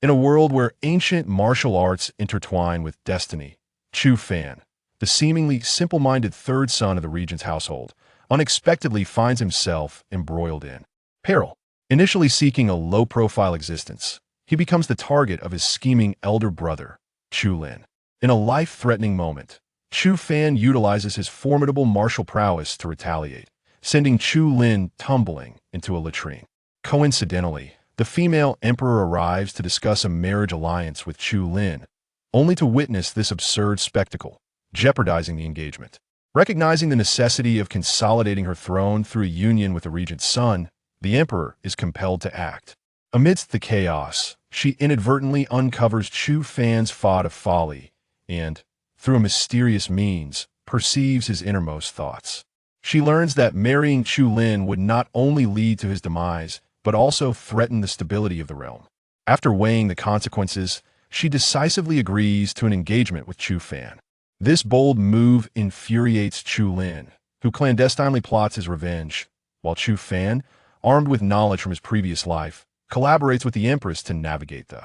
In a world where ancient martial arts intertwine with destiny, Chu Fan, the seemingly simple-minded third son of the regent's household, unexpectedly finds himself embroiled in peril. Initially seeking a low-profile existence, he becomes the target of his scheming elder brother, Chu Lin. In a life-threatening moment, Chu Fan utilizes his formidable martial prowess to retaliate, sending Chu Lin tumbling into a latrine. Coincidentally, the female emperor arrives to discuss a marriage alliance with Chu Lin, only to witness this absurd spectacle, jeopardizing the engagement. Recognizing the necessity of consolidating her throne through a union with the regent's son, the emperor is compelled to act. Amidst the chaos, she inadvertently uncovers Chu Fan's façade of folly and, through a mysterious means, perceives his innermost thoughts. She learns that marrying Chu Lin would not only lead to his demise, but also threaten the stability of the realm. After weighing the consequences, she decisively agrees to an engagement with Chu Fan. This bold move infuriates Chu Lin, who clandestinely plots his revenge, while Chu Fan, armed with knowledge from his previous life, collaborates with the Empress to navigate the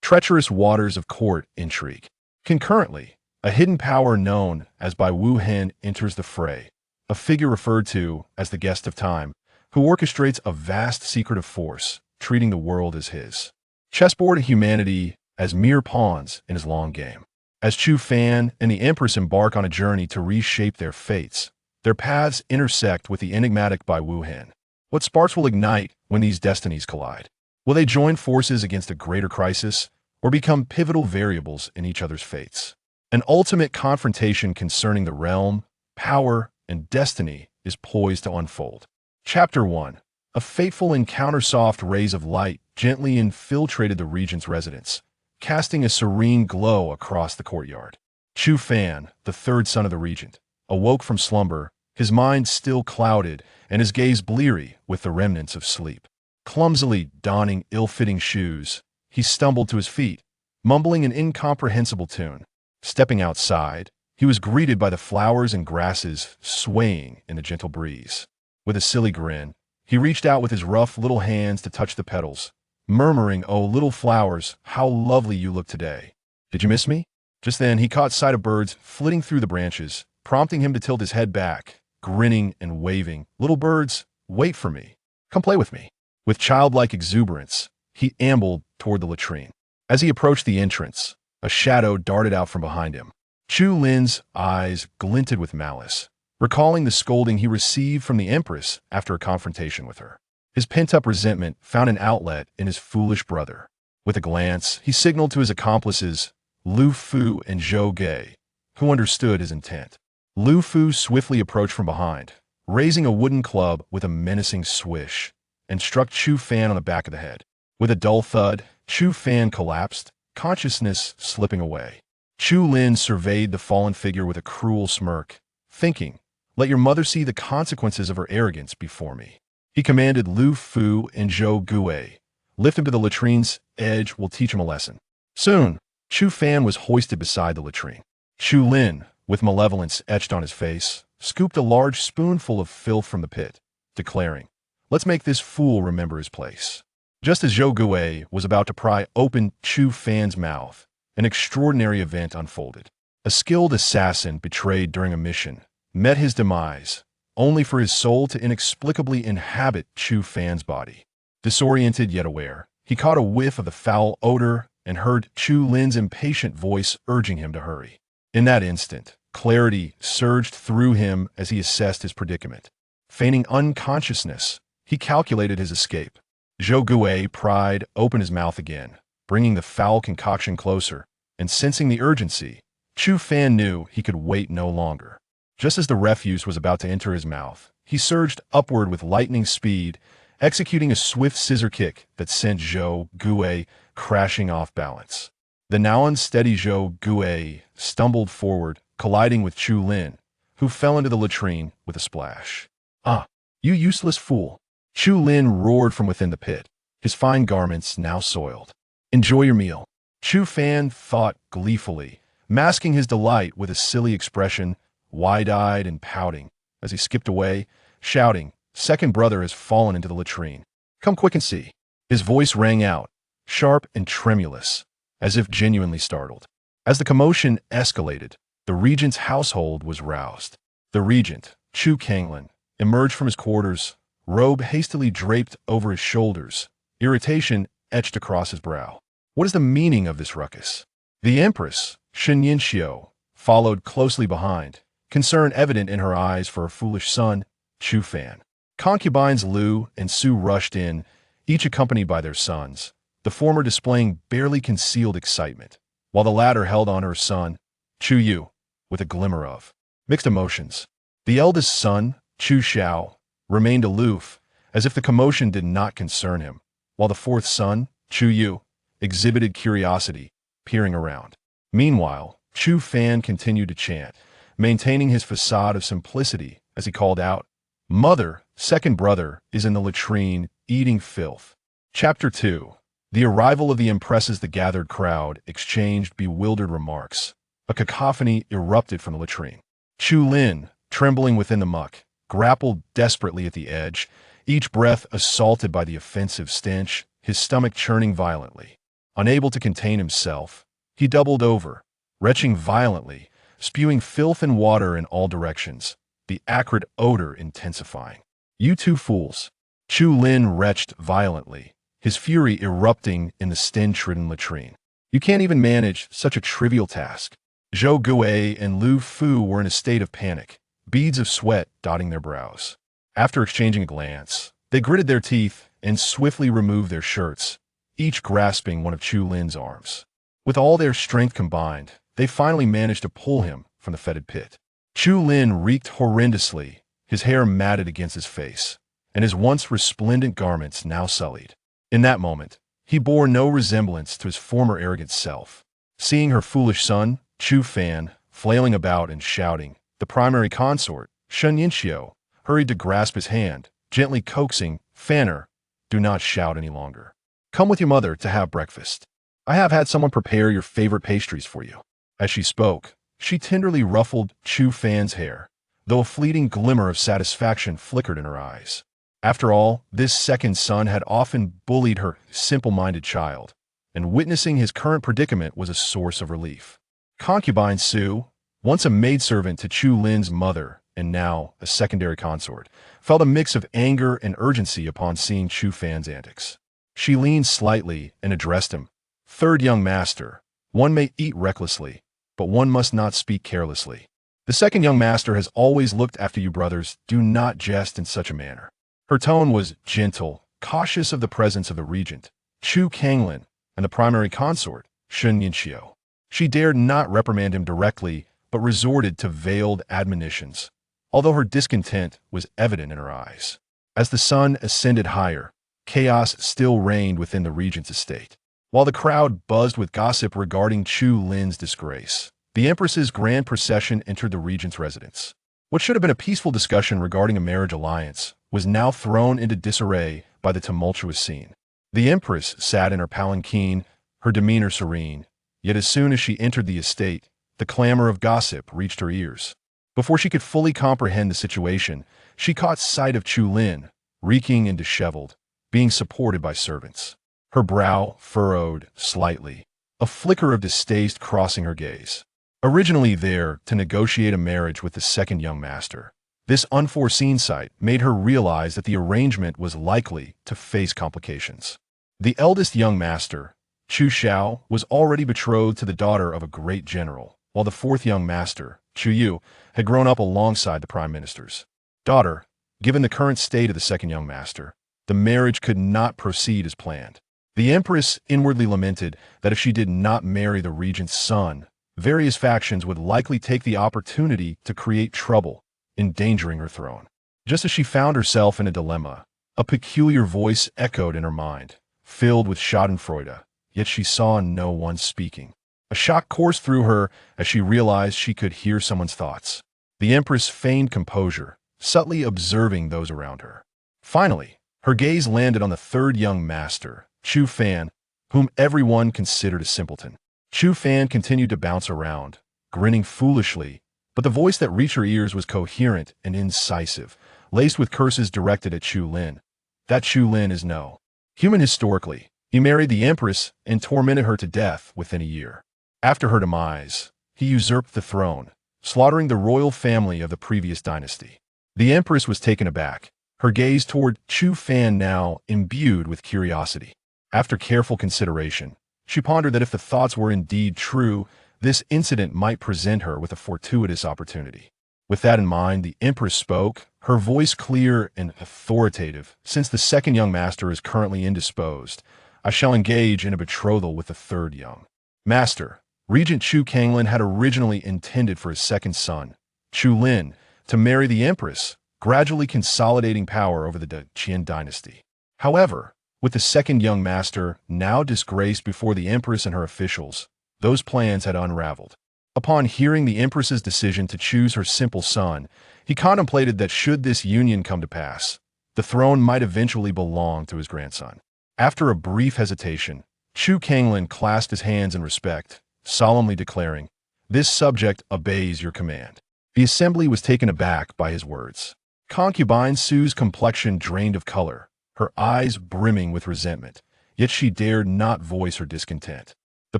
treacherous waters of court intrigue. Concurrently, a hidden power known as Bai Wu Hen enters the fray, a figure referred to as the Guest of Time, who orchestrates a vast secretive force, treating the world as his chessboard and humanity as mere pawns in his long game. As Chu Fan and the Empress embark on a journey to reshape their fates, their paths intersect with the enigmatic Bai Wu Hen. What sparks will ignite when these destinies collide? Will they join forces against a greater crisis, or become pivotal variables in each other's fates? An ultimate confrontation concerning the realm, power, and destiny is poised to unfold. Chapter 1. A fateful encounter. Soft rays of light gently infiltrated the regent's residence, casting a serene glow across the courtyard. Chu Fan, the third son of the regent, awoke from slumber, his mind still clouded and his gaze bleary with the remnants of sleep. Clumsily donning ill-fitting shoes, he stumbled to his feet, mumbling an incomprehensible tune. Stepping outside, he was greeted by the flowers and grasses swaying in the gentle breeze. With a silly grin, he reached out with his rough little hands to touch the petals, murmuring, "Oh, little flowers, how lovely you look today. Did you miss me?" Just then, he caught sight of birds flitting through the branches, prompting him to tilt his head back, grinning and waving. "Little birds, wait for me. Come play with me." With childlike exuberance, he ambled toward the latrine. As he approached the entrance, a shadow darted out from behind him. Chu Lin's eyes glinted with malice, recalling the scolding he received from the Empress after a confrontation with her. His pent-up resentment found an outlet in his foolish brother. With a glance, he signaled to his accomplices, Lu Fu and Zhou Gei, who understood his intent. Lu Fu swiftly approached from behind, raising a wooden club with a menacing swish, and struck Chu Fan on the back of the head. With a dull thud, Chu Fan collapsed, consciousness slipping away. Chu Lin surveyed the fallen figure with a cruel smirk, thinking, "Let your mother see the consequences of her arrogance before me." He commanded Lu Fu and Zhou Gui, "Lift him to the latrine's edge, we'll teach him a lesson." Soon, Chu Fan was hoisted beside the latrine. Chu Lin, with malevolence etched on his face, scooped a large spoonful of filth from the pit, declaring, "Let's make this fool remember his place." Just as Zhou Gui was about to pry open Chu Fan's mouth, an extraordinary event unfolded. A skilled assassin betrayed during a mission met his demise, only for his soul to inexplicably inhabit Chu Fan's body. Disoriented yet aware, he caught a whiff of the foul odor and heard Chu Lin's impatient voice urging him to hurry. In that instant, clarity surged through him as he assessed his predicament. Feigning unconsciousness, he calculated his escape. Zhou Gui pried open his mouth again, bringing the foul concoction closer, and sensing the urgency, Chu Fan knew he could wait no longer. Just as the refuse was about to enter his mouth, he surged upward with lightning speed, executing a swift scissor kick that sent Zhou Gui crashing off balance. The now unsteady Zhou Gui stumbled forward, colliding with Chu Lin, who fell into the latrine with a splash. "Ah, you useless fool!" Chu Lin roared from within the pit, his fine garments now soiled. "Enjoy your meal." Chu Fan thought gleefully, masking his delight with a silly expression, wide-eyed and pouting, as he skipped away, shouting, "Second brother has fallen into the latrine. Come quick and see." His voice rang out, sharp and tremulous, as if genuinely startled. As the commotion escalated, the regent's household was roused. The regent, Chu Lin, emerged from his quarters, robe hastily draped over his shoulders, irritation etched across his brow. What is the meaning of this ruckus? The Empress, Xiao, followed closely behind, concern evident in her eyes for her foolish son, Chu Fan. Concubines Lu and Su rushed in, each accompanied by their sons, the former displaying barely concealed excitement, while the latter held on her son, Chu Yu, with a glimmer of mixed emotions. The eldest son, Chu Xiao, remained aloof, as if the commotion did not concern him, while the fourth son, Chu Yu, exhibited curiosity, peering around. Meanwhile, Chu Fan continued to chant, maintaining his facade of simplicity as he called out, "Mother, second brother, is in the latrine, eating filth." Chapter 2. The arrival of the Empresses. The gathered crowd exchanged bewildered remarks. A cacophony erupted from the latrine. Chu Lin, trembling within the muck, grappled desperately at the edge, each breath assaulted by the offensive stench, his stomach churning violently. Unable to contain himself, he doubled over, retching violently, spewing filth and water in all directions, the acrid odor intensifying. "You two fools!" Chu Lin retched violently, his fury erupting in the stench-ridden latrine. "You can't even manage such a trivial task." Zhou Gui and Lu Fu were in a state of panic, beads of sweat dotting their brows. After exchanging a glance, they gritted their teeth and swiftly removed their shirts, each grasping one of Chu Lin's arms. With all their strength combined, they finally managed to pull him from the fetid pit. Chu Lin reeked horrendously, his hair matted against his face, and his once resplendent garments now sullied. In that moment, he bore no resemblance to his former arrogant self. Seeing her foolish son, Chu Fan, flailing about and shouting, the primary consort, Xiao, hurried to grasp his hand, gently coaxing, "Fanner, do not shout any longer. Come with your mother to have breakfast. I have had someone prepare your favorite pastries for you." As she spoke, she tenderly ruffled Chu Fan's hair, though a fleeting glimmer of satisfaction flickered in her eyes. After all, this second son had often bullied her simple-minded child, and witnessing his current predicament was a source of relief. Concubine Su, once a maidservant to Chu Lin's mother and now a secondary consort, felt a mix of anger and urgency upon seeing Chu Fan's antics. She leaned slightly and addressed him. "Third young master, one may eat recklessly, but one must not speak carelessly. The second young master has always looked after you brothers. Do not jest in such a manner." Her tone was gentle, cautious of the presence of the regent, Chu Lin, and the primary consort, Xiao. She dared not reprimand him directly, but resorted to veiled admonitions, although her discontent was evident in her eyes. As the sun ascended higher, chaos still reigned within the regent's estate. While the crowd buzzed with gossip regarding Chu Lin's disgrace, the Empress's grand procession entered the regent's residence. What should have been a peaceful discussion regarding a marriage alliance was now thrown into disarray by the tumultuous scene. The Empress sat in her palanquin, her demeanor serene, yet as soon as she entered the estate, the clamor of gossip reached her ears. Before she could fully comprehend the situation, she caught sight of Chu Lin, reeking and disheveled, being supported by servants. Her brow furrowed slightly, a flicker of distaste crossing her gaze. Originally there to negotiate a marriage with the second young master, this unforeseen sight made her realize that the arrangement was likely to face complications. The eldest young master, Chu Xiao, was already betrothed to the daughter of a great general, while the fourth young master, Chu Yu, had grown up alongside the prime minister's daughter. Given the current state of the second young master, the marriage could not proceed as planned. The Empress inwardly lamented that if she did not marry the regent's son, various factions would likely take the opportunity to create trouble, endangering her throne. Just as she found herself in a dilemma, a peculiar voice echoed in her mind, filled with schadenfreude, yet she saw no one speaking. A shock coursed through her as she realized she could hear someone's thoughts. The Empress feigned composure, subtly observing those around her. Finally, her gaze landed on the third young master, Chu Fan, whom everyone considered a simpleton. Chu Fan continued to bounce around, grinning foolishly, but the voice that reached her ears was coherent and incisive, laced with curses directed at Chu Lin. That Chu Lin is no human historically, He married the Empress and tormented her to death within a year. After her demise, he usurped the throne, slaughtering the royal family of the previous dynasty. The Empress was taken aback, her gaze toward Chu Fan now imbued with curiosity. After careful consideration, she pondered that if the thoughts were indeed true, this incident might present her with a fortuitous opportunity. With that in mind, the Empress spoke, her voice clear and authoritative. Since the second young master is currently indisposed, I shall engage in a betrothal with the third young master. Regent Chu Lin had originally intended for his second son, Chu Lin, to marry the Empress, gradually consolidating power over the Qian dynasty. However, with the second young master now disgraced before the Empress and her officials, those plans had unraveled. Upon hearing the Empress's decision to choose her simple son, he contemplated that should this union come to pass, the throne might eventually belong to his grandson. After a brief hesitation, Chu Lin clasped his hands in respect, solemnly declaring, "This subject obeys your command." The assembly was taken aback by his words. Concubine Su's complexion drained of color, her eyes brimming with resentment, yet she dared not voice her discontent. The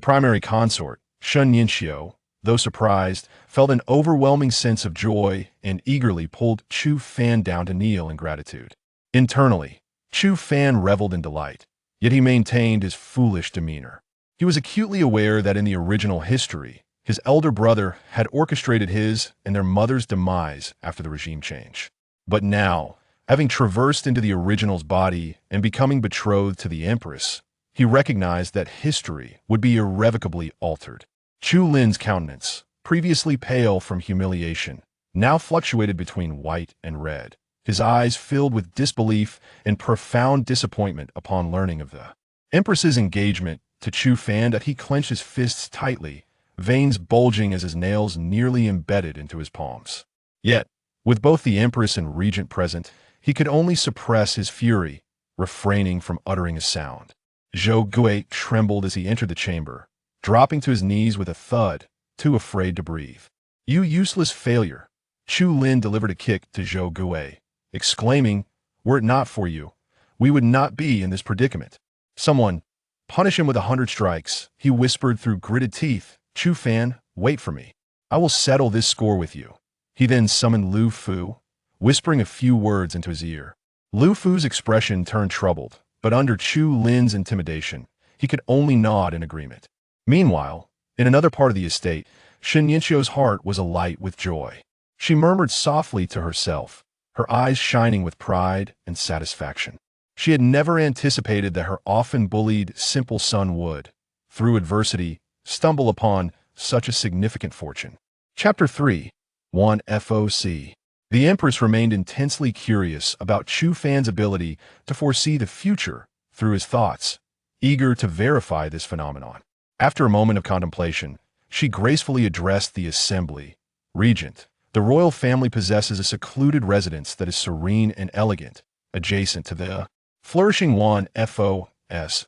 primary consort, Shen Yinxiu, though surprised, felt an overwhelming sense of joy and eagerly pulled Chu Fan down to kneel in gratitude. Internally, Chu Fan reveled in delight, yet he maintained his foolish demeanor. He was acutely aware that in the original history, his elder brother had orchestrated his and their mother's demise after the regime change. But now, having traversed into the original's body and becoming betrothed to the Empress, he recognized that history would be irrevocably altered. Chu Lin's countenance, previously pale from humiliation, now fluctuated between white and red, his eyes filled with disbelief and profound disappointment upon learning of the Empress's engagement to Chu Fan that he clenched his fists tightly, veins bulging as his nails nearly embedded into his palms. Yet, with both the Empress and Regent present, he could only suppress his fury, refraining from uttering a sound. Zhou Gui trembled as he entered the chamber, dropping to his knees with a thud, too afraid to breathe. "You useless failure!" Chu Lin delivered a kick to Zhou Gui, exclaiming, "Were it not for you, we would not be in this predicament. Someone, punish him with 100 strikes," he whispered through gritted teeth. "Chu Fan, wait for me. I will settle this score with you." He then summoned Lu Fu, whispering a few words into his ear. Lu Fu's expression turned troubled, but under Chu Lin's intimidation, he could only nod in agreement. Meanwhile, in another part of the estate, Shen Yinxiu's heart was alight with joy. She murmured softly to herself, her eyes shining with pride and satisfaction. She had never anticipated that her often bullied, simple son would, through adversity, stumble upon such a significant fortune. Chapter 3. 1 FOC. The Empress remained intensely curious about Chu Fan's ability to foresee the future through his thoughts, eager to verify this phenomenon. After a moment of contemplation, she gracefully addressed the assembly. "Regent, the royal family possesses a secluded residence that is serene and elegant, adjacent to the flourishing 1 FOS.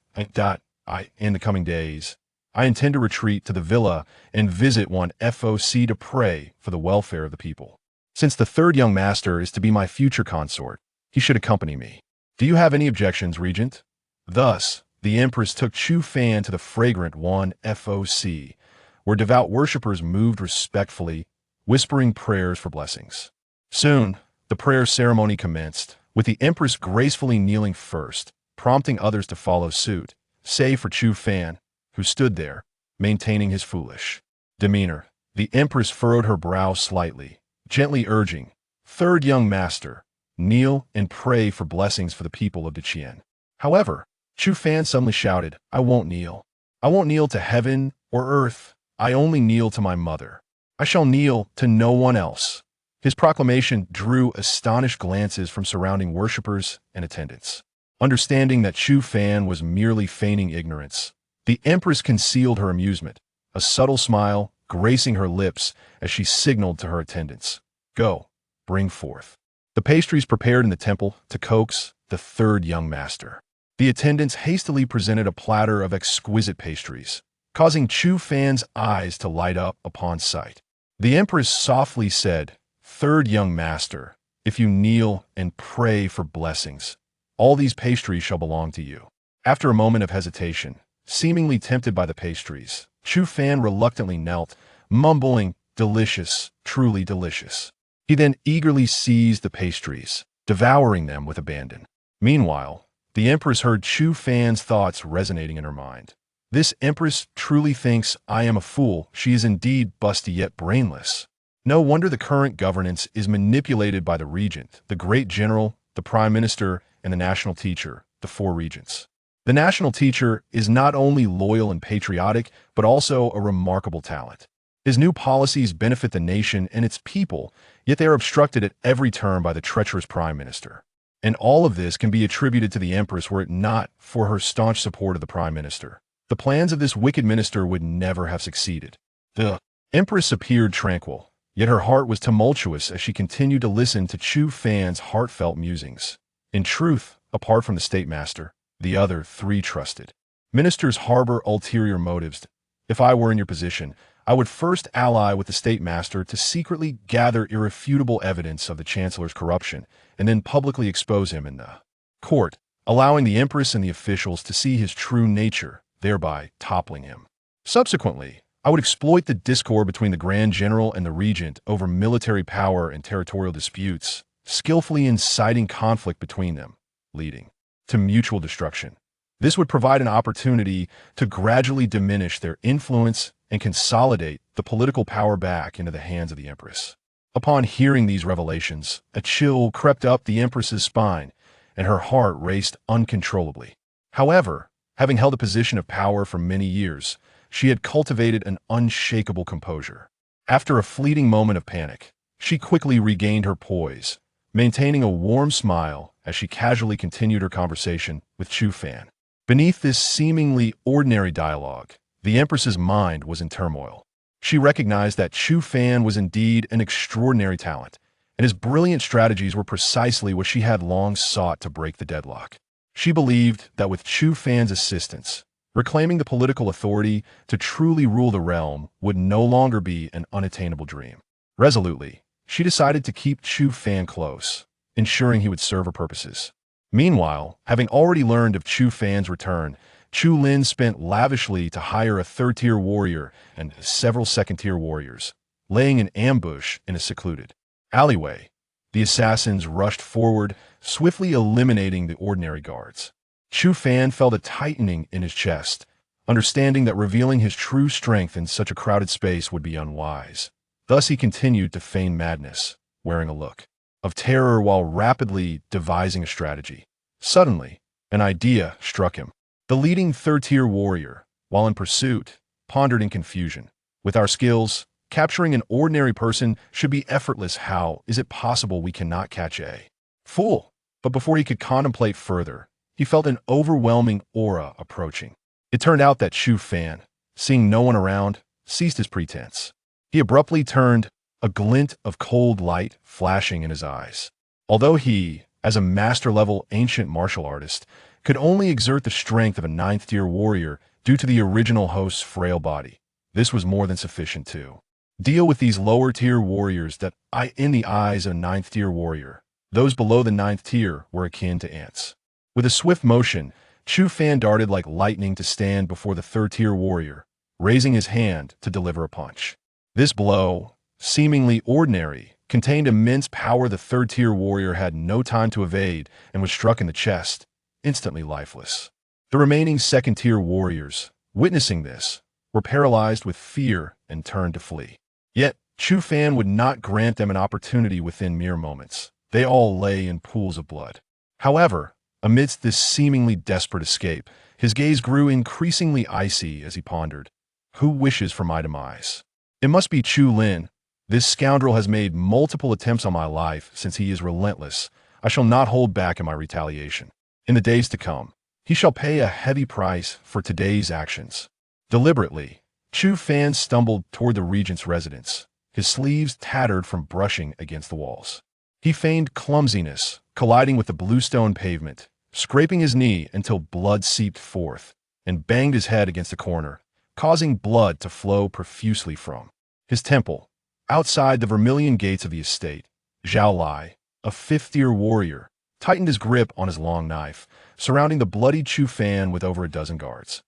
In the coming days, I intend to retreat to the villa and visit 1 FOC to pray for the welfare of the people. Since the third young master is to be my future consort, he should accompany me. Do you have any objections, Regent?" Thus, the Empress took Chu Fan to the fragrant 1 FOC, where devout worshippers moved respectfully, whispering prayers for blessings. Soon, the prayer ceremony commenced, with the Empress gracefully kneeling first, prompting others to follow suit, save for Chu Fan, who stood there, maintaining his foolish demeanor. The Empress furrowed her brow slightly, gently urging, "Third young master, kneel and pray for blessings for the people of Qian." However, Chu Fan suddenly shouted, "I won't kneel. I won't kneel to heaven or earth. I only kneel to my mother. I shall kneel to no one else." His proclamation drew astonished glances from surrounding worshippers and attendants. Understanding that Chu Fan was merely feigning ignorance, the Empress concealed her amusement, a subtle smile gracing her lips as she signaled to her attendants, "Go, bring forth the pastries prepared in the temple to coax the third young master." The attendants hastily presented a platter of exquisite pastries, causing Chu Fan's eyes to light up upon sight. The Empress softly said, "Third young master, if you kneel and pray for blessings, all these pastries shall belong to you." After a moment of hesitation, seemingly tempted by the pastries, Chu Fan reluctantly knelt, mumbling, "Delicious, truly delicious." He then eagerly seized the pastries, devouring them with abandon. Meanwhile, the Empress heard Chu Fan's thoughts resonating in her mind. This Empress truly thinks I am a fool. She is indeed busty yet brainless. No wonder the current governance is manipulated by the regent, the great general, the prime minister, and the national teacher, the four regents. The national teacher is not only loyal and patriotic, but also a remarkable talent. His new policies benefit the nation and its people, yet they are obstructed at every turn by the treacherous prime minister. And all of this can be attributed to the Empress were it not for her staunch support of the prime minister. The plans of this wicked minister would never have succeeded. The Empress appeared tranquil, yet her heart was tumultuous as she continued to listen to Chu Fan's heartfelt musings. In truth, apart from the state master, the other three trusted ministers harbor ulterior motives. If I were in your position, I would first ally with the state master to secretly gather irrefutable evidence of the chancellor's corruption and then publicly expose him in the court, allowing the Empress and the officials to see his true nature, thereby toppling him. Subsequently, I would exploit the discord between the Grand General and the Regent over military power and territorial disputes, skillfully inciting conflict between them, leading to mutual destruction. This would provide an opportunity to gradually diminish their influence and consolidate the political power back into the hands of the Empress. Upon hearing these revelations, a chill crept up the Empress's spine, and her heart raced uncontrollably. However, having held a position of power for many years, she had cultivated an unshakable composure. After a fleeting moment of panic, she quickly regained her poise, maintaining a warm smile as she casually continued her conversation with Chu Fan. Beneath this seemingly ordinary dialogue, the Empress's mind was in turmoil. She recognized that Chu Fan was indeed an extraordinary talent, and his brilliant strategies were precisely what she had long sought to break the deadlock. She believed that with Chu Fan's assistance, reclaiming the political authority to truly rule the realm would no longer be an unattainable dream. Resolutely, she decided to keep Chu Fan close, ensuring he would serve her purposes. Meanwhile, having already learned of Chu Fan's return, Chu Lin spent lavishly to hire a third-tier warrior and several second-tier warriors, laying an ambush in a secluded alleyway. The assassins rushed forward, swiftly eliminating the ordinary guards. Chu Fan felt a tightening in his chest, understanding that revealing his true strength in such a crowded space would be unwise. Thus he continued to feign madness, wearing a look of terror while rapidly devising a strategy. Suddenly, an idea struck him. The leading third-tier warrior, while in pursuit, pondered in confusion. With our skills, capturing an ordinary person should be effortless. How is it possible we cannot catch a fool? But before he could contemplate further, he felt an overwhelming aura approaching. It turned out that Chu Fan, seeing no one around, ceased his pretense. He abruptly turned, a glint of cold light flashing in his eyes. Although he, as a master-level ancient martial artist, could only exert the strength of a ninth-tier warrior due to the original host's frail body, this was more than sufficient to deal with these lower-tier warriors that, in the eyes of a ninth-tier warrior, those below the ninth tier were akin to ants. With a swift motion, Chu Fan darted like lightning to stand before the third-tier warrior, raising his hand to deliver a punch. This blow, seemingly ordinary, contained immense power. The third-tier warrior had no time to evade and was struck in the chest, instantly lifeless. The remaining second-tier warriors, witnessing this, were paralyzed with fear and turned to flee. Yet, Chu Fan would not grant them an opportunity within mere moments. They all lay in pools of blood. However, amidst this seemingly desperate escape, his gaze grew increasingly icy as he pondered, "Who wishes for my demise? It must be Chu Lin. This scoundrel has made multiple attempts on my life. Since he is relentless, I shall not hold back in my retaliation. In the days to come, he shall pay a heavy price for today's actions." Deliberately, Chu Fan stumbled toward the regent's residence, his sleeves tattered from brushing against the walls. He feigned clumsiness, colliding with the bluestone pavement, scraping his knee until blood seeped forth, and banged his head against a corner, causing blood to flow profusely from his temple. Outside the vermilion gates of the estate, Zhao Lai, a fifth-tier warrior, tightened his grip on his long knife, surrounding the bloody Chu Fan with over a dozen guards.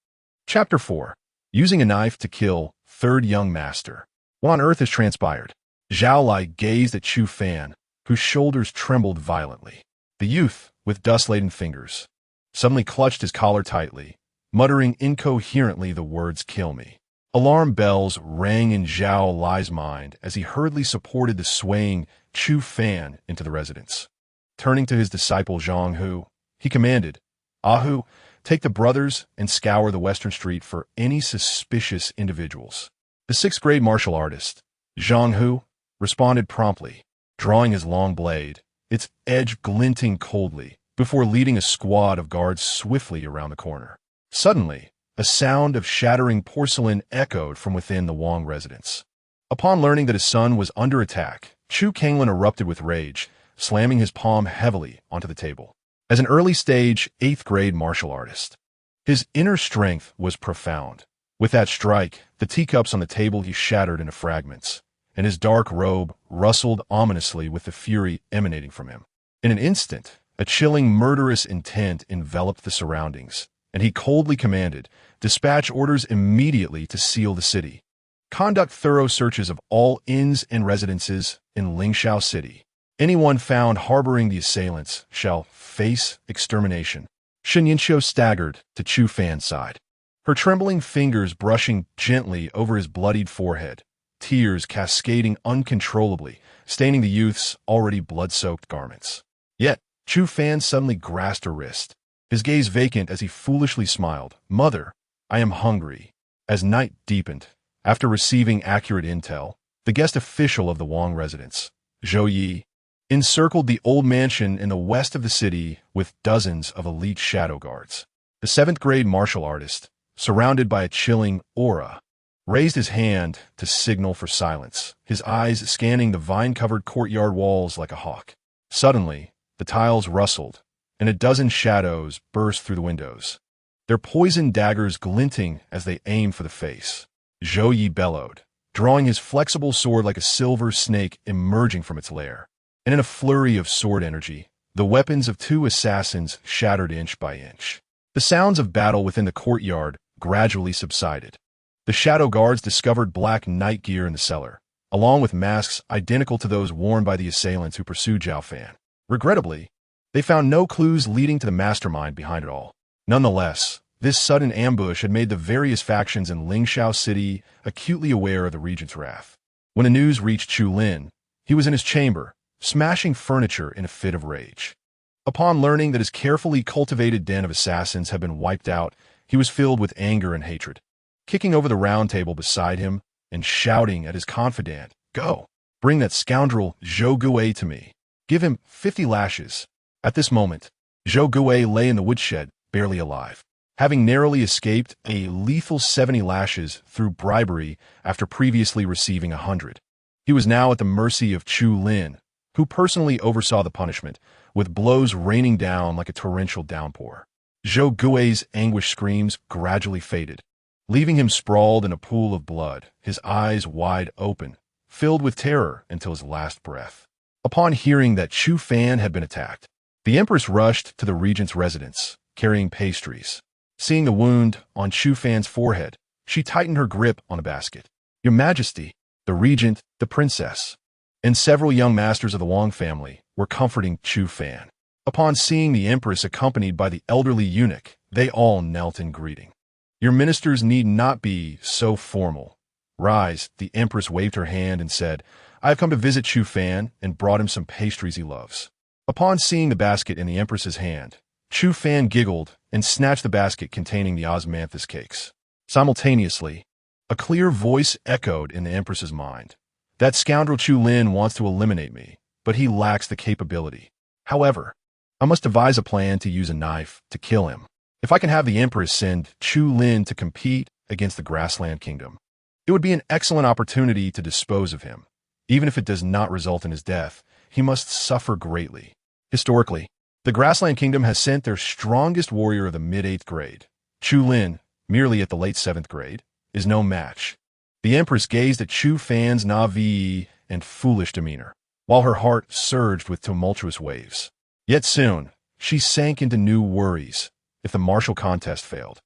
Chapter 4. Using a knife to kill third young master. What on earth has transpired? Zhao Lai gazed at Chu Fan, whose shoulders trembled violently. The youth, with dust-laden fingers, suddenly clutched his collar tightly, muttering incoherently the words "kill me." Alarm bells rang in Zhao Lai's mind as he hurriedly supported the swaying Chu Fan into the residence. Turning to his disciple Zhang Hu, he commanded, "Ahu, take the brothers and scour the western street for any suspicious individuals." The sixth-grade martial artist, Zhang Hu, responded promptly, drawing his long blade, its edge glinting coldly, before leading a squad of guards swiftly around the corner. Suddenly, a sound of shattering porcelain echoed from within the Wang residence. Upon learning that his son was under attack, Chu Kanglin erupted with rage, slamming his palm heavily onto the table. As an early-stage, 8th-grade martial artist, his inner strength was profound. With that strike, the teacups on the table he shattered into fragments, and his dark robe rustled ominously with the fury emanating from him. In an instant, a chilling, murderous intent enveloped the surroundings, and he coldly commanded, "Dispatch orders immediately to seal the city. Conduct thorough searches of all inns and residences in Lingxiao City. Anyone found harboring the assailants shall face extermination." Shen Yinxiu staggered to Chu Fan's side, her trembling fingers brushing gently over his bloodied forehead, tears cascading uncontrollably, staining the youth's already blood-soaked garments. Yet, Chu Fan suddenly grasped her wrist, his gaze vacant as he foolishly smiled. "Mother, I am hungry." As night deepened, after receiving accurate intel, the guest official of the Wang residence, Zhou Yi, encircled the old mansion in the west of the city with dozens of elite shadow guards. The 7th-grade martial artist, surrounded by a chilling aura, raised his hand to signal for silence, his eyes scanning the vine-covered courtyard walls like a hawk. Suddenly, the tiles rustled, and a dozen shadows burst through the windows, their poisoned daggers glinting as they aimed for the face. Zhou Yi bellowed, drawing his flexible sword like a silver snake emerging from its lair. And in a flurry of sword energy, the weapons of 2 assassins shattered inch by inch. The sounds of battle within the courtyard gradually subsided. The shadow guards discovered black night gear in the cellar, along with masks identical to those worn by the assailants who pursued Zhao Fan. Regrettably, they found no clues leading to the mastermind behind it all. Nonetheless, this sudden ambush had made the various factions in Lingxiao City acutely aware of the regent's wrath. When the news reached Chu Lin, he was in his chamber, smashing furniture in a fit of rage. Upon learning that his carefully cultivated den of assassins had been wiped out, he was filled with anger and hatred. Kicking over the round table beside him and shouting at his confidant, "Go! Bring that scoundrel Zhou Guei to me. Give him 50 lashes." At this moment, Zhou Guei lay in the woodshed, barely alive, having narrowly escaped a lethal 70 lashes through bribery after previously receiving 100. He was now at the mercy of Chu Lin, who personally oversaw the punishment, with blows raining down like a torrential downpour. Zhou Gui's anguished screams gradually faded, leaving him sprawled in a pool of blood, his eyes wide open, filled with terror until his last breath. Upon hearing that Chu Fan had been attacked, the Empress rushed to the regent's residence, carrying pastries. Seeing the wound on Chu Fan's forehead, she tightened her grip on the basket. "Your Majesty, the regent, the princess, and several young masters of the Wang family were comforting Chu Fan. Upon seeing the Empress accompanied by the elderly eunuch, they all knelt in greeting. Your ministers need not be so formal. Rise." The Empress waved her hand and said, "I have come to visit Chu Fan and brought him some pastries he loves." Upon seeing the basket in the Empress's hand, Chu Fan giggled and snatched the basket containing the osmanthus cakes. Simultaneously, a clear voice echoed in the Empress's mind. "That scoundrel Chu Lin wants to eliminate me, but he lacks the capability. However, I must devise a plan to use a knife to kill him. If I can have the Empress send Chu Lin to compete against the Grassland Kingdom, it would be an excellent opportunity to dispose of him. Even if it does not result in his death, he must suffer greatly. Historically, the Grassland Kingdom has sent their strongest warrior of the mid-8th grade. Chu Lin, merely at the late 7th grade, is no match." The Empress gazed at Chu Fan's naïve and foolish demeanor, while her heart surged with tumultuous waves. Yet soon, she sank into new worries. If the martial contest failed,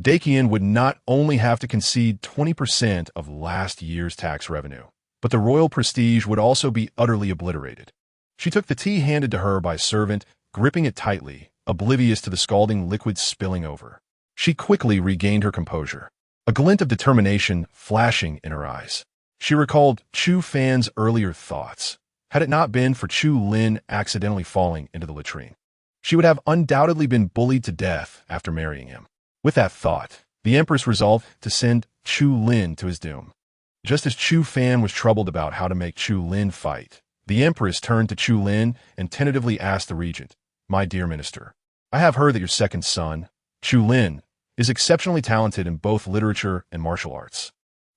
Dakian would not only have to concede 20% of last year's tax revenue, but the royal prestige would also be utterly obliterated. She took the tea handed to her by a servant, gripping it tightly, oblivious to the scalding liquid spilling over. She quickly regained her composure, a glint of determination flashing in her eyes. She recalled Chu Fan's earlier thoughts. Had it not been for Chu Lin accidentally falling into the latrine, she would have undoubtedly been bullied to death after marrying him. With that thought, the Empress resolved to send Chu Lin to his doom. Just as Chu Fan was troubled about how to make Chu Lin fight, the Empress turned to Chu Lin and tentatively asked the regent, "My dear minister, I have heard that your second son, Chu Lin, is exceptionally talented in both literature and martial arts.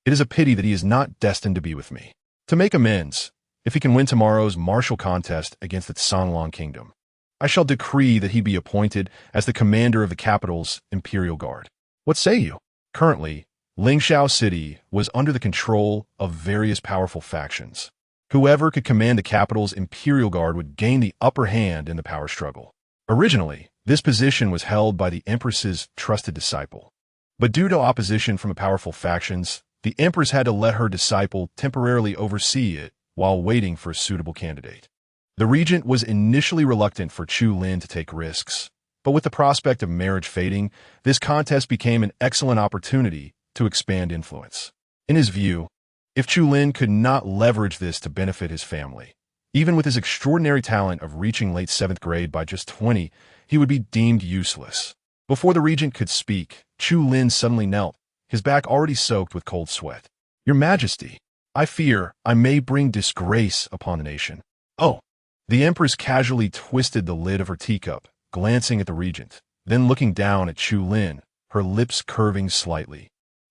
It is a pity that he is not destined to be with me. To make amends, if he can win tomorrow's martial contest against the Sanlong Kingdom, I shall decree that he be appointed as the commander of the capital's Imperial Guard. What say you?" Currently, Lingxiao City was under the control of various powerful factions. Whoever could command the capital's Imperial Guard would gain the upper hand in the power struggle. Originally, this position was held by the Empress's trusted disciple. But due to opposition from the powerful factions, the Empress had to let her disciple temporarily oversee it while waiting for a suitable candidate. The regent was initially reluctant for Chu Lin to take risks, but with the prospect of marriage fading, this contest became an excellent opportunity to expand influence. In his view, if Chu Lin could not leverage this to benefit his family, even with his extraordinary talent of reaching late 7th grade by just 20, he would be deemed useless. Before the regent could speak, Chu Lin suddenly knelt, his back already soaked with cold sweat. "Your Majesty, I fear I may bring disgrace upon the nation." "Oh." The Empress casually twisted the lid of her teacup, glancing at the regent, then looking down at Chu Lin, her lips curving slightly.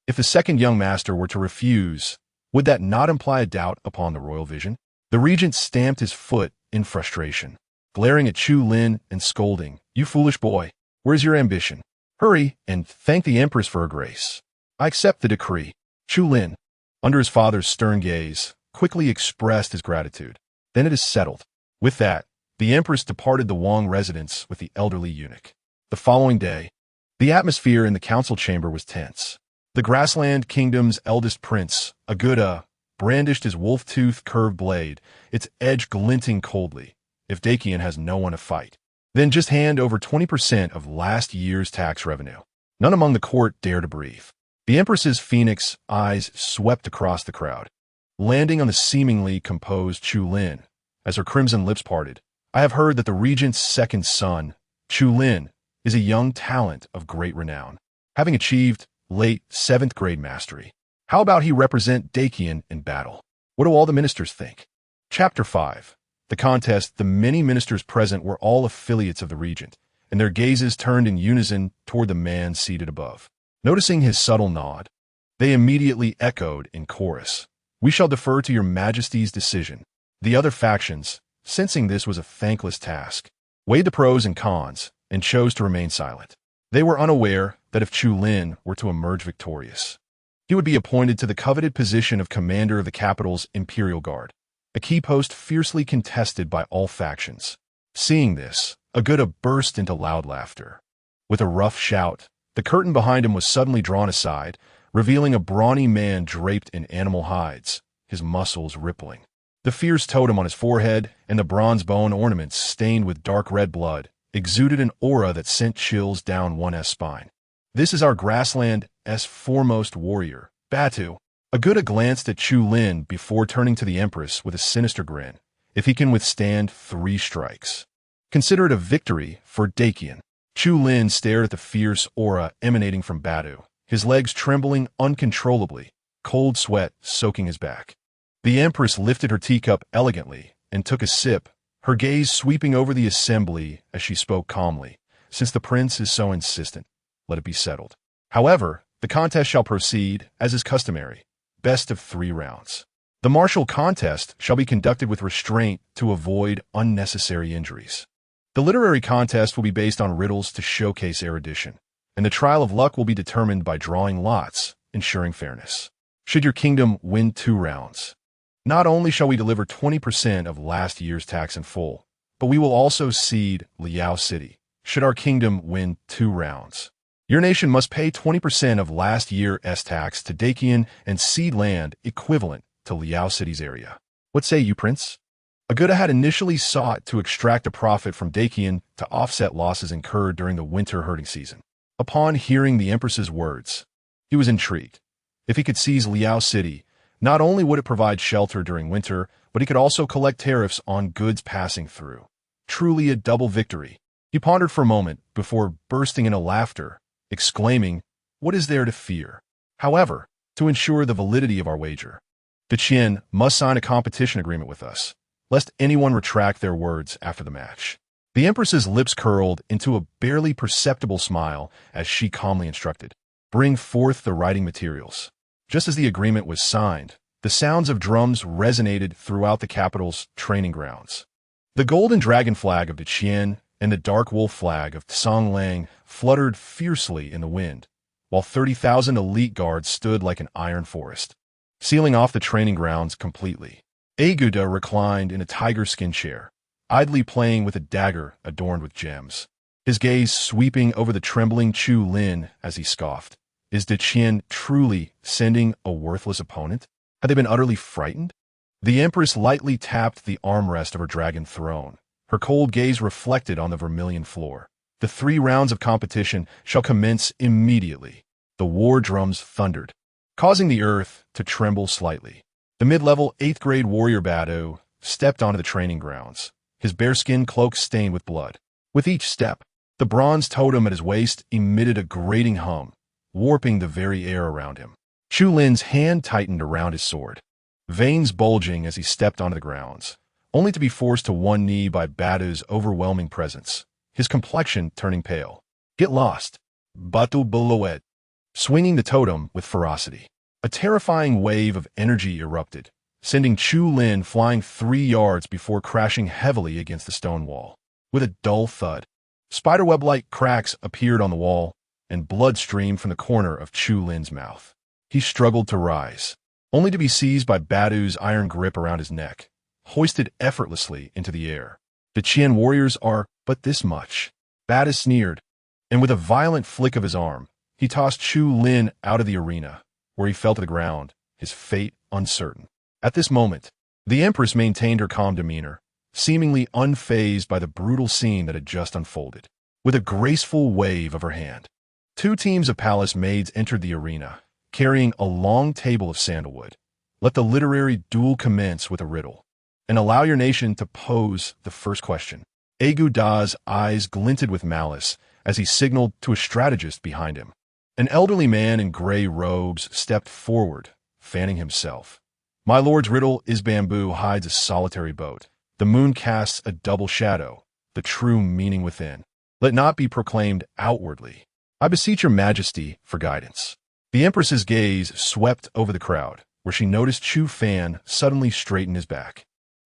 If the second young master were to refuse, would that not imply a doubt upon the royal vision? The regent stamped his foot in frustration, glaring at Chu Lin and scolding, "You foolish boy, where's your ambition? Hurry and thank the Empress for her grace." "I accept the decree." Chu Lin, under his father's stern gaze, quickly expressed his gratitude. "Then it is settled." With that, the Empress departed the Wang residence with the elderly eunuch. The following day, the atmosphere in the council chamber was tense. The Grassland Kingdom's eldest prince, Aguda, brandished his wolf-toothed curved blade, its edge glinting coldly. "If Dakian has no one to fight, then just hand over 20% of last year's tax revenue." None among the court dared to breathe. The Empress's phoenix eyes swept across the crowd, landing on the seemingly composed Chu Lin. As her crimson lips parted, "I have heard that the regent's second son, Chu Lin, is a young talent of great renown, having achieved late 7th grade mastery. How about he represent Dakian in battle? What do all the ministers think?" Chapter 5. The contest. The many ministers present were all affiliates of the regent, and their gazes turned in unison toward the man seated above. Noticing his subtle nod, they immediately echoed in chorus, "We shall defer to your Majesty's decision." The other factions, sensing this was a thankless task, weighed the pros and cons and chose to remain silent. They were unaware that if Chu Lin were to emerge victorious, he would be appointed to the coveted position of commander of the capital's Imperial Guard, a key post fiercely contested by all factions. Seeing this, Aguda burst into loud laughter. With a rough shout, the curtain behind him was suddenly drawn aside, revealing a brawny man draped in animal hides, his muscles rippling. The fierce totem on his forehead and the bronze bone ornaments stained with dark red blood exuded an aura that sent chills down one's spine. "This is our Grassland's foremost warrior, Batu." Aguda glanced at Chu Lin before turning to the Empress with a sinister grin. "If he can withstand 3 strikes, consider it a victory for Dakian." Chu Lin stared at the fierce aura emanating from Batu, his legs trembling uncontrollably, cold sweat soaking his back. The Empress lifted her teacup elegantly and took a sip, her gaze sweeping over the assembly as she spoke calmly. "Since the prince is so insistent, let it be settled. However, the contest shall proceed as is customary, best of 3 rounds. The martial contest shall be conducted with restraint to avoid unnecessary injuries. The literary contest will be based on riddles to showcase erudition, and the trial of luck will be determined by drawing lots, ensuring fairness. Should your kingdom win 2 rounds, not only shall we deliver 20% of last year's tax in full, but we will also cede Liao City, should our kingdom win 2 rounds. Your nation must pay 20% of last year's tax to Dacian and cede land equivalent to Liao City's area. What say you, Prince? Aguda had initially sought to extract a profit from Dacian to offset losses incurred during the winter herding season. Upon hearing the Empress's words, he was intrigued. If he could seize Liao City, not only would it provide shelter during winter, but he could also collect tariffs on goods passing through. Truly a double victory. He pondered for a moment before bursting into laughter, exclaiming, "What is there to fear?" However, to ensure the validity of our wager, Dacian must sign a competition agreement with us, lest anyone retract their words after the match. The Empress's lips curled into a barely perceptible smile as she calmly instructed, "Bring forth the writing materials." Just as the agreement was signed, the sounds of drums resonated throughout the capital's training grounds. The golden dragon flag of Dacian and the dark wolf flag of Songlang fluttered fiercely in the wind, while 30,000 elite guards stood like an iron forest, sealing off the training grounds completely. Aguda reclined in a tiger skin chair, idly playing with a dagger adorned with gems, his gaze sweeping over the trembling Chu Lin as he scoffed. Is Dacian truly sending a worthless opponent? Had they been utterly frightened? The Empress lightly tapped the armrest of her dragon throne, her cold gaze reflected on the vermilion floor. The 3 rounds of competition shall commence immediately. The war drums thundered, causing the earth to tremble slightly. The mid-level 8th grade warrior Bado stepped onto the training grounds, his bearskin cloak stained with blood. With each step, the bronze totem at his waist emitted a grating hum, warping the very air around him. Chu Lin's hand tightened around his sword, veins bulging as he stepped onto the grounds, only to be forced to one knee by Bado's overwhelming presence, his complexion turning pale. "Get lost, Batu Beloet," swinging the totem with ferocity. A terrifying wave of energy erupted, sending Chu Lin flying 3 yards before crashing heavily against the stone wall. With a dull thud, spiderweb-like cracks appeared on the wall, and blood streamed from the corner of Chu Lin's mouth. He struggled to rise, only to be seized by Badu's iron grip around his neck, hoisted effortlessly into the air. The Qian warriors are but this much. Badu sneered, and with a violent flick of his arm, he tossed Chu Lin out of the arena, where he fell to the ground, his fate uncertain. At this moment, the Empress maintained her calm demeanor, seemingly unfazed by the brutal scene that had just unfolded. With a graceful wave of her hand, 2 teams of palace maids entered the arena, carrying a long table of sandalwood. Let the literary duel commence with a riddle, and allow your nation to pose the first question. Aguda's eyes glinted with malice as he signaled to a strategist behind him. An elderly man in gray robes stepped forward, fanning himself. "My lord's riddle is bamboo hides a solitary boat. The moon casts a double shadow, the true meaning within. Let not be proclaimed outwardly. I beseech your majesty for guidance." The Empress's gaze swept over the crowd, where she noticed Chu Fan suddenly straighten his back.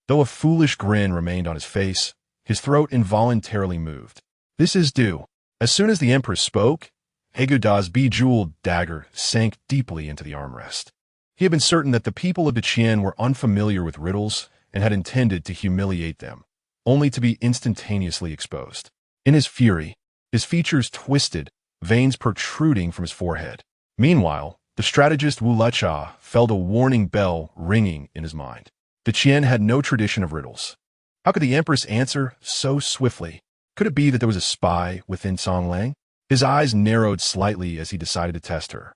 Though a foolish grin remained on his face, his throat involuntarily moved. "This is due." As soon as the Empress spoke, Aguda's bejeweled dagger sank deeply into the armrest. He had been certain that the people of Dacian were unfamiliar with riddles and had intended to humiliate them, only to be instantaneously exposed. In his fury, his features twisted, veins protruding from his forehead. Meanwhile, the strategist Wu Lecha felt a warning bell ringing in his mind. Dacian had no tradition of riddles. How could the Empress answer so swiftly? Could it be that there was a spy within Songlang? His eyes narrowed slightly as he decided to test her.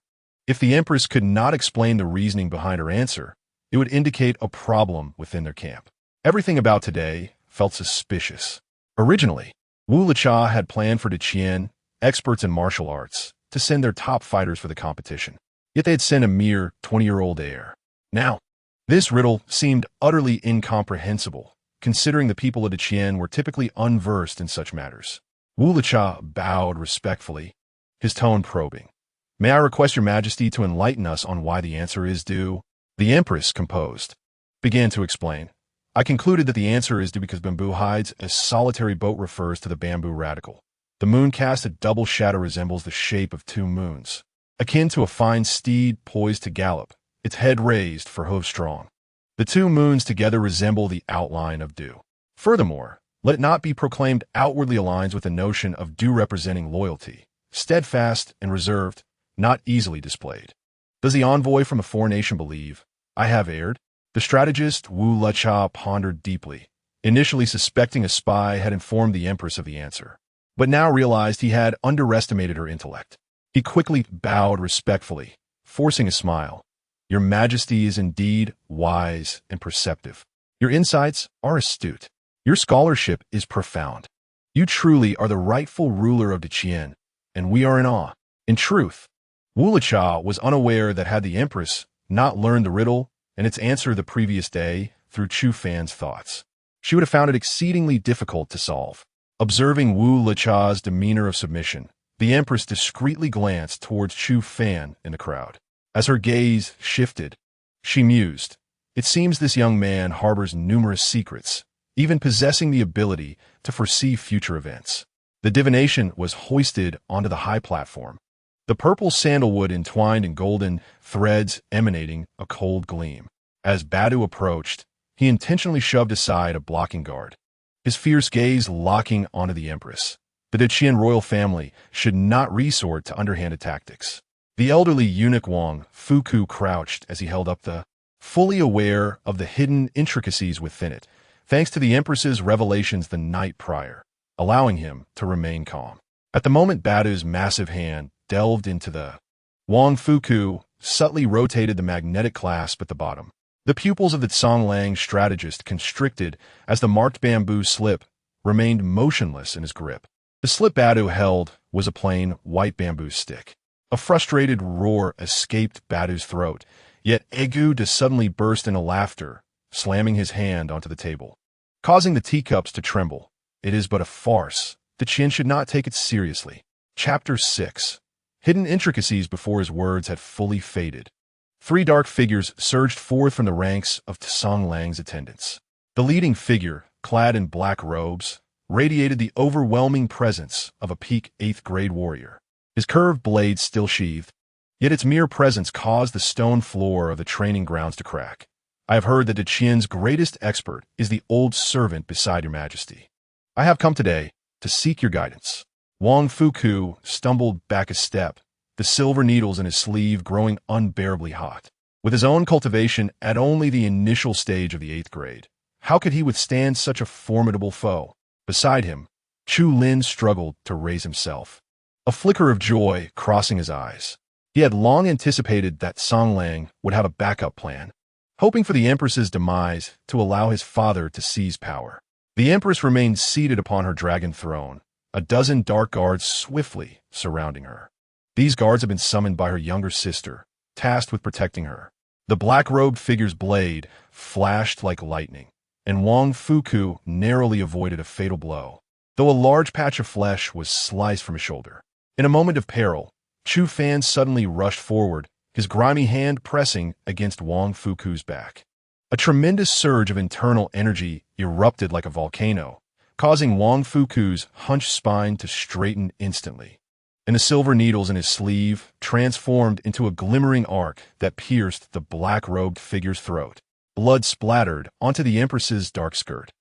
If the Empress could not explain the reasoning behind her answer, it would indicate a problem within their camp. Everything about today felt suspicious. Originally, Wu Lecha had planned for Dacian, experts in martial arts, to send their top fighters for the competition. Yet they had sent a mere 20-year-old heir. Now, this riddle seemed utterly incomprehensible, considering the people of Dacian were typically unversed in such matters. Wu Lecha bowed respectfully, his tone probing. "May I request your majesty to enlighten us on why the answer is due?" The Empress, composed, began to explain. "I concluded that the answer is due because bamboo hides a solitary boat refers to the bamboo radical. The moon cast a double shadow resembles the shape of 2 moons, akin to a fine steed poised to gallop, its head raised for hoof strong. The 2 moons together resemble the outline of dew. Furthermore, Let it not be proclaimed outwardly aligns with the notion of due representing loyalty, steadfast and reserved, not easily displayed. Does the envoy from a foreign nation believe, I have erred? The strategist Wu Lecha pondered deeply, initially suspecting a spy had informed the Empress of the answer, but now realized he had underestimated her intellect. He quickly bowed respectfully, forcing a smile. Your Majesty is indeed wise and perceptive. Your insights are astute. Your scholarship is profound. You truly are the rightful ruler of Deqian, and we are in awe. In truth, Wu Lecha was unaware that had the Empress not learned the riddle and its answer the previous day through Chu Fan's thoughts, she would have found it exceedingly difficult to solve. Observing Wu Lecha's demeanor of submission, the Empress discreetly glanced towards Chu Fan in the crowd. As her gaze shifted, she mused, it seems this young man harbors numerous secrets, even possessing the ability to foresee future events. The divination was hoisted onto the high platform, the purple sandalwood entwined in golden threads emanating a cold gleam. As Badu approached, he intentionally shoved aside a blocking guard, his fierce gaze locking onto the Empress. The Deqian royal family should not resort to underhanded tactics. The elderly eunuch Wang Fuku crouched as he held up the, fully aware of the hidden intricacies within it, thanks to the Empress's revelations the night prior, allowing him to remain calm. At the moment Badu's massive hand delved into the, Wang Fuku subtly rotated the magnetic clasp at the bottom. The pupils of the Songlang strategist constricted as the marked bamboo slip remained motionless in his grip. The slip Badu held was a plain white bamboo stick. A frustrated roar escaped Badu's throat, yet Egu suddenly burst into laughter, slamming his hand onto the table, causing the teacups to tremble. It is but a farce. The Qin should not take it seriously. Chapter 6. Hidden intricacies before his words had fully faded. Three dark figures surged forth from the ranks of Song Lang's attendants. The leading figure, clad in black robes, radiated the overwhelming presence of a peak 8th grade warrior. His curved blade still sheathed, yet its mere presence caused the stone floor of the training grounds to crack. I have heard that Deqian's greatest expert is the old servant beside your Majesty. I have come today to seek your guidance. Wang Fuku stumbled back a step, the silver needles in his sleeve growing unbearably hot. With his own cultivation at only the initial stage of the 8th grade, how could he withstand such a formidable foe? Beside him, Chu Lin struggled to raise himself, a flicker of joy crossing his eyes. He had long anticipated that Song Lang would have a backup plan, hoping for the Empress's demise to allow his father to seize power. The Empress remained seated upon her dragon throne, a dozen dark guards swiftly surrounding her. These guards had been summoned by her younger sister, tasked with protecting her. The black-robed figure's blade flashed like lightning, and Wang Fuku narrowly avoided a fatal blow, though a large patch of flesh was sliced from his shoulder. In a moment of peril, Chu Fan suddenly rushed forward, his grimy hand pressing against Wang Fuku's back. A tremendous surge of internal energy erupted like a volcano, causing Wang Fuku's hunched spine to straighten instantly, and the silver needles in his sleeve transformed into a glimmering arc that pierced the black-robed figure's throat. Blood splattered onto the Empress's dark skirt.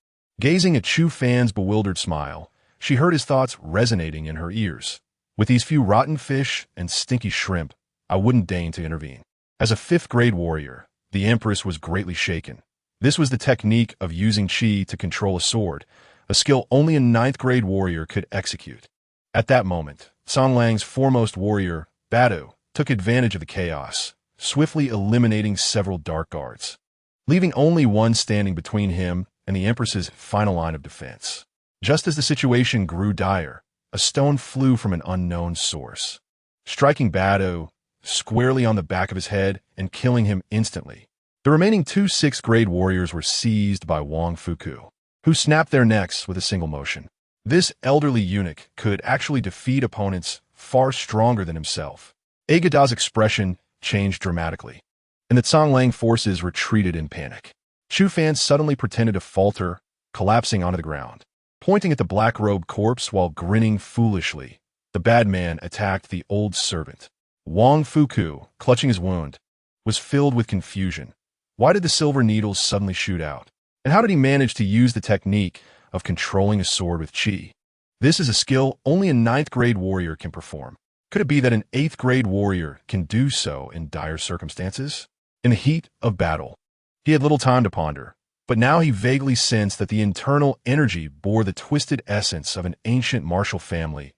Gazing at Chu Fan's bewildered smile, she heard his thoughts resonating in her ears. With these few rotten fish and stinky shrimp, I wouldn't deign to intervene. As a 5th-grade warrior, the Empress was greatly shaken. This was the technique of using qi to control a sword, a skill only a 9th-grade warrior could execute. At that moment, Song Lang's foremost warrior, Badu, took advantage of the chaos, swiftly eliminating several dark guards, leaving only one standing between him and the Empress's final line of defense. Just as the situation grew dire, a stone flew from an unknown source, striking Badu squarely on the back of his head and killing him instantly. The remaining 2 6th-grade warriors were seized by Wang Fuku, who snapped their necks with a single motion. This elderly eunuch could actually defeat opponents far stronger than himself. Agada's expression changed dramatically, and the Songlang forces retreated in panic. Chu Fan suddenly pretended to falter, collapsing onto the ground. Pointing at the black-robed corpse while grinning foolishly, the bad man attacked the old servant. Wang Fuku, clutching his wound, was filled with confusion. Why did the silver needles suddenly shoot out? And how did he manage to use the technique of controlling a sword with chi. This is a skill only a ninth-grade warrior can perform. Could it be that an eighth-grade warrior can do so in dire circumstances? In the heat of battle, he had little time to ponder, but now he vaguely sensed that the internal energy bore the twisted essence of an ancient martial family's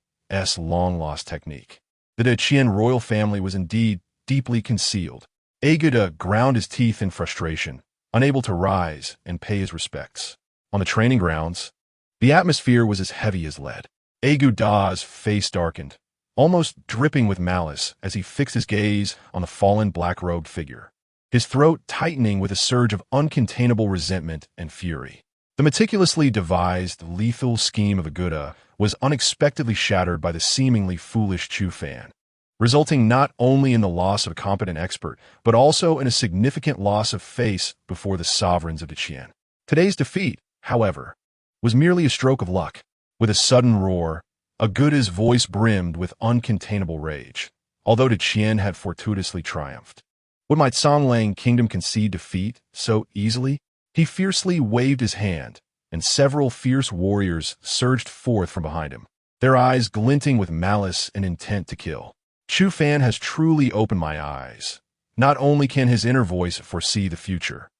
long-lost technique. The Deqian royal family was indeed deeply concealed. Aguda ground his teeth in frustration, unable to rise and pay his respects. On the training grounds, the atmosphere was as heavy as lead. Aguda's face darkened, almost dripping with malice as he fixed his gaze on the fallen black-robed figure, his throat tightening with a surge of uncontainable resentment and fury. The meticulously devised, lethal scheme of Aguda was unexpectedly shattered by the seemingly foolish Chu Fan, resulting not only in the loss of a competent expert, but also in a significant loss of face before the sovereigns of Deqian. Today's defeat, however, was merely a stroke of luck. With a sudden roar, Aguda's voice brimmed with uncontainable rage, although Deqian had fortuitously triumphed. Would my Songlang kingdom concede defeat so easily? He fiercely waved his hand, and several fierce warriors surged forth from behind him, their eyes glinting with malice and intent to kill. Chu Fan has truly opened my eyes. Not only can his inner voice foresee the future,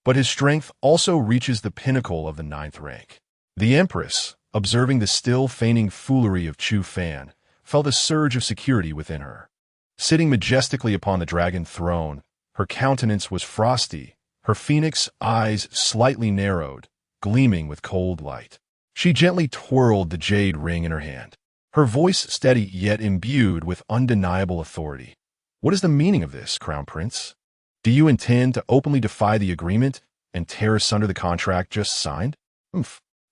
but his strength also reaches the pinnacle of the ninth rank. The Empress, observing the still feigning foolery of Chu Fan, felt a surge of security within her. Sitting majestically upon the dragon throne, her countenance was frosty, her phoenix eyes slightly narrowed, gleaming with cold light. She gently twirled the jade ring in her hand, her voice steady yet imbued with undeniable authority. What is the meaning of this, Crown Prince? Do you intend to openly defy the agreement and tear asunder the contract just signed?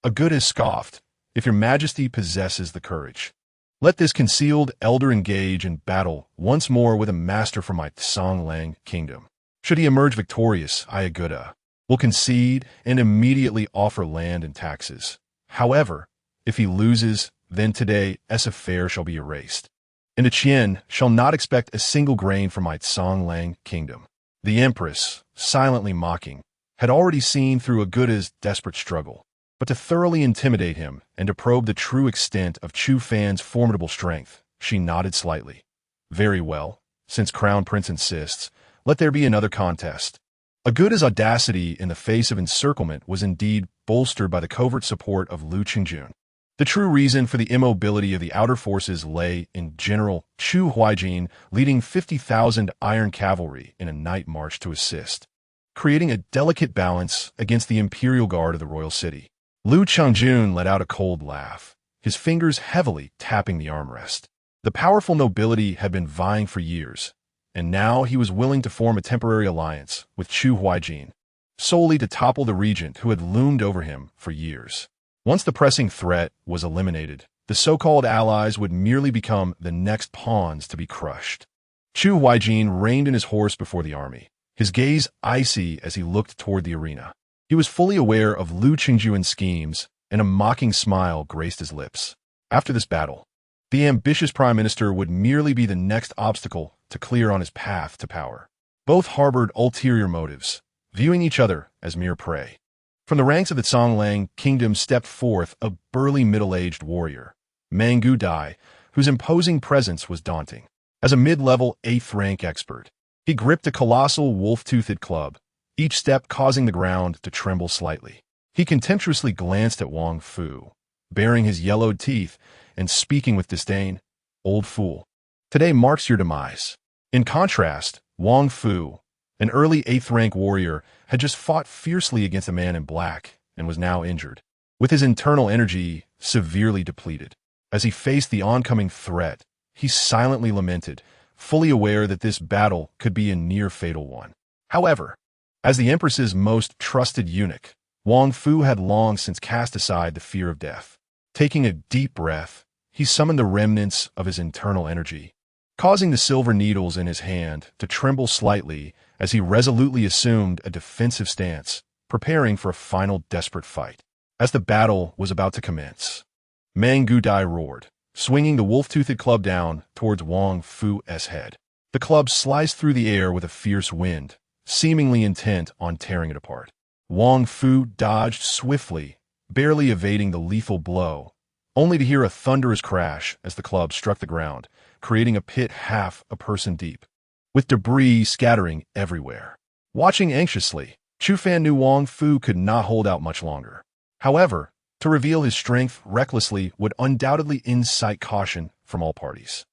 Aguda scoffed. If your majesty possesses the courage, let this concealed elder engage in battle once more with a master from my Songlang kingdom. Should he emerge victorious, Aguda will concede and immediately offer land and taxes. However, if he loses, then today's affair shall be erased, and Deqian shall not expect a single grain from my Songlang kingdom. The Empress, silently mocking, had already seen through Aguda's desperate struggle, but to thoroughly intimidate him and to probe the true extent of Chu Fan's formidable strength, she nodded slightly. Very well, since Crown Prince insists, let there be another contest. Aguda's audacity in the face of encirclement was indeed bolstered by the covert support of Lu Qingjun. The true reason for the immobility of the outer forces lay in General Chu Huaijin leading 50,000 iron cavalry in a night march to assist, creating a delicate balance against the imperial guard of the royal city. Lu Qingjun let out a cold laugh, his fingers heavily tapping the armrest. The powerful nobility had been vying for years, and now he was willing to form a temporary alliance with Chu Huaijin, solely to topple the regent who had loomed over him for years. Once the pressing threat was eliminated, the so-called allies would merely become the next pawns to be crushed. Chu Huaijin reined in his horse before the army, his gaze icy as he looked toward the arena. He was fully aware of Lu Qingjun's schemes, and a mocking smile graced his lips. After this battle, the ambitious prime minister would merely be the next obstacle to clear on his path to power. Both harbored ulterior motives, viewing each other as mere prey. From the ranks of the Songlang kingdom stepped forth a burly middle-aged warrior, Mangu Dai, whose imposing presence was daunting. As a mid-level 8th-rank expert, he gripped a colossal wolf-toothed club, each step causing the ground to tremble slightly. He contemptuously glanced at Wang Fu, baring his yellowed teeth and speaking with disdain. Old fool, today marks your demise. In contrast, Wang Fu, an early 8th-rank warrior, had just fought fiercely against a man in black and was now injured, with his internal energy severely depleted. As he faced the oncoming threat, he silently lamented, fully aware that this battle could be a near-fatal one. However, as the Empress's most trusted eunuch, Wang Fu had long since cast aside the fear of death. Taking a deep breath, he summoned the remnants of his internal energy, causing the silver needles in his hand to tremble slightly as he resolutely assumed a defensive stance, preparing for a final desperate fight. As the battle was about to commence, Mangu Dai roared, swinging the wolf-toothed club down towards Wang Fu's head. The club sliced through the air with a fierce wind, seemingly intent on tearing it apart. Wang Fu dodged swiftly, barely evading the lethal blow, only to hear a thunderous crash as the club struck the ground, creating a pit half a person deep, with debris scattering everywhere. Watching anxiously, Chu Fan knew Wong Fu could not hold out much longer. However, to reveal his strength recklessly would undoubtedly incite caution from all parties.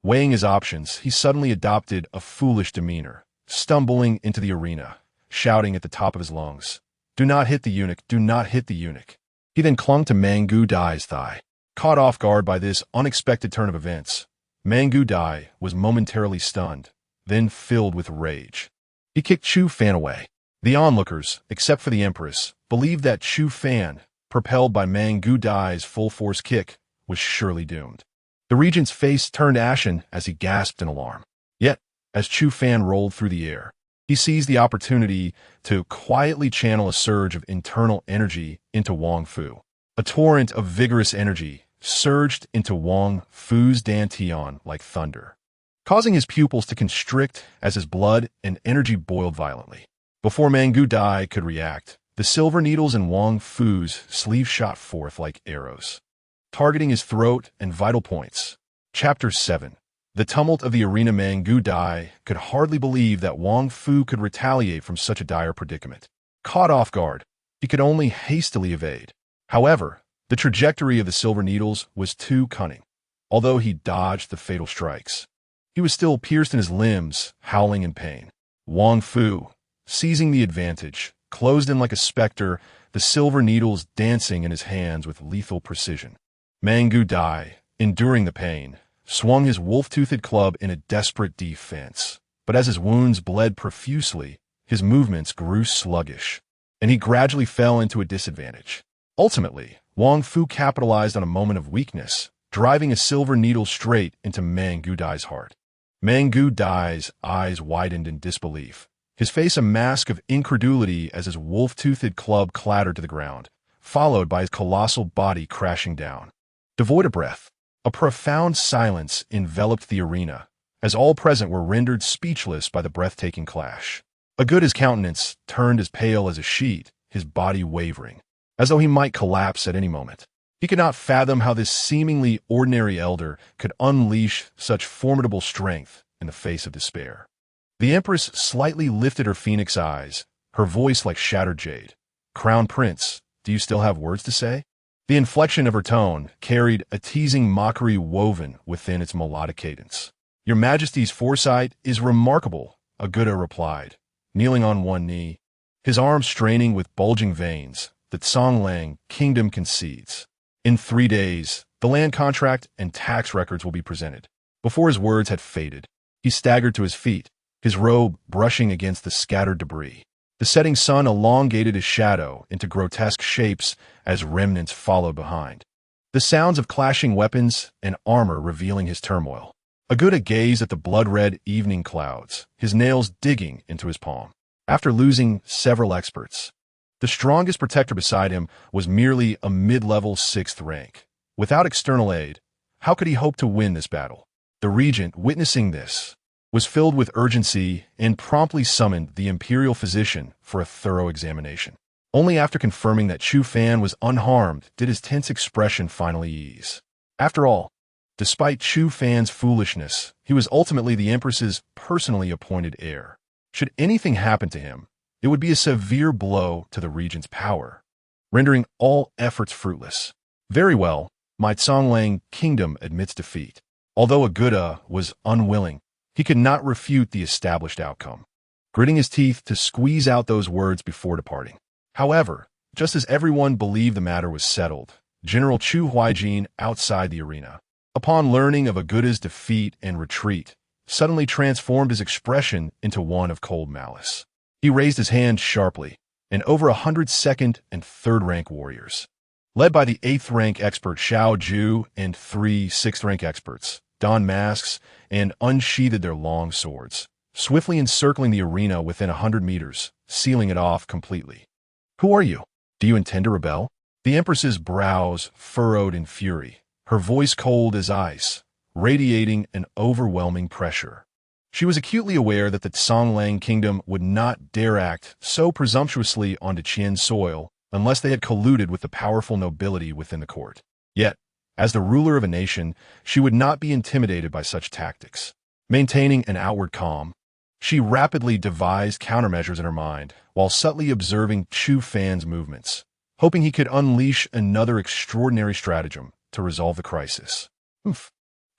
Weighing his options, he suddenly adopted a foolish demeanor, stumbling into the arena, shouting at the top of his lungs, "Do not hit the eunuch, do not hit the eunuch." He then clung to Mangu Dai's thigh. Caught off guard by this unexpected turn of events, Mangu Dai was momentarily stunned, then filled with rage. He kicked Chu Fan away. The onlookers, except for the Empress, believed that Chu Fan, propelled by Mangu Dai's full-force kick, was surely doomed. The regent's face turned ashen as he gasped in alarm. Yet, as Chu Fan rolled through the air, he seized the opportunity to quietly channel a surge of internal energy into Wong Fu. A torrent of vigorous energy surged into Wong Fu's dantian like thunder, causing his pupils to constrict as his blood and energy boiled violently. Before Mangu Dai could react, the silver needles in Wong Fu's sleeve shot forth like arrows, targeting his throat and vital points. Chapter 7. The tumult of the arena. Mangu Dai could hardly believe that Wong Fu could retaliate from such a dire predicament. Caught off guard, he could only hastily evade. However, the trajectory of the silver needles was too cunning. Although he dodged the fatal strikes, he was still pierced in his limbs, howling in pain. Wong Fu, seizing the advantage, closed in like a specter, the silver needles dancing in his hands with lethal precision. Mangu Dai, enduring the pain, swung his wolf-toothed club in a desperate defense. But as his wounds bled profusely, his movements grew sluggish, and he gradually fell into a disadvantage. Ultimately, Wong Fu capitalized on a moment of weakness, driving a silver needle straight into Mangu Dai's heart. Mangu Dai's eyes widened in disbelief, his face a mask of incredulity as his wolf-toothed club clattered to the ground, followed by his colossal body crashing down. Devoid of breath, a profound silence enveloped the arena, as all present were rendered speechless by the breathtaking clash. Aguda's countenance turned as pale as a sheet, his body wavering, as though he might collapse at any moment. He could not fathom how this seemingly ordinary elder could unleash such formidable strength in the face of despair. The Empress slightly lifted her phoenix eyes, her voice like shattered jade. "Crown Prince, do you still have words to say?" The inflection of her tone carried a teasing mockery woven within its melodic cadence. "Your Majesty's foresight is remarkable," Aguda replied, kneeling on one knee, his arms straining with bulging veins. "The Songlang Kingdom concedes. In 3 days, the land contract and tax records will be presented." Before his words had faded, he staggered to his feet, his robe brushing against the scattered debris. The setting sun elongated his shadow into grotesque shapes as remnants followed behind, the sounds of clashing weapons and armor revealing his turmoil. Aguda gazed at the blood-red evening clouds, his nails digging into his palm. After losing several experts, the strongest protector beside him was merely a mid-level 6th rank. Without external aid, how could he hope to win this battle? The regent, witnessing this, was filled with urgency and promptly summoned the imperial physician for a thorough examination. Only after confirming that Chu Fan was unharmed did his tense expression finally ease. After all, despite Chu Fan's foolishness, he was ultimately the Empress's personally appointed heir. Should anything happen to him, it would be a severe blow to the regent's power, rendering all efforts fruitless. Very well, my Songlang Kingdom admits defeat. Although Aguda was unwilling, he could not refute the established outcome, gritting his teeth to squeeze out those words before departing. However, just as everyone believed the matter was settled, General Chu Huaijin outside the arena, upon learning of Aguda's defeat and retreat, suddenly transformed his expression into one of cold malice. He raised his hand sharply, and over 100 second and third-rank warriors, led by the 8th-rank expert Xiao Ju and 3 6th-rank experts, donned masks and unsheathed their long swords, swiftly encircling the arena within 100 meters, sealing it off completely. "Who are you? Do you intend to rebel?" The Empress's brows furrowed in fury, her voice cold as ice, radiating an overwhelming pressure. She was acutely aware that the Songlang Kingdom would not dare act so presumptuously onto Qian's soil unless they had colluded with the powerful nobility within the court. Yet, as the ruler of a nation, she would not be intimidated by such tactics. Maintaining an outward calm, she rapidly devised countermeasures in her mind while subtly observing Chu Fan's movements, hoping he could unleash another extraordinary stratagem to resolve the crisis.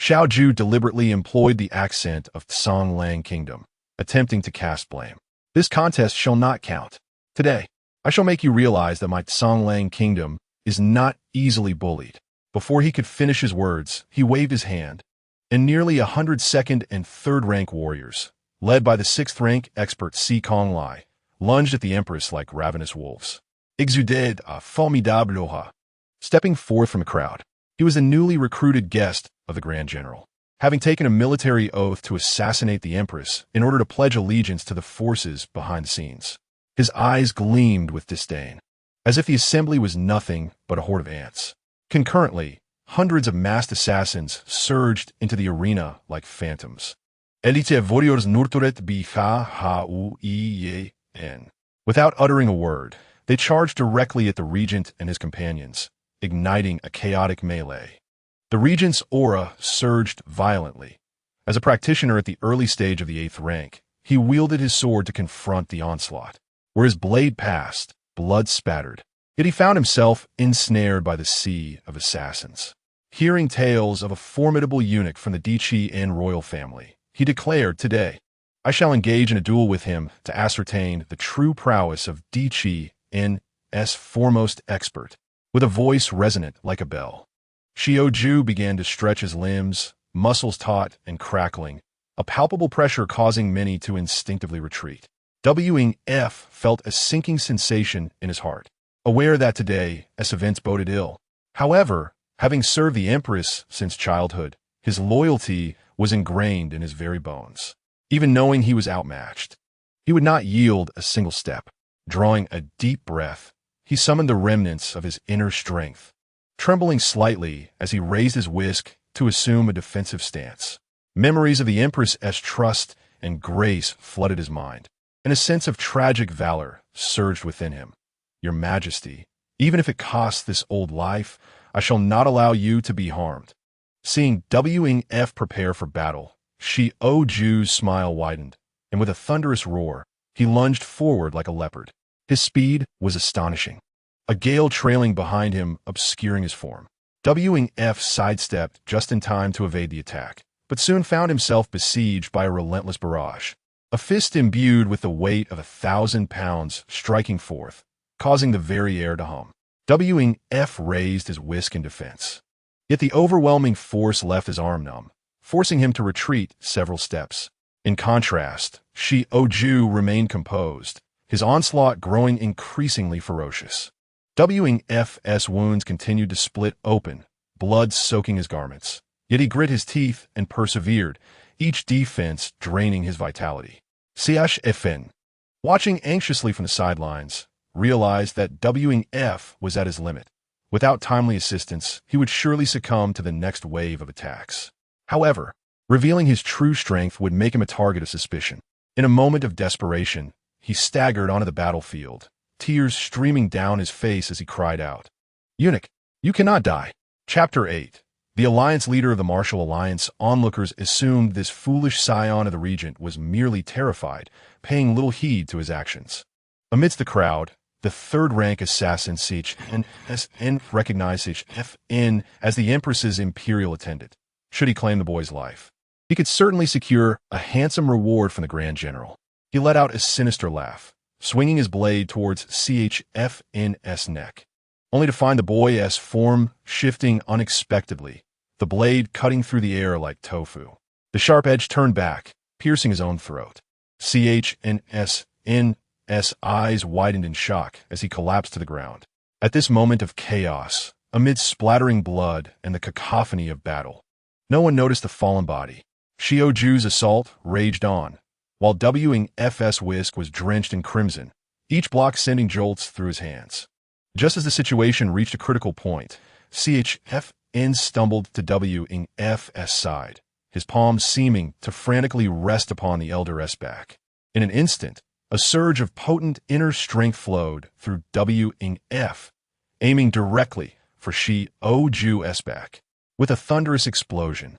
Xiao Ju deliberately employed the accent of Songlang Kingdom, attempting to cast blame. This contest shall not count. Today, I shall make you realize that my Songlang Kingdom is not easily bullied. Before he could finish his words, he waved his hand, and nearly 100 second and third-rank warriors, led by the 6th-rank expert Si Kong Lai, lunged at the Empress like ravenous wolves. Exuded a formidable aura. Stepping forth from the crowd, he was a newly recruited guest of the Grand General, having taken a military oath to assassinate the Empress in order to pledge allegiance to the forces behind the scenes. His eyes gleamed with disdain, as if the assembly was nothing but a horde of ants. Concurrently, hundreds of masked assassins surged into the arena like phantoms. Elite warriors nurturet biha ha-u-i-ye-en. Without uttering a word, they charged directly at the regent and his companions, igniting a chaotic melee. The regent's aura surged violently. As a practitioner at the early stage of the 8th rank, he wielded his sword to confront the onslaught. Where his blade passed, blood spattered. Yet he found himself ensnared by the sea of assassins. Hearing tales of a formidable eunuch from the Dichi-en royal family, he declared, "Today, I shall engage in a duel with him to ascertain the true prowess of Dichi-en's foremost expert." With a voice resonant like a bell, Xiao Ju began to stretch his limbs, muscles taut and crackling, a palpable pressure causing many to instinctively retreat. F felt a sinking sensation in his heart, aware that today, as events boded ill. However, having served the Empress since childhood, his loyalty was ingrained in his very bones. Even knowing he was outmatched, he would not yield a single step. Drawing a deep breath, he summoned the remnants of his inner strength, trembling slightly as he raised his whisk to assume a defensive stance. Memories of the Empress's trust and grace flooded his mind, and a sense of tragic valor surged within him. "Your Majesty, even if it costs this old life, I shall not allow you to be harmed." Seeing F prepare for battle, Xiao Ju's smile widened, and with a thunderous roar, he lunged forward like a leopard. His speed was astonishing, a gale trailing behind him, obscuring his form. F sidestepped just in time to evade the attack, but soon found himself besieged by a relentless barrage. A fist imbued with the weight of 1,000 pounds striking forth, causing the very air to hum. F raised his whisk in defense. Yet the overwhelming force left his arm numb, forcing him to retreat several steps. In contrast, Xiao Ju remained composed, his onslaught growing increasingly ferocious. F's wounds continued to split open, blood soaking his garments. Yet he grit his teeth and persevered, each defense draining his vitality. Chen, watching anxiously from the sidelines, realized that F was at his limit. Without timely assistance, he would surely succumb to the next wave of attacks. However, revealing his true strength would make him a target of suspicion. In a moment of desperation, he staggered onto the battlefield, tears streaming down his face as he cried out, "Eunuch, you cannot die." Chapter 8. The alliance leader of the Martial Alliance onlookers assumed this foolish scion of the regent was merely terrified, paying little heed to his actions. Amidst the crowd, the 3rd-rank assassin Chen recognized Chen as the Empress's imperial attendant. Should he claim the boy's life, he could certainly secure a handsome reward from the Grand General. He let out a sinister laugh, swinging his blade towards Fn's neck, only to find the boy's form shifting unexpectedly, the blade cutting through the air like tofu. The sharp edge turned back, piercing his own throat. Hn's eyes widened in shock as he collapsed to the ground. At this moment of chaos, amid splattering blood and the cacophony of battle, no one noticed the fallen body. Xiao Ju's assault raged on, while F's whisk was drenched in crimson, each block sending jolts through his hands. Just as the situation reached a critical point, Fn stumbled to F's side, his palms seeming to frantically rest upon the elder's back. In an instant, A surge of potent inner strength flowed through F, aiming directly for Ju's back. With a thunderous explosion,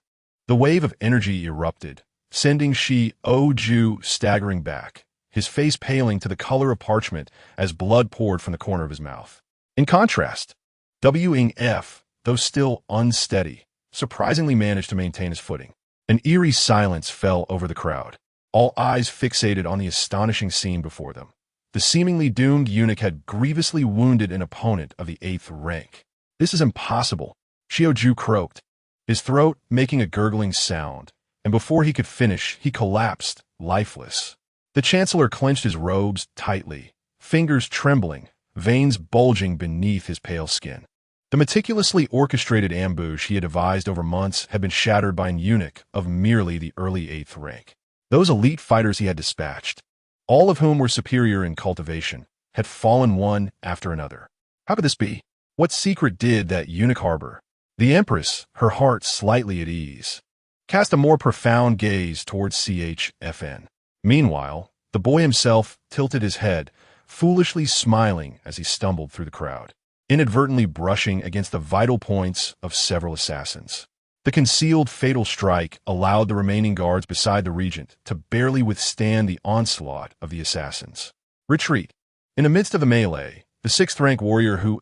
the wave of energy erupted, sending Ju staggering back, his face paling to the color of parchment as blood poured from the corner of his mouth. In contrast, F, though still unsteady, surprisingly managed to maintain his footing. An eerie silence fell over the crowd, all eyes fixated on the astonishing scene before them. The seemingly doomed eunuch had grievously wounded an opponent of the 8th rank. "This is impossible," Ju croaked, his throat making a gurgling sound, and before he could finish, he collapsed, lifeless. The Chancellor clenched his robes tightly, fingers trembling, veins bulging beneath his pale skin. The meticulously orchestrated ambush he had devised over months had been shattered by an eunuch of merely the early 8th rank. Those elite fighters he had dispatched, all of whom were superior in cultivation, had fallen one after another. How could this be? What secret did that eunuch harbor? The Empress, her heart slightly at ease, cast a more profound gaze towards CHFN. Meanwhile, the boy himself tilted his head, foolishly smiling as he stumbled through the crowd, inadvertently brushing against the vital points of several assassins. The concealed fatal strike allowed the remaining guards beside the regent to barely withstand the onslaught of the assassins. Retreat. In the midst of the melee, the 6th rank warrior who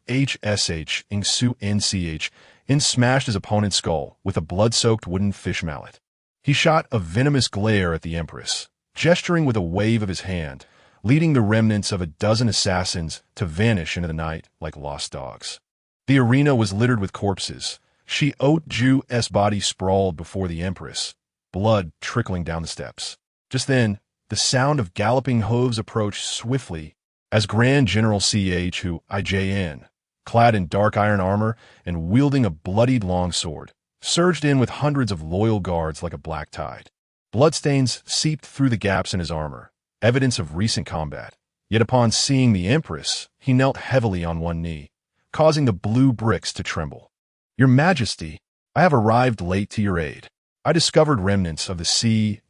smashed his opponent's skull with a blood-soaked wooden fish mallet. He shot a venomous glare at the Empress, gesturing with a wave of his hand, leading the remnants of a dozen assassins to vanish into the night like lost dogs. The arena was littered with corpses. Ju's body sprawled before the Empress, blood trickling down the steps. Just then, the sound of galloping hooves approached swiftly as Grand General Chu Yan, clad in dark iron armor and wielding a bloodied longsword, surged in with hundreds of loyal guards like a black tide. Bloodstains seeped through the gaps in his armor, evidence of recent combat. Yet upon seeing the Empress, he knelt heavily on one knee, causing the blue bricks to tremble. "Your Majesty, I have arrived late to your aid. I discovered remnants of the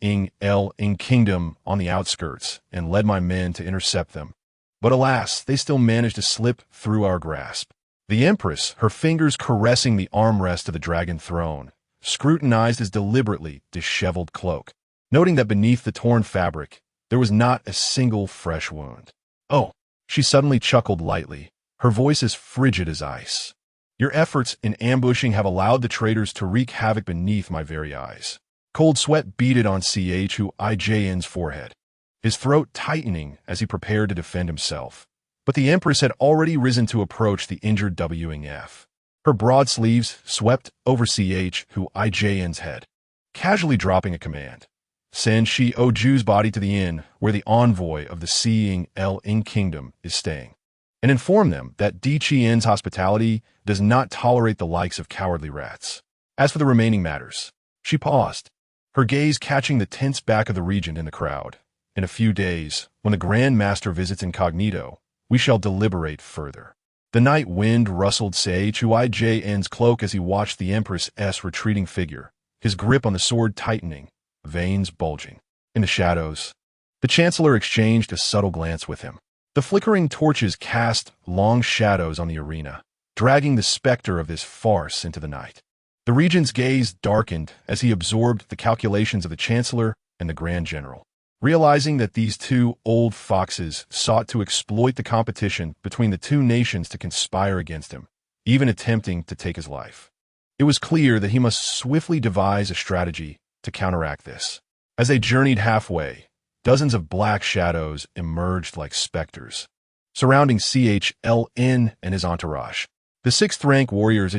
kingdom on the outskirts and led my men to intercept them. But alas, they still managed to slip through our grasp." The Empress, her fingers caressing the armrest of the dragon throne, scrutinized his deliberately disheveled cloak, noting that beneath the torn fabric, there was not a single fresh wound. "Oh," she suddenly chuckled lightly, her voice as frigid as ice. "Your efforts in ambushing have allowed the traitors to wreak havoc beneath my very eyes." Cold sweat beaded on Chu's forehead, his throat tightening as he prepared to defend himself. But the Empress had already risen to approach the injured F. Her broad sleeves swept over Chu's head, casually dropping a command. "Send Ju's body to the inn where the envoy of the kingdom is staying, and inform them that Chien's hospitality does not tolerate the likes of cowardly rats. As for the remaining matters," she paused, her gaze catching the tense back of the regent in the crowd. "In a few days, when the Grand Master visits incognito, we shall deliberate further." The night wind rustled Chu's cloak as he watched the Empress's retreating figure, his grip on the sword tightening, veins bulging. In the shadows, the Chancellor exchanged a subtle glance with him. The flickering torches cast long shadows on the arena, dragging the specter of this farce into the night. The regent's gaze darkened as he absorbed the calculations of the Chancellor and the Grand General, realizing that these two old foxes sought to exploit the competition between the two nations to conspire against him, even attempting to take his life. It was clear that he must swiftly devise a strategy to counteract this. As they journeyed halfway, dozens of black shadows emerged like specters, surrounding Chlin and his entourage. The 6th rank warriors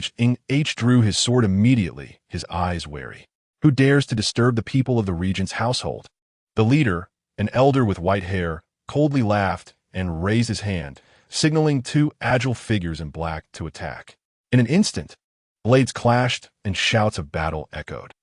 drew his sword immediately, his eyes wary. Who dares to disturb the people of the regent's household? The leader, an elder with white hair, coldly laughed and raised his hand, signaling two agile figures in black to attack. In an instant, blades clashed and shouts of battle echoed.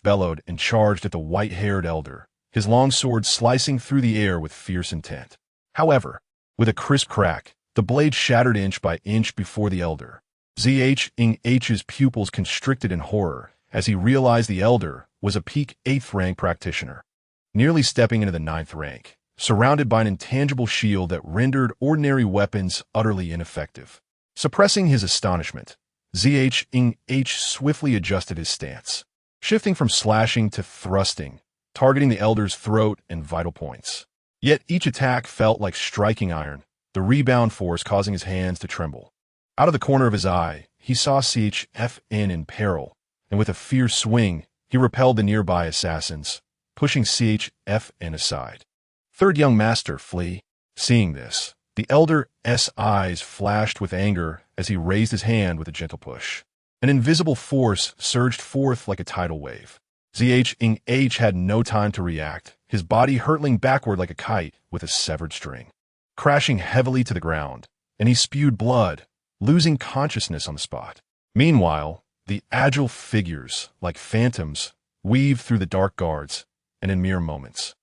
Bellowed and charged at the white-haired elder, his long sword slicing through the air with fierce intent. However, with a crisp crack, the blade shattered inch by inch before the elder. H's pupils constricted in horror as he realized the elder was a peak 8th rank practitioner. Nearly stepping into the 9th rank, surrounded by an intangible shield that rendered ordinary weapons utterly ineffective. Suppressing his astonishment, ZH swiftly adjusted his stance, shifting from slashing to thrusting, targeting the elder's throat and vital points. Yet each attack felt like striking iron, the rebound force causing his hands to tremble. Out of the corner of his eye, he saw CHFN in peril, and with a fierce swing, he repelled the nearby assassins, pushing CHFN aside. Third young master, flee. Seeing this, the elder's eyes flashed with anger as he raised his hand with a gentle push. An invisible force surged forth like a tidal wave. ZH had no time to react, his body hurtling backward like a kite with a severed string, crashing heavily to the ground, and he spewed blood, losing consciousness on the spot. Meanwhile, the agile figures, like phantoms, weaved through the dark guards, and in mere moments,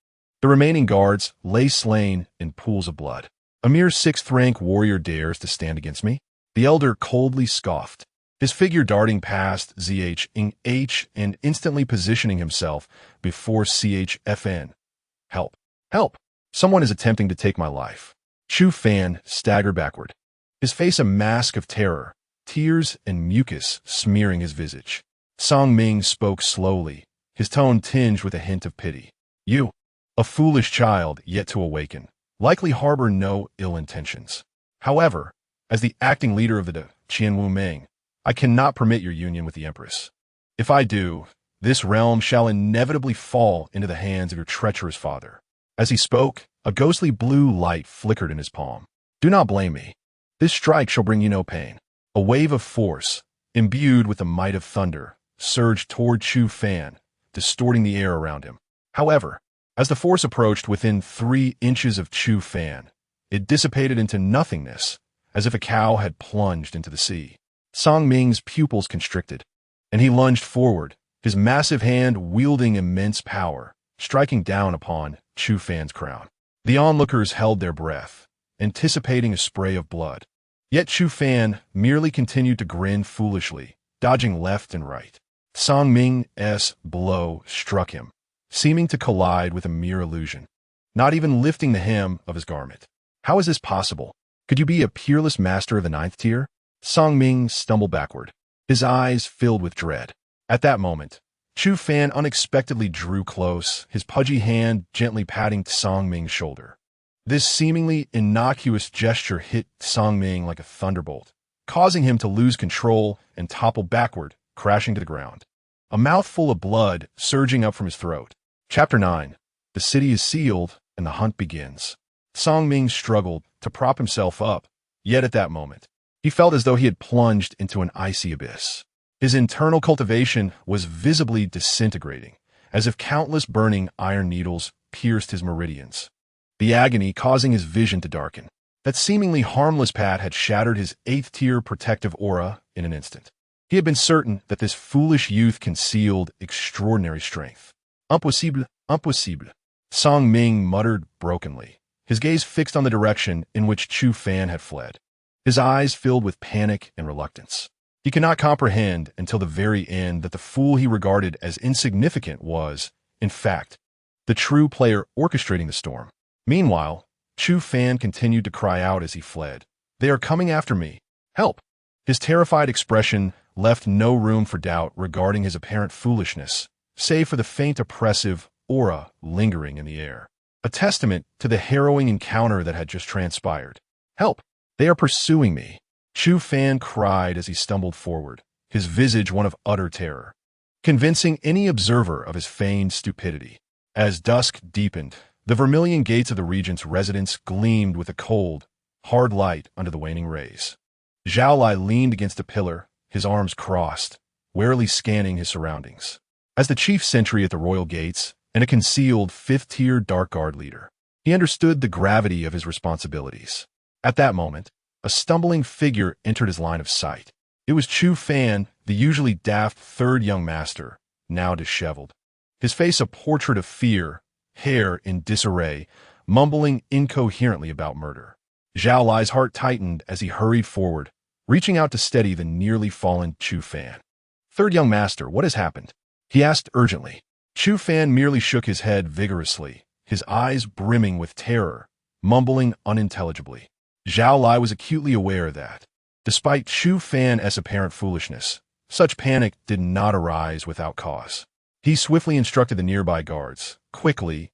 the remaining guards lay slain in pools of blood. A mere 6th-rank warrior dares to stand against me? The elder coldly scoffed, his figure darting past ZH and instantly positioning himself before CHFN. Help! Help! Someone is attempting to take my life. Chu Fan staggered backward, his face a mask of terror, tears and mucus smearing his visage. Song Ming spoke slowly, his tone tinged with a hint of pity. You, a foolish child yet to awaken, likely harbor no ill intentions. However, as the acting leader of the Qianwu Meng, I cannot permit your union with the Empress. If I do, this realm shall inevitably fall into the hands of your treacherous father. As he spoke, a ghostly blue light flickered in his palm. Do not blame me. This strike shall bring you no pain. A wave of force, imbued with the might of thunder, surged toward Chu Fan, distorting the air around him. However, as the force approached within 3 inches of Chu Fan, it dissipated into nothingness, as if a cow had plunged into the sea. Song Ming's pupils constricted, and he lunged forward, his massive hand wielding immense power, striking down upon Chu Fan's crown. The onlookers held their breath, anticipating a spray of blood. Yet Chu Fan merely continued to grin foolishly, dodging left and right. Song Ming's blow struck him, seeming to collide with a mere illusion, not even lifting the hem of his garment. How is this possible? Could you be a peerless master of the 9th tier? Song Ming stumbled backward, his eyes filled with dread. At that moment, Chu Fan unexpectedly drew close, his pudgy hand gently patting Song Ming's shoulder. This seemingly innocuous gesture hit Song Ming like a thunderbolt, causing him to lose control and topple backward, crashing to the ground. A mouthful of blood surging up from his throat. Chapter 9. The city is sealed, and the hunt begins. Song Ming struggled to prop himself up, yet at that moment, he felt as though he had plunged into an icy abyss. His internal cultivation was visibly disintegrating, as if countless burning iron needles pierced his meridians, the agony causing his vision to darken. That seemingly harmless pat had shattered his 8th-tier protective aura in an instant. He had been certain that this foolish youth concealed extraordinary strength. Impossible, impossible. Song Ming muttered brokenly, his gaze fixed on the direction in which Chu Fan had fled, his eyes filled with panic and reluctance. He could not comprehend until the very end that the fool he regarded as insignificant was, in fact, the true player orchestrating the storm. Meanwhile, Chu Fan continued to cry out as he fled. They are coming after me. Help! His terrified expression left no room for doubt regarding his apparent foolishness, save for the faint oppressive aura lingering in the air, a testament to the harrowing encounter that had just transpired. Help! They are pursuing me. Chu Fan cried as he stumbled forward, his visage one of utter terror, convincing any observer of his feigned stupidity. As dusk deepened, the vermilion gates of the regent's residence gleamed with a cold, hard light under the waning rays. Zhao Lai leaned against a pillar, his arms crossed, warily scanning his surroundings. As the chief sentry at the royal gates and a concealed 5th-tier Dark Guard leader, he understood the gravity of his responsibilities. At that moment, a stumbling figure entered his line of sight. It was Chu Fan, the usually daft 3rd young master, now disheveled, his face a portrait of fear, hair in disarray, mumbling incoherently about murder. Zhao Lai's heart tightened as he hurried forward, reaching out to steady the nearly fallen Chu Fan. 3rd young master, what has happened? He asked urgently. Chu Fan merely shook his head vigorously, his eyes brimming with terror, mumbling unintelligibly. Zhao Lai was acutely aware that, despite Chu Fan's apparent foolishness, such panic did not arise without cause. He swiftly instructed the nearby guards, quickly,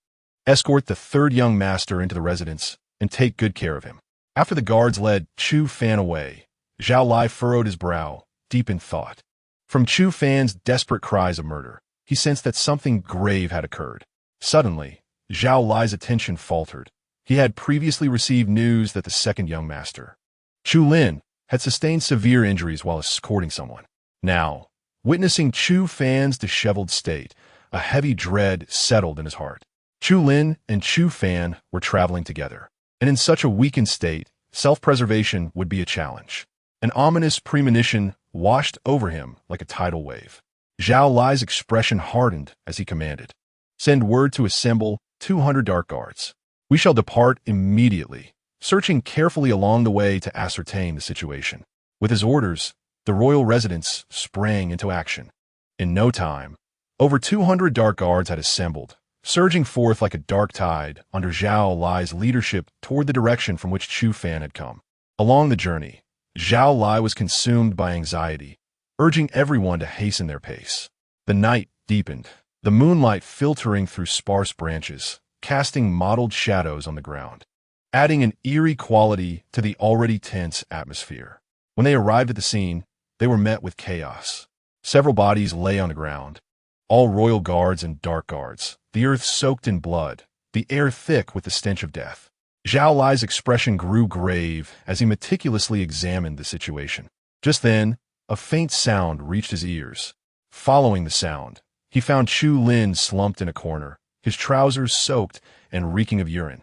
escort the third young master into the residence and take good care of him. After the guards led Chu Fan away, Zhao Lai furrowed his brow, deep in thought. From Chu Fan's desperate cries of murder, he sensed that something grave had occurred. Suddenly, Zhao Lai's attention faltered. He had previously received news that the second young master, Chu Lin, had sustained severe injuries while escorting someone. Now, witnessing Chu Fan's disheveled state, a heavy dread settled in his heart. Chu Lin and Chu Fan were traveling together, and in such a weakened state, self-preservation would be a challenge. An ominous premonition washed over him like a tidal wave. Zhao Lai's expression hardened as he commanded, "Send word to assemble 200 dark guards. We shall depart immediately," searching carefully along the way to ascertain the situation. With his orders, the royal residence sprang into action. In no time, over 200 dark guards had assembled, surging forth like a dark tide under Zhao Lai's leadership toward the direction from which Chu Fan had come. Along the journey, Zhao Lai was consumed by anxiety, urging everyone to hasten their pace. The night deepened, the moonlight filtering through sparse branches, casting mottled shadows on the ground, adding an eerie quality to the already tense atmosphere. When they arrived at the scene, they were met with chaos. Several bodies lay on the ground, all royal guards and dark guards, the earth soaked in blood, the air thick with the stench of death. Zhao Lai's expression grew grave as he meticulously examined the situation. Just then, a faint sound reached his ears. Following the sound, he found Chu Lin slumped in a corner, his trousers soaked and reeking of urine,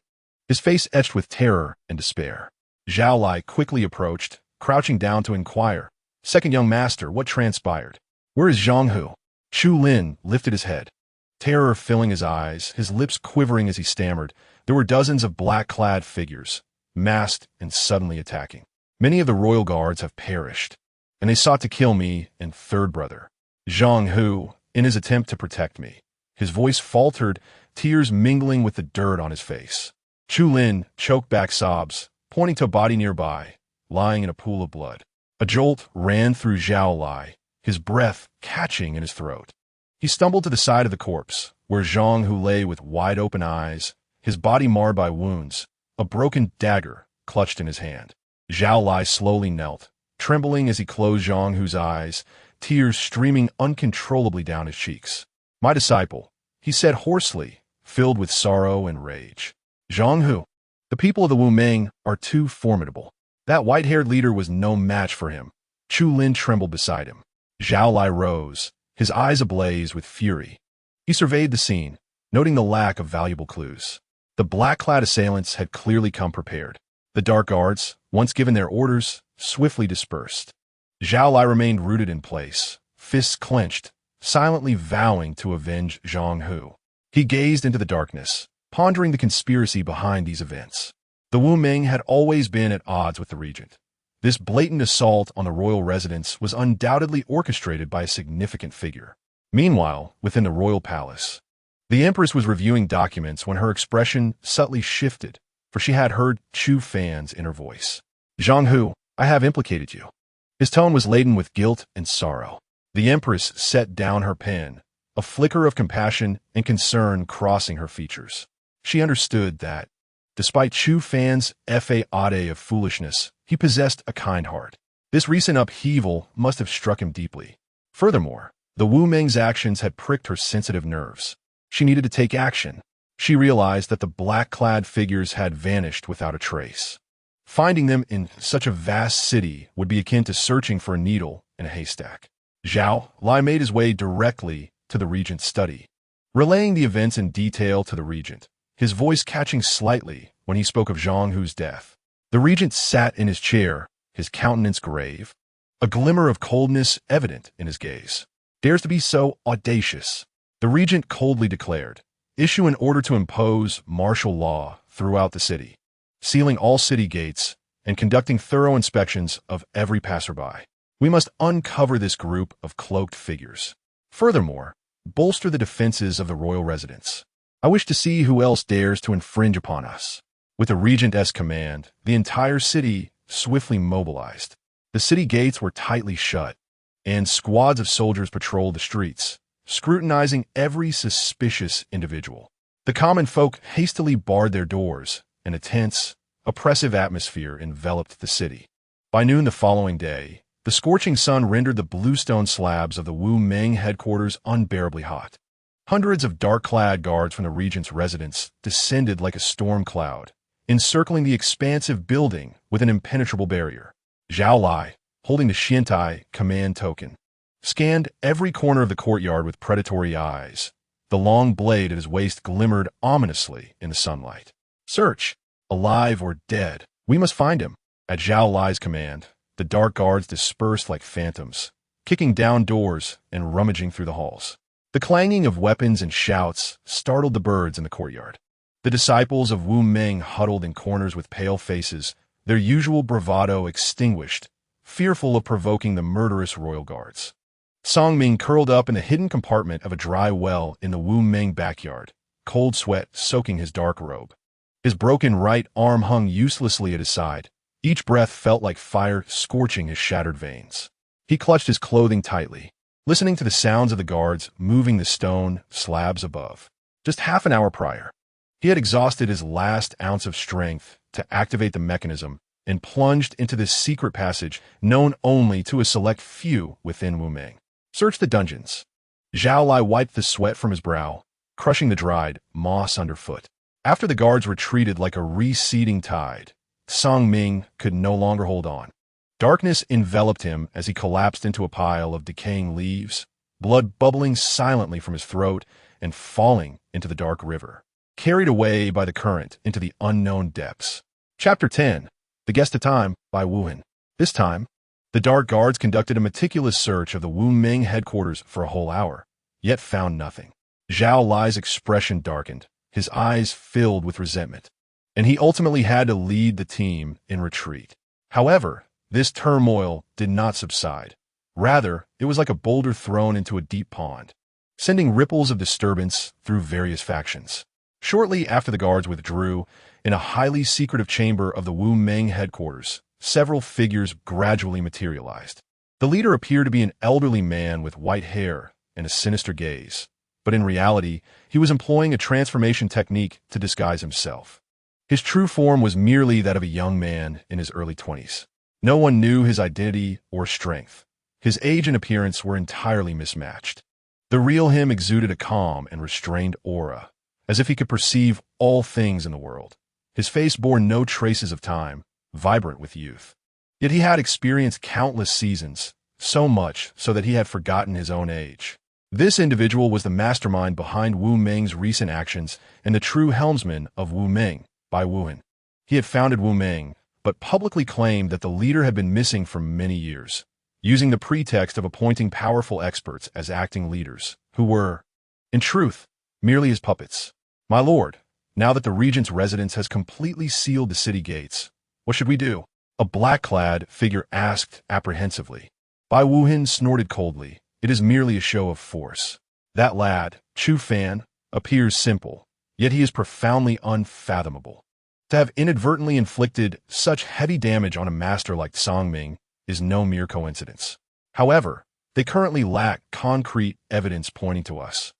his face etched with terror and despair. Zhao Lai quickly approached, crouching down to inquire, "Second young master, what transpired? Where is Zhang Hu?" Chu Lin lifted his head, terror filling his eyes, his lips quivering as he stammered. There were dozens of black-clad figures, masked and suddenly attacking. "Many of the royal guards have perished, and they sought to kill me and third brother, Zhang Hu, in his attempt to protect me." His voice faltered, tears mingling with the dirt on his face. Chu Lin choked back sobs, pointing to a body nearby, lying in a pool of blood. A jolt ran through Zhao Lai, his breath catching in his throat. He stumbled to the side of the corpse, where Zhang Hu lay with wide-open eyes, his body marred by wounds, a broken dagger clutched in his hand. Zhao Lai slowly knelt, trembling as he closed Zhang Hu's eyes, tears streaming uncontrollably down his cheeks. "My disciple," he said hoarsely, filled with sorrow and rage. "Zhang Hu, the people of the Wu Meng are too formidable. That white-haired leader was no match for him." Chu Lin trembled beside him. Zhao Lai rose, his eyes ablaze with fury. He surveyed the scene, noting the lack of valuable clues. The black-clad assailants had clearly come prepared. The dark guards, once given their orders, swiftly dispersed. Zhao Lai remained rooted in place, fists clenched, silently vowing to avenge Zhang Hu. He gazed into the darkness, pondering the conspiracy behind these events. The Wu Meng had always been at odds with the regent. This blatant assault on the royal residence was undoubtedly orchestrated by a significant figure. Meanwhile, within the royal palace, the empress was reviewing documents when her expression subtly shifted, for she had heard Chu Fan's inner voice. "Zhang Hu, I have implicated you." His tone was laden with guilt and sorrow. The empress set down her pen, a flicker of compassion and concern crossing her features. She understood that, despite Chu Fan's façade of foolishness, he possessed a kind heart. This recent upheaval must have struck him deeply. Furthermore, the Wu Meng's actions had pricked her sensitive nerves. She needed to take action. She realized that the black-clad figures had vanished without a trace. Finding them in such a vast city would be akin to searching for a needle in a haystack. Zhao Lai made his way directly to the regent's study, relaying the events in detail to the regent, his voice catching slightly when he spoke of Zhang Hu's death. The regent sat in his chair, his countenance grave, a glimmer of coldness evident in his gaze. "Dares to be so audacious," the regent coldly declared, "issue an order to impose martial law throughout the city, sealing all city gates and conducting thorough inspections of every passerby. We must uncover this group of cloaked figures. Furthermore, bolster the defenses of the royal residence. I wish to see who else dares to infringe upon us." With the regent's command, the entire city swiftly mobilized. The city gates were tightly shut, and squads of soldiers patrolled the streets, scrutinizing every suspicious individual. The common folk hastily barred their doors, and a tense, oppressive atmosphere enveloped the city. By noon the following day, the scorching sun rendered the bluestone slabs of the Wu Meng headquarters unbearably hot. Hundreds of dark-clad guards from the regent's residence descended like a storm cloud, encircling the expansive building with an impenetrable barrier. Zhao Lai, holding the Xiantai command token, scanned every corner of the courtyard with predatory eyes. The long blade at his waist glimmered ominously in the sunlight. "Search, alive or dead. We must find him." At Zhao Lai's command, the dark guards dispersed like phantoms, kicking down doors and rummaging through the halls. The clanging of weapons and shouts startled the birds in the courtyard. The disciples of Wu Meng huddled in corners with pale faces, their usual bravado extinguished, fearful of provoking the murderous royal guards. Song Ming curled up in the hidden compartment of a dry well in the Wu Meng backyard, cold sweat soaking his dark robe. His broken right arm hung uselessly at his side. Each breath felt like fire scorching his shattered veins. He clutched his clothing tightly, listening to the sounds of the guards moving the stone slabs above. Just half an hour prior, he had exhausted his last ounce of strength to activate the mechanism and plunged into this secret passage known only to a select few within Wu Meng. "Search the dungeons." Zhao Lai wiped the sweat from his brow, crushing the dried moss underfoot. After the guards retreated like a receding tide, Song Ming could no longer hold on. Darkness enveloped him as he collapsed into a pile of decaying leaves, blood bubbling silently from his throat and falling into the dark river, carried away by the current into the unknown depths. Chapter 10. The Guest of Time by Wu Hin. This time, the dark guards conducted a meticulous search of the Wu Meng headquarters for a whole hour, yet found nothing. Zhao Lai's expression darkened, his eyes filled with resentment, and he ultimately had to lead the team in retreat. However, this turmoil did not subside. Rather, it was like a boulder thrown into a deep pond, sending ripples of disturbance through various factions. Shortly after the guards withdrew, in a highly secretive chamber of the Wu Meng headquarters, several figures gradually materialized. The leader appeared to be an elderly man with white hair and a sinister gaze, but in reality, he was employing a transformation technique to disguise himself. His true form was merely that of a young man in his early 20s. No one knew his identity or strength. His age and appearance were entirely mismatched. The real him exuded a calm and restrained aura, as if he could perceive all things in the world. His face bore no traces of time, vibrant with youth. Yet he had experienced countless seasons, so much so that he had forgotten his own age. This individual was the mastermind behind Wu Meng's recent actions and the true helmsman of Wu Meng by Wu Hin. He had founded Wu Meng, but publicly claimed that the leader had been missing for many years, using the pretext of appointing powerful experts as acting leaders, who were, in truth, merely his puppets. "My lord, now that the regent's residence has completely sealed the city gates, what should we do?" a black-clad figure asked apprehensively. Bai Wuhin snorted coldly. "It is merely a show of force. That lad, Chu Fan, appears simple, yet he is profoundly unfathomable. To have inadvertently inflicted such heavy damage on a master like Song Ming is no mere coincidence. However, they currently lack concrete evidence pointing to us.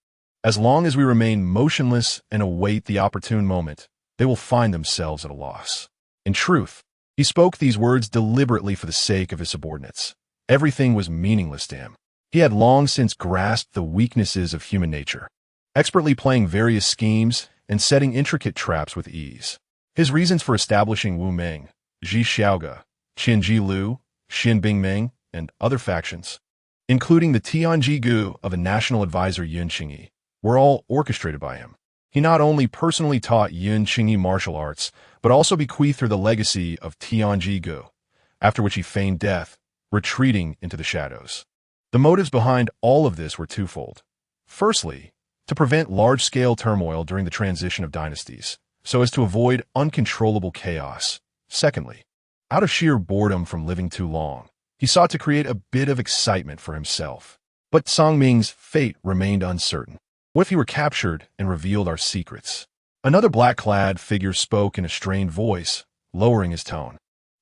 As long as we remain motionless and await the opportune moment, they will find themselves at a loss." In truth, he spoke these words deliberately for the sake of his subordinates. Everything was meaningless to him. He had long since grasped the weaknesses of human nature, expertly playing various schemes and setting intricate traps with ease. His reasons for establishing Wu Meng, Ji Xiaoge, Qin Ji Lu, Xin Bingmeng, and other factions, including the Tianji Gu of the national advisor Yun Qingyi, were all orchestrated by him. He not only personally taught Yun Qingyi martial arts, but also bequeathed her the legacy of Tianji Gu, after which he feigned death, retreating into the shadows. The motives behind all of this were twofold. Firstly, to prevent large-scale turmoil during the transition of dynasties, so as to avoid uncontrollable chaos. Secondly, out of sheer boredom from living too long, he sought to create a bit of excitement for himself. But Song Ming's fate remained uncertain. What if he were captured and revealed our secrets? Another black-clad figure spoke in a strained voice, lowering his tone.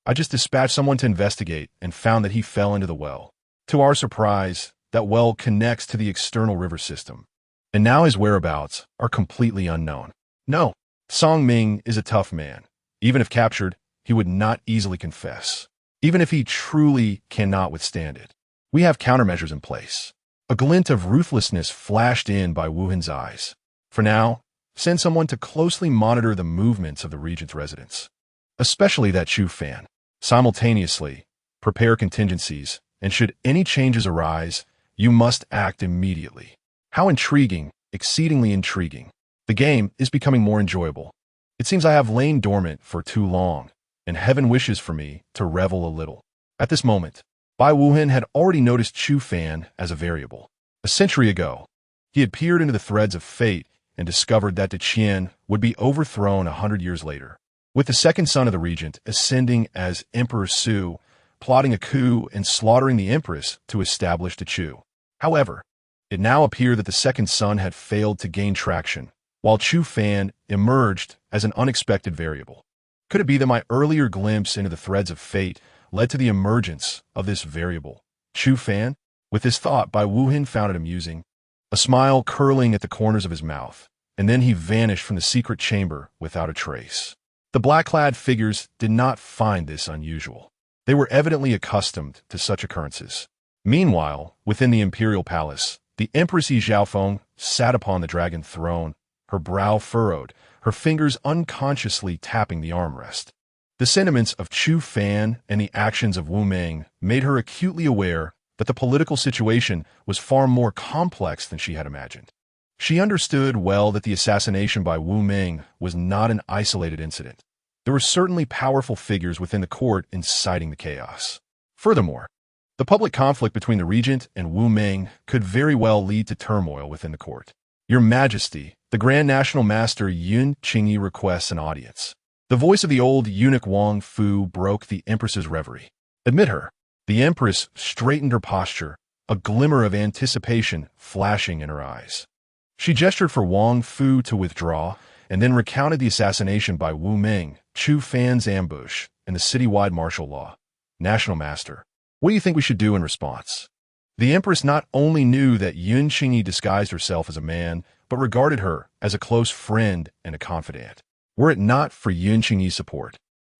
I just dispatched someone to investigate and found that he fell into the well. To our surprise, that well connects to the external river system, and now his whereabouts are completely unknown. No, Song Ming is a tough man. Even if captured, he would not easily confess, even if he truly cannot withstand it. We have countermeasures in place. A glint of ruthlessness flashed in by Wu Hin's eyes. For now, send someone to closely monitor the movements of the regent's residence, especially that Chu Fan. Simultaneously, prepare contingencies, and should any changes arise, you must act immediately. How intriguing, exceedingly intriguing. The game is becoming more enjoyable. It seems I have lain dormant for too long, and heaven wishes for me to revel a little. At this moment, Bai Wuhan had already noticed Chu Fan as a variable. A century ago, he had peered into the threads of fate and discovered that the Qian would be overthrown 100 years later, with the second son of the regent ascending as Emperor Su, plotting a coup and slaughtering the empress to establish the Chu. However, it now appeared that the second son had failed to gain traction, while Chu Fan emerged as an unexpected variable. Could it be that my earlier glimpse into the threads of fate led to the emergence of this variable, Chu Fan? With this thought, Bai Wuhan found it amusing, a smile curling at the corners of his mouth, and then he vanished from the secret chamber without a trace. The black-clad figures did not find this unusual. They were evidently accustomed to such occurrences. Meanwhile, within the imperial palace, the Empress Xiao Yan sat upon the dragon throne, her brow furrowed, her fingers unconsciously tapping the armrest. The sentiments of Chu Fan and the actions of Wu Ming made her acutely aware that the political situation was far more complex than she had imagined. She understood well that the assassination by Wu Ming was not an isolated incident. There were certainly powerful figures within the court inciting the chaos. Furthermore, the public conflict between the regent and Wu Ming could very well lead to turmoil within the court. Your Majesty, the Grand National Master Yun Qingyi requests an audience. The voice of the old eunuch Wang Fu broke the Empress's reverie. Admit her. The Empress straightened her posture, a glimmer of anticipation flashing in her eyes. She gestured for Wang Fu to withdraw, and then recounted the assassination by Wu Ming, Chu Fan's ambush, and the citywide martial law. National Master, what do you think we should do in response? The Empress not only knew that Yun Qingyi disguised herself as a man, but regarded her as a close friend and a confidant. Were it not for Yun Qingyi's support,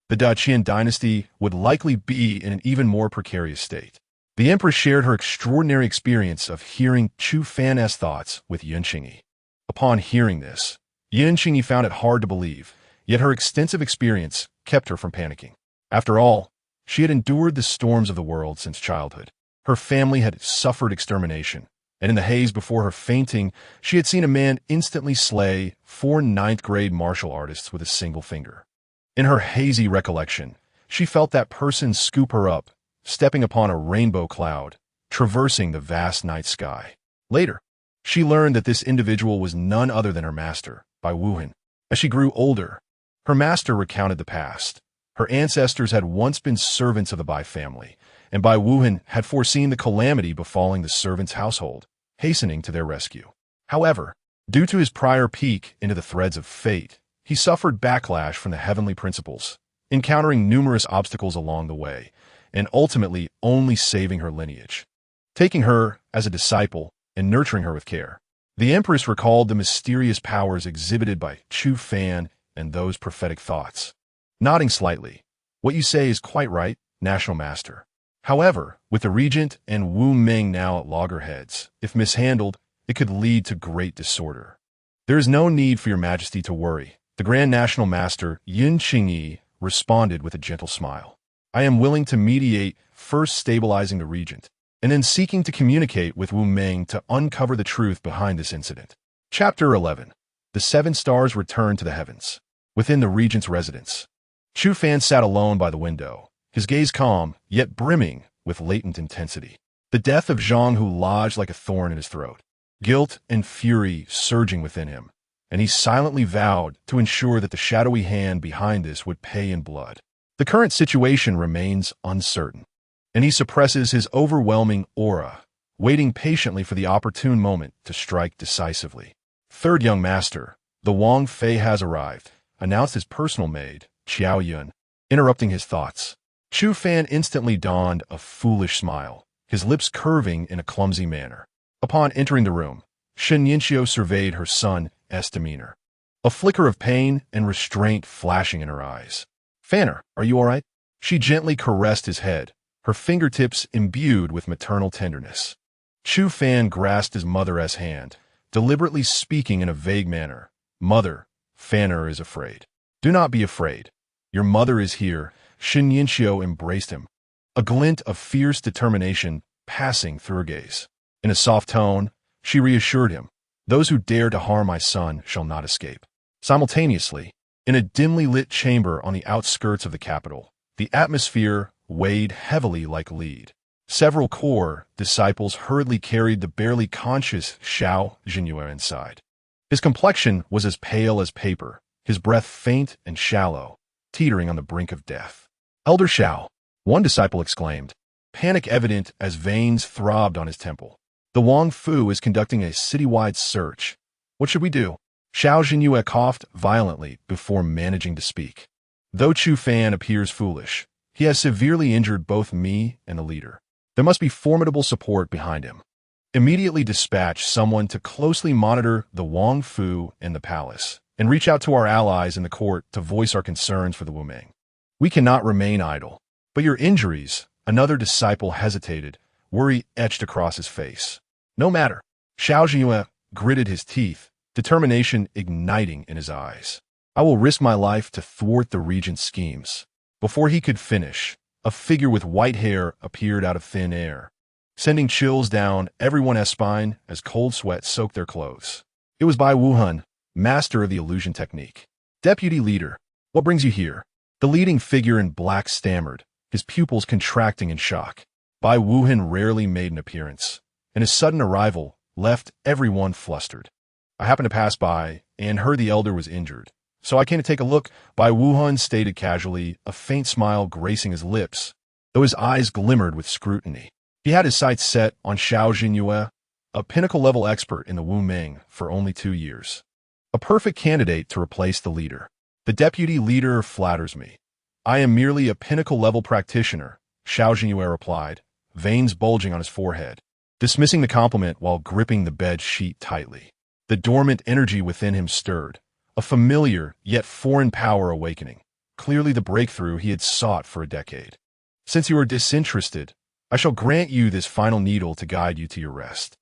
the Daqian dynasty would likely be in an even more precarious state. The Empress shared her extraordinary experience of hearing Chu Fan's thoughts with Yun Qingyi. Upon hearing this, Yun Qingyi found it hard to believe, yet her extensive experience kept her from panicking. After all, she had endured the storms of the world since childhood. Her family had suffered extermination, and in the haze before her fainting, she had seen a man instantly slay 4 ninth-grade martial artists with a single finger. In her hazy recollection, she felt that person scoop her up, stepping upon a rainbow cloud, traversing the vast night sky. Later, she learned that this individual was none other than her master, Bai Wuhan. As she grew older, her master recounted the past. Her ancestors had once been servants of the Bai family, and Bai Wuhan had foreseen the calamity befalling the servants' household, hastening to their rescue. However, due to his prior peek into the threads of fate, he suffered backlash from the heavenly principles, encountering numerous obstacles along the way, and ultimately only saving her lineage. Taking her as a disciple and nurturing her with care, the Empress recalled the mysterious powers exhibited by Chu Fan and those prophetic thoughts. Nodding slightly, what you say is quite right, National Master. However, with the Regent and Wu Ming now at loggerheads, if mishandled, it could lead to great disorder. There is no need for your Majesty to worry. The Grand National Master, Yun Qingyi, responded with a gentle smile. I am willing to mediate, first stabilizing the regent, and then seeking to communicate with Wu Ming to uncover the truth behind this incident. Chapter 11. The 7 stars return to the heavens. Within the regent's residence, Chu Fan sat alone by the window, his gaze calm, yet brimming with latent intensity. The death of Zhang Hu lodged like a thorn in his throat, guilt and fury surging within him, and he silently vowed to ensure that the shadowy hand behind this would pay in blood. The current situation remains uncertain, and he suppresses his overwhelming aura, waiting patiently for the opportune moment to strike decisively. third young master, the Wang Fei has arrived, announced his personal maid, Xiao Yan, interrupting his thoughts. Chu Fan instantly donned a foolish smile, his lips curving in a clumsy manner. Upon entering the room, Shen Yinxiu surveyed her son's demeanor, a flicker of pain and restraint flashing in her eyes. "Fanner, are you all right?" She gently caressed his head, her fingertips imbued with maternal tenderness. Chu Fan grasped his mother's hand, deliberately speaking in a vague manner. "Mother, Fanner is afraid." "Do not be afraid. Your mother is here." Shen Yinxiu embraced him, a glint of fierce determination passing through her gaze. In a soft tone, she reassured him, "Those who dare to harm my son shall not escape." Simultaneously, in a dimly lit chamber on the outskirts of the capital, the atmosphere weighed heavily like lead. Several core disciples hurriedly carried the barely conscious Xiao Yan inside. His complexion was as pale as paper, his breath faint and shallow, teetering on the brink of death. "Elder Xiao," one disciple exclaimed, panic evident as veins throbbed on his temple. "The Wang Fu is conducting a citywide search. What should we do?" Xiao Yan coughed violently before managing to speak. "Though Chu Fan appears foolish, he has severely injured both me and the leader. There must be formidable support behind him. Immediately dispatch someone to closely monitor the Wang Fu and the palace, and reach out to our allies in the court to voice our concerns for the Wuming. We cannot remain idle." "But your injuries," another disciple hesitated, worry etched across his face. "No matter." Xiao Yan gritted his teeth, determination igniting in his eyes. "I will risk my life to thwart the regent's schemes." Before he could finish, a figure with white hair appeared out of thin air, sending chills down everyone's spine as cold sweat soaked their clothes. It was Bai Wuhan, master of the illusion technique. "Deputy leader, what brings you here?" The leading figure in black stammered, his pupils contracting in shock. Bai Wuhan rarely made an appearance, and his sudden arrival left everyone flustered. "I happened to pass by and heard the elder was injured, so I came to take a look," Bai Wuhan stated casually, a faint smile gracing his lips, though his eyes glimmered with scrutiny. He had his sights set on Xiao Yan, a pinnacle-level expert in the Wuming for only 2 years. A perfect candidate to replace the leader. "The deputy leader flatters me. I am merely a pinnacle-level practitioner," Xiao Yan replied, veins bulging on his forehead, dismissing the compliment while gripping the bed sheet tightly. The dormant energy within him stirred, a familiar yet foreign power awakening, clearly the breakthrough he had sought for a decade. "Since you are disinterested, I shall grant you this final needle to guide you to your rest."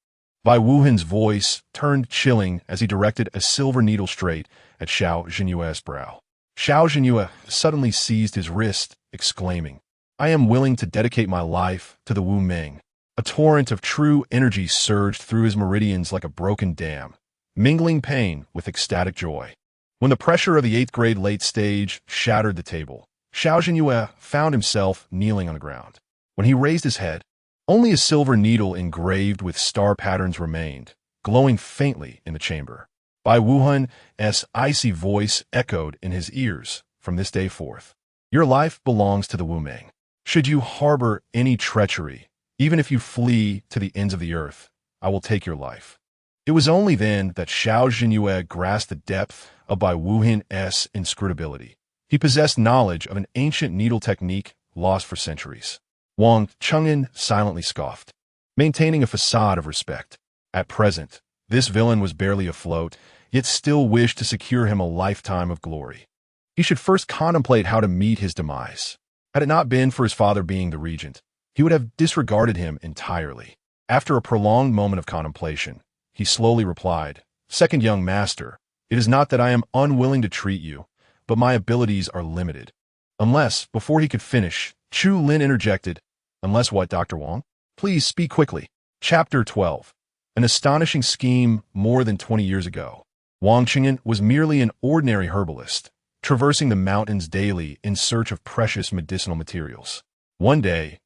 Bai Wuhan's voice turned chilling as he directed a silver needle straight at Xiao Yan's brow. Xiao Yan suddenly seized his wrist, exclaiming, "I am willing to dedicate my life to the Wuming." A torrent of true energy surged through his meridians like a broken dam, mingling pain with ecstatic joy. When the pressure of the 8th grade late stage shattered the table, Xiao Yan found himself kneeling on the ground. When he raised his head, only a silver needle engraved with star patterns remained, glowing faintly in the chamber. Bai Wuhan's icy voice echoed in his ears from this day forth. "Your life belongs to the Wuming. Should you harbor any treachery, even if you flee to the ends of the earth, I will take your life." It was only then that Xiao Yan grasped the depth of Bai Wuhan's inscrutability. He possessed knowledge of an ancient needle technique lost for centuries. Wang Cheng'an silently scoffed, maintaining a facade of respect. At present, this villain was barely afloat, yet still wished to secure him a lifetime of glory. He should first contemplate how to meet his demise. Had it not been for his father being the regent, he would have disregarded him entirely. After a prolonged moment of contemplation, he slowly replied, "Second young master, it is not that I am unwilling to treat you, but my abilities are limited." Unless, before he could finish, Chu Lin interjected, "Unless what, Dr. Wang? Please speak quickly." Chapter 12. An astonishing scheme more than 20 years ago. Wang Cheng'an was merely an ordinary herbalist, traversing the mountains daily in search of precious medicinal materials. One day,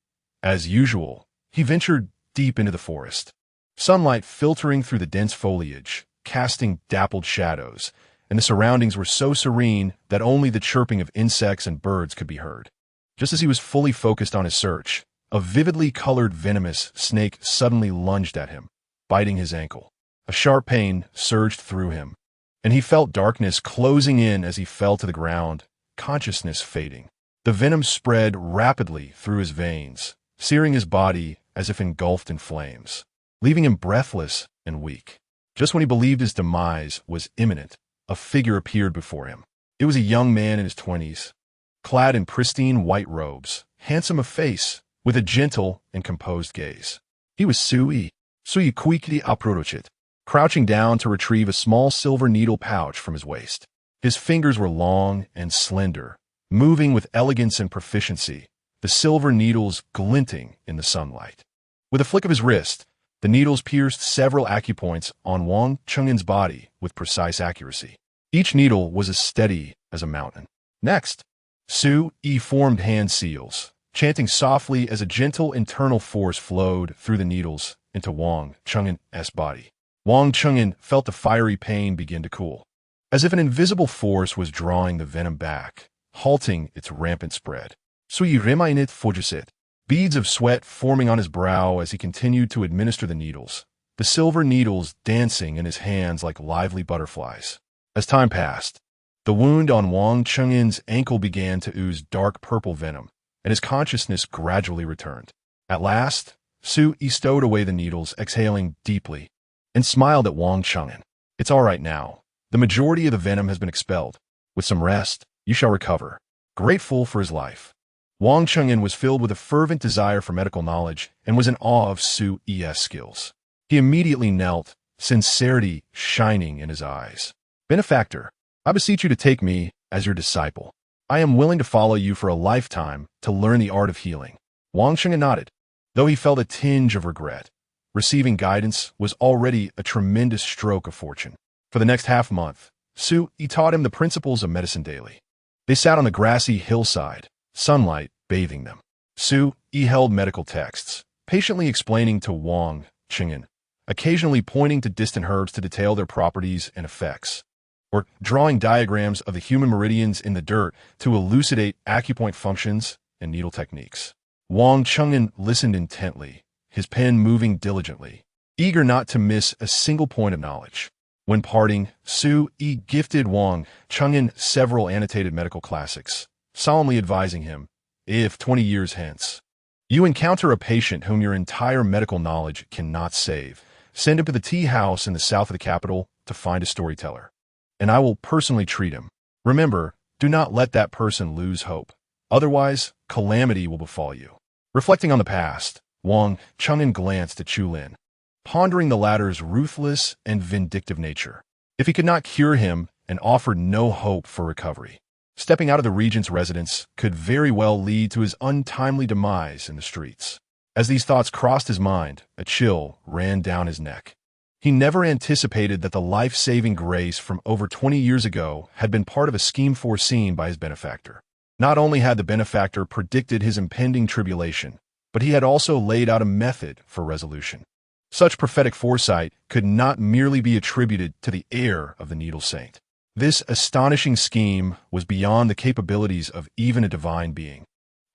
as usual, he ventured deep into the forest. Sunlight filtering through the dense foliage, casting dappled shadows, and the surroundings were so serene that only the chirping of insects and birds could be heard. Just as he was fully focused on his search, a vividly colored venomous snake suddenly lunged at him, biting his ankle. A sharp pain surged through him, and he felt darkness closing in as he fell to the ground, consciousness fading. The venom spread rapidly through his veins, searing his body as if engulfed in flames, leaving him breathless and weak. Just when he believed his demise was imminent, a figure appeared before him. It was a young man in his 20s, clad in pristine white robes, handsome of face, with a gentle and composed gaze. He was Sui quickly approached it, crouching down to retrieve a small silver needle pouch from his waist. His fingers were long and slender, moving with elegance and proficiency, the silver needles glinting in the sunlight. With a flick of his wrist, the needles pierced several acupoints on Wang Cheng'en's body with precise accuracy. Each needle was as steady as a mountain. Next, Sui formed hand seals, chanting softly as a gentle internal force flowed through the needles into Wang Cheng'en's body. Wang Cheng'en felt the fiery pain begin to cool, as if an invisible force was drawing the venom back, halting its rampant spread. Sui remained focused, beads of sweat forming on his brow as he continued to administer the needles, the silver needles dancing in his hands like lively butterflies. As time passed, the wound on Wang Cheng'en's ankle began to ooze dark purple venom, and his consciousness gradually returned. At last, Sui stowed away the needles, exhaling deeply, and smiled at Wang Cheng'en. It's all right now. The majority of the venom has been expelled. With some rest, you shall recover. Grateful for his life, Wang Cheng'en was filled with a fervent desire for medical knowledge and was in awe of Sui's skills. He immediately knelt, sincerity shining in his eyes. Benefactor, I beseech you to take me as your disciple. I am willing to follow you for a lifetime to learn the art of healing. Wang Cheng'en nodded, though he felt a tinge of regret. Receiving guidance was already a tremendous stroke of fortune. For the next half-month, Sui taught him the principles of medicine daily. They sat on the grassy hillside, sunlight bathing them. Sui held medical texts, patiently explaining to Wang Cheng'en, occasionally pointing to distant herbs to detail their properties and effects, or drawing diagrams of the human meridians in the dirt to elucidate acupoint functions and needle techniques. Wang Cheng'en listened intently, his pen moving diligently, eager not to miss a single point of knowledge. When parting, Sui gifted Wang Cheng'en several annotated medical classics, solemnly advising him, if 20 years hence you encounter a patient whom your entire medical knowledge cannot save, send him to the tea house in the south of the capital to find a storyteller, and I will personally treat him. Remember, do not let that person lose hope. Otherwise, calamity will befall you. Reflecting on the past, Wang Cheng'en glanced at Chu Lin, pondering the latter's ruthless and vindictive nature. If he could not cure him and offered no hope for recovery, stepping out of the regent's residence could very well lead to his untimely demise in the streets. As these thoughts crossed his mind, a chill ran down his neck. He never anticipated that the life-saving grace from over 20 years ago had been part of a scheme foreseen by his benefactor. Not only had the benefactor predicted his impending tribulation, but he had also laid out a method for resolution. Such prophetic foresight could not merely be attributed to the heir of the Needle Saint. This astonishing scheme was beyond the capabilities of even a divine being.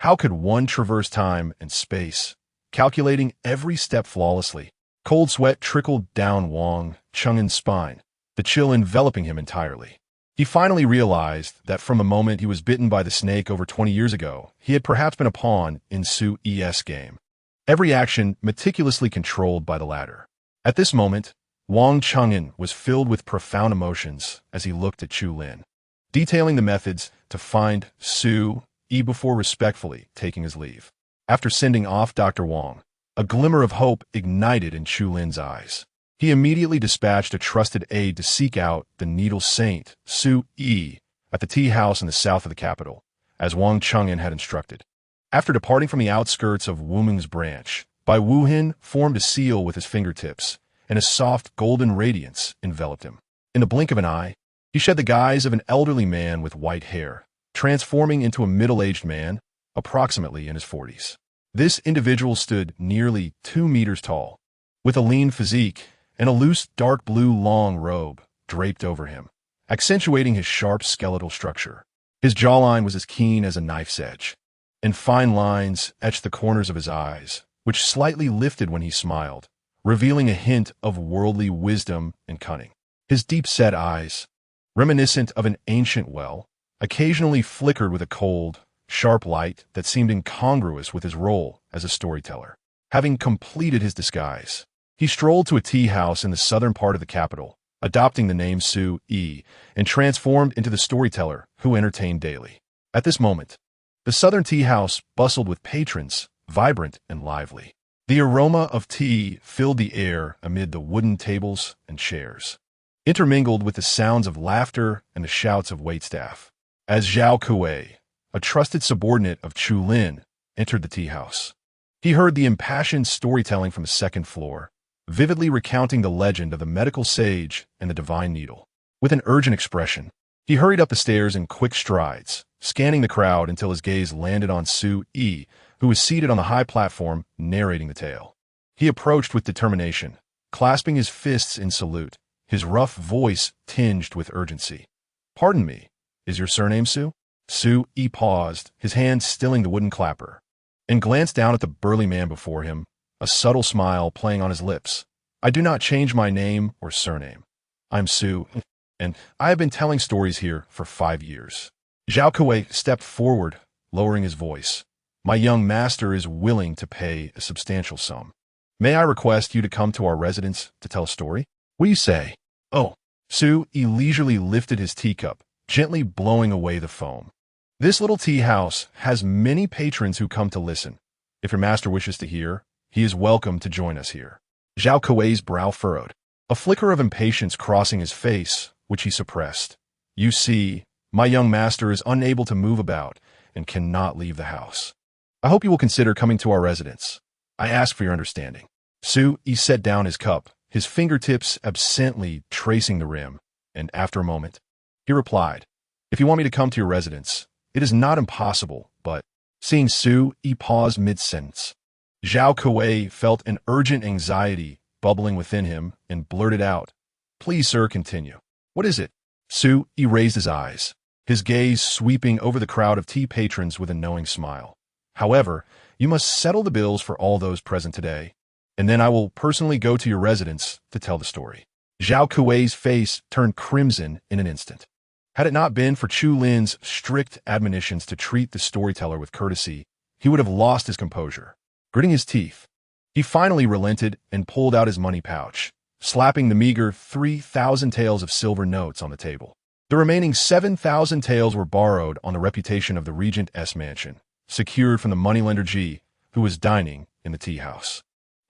How could one traverse time and space, calculating every step flawlessly? Cold sweat trickled down Wang Cheng'en's spine, the chill enveloping him entirely. He finally realized that from the moment he was bitten by the snake over 20 years ago, he had perhaps been a pawn in Sui's game, every action meticulously controlled by the latter. At this moment, Wang Cheng'en was filled with profound emotions as he looked at Chu Lin, detailing the methods to find Sui before respectfully taking his leave. After sending off Dr. Wang, a glimmer of hope ignited in Chu Lin's eyes. He immediately dispatched a trusted aide to seek out the Needle Saint, Sui, at the tea house in the south of the capital, as Wang Cheng'en had instructed. After departing from the outskirts of Wuming's branch, Bai Wuhin formed a seal with his fingertips, and a soft golden radiance enveloped him. In the blink of an eye, he shed the guise of an elderly man with white hair, transforming into a middle-aged man, approximately in his 40s. This individual stood nearly 2 meters tall, with a lean physique and a loose dark blue long robe draped over him, accentuating his sharp skeletal structure. His jawline was as keen as a knife's edge, and fine lines etched the corners of his eyes, which slightly lifted when he smiled, revealing a hint of worldly wisdom and cunning. His deep-set eyes, reminiscent of an ancient well, occasionally flickered with a cold, sharp light that seemed incongruous with his role as a storyteller. Having completed his disguise, he strolled to a tea house in the southern part of the capital, adopting the name Su Yi, and transformed into the storyteller who entertained daily. At this moment, the southern tea house bustled with patrons, vibrant and lively. The aroma of tea filled the air amid the wooden tables and chairs, intermingled with the sounds of laughter and the shouts of waitstaff. As Zhao Kuei, a trusted subordinate of Chu Lin, entered the tea house, he heard the impassioned storytelling from the second floor, vividly recounting the legend of the medical sage and the divine needle. With an urgent expression, he hurried up the stairs in quick strides, scanning the crowd until his gaze landed on Su Yi, who was seated on the high platform narrating the tale. He approached with determination, clasping his fists in salute, his rough voice tinged with urgency. "Pardon me, is your surname Su?" Su Yi paused, his hand stilling the wooden clapper, and glanced down at the burly man before him, a subtle smile playing on his lips. "I do not change my name or surname. I'm Su, and I have been telling stories here for 5 years." Zhao Kuei stepped forward, lowering his voice. "My young master is willing to pay a substantial sum. May I request you to come to our residence to tell a story? What do you say?" "Oh." Su Yi leisurely lifted his teacup, gently blowing away the foam. "This little tea house has many patrons who come to listen. If your master wishes to hear, he is welcome to join us here." Zhao Kuei's brow furrowed, a flicker of impatience crossing his face, which he suppressed. "You see, my young master is unable to move about and cannot leave the house. I hope you will consider coming to our residence. I ask for your understanding." Su Yi set down his cup, his fingertips absently tracing the rim, and after a moment, he replied, "If you want me to come to your residence, it is not impossible, but—" Seeing Su Yi pause mid-sentence, Zhao Kuei felt an urgent anxiety bubbling within him and blurted out, "Please, sir, continue. What is it?" Su Yi raised his eyes, his gaze sweeping over the crowd of tea patrons with a knowing smile. "However, you must settle the bills for all those present today, and then I will personally go to your residence to tell the story." Zhao Kuei's face turned crimson in an instant. Had it not been for Chu Lin's strict admonitions to treat the storyteller with courtesy, he would have lost his composure. Gritting his teeth, he finally relented and pulled out his money pouch, slapping the meager 3,000 taels of silver notes on the table. The remaining 7,000 taels were borrowed on the reputation of the Regent's mansion, secured from the moneylender Ji, who was dining in the tea house.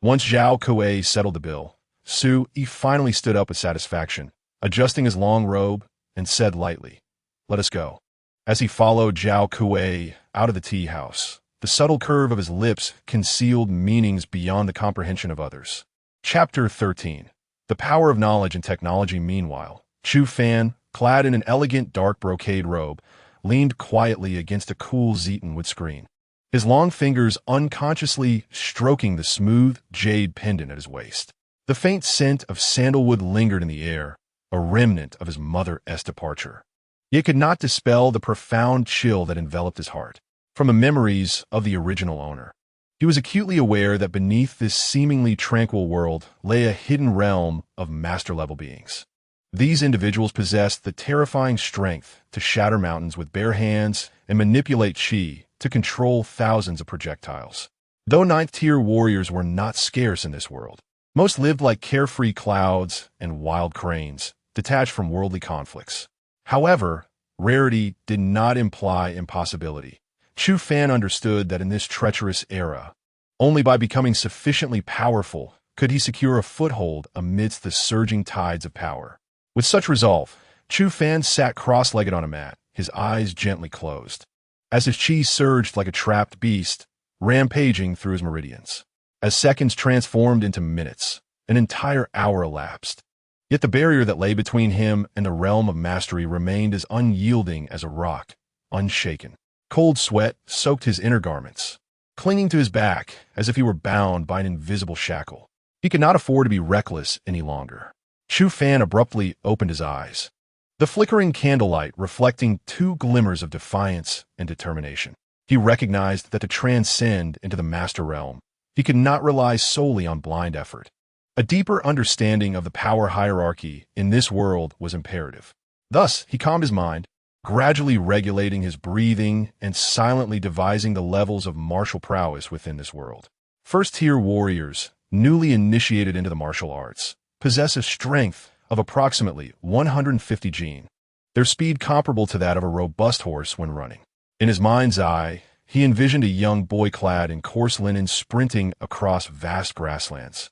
Once Zhao Kuei settled the bill, Su Yi finally stood up with satisfaction, adjusting his long robe, and said lightly, "Let us go." As he followed Zhao Kuei out of the tea house, the subtle curve of his lips concealed meanings beyond the comprehension of others. Chapter 13. The Power of Knowledge and Technology. Meanwhile, Chu Fan, clad in an elegant dark brocade robe, leaned quietly against a cool Zeton-wood screen, his long fingers unconsciously stroking the smooth jade pendant at his waist. The faint scent of sandalwood lingered in the air, a remnant of his mother's departure. Yet could not dispel the profound chill that enveloped his heart. From the memories of the original owner, he was acutely aware that beneath this seemingly tranquil world lay a hidden realm of master-level beings. These individuals possessed the terrifying strength to shatter mountains with bare hands and manipulate chi to control thousands of projectiles. Though ninth-tier warriors were not scarce in this world, most lived like carefree clouds and wild cranes, detached from worldly conflicts. However, rarity did not imply impossibility. Chu Fan understood that in this treacherous era, only by becoming sufficiently powerful could he secure a foothold amidst the surging tides of power. With such resolve, Chu Fan sat cross-legged on a mat, his eyes gently closed, as his chi surged like a trapped beast, rampaging through his meridians. As seconds transformed into minutes, an entire hour elapsed. Yet the barrier that lay between him and the realm of mastery remained as unyielding as a rock, unshaken. Cold sweat soaked his inner garments, clinging to his back as if he were bound by an invisible shackle. He could not afford to be reckless any longer. Chu Fan abruptly opened his eyes, the flickering candlelight reflecting two glimmers of defiance and determination. He recognized that to transcend into the master realm, he could not rely solely on blind effort. A deeper understanding of the power hierarchy in this world was imperative. Thus, he calmed his mind, gradually regulating his breathing and silently devising the levels of martial prowess within this world. First-tier warriors, newly initiated into the martial arts, possess a strength of approximately 150 gene, their speed comparable to that of a robust horse when running. In his mind's eye, he envisioned a young boy clad in coarse linen sprinting across vast grasslands,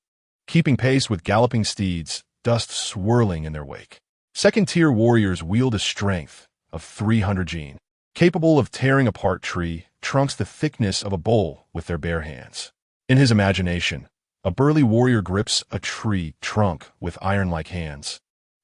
keeping pace with galloping steeds, dust swirling in their wake. Second-tier warriors wield a strength of 300 gene, capable of tearing apart tree trunks the thickness of a bowl with their bare hands. In his imagination, a burly warrior grips a tree trunk with iron-like hands,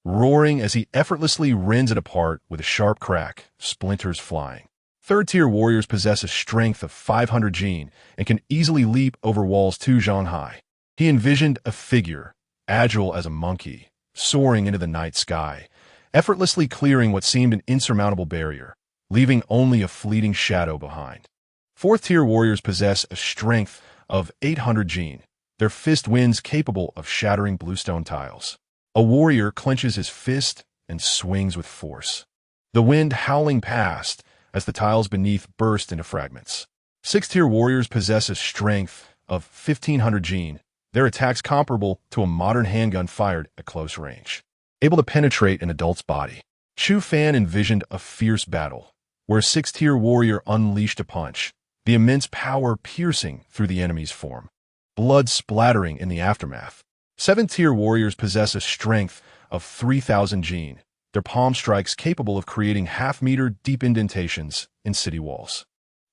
roaring as he effortlessly rends it apart with a sharp crack, splinters flying. Third-tier warriors possess a strength of 500 gene and can easily leap over walls 2 zhang high. He envisioned a figure, agile as a monkey, soaring into the night sky, effortlessly clearing what seemed an insurmountable barrier, leaving only a fleeting shadow behind. Fourth-tier warriors possess a strength of 800 gene, their fist winds capable of shattering bluestone tiles. A warrior clenches his fist and swings with force, the wind howling past as the tiles beneath burst into fragments. Sixth-tier warriors possess a strength of 1500 gene, their attacks comparable to a modern handgun fired at close range, able to penetrate an adult's body. Chu Fan envisioned a fierce battle, where a sixth-tier warrior unleashed a punch, the immense power piercing through the enemy's form, blood splattering in the aftermath. Seventh-tier warriors possess a strength of 3000 gene, their palm strikes capable of creating half-meter deep indentations in city walls.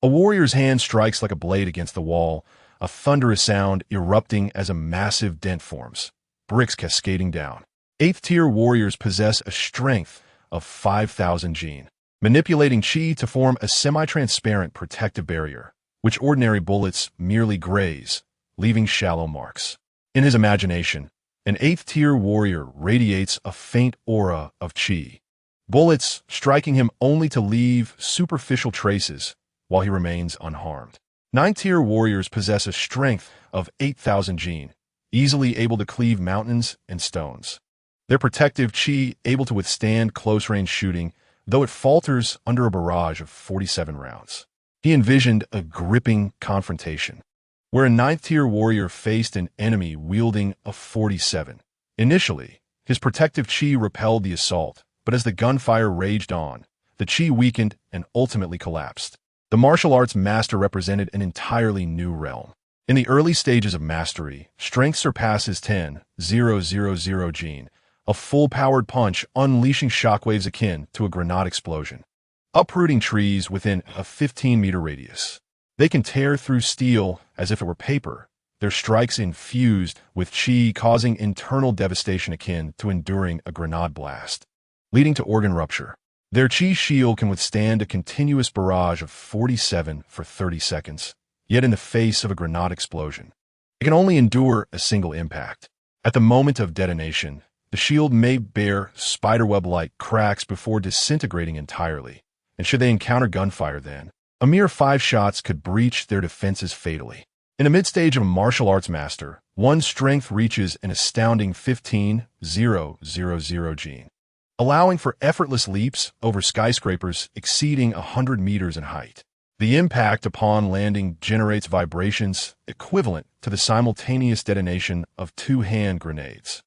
A warrior's hand strikes like a blade against the wall, a thunderous sound erupting as a massive dent forms, bricks cascading down. Eighth-tier warriors possess a strength of 5000 gene, manipulating chi to form a semi-transparent protective barrier, which ordinary bullets merely graze, leaving shallow marks. In his imagination, an eighth-tier warrior radiates a faint aura of chi, bullets striking him only to leave superficial traces while he remains unharmed. Ninth-tier warriors possess a strength of 8000 gene, easily able to cleave mountains and stones. Their protective chi able to withstand close-range shooting, though it falters under a barrage of 47 rounds. He envisioned a gripping confrontation, where a ninth-tier warrior faced an enemy wielding a 47. Initially, his protective chi repelled the assault, but as the gunfire raged on, the chi weakened and ultimately collapsed. The martial arts master represented an entirely new realm. In the early stages of mastery, strength surpasses 10,000 gene, a full-powered punch unleashing shockwaves akin to a grenade explosion, uprooting trees within a 15-meter radius. They can tear through steel as if it were paper, their strikes infused with chi causing internal devastation akin to enduring a grenade blast, leading to organ rupture. Their chi shield can withstand a continuous barrage of 47 for 30 seconds, yet in the face of a grenade explosion, it can only endure a single impact. At the moment of detonation, the shield may bear spiderweb-like cracks before disintegrating entirely, and should they encounter gunfire then, a mere 5 shots could breach their defenses fatally. In the mid-stage of a martial arts master, one's strength reaches an astounding 15,000 gene, allowing for effortless leaps over skyscrapers exceeding 100 meters in height. The impact upon landing generates vibrations equivalent to the simultaneous detonation of 2 hand grenades.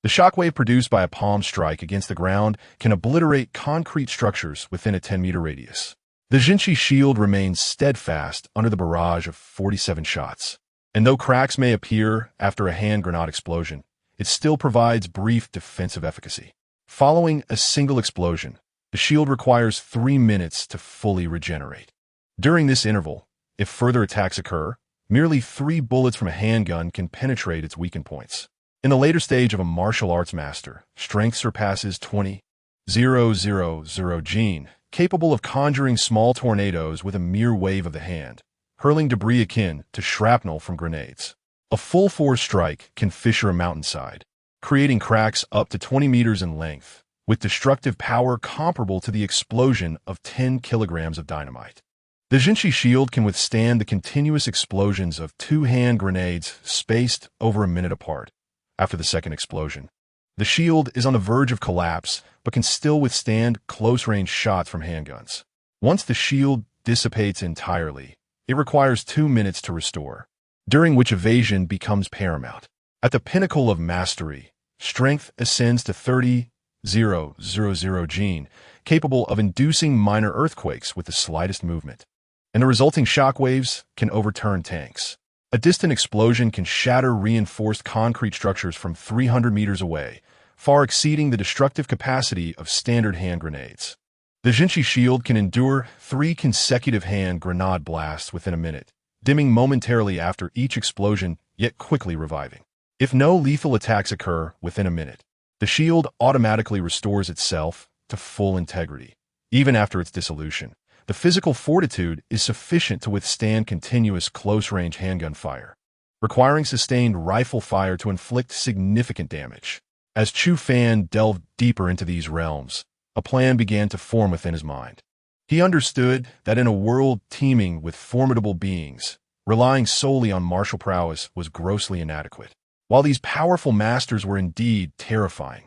The shockwave produced by a palm strike against the ground can obliterate concrete structures within a 10-meter radius. The Jinchi shield remains steadfast under the barrage of 47 shots, and though cracks may appear after a hand grenade explosion, it still provides brief defensive efficacy. Following a single explosion, the shield requires 3 minutes to fully regenerate. During this interval, if further attacks occur, merely 3 bullets from a handgun can penetrate its weakened points. In the later stage of a martial arts master, strength surpasses 20,000 gene, capable of conjuring small tornadoes with a mere wave of the hand, hurling debris akin to shrapnel from grenades. A full-force strike can fissure a mountainside, creating cracks up to 20 meters in length, with destructive power comparable to the explosion of 10 kilograms of dynamite. The Jinchi shield can withstand the continuous explosions of 2 hand grenades spaced over a minute apart, after the second explosion. The shield is on the verge of collapse, but can still withstand close-range shots from handguns. Once the shield dissipates entirely, it requires 2 minutes to restore, during which evasion becomes paramount. At the pinnacle of mastery, strength ascends to 30,000 gene, capable of inducing minor earthquakes with the slightest movement. And the resulting shockwaves can overturn tanks. A distant explosion can shatter reinforced concrete structures from 300 meters away, far exceeding the destructive capacity of standard hand grenades. The Jinchi shield can endure 3 consecutive hand grenade blasts within a minute, dimming momentarily after each explosion, yet quickly reviving. If no lethal attacks occur within a minute, the shield automatically restores itself to full integrity. Even after its dissolution, the physical fortitude is sufficient to withstand continuous close-range handgun fire, requiring sustained rifle fire to inflict significant damage. As Chu Fan delved deeper into these realms, a plan began to form within his mind. He understood that in a world teeming with formidable beings, relying solely on martial prowess was grossly inadequate. While these powerful masters were indeed terrifying,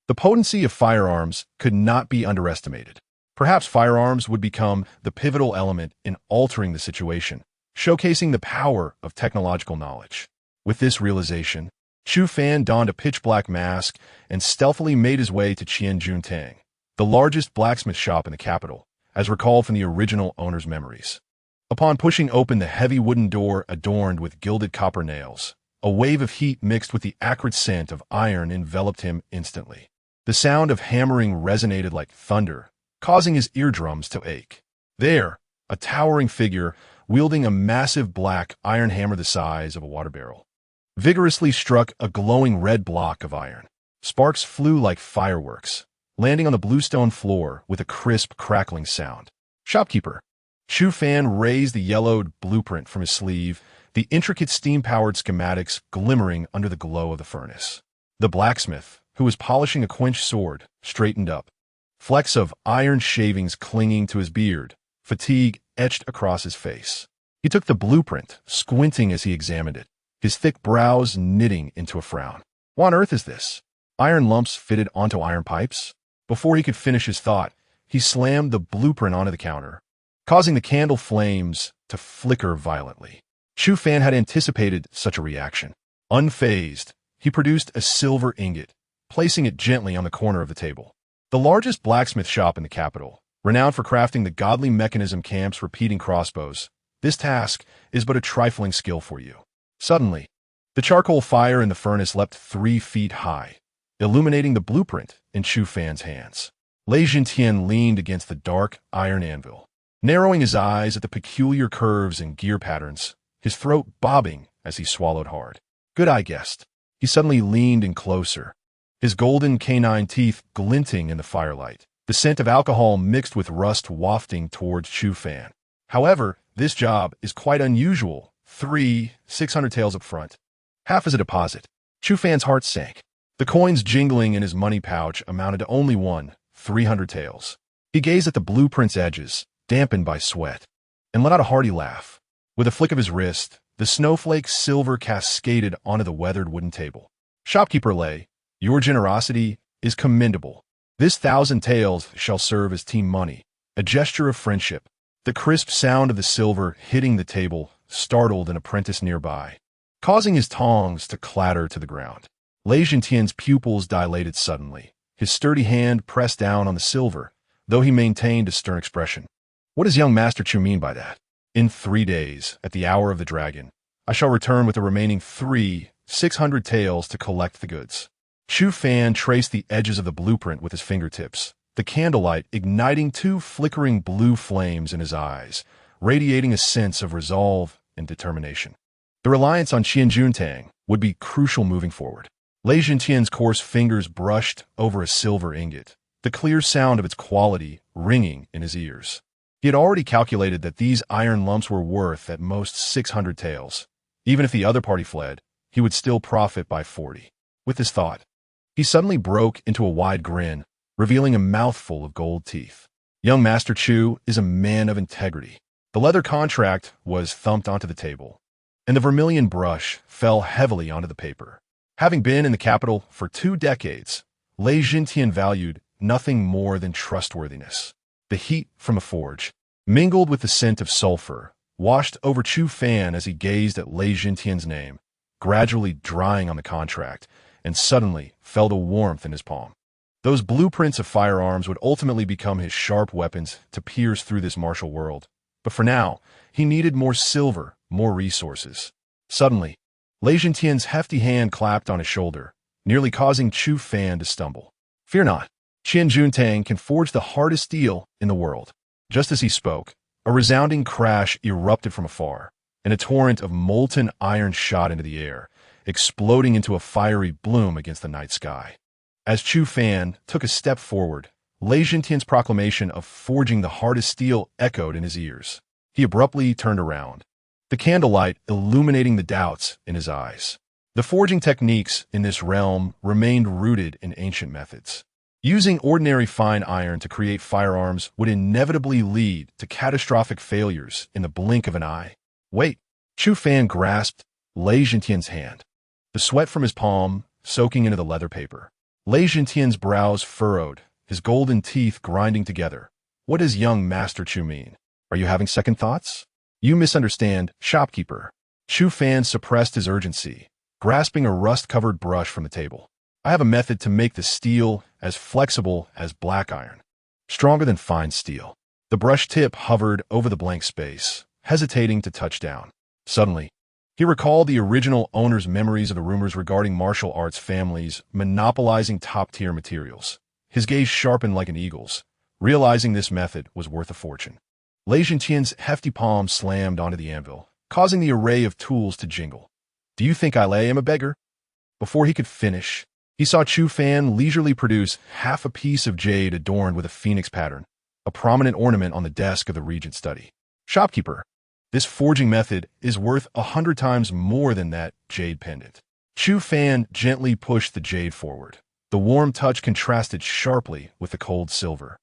the potency of firearms could not be underestimated. Perhaps firearms would become the pivotal element in altering the situation, showcasing the power of technological knowledge. With this realization, Chu Fan donned a pitch-black mask and stealthily made his way to Qianjuntang, the largest blacksmith shop in the capital, as recalled from the original owner's memories. Upon pushing open the heavy wooden door adorned with gilded copper nails, a wave of heat mixed with the acrid scent of iron enveloped him instantly. The sound of hammering resonated like thunder, causing his eardrums to ache. There, a towering figure, wielding a massive black iron hammer the size of a water barrel, vigorously struck a glowing red block of iron. Sparks flew like fireworks, landing on the bluestone floor with a crisp, crackling sound. Shopkeeper. Chu Fan raised the yellowed blueprint from his sleeve, the intricate steam-powered schematics glimmering under the glow of the furnace. The blacksmith, who was polishing a quenched sword, straightened up, flecks of iron shavings clinging to his beard, fatigue etched across his face. He took the blueprint, squinting as he examined it, his thick brows knitting into a frown. What on earth is this? Iron lumps fitted onto iron pipes? Before he could finish his thought, he slammed the blueprint onto the counter, causing the candle flames to flicker violently. Chu Fan had anticipated such a reaction. Unfazed, he produced a silver ingot, placing it gently on the corner of the table. The largest blacksmith shop in the capital, renowned for crafting the godly mechanism camp's repeating crossbows, this task is but a trifling skill for you. Suddenly, the charcoal fire in the furnace leapt 3 feet high, illuminating the blueprint in Chu Fan's hands. Regent Tian leaned against the dark iron anvil, narrowing his eyes at the peculiar curves and gear patterns, his throat bobbing as he swallowed hard. Good eye guessed. He suddenly leaned in closer, his golden canine teeth glinting in the firelight, the scent of alcohol mixed with rust wafting towards Chu Fan. However, this job is quite unusual. 600 taels up front, half as a deposit. Chu Fan's heart sank. The coins jingling in his money pouch amounted to only 300 taels. He gazed at the blueprint's edges, dampened by sweat, and let out a hearty laugh. With a flick of his wrist, the snowflake silver cascaded onto the weathered wooden table. Shopkeeper Lei, your generosity is commendable. This 1,000 taels shall serve as team money, a gesture of friendship. The crisp sound of the silver hitting the table startled an apprentice nearby, causing his tongs to clatter to the ground. Lei Jintian's pupils dilated suddenly. His sturdy hand pressed down on the silver, though he maintained a stern expression. What does young Master Chu mean by that? In 3 days, at the hour of the dragon, I shall return with the remaining 600 taels to collect the goods. Chu Fan traced the edges of the blueprint with his fingertips, the candlelight igniting 2 flickering blue flames in his eyes, radiating a sense of resolve and determination. The reliance on Qianjuntang would be crucial moving forward. Lei Jintian's coarse fingers brushed over a silver ingot, the clear sound of its quality ringing in his ears. He had already calculated that these iron lumps were worth at most 600 taels. Even if the other party fled, he would still profit by 40. With this thought, he suddenly broke into a wide grin, revealing a mouthful of gold teeth. Young Master Chu is a man of integrity. The leather contract was thumped onto the table, and the vermilion brush fell heavily onto the paper. Having been in the capital for 2 decades, Regent Tian valued nothing more than trustworthiness. The heat from a forge, mingled with the scent of sulfur, washed over Chu Fan as he gazed at Regent Tian's name, gradually drying on the contract, and suddenly felt a warmth in his palm. Those blueprints of firearms would ultimately become his sharp weapons to pierce through this martial world. But for now, he needed more silver, more resources. Suddenly, Regent Tian's hefty hand clapped on his shoulder, nearly causing Chu Fan to stumble. "Fear not. Qian Juntang can forge the hardest steel in the world." Just as he spoke, a resounding crash erupted from afar, and a torrent of molten iron shot into the air, exploding into a fiery bloom against the night sky. As Chu Fan took a step forward, Regent Tian's proclamation of forging the hardest steel echoed in his ears. He abruptly turned around, the candlelight illuminating the doubts in his eyes. The forging techniques in this realm remained rooted in ancient methods. Using ordinary fine iron to create firearms would inevitably lead to catastrophic failures in the blink of an eye. "Wait." Chu Fan grasped Regent Tian's hand, the sweat from his palm soaking into the leather paper. Regent Tian's brows furrowed, his golden teeth grinding together. "What does young Master Chu mean? Are you having second thoughts?" "You misunderstand, shopkeeper." Chu Fan suppressed his urgency, grasping a rust-covered brush from the table. "I have a method to make the steel as flexible as black iron, stronger than fine steel." The brush tip hovered over the blank space, hesitating to touch down. Suddenly, he recalled the original owner's memories of the rumors regarding martial arts families monopolizing top-tier materials. His gaze sharpened like an eagle's, realizing this method was worth a fortune. Regent Tian's hefty palm slammed onto the anvil, causing the array of tools to jingle. "Do you think I am a beggar?" Before he could finish, he saw Chu Fan leisurely produce half a piece of jade adorned with a phoenix pattern, a prominent ornament on the desk of the regent's study. "Shopkeeper, this forging method is worth 100 times more than that jade pendant." Chu Fan gently pushed the jade forward. The warm touch contrasted sharply with the cold silver,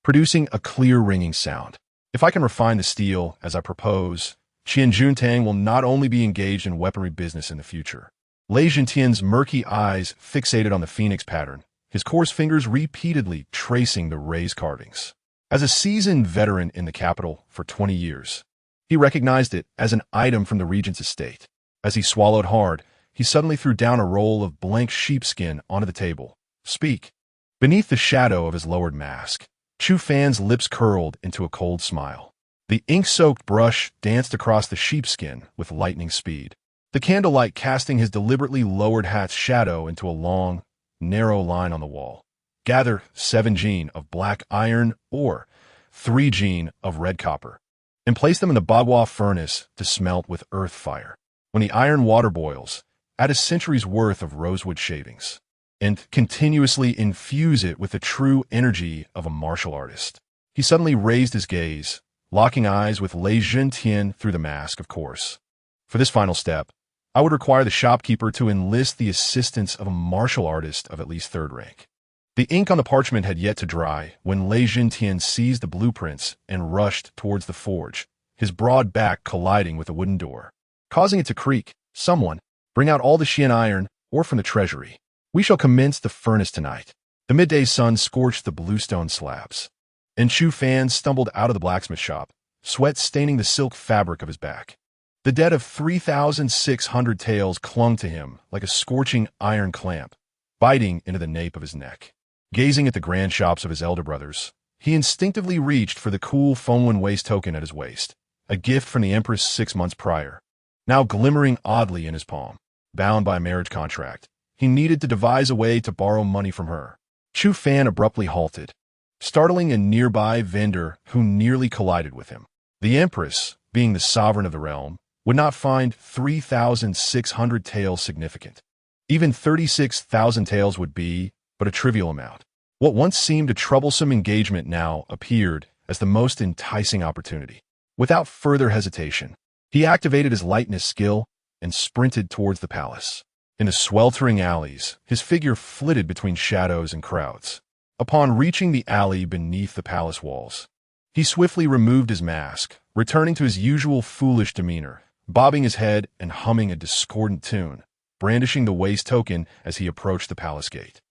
producing a clear ringing sound. "If I can refine the steel as I propose, Qian Juntang will not only be engaged in weaponry business in the future." Regent Tian's murky eyes fixated on the phoenix pattern, his coarse fingers repeatedly tracing the raised carvings. As a seasoned veteran in the capital for 20 years, he recognized it as an item from the regent's estate. As he swallowed hard, he suddenly threw down a roll of blank sheepskin onto the table. "Speak." Beneath the shadow of his lowered mask, Chu Fan's lips curled into a cold smile. The ink-soaked brush danced across the sheepskin with lightning speed, the candlelight casting his deliberately lowered hat's shadow into a long, narrow line on the wall. "Gather 7 gene of black iron or 3 gene of red copper, and place them in the bagua furnace to smelt with earth fire. When the iron water boils, add a century's worth of rosewood shavings, and continuously infuse it with the true energy of a martial artist." He suddenly raised his gaze, locking eyes with Regent Tian through the mask, of course. "For this final step, I would require the shopkeeper to enlist the assistance of a martial artist of at least 3rd rank." The ink on the parchment had yet to dry when Regent Tian seized the blueprints and rushed towards the forge, his broad back colliding with a wooden door, causing it to creak. "Someone, bring out all the Xian iron, or from the treasury. We shall commence the furnace tonight." The midday sun scorched the bluestone slabs, and Chu Fan stumbled out of the blacksmith shop, sweat staining the silk fabric of his back. The debt of 3,600 taels clung to him like a scorching iron clamp, biting into the nape of his neck. Gazing at the grand shops of his elder brothers, he instinctively reached for the cool Fengwen waist token at his waist, a gift from the Empress 6 months prior. Now glimmering oddly in his palm, bound by a marriage contract, he needed to devise a way to borrow money from her. Chu Fan abruptly halted, startling a nearby vendor who nearly collided with him. The Empress, being the sovereign of the realm, would not find 3,600 taels significant. Even 36,000 taels would be but a trivial amount. What once seemed a troublesome engagement now appeared as the most enticing opportunity. Without further hesitation, he activated his lightness skill and sprinted towards the palace. In the sweltering alleys, his figure flitted between shadows and crowds. Upon reaching the alley beneath the palace walls, he swiftly removed his mask, returning to his usual foolish demeanor, bobbing his head and humming a discordant tune. brandishing the waste token as he approached the palace gate.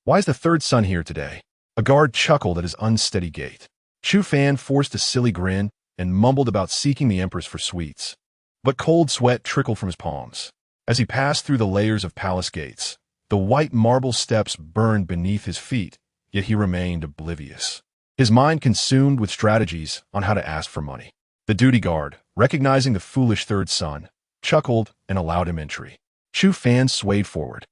Why is the third son here today? A guard chuckled at his unsteady gait. Chu Fan forced a silly grin and mumbled about seeking the Empress for sweets. But cold sweat trickled from his palms. As he passed through the layers of palace gates, the white marble steps burned beneath his feet, yet he remained oblivious. His mind consumed with strategies on how to ask for money. The duty guard, recognizing the foolish third son, chuckled and allowed him entry. Chu Fan swayed forward,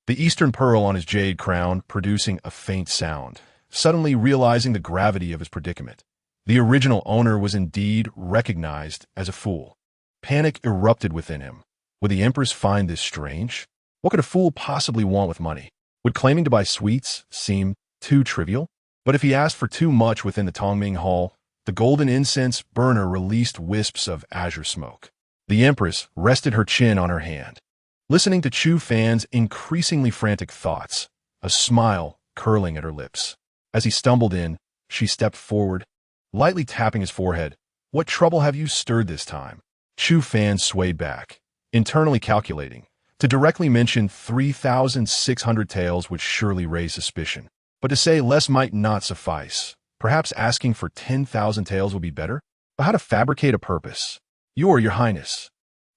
the eastern pearl on his jade crown producing a faint sound, suddenly realizing the gravity of his predicament. The original owner was indeed recognized as a fool. Panic erupted within him. Would the Empress find this strange? What could a fool possibly want with money? Would claiming to buy sweets seem too trivial? But if he asked for too much within the Tongming Hall, the golden incense burner released wisps of azure smoke. The Empress rested her chin on her hand, listening to Chu Fan's increasingly frantic thoughts, a smile curling at her lips. As he stumbled in, she stepped forward, lightly tapping his forehead. What trouble have you stirred this time? Chu Fan swayed back, internally calculating. To directly mention 3,600 taels would surely raise suspicion. But to say less might not suffice. Perhaps asking for 10,000 taels would be better? But how to fabricate a purpose? Your Highness.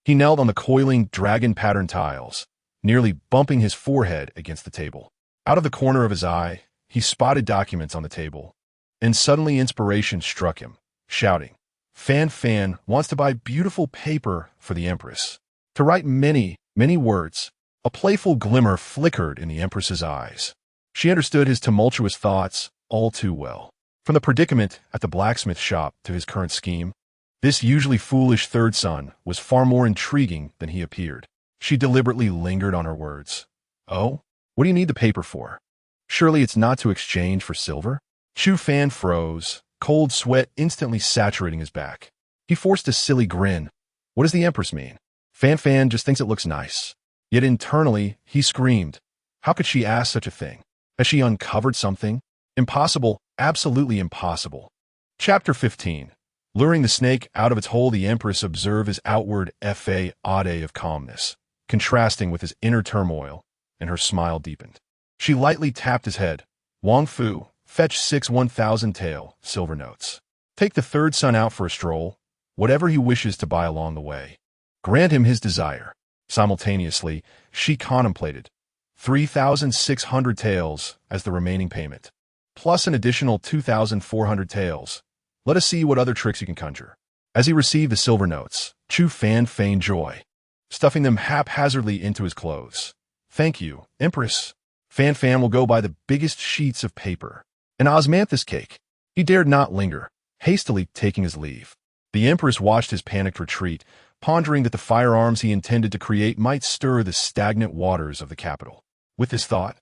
He knelt on the coiling dragon-patterned tiles, nearly bumping his forehead against the table. Out of the corner of his eye, he spotted documents on the table, and suddenly inspiration struck him, shouting, Fan wants to buy beautiful paper for the Empress. To write many words. A playful glimmer flickered in the Empress's eyes. She understood his tumultuous thoughts all too well. From the predicament at the blacksmith shop to his current scheme, this usually foolish third son was far more intriguing than he appeared. She deliberately lingered on her words. Oh? What do you need the paper for? Surely it's not to exchange for silver? Chu Fan froze, cold sweat instantly saturating his back. He forced a silly grin. What does the Empress mean? Fan just thinks it looks nice. Yet internally, he screamed. How could she ask such a thing? Has she uncovered something? Impossible, absolutely impossible. Chapter 15. Luring the snake out of its hole, the Empress observed his outward façade of calmness, contrasting with his inner turmoil, and her smile deepened. She lightly tapped his head. Wang Fu, fetch 6 1,000 tael silver notes. Take the third son out for a stroll, whatever he wishes to buy along the way. Grant him his desire. Simultaneously, she contemplated 3,600 taels as the remaining payment, plus an additional 2,400 taels. Let us see what other tricks you can conjure. As he received the silver notes, Chu Fan feigned joy, stuffing them haphazardly into his clothes. Thank you, Empress. Fan will go buy the biggest sheets of paper. An osmanthus cake. He dared not linger, hastily taking his leave. The Empress watched his panicked retreat, pondering that the firearms he intended to create might stir the stagnant waters of the capital. With this thought,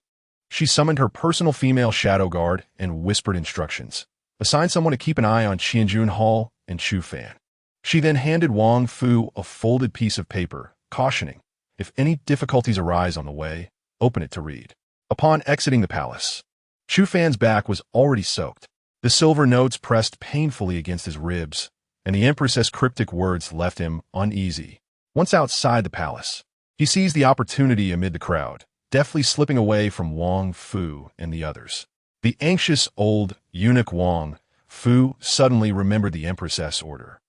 she summoned her personal female shadow guard and whispered instructions. Assign someone to keep an eye on Qianjun Hall and Chu Fan. She then handed Wang Fu a folded piece of paper, cautioning, if any difficulties arise on the way, open it to read. Upon exiting the palace, Chu Fan's back was already soaked. The silver notes pressed painfully against his ribs, and the Empress's cryptic words left him uneasy. Once outside the palace, he seized the opportunity amid the crowd, deftly slipping away from Wang Fu and the others. The anxious old eunuch Wang Fu suddenly remembered the Empress's order.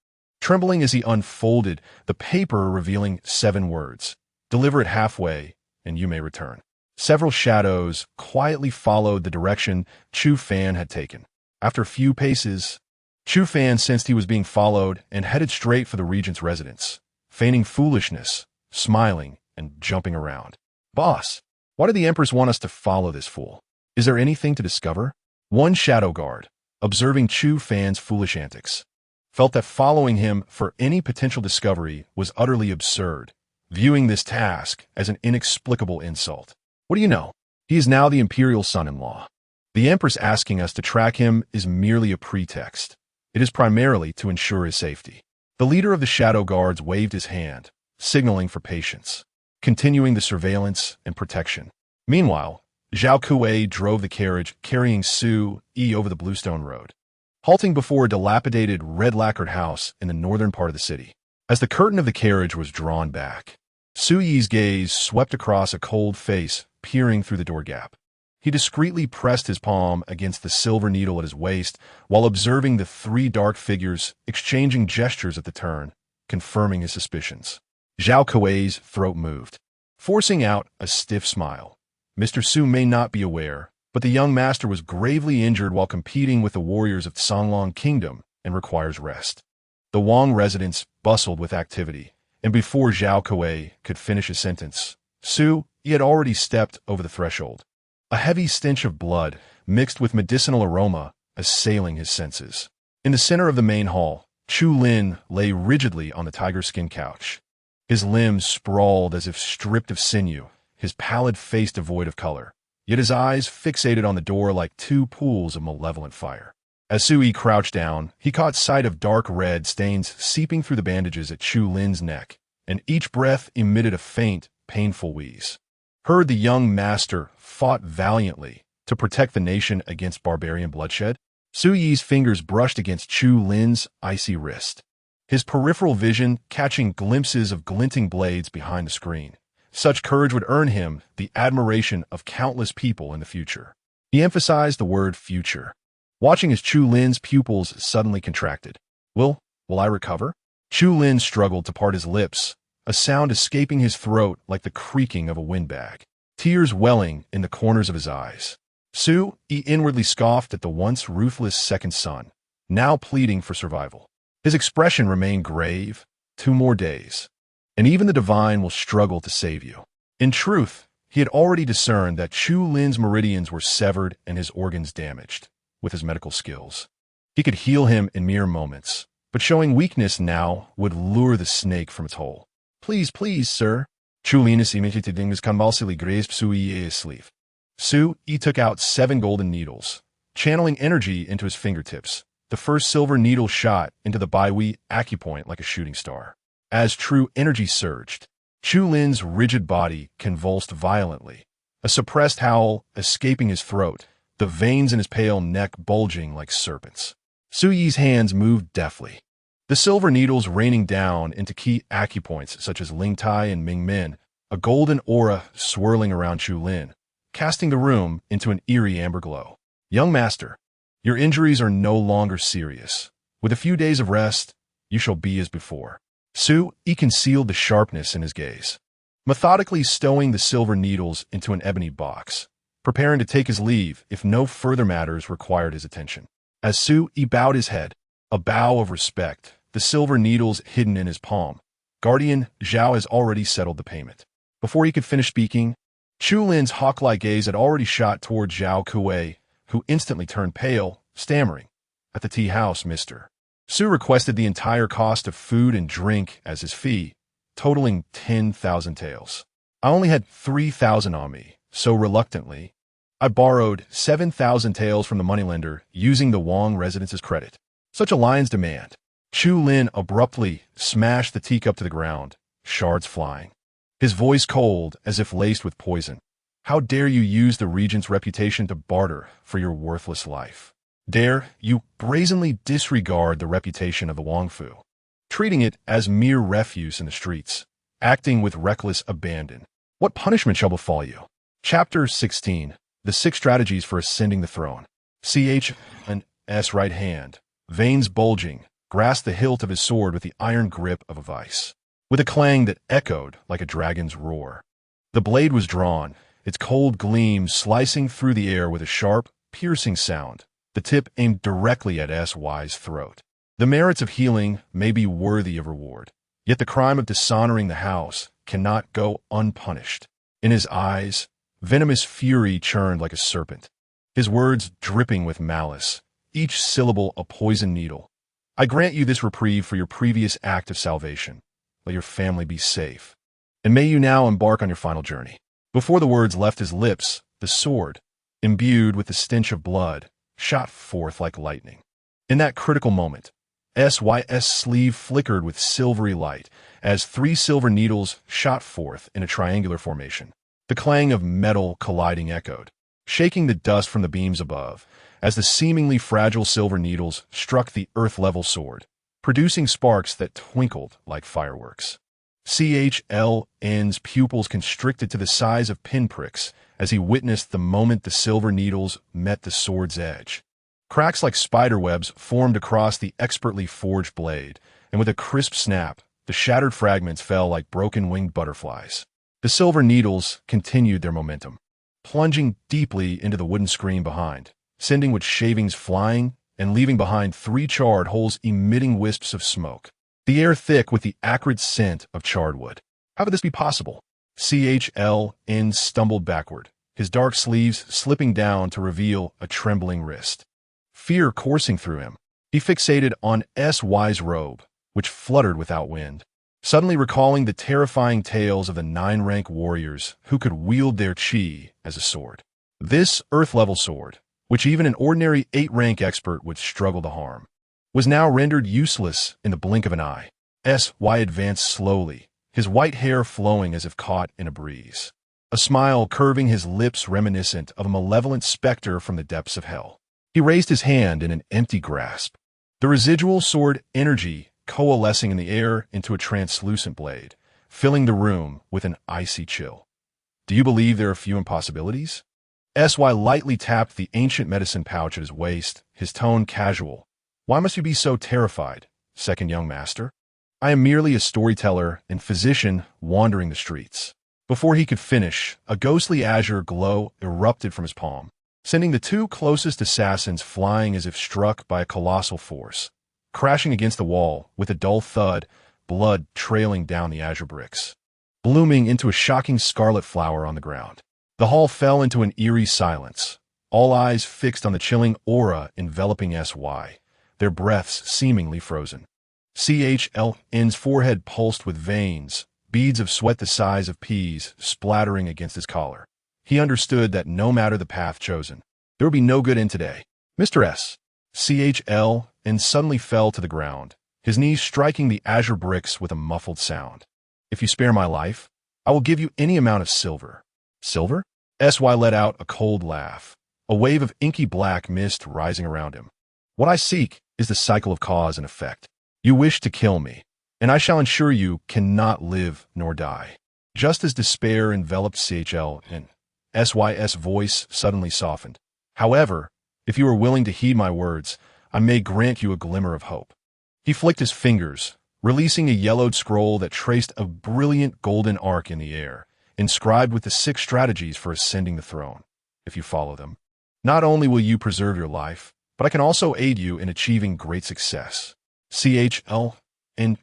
Trembling as he unfolded the paper revealing 7 words, deliver it halfway, and you may return. Several shadows quietly followed the direction Chu Fan had taken. After a few paces, Chu Fan sensed he was being followed and headed straight for the regent's residence, feigning foolishness, smiling, and jumping around. Boss, why did the Empress want us to follow this fool? Is there anything to discover? One shadow guard, observing Chu Fan's foolish antics, felt that following him for any potential discovery was utterly absurd, viewing this task as an inexplicable insult. What do you know? He is now the imperial son-in-law. The Empress asking us to track him is merely a pretext. It is primarily to ensure his safety. The leader of the shadow guards waved his hand, signaling for patience, continuing the surveillance and protection. Meanwhile, Zhao Kuei drove the carriage carrying Su Yi over the Bluestone Road, halting before a dilapidated red-lacquered house in the northern part of the city. As the curtain of the carriage was drawn back, Su Yi's gaze swept across a cold face, peering through the door gap. He discreetly pressed his palm against the silver needle at his waist while observing the three dark figures exchanging gestures at the turn, confirming his suspicions. Zhao Kuei's throat moved, forcing out a stiff smile. Mr. Su may not be aware, but the young master was gravely injured while competing with the warriors of Songlong Kingdom and requires rest. The Wang residence bustled with activity, and before Zhao Kuei could finish his sentence, he had already stepped over the threshold. A heavy stench of blood, mixed with medicinal aroma, assailing his senses. In the center of the main hall, Chu Lin lay rigidly on the tiger skin couch. His limbs sprawled as if stripped of sinew, his pallid face devoid of color, yet his eyes fixated on the door like two pools of malevolent fire. As Sui crouched down, he caught sight of dark red stains seeping through the bandages at Chu Lin's neck, and each breath emitted a faint, painful wheeze. Heard the young master fought valiantly to protect the nation against barbarian bloodshed? Su Yi's fingers brushed against Chu Lin's icy wrist, his peripheral vision catching glimpses of glinting blades behind the screen. Such courage would earn him the admiration of countless people in the future. He emphasized the word future, watching as Chu Lin's pupils suddenly contracted. Will I recover? Chu Lin struggled to part his lips, a sound escaping his throat like the creaking of a windbag, tears welling in the corners of his eyes. He inwardly scoffed at the once ruthless second son, now pleading for survival. His expression remained grave. 2 more days, and even the divine will struggle to save you. In truth, he had already discerned that Chu Lin's meridians were severed and his organs damaged. With his medical skills, he could heal him in mere moments, but showing weakness now would lure the snake from its hole. Please, sir. Chu Lin imitated convulsively grasped Sui's sleeve. He took out 7 golden needles, channeling energy into his fingertips. The first silver needle shot into the Baihui acupoint like a shooting star. As true energy surged, Chu Lin's rigid body convulsed violently, a suppressed howl escaping his throat, the veins in his pale neck bulging like serpents. Su Yi's hands moved deftly, the silver needles raining down into key acupoints such as Ling Tai and Ming Min, a golden aura swirling around Chu Lin, casting the room into an eerie amber glow. Young master, your injuries are no longer serious. With a few days of rest, you shall be as before. He concealed the sharpness in his gaze, methodically stowing the silver needles into an ebony box, preparing to take his leave if no further matters required his attention. As he bowed his head, a bow of respect, the silver needles hidden in his palm. Guardian Zhao has already settled the payment. Before he could finish speaking, Chu Lin's hawk-like gaze had already shot toward Zhao Kuei, who instantly turned pale, stammering, "At the tea house, mister." Su requested the entire cost of food and drink as his fee, totaling 10,000 taels. I only had 3,000 on me, so reluctantly, I borrowed 7,000 taels from the moneylender using the Wang residence's credit. Such a lion's demand. Chu Lin abruptly smashed the teacup to the ground, shards flying. His voice cold as if laced with poison. How dare you use the regent's reputation to barter for your worthless life? Dare you brazenly disregard the reputation of the Wangfu, treating it as mere refuse in the streets, acting with reckless abandon. What punishment shall befall you? Chapter 16. The 6 Strategies for Ascending the Throne. CH's right hand, veins bulging, grasped the hilt of his sword with the iron grip of a vice, with a clang that echoed like a dragon's roar. The blade was drawn, its cold gleam slicing through the air with a sharp, piercing sound, the tip aimed directly at SY's throat. The merits of healing may be worthy of reward, yet the crime of dishonoring the house cannot go unpunished. In his eyes, venomous fury churned like a serpent, his words dripping with malice, each syllable a poison needle. I grant you this reprieve for your previous act of salvation. Let your family be safe, and may you now embark on your final journey. Before the words left his lips, the sword, imbued with the stench of blood, shot forth like lightning. In that critical moment, SY's sleeve flickered with silvery light as 3 silver needles shot forth in a triangular formation. The clang of metal colliding echoed, shaking the dust from the beams above, as the seemingly fragile silver needles struck the earth-level sword, producing sparks that twinkled like fireworks. CHLN's pupils constricted to the size of pinpricks as he witnessed the moment the silver needles met the sword's edge. Cracks like spiderwebs formed across the expertly forged blade, and with a crisp snap, the shattered fragments fell like broken winged butterflies. The silver needles continued their momentum, plunging deeply into the wooden screen behind, sending wood shavings flying and leaving behind 3 charred holes emitting wisps of smoke, the air thick with the acrid scent of charred wood. How could this be possible? CHLN stumbled backward, his dark sleeves slipping down to reveal a trembling wrist. Fear coursing through him, he fixated on SY's robe, which fluttered without wind, suddenly recalling the terrifying tales of the 9-rank warriors who could wield their chi as a sword. This earth-level sword, which even an ordinary 8-rank expert would struggle to harm, was now rendered useless in the blink of an eye. SY advanced slowly, his white hair flowing as if caught in a breeze, a smile curving his lips reminiscent of a malevolent specter from the depths of hell. He raised his hand in an empty grasp, the residual sword energy coalescing in the air into a translucent blade, filling the room with an icy chill. Do you believe there are few impossibilities? SY lightly tapped the ancient medicine pouch at his waist, his tone casual. Why must you be so terrified, second young master? I am merely a storyteller and physician wandering the streets. Before he could finish, a ghostly azure glow erupted from his palm, sending the 2 closest assassins flying as if struck by a colossal force, crashing against the wall with a dull thud, blood trailing down the azure bricks, blooming into a shocking scarlet flower on the ground. The hall fell into an eerie silence, all eyes fixed on the chilling aura enveloping SY, their breaths seemingly frozen. CHLN's forehead pulsed with veins, beads of sweat the size of peas splattering against his collar. He understood that no matter the path chosen, there would be no good end today. Mr. S. CHLN suddenly fell to the ground, his knees striking the azure bricks with a muffled sound. If you spare my life, I will give you any amount of silver. Silver? SY let out a cold laugh, a wave of inky black mist rising around him. What I seek is the cycle of cause and effect. You wish to kill me, and I shall ensure you cannot live nor die. Just as despair enveloped CHLN, SY's voice suddenly softened. However, if you are willing to heed my words, I may grant you a glimmer of hope. He flicked his fingers, releasing a yellowed scroll that traced a brilliant golden arc in the air, inscribed with the 6 strategies for ascending the throne. If you follow them, not only will you preserve your life, but I can also aid you in achieving great success. CHLN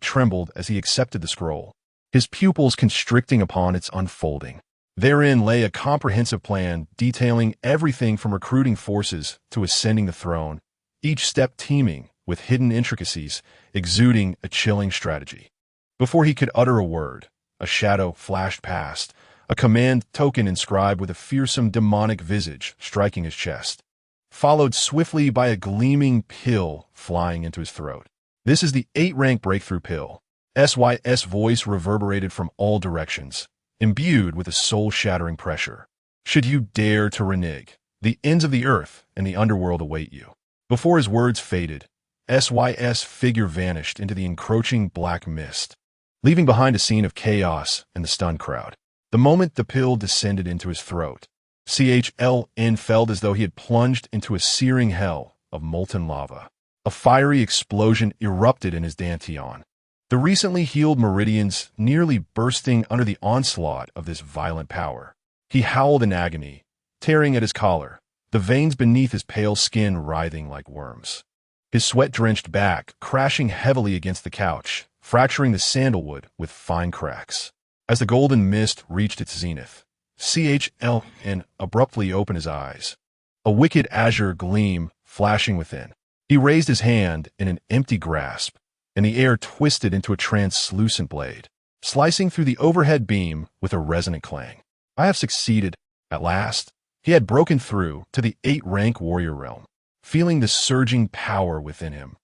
trembled as he accepted the scroll, his pupils constricting upon its unfolding. Therein lay a comprehensive plan detailing everything from recruiting forces to ascending the throne, each step teeming with hidden intricacies, exuding a chilling strategy. Before he could utter a word, a shadow flashed past, a command token inscribed with a fearsome demonic visage striking his chest, followed swiftly by a gleaming pill flying into his throat. This is the 8-rank breakthrough pill. SY's voice reverberated from all directions, imbued with a soul-shattering pressure. Should you dare to renege, the ends of the earth and the underworld await you. Before his words faded, SY's figure vanished into the encroaching black mist, leaving behind a scene of chaos and the stunned crowd. The moment the pill descended into his throat, CHLN felt as though he had plunged into a searing hell of molten lava. A fiery explosion erupted in his dantian, the recently healed meridians nearly bursting under the onslaught of this violent power. He howled in agony, tearing at his collar, the veins beneath his pale skin writhing like worms. His sweat-drenched back crashing heavily against the couch, fracturing the sandalwood with fine cracks. As the golden mist reached its zenith, CHLN abruptly opened his eyes, a wicked azure gleam flashing within. He raised his hand in an empty grasp, and the air twisted into a translucent blade, slicing through the overhead beam with a resonant clang. I have succeeded, at last. He had broken through to the 8-rank warrior realm, feeling the surging power within him.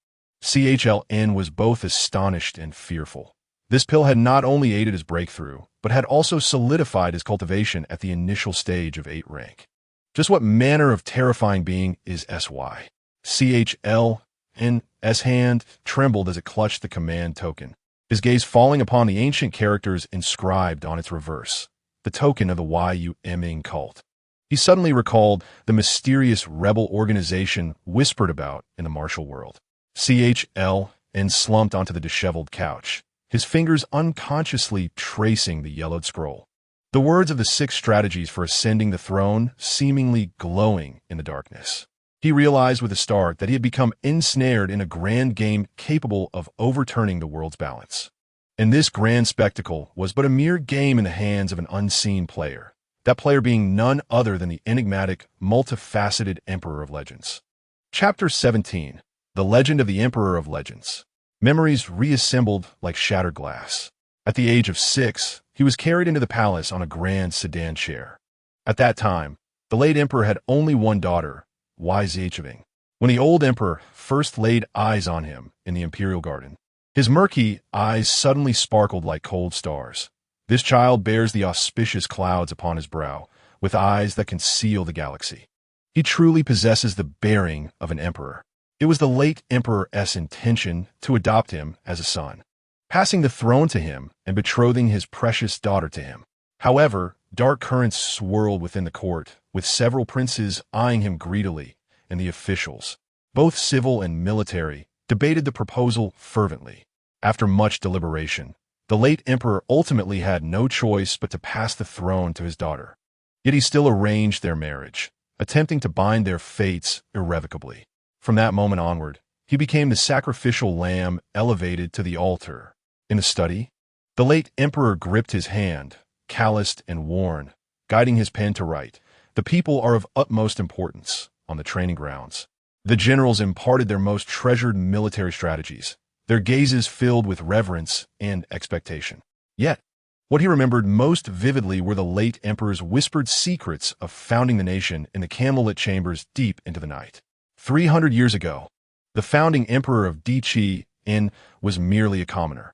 CHLN was both astonished and fearful. This pill had not only aided his breakthrough, but had also solidified his cultivation at the initial stage of 8 rank. Just what manner of terrifying being is SY? CHLN's hand trembled as it clutched the command token, his gaze falling upon the ancient characters inscribed on its reverse, the token of the Yuming cult. He suddenly recalled the mysterious rebel organization whispered about in the martial world. CHL and slumped onto the disheveled couch, his fingers unconsciously tracing the yellowed scroll. The words of the 6 strategies for ascending the throne seemingly glowing in the darkness. He realized with a start that he had become ensnared in a grand game capable of overturning the world's balance. And this grand spectacle was but a mere game in the hands of an unseen player, that player being none other than the enigmatic, multifaceted Emperor of Legends. Chapter 17. The Legend of the Emperor of Legends. Memories reassembled like shattered glass. At the age of 6, he was carried into the palace on a grand sedan chair. At that time, the late emperor had only one daughter, Zheving. When the old emperor first laid eyes on him in the imperial garden, his murky eyes suddenly sparkled like cold stars. This child bears the auspicious clouds upon his brow, with eyes that conceal the galaxy. He truly possesses the bearing of an emperor. It was the late emperor's intention to adopt him as a son, passing the throne to him and betrothing his precious daughter to him. However, dark currents swirled within the court, with several princes eyeing him greedily, and the officials, both civil and military, debated the proposal fervently. After much deliberation, the late emperor ultimately had no choice but to pass the throne to his daughter. Yet he still arranged their marriage, attempting to bind their fates irrevocably. From that moment onward, he became the sacrificial lamb elevated to the altar. In the study, the late emperor gripped his hand, calloused and worn, guiding his pen to write. The people are of utmost importance on the training grounds. The generals imparted their most treasured military strategies, their gazes filled with reverence and expectation. Yet, what he remembered most vividly were the late emperor's whispered secrets of founding the nation in the candlelit chambers deep into the night. 300 years ago, the founding emperor of Qin was merely a commoner.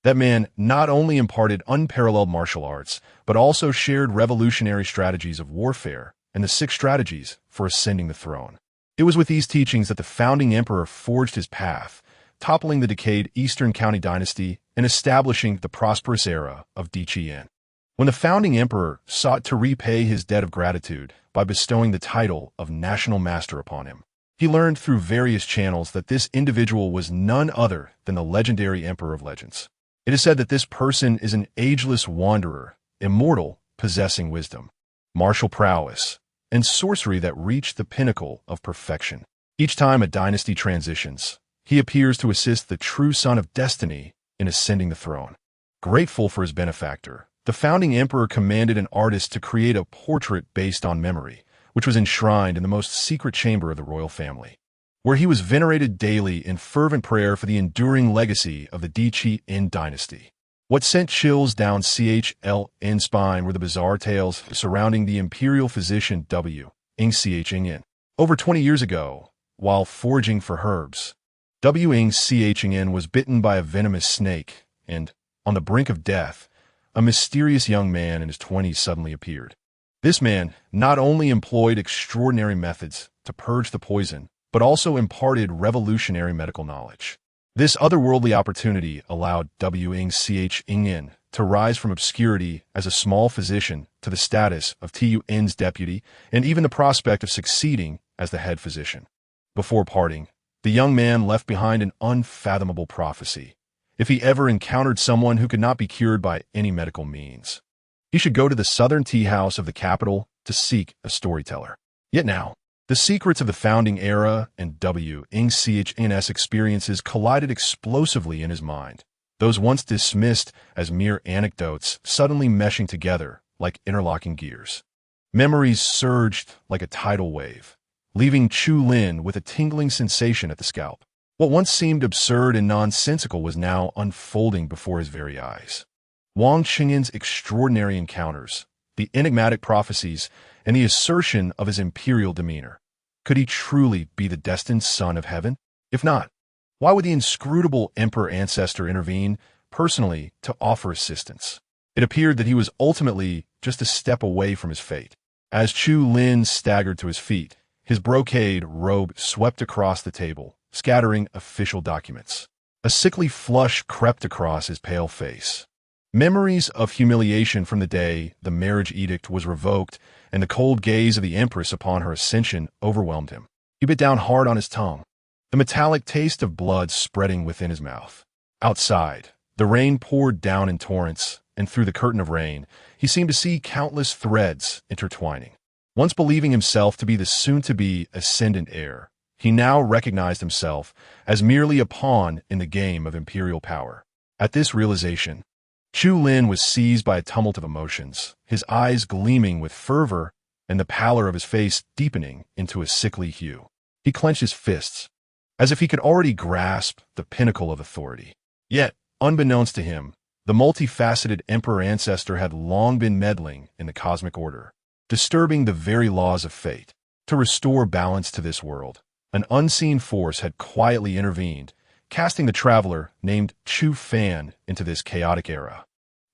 That man not only imparted unparalleled martial arts, but also shared revolutionary strategies of warfare and the 6 strategies for ascending the throne. It was with these teachings that the founding emperor forged his path, toppling the decayed Eastern County dynasty and establishing the prosperous era of Qin. When the founding emperor sought to repay his debt of gratitude by bestowing the title of national master upon him, he learned through various channels that this individual was none other than the legendary Emperor of Legends. It is said that this person is an ageless wanderer, immortal, possessing wisdom, martial prowess, and sorcery that reached the pinnacle of perfection. Each time a dynasty transitions, he appears to assist the true son of destiny in ascending the throne. Grateful for his benefactor, the founding emperor commanded an artist to create a portrait based on memory, which was enshrined in the most secret chamber of the royal family, where he was venerated daily in fervent prayer for the enduring legacy of the Qin dynasty. What sent chills down CHLN's spine were the bizarre tales surrounding the imperial physician Ing. Over 20 years ago, while foraging for herbs, Ing was bitten by a venomous snake, and, on the brink of death, a mysterious young man in his 20s suddenly appeared. This man not only employed extraordinary methods to purge the poison, but also imparted revolutionary medical knowledge. This otherworldly opportunity allowed Ing to rise from obscurity as a small physician to the status of Tun's deputy and even the prospect of succeeding as the head physician. Before parting, the young man left behind an unfathomable prophecy. If he ever encountered someone who could not be cured by any medical means, he should go to the southern tea house of the capital to seek a storyteller. Yet now, the secrets of the founding era and Ing's experiences collided explosively in his mind, those once dismissed as mere anecdotes suddenly meshing together like interlocking gears. Memories surged like a tidal wave, leaving Chu Lin with a tingling sensation at the scalp. What once seemed absurd and nonsensical was now unfolding before his very eyes. Wang Qingyan's extraordinary encounters, the enigmatic prophecies, and the assertion of his imperial demeanor. Could he truly be the destined son of heaven? If not, why would the inscrutable emperor ancestor intervene personally to offer assistance? It appeared that he was ultimately just a step away from his fate. As Chu Lin staggered to his feet, his brocade robe swept across the table, scattering official documents. A sickly flush crept across his pale face. Memories of humiliation from the day the marriage edict was revoked and the cold gaze of the Empress upon her ascension overwhelmed him. He bit down hard on his tongue, the metallic taste of blood spreading within his mouth. Outside, the rain poured down in torrents, and through the curtain of rain, he seemed to see countless threads intertwining. Once believing himself to be the soon-to-be ascendant heir, he now recognized himself as merely a pawn in the game of imperial power. At this realization, Chu Lin was seized by a tumult of emotions, his eyes gleaming with fervor and the pallor of his face deepening into a sickly hue. He clenched his fists, as if he could already grasp the pinnacle of authority. Yet, unbeknownst to him, the multifaceted emperor ancestor had long been meddling in the cosmic order, disturbing the very laws of fate. To restore balance to this world, an unseen force had quietly intervened, casting the traveler named Chu Fan into this chaotic era.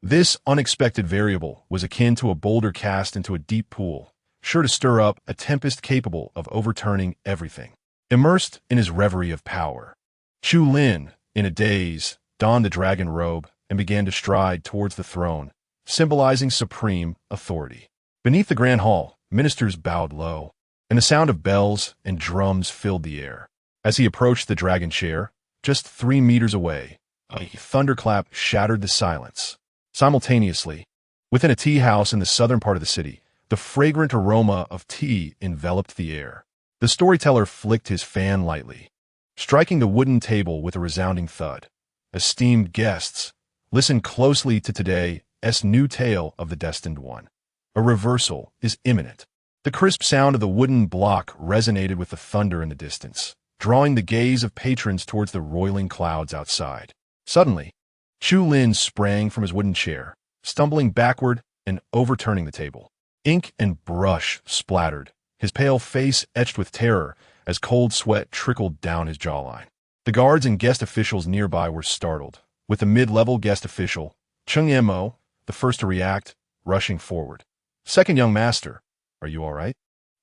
This unexpected variable was akin to a boulder cast into a deep pool, sure to stir up a tempest capable of overturning everything. Immersed in his reverie of power, Chu Lin, in a daze, donned the dragon robe and began to stride towards the throne, symbolizing supreme authority. Beneath the grand hall, ministers bowed low, and the sound of bells and drums filled the air. As he approached the dragon chair, just 3 meters away, a thunderclap shattered the silence. Simultaneously, within a tea house in the southern part of the city, the fragrant aroma of tea enveloped the air. The storyteller flicked his fan lightly, striking the wooden table with a resounding thud. Esteemed guests, listen closely to today's new tale of the destined one. A reversal is imminent. The crisp sound of the wooden block resonated with the thunder in the distance, drawing the gaze of patrons towards the roiling clouds outside. Suddenly, Chu Lin sprang from his wooden chair, stumbling backward and overturning the table. Ink and brush splattered, his pale face etched with terror as cold sweat trickled down his jawline. The guards and guest officials nearby were startled, with the mid-level guest official, Cheng Mo, the first to react, rushing forward. "Second young master, are you all right?"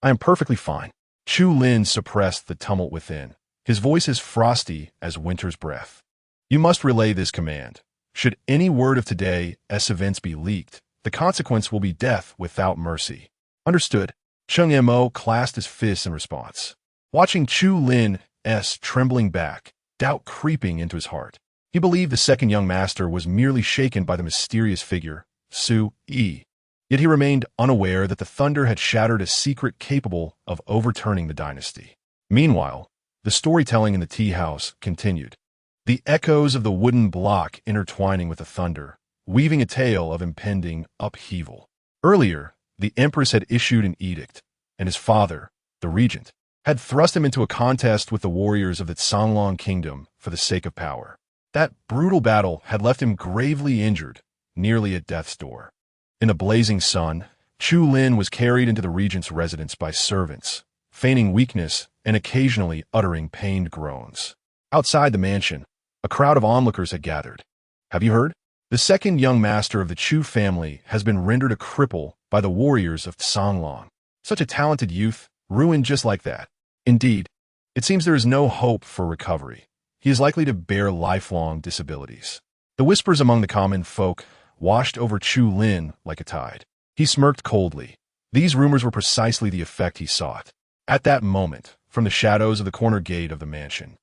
"I am perfectly fine." Chu Lin suppressed the tumult within, his voice as frosty as winter's breath. "You must relay this command. Should any word of today's events be leaked, the consequence will be death without mercy." "Understood." Cheng Mo clasped his fists in response, watching Chu Lin's trembling back, doubt creeping into his heart. He believed the second young master was merely shaken by the mysterious figure, Su Yi. Yet he remained unaware that the thunder had shattered a secret capable of overturning the dynasty. Meanwhile, the storytelling in the tea house continued, the echoes of the wooden block intertwining with the thunder, weaving a tale of impending upheaval. Earlier, the Empress had issued an edict, and his father, the regent, had thrust him into a contest with the warriors of the Sanlong kingdom for the sake of power. That brutal battle had left him gravely injured, nearly at death's door. In the blazing sun, Chu Lin was carried into the regent's residence by servants, feigning weakness and occasionally uttering pained groans. Outside the mansion, a crowd of onlookers had gathered. "Have you heard? The second young master of the Chu family has been rendered a cripple by the warriors of Sanlong. Such a talented youth, ruined just like that. Indeed, it seems there is no hope for recovery. He is likely to bear lifelong disabilities." The whispers among the common folk washed over Chu Lin like a tide. He smirked coldly. These rumors were precisely the effect he sought. At that moment, from the shadows of the corner gate of the mansion,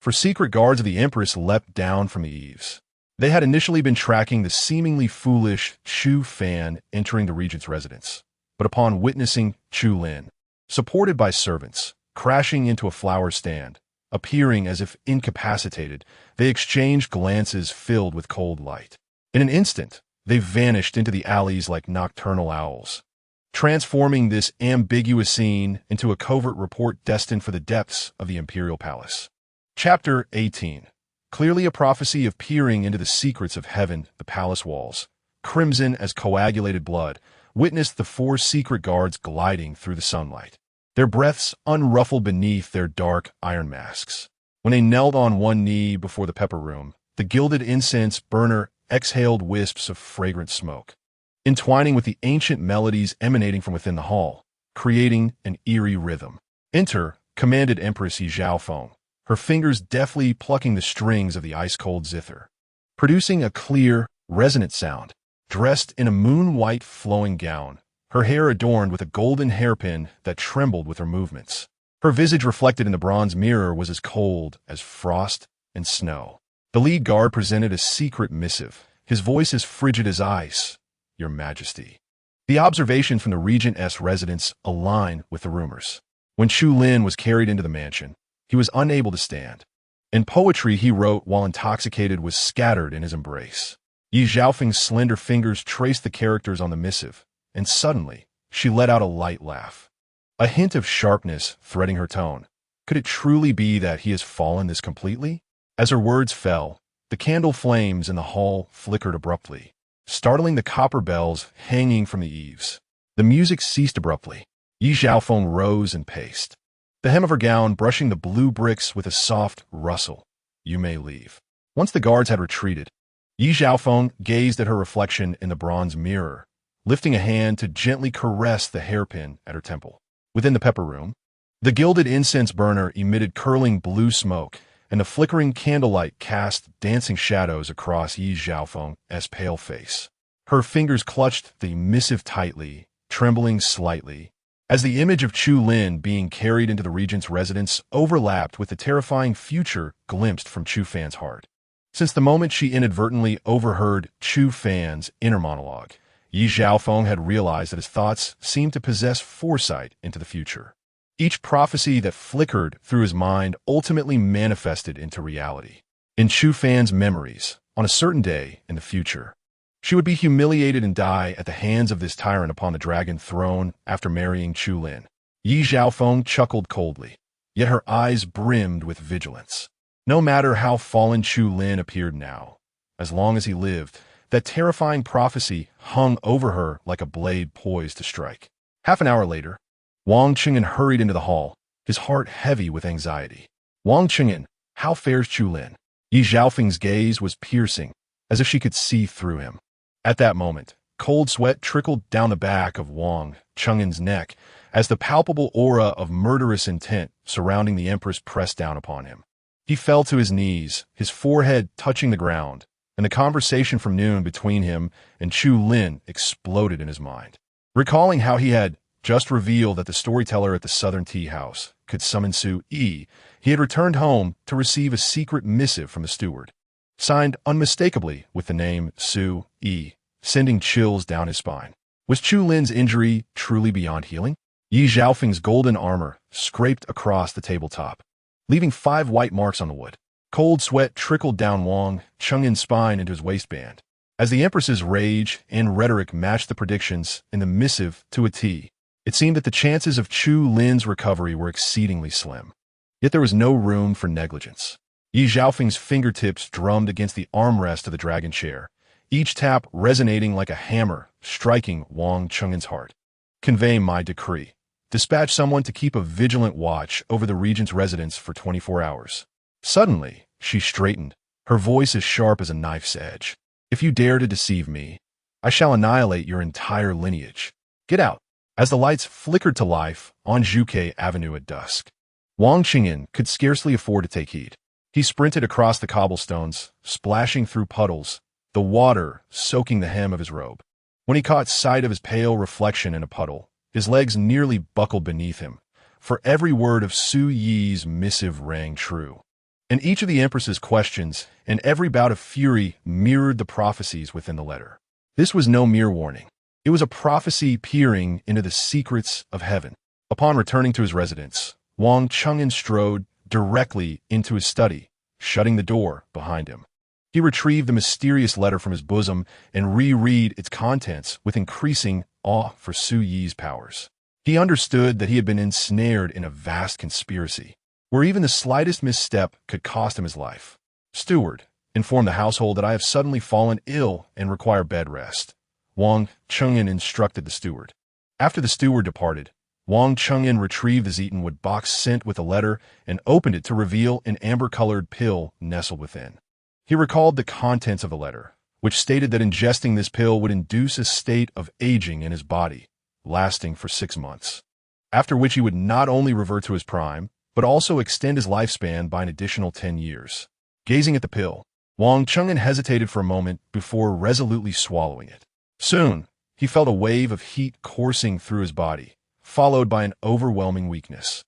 secret guards of the Empress leapt down from the eaves. They had initially been tracking the seemingly foolish Chu Fan entering the regent's residence, but upon witnessing Chu Lin, supported by servants, crashing into a flower stand, appearing as if incapacitated, they exchanged glances filled with cold light. In an instant, they vanished into the alleys like nocturnal owls, transforming this ambiguous scene into a covert report destined for the depths of the imperial palace. Chapter 18. Clearly a prophecy of peering into the secrets of heaven, the palace walls, crimson as coagulated blood, witnessed the 4 secret guards gliding through the sunlight, their breaths unruffled beneath their dark iron masks. When they knelt on one knee before the pepper room, the gilded incense burner exhaled wisps of fragrant smoke, entwining with the ancient melodies emanating from within the hall, creating an eerie rhythm. "Enter," commanded Empress Xiao Yan, her fingers deftly plucking the strings of the ice-cold zither, producing a clear, resonant sound. Dressed in a moon-white flowing gown, her hair adorned with a golden hairpin that trembled with her movements. Her visage reflected in the bronze mirror was as cold as frost and snow. The lead guard presented a secret missive, his voice as frigid as ice. Your Majesty. The observations from the Regent's residence aligned with the rumors. When Chu Lin was carried into the mansion, he was unable to stand. And poetry he wrote while intoxicated was scattered in his embrace. Yi Zhaofeng's slender fingers traced the characters on the missive, and suddenly, she let out a light laugh. A hint of sharpness threading her tone. Could it truly be that he has fallen this completely? As her words fell, the candle flames in the hall flickered abruptly, startling the copper bells hanging from the eaves. The music ceased abruptly. Yi Zhaofeng rose and paced, the hem of her gown brushing the blue bricks with a soft rustle. You may leave. Once the guards had retreated, Yi Zhaofeng gazed at her reflection in the bronze mirror, lifting a hand to gently caress the hairpin at her temple. Within the pepper room, the gilded incense burner emitted curling blue smoke, and the flickering candlelight cast dancing shadows across Yi Zhaofeng's pale face. Her fingers clutched the missive tightly, trembling slightly, as the image of Chu Lin being carried into the regent's residence overlapped with the terrifying future glimpsed from Chu Fan's heart. Since the moment she inadvertently overheard Chu Fan's inner monologue, Yi Zhaofeng had realized that his thoughts seemed to possess foresight into the future. Each prophecy that flickered through his mind ultimately manifested into reality. In Chu Fan's memories, on a certain day in the future, she would be humiliated and die at the hands of this tyrant upon the dragon throne after marrying Chu Lin. Yi Zhaofeng chuckled coldly, yet her eyes brimmed with vigilance. No matter how fallen Chu Lin appeared now, as long as he lived, that terrifying prophecy hung over her like a blade poised to strike. Half an hour later, Wang Qingyan hurried into the hall, his heart heavy with anxiety. Wang Qingyan, how fares Chu Lin? Yi Zhaofeng's gaze was piercing, as if she could see through him. At that moment, cold sweat trickled down the back of Wang Qingyan's neck as the palpable aura of murderous intent surrounding the Empress pressed down upon him. He fell to his knees, his forehead touching the ground, and the conversation from noon between him and Chu Lin exploded in his mind. Recalling how he had just revealed that the storyteller at the Southern Tea House could summon Su Yi, he had returned home to receive a secret missive from the steward, signed unmistakably with the name Su Yi, sending chills down his spine. Was Chu Lin's injury truly beyond healing? Yi Zhaofeng's golden armor scraped across the tabletop, leaving 5 white marks on the wood. Cold sweat trickled down Wang Qingyan's spine into his waistband. As the Empress's rage and rhetoric matched the predictions in the missive to a T, it seemed that the chances of Chu Lin's recovery were exceedingly slim. Yet there was no room for negligence. Yi Zhaofeng's fingertips drummed against the armrest of the dragon chair, each tap resonating like a hammer, striking Wang Qingyan's heart. Convey my decree. Dispatch someone to keep a vigilant watch over the regent's residence for 24 hours. Suddenly, she straightened, her voice as sharp as a knife's edge. If you dare to deceive me, I shall annihilate your entire lineage. Get out. As the lights flickered to life on Zhuke Avenue at dusk, Wang Qingyan could scarcely afford to take heed. He sprinted across the cobblestones, splashing through puddles, the water soaking the hem of his robe. When he caught sight of his pale reflection in a puddle, his legs nearly buckled beneath him, for every word of Su Yi's missive rang true. And each of the Empress's questions and every bout of fury mirrored the prophecies within the letter. This was no mere warning. It was a prophecy peering into the secrets of heaven. Upon returning to his residence, Wang Qingyan strode directly into his study, shutting the door behind him. He retrieved the mysterious letter from his bosom and reread its contents with increasing awe for Su Yi's powers. He understood that he had been ensnared in a vast conspiracy, where even the slightest misstep could cost him his life. Steward, inform the household that I have suddenly fallen ill and require bed rest. Wang Qingyan instructed the steward. After the steward departed, Wang Qingyan retrieved the Zeatonwood box sent with a letter and opened it to reveal an amber-colored pill nestled within. He recalled the contents of the letter, which stated that ingesting this pill would induce a state of aging in his body, lasting for 6 months, after which he would not only revert to his prime, but also extend his lifespan by an additional 10 years. Gazing at the pill, Wang Cheng'an hesitated for a moment before resolutely swallowing it. Soon, he felt a wave of heat coursing through his body, followed by an overwhelming weakness.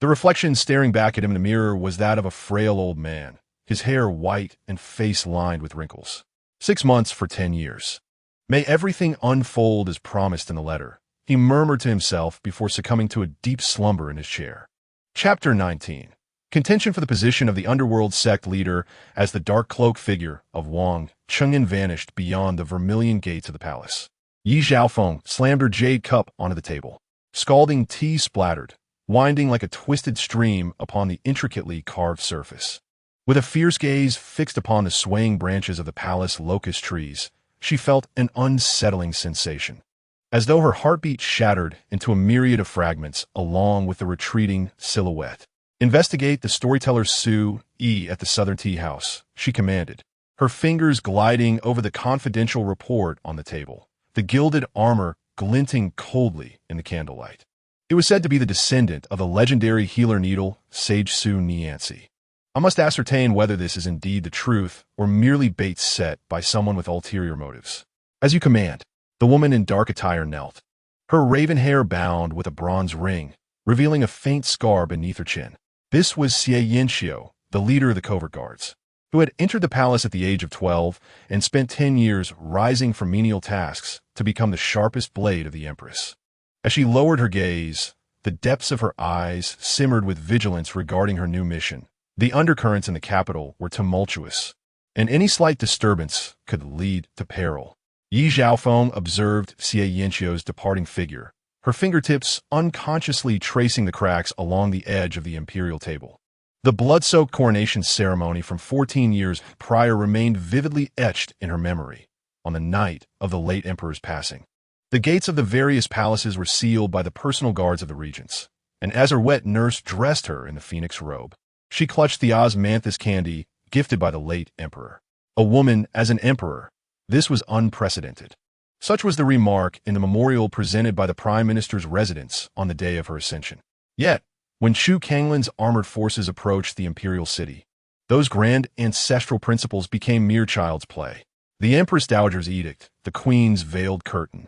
The reflection staring back at him in the mirror was that of a frail old man, his hair white and face lined with wrinkles. 6 months for 10 years. May everything unfold as promised in the letter, he murmured to himself before succumbing to a deep slumber in his chair. Chapter 19. Contention for the position of the underworld sect leader as the dark cloak figure of Wang Cheng'an vanished beyond the vermilion gates of the palace. Yi Zhaofeng slammed her jade cup onto the table. Scalding tea splattered, winding like a twisted stream upon the intricately carved surface. With a fierce gaze fixed upon the swaying branches of the palace locust trees, she felt an unsettling sensation, as though her heartbeat shattered into a myriad of fragments along with the retreating silhouette. Investigate the storyteller Su Yi at the Southern Tea House, she commanded, her fingers gliding over the confidential report on the table, the gilded armor glinting coldly in the candlelight. It was said to be the descendant of the legendary healer needle, Sage Su Niancy. I must ascertain whether this is indeed the truth or merely bait set by someone with ulterior motives. As you command, the woman in dark attire knelt, her raven hair bound with a bronze ring, revealing a faint scar beneath her chin. This was Xie Yanxiu, the leader of the covert guards, who had entered the palace at the age of 12 and spent 10 years rising from menial tasks to become the sharpest blade of the Empress. As she lowered her gaze, the depths of her eyes simmered with vigilance regarding her new mission. The undercurrents in the capital were tumultuous, and any slight disturbance could lead to peril. Yi Zhaofeng observed Xie Yanxiu's departing figure, her fingertips unconsciously tracing the cracks along the edge of the imperial table. The blood-soaked coronation ceremony from 14 years prior remained vividly etched in her memory on the night of the late emperor's passing. The gates of the various palaces were sealed by the personal guards of the regents, and as her wet nurse dressed her in the phoenix robe, she clutched the osmanthus candy gifted by the late emperor. A woman as an emperor. This was unprecedented. Such was the remark in the memorial presented by the prime minister's residence on the day of her ascension. Yet, when Chu Kanglin's armored forces approached the imperial city, those grand ancestral principles became mere child's play. The Empress Dowager's edict, the queen's veiled curtain,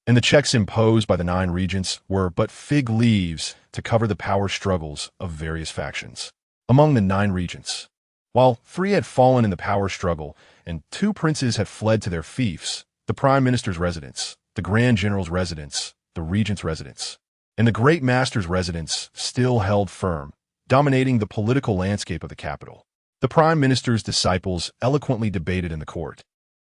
and the checks imposed by the 9 regents were but fig leaves to cover the power struggles of various factions. Among the 9 regents, while 3 had fallen in the power struggle and 2 princes had fled to their fiefs, the prime minister's residence, the grand general's residence, the regent's residence, and the great master's residence still held firm, dominating the political landscape of the capital. The prime minister's disciples eloquently debated in the court,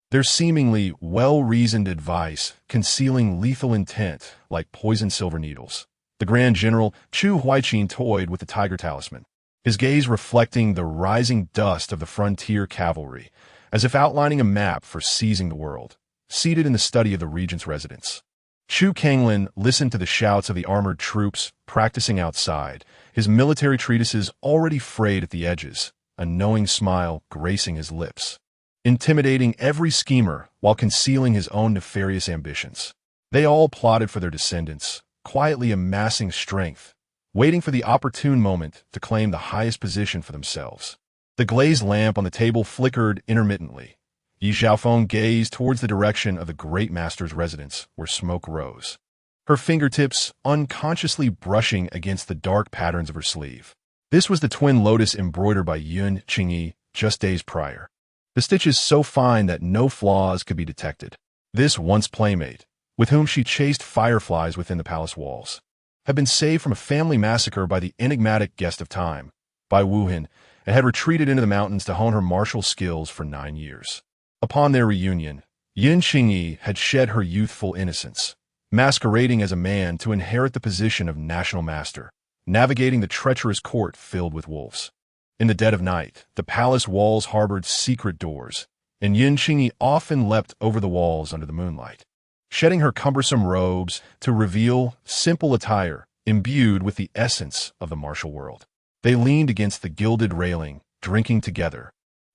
their seemingly well-reasoned advice concealing lethal intent like poisoned silver needles. The grand general Chu Huaiqin toyed with the tiger talisman, his gaze reflecting the rising dust of the frontier cavalry, as if outlining a map for seizing the world. Seated in the study of the regent's residence, Chu Kanglin listened to the shouts of the armored troops practicing outside, his military treatises already frayed at the edges, a knowing smile gracing his lips, intimidating every schemer while concealing his own nefarious ambitions. They all plotted for their descendants, quietly amassing strength, waiting for the opportune moment to claim the highest position for themselves. The glazed lamp on the table flickered intermittently. Yi Zhaofeng gazed towards the direction of the great master's residence, where smoke rose, her fingertips unconsciously brushing against the dark patterns of her sleeve. This was the twin lotus embroidered by Yun Qingyi just days prior, the stitches so fine that no flaws could be detected. This once playmate, with whom she chased fireflies within the palace walls, had been saved from a family massacre by the enigmatic guest of time, by Wu Hin, and had retreated into the mountains to hone her martial skills for 9 years. Upon their reunion, Yin Qingyi had shed her youthful innocence, masquerading as a man to inherit the position of national master, navigating the treacherous court filled with wolves. In the dead of night, the palace walls harbored secret doors, and Yin Qingyi often leapt over the walls under the moonlight, shedding her cumbersome robes to reveal simple attire imbued with the essence of the martial world. They leaned against the gilded railing, drinking together,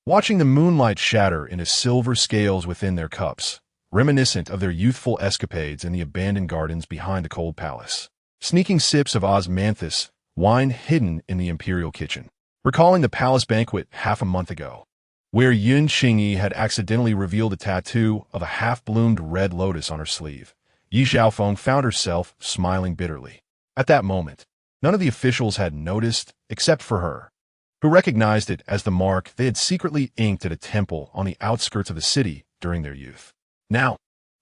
watching the moonlight shatter into silver scales within their cups, reminiscent of their youthful escapades in the abandoned gardens behind the cold palace. Sneaking sips of osmanthus wine hidden in the imperial kitchen. Recalling the palace banquet half a month ago, where Yun Qingyi had accidentally revealed a tattoo of a half-bloomed red lotus on her sleeve, Yi Xiaofeng found herself smiling bitterly. At that moment, none of the officials had noticed except for her, who recognized it as the mark they had secretly inked at a temple on the outskirts of the city during their youth. Now,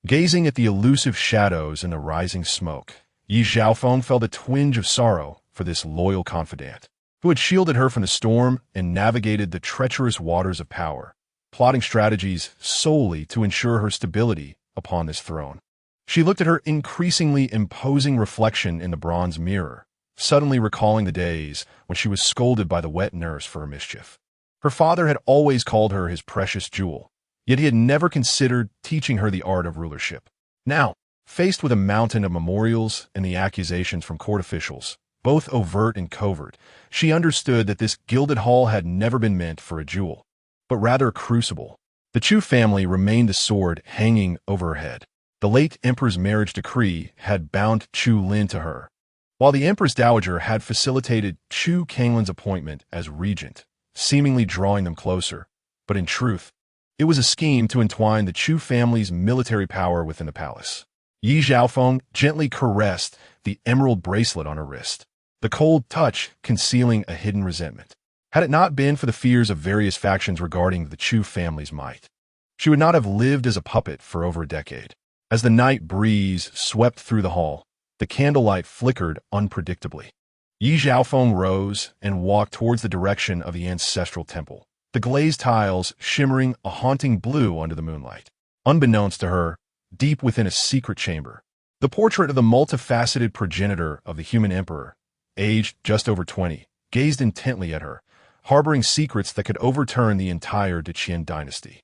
gazing at the elusive shadows and the rising smoke, Yi Xiaofeng felt a twinge of sorrow for this loyal confidant, who had shielded her from the storm and navigated the treacherous waters of power, plotting strategies solely to ensure her stability upon this throne. She looked at her increasingly imposing reflection in the bronze mirror, suddenly recalling the days when she was scolded by the wet nurse for her mischief. Her father had always called her his precious jewel, yet he had never considered teaching her the art of rulership. Now, faced with a mountain of memorials and the accusations from court officials, both overt and covert, she understood that this gilded hall had never been meant for a jewel, but rather a crucible. The Chu family remained the sword hanging over her head. The late emperor's marriage decree had bound Chu Lin to her, while the Empress Dowager had facilitated Chu Kanglin's appointment as regent, seemingly drawing them closer. But in truth, it was a scheme to entwine the Chu family's military power within the palace. Yi Xiaofeng gently caressed the emerald bracelet on her wrist, the cold touch concealing a hidden resentment. Had it not been for the fears of various factions regarding the Chu family's might, she would not have lived as a puppet for over a decade. As the night breeze swept through the hall, the candlelight flickered unpredictably. Yi Xiaofeng rose and walked towards the direction of the ancestral temple, the glazed tiles shimmering a haunting blue under the moonlight. Unbeknownst to her, deep within a secret chamber, the portrait of the multifaceted progenitor of the human emperor, aged just over 20, gazed intently at her, harboring secrets that could overturn the entire Deqian dynasty.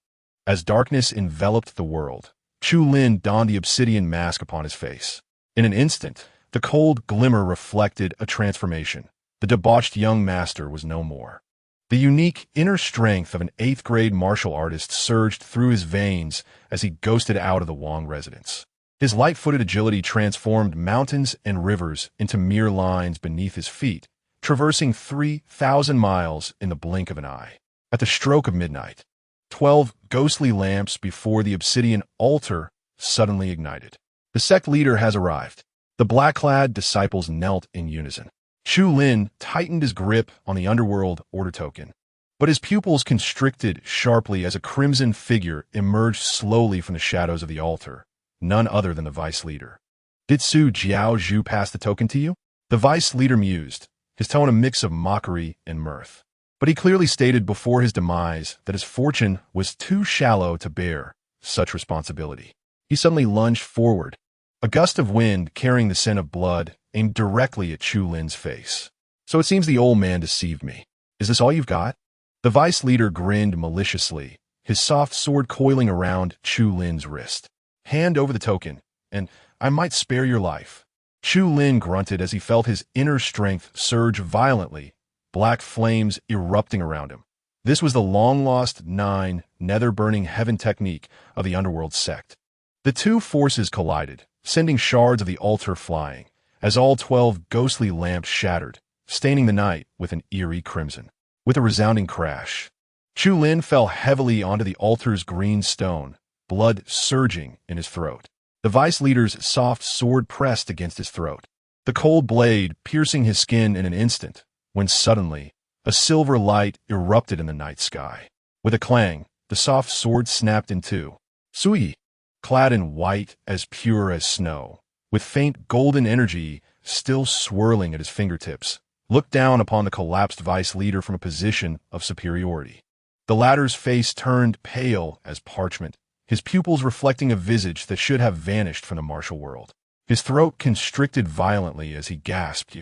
As darkness enveloped the world, Chu Lin donned the obsidian mask upon his face. In an instant, the cold glimmer reflected a transformation. The debauched young master was no more. The unique inner strength of an 8th-grade martial artist surged through his veins as he ghosted out of the Wang residence. His light-footed agility transformed mountains and rivers into mere lines beneath his feet, traversing 3,000 miles in the blink of an eye. At the stroke of midnight, 12 ghostly lamps before the obsidian altar suddenly ignited. The sect leader has arrived. The black-clad disciples knelt in unison. Chu Lin tightened his grip on the underworld order token, but his pupils constricted sharply as a crimson figure emerged slowly from the shadows of the altar, none other than the vice leader. "Did Su Jiao Zhu pass the token to you?" The vice leader mused, his tone a mix of mockery and mirth. But he clearly stated before his demise that his fortune was too shallow to bear such responsibility. He suddenly lunged forward, a gust of wind carrying the scent of blood aimed directly at Chu Lin's face. "So it seems the old man deceived me. Is this all you've got?" The vice leader grinned maliciously, his soft sword coiling around Chu Lin's wrist. "Hand over the token, and I might spare your life." Chu Lin grunted as he felt his inner strength surge violently, black flames erupting around him. This was the long-lost 9 nether-burning heaven technique of the underworld sect. The two forces collided, sending shards of the altar flying, as all 12 ghostly lamps shattered, staining the night with an eerie crimson. With a resounding crash, Chu Lin fell heavily onto the altar's green stone, blood surging in his throat. The vice leader's soft sword pressed against his throat, the cold blade piercing his skin in an instant, when suddenly, a silver light erupted in the night sky. With a clang, the soft sword snapped in two. Sui, clad in white as pure as snow, with faint golden energy still swirling at his fingertips, looked down upon the collapsed vice leader from a position of superiority. The latter's face turned pale as parchment, his pupils reflecting a visage that should have vanished from the martial world. His throat constricted violently as he gasped,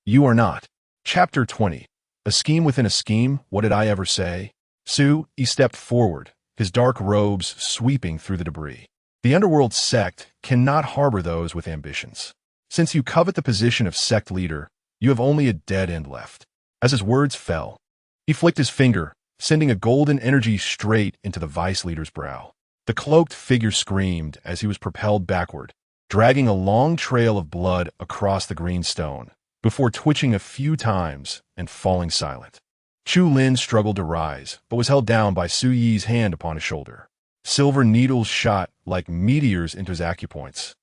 "You are not." Chapter 20. A scheme within a scheme, what did I ever say? He stepped forward, his dark robes sweeping through the debris. The underworld sect cannot harbor those with ambitions. Since you covet the position of sect leader, you have only a dead end left. As his words fell, he flicked his finger, sending a golden energy straight into the vice leader's brow. The cloaked figure screamed as he was propelled backward, dragging a long trail of blood across the green stone, before twitching a few times and falling silent. Chu Lin struggled to rise, but was held down by Su Yi's hand upon his shoulder. Silver needles shot like meteors into his acupoints,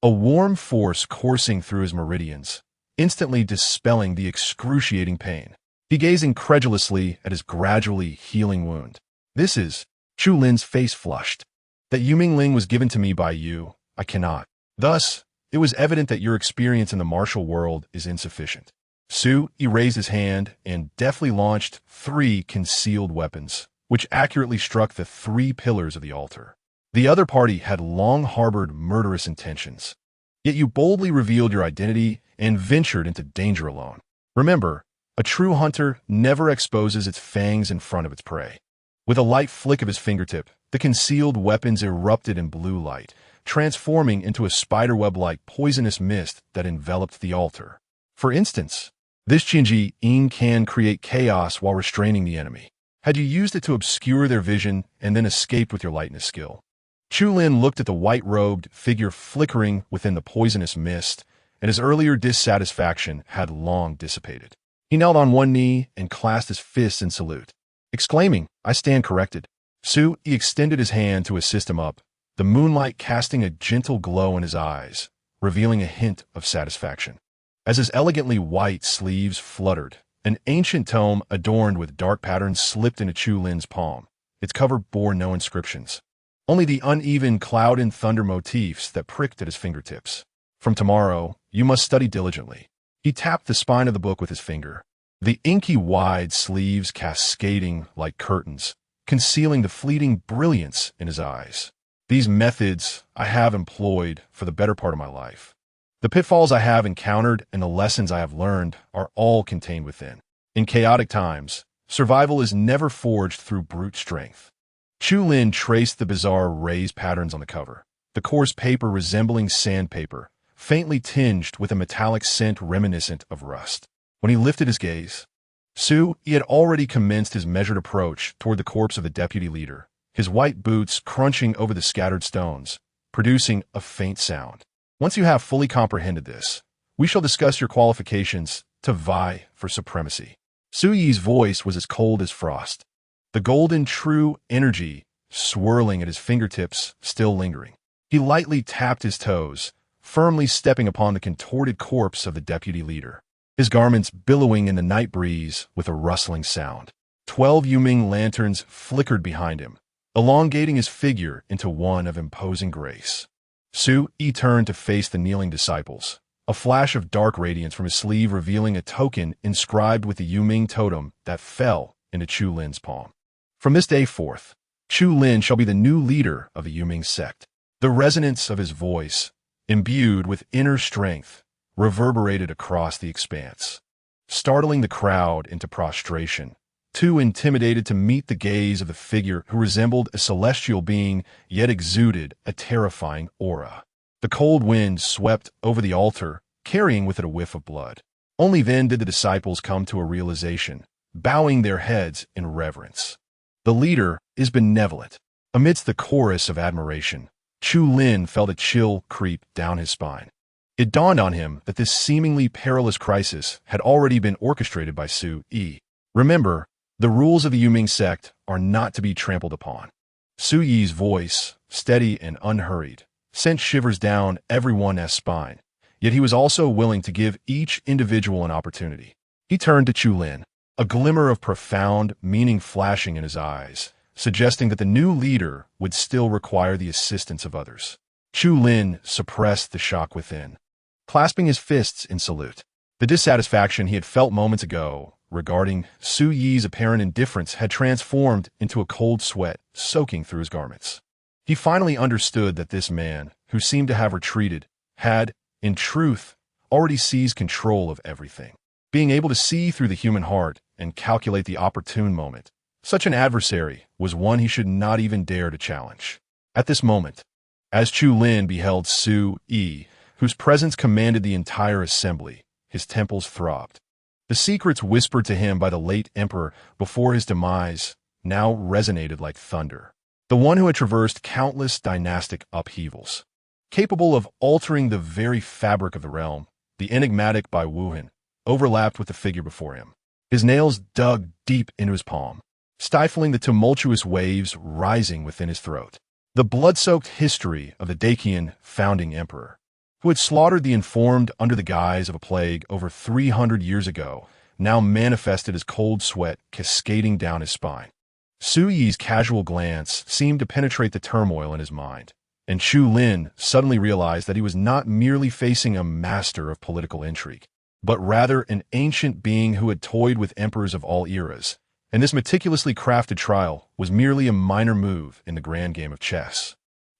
a warm force coursing through his meridians, instantly dispelling the excruciating pain. He gazed incredulously at his gradually healing wound. "This is..." Chu Lin's face flushed. "That Yuming Ling was given to me by you. I cannot." Thus, it was evident that your experience in the martial world is insufficient. Su Yi raised his hand and deftly launched 3 concealed weapons, which accurately struck the 3 pillars of the altar. The other party had long harbored murderous intentions. Yet you boldly revealed your identity and ventured into danger alone. Remember, a true hunter never exposes its fangs in front of its prey. With a light flick of his fingertip, the concealed weapons erupted in blue light, transforming into a spiderweb-like poisonous mist that enveloped the altar. For instance, this Qinji Ying can create chaos while restraining the enemy. Had you used it to obscure their vision and then escaped with your lightness skill? Chu Lin looked at the white-robed figure flickering within the poisonous mist, and his earlier dissatisfaction had long dissipated. He knelt on one knee and clasped his fists in salute, exclaiming, "I stand corrected." Su Yi extended his hand to assist him up, the moonlight casting a gentle glow in his eyes, revealing a hint of satisfaction. As his elegantly white sleeves fluttered, an ancient tome adorned with dark patterns slipped into Chu Lin's palm. Its cover bore no inscriptions, only the uneven cloud and thunder motifs that pricked at his fingertips. "From tomorrow, you must study diligently." He tapped the spine of the book with his finger, the inky wide sleeves cascading like curtains, concealing the fleeting brilliance in his eyes. "These methods I have employed for the better part of my life. The pitfalls I have encountered and the lessons I have learned are all contained within. In chaotic times, survival is never forged through brute strength." Chu Lin traced the bizarre raised patterns on the cover, the coarse paper resembling sandpaper, faintly tinged with a metallic scent reminiscent of rust. When he lifted his gaze, Su Yi had already commenced his measured approach toward the corpse of the deputy leader, his white boots crunching over the scattered stones, producing a faint sound. "Once you have fully comprehended this, we shall discuss your qualifications to vie for supremacy." Su Yi's voice was as cold as frost, the golden true energy swirling at his fingertips still lingering. He lightly tapped his toes, firmly stepping upon the contorted corpse of the deputy leader, his garments billowing in the night breeze with a rustling sound. 12 Yuming lanterns flickered behind him, elongating his figure into one of imposing grace. Su Yi turned to face the kneeling disciples, a flash of dark radiance from his sleeve revealing a token inscribed with the Yuming totem that fell into Chu Lin's palm. "From this day forth, Chu Lin shall be the new leader of the Yuming sect." The resonance of his voice, imbued with inner strength, reverberated across the expanse, startling the crowd into prostration, too intimidated to meet the gaze of the figure who resembled a celestial being yet exuded a terrifying aura. The cold wind swept over the altar, carrying with it a whiff of blood. Only then did the disciples come to a realization, bowing their heads in reverence. The leader is benevolent. Amidst the chorus of admiration, Chu Lin felt a chill creep down his spine. It dawned on him that this seemingly perilous crisis had already been orchestrated by Su Yi. Remember, the rules of the Yuming sect are not to be trampled upon. Su Yi's voice, steady and unhurried, sent shivers down everyone's spine, yet he was also willing to give each individual an opportunity. He turned to Chu Lin, a glimmer of profound meaning flashing in his eyes, suggesting that the new leader would still require the assistance of others. Chu Lin suppressed the shock within, clasping his fists in salute. The dissatisfaction he had felt moments ago regarding Su Yi's apparent indifference had transformed into a cold sweat soaking through his garments. He finally understood that this man, who seemed to have retreated, had, in truth, already seized control of everything. Being able to see through the human heart and calculate the opportune moment, such an adversary was one he should not even dare to challenge. At this moment, as Chu Lin beheld Su Yi, whose presence commanded the entire assembly, his temples throbbed. The secrets whispered to him by the late emperor before his demise now resonated like thunder. The one who had traversed countless dynastic upheavals, capable of altering the very fabric of the realm, the enigmatic Bai Wuhan, overlapped with the figure before him. His nails dug deep into his palm, stifling the tumultuous waves rising within his throat. The blood-soaked history of the Dacian founding emperor, who had slaughtered the informed under the guise of a plague over 300 years ago, now manifested as cold sweat cascading down his spine. Su Yi's casual glance seemed to penetrate the turmoil in his mind, and Chu Lin suddenly realized that he was not merely facing a master of political intrigue, but rather an ancient being who had toyed with emperors of all eras, and this meticulously crafted trial was merely a minor move in the grand game of chess.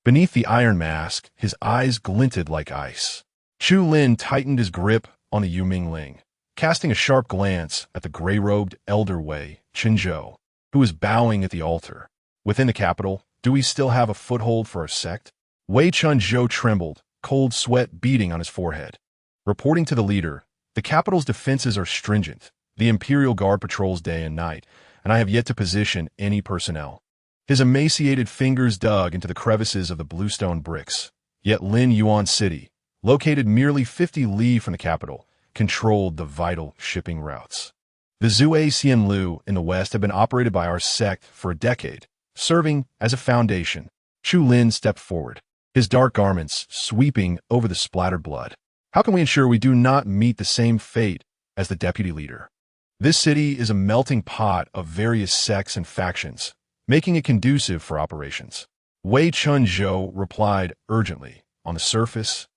Beneath the iron mask, his eyes glinted like ice. Chu Lin tightened his grip on the Yuming Ling, casting a sharp glance at the gray-robed elder Wei Qinzhou, who was bowing at the altar. Within the capital, do we still have a foothold for our sect? Wei Qinzhou trembled, cold sweat beading on his forehead. Reporting to the leader, the capital's defenses are stringent. The Imperial Guard patrols day and night, and I have yet to position any personnel. His emaciated fingers dug into the crevices of the bluestone bricks. Yet Lin Yuan City, located merely 50 li from the capital, controlled the vital shipping routes. The Zue Xianlu in the west have been operated by our sect for a decade, serving as a foundation. Chu Lin stepped forward, his dark garments sweeping over the splattered blood. How can we ensure we do not meet the same fate as the deputy leader? This city is a melting pot of various sects and factions, making it conducive for operations. Wei Qinzhou replied urgently. On the surface,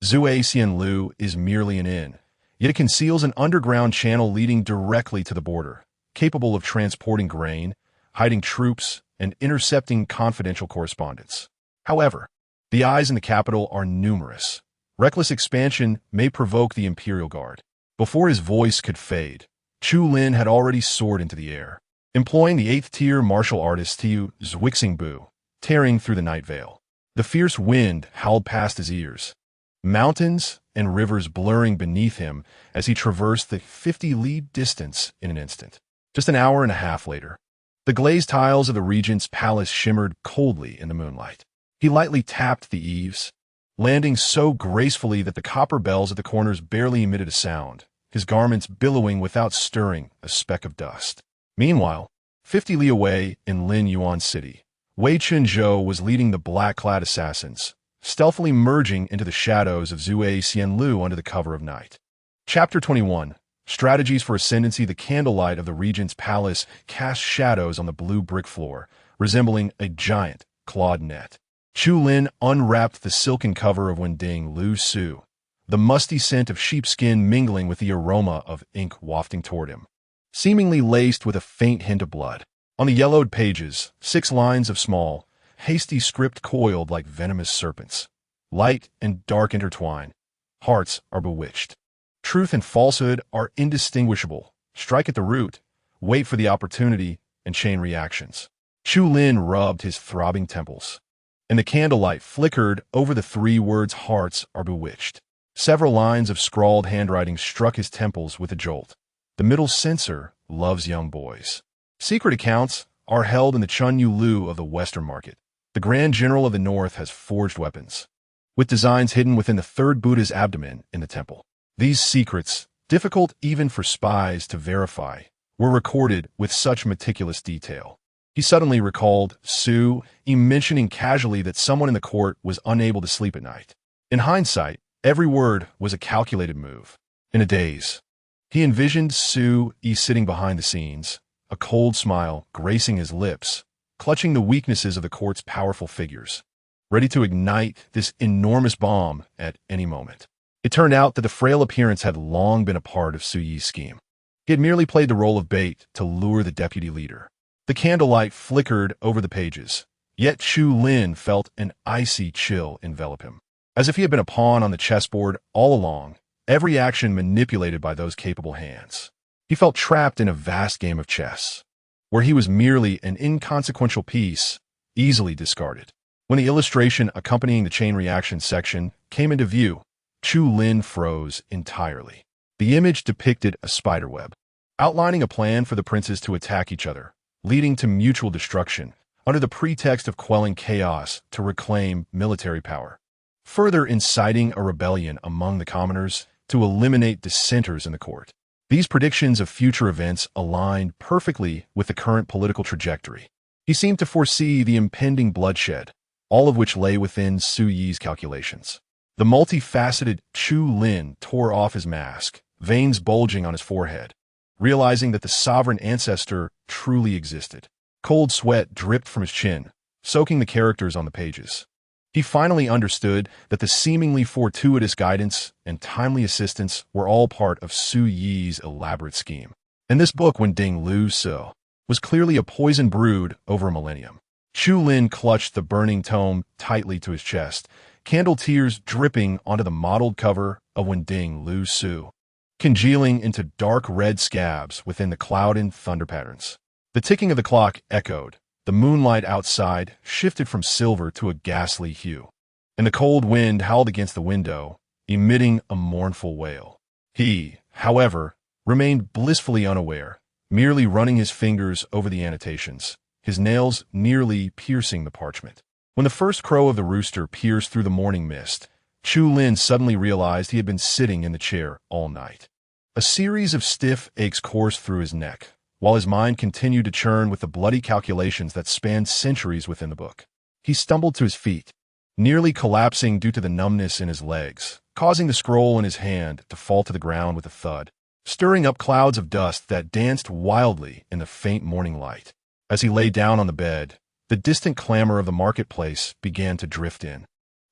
Zue Xianlu is merely an inn, yet it conceals an underground channel leading directly to the border, capable of transporting grain, hiding troops, and intercepting confidential correspondence. However, the eyes in the capital are numerous. Reckless expansion may provoke the Imperial Guard. Before his voice could fade, Chu Lin had already soared into the air, employing the 8th-tier martial artist Tiu Zwixingbu, tearing through the night veil. The fierce wind howled past his ears, mountains and rivers blurring beneath him as he traversed the 50-li distance in an instant. Just an hour and a half later, the glazed tiles of the regent's palace shimmered coldly in the moonlight. He lightly tapped the eaves, landing so gracefully that the copper bells at the corners barely emitted a sound, his garments billowing without stirring a speck of dust. Meanwhile, 50 li away in Lin Yuan City, Wei Qinzhou was leading the black-clad assassins, stealthily merging into the shadows of Zue Xianlu under the cover of night. Chapter 21. Strategies for Ascendancy. The candlelight of the regent's palace cast shadows on the blue brick floor, resembling a giant clawed net. Chu Lin unwrapped the silken cover of Wending Lu Su, the musty scent of sheepskin mingling with the aroma of ink wafting toward him, seemingly laced with a faint hint of blood. On the yellowed pages, 6 lines of small, hasty script coiled like venomous serpents. Light and dark intertwine. Hearts are bewitched. Truth and falsehood are indistinguishable. Strike at the root, wait for the opportunity, and chain reactions. Chu Lin rubbed his throbbing temples, and the candlelight flickered over the 3 words hearts are bewitched. Several lines of scrawled handwriting struck his temples with a jolt. The middle censor loves young boys. Secret accounts are held in the Chunyu Lu of the Western market. The Grand General of the North has forged weapons, with designs hidden within the 3rd Buddha's abdomen in the temple. These secrets, difficult even for spies to verify, were recorded with such meticulous detail. He suddenly recalled Su Yi mentioning casually that someone in the court was unable to sleep at night. In hindsight, every word was a calculated move. In a daze, he envisioned Su Yi sitting behind the scenes, a cold smile gracing his lips, clutching the weaknesses of the court's powerful figures, ready to ignite this enormous bomb at any moment. It turned out that the frail appearance had long been a part of Su Yi's scheme. He had merely played the role of bait to lure the deputy leader. The candlelight flickered over the pages, yet Chu Lin felt an icy chill envelop him. As if he had been a pawn on the chessboard all along, every action manipulated by those capable hands. He felt trapped in a vast game of chess, where he was merely an inconsequential piece, easily discarded. When the illustration accompanying the chain reaction section came into view, Chu Lin froze entirely. The image depicted a spiderweb, outlining a plan for the princes to attack each other, leading to mutual destruction, under the pretext of quelling chaos to reclaim military power, further inciting a rebellion among the commoners to eliminate dissenters in the court. These predictions of future events aligned perfectly with the current political trajectory. He seemed to foresee the impending bloodshed, all of which lay within Su Yi's calculations. The multifaceted Chu Lin tore off his mask, veins bulging on his forehead, realizing that the sovereign ancestor truly existed. Cold sweat dripped from his chin, soaking the characters on the pages. He finally understood that the seemingly fortuitous guidance and timely assistance were all part of Su Yi's elaborate scheme. And this book, When Ding Lu So, was clearly a poison brewed over a millennium. Chu Lin clutched the burning tome tightly to his chest, candle tears dripping onto the mottled cover of When Ding Lu So, congealing into dark red scabs within the cloud and thunder patterns. The ticking of the clock echoed. The moonlight outside shifted from silver to a ghastly hue, and the cold wind howled against the window, emitting a mournful wail. He, however, remained blissfully unaware, merely running his fingers over the annotations, his nails nearly piercing the parchment. When the first crow of the rooster pierced through the morning mist, Chu Lin suddenly realized he had been sitting in the chair all night. A series of stiff aches coursed through his neck, while his mind continued to churn with the bloody calculations that spanned centuries within the book. He stumbled to his feet, nearly collapsing due to the numbness in his legs, causing the scroll in his hand to fall to the ground with a thud, stirring up clouds of dust that danced wildly in the faint morning light. As he lay down on the bed, the distant clamor of the marketplace began to drift in.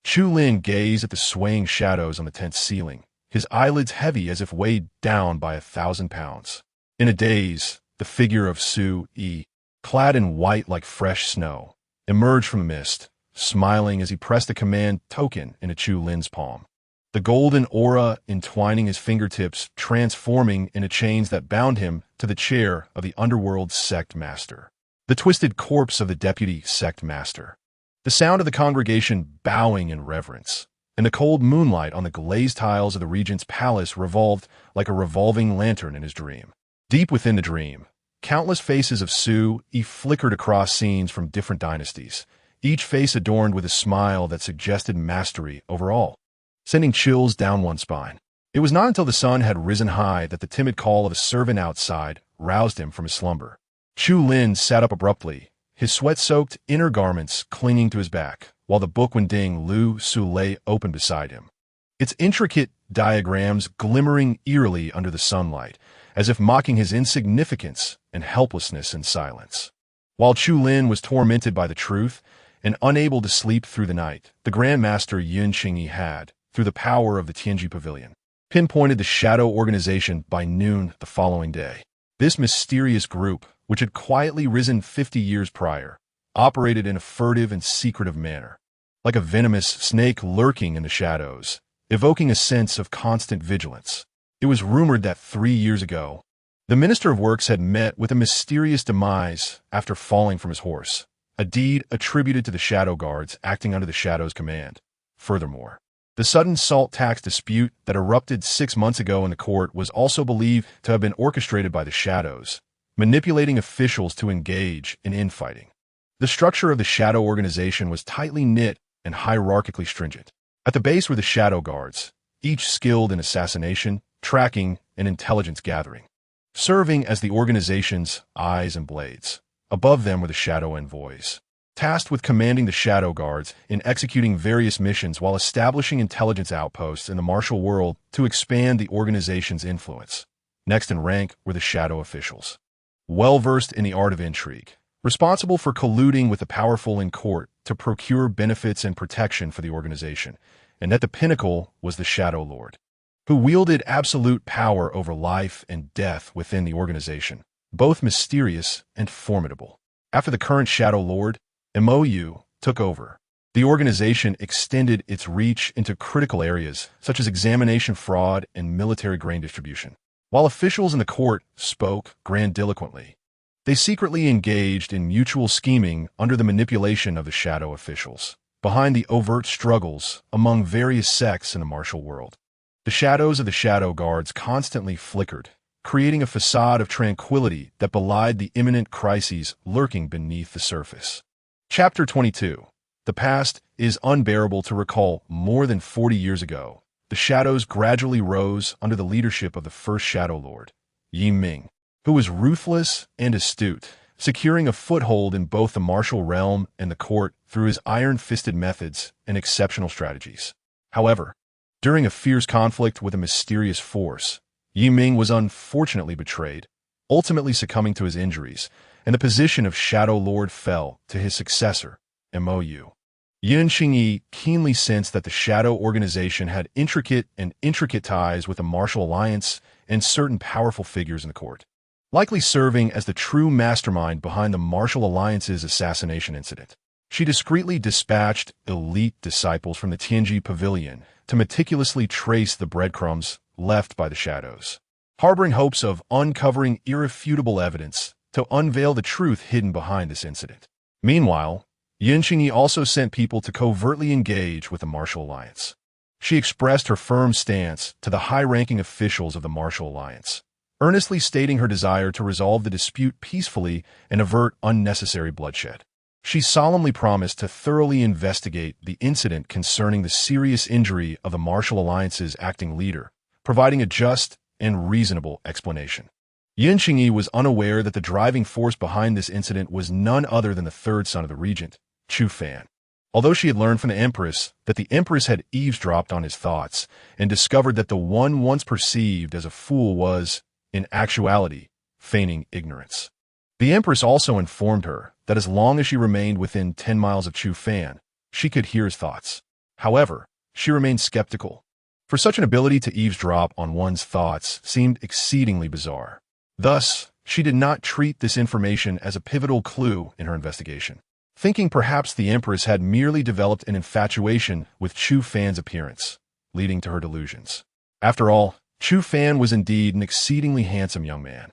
Chu Lin gazed at the swaying shadows on the tent's ceiling, his eyelids heavy as if weighed down by 1,000 pounds. In a daze, the figure of Su Yi, clad in white like fresh snow, emerged from the mist, smiling as he pressed a command token into Chu Lin's palm. The golden aura entwining his fingertips, transforming into chains that bound him to the chair of the underworld sect master, the twisted corpse of the deputy sect master. The sound of the congregation bowing in reverence, and the cold moonlight on the glazed tiles of the regent's palace revolved like a revolving lantern in his dream. Deep within the dream, countless faces of Su Yi flickered across scenes from different dynasties, each face adorned with a smile that suggested mastery over all, sending chills down one's spine. It was not until the sun had risen high that the timid call of a servant outside roused him from his slumber. Chu Lin sat up abruptly, his sweat-soaked inner garments clinging to his back, while the book When Ding Lu So lay open beside him, its intricate diagrams glimmering eerily under the sunlight, as if mocking his insignificance and helplessness in silence. While Chu Lin was tormented by the truth and unable to sleep through the night, the Grand Master Yun Qingyi had, through the power of the Tianji Pavilion, pinpointed the Shadow Organization by noon the following day. This mysterious group, which had quietly risen 50 years prior, operated in a furtive and secretive manner, like a venomous snake lurking in the shadows, evoking a sense of constant vigilance. It was rumored that 3 years ago, the Minister of Works had met with a mysterious demise after falling from his horse, a deed attributed to the Shadow Guards acting under the Shadow's command. Furthermore, the sudden salt tax dispute that erupted 6 months ago in the court was also believed to have been orchestrated by the Shadows, manipulating officials to engage in infighting. The structure of the Shadow Organization was tightly knit and hierarchically stringent. At the base were the Shadow Guards, each skilled in assassination, tracking, and intelligence gathering, serving as the organization's eyes and blades. Above them were the Shadow Envoys, tasked with commanding the Shadow Guards in executing various missions while establishing intelligence outposts in the martial world to expand the organization's influence. Next in rank were the Shadow Officials, well-versed in the art of intrigue, responsible for colluding with the powerful in court to procure benefits and protection for the organization. And at the pinnacle was the Shadow Lord, who wielded absolute power over life and death within the organization, both mysterious and formidable. After the current Shadow Lord, MOU, took over, the organization extended its reach into critical areas such as examination fraud and military grain distribution. While officials in the court spoke grandiloquently, they secretly engaged in mutual scheming under the manipulation of the Shadow officials, behind the overt struggles among various sects in the martial world. The shadows of the Shadow Guards constantly flickered, creating a façade of tranquility that belied the imminent crises lurking beneath the surface. Chapter 22. The past is unbearable to recall. More than 40 years ago, the shadows gradually rose under the leadership of the first Shadow Lord, Ming, who was ruthless and astute, securing a foothold in both the martial realm and the court through his iron-fisted methods and exceptional strategies. However, during a fierce conflict with a mysterious force, Ming was unfortunately betrayed, ultimately succumbing to his injuries, and the position of Shadow Lord fell to his successor, Mou. Yun Qingyi keenly sensed that the Shadow organization had intricate ties with the Martial Alliance and certain powerful figures in the court, likely serving as the true mastermind behind the Martial Alliance's assassination incident. She discreetly dispatched elite disciples from the Tianji Pavilion to meticulously trace the breadcrumbs left by the shadows, harboring hopes of uncovering irrefutable evidence to unveil the truth hidden behind this incident. Meanwhile, Yun Qingyi also sent people to covertly engage with the Martial Alliance. She expressed her firm stance to the high-ranking officials of the Martial Alliance, earnestly stating her desire to resolve the dispute peacefully and avert unnecessary bloodshed. She solemnly promised to thoroughly investigate the incident concerning the serious injury of the Martial Alliance's acting leader, providing a just and reasonable explanation. Yun Qingyi was unaware that the driving force behind this incident was none other than the third son of the regent, Chu Fan. Although she had learned from the Empress that the Empress had eavesdropped on his thoughts and discovered that the one once perceived as a fool was, in actuality, feigning ignorance. The Empress also informed her that as long as she remained within 10 miles of Chu Fan, she could hear his thoughts. However, she remained skeptical, for such an ability to eavesdrop on one's thoughts seemed exceedingly bizarre. Thus, she did not treat this information as a pivotal clue in her investigation, thinking perhaps the Empress had merely developed an infatuation with Chu Fan's appearance, leading to her delusions. After all, Chu Fan was indeed an exceedingly handsome young man,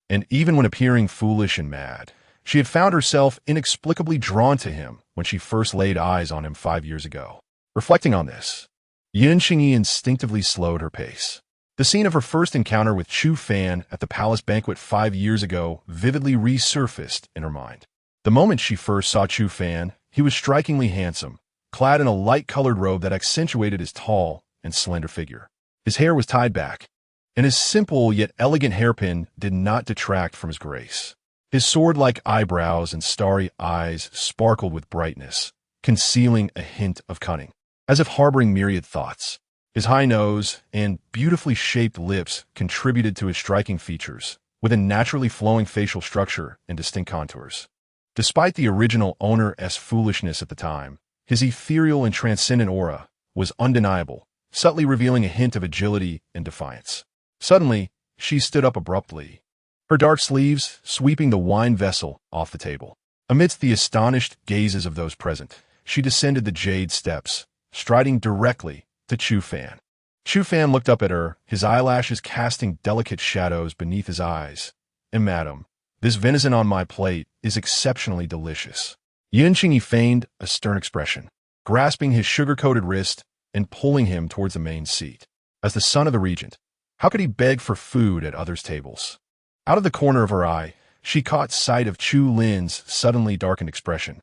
and even when appearing foolish and mad, she had found herself inexplicably drawn to him when she first laid eyes on him 5 years ago. Reflecting on this, Yun Qingyi instinctively slowed her pace. The scene of her first encounter with Chu Fan at the palace banquet 5 years ago vividly resurfaced in her mind. The moment she first saw Chu Fan, he was strikingly handsome, clad in a light-colored robe that accentuated his tall and slender figure. His hair was tied back, and his simple yet elegant hairpin did not detract from his grace. His sword-like eyebrows and starry eyes sparkled with brightness, concealing a hint of cunning, as if harboring myriad thoughts. His high nose and beautifully shaped lips contributed to his striking features, with a naturally flowing facial structure and distinct contours. Despite the original owner's foolishness at the time, his ethereal and transcendent aura was undeniable, subtly revealing a hint of agility and defiance. Suddenly, she stood up abruptly, her dark sleeves sweeping the wine vessel off the table. Amidst the astonished gazes of those present, she descended the jade steps, striding directly to Chu Fan. Chu Fan looked up at her, his eyelashes casting delicate shadows beneath his eyes. "And madam, this venison on my plate is exceptionally delicious." Yun Qingyi feigned a stern expression, grasping his sugar-coated wrist and pulling him towards the main seat. As the son of the regent, how could he beg for food at others' tables? Out of the corner of her eye, she caught sight of Chu Lin's suddenly darkened expression,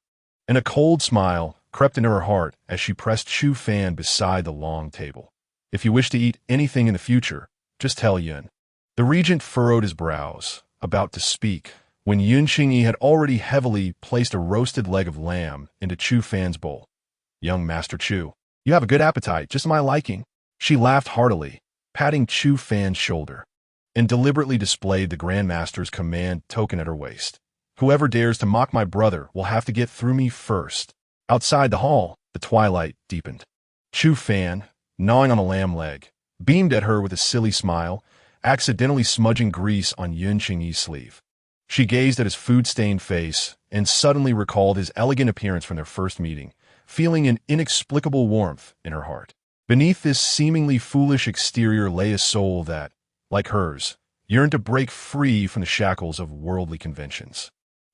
and a cold smile crept into her heart as she pressed Chu Fan beside the long table. "If you wish to eat anything in the future, just tell Yun." The regent furrowed his brows, about to speak, when Yun Qingyi had already heavily placed a roasted leg of lamb into Chu Fan's bowl. "Young Master Chu, you have a good appetite, just to my liking." She laughed heartily, patting Chu Fan's shoulder, and deliberately displayed the Grand Master's command token at her waist. "Whoever dares to mock my brother will have to get through me first." Outside the hall, the twilight deepened. Chu Fan, gnawing on a lamb leg, beamed at her with a silly smile, accidentally smudging grease on Yun Qingyi's sleeve. She gazed at his food-stained face and suddenly recalled his elegant appearance from their first meeting, feeling an inexplicable warmth in her heart. Beneath this seemingly foolish exterior lay a soul that, like hers, yearned to break free from the shackles of worldly conventions.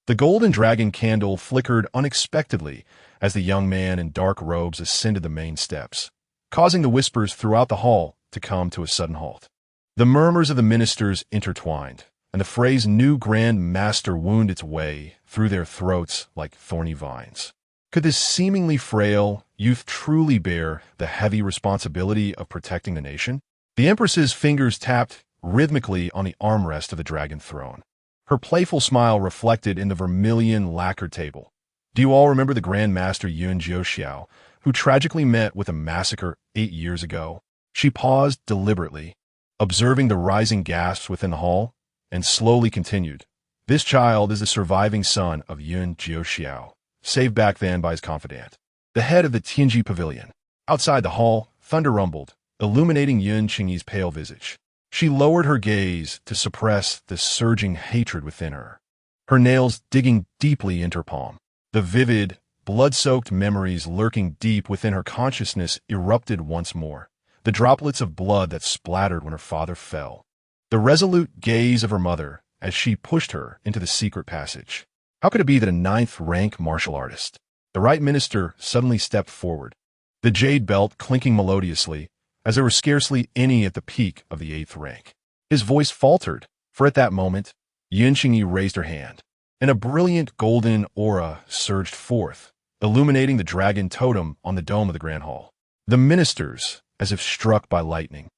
The golden dragon candle flickered unexpectedly as the young man in dark robes ascended the main steps, causing the whispers throughout the hall to come to a sudden halt. The murmurs of the ministers intertwined, and the phrase "new Grand Master" wound its way through their throats like thorny vines. Could this seemingly frail youth truly bear the heavy responsibility of protecting the nation? The Empress's fingers tapped rhythmically on the armrest of the dragon throne. Her playful smile reflected in the vermilion lacquer table. Do you all remember the Grand Master Yuan Jiuxiao, who tragically met with a massacre 8 years ago? She paused deliberately, observing the rising gasps within the hall, and slowly continued. This child is the surviving son of Yuan Jiuxiao, saved back then by his confidant, the head of the Tianji Pavilion. Outside the hall, thunder rumbled, illuminating Yuan Qingyi's pale visage. She lowered her gaze to suppress the surging hatred within her, her nails digging deeply into her palm. The vivid, blood-soaked memories lurking deep within her consciousness erupted once more, the droplets of blood that splattered when her father fell. The resolute gaze of her mother as she pushed her into the secret passage. How could it be that a 9th-rank martial artist? The right minister suddenly stepped forward, the jade belt clinking melodiously, as there were scarcely any at the peak of the 8th rank. His voice faltered, for at that moment, Yuan Qingyi raised her hand, and a brilliant golden aura surged forth, illuminating the dragon totem on the dome of the Grand Hall. The ministers, as if struck by lightning,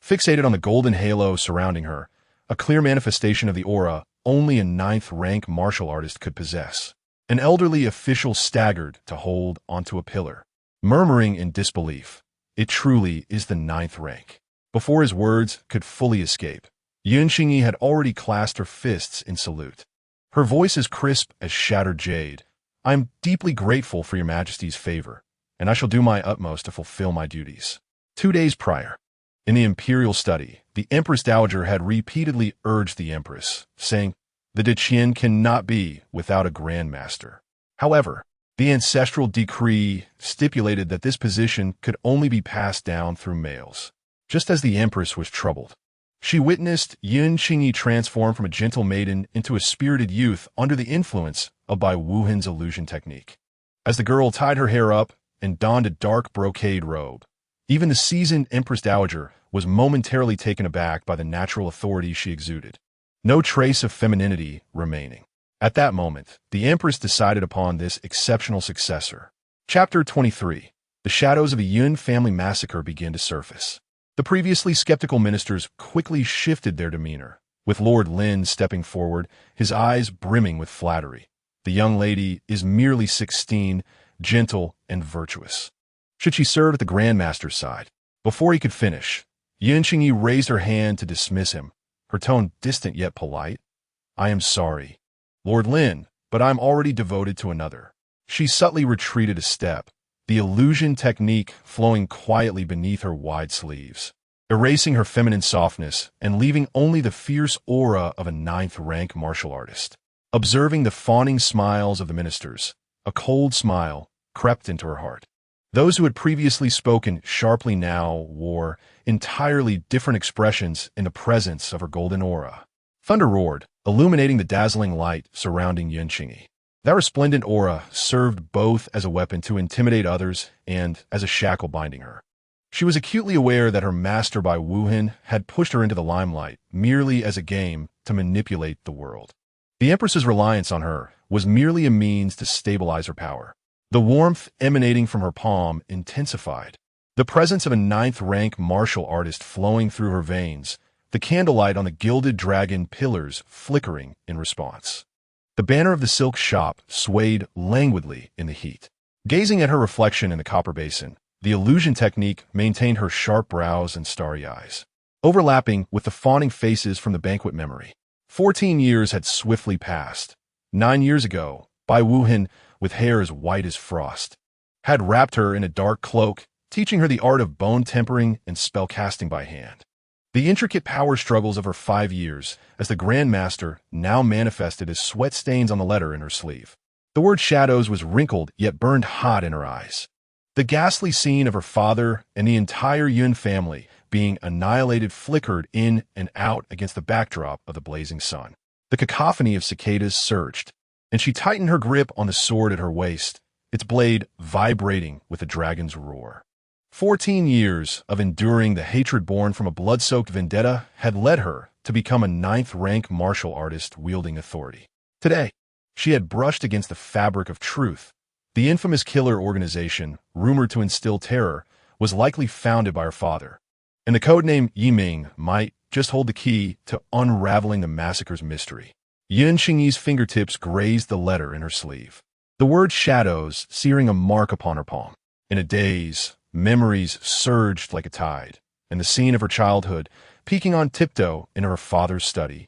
fixated on the golden halo surrounding her, a clear manifestation of the aura only a 9th-rank martial artist could possess. An elderly official staggered to hold onto a pillar, murmuring in disbelief, "It truly is the 9th rank." Before his words could fully escape, Yuan Qingyi had already clasped her fists in salute. Her voice as crisp as shattered jade. "I am deeply grateful for your majesty's favor, and I shall do my utmost to fulfill my duties." 2 days prior, in the imperial study, the Empress Dowager had repeatedly urged the Empress, saying, "The Deqian cannot be without a Grand Master." However, the ancestral decree stipulated that this position could only be passed down through males. Just as the Empress was troubled, she witnessed Yuan Qingyi transform from a gentle maiden into a spirited youth under the influence of Bai Wuhan's illusion technique. As the girl tied her hair up and donned a dark brocade robe, even the seasoned Empress Dowager was momentarily taken aback by the natural authority she exuded, no trace of femininity remaining. At that moment, the Empress decided upon this exceptional successor. Chapter 23. The shadows of a Yuan family massacre begin to surface. The previously skeptical ministers quickly shifted their demeanor, with Lord Lin stepping forward, his eyes brimming with flattery. The young lady is merely 16, gentle and virtuous. Should she serve at the Grand Master's side? Before he could finish, Yuan Qingyi raised her hand to dismiss him, her tone distant yet polite. "I am sorry, Lord Lin, but I'm already devoted to another." She subtly retreated a step, the illusion technique flowing quietly beneath her wide sleeves, erasing her feminine softness and leaving only the fierce aura of a 9th-rank martial artist. Observing the fawning smiles of the ministers, a cold smile crept into her heart. Those who had previously spoken sharply now wore entirely different expressions in the presence of her golden aura. Thunder roared, illuminating the dazzling light surrounding Yuan Qingyi. That resplendent aura served both as a weapon to intimidate others and as a shackle binding her. She was acutely aware that her master Bai Wuhan had pushed her into the limelight merely as a game to manipulate the world. The Empress's reliance on her was merely a means to stabilize her power. The warmth emanating from her palm intensified, the presence of a 9th-rank martial artist flowing through her veins, the candlelight on the gilded dragon pillars flickering in response. The banner of the silk shop swayed languidly in the heat. Gazing at her reflection in the copper basin, the illusion technique maintained her sharp brows and starry eyes, overlapping with the fawning faces from the banquet memory. 14 years had swiftly passed. 9 years ago, Bai Wuhan, with hair as white as frost, had wrapped her in a dark cloak, teaching her the art of bone tempering and spell casting by hand. The intricate power struggles of her 5 years as the Grand Master now manifested as sweat stains on the letter in her sleeve. The word shadows was wrinkled yet burned hot in her eyes. The ghastly scene of her father and the entire Yuan family being annihilated flickered in and out against the backdrop of the blazing sun. The cacophony of cicadas surged, and she tightened her grip on the sword at her waist, its blade vibrating with the dragon's roar. 14 years of enduring the hatred born from a blood-soaked vendetta had led her to become a 9th-rank martial artist wielding authority. Today, she had brushed against the fabric of truth. The infamous killer organization, rumored to instill terror, was likely founded by her father. and the codename Yiming might just hold the key to unraveling the massacre's mystery. Yun Qingyi's fingertips grazed the letter in her sleeve. The word shadows searing a mark upon her palm. In a daze, memories surged like a tide, and the scene of her childhood, peeking on tiptoe in her father's study,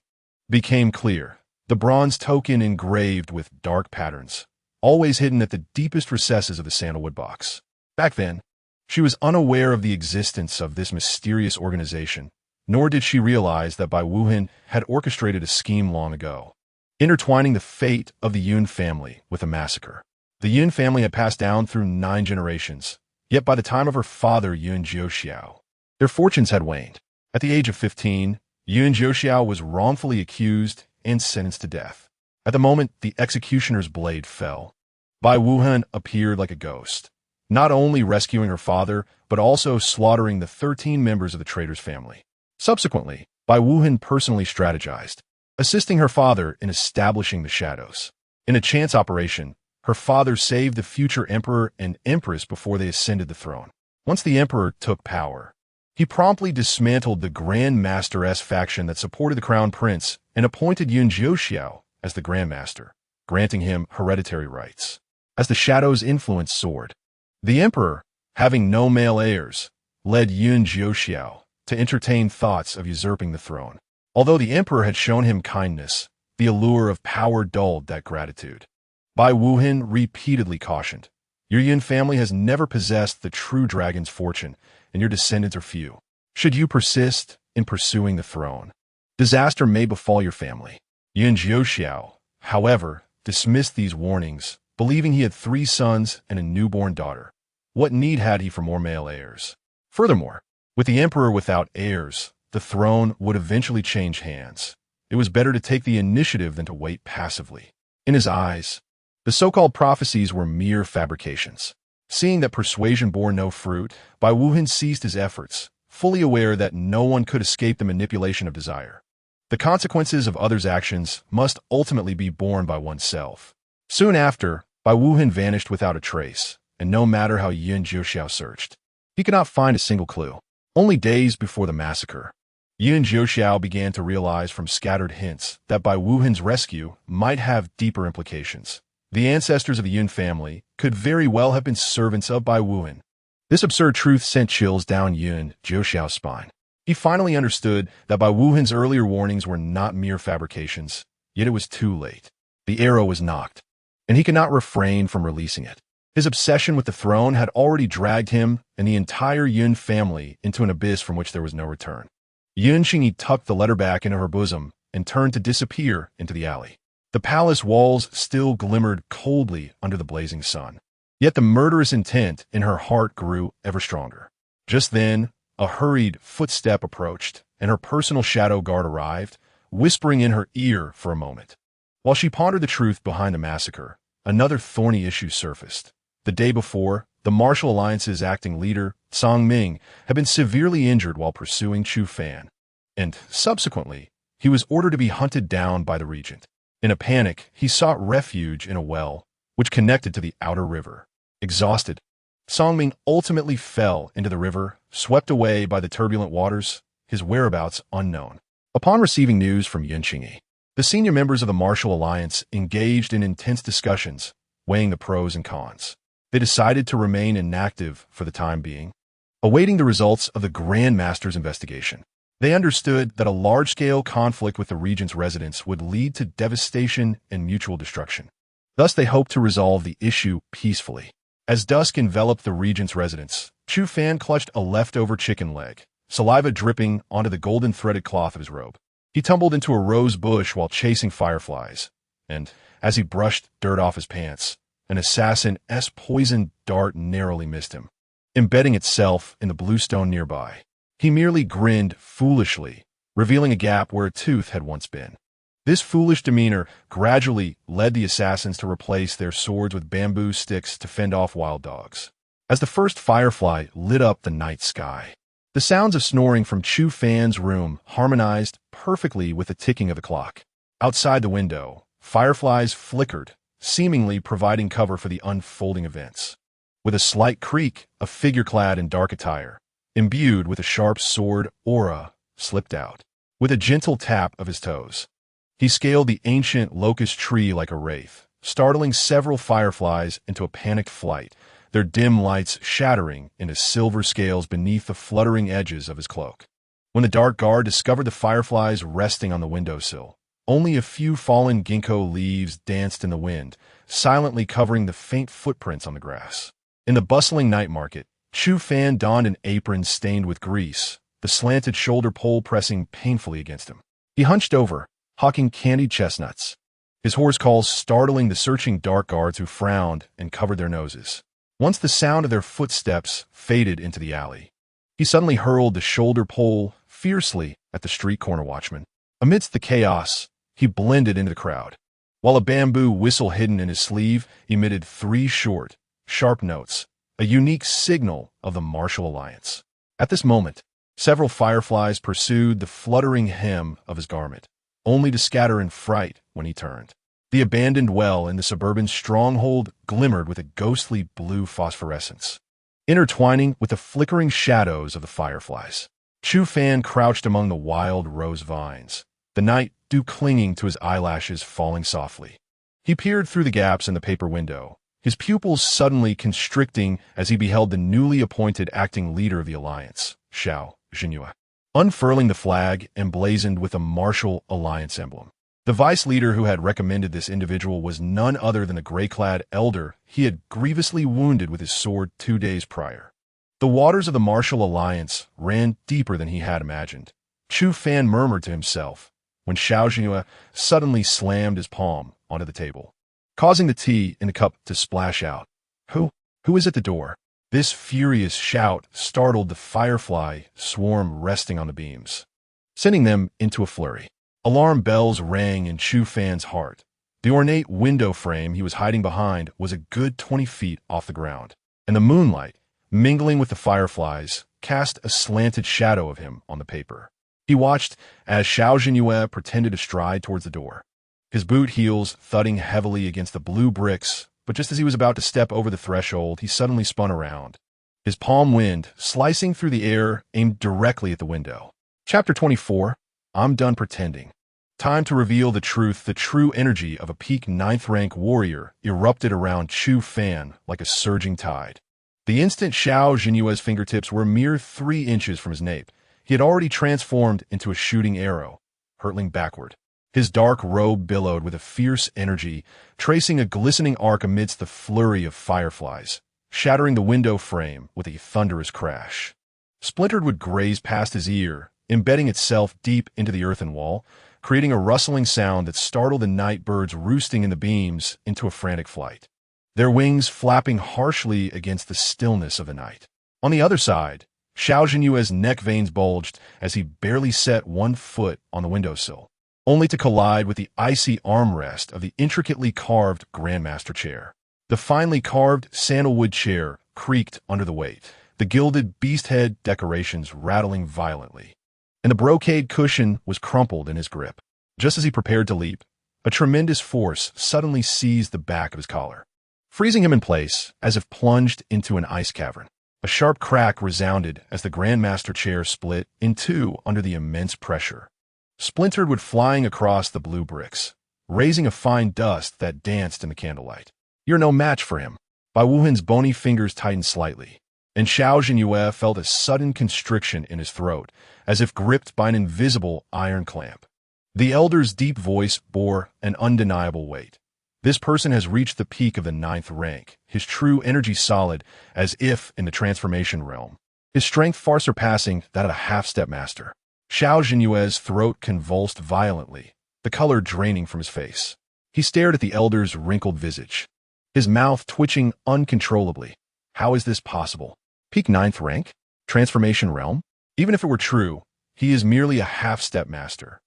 became clear. The bronze token engraved with dark patterns, always hidden at the deepest recesses of the sandalwood box. Back then, she was unaware of the existence of this mysterious organization, nor did she realize that Bai Wuhan had orchestrated a scheme long ago, intertwining the fate of the Yun family with a massacre. The Yun family had passed down through 9 generations, yet by the time of her father Yun Jiuxiao, their fortunes had waned. At the age of 15, Yun Jiuxiao was wrongfully accused and sentenced to death. At the moment the executioner's blade fell, Bai Wuhan appeared like a ghost, not only rescuing her father, but also slaughtering the 13 members of the traitor's family. Subsequently, Bai Wuhan personally strategized, assisting her father in establishing the shadows. In a chance operation, her father saved the future emperor and empress before they ascended the throne. Once the emperor took power, he promptly dismantled the Grand Master-S faction that supported the crown prince and appointed Yun Jiuxiao as the Grand Master, granting him hereditary rights. As the shadow's influence soared, the emperor, having no male heirs, led Yun Jiuxiao to entertain thoughts of usurping the throne. Although the emperor had shown him kindness, the allure of power dulled that gratitude. Bai Wuhan repeatedly cautioned, "Your Yun family has never possessed the true dragon's fortune, and your descendants are few. Should you persist in pursuing the throne, disaster may befall your family." Yun Jiuxiao, however, dismissed these warnings, believing he had 3 sons and a newborn daughter. What need had he for more male heirs? Furthermore, with the emperor without heirs, the throne would eventually change hands. It was better to take the initiative than to wait passively. In his eyes, the so-called prophecies were mere fabrications. Seeing that persuasion bore no fruit, Bai Wuhan ceased his efforts, fully aware that no one could escape the manipulation of desire. The consequences of others' actions must ultimately be borne by oneself. Soon after, Bai Wuhan vanished without a trace, and no matter how Yun Jiuxiao searched, he could not find a single clue. Only days before the massacre, Yun Jiuxiao began to realize from scattered hints that Bai Wuhan's rescue might have deeper implications. The ancestors of the Yun family could very well have been servants of Bai Wuhan. This absurd truth sent chills down Yun Jiuxiao's spine. He finally understood that Bai Wuhan's earlier warnings were not mere fabrications, yet it was too late. The arrow was nocked, and he could not refrain from releasing it. His obsession with the throne had already dragged him and the entire Yun family into an abyss from which there was no return. Yun Qingyi tucked the letter back into her bosom and turned to disappear into the alley. The palace walls still glimmered coldly under the blazing sun. Yet the murderous intent in her heart grew ever stronger. Just then, a hurried footstep approached, and her personal shadow guard arrived, whispering in her ear for a moment. While she pondered the truth behind the massacre, another thorny issue surfaced. The day before, the Martial Alliance's acting leader, Song Ming, had been severely injured while pursuing Chu Fan, and subsequently, he was ordered to be hunted down by the regent. In a panic, he sought refuge in a well, which connected to the outer river. Exhausted, Song Ming ultimately fell into the river, swept away by the turbulent waters, his whereabouts unknown. Upon receiving news from Yun Qingyi, the senior members of the Martial Alliance engaged in intense discussions, weighing the pros and cons. They decided to remain inactive for the time being, awaiting the results of the Grand Master's investigation. They understood that a large-scale conflict with the regent's residents would lead to devastation and mutual destruction. Thus, they hoped to resolve the issue peacefully. As dusk enveloped the regent's residence, Chu Fan clutched a leftover chicken leg, saliva dripping onto the golden-threaded cloth of his robe. He tumbled into a rose bush while chasing fireflies, and, as he brushed dirt off his pants, an assassin's poisoned dart narrowly missed him, embedding itself in the bluestone nearby. He merely grinned foolishly, revealing a gap where a tooth had once been. This foolish demeanor gradually led the assassins to replace their swords with bamboo sticks to fend off wild dogs. As the first firefly lit up the night sky, the sounds of snoring from Chu Fan's room harmonized perfectly with the ticking of the clock. Outside the window, fireflies flickered, seemingly providing cover for the unfolding events. With a slight creak, a figure clad in dark attire, imbued with a sharp sword aura, slipped out. With a gentle tap of his toes, he scaled the ancient locust tree like a wraith, startling several fireflies into a panicked flight, their dim lights shattering into silver scales beneath the fluttering edges of his cloak. When the dark guard discovered the fireflies resting on the windowsill, only a few fallen ginkgo leaves danced in the wind, silently covering the faint footprints on the grass. In the bustling night market, Chu Fan donned an apron stained with grease, the slanted shoulder pole pressing painfully against him. He hunched over, hawking candied chestnuts, his hoarse calls startling the searching dark guards who frowned and covered their noses. Once the sound of their footsteps faded into the alley, he suddenly hurled the shoulder pole fiercely at the street corner watchman. Amidst the chaos, he blended into the crowd, while a bamboo whistle hidden in his sleeve emitted 3 short, sharp notes, a unique signal of the martial alliance. At this moment, several fireflies pursued the fluttering hem of his garment, only to scatter in fright when he turned. The abandoned well in the suburban stronghold glimmered with a ghostly blue phosphorescence, intertwining with the flickering shadows of the fireflies. Chu Fan crouched among the wild rose vines, the night dew clinging to his eyelashes falling softly. He peered through the gaps in the paper window, his pupils suddenly constricting as he beheld the newly appointed acting leader of the alliance, Xiao Yan, unfurling the flag emblazoned with a martial alliance emblem. The vice leader who had recommended this individual was none other than the gray-clad elder he had grievously wounded with his sword 2 days prior. The waters of the martial alliance ran deeper than he had imagined. Chu Fan murmured to himself when Xiao Yan suddenly slammed his palm onto the table, causing the tea in the cup to splash out. Who is at the door? This furious shout startled the firefly swarm resting on the beams, sending them into a flurry. Alarm bells rang in Chu Fan's heart. The ornate window frame he was hiding behind was a good 20 feet off the ground, and the moonlight, mingling with the fireflies, cast a slanted shadow of him on the paper. He watched as Xiao Yan pretended to stride towards the door, his boot heels thudding heavily against the blue bricks, but just as he was about to step over the threshold, he suddenly spun around, his palm wind slicing through the air aimed directly at the window. Chapter 24. I'm done pretending. Time to reveal the truth. The true energy of a peak 9th rank warrior erupted around Chu Fan like a surging tide. The instant Xiao Yan's fingertips were a mere 3 inches from his nape, he had already transformed into a shooting arrow, hurtling backward. His dark robe billowed with a fierce energy, tracing a glistening arc amidst the flurry of fireflies, shattering the window frame with a thunderous crash. Splintered wood grazed past his ear, embedding itself deep into the earthen wall, creating a rustling sound that startled the night birds roosting in the beams into a frantic flight, their wings flapping harshly against the stillness of the night. On the other side, Xiao Yan's neck veins bulged as he barely set 1 foot on the windowsill, only to collide with the icy armrest of the intricately carved Grandmaster chair. The finely carved sandalwood chair creaked under the weight, the gilded beast head decorations rattling violently, and the brocade cushion was crumpled in his grip. Just as he prepared to leap, a tremendous force suddenly seized the back of his collar, freezing him in place as if plunged into an ice cavern. A sharp crack resounded as the Grandmaster chair split in 2 under the immense pressure, splintered wood flying across the blue bricks, raising a fine dust that danced in the candlelight. You're no match for him. Bai Wuhan's bony fingers tightened slightly, and Xiao Yan felt a sudden constriction in his throat, as if gripped by an invisible iron clamp. The elder's deep voice bore an undeniable weight. This person has reached the peak of the 9th rank, his true energy solid as if in the transformation realm, his strength far surpassing that of a half-step master. Xiao Yan's throat convulsed violently, the color draining from his face. He stared at the elder's wrinkled visage, his mouth twitching uncontrollably. How is this possible? Peak 9th rank? Transformation realm? Even if it were true, he is merely a half-step master.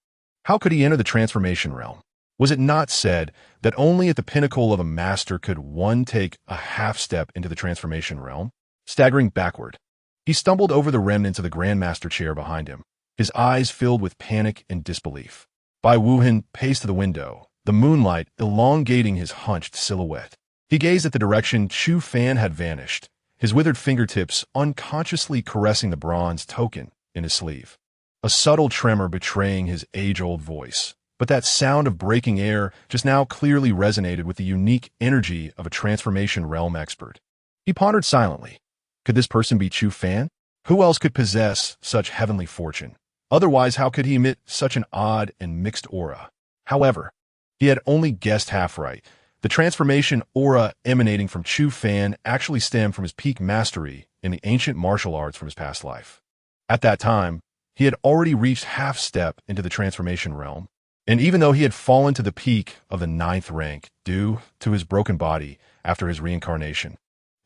How could he enter the transformation realm? Was it not said that only at the pinnacle of a master could one take a half-step into the transformation realm? Staggering backward, he stumbled over the remnants of the Grandmaster chair behind him, his eyes filled with panic and disbelief. Bai Wuhan paced to the window, the moonlight elongating his hunched silhouette. He gazed at the direction Chu Fan had vanished, his withered fingertips unconsciously caressing the bronze token in his sleeve. A subtle tremor betraying his age-old voice. But that sound of breaking air just now clearly resonated with the unique energy of a transformation realm expert. He pondered silently. Could this person be Chu Fan? Who else could possess such heavenly fortune? Otherwise, how could he emit such an odd and mixed aura? However, he had only guessed half right. The transformation aura emanating from Chu Fan actually stemmed from his peak mastery in the ancient martial arts from his past life. At that time, he had already reached half step into the transformation realm, and even though he had fallen to the peak of the 9th rank due to his broken body after his reincarnation,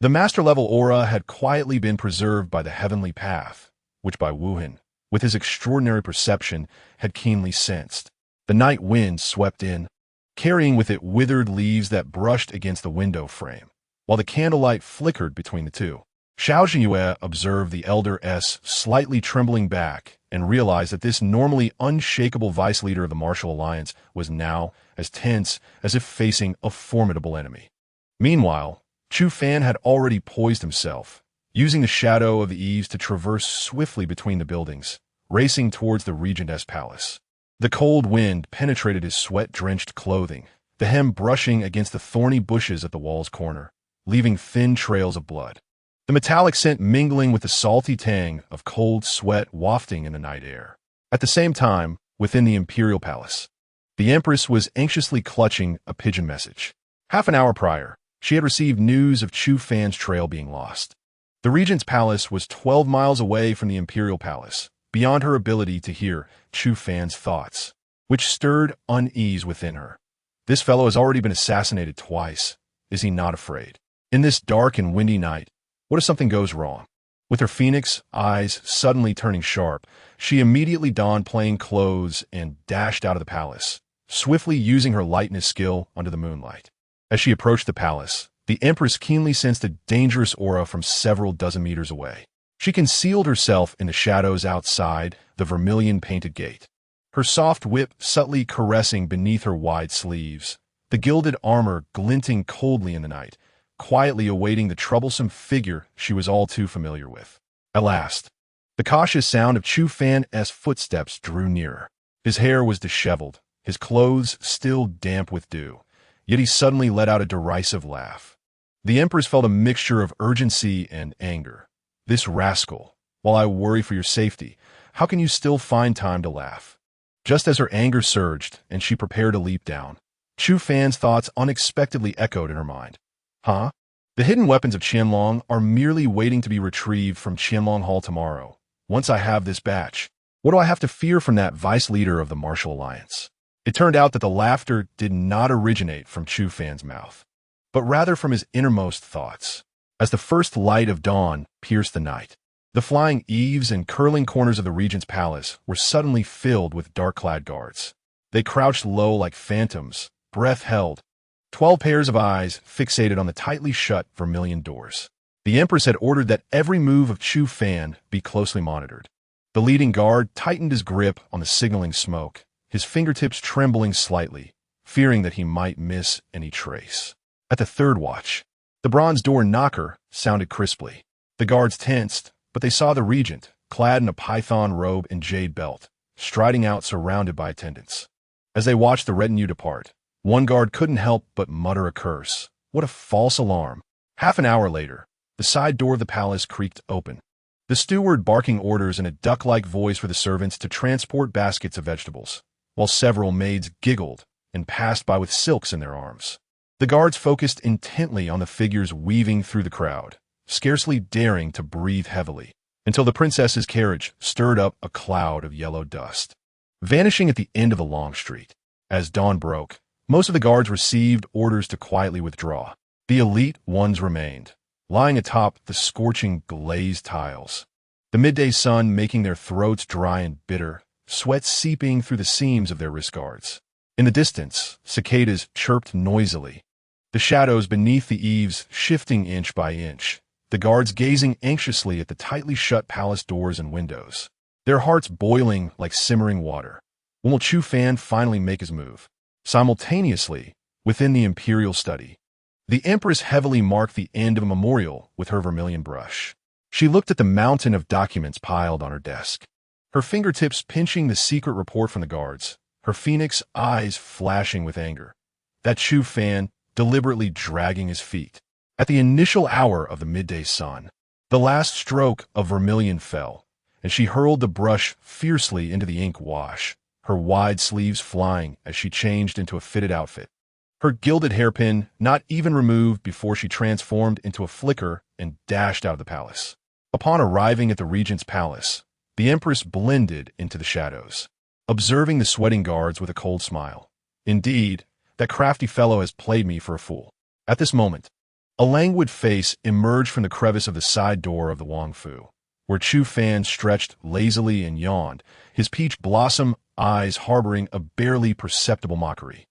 the master-level aura had quietly been preserved by the heavenly path, which by Wuhan, with his extraordinary perception, had keenly sensed. The night wind swept in, carrying with it withered leaves that brushed against the window frame, while the candlelight flickered between the two. Xiao Yan observed the elder's slightly trembling back and realized that this normally unshakable vice leader of the martial alliance was now as tense as if facing a formidable enemy. Meanwhile, Chu Fan had already poised himself, using the shadow of the eaves to traverse swiftly between the buildings, racing towards the regent's palace. The cold wind penetrated his sweat-drenched clothing, the hem brushing against the thorny bushes at the wall's corner, leaving thin trails of blood. The metallic scent mingling with the salty tang of cold sweat wafting in the night air. At the same time, within the imperial palace, the Empress was anxiously clutching a pigeon message. Half an hour prior, she had received news of Chu Fan's trail being lost. The regent's palace was 12 miles away from the imperial palace, beyond her ability to hear Chu Fan's thoughts, which stirred unease within her. This fellow has already been assassinated twice. Is he not afraid? In this dark and windy night, what if something goes wrong? With her phoenix eyes suddenly turning sharp, she immediately donned plain clothes and dashed out of the palace, swiftly using her lightness skill under the moonlight. As she approached the palace, the Empress keenly sensed a dangerous aura from several dozen meters away. She concealed herself in the shadows outside the vermilion-painted gate, her soft whip subtly caressing beneath her wide sleeves, the gilded armor glinting coldly in the night, quietly awaiting the troublesome figure she was all too familiar with. At last, the cautious sound of Chu Fan's footsteps drew nearer. His hair was disheveled, his clothes still damp with dew, yet he suddenly let out a derisive laugh. The Empress felt a mixture of urgency and anger. This rascal, while I worry for your safety, how can you still find time to laugh? Just as her anger surged and she prepared to leap down, Chu Fan's thoughts unexpectedly echoed in her mind. Huh? The hidden weapons of Qianlong are merely waiting to be retrieved from Qianlong Hall tomorrow. Once I have this batch, what do I have to fear from that vice leader of the martial alliance? It turned out that the laughter did not originate from Chu Fan's mouth, but rather from his innermost thoughts. As the first light of dawn pierced the night, the flying eaves and curling corners of the regent's palace were suddenly filled with dark-clad guards. They crouched low like phantoms, breath held, 12 pairs of eyes fixated on the tightly shut vermilion doors. The Empress had ordered that every move of Chu Fan be closely monitored. The leading guard tightened his grip on the signaling smoke, his fingertips trembling slightly, fearing that he might miss any trace. At the third watch, the bronze door knocker sounded crisply. The guards tensed, but they saw the regent, clad in a python robe and jade belt, striding out surrounded by attendants. As they watched the retinue depart, one guard couldn't help but mutter a curse. What a false alarm. Half an hour later, the side door of the palace creaked open, the steward barking orders in a duck-like voice for the servants to transport baskets of vegetables, while several maids giggled and passed by with silks in their arms. The guards focused intently on the figures weaving through the crowd, scarcely daring to breathe heavily, until the princess's carriage stirred up a cloud of yellow dust, vanishing at the end of the long street. As dawn broke, most of the guards received orders to quietly withdraw. The elite ones remained, lying atop the scorching glazed tiles, the midday sun making their throats dry and bitter, sweat seeping through the seams of their wrist guards. In the distance, cicadas chirped noisily, the shadows beneath the eaves shifting inch by inch, the guards gazing anxiously at the tightly shut palace doors and windows, their hearts boiling like simmering water. When will Chu Fan finally make his move? Simultaneously, within the imperial study, The Empress heavily marked the end of a memorial with her vermilion brush. She looked at the mountain of documents piled on her desk, her fingertips pinching the secret report from the guards, her phoenix eyes flashing with anger. That Chu Fan deliberately dragging his feet. At the initial hour of the midday sun, the last stroke of vermilion fell, and she hurled the brush fiercely into the ink wash, her wide sleeves flying as she changed into a fitted outfit. Her gilded hairpin not even removed before she transformed into a flicker and dashed out of the palace. Upon arriving at the regent's palace, the Empress blended into the shadows, observing the sweating guards with a cold smile. Indeed, that crafty fellow has played me for a fool. At this moment, a languid face emerged from the crevice of the side door of the Wang Fu, where Chu Fan stretched lazily and yawned, his peach blossom eyes harboring a barely perceptible mockery.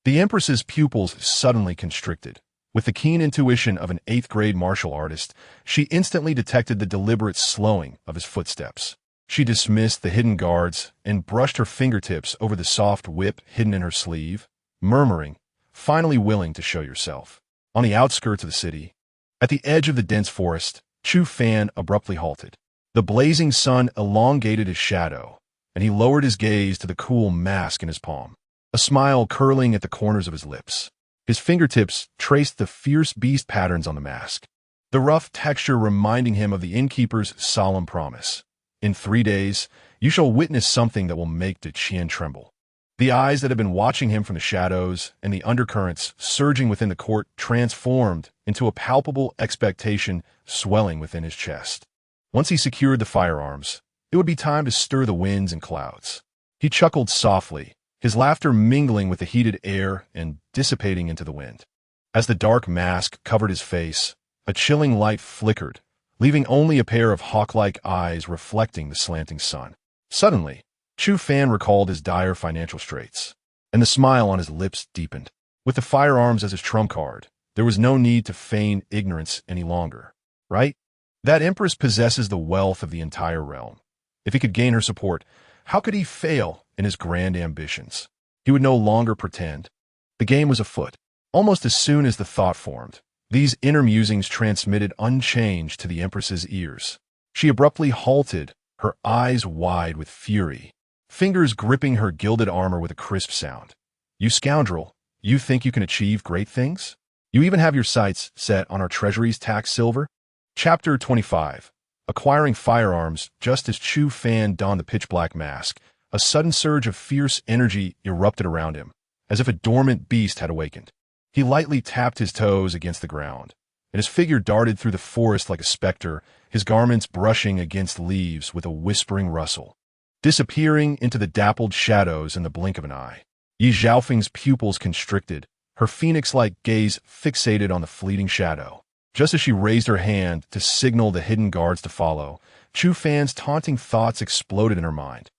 The Empress's pupils suddenly constricted. With the keen intuition of an 8th-grade martial artist, she instantly detected the deliberate slowing of his footsteps. She dismissed the hidden guards and brushed her fingertips over the soft whip hidden in her sleeve, murmuring, "Finally willing to show yourself." On the outskirts of the city, at the edge of the dense forest, Chu Fan abruptly halted. The blazing sun elongated his shadow, and he lowered his gaze to the cool mask in his palm, a smile curling at the corners of his lips. His fingertips traced the fierce beast patterns on the mask, the rough texture reminding him of the innkeeper's solemn promise. "In 3 days, you shall witness something that will make the Qian tremble." The eyes that had been watching him from the shadows and the undercurrents surging within the court transformed into a palpable expectation swelling within his chest. Once he secured the firearms, it would be time to stir the winds and clouds. He chuckled softly, his laughter mingling with the heated air and dissipating into the wind. As the dark mask covered his face, a chilling light flickered, leaving only a pair of hawk-like eyes reflecting the slanting sun. Suddenly, Chu Fan recalled his dire financial straits, and the smile on his lips deepened. With the firearms as his trump card, there was no need to feign ignorance any longer, right? That Empress possesses the wealth of the entire realm. If he could gain her support, how could he fail in his grand ambitions? He would no longer pretend. The game was afoot. Almost as soon as the thought formed, these inner musings transmitted unchanged to the Empress's ears. She abruptly halted, her eyes wide with fury, fingers gripping her gilded armor with a crisp sound. "You scoundrel, you think you can achieve great things? You even have your sights set on our treasury's taxed silver?" Chapter 25. Acquiring firearms. Just as Chu Fan donned the pitch-black mask, a sudden surge of fierce energy erupted around him, as if a dormant beast had awakened. He lightly tapped his toes against the ground, and his figure darted through the forest like a specter, his garments brushing against leaves with a whispering rustle, disappearing into the dappled shadows in the blink of an eye. Yi Zhaofeng's pupils constricted, her phoenix-like gaze fixated on the fleeting shadow. Just as she raised her hand to signal the hidden guards to follow, Chu Fan's taunting thoughts exploded in her mind.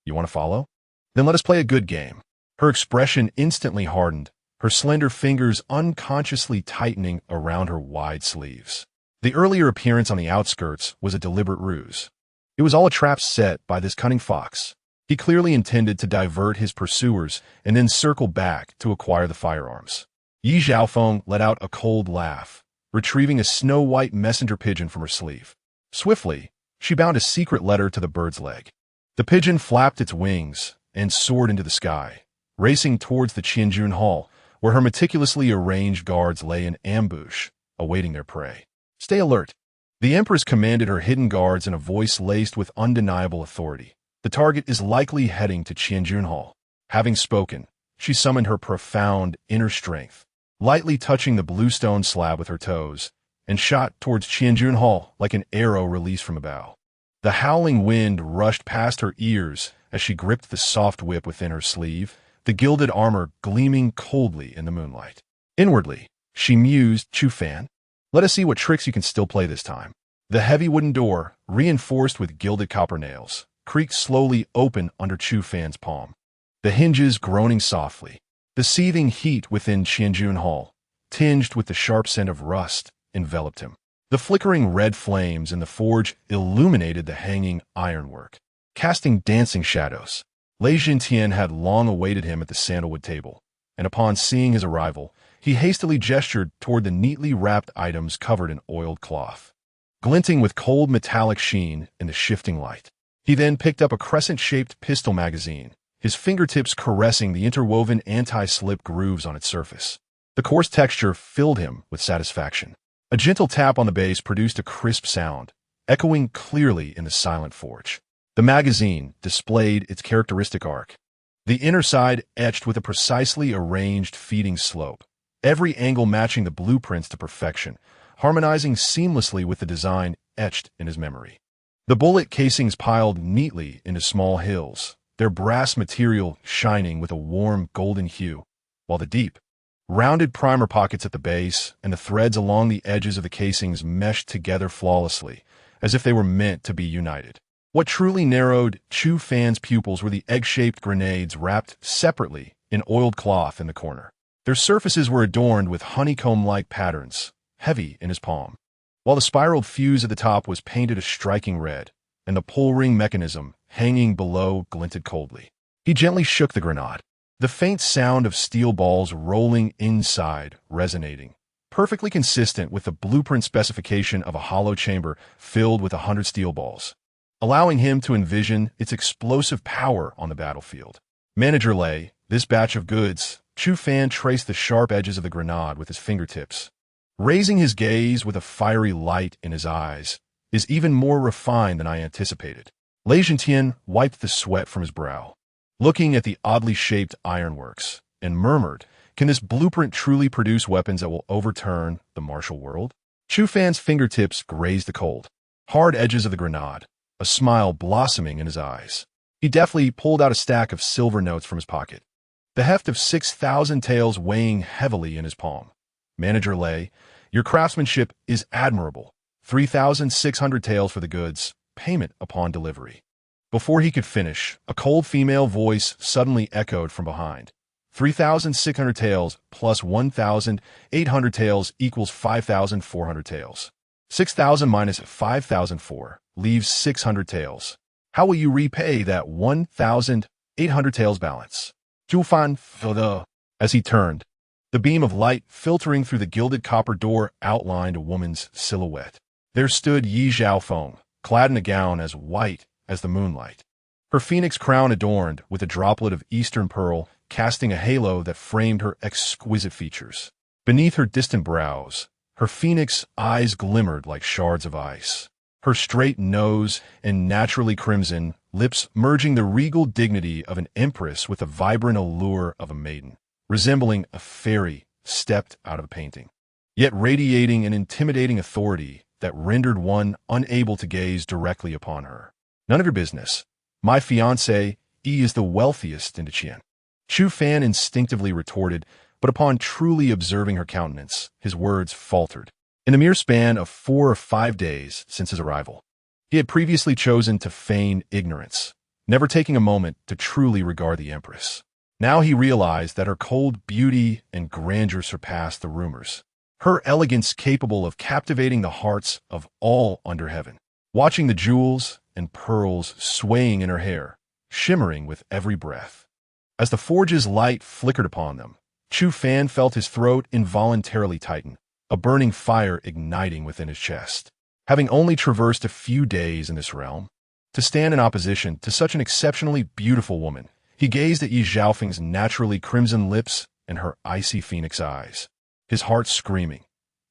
"You want to follow? Then let us play a good game." Her expression instantly hardened, her slender fingers unconsciously tightening around her wide sleeves. The earlier appearance on the outskirts was a deliberate ruse. It was all a trap set by this cunning fox. He clearly intended to divert his pursuers and then circle back to acquire the firearms. Yi Zhaofeng let out a cold laugh, retrieving a snow-white messenger pigeon from her sleeve. Swiftly, she bound a secret letter to the bird's leg. The pigeon flapped its wings and soared into the sky, racing towards the Qianjun Hall, where her meticulously arranged guards lay in ambush, awaiting their prey. "Stay alert." The Empress commanded her hidden guards in a voice laced with undeniable authority. "The target is likely heading to Qianjun Hall." Having spoken, she summoned her profound inner strength, lightly touching the bluestone slab with her toes, and shot towards Qianjun Hall like an arrow released from a bow. The howling wind rushed past her ears as she gripped the soft whip within her sleeve, the gilded armor gleaming coldly in the moonlight. Inwardly, she mused, "Chu Fan, let us see what tricks you can still play this time." The heavy wooden door, reinforced with gilded copper nails, creaked slowly open under Chu Fan's palm, the hinges groaning softly. The seething heat within Qianjun Hall, tinged with the sharp scent of rust, enveloped him. The flickering red flames in the forge illuminated the hanging ironwork, casting dancing shadows. Lei Jintian had long awaited him at the sandalwood table, and upon seeing his arrival, He hastily gestured toward the neatly wrapped items covered in oiled cloth, glinting with cold metallic sheen in the shifting light. He then picked up a crescent-shaped pistol magazine, his fingertips caressing the interwoven anti-slip grooves on its surface. The coarse texture filled him with satisfaction. A gentle tap on the base produced a crisp sound, echoing clearly in the silent forge. The magazine displayed its characteristic arc, the inner side etched with a precisely arranged feeding slope, every angle matching the blueprints to perfection, harmonizing seamlessly with the design etched in his memory. The bullet casings piled neatly into small hills, their brass material shining with a warm golden hue, while the deep, rounded primer pockets at the base and the threads along the edges of the casings meshed together flawlessly, as if they were meant to be united. What truly narrowed Chu Fan's pupils were the egg-shaped grenades wrapped separately in oiled cloth in the corner. Their surfaces were adorned with honeycomb-like patterns, heavy in his palm, while the spiraled fuse at the top was painted a striking red, and the pull ring mechanism, hanging below, glinted coldly. He gently shook the grenade, the faint sound of steel balls rolling inside, resonating, perfectly consistent with the blueprint specification of a hollow chamber filled with 100 steel balls, allowing him to envision its explosive power on the battlefield. Manager Lei, this batch of goods. Chu Fan traced the sharp edges of the grenade with his fingertips, raising his gaze with a fiery light in his eyes, is even more refined than I anticipated. Regent wiped the sweat from his brow, looking at the oddly shaped ironworks, and murmured, "Can this blueprint truly produce weapons that will overturn the martial world?" Chu Fan's fingertips grazed the cold, hard edges of the grenade, a smile blossoming in his eyes. He deftly pulled out a stack of silver notes from his pocket, the heft of 6,000 taels weighing heavily in his palm. "Manager Lei, your craftsmanship is admirable. 3,600 taels for the goods, payment upon delivery." Before he could finish, a cold female voice suddenly echoed from behind. 3,600 taels plus 1,800 taels equals 5,400 taels. 6,000 minus 5,004 leaves 600 taels. How will you repay that 1,800 taels balance? Chu Fan, as he turned, the beam of light filtering through the gilded copper door outlined a woman's silhouette. There stood Yi Zhaofeng, clad in a gown as white as the moonlight, her phoenix crown adorned with a droplet of eastern pearl casting a halo that framed her exquisite features. Beneath her distant brows, her phoenix eyes glimmered like shards of ice, her straight nose and naturally crimson lips merging the regal dignity of an empress with the vibrant allure of a maiden, resembling a fairy stepped out of a painting, yet radiating an intimidating authority that rendered one unable to gaze directly upon her. "None of your business. My fiancé, Yi, is the wealthiest in Qian." Chu Fan instinctively retorted, but upon truly observing her countenance, his words faltered. In the mere span of 4 or 5 days since his arrival, he had previously chosen to feign ignorance, never taking a moment to truly regard the Empress. Now he realized that her cold beauty and grandeur surpassed the rumors, her elegance capable of captivating the hearts of all under heaven. Watching the jewels and pearls swaying in her hair, shimmering with every breath, as the forge's light flickered upon them, Chu Fan felt his throat involuntarily tighten, a burning fire igniting within his chest. Having only traversed a few days in this realm, to stand in opposition to such an exceptionally beautiful woman, he gazed at Yi Zhaofeng's naturally crimson lips and her icy phoenix eyes, his heart screaming,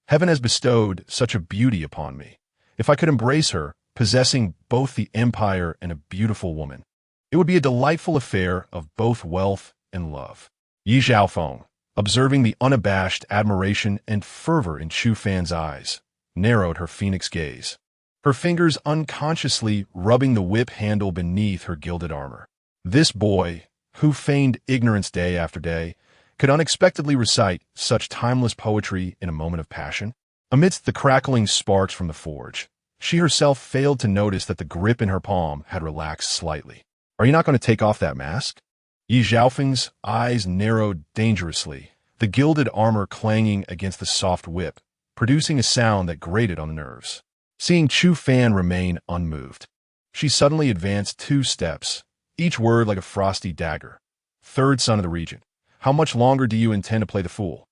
"Heaven has bestowed such a beauty upon me. If I could embrace her, possessing both the empire and a beautiful woman, it would be a delightful affair of both wealth and love." Yi Zhaofeng, observing the unabashed admiration and fervor in Chu Fan's eyes, narrowed her phoenix gaze, her fingers unconsciously rubbing the whip handle beneath her gilded armor. This boy, who feigned ignorance day after day, could unexpectedly recite such timeless poetry in a moment of passion. Amidst the crackling sparks from the forge, she herself failed to notice that the grip in her palm had relaxed slightly. "Are you not going to take off that mask?" Yi Zhaofeng's eyes narrowed dangerously, the gilded armor clanging against the soft whip, producing a sound that grated on the nerves. Seeing Chu Fan remain unmoved, she suddenly advanced 2 steps, each word like a frosty dagger. "Third son of the regent, how much longer do you intend to play the fool?"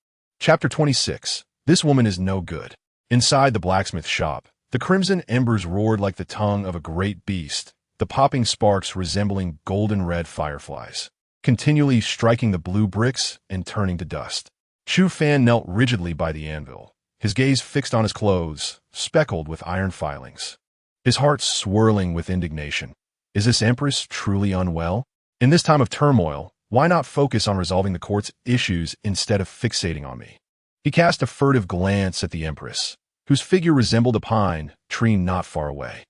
Chapter 26. This woman is no good. Inside the blacksmith shop, the crimson embers roared like the tongue of a great beast, the popping sparks resembling golden-red fireflies, continually striking the blue bricks and turning to dust. Chu Fan knelt rigidly by the anvil, his gaze fixed on his clothes, speckled with iron filings. His heart swirling with indignation. Is this empress truly unwell? In this time of turmoil, why not focus on resolving the court's issues instead of fixating on me? He cast a furtive glance at the empress, whose figure resembled a pine tree not far away.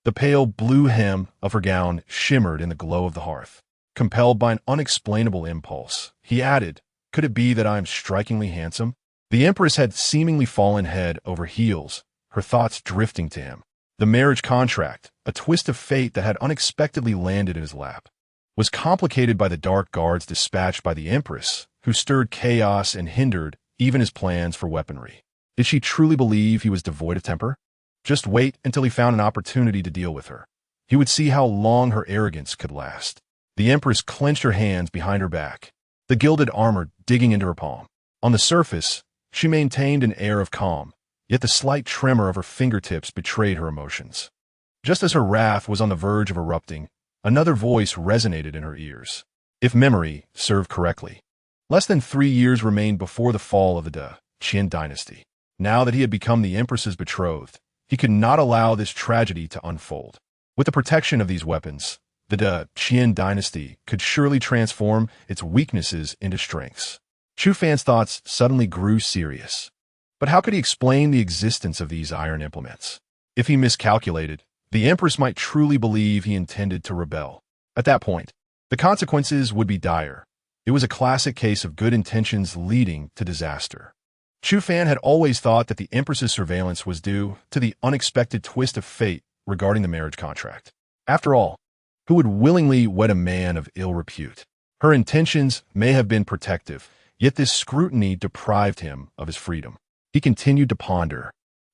The pale blue hem of her gown shimmered in the glow of the hearth. Compelled by an unexplainable impulse, he added, "Could it be that I am strikingly handsome?" The empress had seemingly fallen head over heels, her thoughts drifting to him. The marriage contract, a twist of fate that had unexpectedly landed in his lap, was complicated by the dark guards dispatched by the empress, who stirred chaos and hindered even his plans for weaponry. Did she truly believe he was devoid of temper? Just wait until he found an opportunity to deal with her. He would see how long her arrogance could last. The empress clenched her hands behind her back, the gilded armor digging into her palm. On the surface, she maintained an air of calm, yet the slight tremor of her fingertips betrayed her emotions. Just as her wrath was on the verge of erupting, another voice resonated in her ears. If memory served correctly, less than 3 years remained before the fall of the Qin dynasty. Now that he had become the empress's betrothed, he could not allow this tragedy to unfold. With the protection of these weapons, the Qin dynasty could surely transform its weaknesses into strengths. Chu Fan's thoughts suddenly grew serious. But how could he explain the existence of these iron implements? If he miscalculated, the empress might truly believe he intended to rebel. At that point, the consequences would be dire. It was a classic case of good intentions leading to disaster. Chu Fan had always thought that the empress's surveillance was due to the unexpected twist of fate regarding the marriage contract. After all, who would willingly wed a man of ill repute? Her intentions may have been protective, yet this scrutiny deprived him of his freedom. He continued to ponder.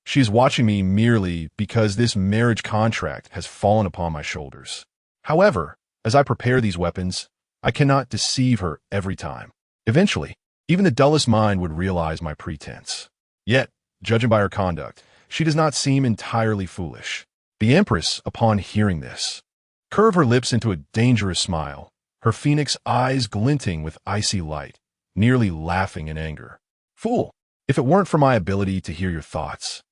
She is watching me merely because this marriage contract has fallen upon my shoulders. However, as I prepare these weapons, I cannot deceive her every time. Eventually, even the dullest mind would realize my pretense. Yet, judging by her conduct, she does not seem entirely foolish. The empress, upon hearing this, curved her lips into a dangerous smile, her phoenix eyes glinting with icy light, nearly laughing in anger. Fool! If it weren't for my ability to hear your thoughts,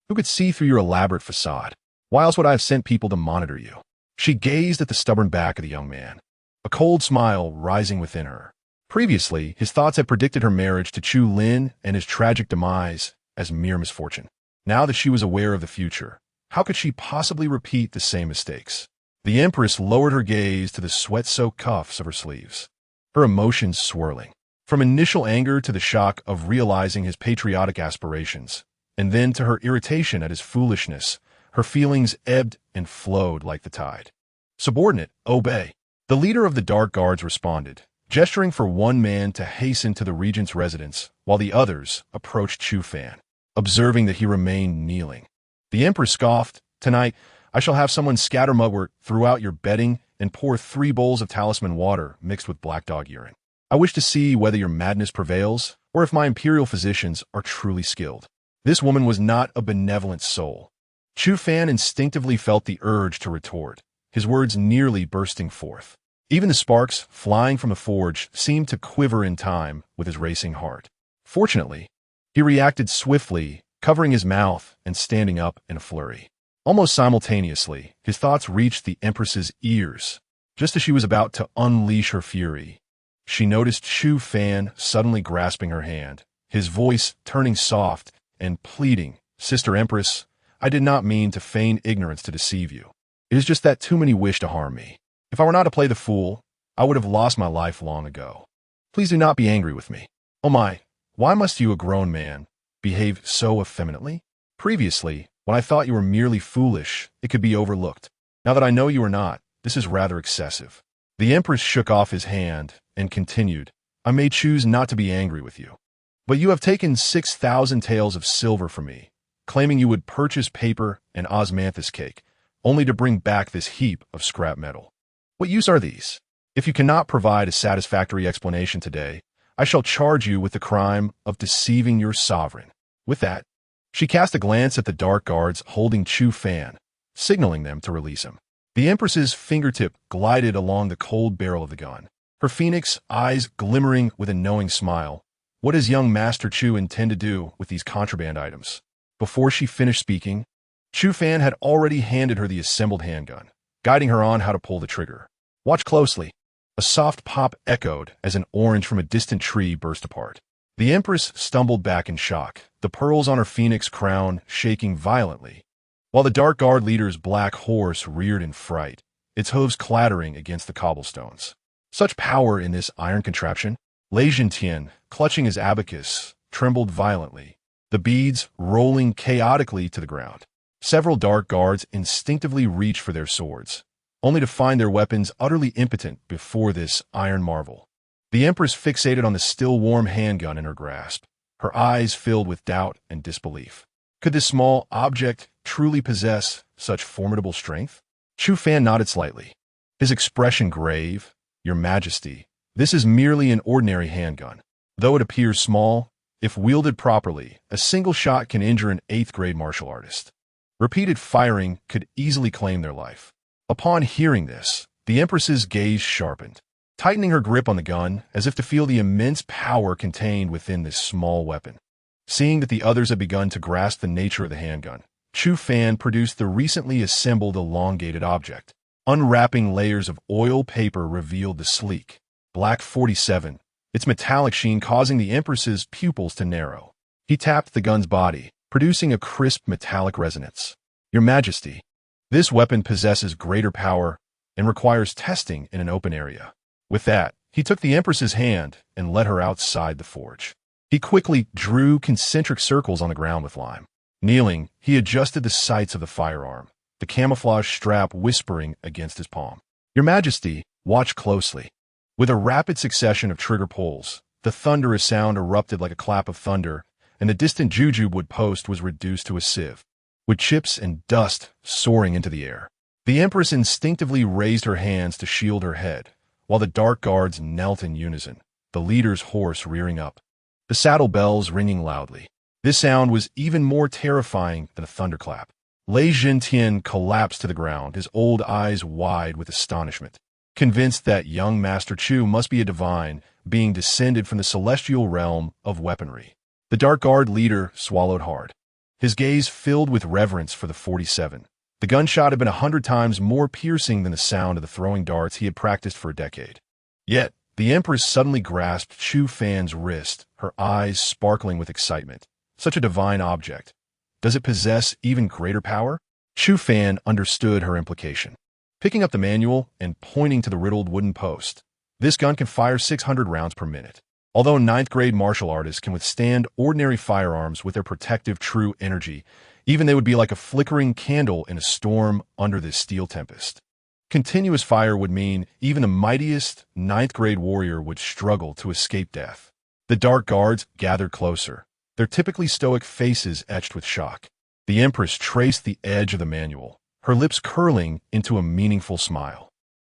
who could see through your elaborate facade? Why else would I have sent people to monitor you? She gazed at the stubborn back of the young man, a cold smile rising within her. Previously, his thoughts had predicted her marriage to Chu Lin and his tragic demise as mere misfortune. Now that she was aware of the future, how could she possibly repeat the same mistakes? The empress lowered her gaze to the sweat-soaked cuffs of her sleeves, her emotions swirling. From initial anger to the shock of realizing his patriotic aspirations, and then to her irritation at his foolishness, her feelings ebbed and flowed like the tide. Subordinate, obey. The leader of the Dark Guards responded, gesturing for one man to hasten to the regent's residence while the others approached Chu Fan, observing that he remained kneeling. The empress scoffed, "Tonight, I shall have someone scatter mugwort throughout your bedding and pour 3 bowls of talisman water mixed with black dog urine. I wish to see whether your madness prevails or if my imperial physicians are truly skilled." This woman was not a benevolent soul. Chu Fan instinctively felt the urge to retort, his words nearly bursting forth. Even the sparks flying from the forge seemed to quiver in time with his racing heart. Fortunately, he reacted swiftly, covering his mouth and standing up in a flurry. Almost simultaneously, his thoughts reached the empress's ears. Just as she was about to unleash her fury, she noticed Chu Fan suddenly grasping her hand, his voice turning soft and pleading, "Sister Empress, I did not mean to feign ignorance to deceive you. It is just that too many wish to harm me. If I were not to play the fool, I would have lost my life long ago. Please do not be angry with me. Oh my, why must you, a grown man, behave so effeminately? Previously, when I thought you were merely foolish, it could be overlooked. Now that I know you are not, this is rather excessive." The empress shook off his hand and continued, "I may choose not to be angry with you, but you have taken 6,000 taels of silver from me, claiming you would purchase paper and osmanthus cake, only to bring back this heap of scrap metal. What use are these? If you cannot provide a satisfactory explanation today, I shall charge you with the crime of deceiving your sovereign." With that, she cast a glance at the dark guards holding Chu Fan, signaling them to release him. The Empress's fingertip glided along the cold barrel of the gun, her phoenix eyes glimmering with a knowing smile. What does young Master Chu intend to do with these contraband items? Before she finished speaking, Chu Fan had already handed her the assembled handgun, guiding her on how to pull the trigger. "Watch closely." A soft pop echoed as an orange from a distant tree burst apart. The Empress stumbled back in shock, the pearls on her phoenix crown shaking violently, while the Dark Guard leader's black horse reared in fright, its hooves clattering against the cobblestones. Such power in this iron contraption! Regent, clutching his abacus, trembled violently, the beads rolling chaotically to the ground. Several Dark Guards instinctively reached for their swords, only to find their weapons utterly impotent before this iron marvel. The Empress fixated on the still warm handgun in her grasp, her eyes filled with doubt and disbelief. Could this small object truly possess such formidable strength? Chu Fan nodded slightly, his expression grave. "Your Majesty, this is merely an ordinary handgun. Though it appears small, if wielded properly, a single shot can injure an 8th-grade martial artist. Repeated firing could easily claim their life." Upon hearing this, the Empress's gaze sharpened, tightening her grip on the gun as if to feel the immense power contained within this small weapon. Seeing that the others had begun to grasp the nature of the handgun, Chu Fan produced the recently assembled elongated object. Unwrapping layers of oil paper revealed the sleek, black 47, its metallic sheen causing the Empress's pupils to narrow. He tapped the gun's body, producing a crisp metallic resonance. "Your Majesty, this weapon possesses greater power and requires testing in an open area." With that, he took the Empress's hand and led her outside the forge. He quickly drew concentric circles on the ground with lime. Kneeling, he adjusted the sights of the firearm, the camouflage strap whispering against his palm. "Your Majesty, watch closely." With a rapid succession of trigger pulls, the thunderous sound erupted like a clap of thunder, and the distant jujube post was reduced to a sieve, with chips and dust soaring into the air. The Empress instinctively raised her hands to shield her head, while the Dark Guards knelt in unison, the leader's horse rearing up, the saddle bells ringing loudly. This sound was even more terrifying than a thunderclap. Regent collapsed to the ground, his old eyes wide with astonishment, convinced that young Master Chu must be a divine being descended from the celestial realm of weaponry. The Dark Guard leader swallowed hard, his gaze filled with reverence for the 47. The gunshot had been 100 times more piercing than the sound of the throwing darts he had practiced for a decade. Yet, the Empress suddenly grasped Chu Fan's wrist, her eyes sparkling with excitement. Such a divine object. Does it possess even greater power? Chu Fan understood her implication. Picking up the manual and pointing to the riddled wooden post, "This gun can fire 600 rounds per minute. Although 9th-grade martial artists can withstand ordinary firearms with their protective true energy, even they would be like a flickering candle in a storm under this steel tempest. Continuous fire would mean even the mightiest 9th-grade warrior would struggle to escape death." The Dark Guards gathered closer, their typically stoic faces etched with shock. The Empress traced the edge of the manual, her lips curling into a meaningful smile.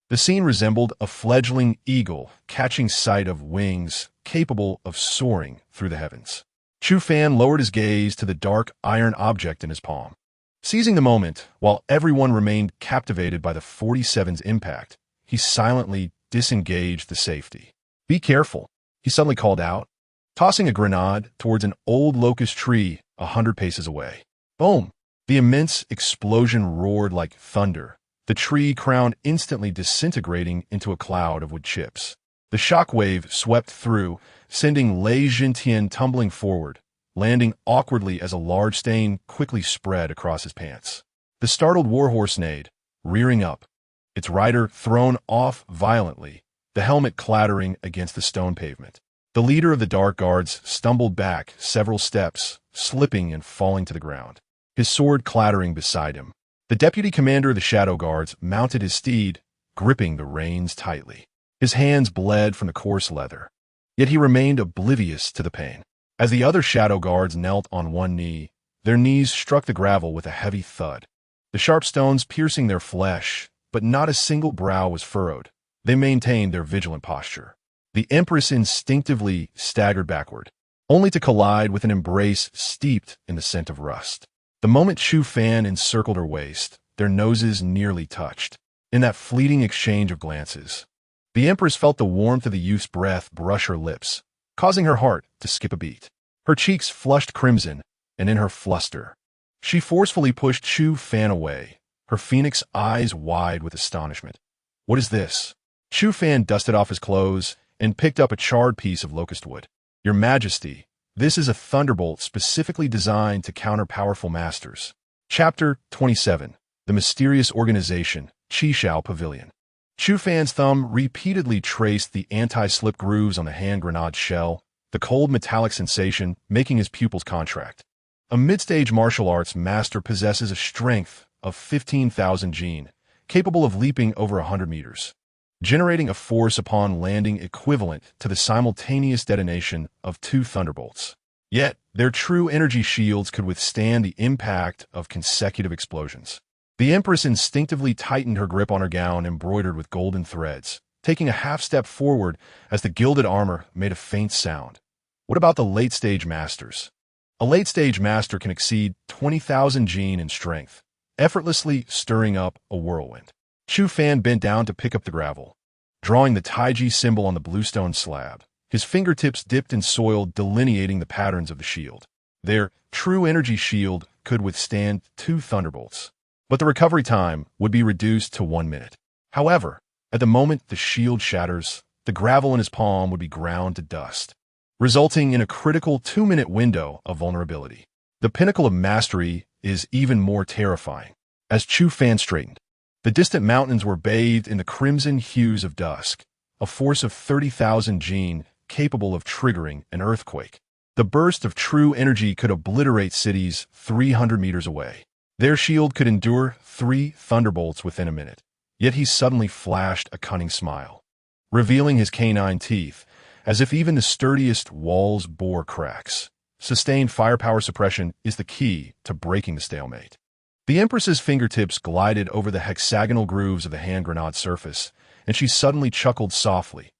The scene resembled a fledgling eagle catching sight of wings capable of soaring through the heavens. Chu Fan lowered his gaze to the dark iron object in his palm. Seizing the moment, while everyone remained captivated by the 47's impact, he silently disengaged the safety. "Be careful," he suddenly called out, tossing a grenade towards an old locust tree 100 paces away. Boom! The immense explosion roared like thunder, the tree crown instantly disintegrating into a cloud of wood chips. The shockwave swept through, sending Regent tumbling forward, landing awkwardly as a large stain quickly spread across his pants. The startled warhorse neighed, rearing up, its rider thrown off violently, the helmet clattering against the stone pavement. The leader of the Dark Guards stumbled back several steps, slipping and falling to the ground, his sword clattering beside him. The deputy commander of the Shadow Guards mounted his steed, gripping the reins tightly. His hands bled from the coarse leather, yet he remained oblivious to the pain. As the other Shadow Guards knelt on one knee, their knees struck the gravel with a heavy thud, the sharp stones piercing their flesh, but not a single brow was furrowed. They maintained their vigilant posture. The Empress instinctively staggered backward, only to collide with an embrace steeped in the scent of rust. The moment Chu Fan encircled her waist, their noses nearly touched. In that fleeting exchange of glances, the Empress felt the warmth of the youth's breath brush her lips, causing her heart to skip a beat. Her cheeks flushed crimson, and in her fluster, she forcefully pushed Chu Fan away, her phoenix eyes wide with astonishment. "What is this?" Chu Fan dusted off his clothes and picked up a charred piece of locust wood. "Your Majesty, this is a thunderbolt specifically designed to counter powerful masters." Chapter 27. The Mysterious Organization, Qishao Pavilion. Chu Fan's thumb repeatedly traced the anti-slip grooves on the hand grenade shell, the cold metallic sensation making his pupils contract. A mid-stage martial arts master possesses a strength of 15,000 Jin, capable of leaping over 100 meters, generating a force upon landing equivalent to the simultaneous detonation of 2 thunderbolts. Yet, their true energy shields could withstand the impact of consecutive explosions. The Empress instinctively tightened her grip on her gown embroidered with golden threads, taking a half-step forward as the gilded armor made a faint sound. What about the late-stage masters? A late-stage master can exceed 20,000 Jin in strength, effortlessly stirring up a whirlwind. Chu Fan bent down to pick up the gravel, drawing the Taiji symbol on the bluestone slab. His fingertips dipped in soil, delineating the patterns of the shield. Their true energy shield could withstand 2 thunderbolts, but the recovery time would be reduced to 1 minute. However, at the moment the shield shatters, the gravel in his palm would be ground to dust, resulting in a critical 2-minute window of vulnerability. The pinnacle of mastery is even more terrifying. As Chu Fan straightened, the distant mountains were bathed in the crimson hues of dusk, a force of 30,000 Jin capable of triggering an earthquake. The burst of true energy could obliterate cities 300 meters away. Their shield could endure 3 thunderbolts within a minute. Yet he suddenly flashed a cunning smile, revealing his canine teeth, as if even the sturdiest walls bore cracks. Sustained firepower suppression is the key to breaking the stalemate. The Empress's fingertips glided over the hexagonal grooves of the hand grenade surface, and she suddenly chuckled softly.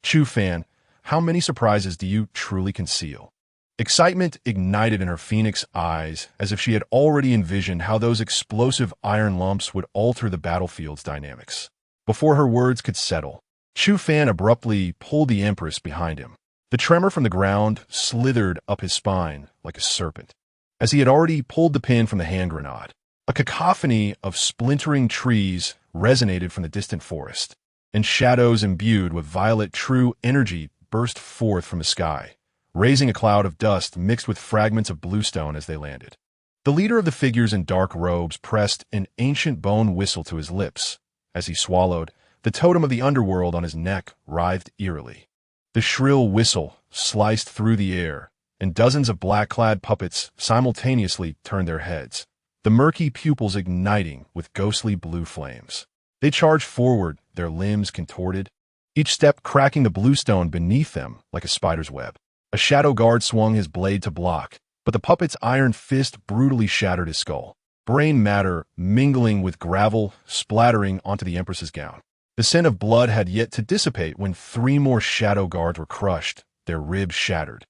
"Chu Fan, how many surprises do you truly conceal?" Excitement ignited in her phoenix eyes, as if she had already envisioned how those explosive iron lumps would alter the battlefield's dynamics. Before her words could settle, Chu Fan abruptly pulled the Empress behind him. The tremor from the ground slithered up his spine like a serpent, as he had already pulled the pin from the hand grenade. A cacophony of splintering trees resonated from the distant forest, and shadows imbued with violet true energy burst forth from the sky, raising a cloud of dust mixed with fragments of bluestone as they landed. The leader of the figures in dark robes pressed an ancient bone whistle to his lips. As he swallowed, the totem of the underworld on his neck writhed eerily. The shrill whistle sliced through the air, and dozens of black-clad puppets simultaneously turned their heads, the murky pupils igniting with ghostly blue flames. They charged forward, their limbs contorted, each step cracking the bluestone beneath them like a spider's web. A shadow guard swung his blade to block, but the puppet's iron fist brutally shattered his skull, brain matter mingling with gravel splattering onto the Empress's gown. The scent of blood had yet to dissipate when 3 more shadow guards were crushed, their ribs shattered,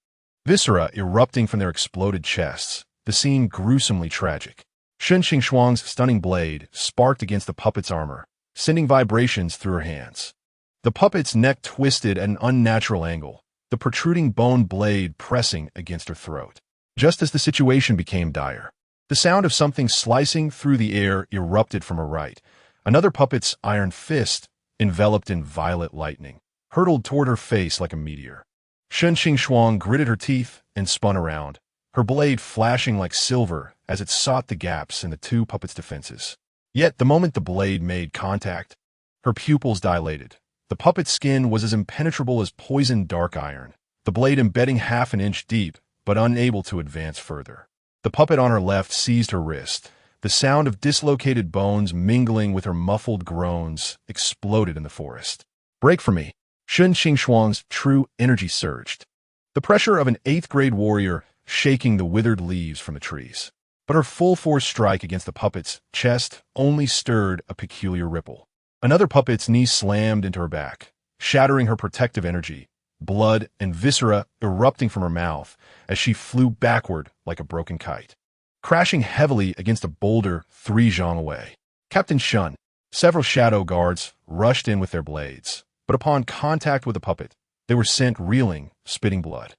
viscera erupting from their exploded chests, the scene gruesomely tragic. Shen Xingxuang's stunning blade sparked against the puppet's armor, sending vibrations through her hands. The puppet's neck twisted at an unnatural angle, the protruding bone blade pressing against her throat. Just as the situation became dire, the sound of something slicing through the air erupted from her right. Another puppet's iron fist, enveloped in violet lightning, hurtled toward her face like a meteor. Shen Xingxuang gritted her teeth and spun around, her blade flashing like silver as it sought the gaps in the 2 puppets' defenses. Yet the moment the blade made contact, her pupils dilated. The puppet's skin was as impenetrable as poisoned dark iron, the blade embedding half an inch deep, but unable to advance further. The puppet on her left seized her wrist. The sound of dislocated bones mingling with her muffled groans exploded in the forest. "Break from me!" Shen Xingxuang's true energy surged, the pressure of an 8th-grade warrior shaking the withered leaves from the trees. But her full-force strike against the puppet's chest only stirred a peculiar ripple. Another puppet's knee slammed into her back, shattering her protective energy, blood and viscera erupting from her mouth as she flew backward like a broken kite, crashing heavily against a boulder 3 zhang away. Captain Shun, several shadow guards rushed in with their blades, but upon contact with the puppet, they were sent reeling, spitting blood.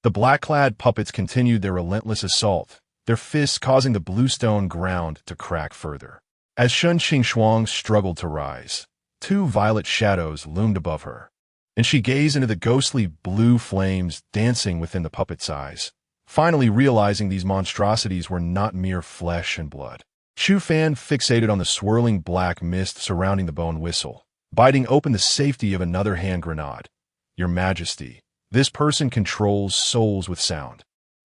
The black-clad puppets continued their relentless assault, their fists causing the bluestone ground to crack further. As Shun Qingxuang struggled to rise, 2 violet shadows loomed above her, and she gazed into the ghostly blue flames dancing within the puppet's eyes, finally realizing these monstrosities were not mere flesh and blood. Chu Fan fixated on the swirling black mist surrounding the bone whistle, biting open the safety of another hand grenade. Your Majesty, this person controls souls with sound.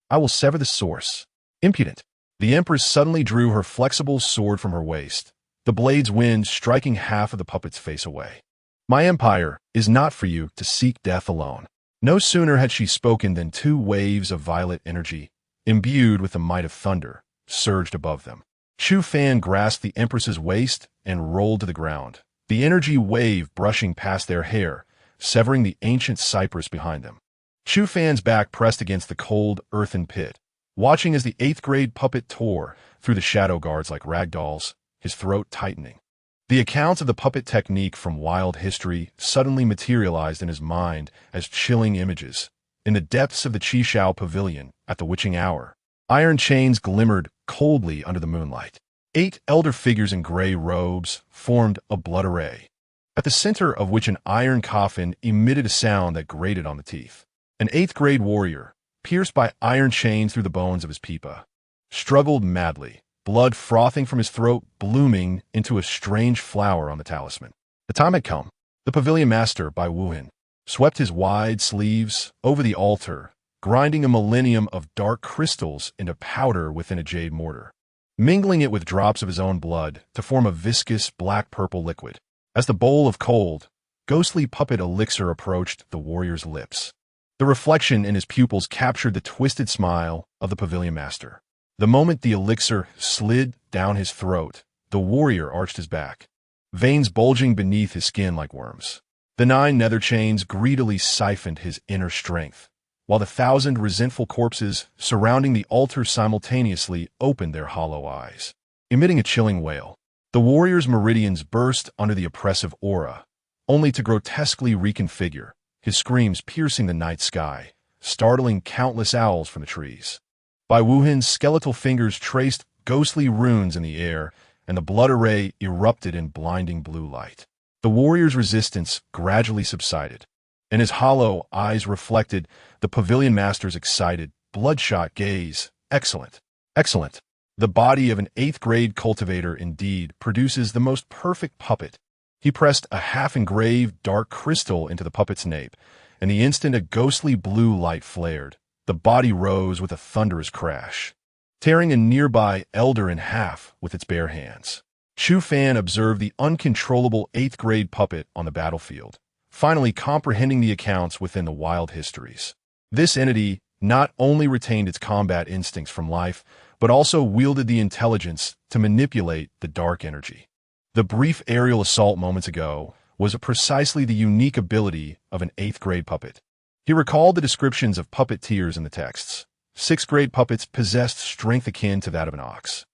I will sever the source. Impudent. The Empress suddenly drew her flexible sword from her waist, the blade's wind striking half of the puppet's face away. My empire is not for you to seek death alone. No sooner had she spoken than 2 waves of violet energy, imbued with the might of thunder, surged above them. Chu Fan grasped the Empress's waist and rolled to the ground, the energy wave brushing past their hair, severing the ancient cypress behind them. Chu Fan's back pressed against the cold, earthen pit, watching as the 8th grade puppet tore through the shadow guards like ragdolls, his throat tightening. The accounts of the puppet technique from wild history suddenly materialized in his mind as chilling images. In the depths of the Qishao Pavilion, at the witching hour, iron chains glimmered coldly under the moonlight. 8 elder figures in gray robes formed a blood array, at the center of which an iron coffin emitted a sound that grated on the teeth. An 8th grade warrior, pierced by iron chains through the bones of his pipa, struggled madly, blood frothing from his throat, blooming into a strange flower on the talisman. The time had come. The pavilion master, Bai Wuhan, swept his wide sleeves over the altar, grinding a millennium of dark crystals into powder within a jade mortar, mingling it with drops of his own blood to form a viscous black-purple liquid. As the bowl of cold, ghostly puppet elixir approached the warrior's lips, the reflection in his pupils captured the twisted smile of the pavilion master. The moment the elixir slid down his throat, the warrior arched his back, veins bulging beneath his skin like worms. The 9 nether chains greedily siphoned his inner strength, while the 1,000 resentful corpses surrounding the altar simultaneously opened their hollow eyes, emitting a chilling wail. The warrior's meridians burst under the oppressive aura, only to grotesquely reconfigure, his screams piercing the night sky, startling countless owls from the trees. Bai Wuhan's skeletal fingers traced ghostly runes in the air, and the blood array erupted in blinding blue light. The warrior's resistance gradually subsided, and his hollow eyes reflected the pavilion master's excited, bloodshot gaze. Excellent. Excellent. The body of an 8th grade cultivator indeed produces the most perfect puppet. He pressed a half-engraved dark crystal into the puppet's nape, and the instant a ghostly blue light flared, the body rose with a thunderous crash, tearing a nearby elder in half with its bare hands. Chu Fan observed the uncontrollable 8th grade puppet on the battlefield, finally comprehending the accounts within the wild histories. This entity not only retained its combat instincts from life, but also wielded the intelligence to manipulate the dark energy. The brief aerial assault moments ago was precisely the unique ability of an 8th grade puppet. He recalled the descriptions of puppeteers in the texts. 6th grade puppets possessed strength akin to that of an ox,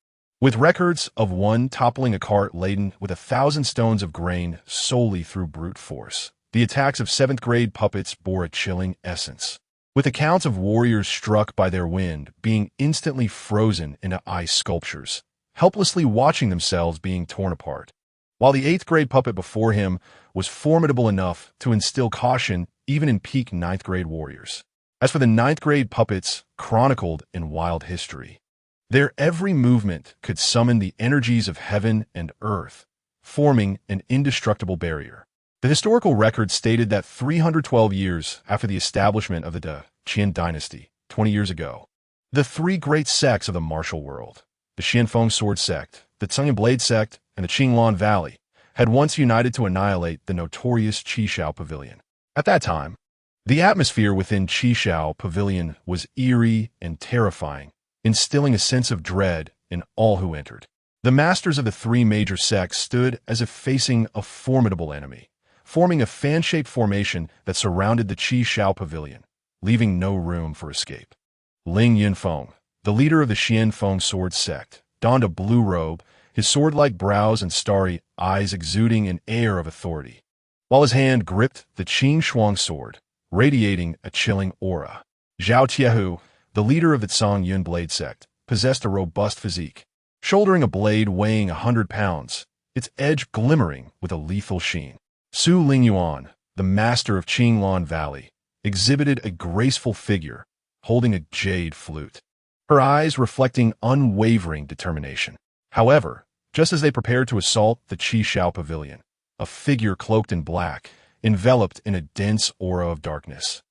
with records of one toppling a cart laden with 1,000 stones of grain solely through brute force. The attacks of 7th grade puppets bore a chilling essence, with accounts of warriors struck by their wind being instantly frozen into ice sculptures, helplessly watching themselves being torn apart, while the 8th grade puppet before him was formidable enough to instill caution even in peak 9th grade warriors. As for the 9th grade puppets chronicled in wild history, their every movement could summon the energies of heaven and earth, forming an indestructible barrier. The historical record stated that 312 years after the establishment of the Qin dynasty, 20 years ago, the 3 great sects of the martial world, the Xianfeng sword sect, the Tsung blade sect, and the Qinglan Valley, had once united to annihilate the notorious Qishao Pavilion. At that time, the atmosphere within Qishao Pavilion was eerie and terrifying, instilling a sense of dread in all who entered. The masters of the 3 major sects stood as if facing a formidable enemy, forming a fan-shaped formation that surrounded the Qi Shao Pavilion, leaving no room for escape. Ling Yunfeng, the leader of the Xianfeng sword sect, donned a blue robe, his sword-like brows and starry eyes exuding an air of authority, while his hand gripped the Qing Shuang sword, radiating a chilling aura. Zhao Tiehu, the leader of the Tsang Yun blade sect, possessed a robust physique, shouldering a blade weighing 100 pounds, its edge glimmering with a lethal sheen. Su Lingyuan, the master of Qinglan Valley, exhibited a graceful figure, holding a jade flute, her eyes reflecting unwavering determination. However, just as they prepared to assault the Qi Shao Pavilion, a figure cloaked in black, enveloped in a dense aura of darkness,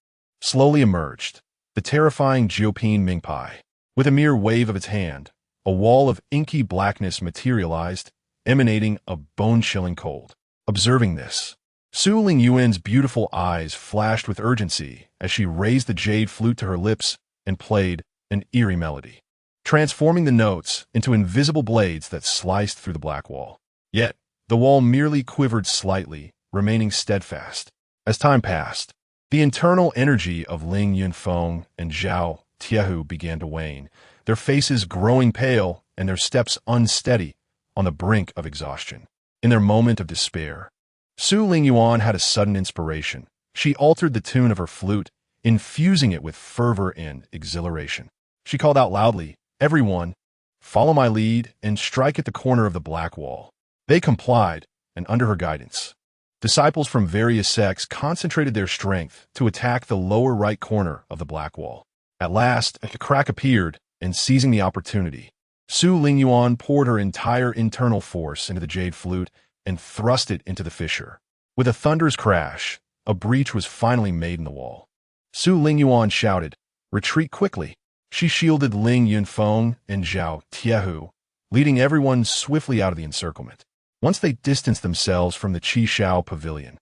slowly emerged, the terrifying Jiupin Mingpai. With a mere wave of its hand, a wall of inky blackness materialized, emanating a bone-chilling cold. Observing this, Su Lingyuan's beautiful eyes flashed with urgency as she raised the jade flute to her lips and played an eerie melody, transforming the notes into invisible blades that sliced through the black wall. Yet, the wall merely quivered slightly, remaining steadfast. As time passed, the internal energy of Ling Yunfeng and Zhao Tiehu began to wane, their faces growing pale and their steps unsteady on the brink of exhaustion. In their moment of despair, Su Lingyuan had a sudden inspiration. She altered the tune of her flute, infusing it with fervor and exhilaration. She called out loudly, "Everyone, follow my lead and strike at the corner of the black wall." They complied, and under her guidance, disciples from various sects concentrated their strength to attack the lower right corner of the black wall. At last, a crack appeared, and seizing the opportunity, Su Lingyuan poured her entire internal force into the jade flute and thrust it into the fissure. With a thunderous crash, a breach was finally made in the wall. Su Lingyuan shouted, "Retreat quickly." She shielded Ling Yunfeng and Zhao Tiehu, leading everyone swiftly out of the encirclement. Once they distanced themselves from the Qi Shao Pavilion,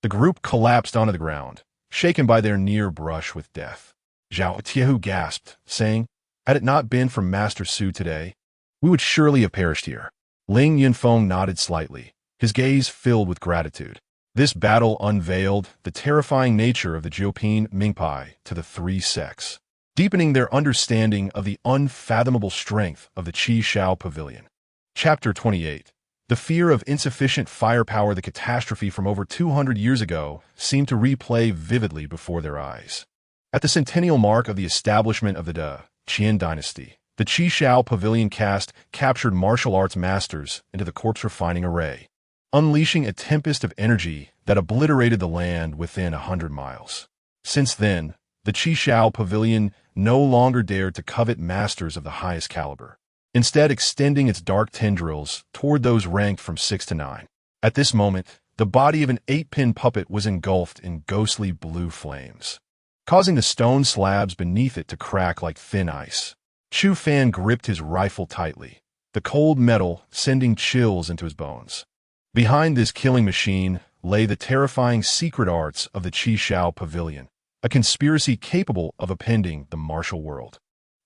the group collapsed onto the ground, shaken by their near brush with death. Zhao Tiehu gasped, saying, "Had it not been for Master Su today, we would surely have perished here." Ling Yunfeng nodded slightly, his gaze filled with gratitude. This battle unveiled the terrifying nature of the Jiupin Mingpai to the three sects, deepening their understanding of the unfathomable strength of the Qi Shao Pavilion. Chapter 28. The fear of insufficient firepower. The catastrophe from over 200 years ago seemed to replay vividly before their eyes. At the centennial mark of the establishment of the Qian dynasty, the Qi Shao Pavilion caste captured martial arts masters into the corpse-refining array, unleashing a tempest of energy that obliterated the land within 100 miles. Since then, the Qi Shao Pavilion no longer dared to covet masters of the highest caliber, instead extending its dark tendrils toward those ranked from 6 to 9. At this moment, the body of an 8-pin puppet was engulfed in ghostly blue flames, causing the stone slabs beneath it to crack like thin ice. Chu Fan gripped his rifle tightly, the cold metal sending chills into his bones. Behind this killing machine lay the terrifying secret arts of the Qi Shao Pavilion, a conspiracy capable of upending the martial world.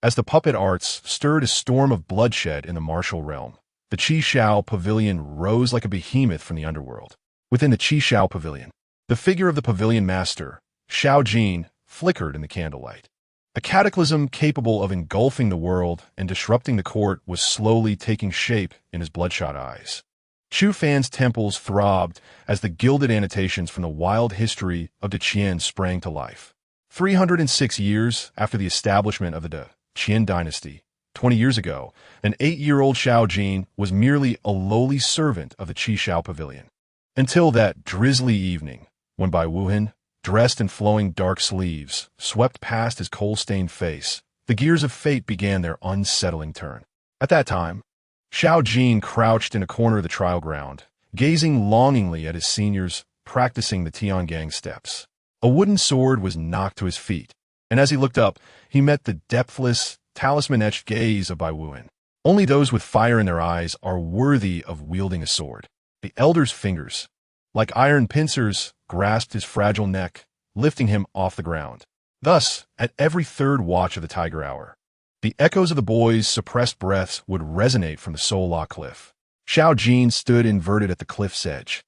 As the puppet arts stirred a storm of bloodshed in the martial realm, the Qi Shao Pavilion rose like a behemoth from the underworld. Within the Qi Shao Pavilion, the figure of the pavilion master, Shao Jin, flickered in the candlelight. A cataclysm capable of engulfing the world and disrupting the court was slowly taking shape in his bloodshot eyes. Chu Fan's temples throbbed as the gilded annotations from the wild history of the Qian sprang to life. 306 years after the establishment of the Qian dynasty, 20 years ago, an 8-year-old Shao Jin was merely a lowly servant of the Qi Shao Pavilion. Until that drizzly evening, when Bai Wuhan, dressed in flowing dark sleeves, swept past his coal-stained face, the gears of fate began their unsettling turn. At that time, Shao Jin crouched in a corner of the trial ground, gazing longingly at his seniors practicing the Tiangang steps. A wooden sword was knocked to his feet, and as he looked up, he met the depthless, talisman-etched gaze of Bai Wuhan. Only those with fire in their eyes are worthy of wielding a sword. The elder's fingers, like iron pincers, grasped his fragile neck, lifting him off the ground. Thus, at every third watch of the Tiger Hour, the echoes of the boy's suppressed breaths would resonate from the Soul Law Cliff. Shao Jin stood inverted at the cliff's edge,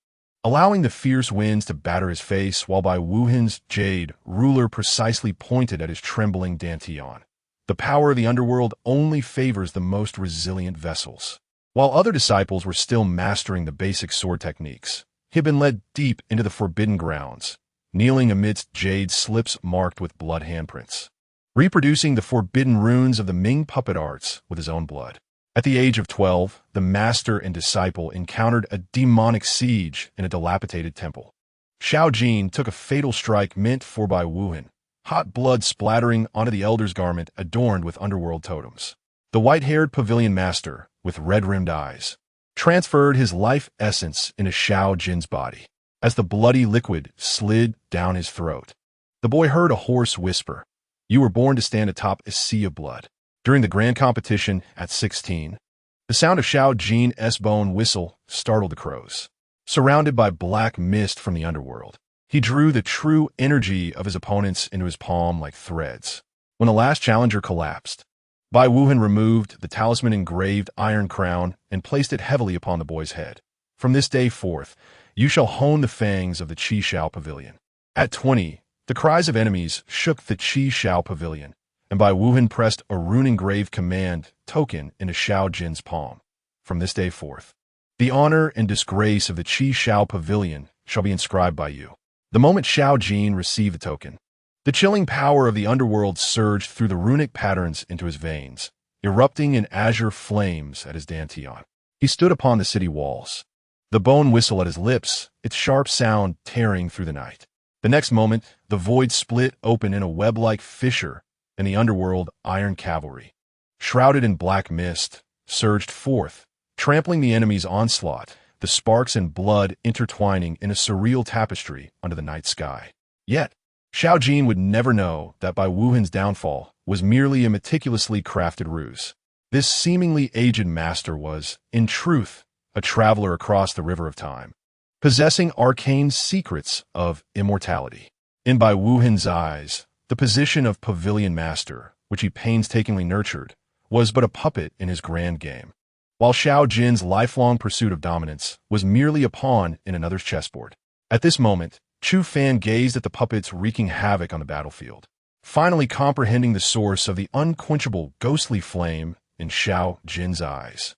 allowing the fierce winds to batter his face while Bai Wuhan's jade ruler precisely pointed at his trembling dantian. The power of the underworld only favors the most resilient vessels. While other disciples were still mastering the basic sword techniques, he had been led deep into the forbidden grounds, kneeling amidst jade slips marked with blood handprints, reproducing the forbidden runes of the Ming puppet arts with his own blood. At the age of 12, the master and disciple encountered a demonic siege in a dilapidated temple. Xiao Jin took a fatal strike meant for Bai Wuhan, hot blood splattering onto the elder's garment adorned with underworld totems. The white-haired pavilion master, with red-rimmed eyes, transferred his life essence into Xiao Jin's body. As the bloody liquid slid down his throat, the boy heard a hoarse whisper, "You were born to stand atop a sea of blood." During the grand competition at 16, the sound of Xiao Jin's bone whistle startled the crows. Surrounded by black mist from the underworld, he drew the true energy of his opponents into his palm like threads. When the last challenger collapsed, Bai Wuhan removed the talisman-engraved iron crown and placed it heavily upon the boy's head. "From this day forth, you shall hone the fangs of the Qi Shao Pavilion." At 20, the cries of enemies shook the Qi Shao Pavilion, and Bai Wuhan pressed a rune-engraved command token into Xiao Jin's palm. "From this day forth, the honor and disgrace of the Qi Shao Pavilion shall be inscribed by you." The moment Xiao Jin received the token, the chilling power of the underworld surged through the runic patterns into his veins, erupting in azure flames at his dantian. He stood upon the city walls, the bone whistle at his lips, its sharp sound tearing through the night. The next moment, the void split open in a web-like fissure, and the underworld iron cavalry, shrouded in black mist, surged forth, trampling the enemy's onslaught, the sparks and blood intertwining in a surreal tapestry under the night sky. Yet, Xiao Jin would never know that Bai Wuhan's downfall was merely a meticulously crafted ruse. This seemingly aged master was, in truth, a traveler across the river of time, possessing arcane secrets of immortality. In Bai Wuhan's eyes, the position of pavilion master, which he painstakingly nurtured, was but a puppet in his grand game, while Xiao Jin's lifelong pursuit of dominance was merely a pawn in another's chessboard. At this moment, Chu Fan gazed at the puppets wreaking havoc on the battlefield, finally comprehending the source of the unquenchable ghostly flame in Xiao Jin's eyes.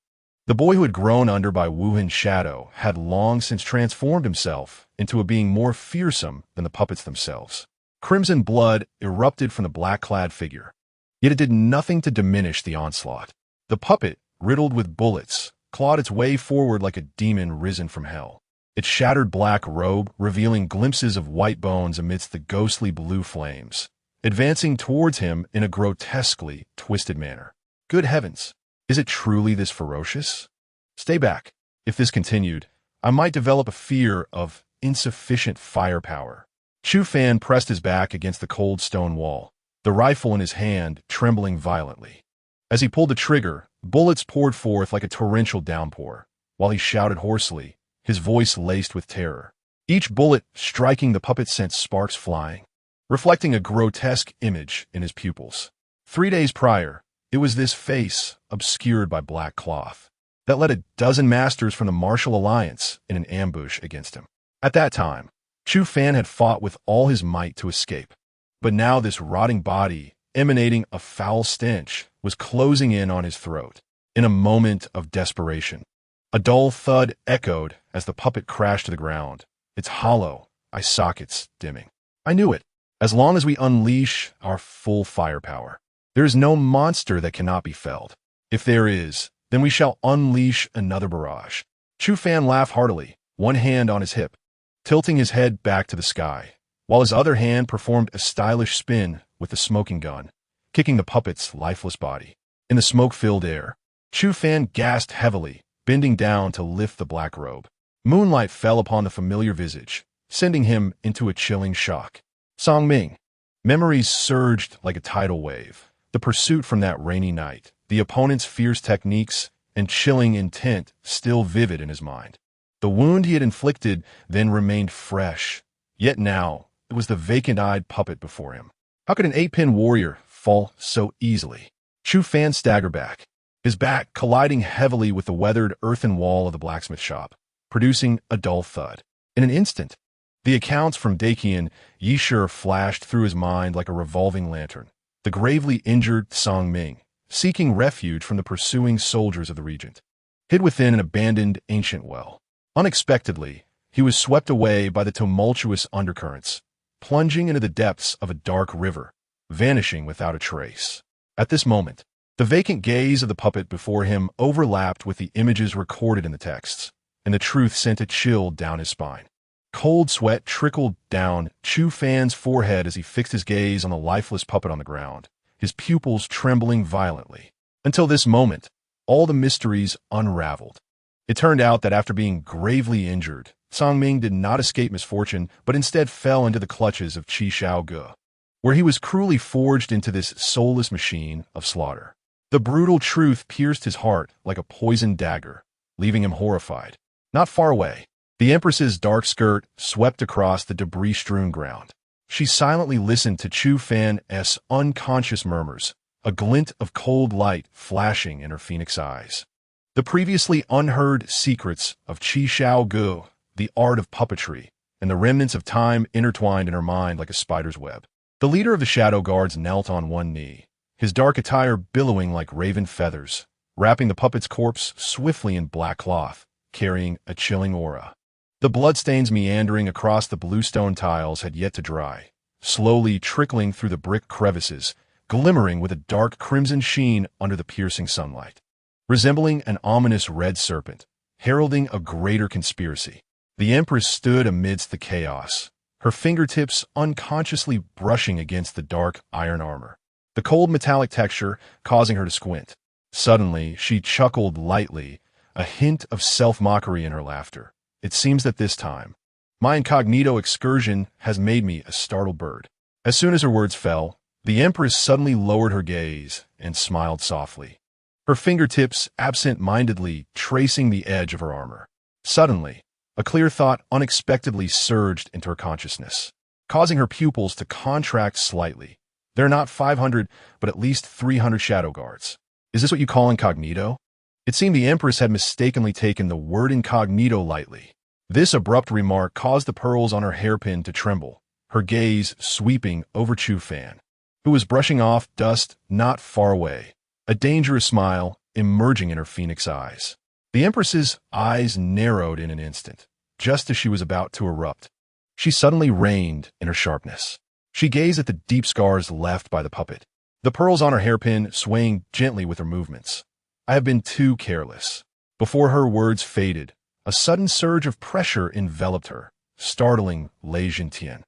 The boy who had grown under Bai Wuhan's shadow had long since transformed himself into a being more fearsome than the puppets themselves. Crimson blood erupted from the black-clad figure, yet it did nothing to diminish the onslaught. The puppet, riddled with bullets, clawed its way forward like a demon risen from hell, its shattered black robe revealing glimpses of white bones amidst the ghostly blue flames, advancing towards him in a grotesquely twisted manner. Good heavens, is it truly this ferocious? Stay back. If this continued, I might develop a fear of insufficient firepower. Chu Fan pressed his back against the cold stone wall, the rifle in his hand trembling violently. As he pulled the trigger, bullets poured forth like a torrential downpour, while he shouted hoarsely, his voice laced with terror. Each bullet striking the puppet sent sparks flying, reflecting a grotesque image in his pupils. 3 days prior, it was this face, obscured by black cloth, that led a dozen masters from the Martial Alliance in an ambush against him. At that time, Chu Fan had fought with all his might to escape, but now this rotting body, emanating a foul stench, was closing in on his throat. In a moment of desperation, a dull thud echoed as the puppet crashed to the ground, its hollow eye sockets dimming. I knew it. As long as we unleash our full firepower, there is no monster that cannot be felled. If there is, then we shall unleash another barrage. Chu Fan laughed heartily, one hand on his hip, tilting his head back to the sky, while his other hand performed a stylish spin with the smoking gun, kicking the puppet's lifeless body. In the smoke-filled air, Chu Fan gasped heavily, bending down to lift the black robe. Moonlight fell upon the familiar visage, sending him into a chilling shock. Song Ming. Memories surged like a tidal wave. The pursuit from that rainy night, the opponent's fierce techniques, and chilling intent still vivid in his mind. The wound he had inflicted then remained fresh, yet now it was the vacant-eyed puppet before him. How could an 8-pin warrior fall so easily? Chu Fan staggered back, his back colliding heavily with the weathered earthen wall of the blacksmith shop, producing a dull thud. In an instant, the accounts from Dakian Yishur flashed through his mind like a revolving lantern. The gravely injured Song Ming, seeking refuge from the pursuing soldiers of the regent, hid within an abandoned ancient well. Unexpectedly, he was swept away by the tumultuous undercurrents, plunging into the depths of a dark river, vanishing without a trace. At this moment, the vacant gaze of the puppet before him overlapped with the images recorded in the texts, and the truth sent a chill down his spine. Cold sweat trickled down Chu Fan's forehead as he fixed his gaze on the lifeless puppet on the ground, his pupils trembling violently. Until this moment, all the mysteries unraveled. It turned out that after being gravely injured, Song Ming did not escape misfortune, but instead fell into the clutches of Qi Xiao Ge, where he was cruelly forged into this soulless machine of slaughter. The brutal truth pierced his heart like a poisoned dagger, leaving him horrified. Not far away, the Empress's dark skirt swept across the debris-strewn ground. She silently listened to Chu Fan's unconscious murmurs, a glint of cold light flashing in her phoenix eyes. The previously unheard secrets of Qi Xiao Ge, the art of puppetry, and the remnants of time intertwined in her mind like a spider's web. The leader of the Shadow Guards knelt on one knee, his dark attire billowing like raven feathers, wrapping the puppet's corpse swiftly in black cloth, carrying a chilling aura. The bloodstains meandering across the bluestone tiles had yet to dry, slowly trickling through the brick crevices, glimmering with a dark crimson sheen under the piercing sunlight. Resembling an ominous red serpent, heralding a greater conspiracy, the Empress stood amidst the chaos, her fingertips unconsciously brushing against the dark iron armor, the cold metallic texture causing her to squint. Suddenly, she chuckled lightly, a hint of self-mockery in her laughter. It seems that this time, my incognito excursion has made me a startled bird. As soon as her words fell, the Empress suddenly lowered her gaze and smiled softly, her fingertips absent-mindedly tracing the edge of her armor. Suddenly, a clear thought unexpectedly surged into her consciousness, causing her pupils to contract slightly. There are not 500, but at least 300 shadow guards. Is this what you call incognito? It seemed the Empress had mistakenly taken the word incognito lightly. This abrupt remark caused the pearls on her hairpin to tremble, her gaze sweeping over Chu Fan, who was brushing off dust not far away, a dangerous smile emerging in her phoenix eyes. The Empress's eyes narrowed in an instant, just as she was about to erupt. She suddenly reined in her sharpness. She gazed at the deep scars left by the puppet, the pearls on her hairpin swaying gently with her movements. I have been too careless. Before her words faded, a sudden surge of pressure enveloped her, startling Regent Prince,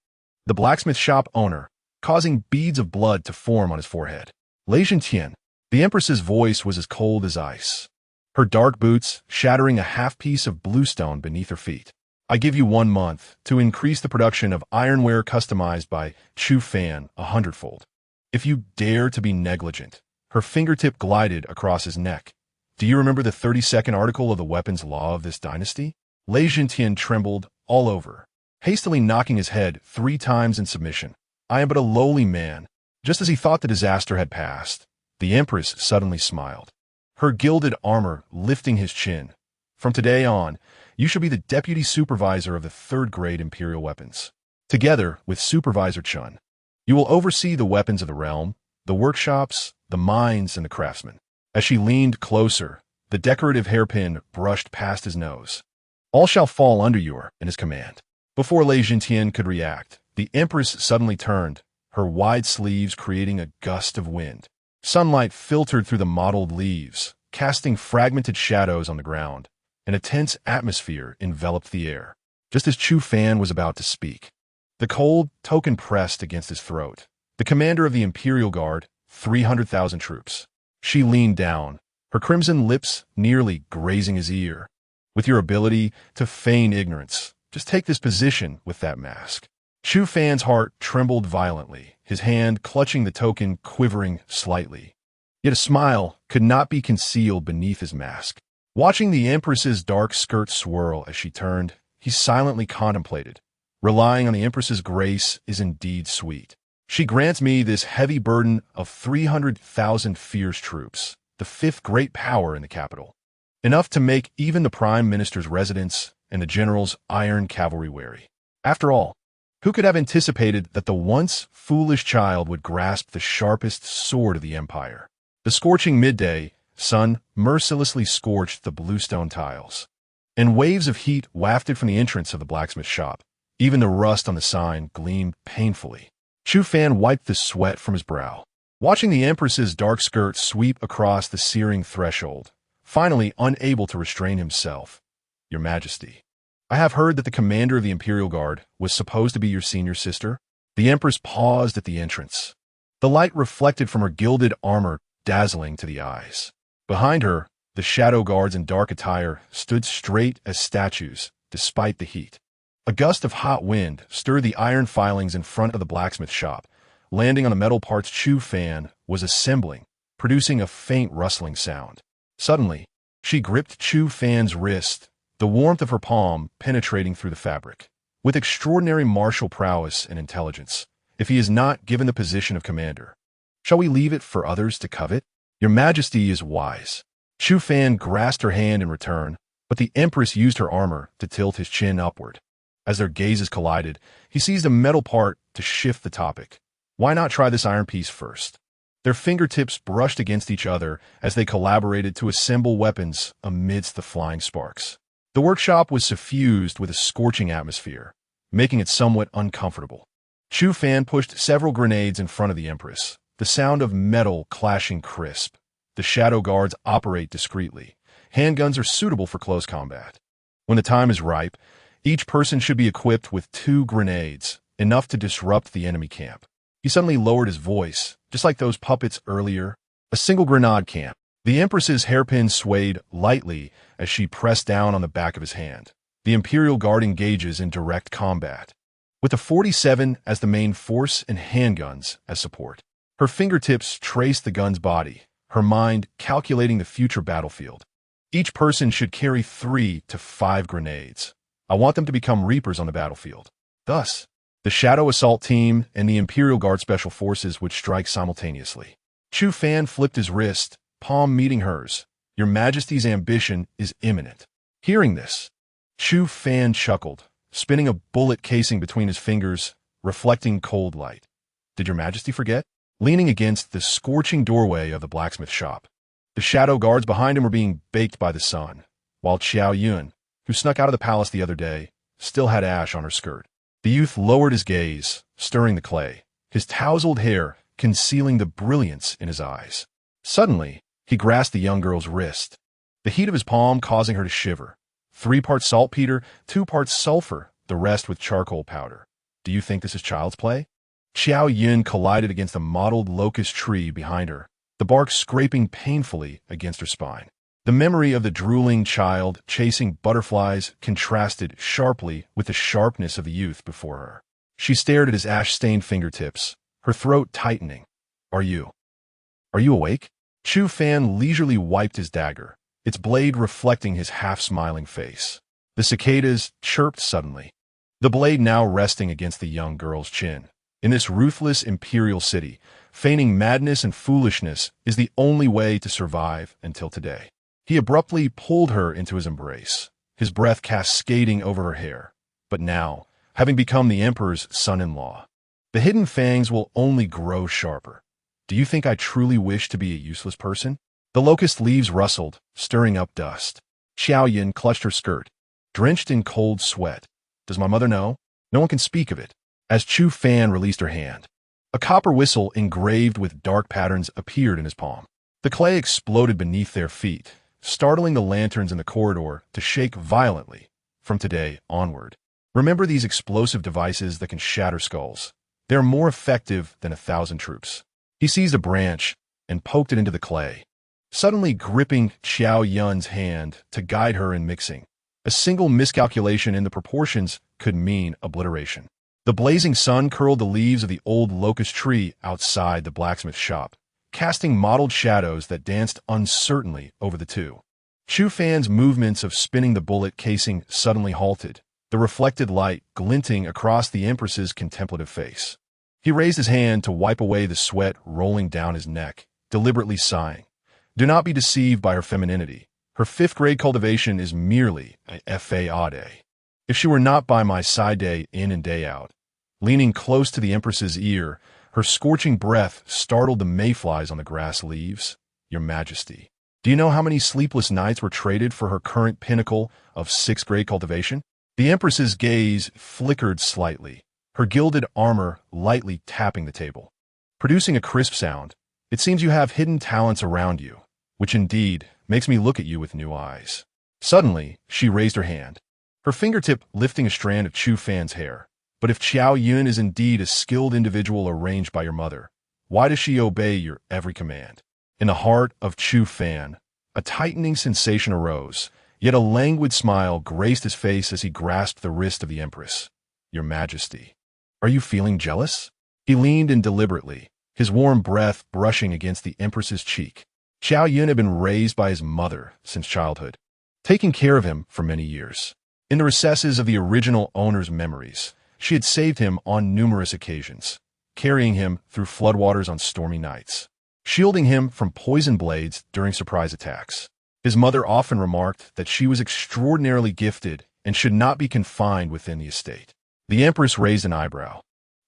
the blacksmith shop owner, causing beads of blood to form on his forehead. Regent Prince, the Empress's voice was as cold as ice, her dark boots shattering a half-piece of bluestone beneath her feet. I give you 1 month to increase the production of ironware customized by Chu Fan 100-fold. If you dare to be negligent, her fingertip glided across his neck. Do you remember the 32nd article of the weapons law of this dynasty? Regent Prince trembled all over, hastily knocking his head 3 times in submission. I am but a lowly man. Just as he thought the disaster had passed, the Empress suddenly smiled, her gilded armor lifting his chin. From today on, you shall be the deputy supervisor of the 3rd-grade Imperial weapons. Together with Supervisor Chun, you will oversee the weapons of the realm, the workshops, the mines, and the craftsmen. As she leaned closer, the decorative hairpin brushed past his nose. All shall fall under your and his command. Before Regent Prince could react, the Empress suddenly turned, her wide sleeves creating a gust of wind. Sunlight filtered through the mottled leaves, casting fragmented shadows on the ground, and a tense atmosphere enveloped the air. Just as Chu Fan was about to speak, the cold token pressed against his throat. The commander of the Imperial Guard, 300,000 troops. She leaned down, her crimson lips nearly grazing his ear. With your ability to feign ignorance, just take this position with that mask. Chu Fan's heart trembled violently, his hand clutching the token quivering slightly. Yet a smile could not be concealed beneath his mask. Watching the Empress's dark skirt swirl as she turned, he silently contemplated. Relying on the Empress's grace is indeed sweet. She grants me this heavy burden of 300,000 fierce troops, the 5th great power in the capital. Enough to make even the Prime Minister's residence and the general's iron cavalry wary. After all, who could have anticipated that the once foolish child would grasp the sharpest sword of the empire? The scorching midday sun mercilessly scorched the bluestone tiles, and waves of heat wafted from the entrance of the blacksmith shop. Even the rust on the sign gleamed painfully. Chu Fan wiped the sweat from his brow, watching the Empress's dark skirt sweep across the searing threshold, finally unable to restrain himself. "Your Majesty, I have heard that the commander of the Imperial Guard was supposed to be your senior sister." The Empress paused at the entrance, the light reflected from her gilded armor dazzling to the eyes. Behind her, the shadow guards in dark attire stood straight as statues, despite the heat. A gust of hot wind stirred the iron filings in front of the blacksmith shop, landing on the metal parts Chu Fan was assembling, producing a faint rustling sound. Suddenly, she gripped Chu Fan's wrist, the warmth of her palm penetrating through the fabric. With extraordinary martial prowess and intelligence, if he is not given the position of commander, shall we leave it for others to covet? Your Majesty is wise. Chu Fan grasped her hand in return, but the Empress used her armor to tilt his chin upward. As their gazes collided, he seized a metal part to shift the topic. Why not try this iron piece first? Their fingertips brushed against each other as they collaborated to assemble weapons amidst the flying sparks. The workshop was suffused with a scorching atmosphere, making it somewhat uncomfortable. Chu Fan pushed several grenades in front of the Empress, the sound of metal clashing crisp. The shadow guards operate discreetly. Handguns are suitable for close combat. When the time is ripe, each person should be equipped with 2 grenades, enough to disrupt the enemy camp. He suddenly lowered his voice, just like those puppets earlier. A single grenade camp. The Empress's hairpin swayed lightly as she pressed down on the back of his hand. The Imperial Guard engages in direct combat, with the 47 as the main force and handguns as support. Her fingertips traced the gun's body, her mind calculating the future battlefield. Each person should carry 3 to 5 grenades. I want them to become reapers on the battlefield. Thus, the Shadow Assault Team and the Imperial Guard Special Forces would strike simultaneously. Chu Fan flipped his wrist, palm meeting hers. Your Majesty's ambition is imminent. Hearing this, Chu Fan chuckled, spinning a bullet casing between his fingers, reflecting cold light. Did Your Majesty forget? Leaning against the scorching doorway of the blacksmith shop, the shadow guards behind him were being baked by the sun, while Xiao Yan, who snuck out of the palace the other day, still had ash on her skirt. The youth lowered his gaze, stirring the clay, his tousled hair concealing the brilliance in his eyes. Suddenly, he grasped the young girl's wrist, the heat of his palm causing her to shiver. 3 parts saltpeter, 2 parts sulfur, the rest with charcoal powder. Do you think this is child's play? Xiao Yan collided against a mottled locust tree behind her, the bark scraping painfully against her spine. The memory of the drooling child chasing butterflies contrasted sharply with the sharpness of the youth before her. She stared at his ash-stained fingertips, her throat tightening. Are you awake? Chu Fan leisurely wiped his dagger, its blade reflecting his half-smiling face. The cicadas chirped suddenly, the blade now resting against the young girl's chin. In this ruthless imperial city, feigning madness and foolishness is the only way to survive until today. He abruptly pulled her into his embrace, his breath cascading over her hair. But now, having become the Emperor's son-in-law, the hidden fangs will only grow sharper. Do you think I truly wish to be a useless person? The locust leaves rustled, stirring up dust. Xiao Yan clutched her skirt, drenched in cold sweat. Does my mother know? No one can speak of it. As Chu Fan released her hand, a copper whistle engraved with dark patterns appeared in his palm. The clay exploded beneath their feet, startling the lanterns in the corridor to shake violently. From today onward, remember these explosive devices that can shatter skulls. They are more effective than 1,000 troops. He seized a branch and poked it into the clay, suddenly gripping Xiao Yan's hand to guide her in mixing. A single miscalculation in the proportions could mean obliteration. The blazing sun curled the leaves of the old locust tree outside the blacksmith shop, casting mottled shadows that danced uncertainly over the two. Chu Fan's movements of spinning the bullet casing suddenly halted, the reflected light glinting across the Empress's contemplative face. He raised his hand to wipe away the sweat rolling down his neck, deliberately sighing. Do not be deceived by her femininity. Her fifth-grade cultivation is merely a façade. If she were not by my side day in and day out, leaning close to the Empress's ear, her scorching breath startled the mayflies on the grass leaves. Your Majesty, do you know how many sleepless nights were traded for her current pinnacle of sixth-grade cultivation? The Empress's gaze flickered slightly, her gilded armor lightly tapping the table. Producing a crisp sound, it seems you have hidden talents around you, which indeed makes me look at you with new eyes. Suddenly, she raised her hand, her fingertip lifting a strand of Chu Fan's hair. But if Xiao Yan is indeed a skilled individual arranged by your mother, why does she obey your every command? In the heart of Chu Fan, a tightening sensation arose, yet a languid smile graced his face as he grasped the wrist of the Empress. Your Majesty, are you feeling jealous? He leaned in deliberately, his warm breath brushing against the Empress's cheek. Xiao Yan had been raised by his mother since childhood, taking care of him for many years. In the recesses of the original owner's memories, she had saved him on numerous occasions, carrying him through floodwaters on stormy nights, shielding him from poison blades during surprise attacks. His mother often remarked that she was extraordinarily gifted and should not be confined within the estate. The Empress raised an eyebrow,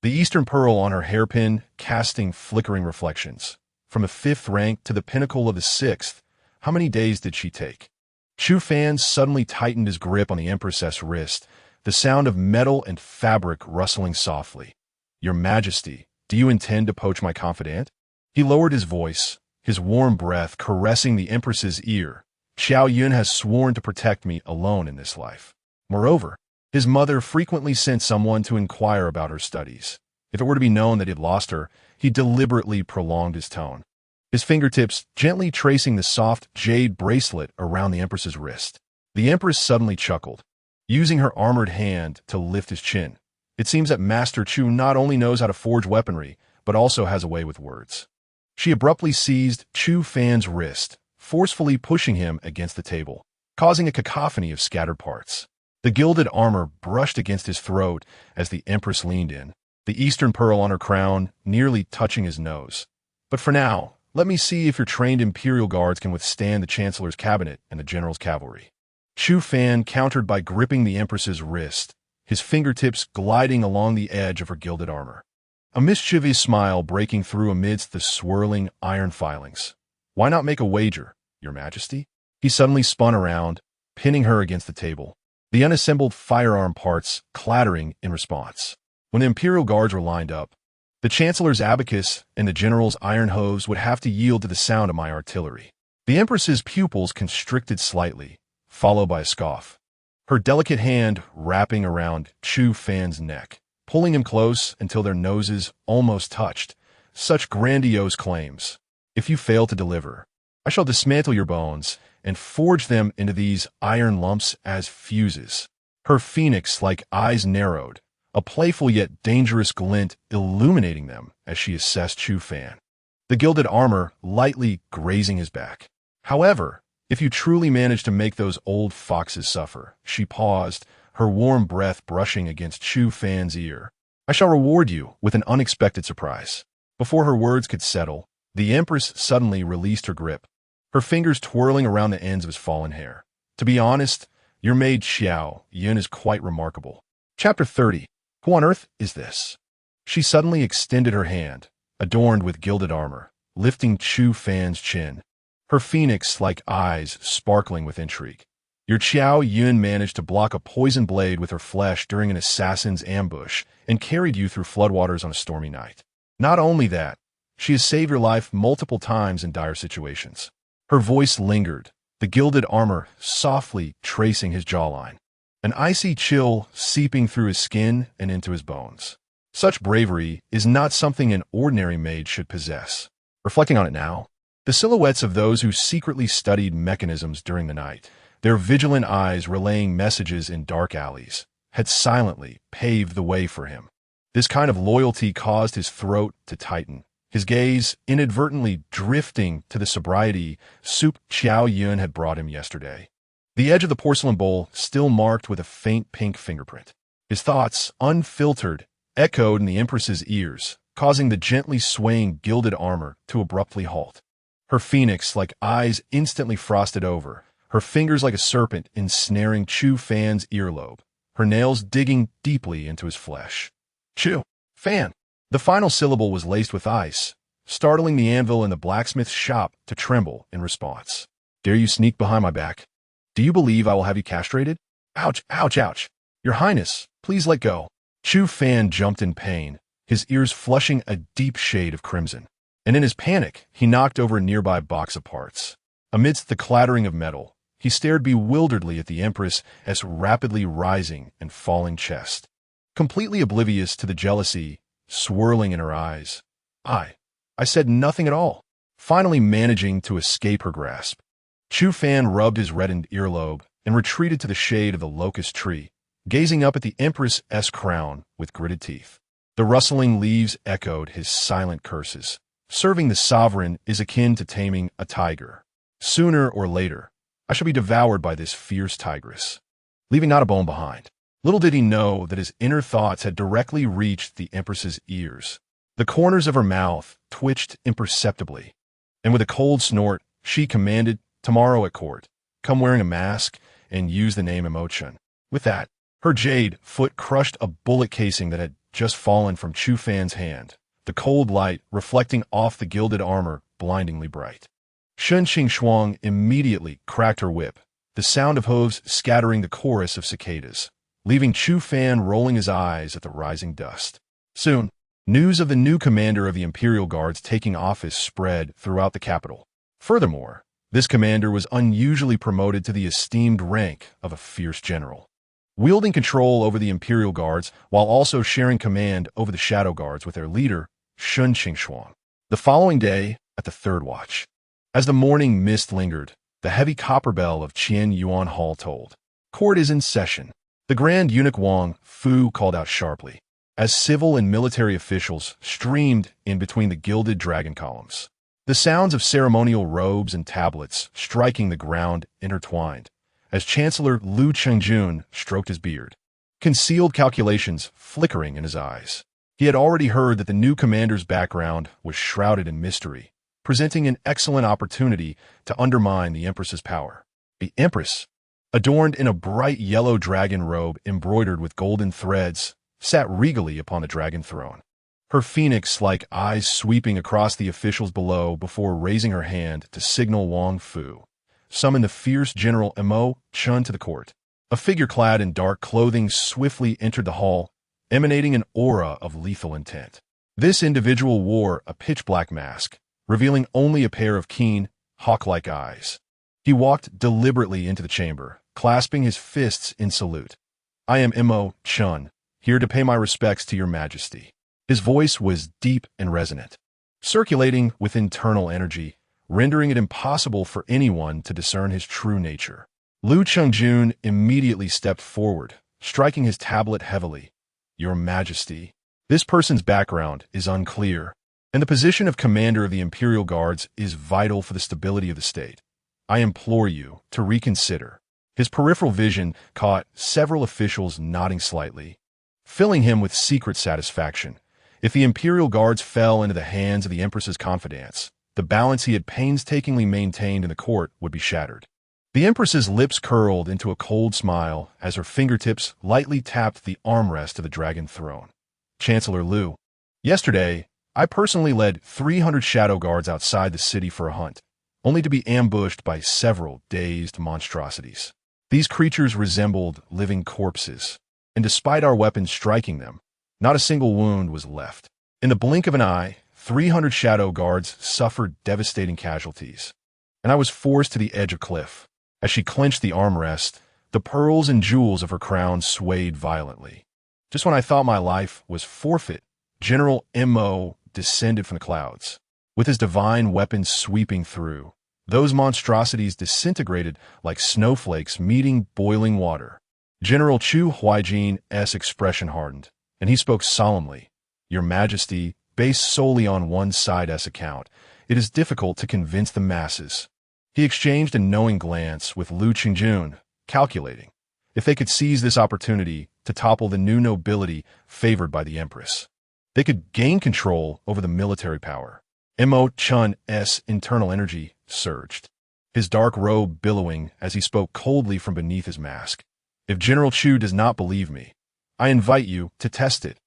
the Eastern pearl on her hairpin casting flickering reflections. From the fifth rank to the pinnacle of the sixth, how many days did she take? Chu Fan suddenly tightened his grip on the Empress's wrist, the sound of metal and fabric rustling softly. Your Majesty, do you intend to poach my confidant? He lowered his voice, his warm breath caressing the Empress's ear. Xiao Yan has sworn to protect me alone in this life. Moreover, his mother frequently sent someone to inquire about her studies. If it were to be known that he had lost her, he deliberately prolonged his tone, his fingertips gently tracing the soft jade bracelet around the Empress's wrist. The Empress suddenly chuckled, using her armored hand to lift his chin. It seems that Master Chu not only knows how to forge weaponry, but also has a way with words. She abruptly seized Chu Fan's wrist, forcefully pushing him against the table, causing a cacophony of scattered parts. The gilded armor brushed against his throat as the Empress leaned in, the Eastern pearl on her crown nearly touching his nose. But for now, let me see if your trained Imperial Guards can withstand the Chancellor's cabinet and the General's cavalry. Chu Fan countered by gripping the Empress's wrist, his fingertips gliding along the edge of her gilded armor. A mischievous smile breaking through amidst the swirling iron filings. Why not make a wager, Your Majesty? He suddenly spun around, pinning her against the table, the unassembled firearm parts clattering in response. When the Imperial Guards were lined up, the Chancellor's abacus and the General's iron hose would have to yield to the sound of my artillery. The Empress's pupils constricted slightly, followed by a scoff, her delicate hand wrapping around Chu Fan's neck, pulling him close until their noses almost touched. Such grandiose claims. If you fail to deliver, I shall dismantle your bones and forge them into these iron lumps as fuses. Her phoenix-like eyes narrowed, a playful yet dangerous glint illuminating them as she assessed Chu Fan, the gilded armor lightly grazing his back. However, if you truly manage to make those old foxes suffer, she paused, her warm breath brushing against Chu Fan's ear, I shall reward you with an unexpected surprise. Before her words could settle, the Empress suddenly released her grip, her fingers twirling around the ends of his fallen hair. To be honest, your maid Xiao Yan is quite remarkable. Chapter 30. Who on earth is this? She suddenly extended her hand, adorned with gilded armor, lifting Chu Fan's chin, her phoenix-like eyes sparkling with intrigue. Your Xiao Yan managed to block a poison blade with her flesh during an assassin's ambush and carried you through floodwaters on a stormy night. Not only that, she has saved your life multiple times in dire situations. Her voice lingered, the gilded armor softly tracing his jawline, an icy chill seeping through his skin and into his bones. Such bravery is not something an ordinary maid should possess. Reflecting on it now, the silhouettes of those who secretly studied mechanisms during the night, their vigilant eyes relaying messages in dark alleys, had silently paved the way for him. This kind of loyalty caused his throat to tighten, his gaze inadvertently drifting to the sobriety soup Xiao Yan had brought him yesterday. The edge of the porcelain bowl still marked with a faint pink fingerprint. His thoughts, unfiltered, echoed in the Empress's ears, causing the gently swaying gilded armor to abruptly halt. Her phoenix-like eyes instantly frosted over, her fingers like a serpent ensnaring Chu Fan's earlobe, her nails digging deeply into his flesh. Chu Fan. The final syllable was laced with ice, startling the anvil in the blacksmith's shop to tremble in response. Dare you sneak behind my back? Do you believe I will have you castrated? Ouch, ouch, ouch. Your Highness, please let go. Chu Fan jumped in pain, his ears flushing a deep shade of crimson. And in his panic, he knocked over a nearby box of parts. Amidst the clattering of metal, he stared bewilderedly at the Empress' rapidly rising and falling chest, completely oblivious to the jealousy swirling in her eyes. I said nothing at all, finally managing to escape her grasp. Chu Fan rubbed his reddened earlobe and retreated to the shade of the locust tree, gazing up at the Empress's crown with gritted teeth. The rustling leaves echoed his silent curses. Serving the sovereign is akin to taming a tiger. Sooner or later, I shall be devoured by this fierce tigress, leaving not a bone behind. Little did he know that his inner thoughts had directly reached the Empress's ears. The corners of her mouth twitched imperceptibly, and with a cold snort, she commanded, "Tomorrow at court, come wearing a mask and use the name Emotion." With that, her jade foot crushed a bullet casing that had just fallen from Chu Fan's hand, the cold light reflecting off the gilded armor blindingly bright. Shen Qingxuang immediately cracked her whip, the sound of hooves scattering the chorus of cicadas, leaving Chu Fan rolling his eyes at the rising dust. Soon, news of the new commander of the Imperial Guards taking office spread throughout the capital. Furthermore, this commander was unusually promoted to the esteemed rank of a fierce general, wielding control over the Imperial Guards while also sharing command over the Shadow Guards with their leader, Shen Qingxuang. The following day, at the third watch, as the morning mist lingered, the heavy copper bell of Qian Yuan Hall tolled. Court is in session. The Grand Eunuch Wang Fu called out sharply, as civil and military officials streamed in between the gilded dragon columns. The sounds of ceremonial robes and tablets striking the ground intertwined, as Chancellor Lu Chengjun stroked his beard, concealed calculations flickering in his eyes. He had already heard that the new commander's background was shrouded in mystery, presenting an excellent opportunity to undermine the Empress's power. The Empress, adorned in a bright yellow dragon robe embroidered with golden threads, sat regally upon the dragon throne, her phoenix-like eyes sweeping across the officials below before raising her hand to signal Wang Fu summon the fierce General Emo Chun to the court. A figure clad in dark clothing swiftly entered the hall, emanating an aura of lethal intent. This individual wore a pitch-black mask, revealing only a pair of keen, hawk-like eyes. He walked deliberately into the chamber, clasping his fists in salute. "I am Emo Chun, here to pay my respects to your majesty." His voice was deep and resonant, circulating with internal energy, rendering it impossible for anyone to discern his true nature. Lu Chengjun immediately stepped forward, striking his tablet heavily. "Your Majesty, this person's background is unclear, and the position of commander of the Imperial Guards is vital for the stability of the state. I implore you to reconsider." His peripheral vision caught several officials nodding slightly, filling him with secret satisfaction. If the Imperial Guards fell into the hands of the Empress's confidants, the balance he had painstakingly maintained in the court would be shattered. The Empress's lips curled into a cold smile as her fingertips lightly tapped the armrest of the dragon throne. "Chancellor Lu, yesterday, I personally led 300 shadow guards outside the city for a hunt, only to be ambushed by several dazed monstrosities. These creatures resembled living corpses, and despite our weapons striking them, not a single wound was left. In the blink of an eye, 300 shadow guards suffered devastating casualties, and I was forced to the edge of cliff." As she clenched the armrest, the pearls and jewels of her crown swayed violently. Just when I thought my life was forfeit, General Mo descended from the clouds, with his divine weapons sweeping through. Those monstrosities disintegrated like snowflakes meeting boiling water. General Chu Huaijin's expression hardened, and he spoke solemnly. "Your Majesty, based solely on one side's account, it is difficult to convince the masses." He exchanged a knowing glance with Lu Chengjun, calculating if they could seize this opportunity to topple the new nobility favored by the Empress, they could gain control over the military power. Mo Chun's internal energy surged. his dark robe billowing as he spoke coldly from beneath his mask. If General Chu does not believe me, I invite you to test it.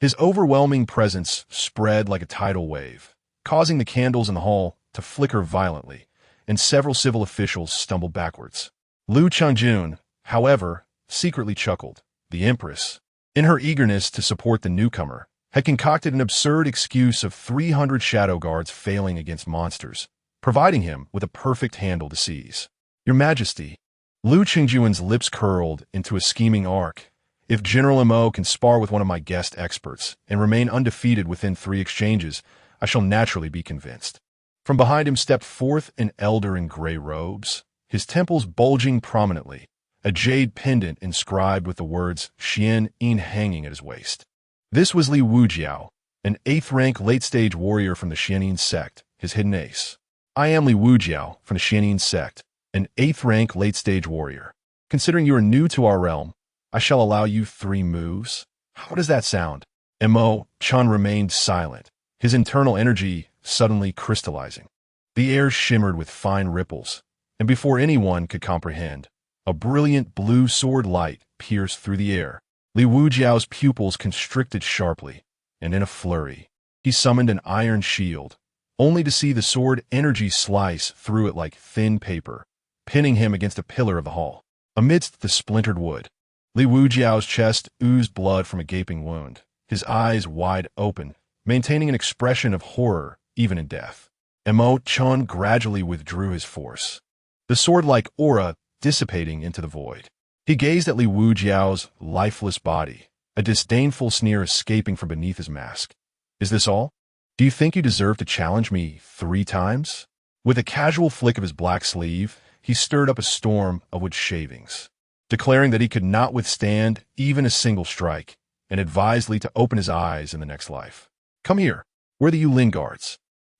His overwhelming presence spread like a tidal wave, causing the candles in the hall to flicker violently, and several civil officials stumbled backwards. Lu Changjun, however, secretly chuckled. The Empress, in her eagerness to support the newcomer, had concocted an absurd excuse of 300 shadow guards failing against monsters, providing him with a perfect handle to seize. Your Majesty, Lu Qingjuan's lips curled into a scheming arc. If General Mo can spar with one of my guest experts and remain undefeated within 3 exchanges, I shall naturally be convinced. From behind him stepped forth an elder in gray robes, his temples bulging prominently, a jade pendant inscribed with the words Xian Yin hanging at his waist. This was Li Wujiao, an 8th-rank late-stage warrior from the Xianyin sect, his hidden ace. I am Li Wujiao from the Xianyin sect, an 8th-rank late-stage warrior. Considering you are new to our realm, I shall allow you 3 moves. How does that sound? Mo Chun remained silent, his internal energy suddenly crystallizing. The air shimmered with fine ripples, and before anyone could comprehend, a brilliant blue sword light pierced through the air. Li Wujiao's pupils constricted sharply, and in a flurry, he summoned an iron shield, only to see the sword energy slice through it like thin paper, pinning him against a pillar of the hall. Amidst the splintered wood, Li Wujiao's chest oozed blood from a gaping wound, his eyes wide open, maintaining an expression of horror even in death. Mo Chun gradually withdrew his force, the sword-like aura dissipating into the void. He gazed at Li Wujiao's lifeless body, a disdainful sneer escaping from beneath his mask. Is this all? Do you think you deserve to challenge me 3 times? With a casual flick of his black sleeve, he stirred up a storm of wood shavings, declaring that he could not withstand even a single strike, and advised Li to open his eyes in the next life. Come here, where are the Yulin guards?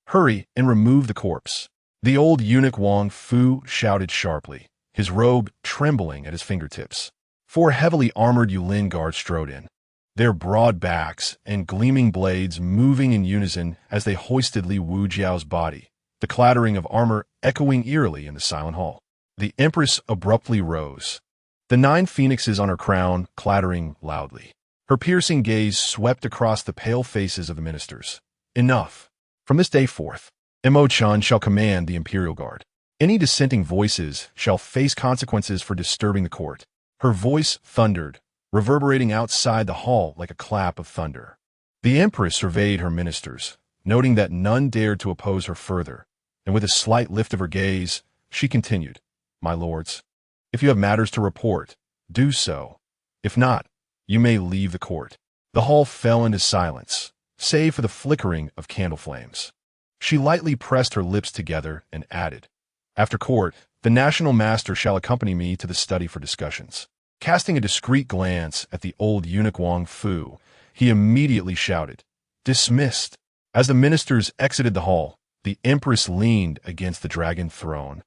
Hurry and remove the corpse. The old eunuch Wang Fu shouted sharply, his robe trembling at his fingertips. 4 heavily armored Yulin guards strode in, their broad backs and gleaming blades moving in unison as they hoisted Li Wujiao's body, the clattering of armor echoing eerily in the silent hall. The Empress abruptly rose, the 9 phoenixes on her crown clattering loudly. Her piercing gaze swept across the pale faces of the ministers. Enough. From this day forth, Mo Chun shall command the Imperial Guard. Any dissenting voices shall face consequences for disturbing the court. Her voice thundered, reverberating outside the hall like a clap of thunder. The Empress surveyed her ministers, noting that none dared to oppose her further, and with a slight lift of her gaze, she continued, My lords, if you have matters to report, do so. If not, you may leave the court. The hall fell into silence, save for the flickering of candle flames. She lightly pressed her lips together and added, After court, the national master shall accompany me to the study for discussions. Casting a discreet glance at the old eunuch Wang Fu, he immediately shouted, Dismissed. As the ministers exited the hall, the Empress leaned against the dragon throne,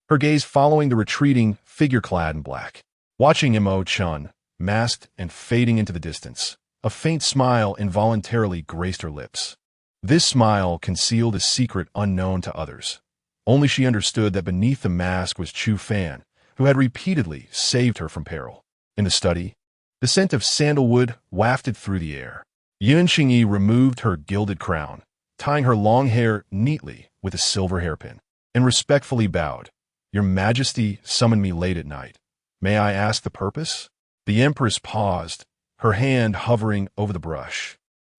her gaze following the retreating figure clad in black. Watching Mo Chun, masked and fading into the distance, a faint smile involuntarily graced her lips. This smile concealed a secret unknown to others. Only she understood that beneath the mask was Chu Fan, who had repeatedly saved her from peril. In the study, the scent of sandalwood wafted through the air. Yun Xingyi removed her gilded crown, tying her long hair neatly with a silver hairpin, and respectfully bowed. Your Majesty summoned me late at night. May I ask the purpose? The Empress paused, her hand hovering over the brush,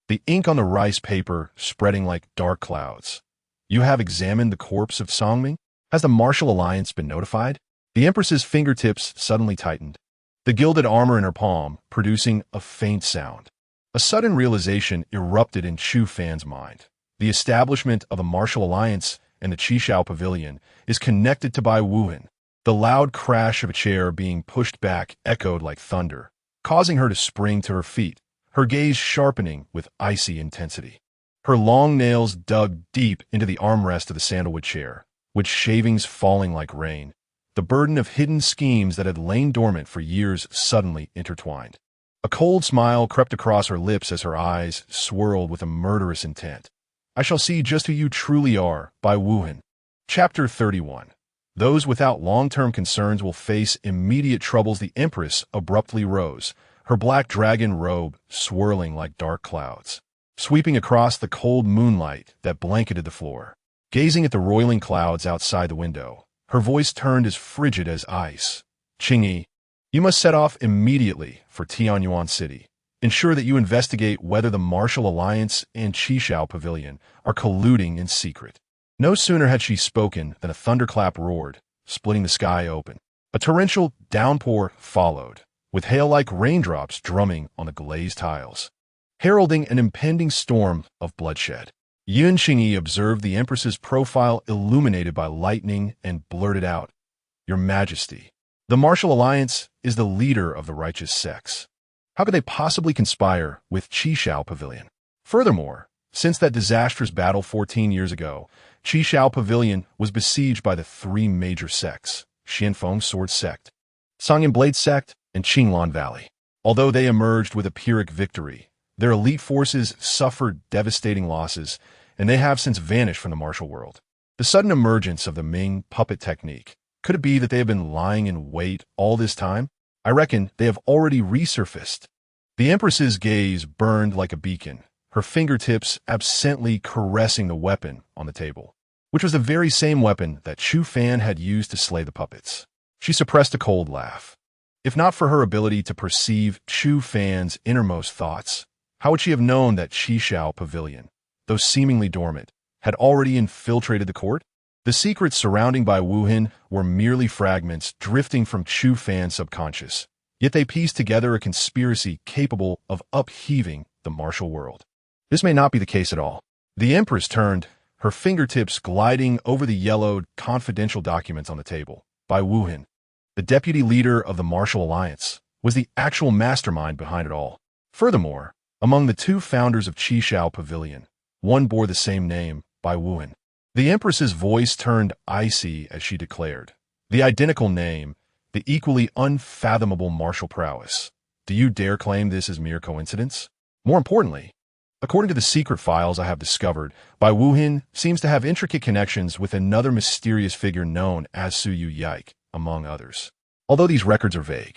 the ink on the rice paper spreading like dark clouds. You have examined the corpse of Songming? Has the martial alliance been notified? The Empress's fingertips suddenly tightened, the gilded armor in her palm producing a faint sound. A sudden realization erupted in Chu Fan's mind. The establishment of a martial alliance in the Qishao Pavilion is connected to Bai Wuhan. The loud crash of a chair being pushed back echoed like thunder, causing her to spring to her feet, her gaze sharpening with icy intensity. Her long nails dug deep into the armrest of the sandalwood chair, with shavings falling like rain. The burden of hidden schemes that had lain dormant for years suddenly intertwined. A cold smile crept across her lips as her eyes swirled with a murderous intent. I shall see just who you truly are, Bai Wuhan. Chapter 31. Those without long-term concerns will face immediate troubles. The Empress abruptly rose, her black dragon robe swirling like dark clouds, sweeping across the cold moonlight that blanketed the floor. Gazing at the roiling clouds outside the window, her voice turned as frigid as ice. Qingyi, you must set off immediately for Tianyuan City. Ensure that you investigate whether the Martial Alliance and Qishao Pavilion are colluding in secret. No sooner had she spoken than a thunderclap roared, splitting the sky open. A torrential downpour followed, with hail-like raindrops drumming on the glazed tiles, heralding an impending storm of bloodshed. Yun Qingyi observed the Empress's profile illuminated by lightning and blurted out, "Your Majesty, the Martial Alliance is the leader of the righteous sects. How could they possibly conspire with Qishao Pavilion? Furthermore, since that disastrous battle 14 years ago, Qishao Pavilion was besieged by the three major sects, Xianfeng Sword Sect, Sangyan Blade Sect, and Qinglan Valley. Although they emerged with a Pyrrhic victory, their elite forces suffered devastating losses, and they have since vanished from the martial world. The sudden emergence of the Ming puppet technique, could it be that they have been lying in wait all this time? I reckon they have already resurfaced." The Empress's gaze burned like a beacon, her fingertips absently caressing the weapon on the table, which was the very same weapon that Chu Fan had used to slay the puppets. She suppressed a cold laugh. If not for her ability to perceive Chu Fan's innermost thoughts, how would she have known that Qishao Pavilion, though seemingly dormant, had already infiltrated the court? The secrets surrounding Bai Wuhan were merely fragments drifting from Chu Fan's subconscious, yet they pieced together a conspiracy capable of upheaving the martial world. This may not be the case at all. The Empress turned, her fingertips gliding over the yellowed, confidential documents on the table. Bai Wuhan, the deputy leader of the Martial Alliance, was the actual mastermind behind it all. Furthermore, among the two founders of Qishao Pavilion, one bore the same name, Bai Wuhan. The Empress's voice turned icy as she declared, "The identical name, the equally unfathomable martial prowess. Do you dare claim this is mere coincidence? More importantly, according to the secret files I have discovered, Bai Wuhan seems to have intricate connections with another mysterious figure known as Suyu Yike, among others. Although these records are vague,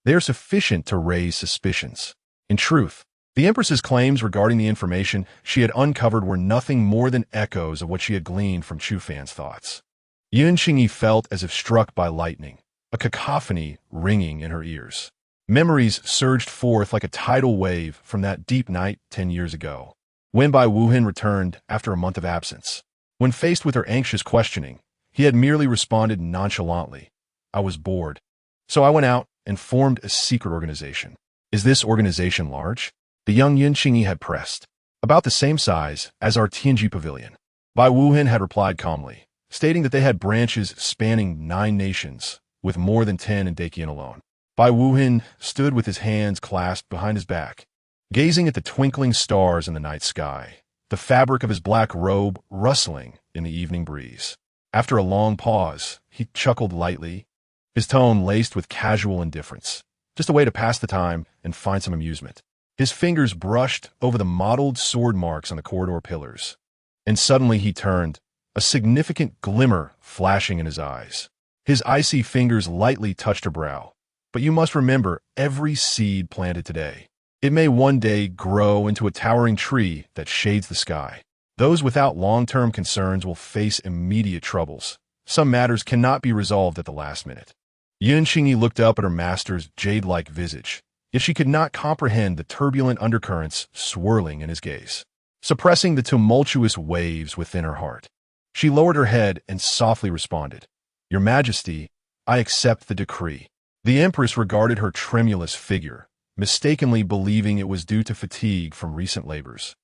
they are sufficient to raise suspicions. In truth, the Empress's claims regarding the information she had uncovered were nothing more than echoes of what she had gleaned from Chu Fan's thoughts. Yun Qingyi felt as if struck by lightning, a cacophony ringing in her ears. Memories surged forth like a tidal wave from that deep night 10 years ago, when Bai Wuhan returned after a month of absence. When faced with her anxious questioning, he had merely responded nonchalantly, "I was bored. So I went out and formed a secret organization." "Is this organization large?" The young Yun Qingyi had pressed. "About the same size as our Tianji Pavilion." Bai Wuhan had replied calmly, stating that they had branches spanning 9 nations, with more than 10 in Dakian alone. Bai Wuhan stood with his hands clasped behind his back, gazing at the twinkling stars in the night sky, the fabric of his black robe rustling in the evening breeze. After a long pause, he chuckled lightly, his tone laced with casual indifference, just a way to pass the time and find some amusement. His fingers brushed over the mottled sword marks on the corridor pillars, and suddenly he turned, a significant glimmer flashing in his eyes. His icy fingers lightly touched her brow. "But you must remember every seed planted today. It may one day grow into a towering tree that shades the sky. Those without long-term concerns will face immediate troubles. Some matters cannot be resolved at the last minute." Yun Qingyi looked up at her master's jade-like visage, yet she could not comprehend the turbulent undercurrents swirling in his gaze, suppressing the tumultuous waves within her heart. She lowered her head and softly responded, "Your Majesty, I accept the decree." The Empress regarded her tremulous figure, mistakenly believing it was due to fatigue from recent labors,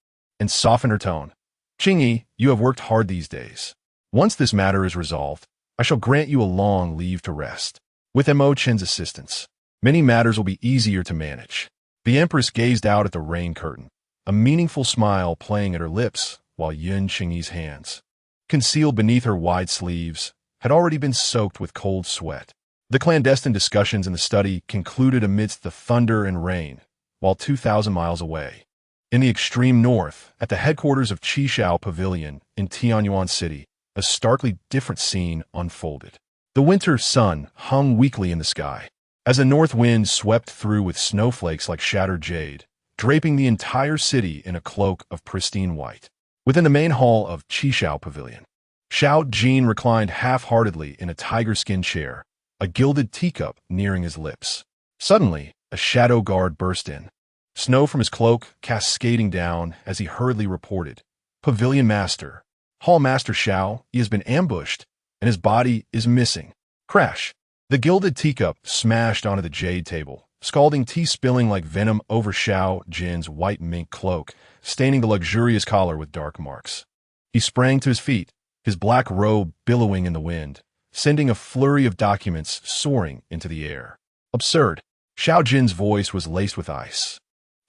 and softened her tone. "Qingyi, you have worked hard these days. Once this matter is resolved, I shall grant you a long leave to rest. With Mo Chen's assistance, many matters will be easier to manage." The Empress gazed out at the rain curtain, a meaningful smile playing at her lips, while Yun Qingyi's hands, concealed beneath her wide sleeves, had already been soaked with cold sweat. The clandestine discussions in the study concluded amidst the thunder and rain, while 2,000 miles away, in the extreme north, at the headquarters of Qishao Pavilion in Tianyuan City, a starkly different scene unfolded. The winter sun hung weakly in the sky, as a north wind swept through with snowflakes like shattered jade, draping the entire city in a cloak of pristine white. Within the main hall of Xiao Pavilion, Xiao Jin reclined half-heartedly in a tiger-skin chair, a gilded teacup nearing his lips. Suddenly, a shadow guard burst in. Snow from his cloak cascading down as he hurriedly reported, "Pavilion Master, Hall Master Xiao, he has been ambushed, and his body is missing." Crash! The gilded teacup smashed onto the jade table, scalding tea spilling like venom over Xiao Jin's white mink cloak, staining the luxurious collar with dark marks. He sprang to his feet, his black robe billowing in the wind, sending a flurry of documents soaring into the air. Absurd. Xiao Jin's voice was laced with ice.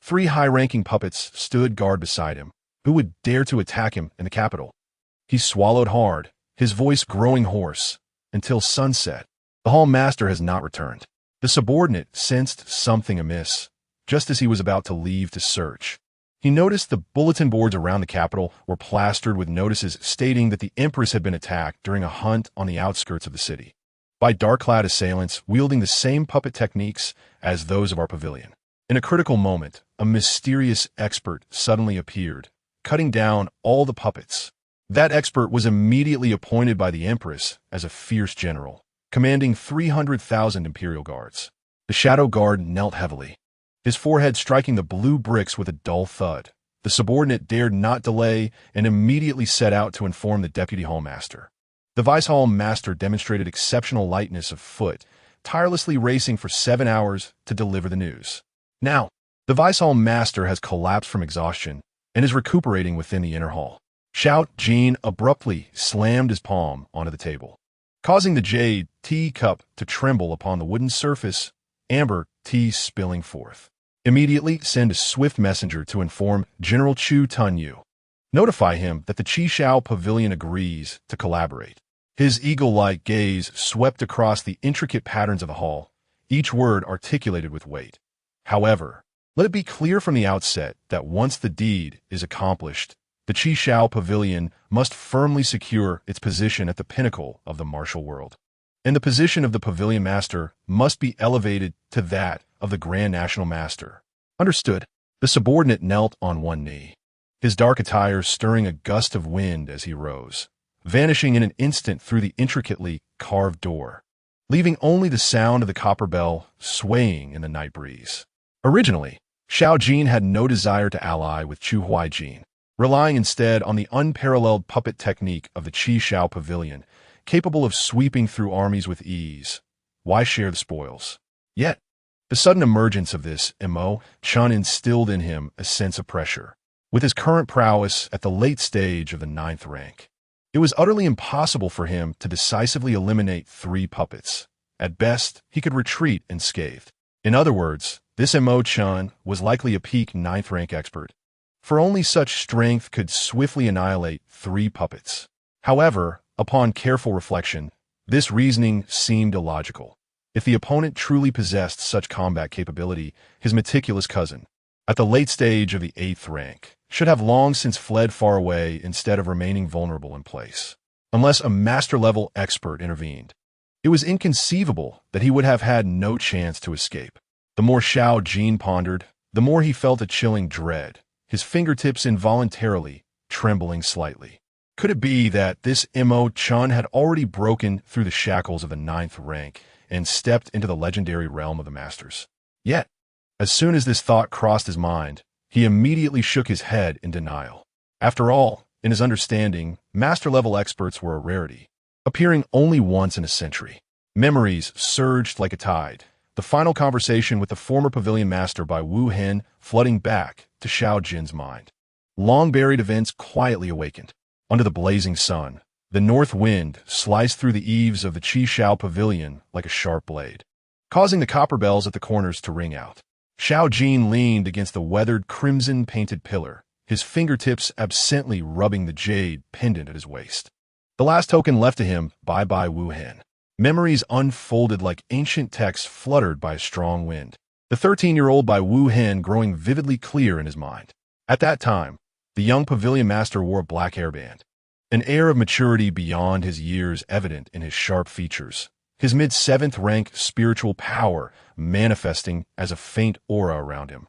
3 high-ranking puppets stood guard beside him. Who would dare to attack him in the capital? He swallowed hard, his voice growing hoarse, until sunset. The hall master has not returned. The subordinate sensed something amiss, just as he was about to leave to search. He noticed the bulletin boards around the capital were plastered with notices stating that the Empress had been attacked during a hunt on the outskirts of the city, by dark-clad assailants wielding the same puppet techniques as those of our pavilion. In a critical moment, a mysterious expert suddenly appeared, cutting down all the puppets. That expert was immediately appointed by the Empress as a fierce general, commanding 300,000 Imperial Guards. The Shadow Guard knelt heavily, his forehead striking the blue bricks with a dull thud. The subordinate dared not delay and immediately set out to inform the Deputy Hall Master. The Vice Hall Master demonstrated exceptional lightness of foot, tirelessly racing for 7 hours to deliver the news. Now, the Vice Hall Master has collapsed from exhaustion and is recuperating within the inner hall. Xiao Jin abruptly slammed his palm onto the table, causing the jade tea cup to tremble upon the wooden surface, amber tea spilling forth. Immediately send a swift messenger to inform General Chu Tunyu. Notify him that the Xiao Pavilion agrees to collaborate. His eagle-like gaze swept across the intricate patterns of the hall, each word articulated with weight. However, let it be clear from the outset that once the deed is accomplished, the Xiao Pavilion must firmly secure its position at the pinnacle of the martial world, and the position of the Pavilion Master must be elevated to that of the Grand National Master. Understood. The subordinate knelt on one knee, his dark attire stirring a gust of wind as he rose, vanishing in an instant through the intricately carved door, leaving only the sound of the copper bell swaying in the night breeze. Originally, Xiao Jin had no desire to ally with Chu Huaijin, relying instead on the unparalleled puppet technique of the Xiao Pavilion, capable of sweeping through armies with ease. Why share the spoils? Yet, the sudden emergence of this Mo Chun instilled in him a sense of pressure. With his current prowess at the late stage of the 9th rank, it was utterly impossible for him to decisively eliminate 3 puppets. At best, he could retreat unscathed. In other words, this Mo Chun was likely a peak 9th rank expert, for only such strength could swiftly annihilate 3 puppets. However, upon careful reflection, this reasoning seemed illogical. If the opponent truly possessed such combat capability, his meticulous cousin, at the late stage of the 8th rank, should have long since fled far away instead of remaining vulnerable in place, unless a master-level expert intervened. It was inconceivable that he would have had no chance to escape. The more Xiao Jin pondered, the more he felt a chilling dread, his fingertips involuntarily trembling slightly. Could it be that this Mo Chun had already broken through the shackles of the 9th rank and stepped into the legendary realm of the Masters? Yet, as soon as this thought crossed his mind, he immediately shook his head in denial. After all, in his understanding, master-level experts were a rarity, appearing only once in a century. Memories surged like a tide, the final conversation with the former pavilion master by Wu Hen flooding back to Xiao Jin's mind. Long-buried events quietly awakened. Under the blazing sun, the north wind sliced through the eaves of the Xiao Pavilion like a sharp blade, causing the copper bells at the corners to ring out. Xiao Jin leaned against the weathered crimson-painted pillar, his fingertips absently rubbing the jade pendant at his waist. The last token left to him, bye-bye Wu Hen. Memories unfolded like ancient texts fluttered by a strong wind. The 13-year-old by Wu Hen growing vividly clear in his mind. At that time, the young pavilion master wore a black hairband, an air of maturity beyond his years evident in his sharp features, his mid-7th rank spiritual power manifesting as a faint aura around him,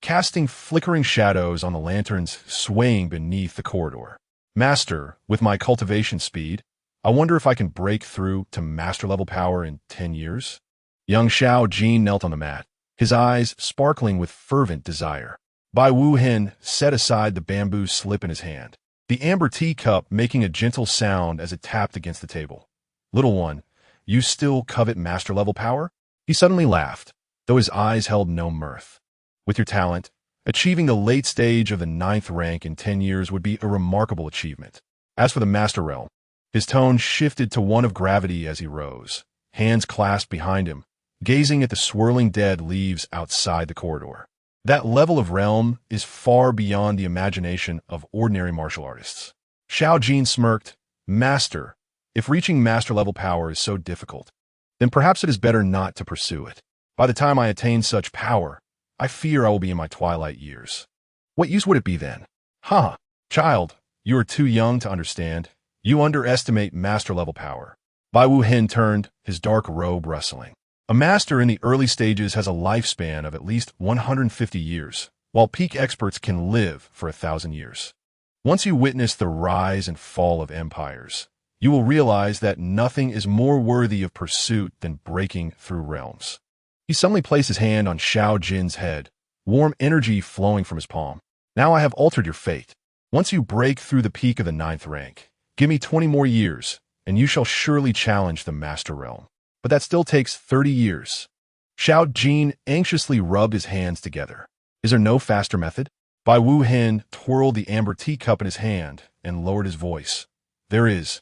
casting flickering shadows on the lanterns swaying beneath the corridor. Master, with my cultivation speed, I wonder if I can break through to master-level power in 10 years? Young Xiao Jin knelt on the mat, his eyes sparkling with fervent desire. Bai Wu Hin set aside the bamboo slip in his hand, the amber teacup making a gentle sound as it tapped against the table. Little one, you still covet master-level power? He suddenly laughed, though his eyes held no mirth. With your talent, achieving the late stage of the 9th rank in 10 years would be a remarkable achievement. As for the master realm, his tone shifted to one of gravity as he rose, hands clasped behind him, gazing at the swirling dead leaves outside the corridor. That level of realm is far beyond the imagination of ordinary martial artists. Xiao Jin smirked. Master, if reaching master-level power is so difficult, then perhaps it is better not to pursue it. By the time I attain such power, I fear I will be in my twilight years. What use would it be then? Ha! Child, you are too young to understand. You underestimate master-level power. Bai Wu Hin turned, his dark robe rustling. A master in the early stages has a lifespan of at least 150 years, while peak experts can live for 1,000 years. Once you witness the rise and fall of empires, you will realize that nothing is more worthy of pursuit than breaking through realms. He suddenly placed his hand on Xiao Jin's head, warm energy flowing from his palm. Now I have altered your fate. Once you break through the peak of the 9th rank, give me 20 more years, and you shall surely challenge the master realm. But that still takes 30 years. Xiao Jin anxiously rubbed his hands together. Is there no faster method? Bai Wu Hin twirled the amber teacup in his hand and lowered his voice. There is,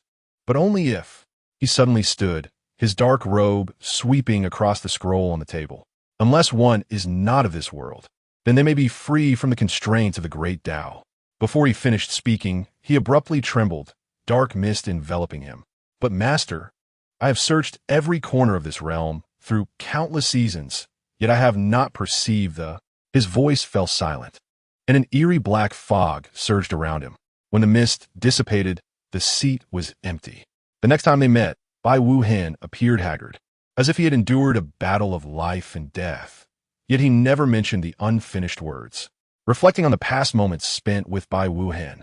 but only if. He suddenly stood, his dark robe sweeping across the scroll on the table. Unless one is not of this world, then they may be free from the constraints of the great Tao. Before he finished speaking, he abruptly trembled, dark mist enveloping him. But master, I have searched every corner of this realm through countless seasons, yet I have not perceived the... His voice fell silent, and an eerie black fog surged around him. When the mist dissipated, the seat was empty. The next time they met, Bai Wu Hin appeared haggard, as if he had endured a battle of life and death. Yet he never mentioned the unfinished words. Reflecting on the past moments spent with Bai Wu Hin,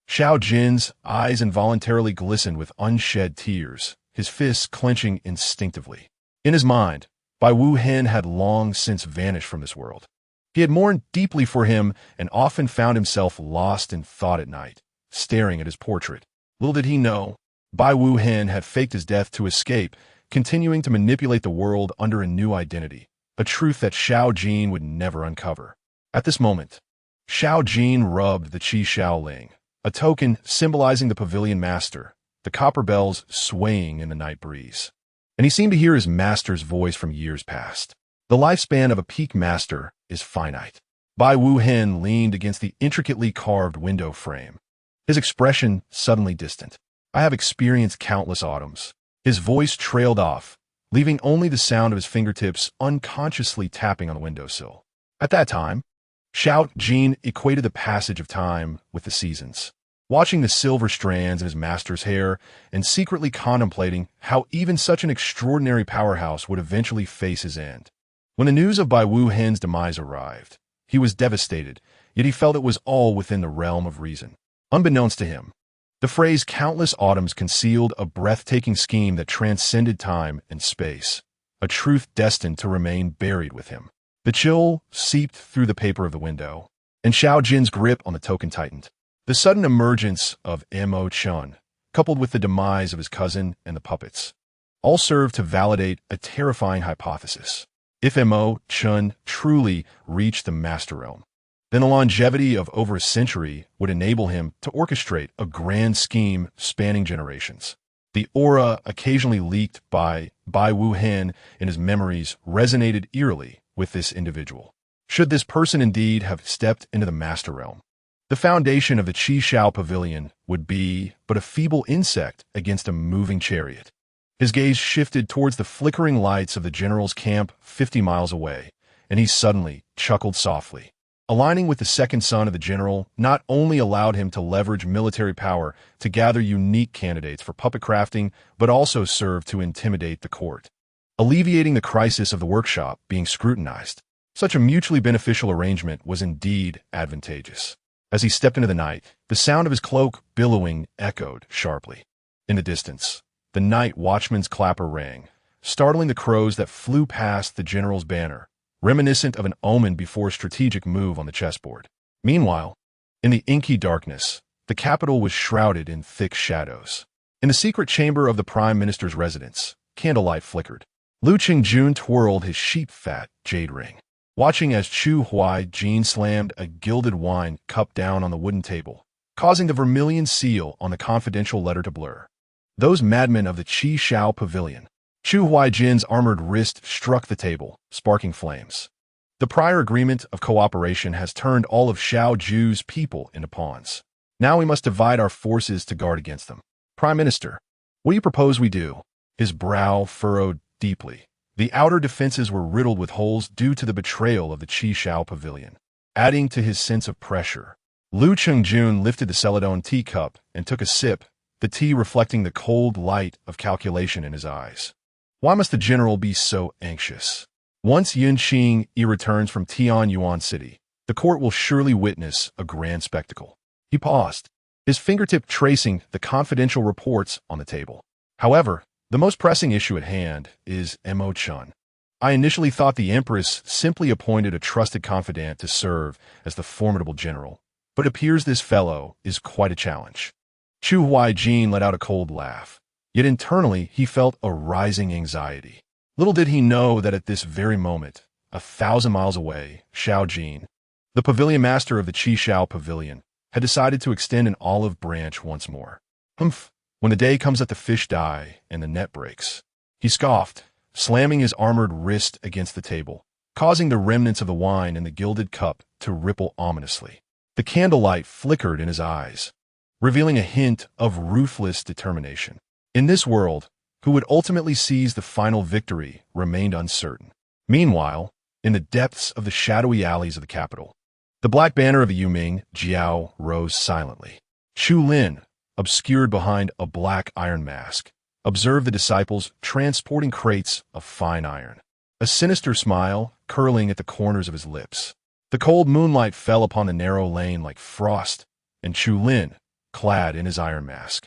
Xiao Jin's eyes involuntarily glistened with unshed tears, his fists clenching instinctively. In his mind, Bai Wu Hin had long since vanished from this world. He had mourned deeply for him and often found himself lost in thought at night, staring at his portrait. Little did he know, Bai Wu Hin had faked his death to escape, continuing to manipulate the world under a new identity, a truth that Xiao Jin would never uncover. At this moment, Xiao Jin rubbed the Qi Xiao Ling, a token symbolizing the pavilion master, the copper bells swaying in the night breeze. And he seemed to hear his master's voice from years past. The lifespan of a peak master is finite. Bai Wu Hin leaned against the intricately carved window frame, his expression suddenly distant. I have experienced countless autumns. His voice trailed off, leaving only the sound of his fingertips unconsciously tapping on the windowsill. At that time, Xiao Jin equated the passage of time with the seasons, watching the silver strands in his master's hair and secretly contemplating how even such an extraordinary powerhouse would eventually face his end. When the news of Bai Wu Hin's demise arrived, he was devastated, yet he felt it was all within the realm of reason. Unbeknownst to him, the phrase countless autumns concealed a breathtaking scheme that transcended time and space, a truth destined to remain buried with him. The chill seeped through the paper of the window, and Xiao Jin's grip on the token tightened. The sudden emergence of Mo Chun, coupled with the demise of his cousin and the puppets, all served to validate a terrifying hypothesis. If Mo Chun truly reached the Master Realm, then the longevity of over a century would enable him to orchestrate a grand scheme spanning generations. The aura occasionally leaked by Bai Wu Hin in his memories resonated eerily with this individual. Should this person indeed have stepped into the Master Realm, the foundation of the Qi Xiao Pavilion would be but a feeble insect against a moving chariot. His gaze shifted towards the flickering lights of the general's camp 50 miles away, and he suddenly chuckled softly. Aligning with the second son of the general not only allowed him to leverage military power to gather unique candidates for puppet crafting, but also served to intimidate the court. alleviating the crisis of the workshop being scrutinized. Such a mutually beneficial arrangement was indeed advantageous. As he stepped into the night, the sound of his cloak billowing echoed sharply. In the distance, the night watchman's clapper rang, startling the crows that flew past the general's banner, reminiscent of an omen before a strategic move on the chessboard. Meanwhile, in the inky darkness, the capital was shrouded in thick shadows. In the secret chamber of the prime minister's residence, candlelight flickered. Lu Qingjun twirled his sheep-fat jade ring, watching as Chu Huaijin slammed a gilded wine cup down on the wooden table, causing the vermilion seal on the confidential letter to blur. Those madmen of the Qi Shao Pavilion. Chu Huaijin's armored wrist struck the table, sparking flames. The prior agreement of cooperation has turned all of Xiao Ju's people into pawns. Now we must divide our forces to guard against them. Prime Minister, what do you propose we do? His brow furrowed deeply. The outer defenses were riddled with holes due to the betrayal of the Qi Shao Pavilion. Adding to his sense of pressure, Lu Qingjun lifted the celadon teacup and took a sip, the tea reflecting the cold light of calculation in his eyes. Why must the general be so anxious? Once Yun Qing returns from Tianyuan City, the court will surely witness a grand spectacle. He paused, his fingertip tracing the confidential reports on the table. However, the most pressing issue at hand is Mo Chun. I initially thought the Empress simply appointed a trusted confidant to serve as the formidable general, but it appears this fellow is quite a challenge. Chu Huaijin let out a cold laugh, yet internally he felt a rising anxiety. Little did he know that at this very moment, 1,000 miles away, Xiao Jin, the pavilion master of the Qi Shao Pavilion, had decided to extend an olive branch once more. Humph! When the day comes that the fish die and the net breaks, he scoffed, slamming his armored wrist against the table, causing the remnants of the wine in the gilded cup to ripple ominously. The candlelight flickered in his eyes, revealing a hint of ruthless determination. In this world, who would ultimately seize the final victory remained uncertain. Meanwhile, in the depths of the shadowy alleys of the capital, the black banner of the Yuming Jiao rose silently. Chu Lin, obscured behind a black iron mask, observed the disciples transporting crates of fine iron, a sinister smile curling at the corners of his lips. The cold moonlight fell upon the narrow lane like frost, and Chu Lin, clad in his iron mask,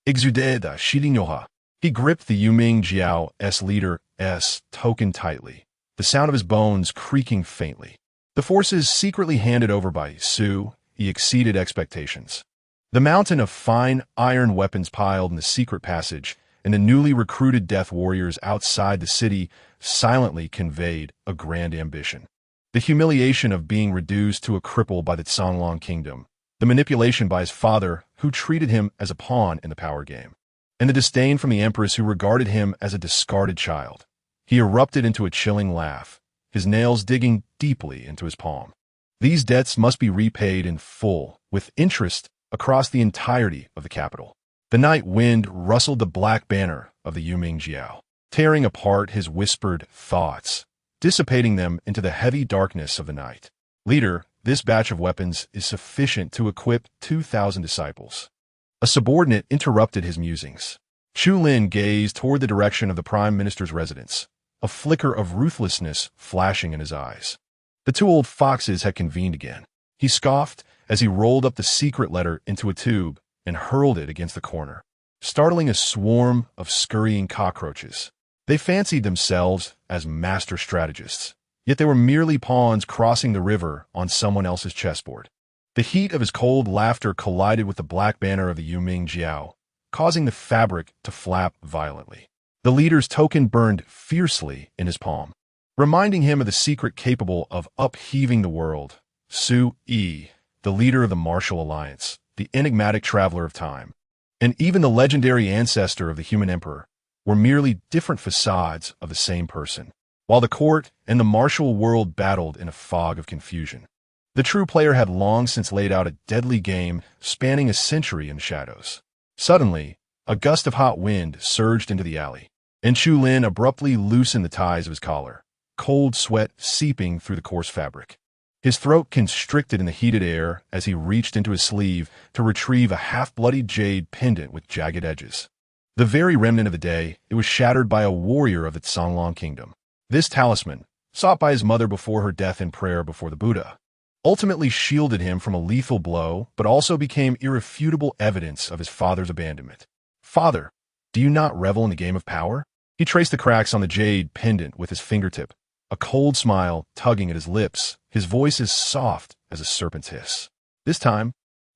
exuded a Shidinyoha. He gripped the Yuming Jiao's leader's token tightly, the sound of his bones creaking faintly. The forces secretly handed over by Su exceeded expectations. The mountain of fine iron weapons piled in the secret passage and the newly recruited death warriors outside the city silently conveyed a grand ambition. The humiliation of being reduced to a cripple by the Songlong kingdom, the manipulation by his father, who treated him as a pawn in the power game, and the disdain from the Empress, who regarded him as a discarded child. He erupted into a chilling laugh, his nails digging deeply into his palm. These debts must be repaid in full, with interest, across the entirety of the capital. The night wind rustled the black banner of the Yuming Jiao, tearing apart his whispered thoughts, dissipating them into the heavy darkness of the night. Leader, this batch of weapons is sufficient to equip 2,000 disciples. A subordinate interrupted his musings. Chu Lin gazed toward the direction of the prime minister's residence, a flicker of ruthlessness flashing in his eyes. The two old foxes had convened again. He scoffed as he rolled up the secret letter into a tube and hurled it against the corner, startling a swarm of scurrying cockroaches. They fancied themselves as master strategists, yet they were merely pawns crossing the river on someone else's chessboard. The heat of his cold laughter collided with the black banner of the Yuming Jiao, causing the fabric to flap violently. The leader's token burned fiercely in his palm, reminding him of the secret capable of upheaving the world. Su Yi, the leader of the Martial Alliance, the enigmatic traveler of time, and even the legendary ancestor of the human emperor, were merely different facades of the same person. While the court and the martial world battled in a fog of confusion, the true player had long since laid out a deadly game spanning a century in the shadows. Suddenly, a gust of hot wind surged into the alley, and Chu Lin abruptly loosened the ties of his collar, cold sweat seeping through the coarse fabric. His throat constricted in the heated air as he reached into his sleeve to retrieve a half-bloodied jade pendant with jagged edges. The very remnant of the day, it was shattered by a warrior of the Songlong kingdom. This talisman, sought by his mother before her death in prayer before the Buddha, ultimately shielded him from a lethal blow, but also became irrefutable evidence of his father's abandonment. Father, do you not revel in the game of power? He traced the cracks on the jade pendant with his fingertip, a cold smile tugging at his lips, his voice as soft as a serpent's hiss. This time,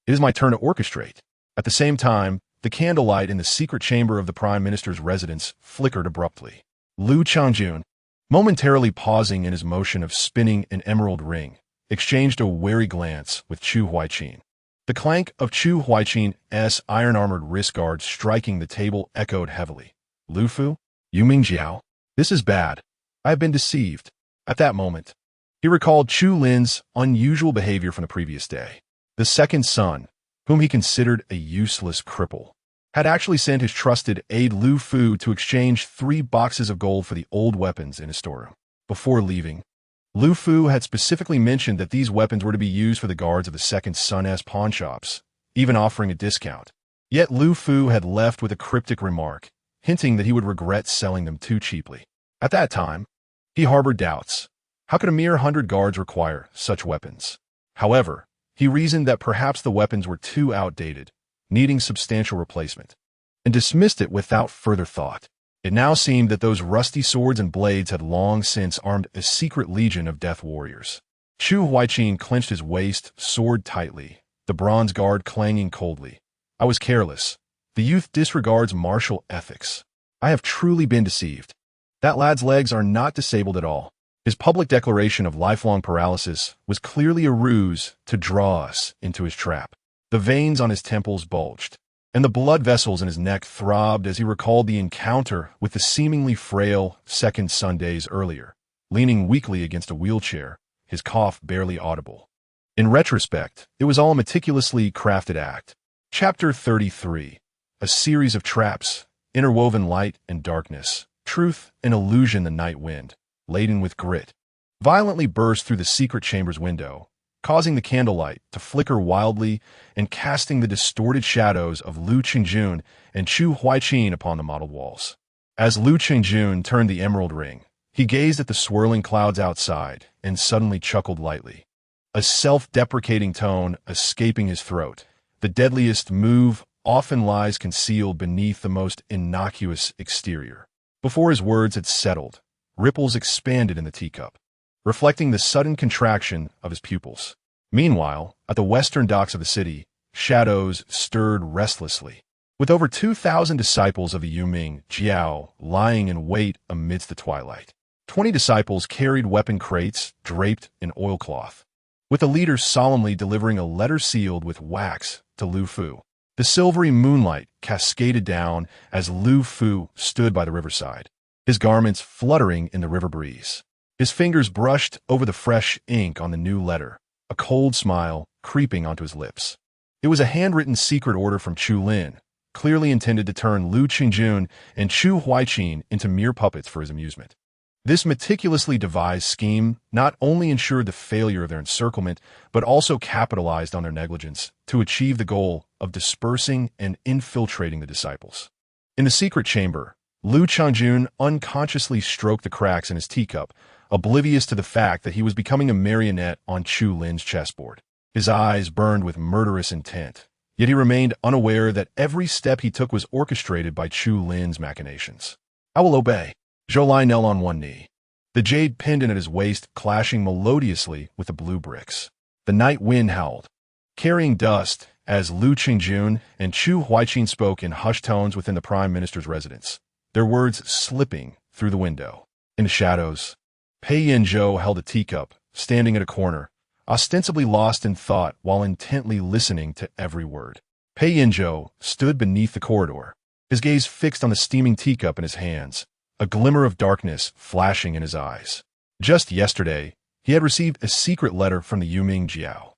it is my turn to orchestrate. At the same time, the candlelight in the secret chamber of the Prime Minister's residence flickered abruptly. Lu Changjun, momentarily pausing in his motion of spinning an emerald ring, exchanged a wary glance with Chu Huaiqin. The clank of Chu Huaiqin's iron-armored wrist guard striking the table echoed heavily. Lu Fu? Yu Mingjiao? This is bad. I have been deceived. At that moment, he recalled Chu Lin's unusual behavior from the previous day. The second son, whom he considered a useless cripple, had actually sent his trusted aide Lu Fu to exchange 3 boxes of gold for the old weapons in his storeroom. Before leaving, Lu Fu had specifically mentioned that these weapons were to be used for the guards of the second son's pawnshops, even offering a discount. Yet Lu Fu had left with a cryptic remark, hinting that he would regret selling them too cheaply. At that time, he harbored doubts. How could a mere 100 guards require such weapons? However, he reasoned that perhaps the weapons were too outdated, needing substantial replacement, and dismissed it without further thought. It now seemed that those rusty swords and blades had long since armed a secret legion of death warriors. Chu Huaiqin clenched his waist, sword tightly, the bronze guard clanging coldly. I was careless. The youth disregards martial ethics. I have truly been deceived. That lad's legs are not disabled at all. His public declaration of lifelong paralysis was clearly a ruse to draw us into his trap. The veins on his temples bulged, and the blood vessels in his neck throbbed as he recalled the encounter with the seemingly frail second son days earlier, leaning weakly against a wheelchair, his cough barely audible. In retrospect, it was all a meticulously crafted act. Chapter 33. A series of traps, interwoven light and darkness, truth and illusion. The night wind, laden with grit, violently burst through the secret chamber's window, causing the candlelight to flicker wildly and casting the distorted shadows of Lu Qingjun and Chu Huaiqin upon the mottled walls. As Lu Qingjun turned the emerald ring, he gazed at the swirling clouds outside and suddenly chuckled lightly, a self-deprecating tone escaping his throat. The deadliest move often lies concealed beneath the most innocuous exterior. Before his words had settled, ripples expanded in the teacup, reflecting the sudden contraction of his pupils. Meanwhile, at the western docks of the city, shadows stirred restlessly, with over 2,000 disciples of the Yuming Jiao lying in wait amidst the twilight. 20 disciples carried weapon crates draped in oilcloth, with the leader solemnly delivering a letter sealed with wax to Lu Fu. The silvery moonlight cascaded down as Lu Fu stood by the riverside, his garments fluttering in the river breeze. His fingers brushed over the fresh ink on the new letter, a cold smile creeping onto his lips. It was a handwritten secret order from Chu Lin, clearly intended to turn Lu Qingjun and Chu Huaiqin into mere puppets for his amusement. This meticulously devised scheme not only ensured the failure of their encirclement, but also capitalized on their negligence to achieve the goal of dispersing and infiltrating the disciples. In the secret chamber, Lu Changjun unconsciously stroked the cracks in his teacup, oblivious to the fact that he was becoming a marionette on Chu Lin's chessboard. His eyes burned with murderous intent, yet he remained unaware that every step he took was orchestrated by Chu Lin's machinations. I will obey. Zhou Lai knelt on one knee, the jade pendant at his waist clashing melodiously with the blue bricks. The night wind howled, carrying dust as Lu Qingjun and Chu Huaiqin spoke in hushed tones within the Prime Minister's residence, their words slipping through the window. In the shadows, Pei Yinzhou held a teacup, standing at a corner, ostensibly lost in thought while intently listening to every word. Pei Yinzhou stood beneath the corridor, his gaze fixed on the steaming teacup in his hands, a glimmer of darkness flashing in his eyes. Just yesterday, he had received a secret letter from the Yuming Jiao.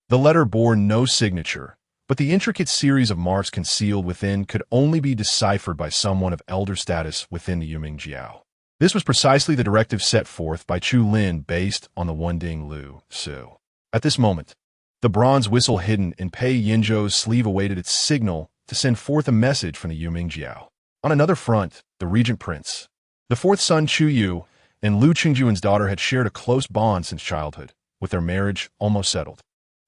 The letter bore no signature, but the intricate series of marks concealed within could only be deciphered by someone of elder status within the Yuming Jiao. This was precisely the directive set forth by Chu Lin based on the Wunding Lu Su. At this moment, the bronze whistle hidden in Pei Yinzhou's sleeve awaited its signal to send forth a message from the Yuming Jiao. On another front, the Regent Prince. The fourth son Chu Yu and Lu Qingjuan's daughter had shared a close bond since childhood, with their marriage almost settled.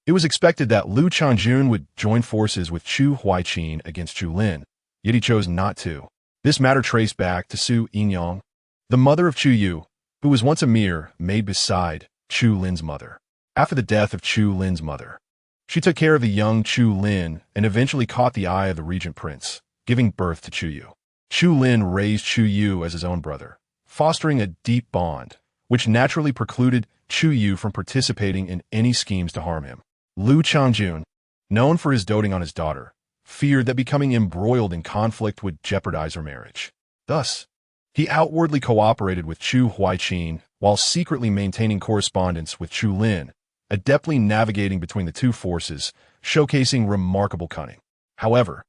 It was expected that Lu Qingjun would join forces with Chu Huaiqin against Chu Lin, yet he chose not to. This matter traced back to Su Yinyang, the mother of Chu Yu, who was once a mere maid beside Chu Lin's mother. After the death of Chu Lin's mother, she took care of the young Chu Lin and eventually caught the eye of the Regent Prince, giving birth to Chu Yu. Chu Lin raised Chu Yu as his own brother, fostering a deep bond, which naturally precluded Chu Yu from participating in any schemes to harm him. Lu Qingjun, known for his doting on his daughter, feared that becoming embroiled in conflict would jeopardize her marriage. Thus, he outwardly cooperated with Chu Huaiqin while secretly maintaining correspondence with Chu Lin, adeptly navigating between the two forces, showcasing remarkable cunning. However,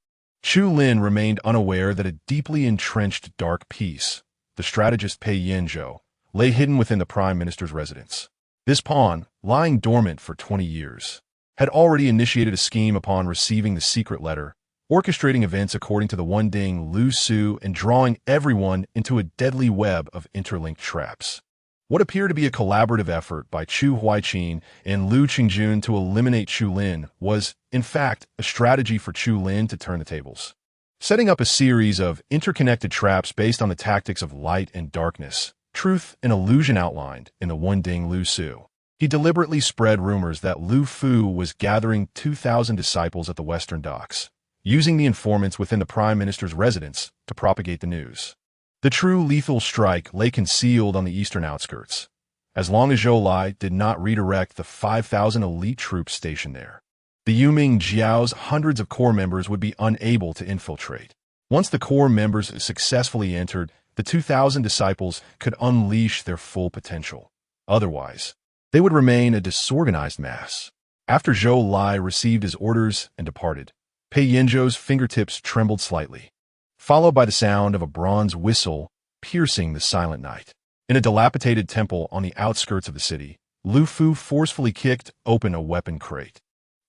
Chu Lin remained unaware that a deeply entrenched dark piece, the strategist Pei Yinzhou, lay hidden within the prime minister's residence. This pawn, lying dormant for 20 years, had already initiated a scheme upon receiving the secret letter, orchestrating events according to the Wunding Lu Su and drawing everyone into a deadly web of interlinked traps. What appeared to be a collaborative effort by Chu Huaiqin and Lu Qingjun to eliminate Chu Lin was, in fact, a strategy for Chu Lin to turn the tables. Setting up a series of interconnected traps based on the tactics of light and darkness, truth and illusion outlined in the Wunding Lu Su, he deliberately spread rumors that Lu Fu was gathering 2,000 disciples at the Western Docks, using the informants within the Prime Minister's residence to propagate the news. The true lethal strike lay concealed on the eastern outskirts, as long as Zhou Lai did not redirect the 5,000 elite troops stationed there. The Yuming Jiao's hundreds of corps members would be unable to infiltrate. Once the corps members successfully entered, the 2,000 disciples could unleash their full potential. Otherwise, they would remain a disorganized mass. After Zhou Lai received his orders and departed, Pei Yinzhou's fingertips trembled slightly, followed by the sound of a bronze whistle piercing the silent night. In a dilapidated temple on the outskirts of the city, Lu Fu forcefully kicked open a weapon crate.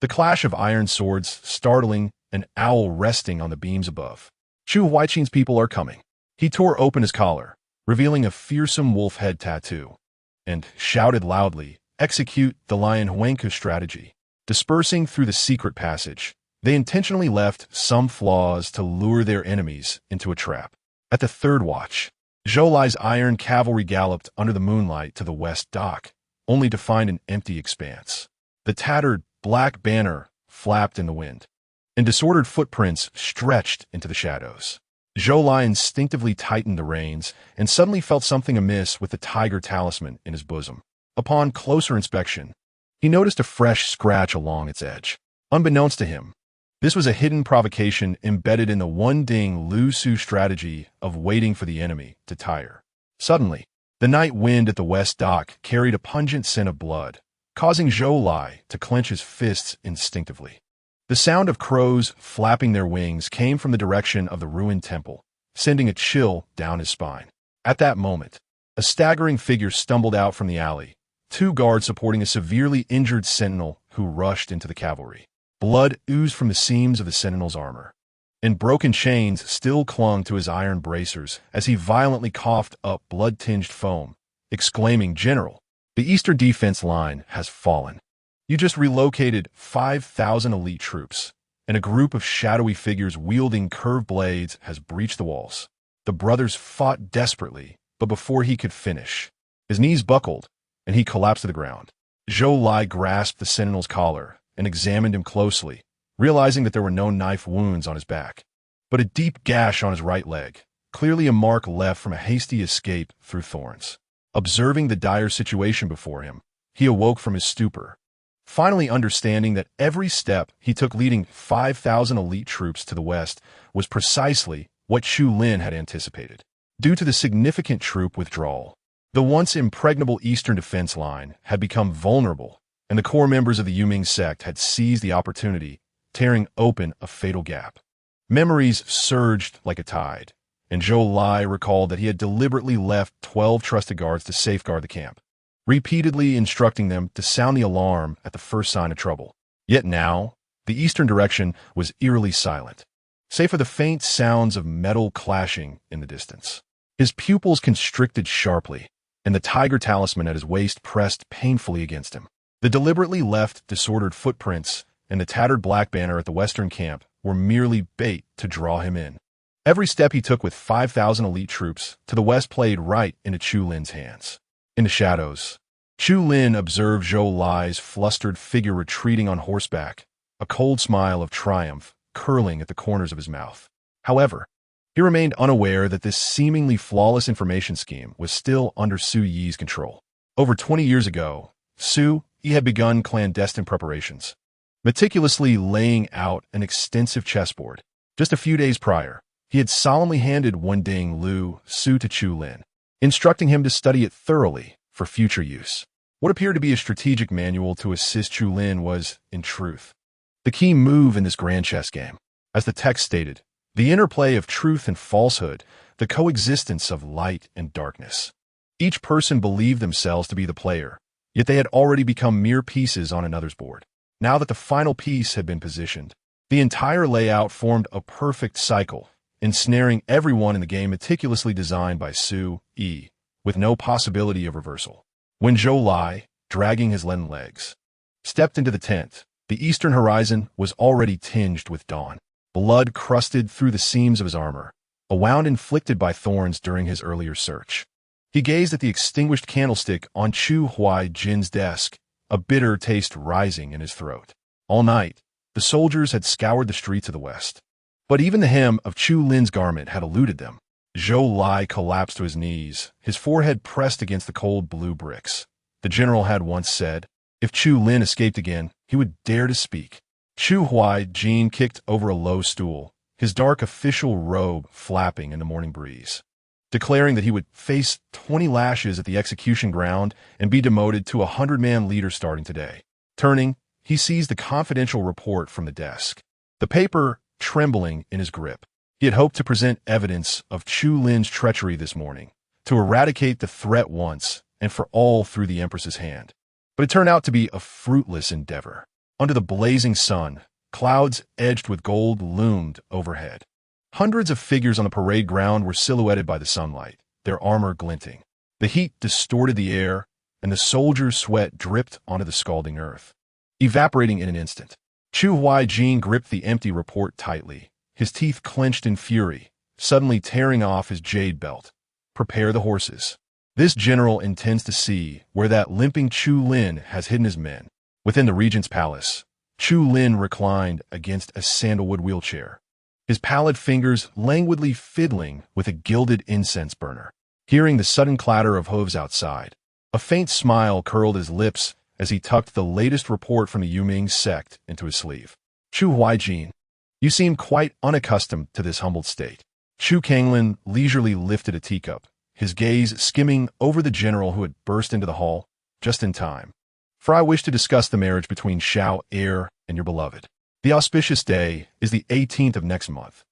The clash of iron swords startling, an owl resting on the beams above. Chu Huaiqin's people are coming. He tore open his collar, revealing a fearsome wolf head tattoo, and shouted loudly, "Execute the Lion Huangke strategy." Dispersing through the secret passage, they intentionally left some flaws to lure their enemies into a trap. At the third watch, Zhou Lai's iron cavalry galloped under the moonlight to the west dock, only to find an empty expanse. The tattered black banner flapped in the wind, and disordered footprints stretched into the shadows. Zhou Lai instinctively tightened the reins and suddenly felt something amiss with the tiger talisman in his bosom. Upon closer inspection, he noticed a fresh scratch along its edge. Unbeknownst to him, this was a hidden provocation embedded in the Wunding Lu Su strategy of waiting for the enemy to tire. Suddenly, the night wind at the west dock carried a pungent scent of blood, causing Zhou Lai to clench his fists instinctively. The sound of crows flapping their wings came from the direction of the ruined temple, sending a chill down his spine. At that moment, a staggering figure stumbled out from the alley, 2 guards supporting a severely injured sentinel who rushed into the cavalry. Blood oozed from the seams of the sentinel's armor, and broken chains still clung to his iron bracers as he violently coughed up blood-tinged foam, exclaiming, "General, the eastern defense line has fallen. You just relocated 5,000 elite troops, and a group of shadowy figures wielding curved blades has breached the walls." The brothers fought desperately, but before he could finish, his knees buckled, and he collapsed to the ground. Zhou Lai grasped the sentinel's collar and examined him closely, realizing that there were no knife wounds on his back, but a deep gash on his right leg, clearly a mark left from a hasty escape through thorns. Observing the dire situation before him, he awoke from his stupor, finally understanding that every step he took leading 5,000 elite troops to the west was precisely what Chu Lin had anticipated. Due to the significant troop withdrawal, the once impregnable eastern defense line had become vulnerable, and the core members of the Yuming sect had seized the opportunity, tearing open a fatal gap. Memories surged like a tide, and Zhou Lai recalled that he had deliberately left 12 trusted guards to safeguard the camp, repeatedly instructing them to sound the alarm at the first sign of trouble. Yet now, the eastern direction was eerily silent. save for the faint sounds of metal clashing in the distance. His pupils constricted sharply, and the tiger talisman at his waist pressed painfully against him. The deliberately left disordered footprints and the tattered black banner at the western camp were merely bait to draw him in. Every step he took with 5,000 elite troops to the west played right into Chu Lin's hands. In the shadows, Chu Lin observed Zhou Lai's flustered figure retreating on horseback, a cold smile of triumph curling at the corners of his mouth. However, he remained unaware that this seemingly flawless information scheme was still under Su Yi's control. Over 20 years ago, Su Yi had begun clandestine preparations, meticulously laying out an extensive chessboard. Just a few days prior, he had solemnly handed Wending Lu Su to Chu Lin, instructing him to study it thoroughly for future use. What appeared to be a strategic manual to assist Chu Lin was, in truth, the key move in this grand chess game. As the text stated, the interplay of truth and falsehood, the coexistence of light and darkness. Each person believed themselves to be the player, yet they had already become mere pieces on another's board. Now that the final piece had been positioned, the entire layout formed a perfect cycle, ensnaring everyone in the game meticulously designed by Su Yi, with no possibility of reversal. When Zhou Lai, dragging his leaden legs, stepped into the tent, the eastern horizon was already tinged with dawn. Blood crusted through the seams of his armor, a wound inflicted by thorns during his earlier search. He gazed at the extinguished candlestick on Chu Huaijin's desk, a bitter taste rising in his throat. All night, the soldiers had scoured the streets of the west. But even the hem of Chu Lin's garment had eluded them. Zhou Lai collapsed to his knees, his forehead pressed against the cold blue bricks. The general had once said, if Chu Lin escaped again, he would dare to speak. Chu Huaijin kicked over a low stool, his dark official robe flapping in the morning breeze, declaring that he would face 20 lashes at the execution ground and be demoted to a 100-man leader starting today. Turning, he seized the confidential report from the desk, the paper trembling in his grip. He had hoped to present evidence of Chu Lin's treachery this morning, to eradicate the threat once and for all through the Empress's hand. But it turned out to be a fruitless endeavor. Under the blazing sun, clouds edged with gold loomed overhead. Hundreds of figures on the parade ground were silhouetted by the sunlight, their armor glinting. The heat distorted the air, and the soldiers' sweat dripped onto the scalding earth, evaporating in an instant. Chu Huaijin gripped the empty report tightly, his teeth clenched in fury, suddenly tearing off his jade belt. Prepare the horses. This general intends to see where that limping Chu Lin has hidden his men. Within the regent's palace, Chu Lin reclined against a sandalwood wheelchair, his pallid fingers languidly fiddling with a gilded incense burner. Hearing the sudden clatter of hooves outside, a faint smile curled his lips as he tucked the latest report from the Yuming sect into his sleeve. Chu Huaijin, you seem quite unaccustomed to this humbled state. Chu Kanglin leisurely lifted a teacup, his gaze skimming over the general who had burst into the hall just in time. For I wish to discuss the marriage between Xiao heir and your beloved. The auspicious day is the 18th of next month.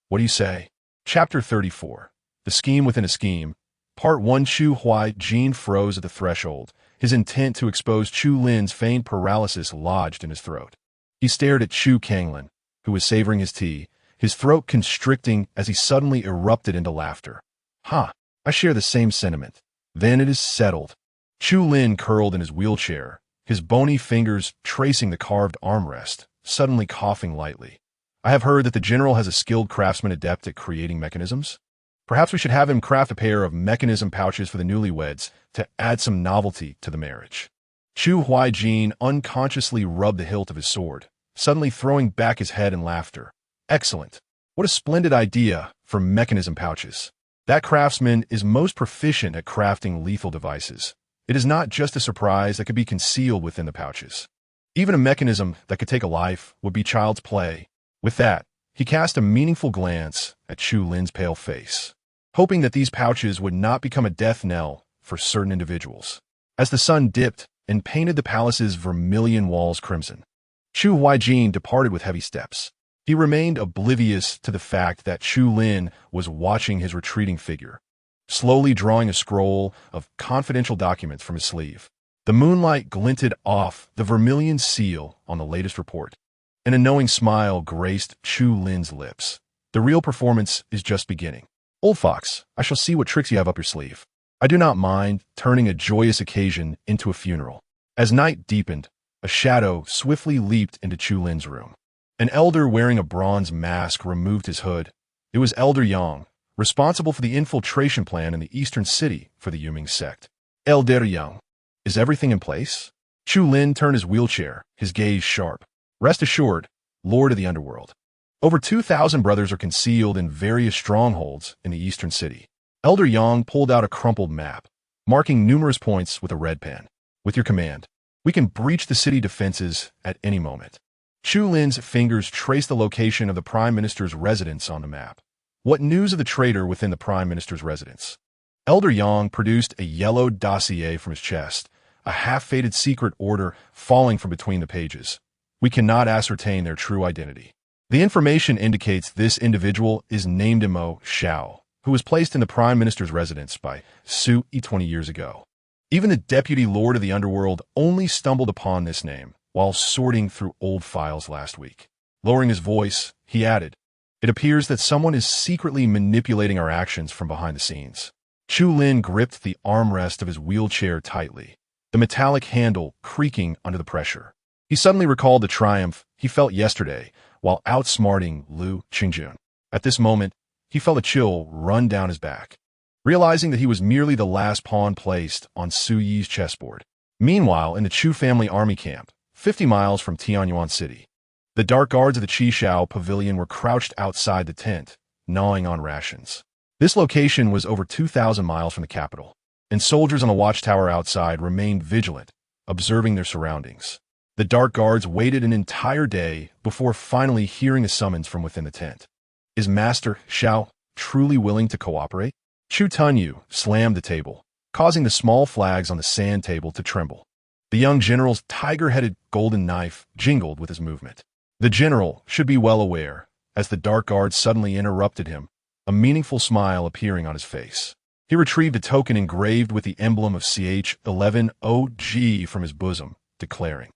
What do you say? Chapter 34. The Scheme Within a Scheme. Part 1. Chu Huaijin froze at the threshold, his intent to expose Chu Lin's feigned paralysis lodged in his throat. He stared at Chu Kanglin, who was savoring his tea, his throat constricting as he suddenly erupted into laughter. Ha! I share the same sentiment. Then it is settled. Chu Lin curled in his wheelchair, his bony fingers tracing the carved armrest, suddenly coughing lightly. I have heard that the general has a skilled craftsman adept at creating mechanisms. Perhaps we should have him craft a pair of mechanism pouches for the newlyweds to add some novelty to the marriage. Chu Huaijin unconsciously rubbed the hilt of his sword, suddenly throwing back his head in laughter. Excellent. What a splendid idea for mechanism pouches. That craftsman is most proficient at crafting lethal devices. It is not just a surprise that could be concealed within the pouches. Even a mechanism that could take a life would be child's play. With that, he cast a meaningful glance at Chu Lin's pale face, hoping that these pouches would not become a death knell for certain individuals. As the sun dipped and painted the palace's vermilion walls crimson, Chu Huaijin departed with heavy steps. He remained oblivious to the fact that Chu Lin was watching his retreating figure, slowly drawing a scroll of confidential documents from his sleeve. The moonlight glinted off the vermilion seal on the latest report, and a knowing smile graced Chu Lin's lips. The real performance is just beginning. Old fox, I shall see what tricks you have up your sleeve. I do not mind turning a joyous occasion into a funeral. As night deepened, a shadow swiftly leaped into Chu Lin's room. An elder wearing a bronze mask removed his hood. It was Elder Yang, responsible for the infiltration plan in the eastern city for the Yuming sect. Elder Yang, is everything in place? Chu Lin turned his wheelchair, his gaze sharp. Rest assured, Lord of the Underworld. Over 2,000 brothers are concealed in various strongholds in the eastern city. Elder Yang pulled out a crumpled map, marking numerous points with a red pen. With your command, we can breach the city defenses at any moment. Chu Lin's fingers traced the location of the Prime Minister's residence on the map. What news of the traitor within the Prime Minister's residence? Elder Yang produced a yellow dossier from his chest, a half-faded secret order falling from between the pages. We cannot ascertain their true identity. The information indicates this individual is named Empress Xiao, who was placed in the Prime Minister's residence by Su 20 years ago. Even the Deputy Lord of the Underworld only stumbled upon this name while sorting through old files last week. Lowering his voice, he added, "It appears that someone is secretly manipulating our actions from behind the scenes." Chu Lin gripped the armrest of his wheelchair tightly, the metallic handle creaking under the pressure. He suddenly recalled the triumph he felt yesterday while outsmarting Lu Qingjun. At this moment, he felt a chill run down his back, realizing that he was merely the last pawn placed on Su Yi's chessboard. Meanwhile, in the Chu family army camp, 50 miles from Tianyuan City, the dark guards of the Qishao Pavilion were crouched outside the tent, gnawing on rations. This location was over 2,000 miles from the capital, and soldiers on the watchtower outside remained vigilant, observing their surroundings. The dark guards waited an entire day before finally hearing a summons from within the tent. Is Master Xiao truly willing to cooperate? Chu Tunyu slammed the table, causing the small flags on the sand table to tremble. The young general's tiger-headed golden knife jingled with his movement. The general should be well aware, as the dark guard suddenly interrupted him, a meaningful smile appearing on his face. He retrieved a token engraved with the emblem of CH-11OG from his bosom, declaring,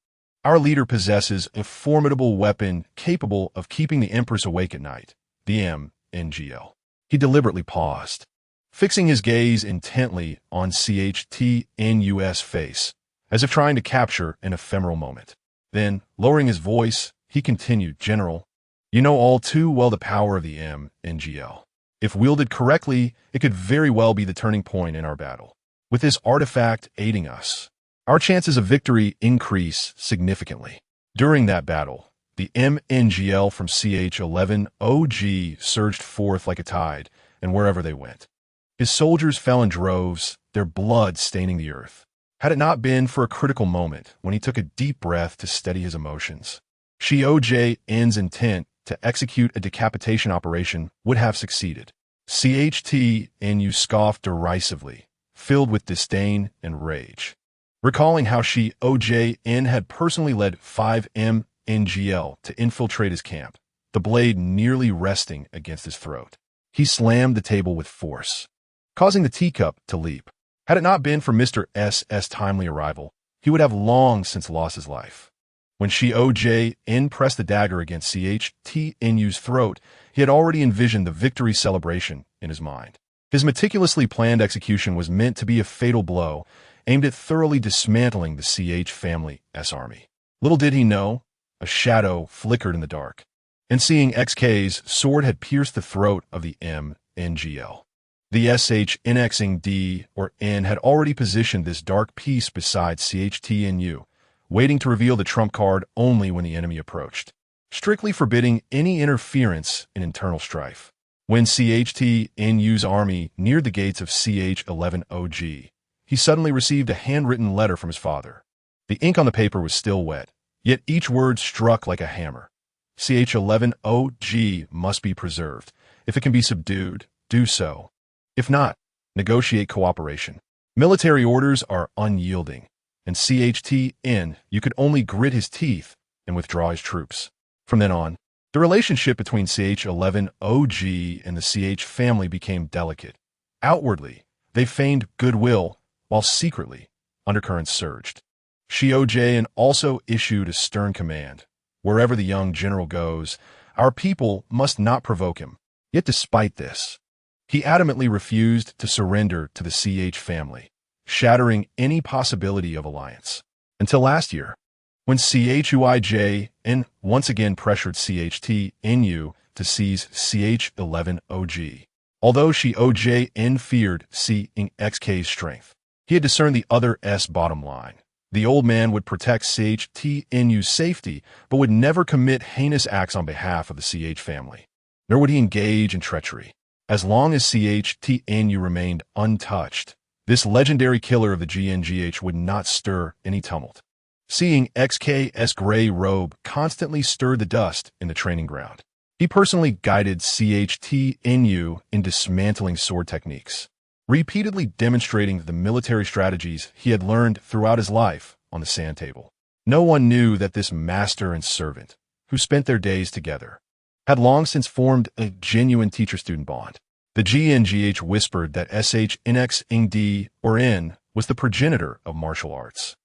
"Our leader possesses a formidable weapon capable of keeping the Empress awake at night, the MNGL." He deliberately paused, fixing his gaze intently on CHTNU's face, as if trying to capture an ephemeral moment. Then, lowering his voice, he continued, "General, you know all too well the power of the MNGL. If wielded correctly, it could very well be the turning point in our battle. With this artifact aiding us, our chances of victory increase significantly." During that battle, the MNGL from CH-11OG surged forth like a tide, and wherever they went, his soldiers fell in droves, their blood staining the earth. Had it not been for a critical moment when he took a deep breath to steady his emotions, Xiaojin's intent to execute a decapitation operation would have succeeded. CHTNU scoffed derisively, filled with disdain and rage. Recalling how Xiaojin had personally led 5 MNGL to infiltrate his camp, the blade nearly resting against his throat, he slammed the table with force, causing the teacup to leap. Had it not been for Mr. S.'s timely arrival, he would have long since lost his life. When Xiaojin pressed the dagger against CHTNU's throat, he had already envisioned the victory celebration in his mind. His meticulously planned execution was meant to be a fatal blow, aimed at thoroughly dismantling the CH family's army. Little did he know, a shadow flickered in the dark, and seeing XK's sword had pierced the throat of the MNGL. The SHNXing D or N had already positioned this dark piece beside CHTNU, waiting to reveal the trump card only when the enemy approached, strictly forbidding any interference in internal strife. When CHTNU's army neared the gates of CH-11OG, he suddenly received a handwritten letter from his father. The ink on the paper was still wet, yet each word struck like a hammer. CH-11OG must be preserved. If it can be subdued, do so. If not, negotiate cooperation. Military orders are unyielding, and CHTN, you could only grit his teeth and withdraw his troops. From then on, the relationship between CH-11OG and the CH family became delicate. Outwardly, they feigned goodwill, while secretly, undercurrents surged. Xiaojin also issued a stern command. Wherever the young general goes, our people must not provoke him. Yet despite this, he adamantly refused to surrender to the CH family, shattering any possibility of alliance. Until last year, when CHUIJN once again pressured CHTNU to seize CH11OG. Although she OJN feared CXK's strength, he had discerned the other S bottom line. The old man would protect CHTNU's safety, but would never commit heinous acts on behalf of the CH family. Nor would he engage in treachery. As long as CHTNU remained untouched, this legendary killer of the GNGH would not stir any tumult. Seeing XK's gray robe constantly stirred the dust in the training ground. He personally guided CHTNU in dismantling sword techniques, repeatedly demonstrating the military strategies he had learned throughout his life on the sand table. No one knew that this master and servant, who spent their days together, had long since formed a genuine teacher-student bond. The GNGH whispered that SHNX-ING-D or N was the progenitor of martial arts,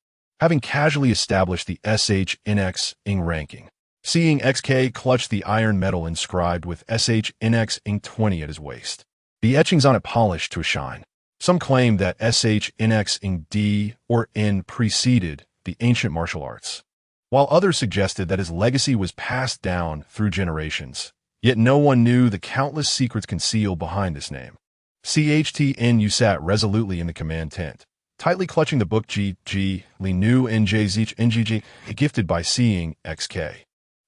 having casually established the SHNX-ING ranking. Seeing XK clutch the iron medal inscribed with SHNX-ING-20 at his waist, the etchings on it polished to a shine. Some claim that SHNX-ING-D or N preceded the ancient martial arts, while others suggested that his legacy was passed down through generations. Yet no one knew the countless secrets concealed behind this name. CHTNU sat resolutely in the command tent, tightly clutching the book G. Li Nu NJZ NGG, gifted by seeing XK.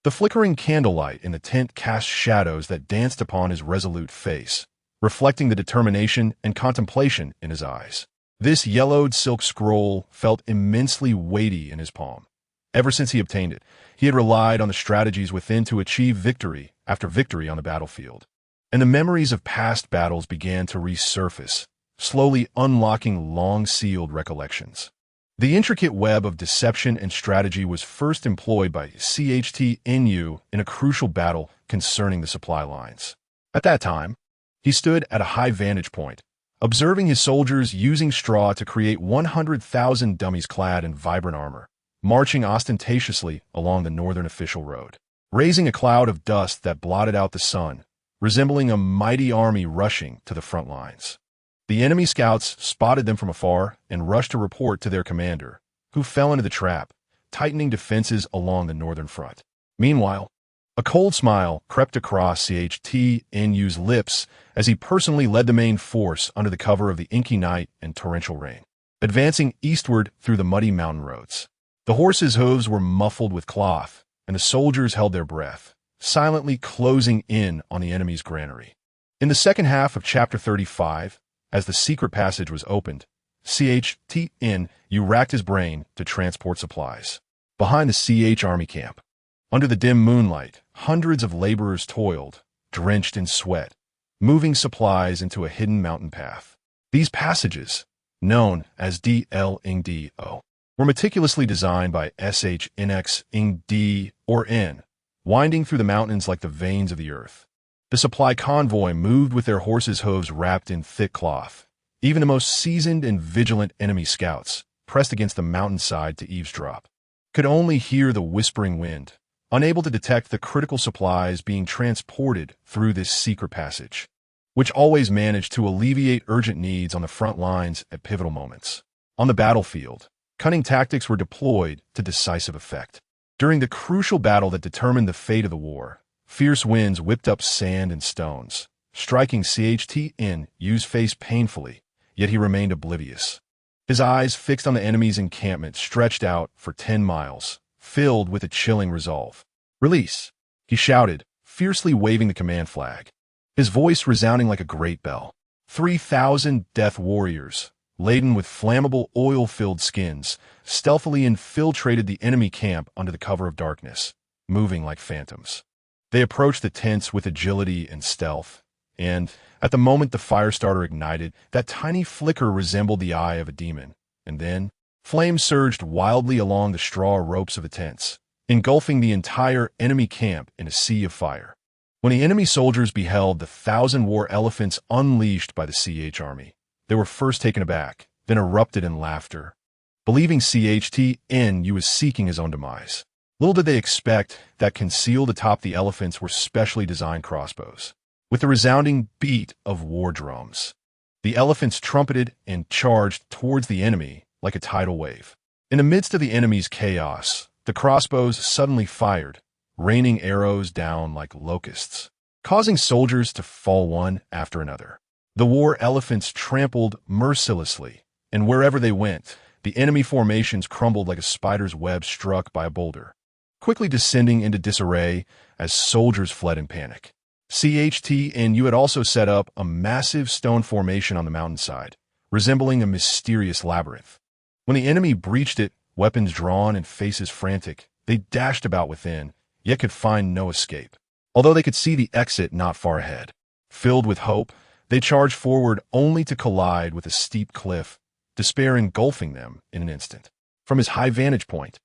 The flickering candlelight in the tent cast shadows that danced upon his resolute face, reflecting the determination and contemplation in his eyes. This yellowed silk scroll felt immensely weighty in his palm. Ever since he obtained it, he had relied on the strategies within to achieve victory after victory on the battlefield. And the memories of past battles began to resurface, slowly unlocking long-sealed recollections. The intricate web of deception and strategy was first employed by CHTNU in a crucial battle concerning the supply lines. At that time, he stood at a high vantage point, observing his soldiers using straw to create 100,000 dummies clad in vibrant armor, marching ostentatiously along the northern official road, raising a cloud of dust that blotted out the sun, resembling a mighty army rushing to the front lines. The enemy scouts spotted them from afar and rushed to report to their commander, who fell into the trap, tightening defenses along the northern front. Meanwhile, a cold smile crept across CHTNU's lips as he personally led the main force under the cover of the inky night and torrential rain, advancing eastward through the muddy mountain roads. The horses' hooves were muffled with cloth, and the soldiers held their breath, silently closing in on the enemy's granary. In the second half of Chapter 35, as the secret passage was opened, CHTNU racked his brain to transport supplies. Behind the CH army camp, under the dim moonlight, hundreds of laborers toiled, drenched in sweat, moving supplies into a hidden mountain path. These passages, known as DL-ING-DO, were meticulously designed by SHNX-ING-D or N, winding through the mountains like the veins of the earth. The supply convoy moved with their horses' hooves wrapped in thick cloth. Even the most seasoned and vigilant enemy scouts, pressed against the mountainside to eavesdrop, could only hear the whispering wind, unable to detect the critical supplies being transported through this secret passage, which always managed to alleviate urgent needs on the front lines at pivotal moments. On the battlefield, cunning tactics were deployed to decisive effect. During the crucial battle that determined the fate of the war, fierce winds whipped up sand and stones, striking CHTNU's face painfully, yet he remained oblivious. His eyes fixed on the enemy's encampment stretched out for 10 miles, filled with a chilling resolve. "Release!" he shouted, fiercely waving the command flag, his voice resounding like a great bell. 3,000 death warriors, laden with flammable oil-filled skins, stealthily infiltrated the enemy camp under the cover of darkness, moving like phantoms. They approached the tents with agility and stealth, and, at the moment the fire starter ignited, that tiny flicker resembled the eye of a demon, and then, flames surged wildly along the straw ropes of the tents, engulfing the entire enemy camp in a sea of fire. When the enemy soldiers beheld the 1,000 war elephants unleashed by the CH army, they were first taken aback, then erupted in laughter, believing CHTNU was seeking his own demise. Little did they expect that concealed atop the elephants were specially designed crossbows. with the resounding beat of war drums. The elephants trumpeted and charged towards the enemy like a tidal wave. In the midst of the enemy's chaos, the crossbows suddenly fired, raining arrows down like locusts, causing soldiers to fall one after another. The war elephants trampled mercilessly, and wherever they went, the enemy formations crumbled like a spider's web struck by a boulder, quickly descending into disarray as soldiers fled in panic. CHT and U had also set up a massive stone formation on the mountainside, resembling a mysterious labyrinth. When the enemy breached it, weapons drawn and faces frantic, they dashed about within, yet could find no escape, although they could see the exit not far ahead. Filled with hope, they charged forward only to collide with a steep cliff, despair engulfing them in an instant. From his high vantage point,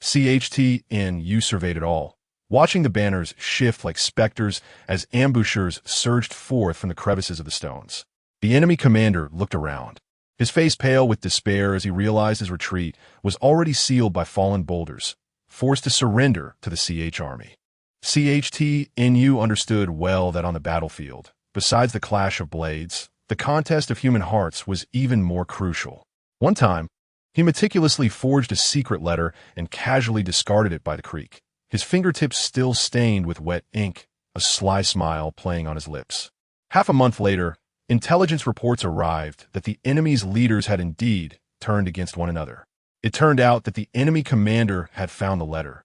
CHT and U surveyed it all, watching the banners shift like specters as ambushers surged forth from the crevices of the stones. The enemy commander looked around, his face pale with despair as he realized his retreat was already sealed by fallen boulders, forced to surrender to the CH army. CHT and U understood well that on the battlefield, besides the clash of blades, the contest of human hearts was even more crucial. One time, he meticulously forged a secret letter and casually discarded it by the creek, his fingertips still stained with wet ink, a sly smile playing on his lips. Half a month later, intelligence reports arrived that the enemy's leaders had indeed turned against one another. It turned out that the enemy commander had found the letter,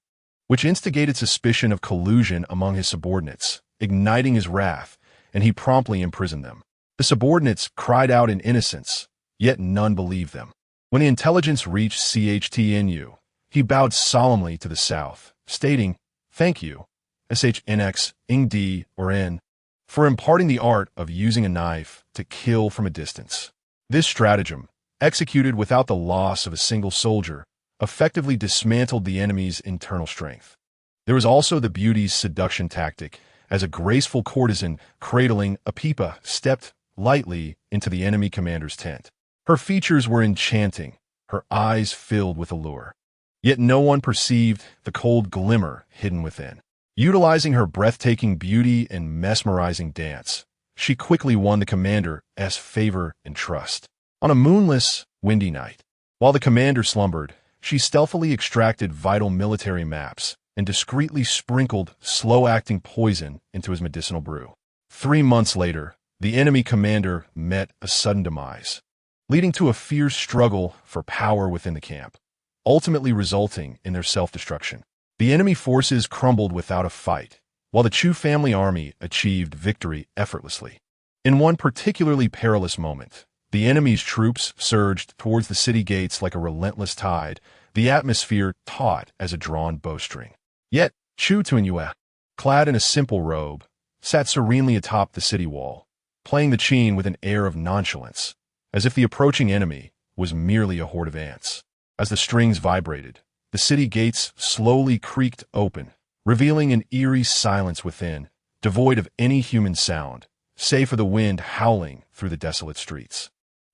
which instigated suspicion of collusion among his subordinates, igniting his wrath, and he promptly imprisoned them. The subordinates cried out in innocence, yet none believed them. When the intelligence reached CHTNU, he bowed solemnly to the south, stating, "Thank you, SHNX, ING or N, for imparting the art of using a knife to kill from a distance." This stratagem, executed without the loss of a single soldier, effectively dismantled the enemy's internal strength. There was also the beauty's seduction tactic, as a graceful courtesan cradling a pipa stepped lightly into the enemy commander's tent. Her features were enchanting, her eyes filled with allure. Yet no one perceived the cold glimmer hidden within. Utilizing her breathtaking beauty and mesmerizing dance, she quickly won the commander's favor and trust. On a moonless, windy night, while the commander slumbered, she stealthily extracted vital military maps and discreetly sprinkled slow-acting poison into his medicinal brew. 3 months later, the enemy commander met a sudden demise, leading to a fierce struggle for power within the camp, ultimately resulting in their self-destruction. The enemy forces crumbled without a fight, while the Chu family army achieved victory effortlessly. In one particularly perilous moment, the enemy's troops surged towards the city gates like a relentless tide, the atmosphere taut as a drawn bowstring. Yet, Chu Tunyue, clad in a simple robe, sat serenely atop the city wall, playing the qin with an air of nonchalance, as if the approaching enemy was merely a horde of ants. As the strings vibrated, the city gates slowly creaked open, revealing an eerie silence within, devoid of any human sound, save for the wind howling through the desolate streets.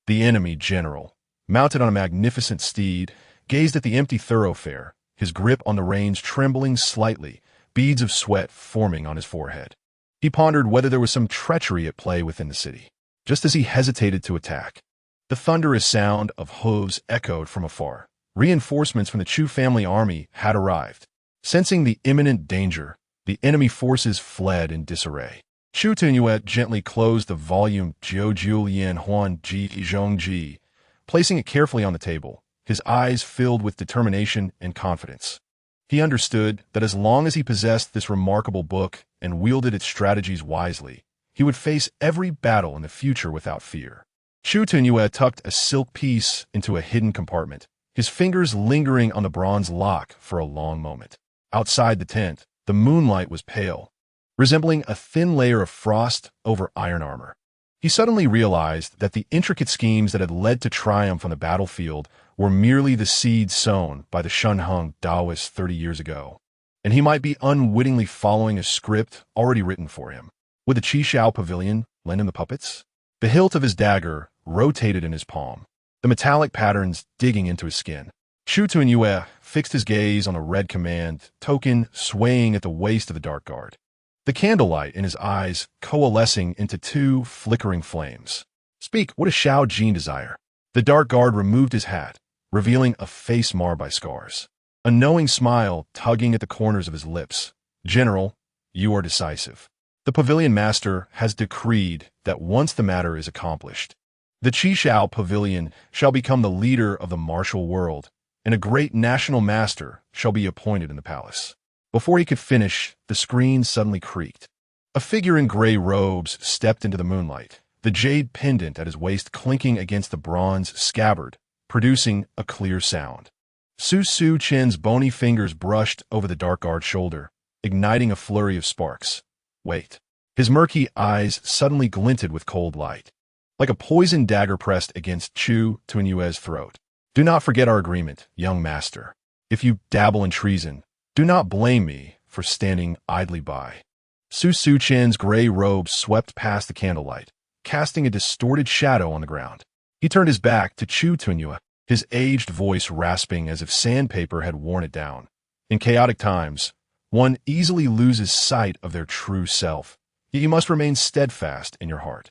The enemy general, mounted on a magnificent steed, gazed at the empty thoroughfare, his grip on the reins trembling slightly, beads of sweat forming on his forehead. He pondered whether there was some treachery at play within the city. Just as he hesitated to attack, the thunderous sound of hooves echoed from afar. Reinforcements from the Chu family army had arrived. Sensing the imminent danger, the enemy forces fled in disarray. Chu Tunyue gently closed the volume Jiu Yan Huan Ji Zhong Ji, placing it carefully on the table, his eyes filled with determination and confidence. He understood that as long as he possessed this remarkable book and wielded its strategies wisely, he would face every battle in the future without fear. Chu Tunyue tucked a silk piece into a hidden compartment, his fingers lingering on the bronze lock for a long moment. Outside the tent, the moonlight was pale, resembling a thin layer of frost over iron armor. He suddenly realized that the intricate schemes that had led to triumph on the battlefield were merely the seeds sown by the Shunheng Taoists 30 years ago, and he might be unwittingly following a script already written for him. Would the Qishao Pavilion lend him the puppets? The hilt of his dagger rotated in his palm, the metallic patterns digging into his skin. Chu Tunyue fixed his gaze on a red command token swaying at the waist of the dark guard. the candlelight in his eyes coalescing into two flickering flames. "Speak, what does Xiao Jin desire?" The dark guard removed his hat, revealing a face marred by scars. A knowing smile tugging at the corners of his lips. "General, you are decisive. The pavilion master has decreed that once the matter is accomplished, the Qishao Pavilion shall become the leader of the martial world, and a great national master shall be appointed in the palace." Before he could finish, the screen suddenly creaked. A figure in gray robes stepped into the moonlight, the jade pendant at his waist clinking against the bronze scabbard, producing a clear sound. Su Chen's bony fingers brushed over the dark guard's shoulder, igniting a flurry of sparks. "Wait." His murky eyes suddenly glinted with cold light, like a poisoned dagger pressed against Chu Tunyue's throat. "Do not forget our agreement, young master. If you dabble in treason, do not blame me for standing idly by." Su Chen's gray robe swept past the candlelight, casting a distorted shadow on the ground. He turned his back to Chu Tunyue, his aged voice rasping as if sandpaper had worn it down. In chaotic times, one easily loses sight of their true self, yet you must remain steadfast in your heart.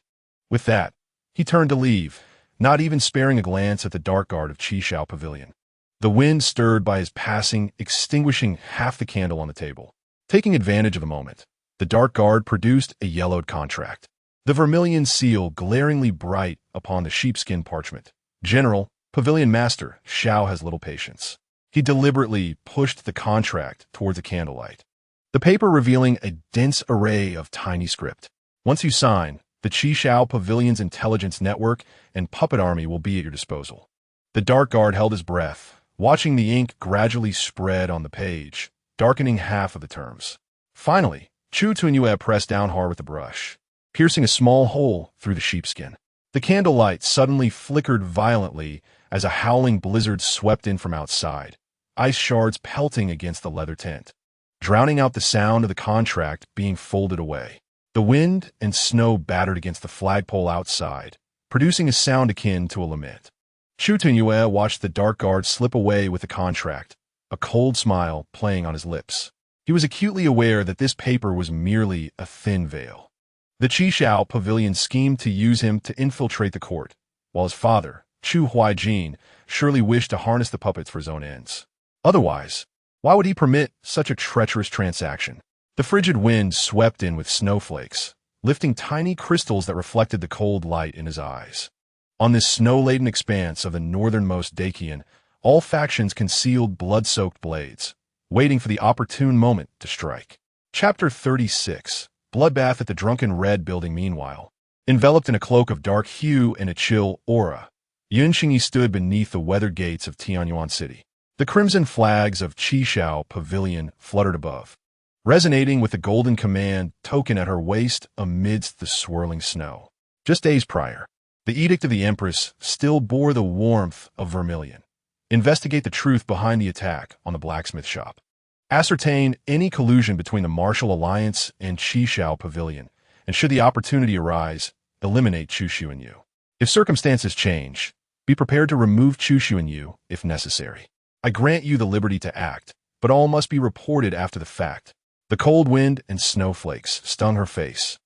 With that, he turned to leave, not even sparing a glance at the dark guard of Qishao Pavilion. The wind stirred by his passing, extinguishing half the candle on the table. Taking advantage of the moment, the dark guard produced a yellowed contract, the vermilion seal glaringly bright upon the sheepskin parchment. "General, Pavilion Master, Xiao has little patience." He deliberately pushed the contract towards the candlelight, the paper revealing a dense array of tiny script. "Once you sign, the Qishao Pavilion's intelligence network and puppet army will be at your disposal." The dark guard held his breath, watching the ink gradually spread on the page, darkening half of the terms. Finally, Chu Tunyue pressed down hard with the brush, piercing a small hole through the sheepskin. The candlelight suddenly flickered violently as a howling blizzard swept in from outside, ice shards pelting against the leather tent, drowning out the sound of the contract being folded away. The wind and snow battered against the flagpole outside, producing a sound akin to a lament. Chu Tunyue watched the dark guard slip away with the contract, a cold smile playing on his lips. He was acutely aware that this paper was merely a thin veil. The Qishao Pavilion schemed to use him to infiltrate the court, while his father, Chu Huaijin, surely wished to harness the puppets for his own ends. Otherwise, why would he permit such a treacherous transaction? The frigid wind swept in with snowflakes, lifting tiny crystals that reflected the cold light in his eyes. On this snow-laden expanse of the northernmost Dakian, all factions concealed blood-soaked blades, waiting for the opportune moment to strike. Chapter 36. Bloodbath at the Drunken Red Building. Meanwhile, enveloped in a cloak of dark hue and a chill aura, Yun Xingyi stood beneath the weathered gates of Tianyuan City. The crimson flags of Qishao Pavilion fluttered above, resonating with the golden command token at her waist amidst the swirling snow. Just days prior, the edict of the Empress still bore the warmth of vermilion. Investigate the truth behind the attack on the blacksmith shop. Ascertain any collusion between the Martial Alliance and Qishao Pavilion, and should the opportunity arise, eliminate Chu Xuanyu. If circumstances change, be prepared to remove Chu Xuanyu if necessary. I grant you the liberty to act, but all must be reported after the fact. The cold wind and snowflakes stung her face,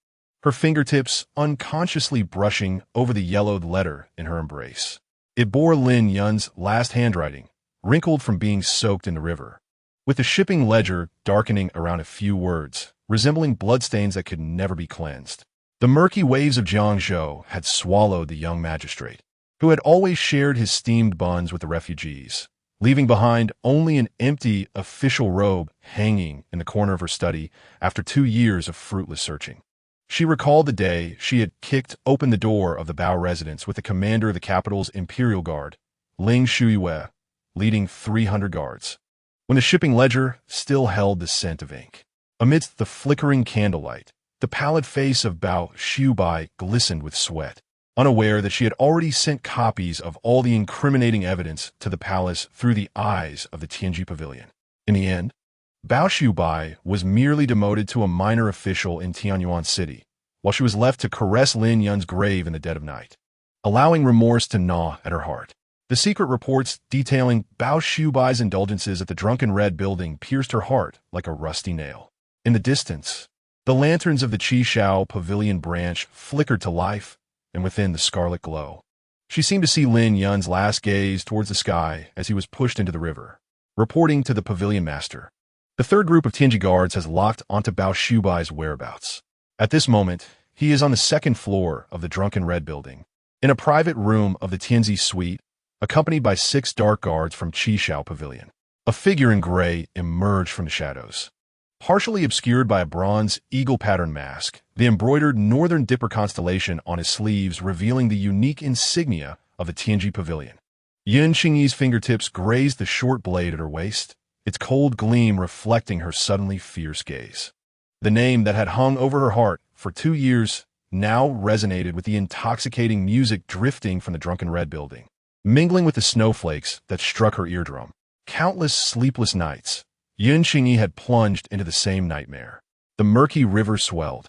her fingertips unconsciously brushing over the yellowed letter in her embrace. It bore Lin Yun's last handwriting, wrinkled from being soaked in the river, with the shipping ledger darkening around a few words, resembling bloodstains that could never be cleansed. The murky waves of Jiangzhou had swallowed the young magistrate, who had always shared his steamed buns with the refugees, leaving behind only an empty official robe hanging in the corner of her study after 2 years of fruitless searching. She recalled the day she had kicked open the door of the Bao residence with the commander of the capital's Imperial Guard, Ling Shuyue, leading 300 guards, when the shipping ledger still held the scent of ink. Amidst the flickering candlelight, the pallid face of Bao Shubai glistened with sweat, unaware that she had already sent copies of all the incriminating evidence to the palace through the eyes of the Tianji Pavilion. In the end, Bao Shubai was merely demoted to a minor official in Tianyuan City, while she was left to caress Lin Yun's grave in the dead of night, allowing remorse to gnaw at her heart. The secret reports detailing Bao Shubai's indulgences at the Drunken Red Building pierced her heart like a rusty nail. In the distance, The lanterns of the Qishao pavilion branch flickered to life, and within the scarlet glow, she seemed to see Lin Yun's last gaze towards the sky as he was pushed into the river. Reporting to the pavilion master, the third group of Tianji guards has locked onto Bao Shubai's whereabouts. At this moment, he is on the second floor of the Drunken Red building, in a private room of the Tianzi suite, accompanied by 6 dark guards from Qishao Pavilion. A figure in gray emerged from the shadows. Partially obscured by a bronze eagle-pattern mask, the embroidered Northern Dipper constellation on his sleeves revealing the unique insignia of the Tianji Pavilion. Yun Qingyi's fingertips grazed the short blade at her waist, its cold gleam reflecting her suddenly fierce gaze. The name that had hung over her heart for 2 years now resonated with the intoxicating music drifting from the Drunken Red building, mingling with the snowflakes that struck her eardrum. Countless sleepless nights, Yun Qingyi had plunged into the same nightmare. The murky river swelled,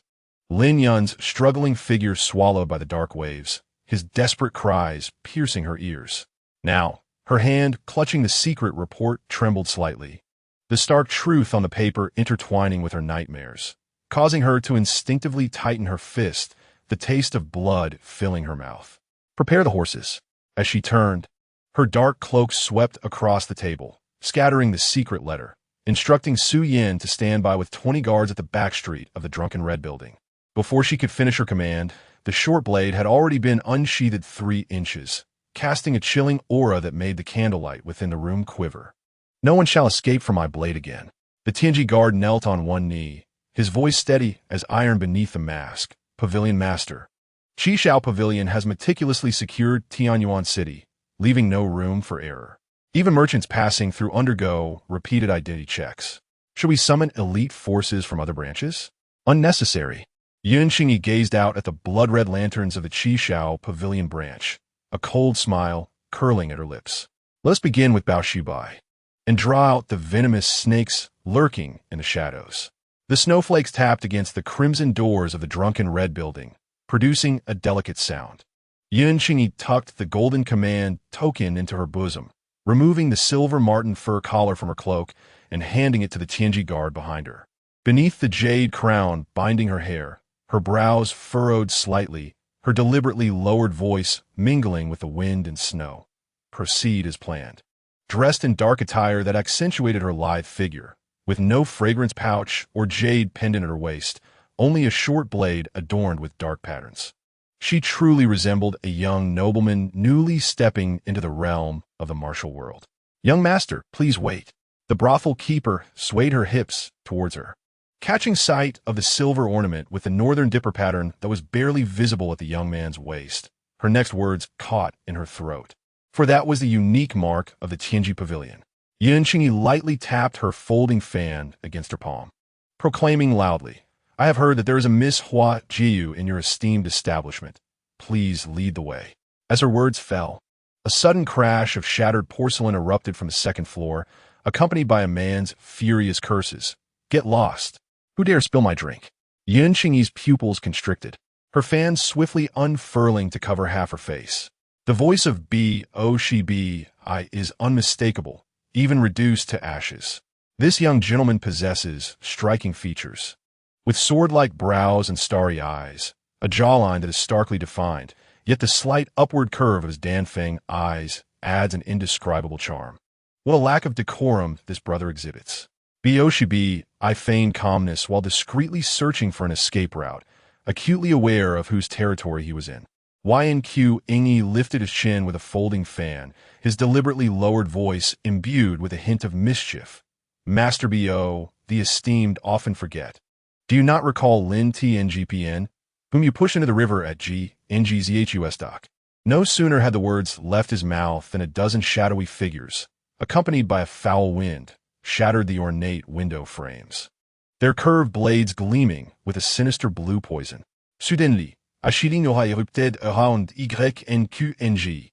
Lin Yun's struggling figure swallowed by the dark waves, his desperate cries piercing her ears. Now, her hand, clutching the secret report, trembled slightly, the stark truth on the paper intertwining with her nightmares, causing her to instinctively tighten her fist, the taste of blood filling her mouth. Prepare the horses. As she turned, her dark cloak swept across the table, scattering the secret letter, instructing Su Yin to stand by with 20 guards at the back street of the Drunken Red building. Before she could finish her command, the short blade had already been unsheathed 3 inches, casting a chilling aura that made the candlelight within the room quiver. No one shall escape from my blade again. The Tianji guard knelt on one knee, his voice steady as iron beneath the mask. Pavilion Master. Qishao Pavilion has meticulously secured Tianyuan City, leaving no room for error. Even merchants passing through undergo repeated identity checks. Should we summon elite forces from other branches? Unnecessary. Yun Qingyi gazed out at the blood-red lanterns of the Qishao Pavilion branch, a cold smile curling at her lips. Let us begin with Bao Shubai, and draw out the venomous snakes lurking in the shadows. The snowflakes tapped against the crimson doors of the Drunken Red building, producing a delicate sound. Yun Qingyi tucked the golden command token into her bosom, removing the silver marten fur collar from her cloak and handing it to the Tianji guard behind her. Beneath the jade crown binding her hair, her brows furrowed slightly, her deliberately lowered voice mingling with the wind and snow. Proceed as planned. Dressed in dark attire that accentuated her lithe figure, with no fragrance pouch or jade pendant at her waist, only a short blade adorned with dark patterns. She truly resembled a young nobleman newly stepping into the realm of the martial world. Young master, please wait. The brothel keeper swayed her hips towards her, catching sight of the silver ornament with the Northern Dipper pattern that was barely visible at the young man's waist. Her next words caught in her throat, for that was the unique mark of the Tianji Pavilion. Yun Qingyi lightly tapped her folding fan against her palm, proclaiming loudly, I have heard that there is a Miss Hua Jiu in your esteemed establishment. Please lead the way. As her words fell, a sudden crash of shattered porcelain erupted from the second floor, accompanied by a man's furious curses. Get lost. Who dare spill my drink? Yun Qingyi's pupils constricted, her fan swiftly unfurling to cover half her face. The voice of B.O.Shi.B.I. is unmistakable, even reduced to ashes. This young gentleman possesses striking features. With sword-like brows and starry eyes, a jawline that is starkly defined, yet the slight upward curve of his Dan-Feng eyes adds an indescribable charm. What a lack of decorum this brother exhibits. B.O.Shi.B.I. feigned calmness while discreetly searching for an escape route, acutely aware of whose territory he was in. Ynq Ingyi lifted his chin with a folding fan, his deliberately lowered voice imbued with a hint of mischief. Master B.O., the esteemed often forget. Do you not recall Lin Tngpn, whom you pushed into the river at Ngzhus dock? No sooner had the words left his mouth than a dozen shadowy figures, accompanied by a foul wind, shattered the ornate window frames, their curved blades gleaming with a sinister blue poison. Suddenly, Ashidinoha erupted around YNQNG,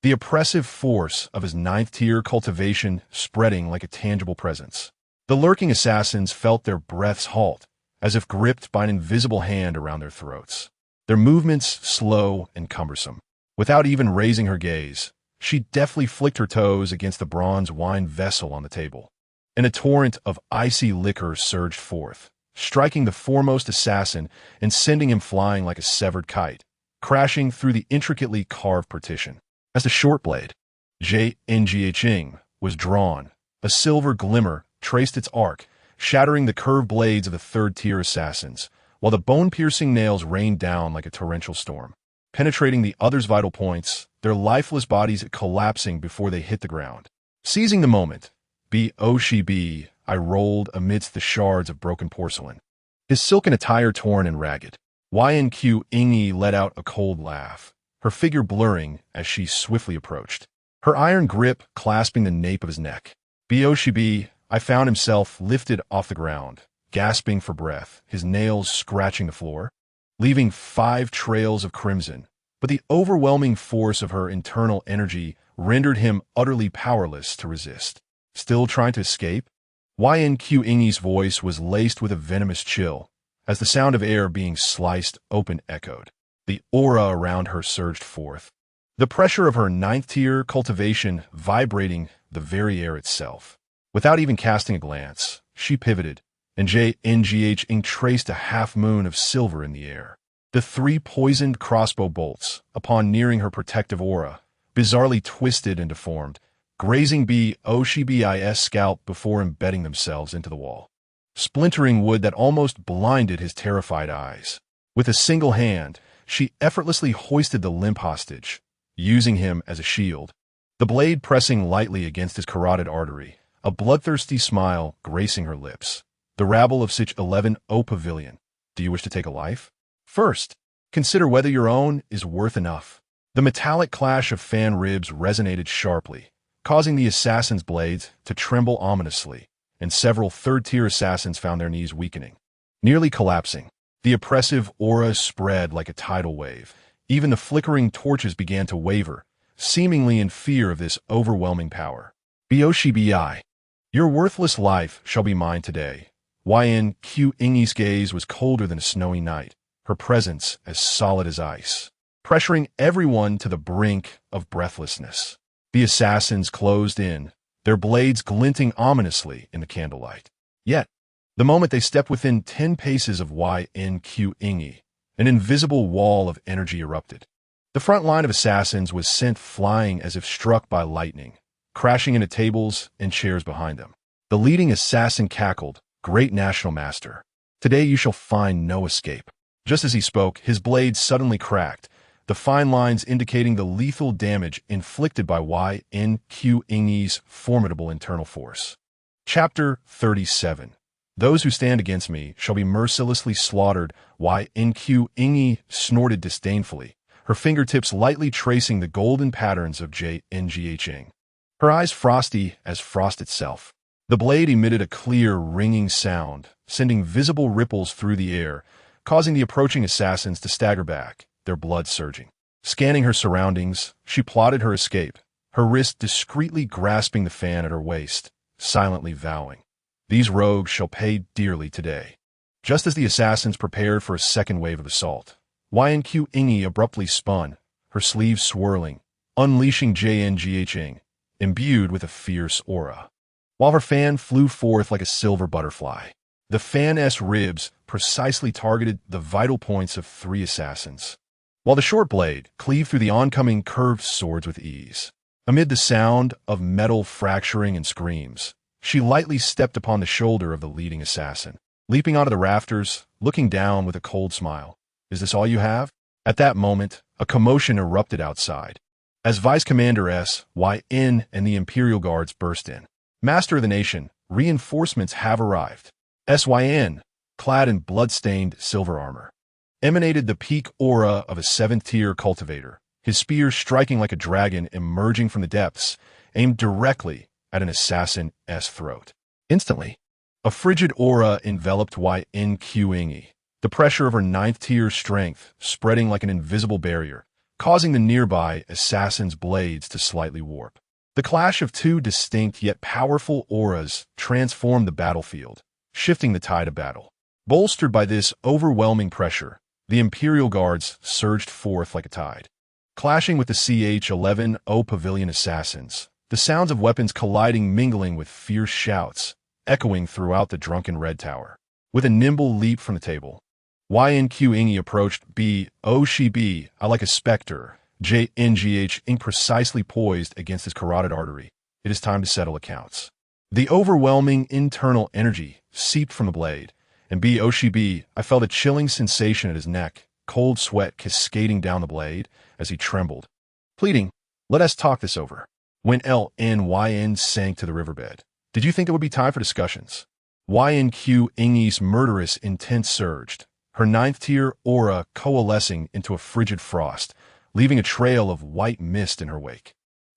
the oppressive force of his ninth-tier cultivation spreading like a tangible presence. The lurking assassins felt their breaths halt, as if gripped by an invisible hand around their throats. Their movements slow and cumbersome. Without even raising her gaze, she deftly flicked her toes against the bronze wine vessel on the table, and a torrent of icy liquor surged forth, striking the foremost assassin and sending him flying like a severed kite, crashing through the intricately carved partition. As the short blade, Jianjiaching, was drawn, a silver glimmer traced its arc, shattering the curved blades of the third-tier assassins, while the bone-piercing nails rained down like a torrential storm, penetrating the others' vital points, their lifeless bodies collapsing before they hit the ground. Seizing the moment, Bi I rolled amidst the shards of broken porcelain, his silken attire torn and ragged. Yanqi let out a cold laugh, her figure blurring as she swiftly approached, her iron grip clasping the nape of his neck. Bi I found himself lifted off the ground, gasping for breath, his nails scratching the floor, leaving 5 trails of crimson, but the overwhelming force of her internal energy rendered him utterly powerless to resist. Still trying to escape? Yanqi's voice was laced with a venomous chill, as the sound of air being sliced open echoed. The aura around her surged forth, the pressure of her 9th-tier cultivation vibrating the very air itself. Without even casting a glance, she pivoted, and Jianjiaching traced a half-moon of silver in the air. The 3 poisoned crossbow bolts, upon nearing her protective aura, bizarrely twisted and deformed, grazing Bi's scalp before embedding themselves into the wall, splintering wood that almost blinded his terrified eyes. With a single hand, she effortlessly hoisted the limp hostage, using him as a shield, the blade pressing lightly against his carotid artery, a bloodthirsty smile gracing her lips. The rabble of Sich 11 Pavilion. Do you wish to take a life? First, consider whether your own is worth enough. The metallic clash of fan ribs resonated sharply, causing the assassin's blades to tremble ominously, and several third-tier assassins found their knees weakening. Nearly collapsing, the oppressive aura spread like a tidal wave. Even the flickering torches began to waver, seemingly in fear of this overwhelming power. Bi, your worthless life shall be mine today. Yanqi's gaze was colder than a snowy night, her presence as solid as ice, pressuring everyone to the brink of breathlessness. The assassins closed in, their blades glinting ominously in the candlelight. Yet, the moment they stepped within 10 paces of Yanqi, an invisible wall of energy erupted. The front line of assassins was sent flying as if struck by lightning, crashing into tables and chairs behind them. The leading assassin cackled, "Great national master, today you shall find no escape." Just as he spoke, his blade suddenly cracked, the fine lines indicating the lethal damage inflicted by Yanqi's formidable internal force. Chapter 37. Those who stand against me shall be mercilessly slaughtered. Yanqi snorted disdainfully, her fingertips lightly tracing the golden patterns of Jianjiaching, her eyes frosty as frost itself. The blade emitted a clear, ringing sound, sending visible ripples through the air, causing the approaching assassins to stagger back, their blood surging. Scanning her surroundings, she plotted her escape, her wrist discreetly grasping the fan at her waist, silently vowing, "These rogues shall pay dearly today." Just as the assassins prepared for a second wave of assault, Yanqi abruptly spun, her sleeves swirling, unleashing Jianjiaching, imbued with a fierce aura, while her fan flew forth like a silver butterfly. The fan's ribs precisely targeted the vital points of 3 assassins, while the short blade cleaved through the oncoming curved swords with ease. Amid the sound of metal fracturing and screams, she lightly stepped upon the shoulder of the leading assassin, leaping onto the rafters, looking down with a cold smile. "Is this all you have?" At that moment, a commotion erupted outside, as Vice Commander Syn and the Imperial Guards burst in. "Master of the nation, reinforcements have arrived." Syn, clad in blood-stained silver armor, emanated the peak aura of a 7th-tier cultivator, his spear striking like a dragon emerging from the depths, aimed directly at an assassin's throat. Instantly, a frigid aura enveloped Yanqi, the pressure of her 9th-tier strength spreading like an invisible barrier, causing the nearby assassin's blades to slightly warp. The clash of 2 distinct yet powerful auras transformed the battlefield, shifting the tide of battle. Bolstered by this overwhelming pressure, the Imperial Guards surged forth like a tide, clashing with the CH-11 Pavilion assassins, the sounds of weapons colliding mingling with fierce shouts, echoing throughout the drunken Red Tower. With a nimble leap from the table, Ynq approached B. O she B. I like a specter. JNGH precisely poised against his carotid artery. It is time to settle accounts. The overwhelming internal energy seeped from the blade, and B. O she B. I felt a chilling sensation at his neck, cold sweat cascading down the blade as he trembled. Pleading, let us talk this over. When LNYN sank to the riverbed, did you think it would be time for discussions? Ynq's murderous intent surged, her ninth-tier aura coalescing into a frigid frost, leaving a trail of white mist in her wake.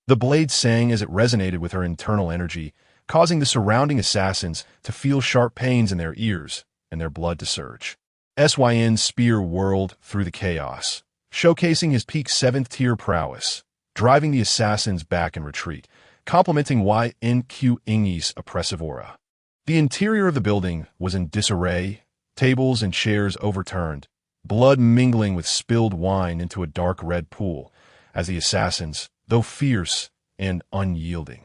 The blade sang as it resonated with her internal energy, causing the surrounding assassins to feel sharp pains in their ears and their blood to surge. SYN's spear whirled through the chaos, showcasing his peak 7th-tier prowess, driving the assassins back in retreat, complementing Ynq's oppressive aura. The interior of the building was in disarray, tables and chairs overturned, blood mingling with spilled wine into a dark red pool, as the assassins, though fierce and unyielding,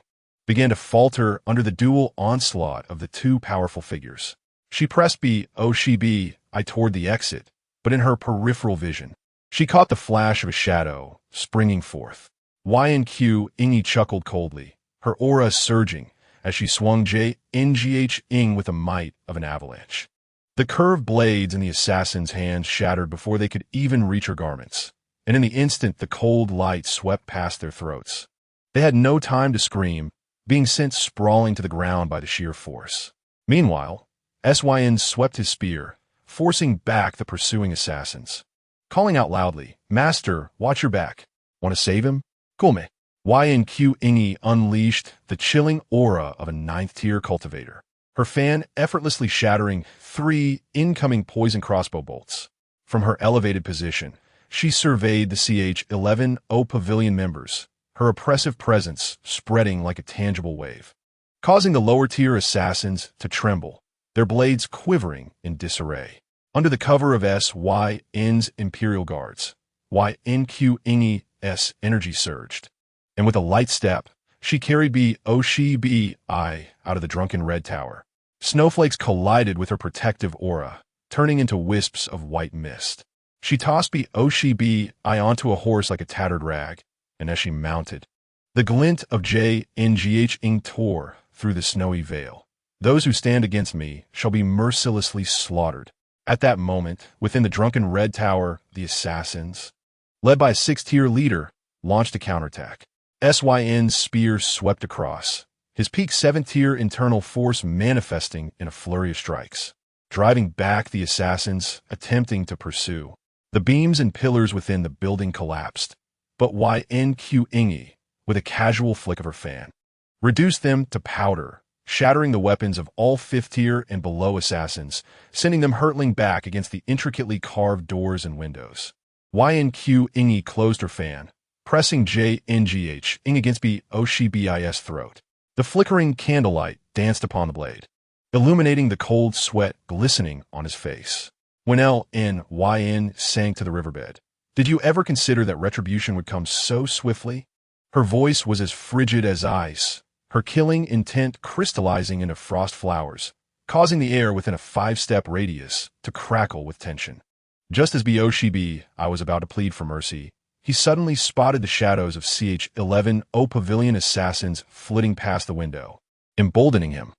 began to falter under the dual onslaught of the two powerful figures. She pressed B. O she B. I toward the exit, but in her peripheral vision, she caught the flash of a shadow springing forth. Ynq chuckled coldly, her aura surging as she swung JNGH with the might of an avalanche. The curved blades in the assassin's hands shattered before they could even reach her garments, and in the instant the cold light swept past their throats. They had no time to scream, being sent sprawling to the ground by the sheer force. Meanwhile, SYN swept his spear, forcing back the pursuing assassins. Calling out loudly, Master, watch your back. Want to save him? Come. Ynq unleashed the chilling aura of a 9th-tier cultivator, her fan effortlessly shattering 3 incoming poison crossbow bolts. From her elevated position, she surveyed the CH-11O Pavilion members, her oppressive presence spreading like a tangible wave, causing the lower-tier assassins to tremble, their blades quivering in disarray. Under the cover of SYN's Imperial Guards, Ynq's energy surged, and with a light step, she carried B. O she B. I out of the drunken red tower. Snowflakes collided with her protective aura, turning into wisps of white mist. She tossed B. O she B. I onto a horse like a tattered rag, and as she mounted, the glint of JNGH tore through the snowy veil. Those who stand against me shall be mercilessly slaughtered. At that moment, within the drunken red tower, the assassins, led by a 6th-tier leader, launched a counterattack. SYN's spear swept across, his peak 7th-tier internal force manifesting in a flurry of strikes, driving back the assassins attempting to pursue. The beams and pillars within the building collapsed, but Ynq, with a casual flick of her fan, reduced them to powder, shattering the weapons of all 5th-tier and below assassins, sending them hurtling back against the intricately carved doors and windows. Ynq closed her fan, pressing JNGH against B. O she B's throat. The flickering candlelight danced upon the blade, illuminating the cold sweat glistening on his face. When LNYN sank to the riverbed, did you ever consider that retribution would come so swiftly? Her voice was as frigid as ice, her killing intent crystallizing into frost flowers, causing the air within a 5-step radius to crackle with tension. Just as Boshibi, I was about to plead for mercy, he suddenly spotted the shadows of CH-11O Pavilion assassins flitting past the window, emboldening him.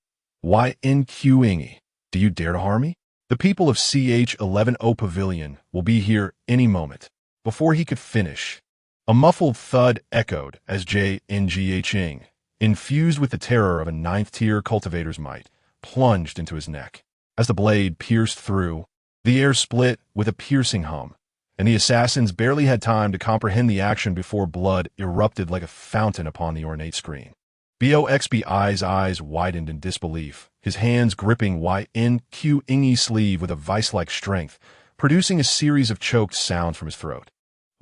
Ynq, do you dare to harm me? The people of CH-11O Pavilion will be here any moment. Before he could finish, a muffled thud echoed as JNGH, infused with the terror of a 9th-tier cultivator's might, plunged into his neck. As the blade pierced through, the air split with a piercing hum, and the assassins barely had time to comprehend the action before blood erupted like a fountain upon the ornate screen. Boxbi's eyes widened in disbelief, his hands gripping Ynq's sleeve with a vice-like strength, producing a series of choked sounds from his throat.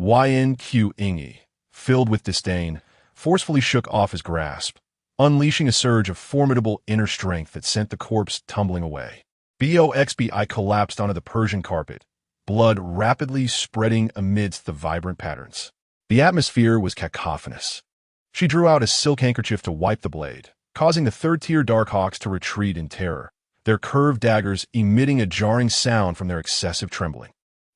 Ynq, filled with disdain, forcefully shook off his grasp, unleashing a surge of formidable inner strength that sent the corpse tumbling away. Boxbi collapsed onto the Persian carpet, blood rapidly spreading amidst the vibrant patterns. The atmosphere was cacophonous. She drew out a silk handkerchief to wipe the blade, causing the 3rd-tier Darkhawks to retreat in terror, their curved daggers emitting a jarring sound from their excessive trembling.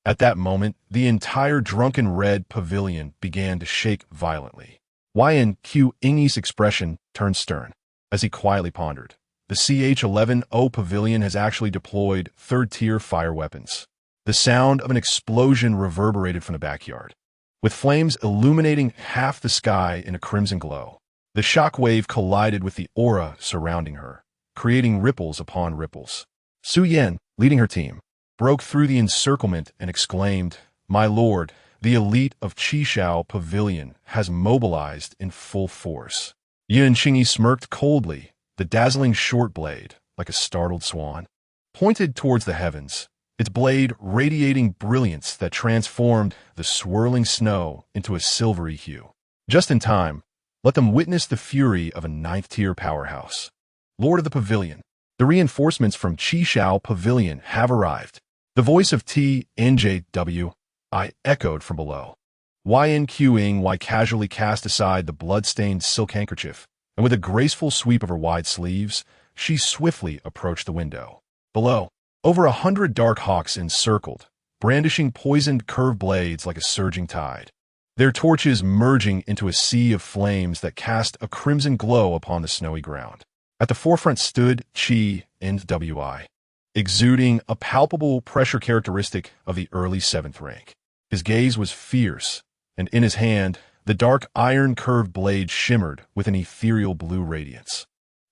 At that moment, the entire drunken red pavilion began to shake violently. Yan Qing's expression turned stern as he quietly pondered. The CH-11O pavilion has actually deployed third-tier fire weapons. The sound of an explosion reverberated from the backyard, with flames illuminating half the sky in a crimson glow. The shockwave collided with the aura surrounding her, creating ripples upon ripples. Su Yan, leading her team, broke through the encirclement and exclaimed, "My lord, the elite of Qishao Pavilion has mobilized in full force." Yun Qingyi smirked coldly, the dazzling short blade, like a startled swan, pointed towards the heavens, its blade radiating brilliance that transformed the swirling snow into a silvery hue. Just in time, let them witness the fury of a ninth-tier powerhouse. Lord of the Pavilion, the reinforcements from Qishao Pavilion have arrived. The voice of TNJWI echoed from below. Yan Qing casually cast aside the blood-stained silk handkerchief, and with a graceful sweep of her wide sleeves, she swiftly approached the window. Below, over 100 dark hawks encircled, brandishing poisoned curved blades like a surging tide, their torches merging into a sea of flames that cast a crimson glow upon the snowy ground. At the forefront stood Qi NWI, exuding a palpable pressure characteristic of the early 7th rank. His gaze was fierce, and in his hand, the dark iron-curved blade shimmered with an ethereal blue radiance.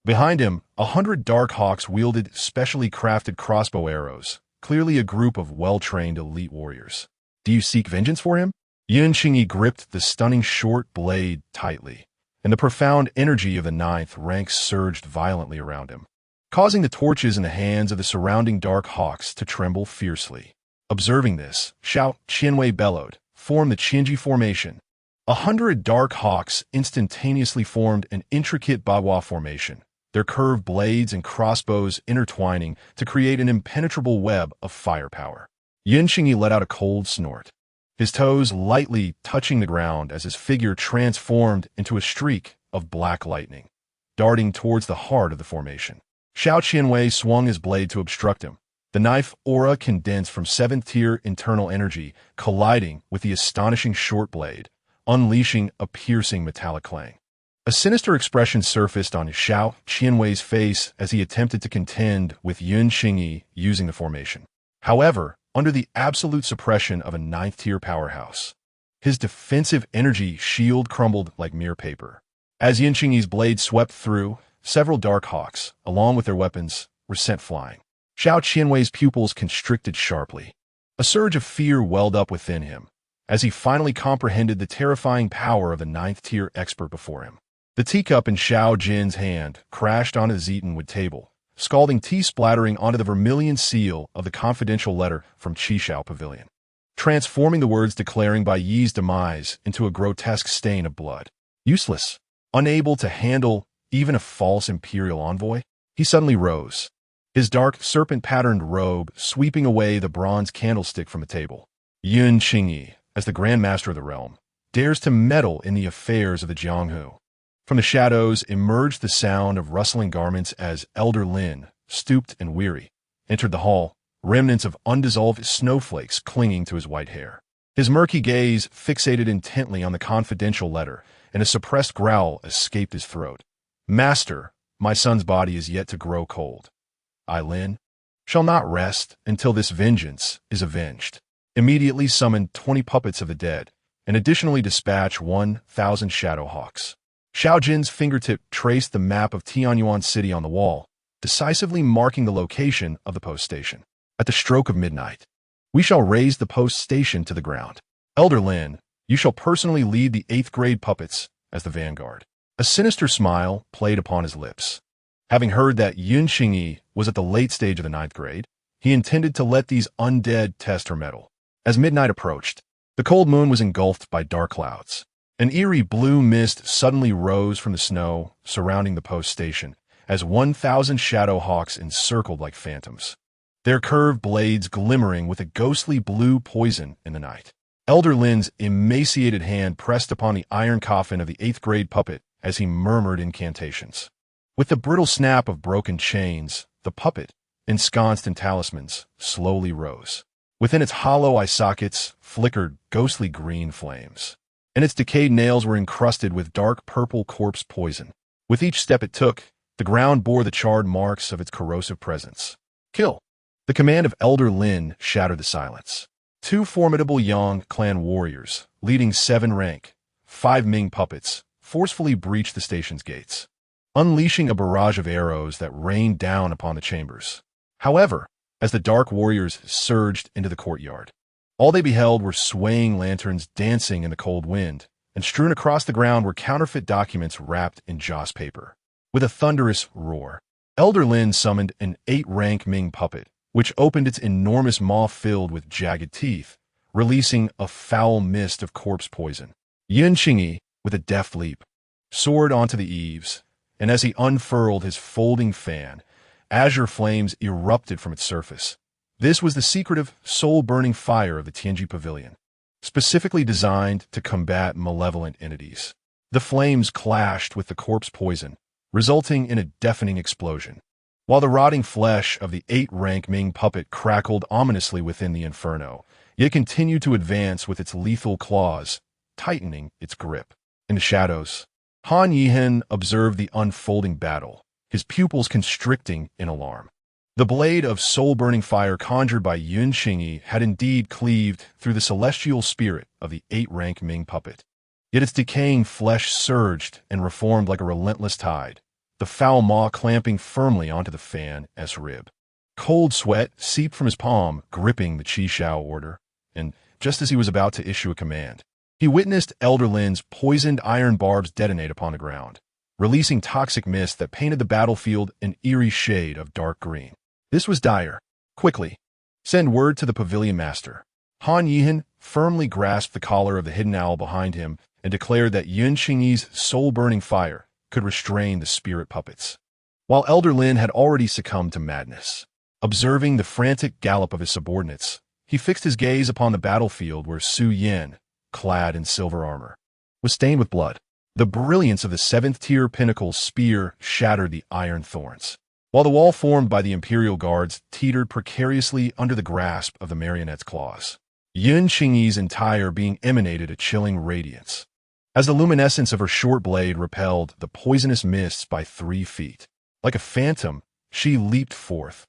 Behind him, 100 dark hawks wielded specially crafted crossbow arrows, clearly a group of well-trained elite warriors. Do you seek vengeance for him? Yun Qingyi gripped the stunning short blade tightly, and the profound energy of the 9th rank surged violently around him, causing the torches in the hands of the surrounding dark hawks to tremble fiercely. Observing this, Xiao Qianwei bellowed, "Form the Qianji formation." 100 dark hawks instantaneously formed an intricate Bagua formation, their curved blades and crossbows intertwining to create an impenetrable web of firepower. Yun Qingyi let out a cold snort, his toes lightly touching the ground as his figure transformed into a streak of black lightning, darting towards the heart of the formation. Xiao Qianwei swung his blade to obstruct him, the knife aura condensed from 7th-tier internal energy colliding with the astonishing short blade, unleashing a piercing metallic clang. A sinister expression surfaced on Xiao Qianwei's face as he attempted to contend with Yun Qingyi using the formation. However, under the absolute suppression of a 9th-tier powerhouse, his defensive energy shield crumbled like mere paper. As Yun Qingyi's blade swept through, several dark hawks, along with their weapons, were sent flying. Xiao Qianwei's pupils constricted sharply. A surge of fear welled up within him, as he finally comprehended the terrifying power of the 9th-tier expert before him. The teacup in Xiao Jin's hand crashed onto the Zetonwood table, scalding tea splattering onto the vermilion seal of the confidential letter from Qishao Pavilion, transforming the words declaring Bai Yi's demise into a grotesque stain of blood. Useless, unable to handle even a false imperial envoy, he suddenly rose, his dark serpent-patterned robe sweeping away the bronze candlestick from the table. Yun Qingyi, as the Grand Master of the realm, dares to meddle in the affairs of the Jianghu. From the shadows emerged the sound of rustling garments as Elder Lin, stooped and weary, entered the hall, remnants of undissolved snowflakes clinging to his white hair. His murky gaze fixated intently on the confidential letter, and a suppressed growl escaped his throat. "Master, my son's body is yet to grow cold. I, Lin, shall not rest until this vengeance is avenged. Immediately summon 20 puppets of the dead, and additionally dispatch 1,000 shadow hawks." Xiao Jin's fingertip traced the map of Tianyuan City on the wall, decisively marking the location of the post station. At the stroke of midnight, we shall raise the post station to the ground. Elder Lin, you shall personally lead the 8th grade puppets as the vanguard. A sinister smile played upon his lips. Having heard that Yun Qingyi was at the late stage of the 9th grade, he intended to let these undead test her mettle. As midnight approached, the cold moon was engulfed by dark clouds. An eerie blue mist suddenly rose from the snow surrounding the post station as 1,000 shadow hawks encircled like phantoms, their curved blades glimmering with a ghostly blue poison in the night. Elder Lin's emaciated hand pressed upon the iron coffin of the 8th grade puppet as he murmured incantations. With the brittle snap of broken chains, the puppet, ensconced in talismans, slowly rose. Within its hollow eye sockets flickered ghostly green flames, and its decayed nails were encrusted with dark purple corpse poison. With each step it took, the ground bore the charred marks of its corrosive presence. Kill! The command of Elder Lin shattered the silence. Two formidable Yang clan warriors, leading 7 rank, 5 Ming puppets, forcefully breached the station's gates, unleashing a barrage of arrows that rained down upon the chambers. However, as the dark warriors surged into the courtyard, all they beheld were swaying lanterns dancing in the cold wind, and strewn across the ground were counterfeit documents wrapped in joss paper. With a thunderous roar, Elder Lin summoned an 8-rank Ming puppet, which opened its enormous maw filled with jagged teeth, releasing a foul mist of corpse poison. Yun Qingyi, with a deft leap, soared onto the eaves, and as he unfurled his folding fan, azure flames erupted from its surface. This was the secretive, soul-burning fire of the Tianji Pavilion, specifically designed to combat malevolent entities. The flames clashed with the corpse poison, resulting in a deafening explosion, while the rotting flesh of the 8-rank Ming puppet crackled ominously within the inferno. It continued to advance with its lethal claws, tightening its grip. In the shadows, Han Yihen observed the unfolding battle, his pupils constricting in alarm. The blade of soul-burning fire conjured by Yun Qingyi had indeed cleaved through the celestial spirit of the 8-rank Ming puppet. Yet its decaying flesh surged and reformed like a relentless tide, the foul maw clamping firmly onto the fan's rib. Cold sweat seeped from his palm, gripping the Qi Shao order, and just as he was about to issue a command, he witnessed Elder Lin's poisoned iron barbs detonate upon the ground, releasing toxic mist that painted the battlefield an eerie shade of dark green. This was dire. Quickly, send word to the pavilion master. Han Yihen firmly grasped the collar of the hidden owl behind him and declared that Yun Qingyi's soul-burning fire could restrain the spirit puppets, while Elder Lin had already succumbed to madness. Observing the frantic gallop of his subordinates, he fixed his gaze upon the battlefield where Su Yan, clad in silver armor, was stained with blood. The brilliance of the 7th-tier pinnacle's spear shattered the iron thorns, while the wall formed by the Imperial Guards teetered precariously under the grasp of the marionette's claws. Yun Qingyi's entire being emanated a chilling radiance, as the luminescence of her short blade repelled the poisonous mists by 3 feet. Like a phantom, she leaped forth,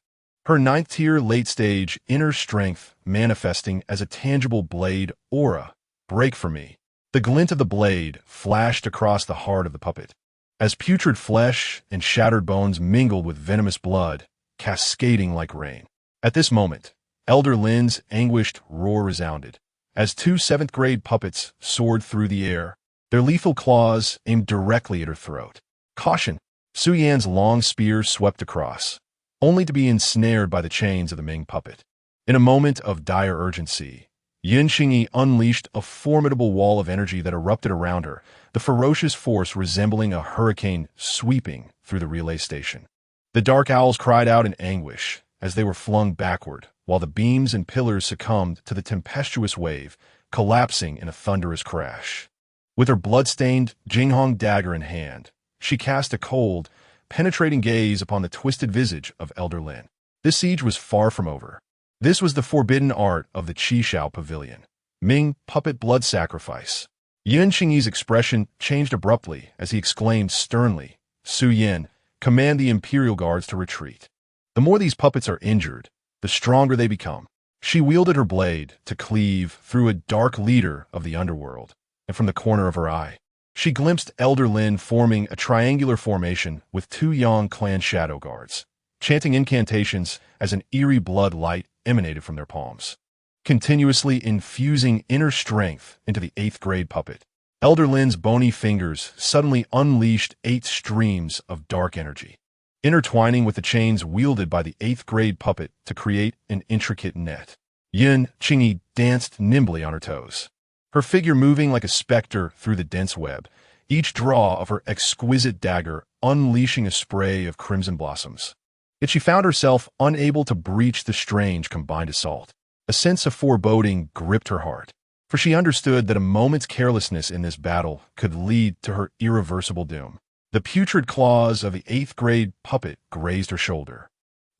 her 9th-tier late-stage inner strength manifesting as a tangible blade aura. Break for me. The glint of the blade flashed across the heart of the puppet, as putrid flesh and shattered bones mingled with venomous blood, cascading like rain. At this moment, Elder Lin's anguished roar resounded, as 2 7th-grade puppets soared through the air, their lethal claws aimed directly at her throat. Caution! Su Yan's long spear swept across, only to be ensnared by the chains of the Ming puppet. In a moment of dire urgency, Yun Qingyi unleashed a formidable wall of energy that erupted around her, the ferocious force resembling a hurricane sweeping through the relay station. The dark owls cried out in anguish as they were flung backward, while the beams and pillars succumbed to the tempestuous wave, collapsing in a thunderous crash. With her blood-stained Jinghong dagger in hand, she cast a cold, penetrating gaze upon the twisted visage of Elder Lin. This siege was far from over. This was the forbidden art of the Qi Shao Pavilion. Ming puppet blood sacrifice. Yun Qingyi's expression changed abruptly as he exclaimed sternly, Su Yan, command the Imperial Guards to retreat. The more these puppets are injured, the stronger they become. She wielded her blade to cleave through a dark leader of the underworld, and from the corner of her eye, she glimpsed Elder Lin forming a triangular formation with 2 Yang clan shadow guards, chanting incantations as an eerie blood light emanated from their palms, continuously infusing inner strength into the 8th-grade puppet. Elder Lin's bony fingers suddenly unleashed 8 streams of dark energy, intertwining with the chains wielded by the 8th-grade puppet to create an intricate net. Yun Qingyi danced nimbly on her toes, her figure moving like a specter through the dense web, each draw of her exquisite dagger unleashing a spray of crimson blossoms. Yet she found herself unable to breach the strange combined assault. A sense of foreboding gripped her heart, for she understood that a moment's carelessness in this battle could lead to her irreversible doom. The putrid claws of the 8th-grade puppet grazed her shoulder,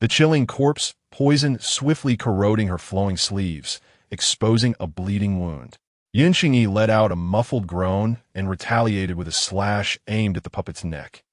The chilling corpse poison swiftly corroding her flowing sleeves, exposing a bleeding wound. Yun Qingyi let out a muffled groan and retaliated with a slash aimed at the puppet's neck,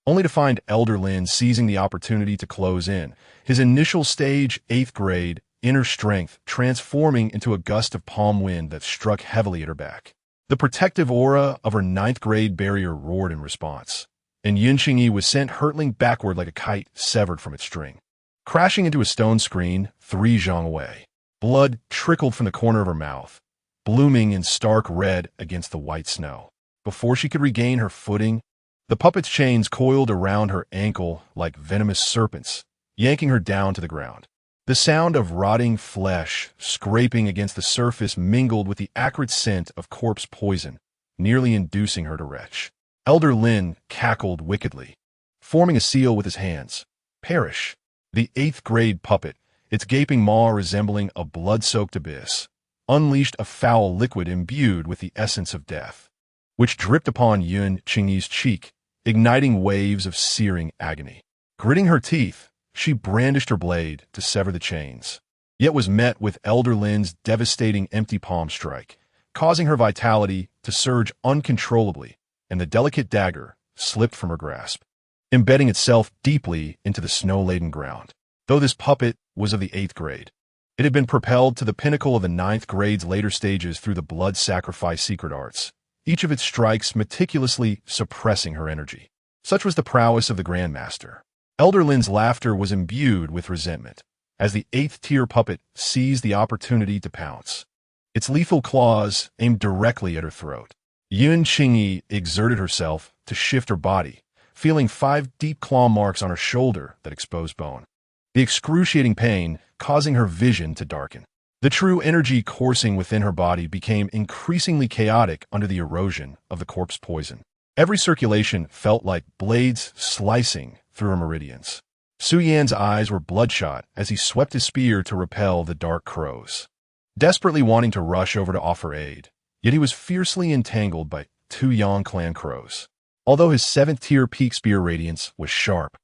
only to find Elder Lin seizing the opportunity to close in, his initial stage 8th grade inner strength transforming into a gust of palm wind that struck heavily at her back. The protective aura of her 9th grade barrier roared in response, and Yun Qingyi was sent hurtling backward like a kite severed from its string. Crashing into a stone screen 3 zhang away, blood trickled from the corner of her mouth, blooming in stark red against the white snow. Before she could regain her footing, the puppet's chains coiled around her ankle like venomous serpents, yanking her down to the ground. The sound of rotting flesh scraping against the surface mingled with the acrid scent of corpse poison, nearly inducing her to retch. Elder Lin cackled wickedly, forming a seal with his hands. Perish. The 8th grade puppet, its gaping maw resembling a blood-soaked abyss, unleashed a foul liquid imbued with the essence of death, which dripped upon Yun Qingyi's cheek, igniting waves of searing agony. Gritting her teeth, she brandished her blade to sever the chains, yet was met with Elder Lin's devastating empty palm strike, causing her vitality to surge uncontrollably, and the delicate dagger slipped from her grasp, embedding itself deeply into the snow-laden ground. Though this puppet was of the 8th grade, it had been propelled to the pinnacle of the 9th grade's later stages through the blood sacrifice secret arts, each of its strikes meticulously suppressing her energy. Such was the prowess of the Grandmaster. Elder Lin's laughter was imbued with resentment, as the 8th tier puppet seized the opportunity to pounce, its lethal claws aimed directly at her throat. Yun Qingyi exerted herself to shift her body, feeling 5 deep claw marks on her shoulder that exposed bone, the excruciating pain causing her vision to darken. The true energy coursing within her body became increasingly chaotic under the erosion of the corpse poison. Every circulation felt like blades slicing through her meridians. Su Yan's eyes were bloodshot as he swept his spear to repel the dark crows, desperately wanting to rush over to offer aid, yet he was fiercely entangled by 2 Yang clan crows. Although his 7th tier peak spear radiance was sharp,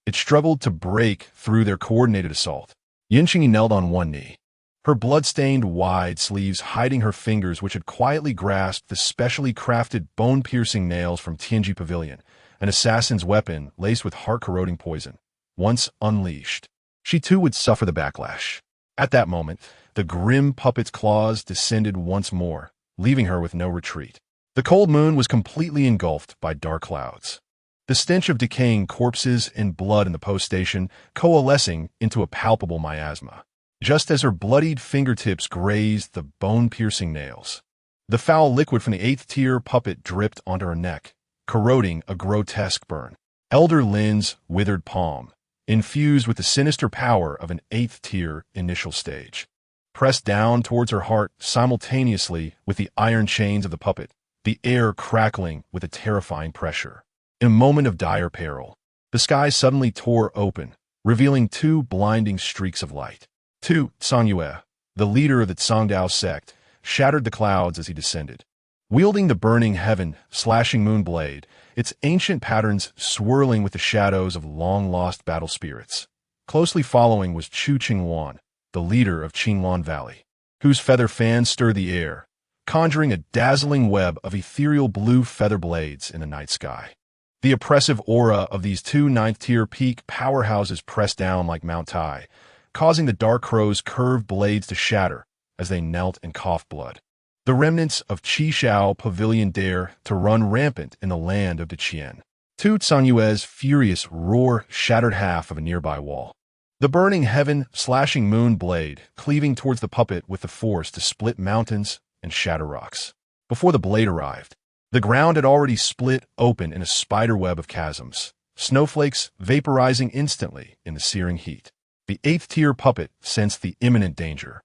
it struggled to break through their coordinated assault. Yun Qingyi knelt on one knee, her blood-stained wide sleeves hiding her fingers which had quietly grasped the specially crafted bone-piercing nails from Tianji Pavilion, an assassin's weapon laced with heart-corroding poison. Once unleashed, she too would suffer the backlash. At that moment, the grim puppet's claws descended once more, leaving her with no retreat. The cold moon was completely engulfed by dark clouds, the stench of decaying corpses and blood in the post station coalescing into a palpable miasma. Just as her bloodied fingertips grazed the bone-piercing nails, the foul liquid from the 8th tier puppet dripped onto her neck, corroding a grotesque burn. Elder Lin's withered palm, infused with the sinister power of an 8th tier initial stage, pressed down towards her heart simultaneously with the iron chains of the puppet, the air crackling with a terrifying pressure. In a moment of dire peril, the sky suddenly tore open, revealing 2 blinding streaks of light. Tu Sangyue, the leader of the Tsangdao sect, shattered the clouds as he descended, wielding the burning heaven-slashing moon blade, its ancient patterns swirling with the shadows of long-lost battle spirits. Closely following was Chu Qingwan, the leader of Qinglan Valley, whose feather fans stirred the air, conjuring a dazzling web of ethereal blue feather blades in the night sky. The oppressive aura of these 2 9th-tier peak powerhouses pressed down like Mount Tai, causing the dark crow's curved blades to shatter as they knelt and coughed blood. The remnants of Qi Shao Pavilion dare to run rampant in the land of Deqian. Tu Sanyue's furious roar shattered half of a nearby wall, the burning heaven-slashing moon blade cleaving towards the puppet with the force to split mountains and shatter rocks. Before the blade arrived, the ground had already split open in a spiderweb of chasms, snowflakes vaporizing instantly in the searing heat. The 8th-tier puppet sensed the imminent danger,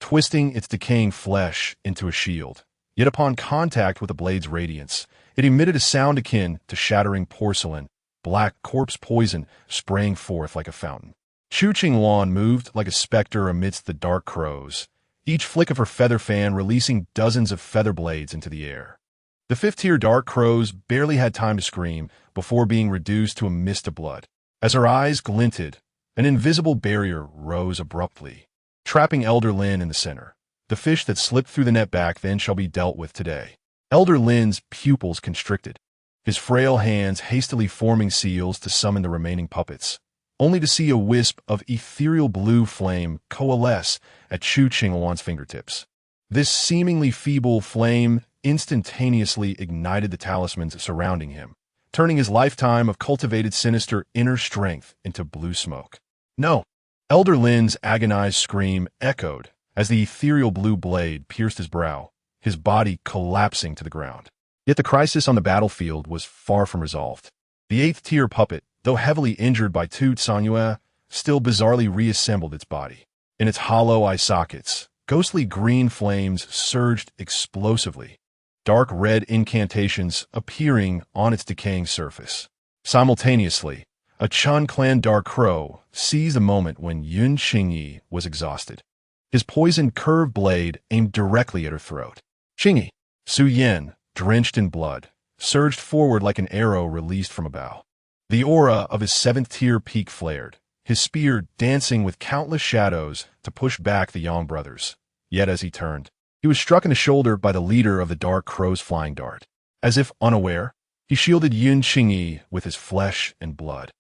twisting its decaying flesh into a shield. Yet upon contact with the blade's radiance, it emitted a sound akin to shattering porcelain, black corpse poison spraying forth like a fountain. Chu Qinglan moved like a specter amidst the dark crows, each flick of her feather fan releasing dozens of feather blades into the air. The 5th-tier dark crows barely had time to scream before being reduced to a mist of blood. As her eyes glinted, An invisible barrier rose abruptly, trapping Elder Lin in the center. The fish that slipped through the net back then shall be dealt with today. Elder Lin's pupils constricted, his frail hands hastily forming seals to summon the remaining puppets, only to see a wisp of ethereal blue flame coalesce at Chu Qingluan's fingertips. This seemingly feeble flame instantaneously ignited the talismans surrounding him, turning his lifetime of cultivated sinister inner strength into blue smoke. No! Elder Lin's agonized scream echoed as the ethereal blue blade pierced his brow, his body collapsing to the ground. Yet the crisis on the battlefield was far from resolved. The 8th-tier puppet, though heavily injured by Tu Sanyue, still bizarrely reassembled its body. In its hollow eye sockets, ghostly green flames surged explosively, dark red incantations appearing on its decaying surface. Simultaneously, a Chun clan dark crow seized the moment when Yun Qingyi was exhausted. His poisoned curved blade aimed directly at her throat. Qingyi, Su Yan, drenched in blood, surged forward like an arrow released from a bow. The aura of his 7th-tier peak flared, his spear dancing with countless shadows to push back the Yang brothers. Yet as he turned, he was struck in the shoulder by the leader of the Dark Crow's flying dart. As if unaware, he shielded Yun Qingyi with his flesh and blood.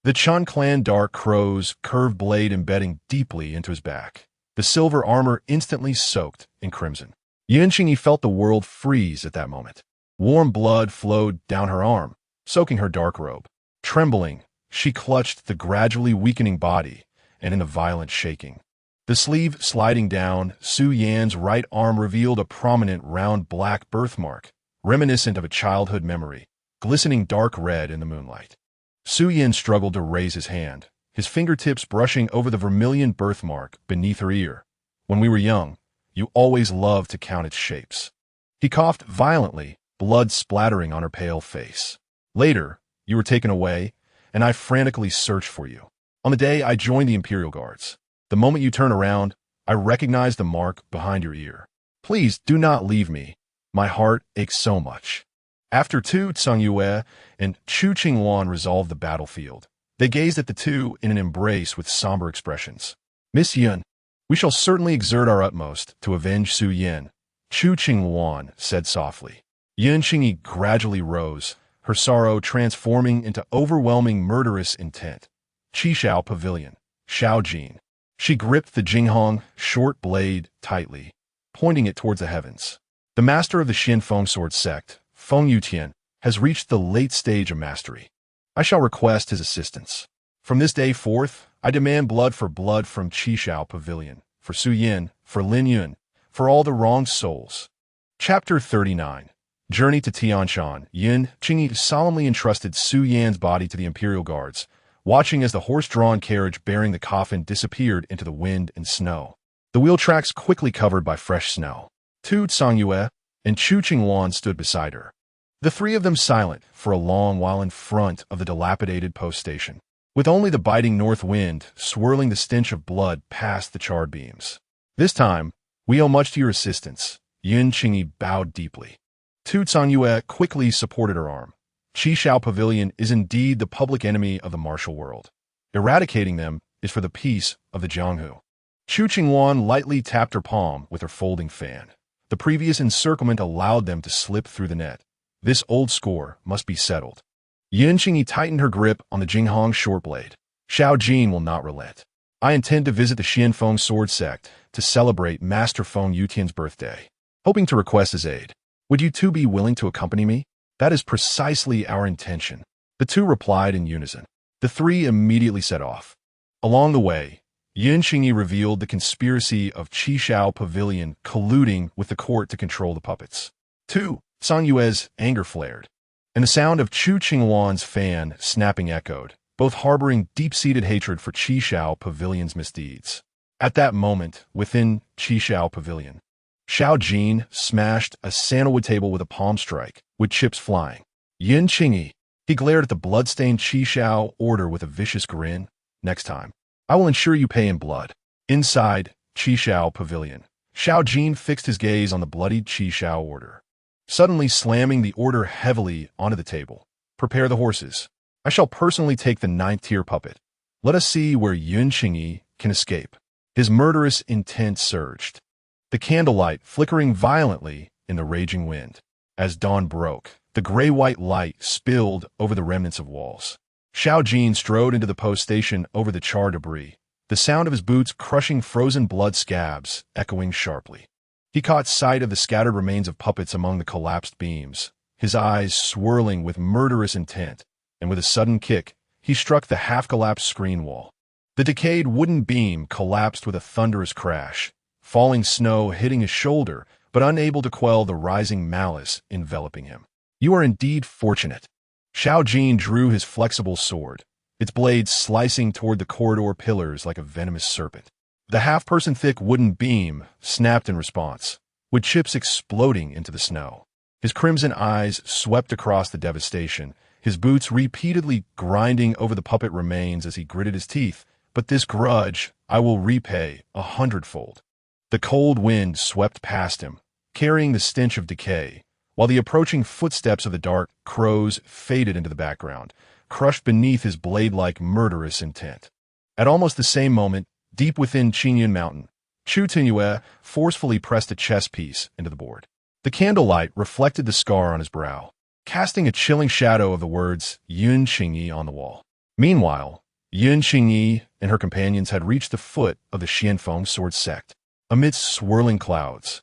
The Chun clan Dark Crow's curved blade embedding deeply into his back, the silver armor instantly soaked in crimson. Yun Qingyi felt the world freeze at that moment. Warm blood flowed down her arm, soaking her dark robe. Trembling, she clutched the gradually weakening body, and in a violent shaking, the sleeve sliding down, Su Yan's right arm revealed a prominent round black birthmark, reminiscent of a childhood memory, glistening dark red in the moonlight. Su Yan struggled to raise his hand, his fingertips brushing over the vermilion birthmark beneath her ear. When we were young, you always loved to count its shapes. He coughed violently, blood splattering on her pale face. Later, you were taken away, and I frantically searched for you. On the day I joined the Imperial Guards, the moment you turn around, I recognized the mark behind your ear. Please do not leave me. My heart aches so much. After Tu Sanyue and Chu Qingluan resolved the battlefield, they gazed at the two in an embrace with somber expressions. Miss Yun, we shall certainly exert our utmost to avenge Su Yan, Chu Qingluan said softly. Yun Qingyi gradually rose, her sorrow transforming into overwhelming murderous intent. Qishao Pavilion, Xiao Jin. She gripped the Jinghong short blade tightly, pointing it towards the heavens. The master of the Xin Feng sword sect, Feng Yutian, has reached the late stage of mastery. I shall request his assistance. From this day forth, I demand blood from Qishao Pavilion, for Su Yan, for Lin Yun, for all the wronged souls. Chapter 39. Journey to Tianshan. Yun Qingyi solemnly entrusted Su Yan's body to the Imperial Guards, watching as the horse-drawn carriage bearing the coffin disappeared into the wind and snow. The wheel tracks quickly covered by fresh snow. Tu Sanyue and Chu Qingluan stood beside her, the three of them silent for a long while in front of the dilapidated post station, with only the biting north wind swirling the stench of blood past the charred beams. This time, we owe much to your assistance. Yun Qingyi bowed deeply. Tu Sanyue quickly supported her arm. Qishao Pavilion is indeed the public enemy of the martial world. Eradicating them is for the peace of the Jianghu. Chu Qingluan lightly tapped her palm with her folding fan. The previous encirclement allowed them to slip through the net. This old score must be settled. Yun Qingyi tightened her grip on the Jinghong short blade. Xiao Jin will not relent. I intend to visit the Xin Feng sword sect to celebrate Master Feng Yutian's birthday, hoping to request his aid. Would you two be willing to accompany me? That is precisely our intention. The two replied in unison. The three immediately set off. Along the way, Yun Qingyi revealed the conspiracy of Qishao Pavilion colluding with the court to control the puppets. Tu Sanyue's anger flared, and the sound of Chu Qingluan's fan snapping echoed, both harboring deep-seated hatred for Qishao Pavilion's misdeeds. At that moment, within Qishao Pavilion, Xiao Jin smashed a sandalwood table with a palm strike, with chips flying. Yun Qingyi, he glared at the blood-stained Qishao order with a vicious grin. Next time, I will ensure you pay in blood. Inside Qishao Pavilion, Xiao Jin fixed his gaze on the bloodied Qishao order, suddenly slamming the order heavily onto the table. Prepare the horses. I shall personally take the 9th-tier puppet. Let us see where Yun Qingyi can escape. His murderous intent surged, the candlelight flickering violently in the raging wind. As dawn broke, the gray-white light spilled over the remnants of walls. Xiao Jin strode into the post station over the charred debris, the sound of his boots crushing frozen blood scabs echoing sharply. He caught sight of the scattered remains of puppets among the collapsed beams, his eyes swirling with murderous intent, and with a sudden kick, he struck the half-collapsed screen wall. The decayed wooden beam collapsed with a thunderous crash, falling snow hitting his shoulder, but unable to quell the rising malice enveloping him. You are indeed fortunate. Xiao Jin drew his flexible sword, its blade slicing toward the corridor pillars like a venomous serpent. The half-person thick wooden beam snapped in response, with chips exploding into the snow. His crimson eyes swept across the devastation, his boots repeatedly grinding over the puppet remains as he gritted his teeth. But this grudge I will repay 100-fold. The cold wind swept past him, carrying the stench of decay, while the approaching footsteps of the dark crows faded into the background, crushed beneath his blade-like murderous intent. At almost the same moment, deep within Qingyun Mountain, Chu Tinyue forcefully pressed a chess piece into the board. The candlelight reflected the scar on his brow, casting a chilling shadow of the words Yun Qingyi on the wall. Meanwhile, Yun Qingyi and her companions had reached the foot of the Xianfeng sword sect. Amidst swirling clouds,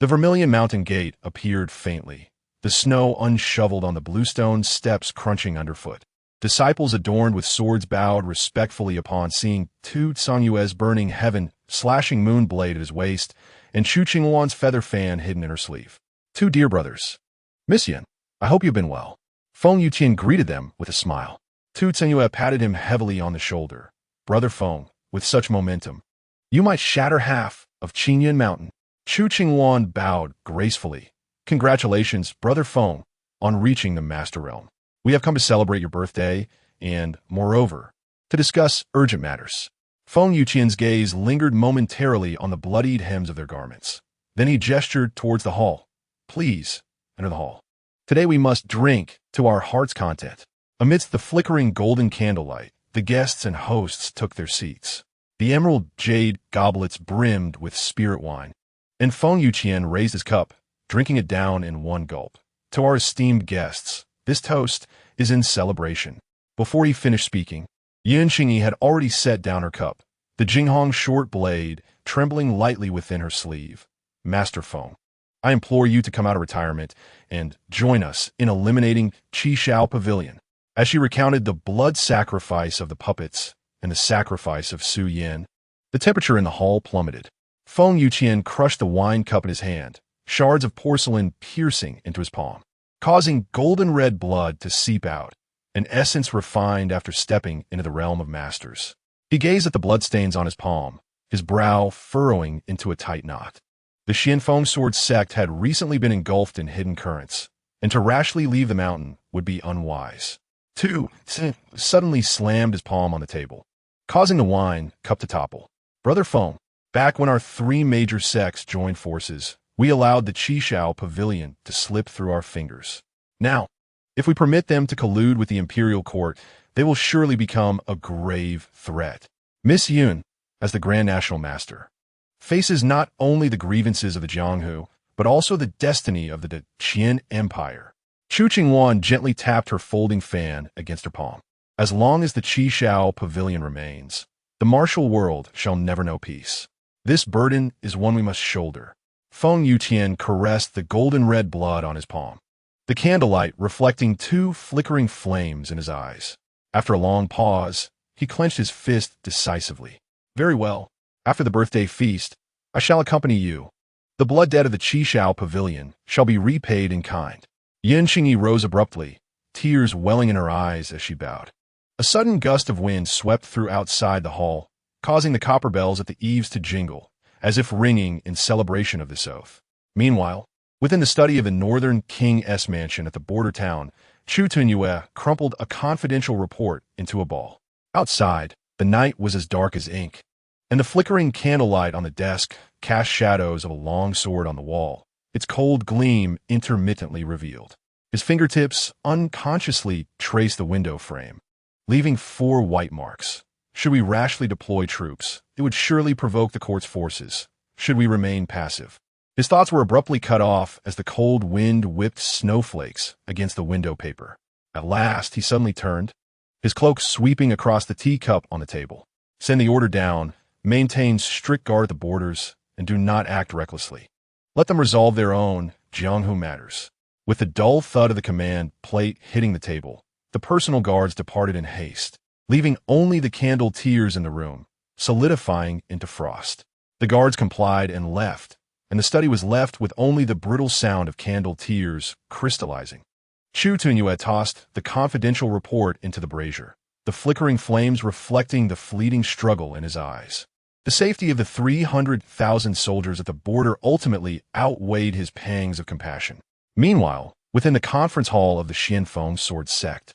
the Vermilion Mountain Gate appeared faintly, the snow unshoveled on the bluestone steps crunching underfoot. Disciples adorned with swords bowed respectfully upon seeing Tu Sanyue's burning heaven slashing moon blade at his waist and Chu Qingwan's feather fan hidden in her sleeve. Two dear brothers. Miss Yin, I hope you've been well. Feng Yuqian greeted them with a smile. Tu Sanyue patted him heavily on the shoulder. Brother Feng, with such momentum, you might shatter half of Qingyun Mountain. Chu Qingwan bowed gracefully. Congratulations, Brother Feng, on reaching the Master Realm. We have come to celebrate your birthday and, moreover, to discuss urgent matters. Feng Yuqian's gaze lingered momentarily on the bloodied hems of their garments. Then he gestured towards the hall. Please, enter the hall. Today we must drink to our heart's content. Amidst the flickering golden candlelight, the guests and hosts took their seats. The emerald jade goblets brimmed with spirit wine, and Feng Yuqian raised his cup, drinking it down in one gulp. To our esteemed guests, this toast is in celebration. Before he finished speaking, Yun Qingyi had already set down her cup, the Jinghong short blade trembling lightly within her sleeve. Master Feng, I implore you to come out of retirement and join us in eliminating Qishao Pavilion. As she recounted the blood sacrifice of the puppets and the sacrifice of Su Yin, the temperature in the hall plummeted. Feng Yuqian crushed the wine cup in his hand, shards of porcelain piercing into his palm, causing golden-red blood to seep out, an essence refined after stepping into the realm of masters. He gazed at the bloodstains on his palm, his brow furrowing into a tight knot. The Xianfeng sword sect had recently been engulfed in hidden currents, and to rashly leave the mountain would be unwise. Tu suddenly slammed his palm on the table, causing the wine cup to topple. Brother Feng, back when our three major sects joined forces, we allowed the Qishao Pavilion to slip through our fingers. Now, if we permit them to collude with the imperial court, they will surely become a grave threat. Miss Yun, as the Grand National Master, faces not only the grievances of the Jianghu, but also the destiny of the Qin Empire. Chu Qingwan gently tapped her folding fan against her palm. As long as the Qishao Pavilion remains, the martial world shall never know peace. This burden is one we must shoulder. Feng Yuqian caressed the golden-red blood on his palm, the candlelight reflecting two flickering flames in his eyes. After a long pause, he clenched his fist decisively. Very well. After the birthday feast, I shall accompany you. The blood debt of the Qishao Pavilion shall be repaid in kind. Yun Qingyi rose abruptly, tears welling in her eyes as she bowed. A sudden gust of wind swept through outside the hall, causing the copper bells at the eaves to jingle, as if ringing in celebration of this oath. Meanwhile, within the study of the northern King's mansion at the border town, Chu Tinyue crumpled a confidential report into a ball. Outside, the night was as dark as ink, and the flickering candlelight on the desk cast shadows of a long sword on the wall, its cold gleam intermittently revealed. His fingertips unconsciously traced the window frame, leaving 4 white marks, Should we rashly deploy troops? It would surely provoke the court's forces. Should we remain passive? His thoughts were abruptly cut off as the cold wind whipped snowflakes against the window paper. At last, he suddenly turned, his cloak sweeping across the teacup on the table. Send the order down, maintain strict guard at the borders, and do not act recklessly. Let them resolve their own, Jiang who matters. With the dull thud of the command plate hitting the table, the personal guards departed in haste, leaving only the candle tears in the room, solidifying into frost. The guards complied and left, and the study was left with only the brittle sound of candle tears crystallizing. Chu Tunyue tossed the confidential report into the brazier, the flickering flames reflecting the fleeting struggle in his eyes. The safety of the 300,000 soldiers at the border ultimately outweighed his pangs of compassion. Meanwhile, within the conference hall of the Xianfeng sword sect,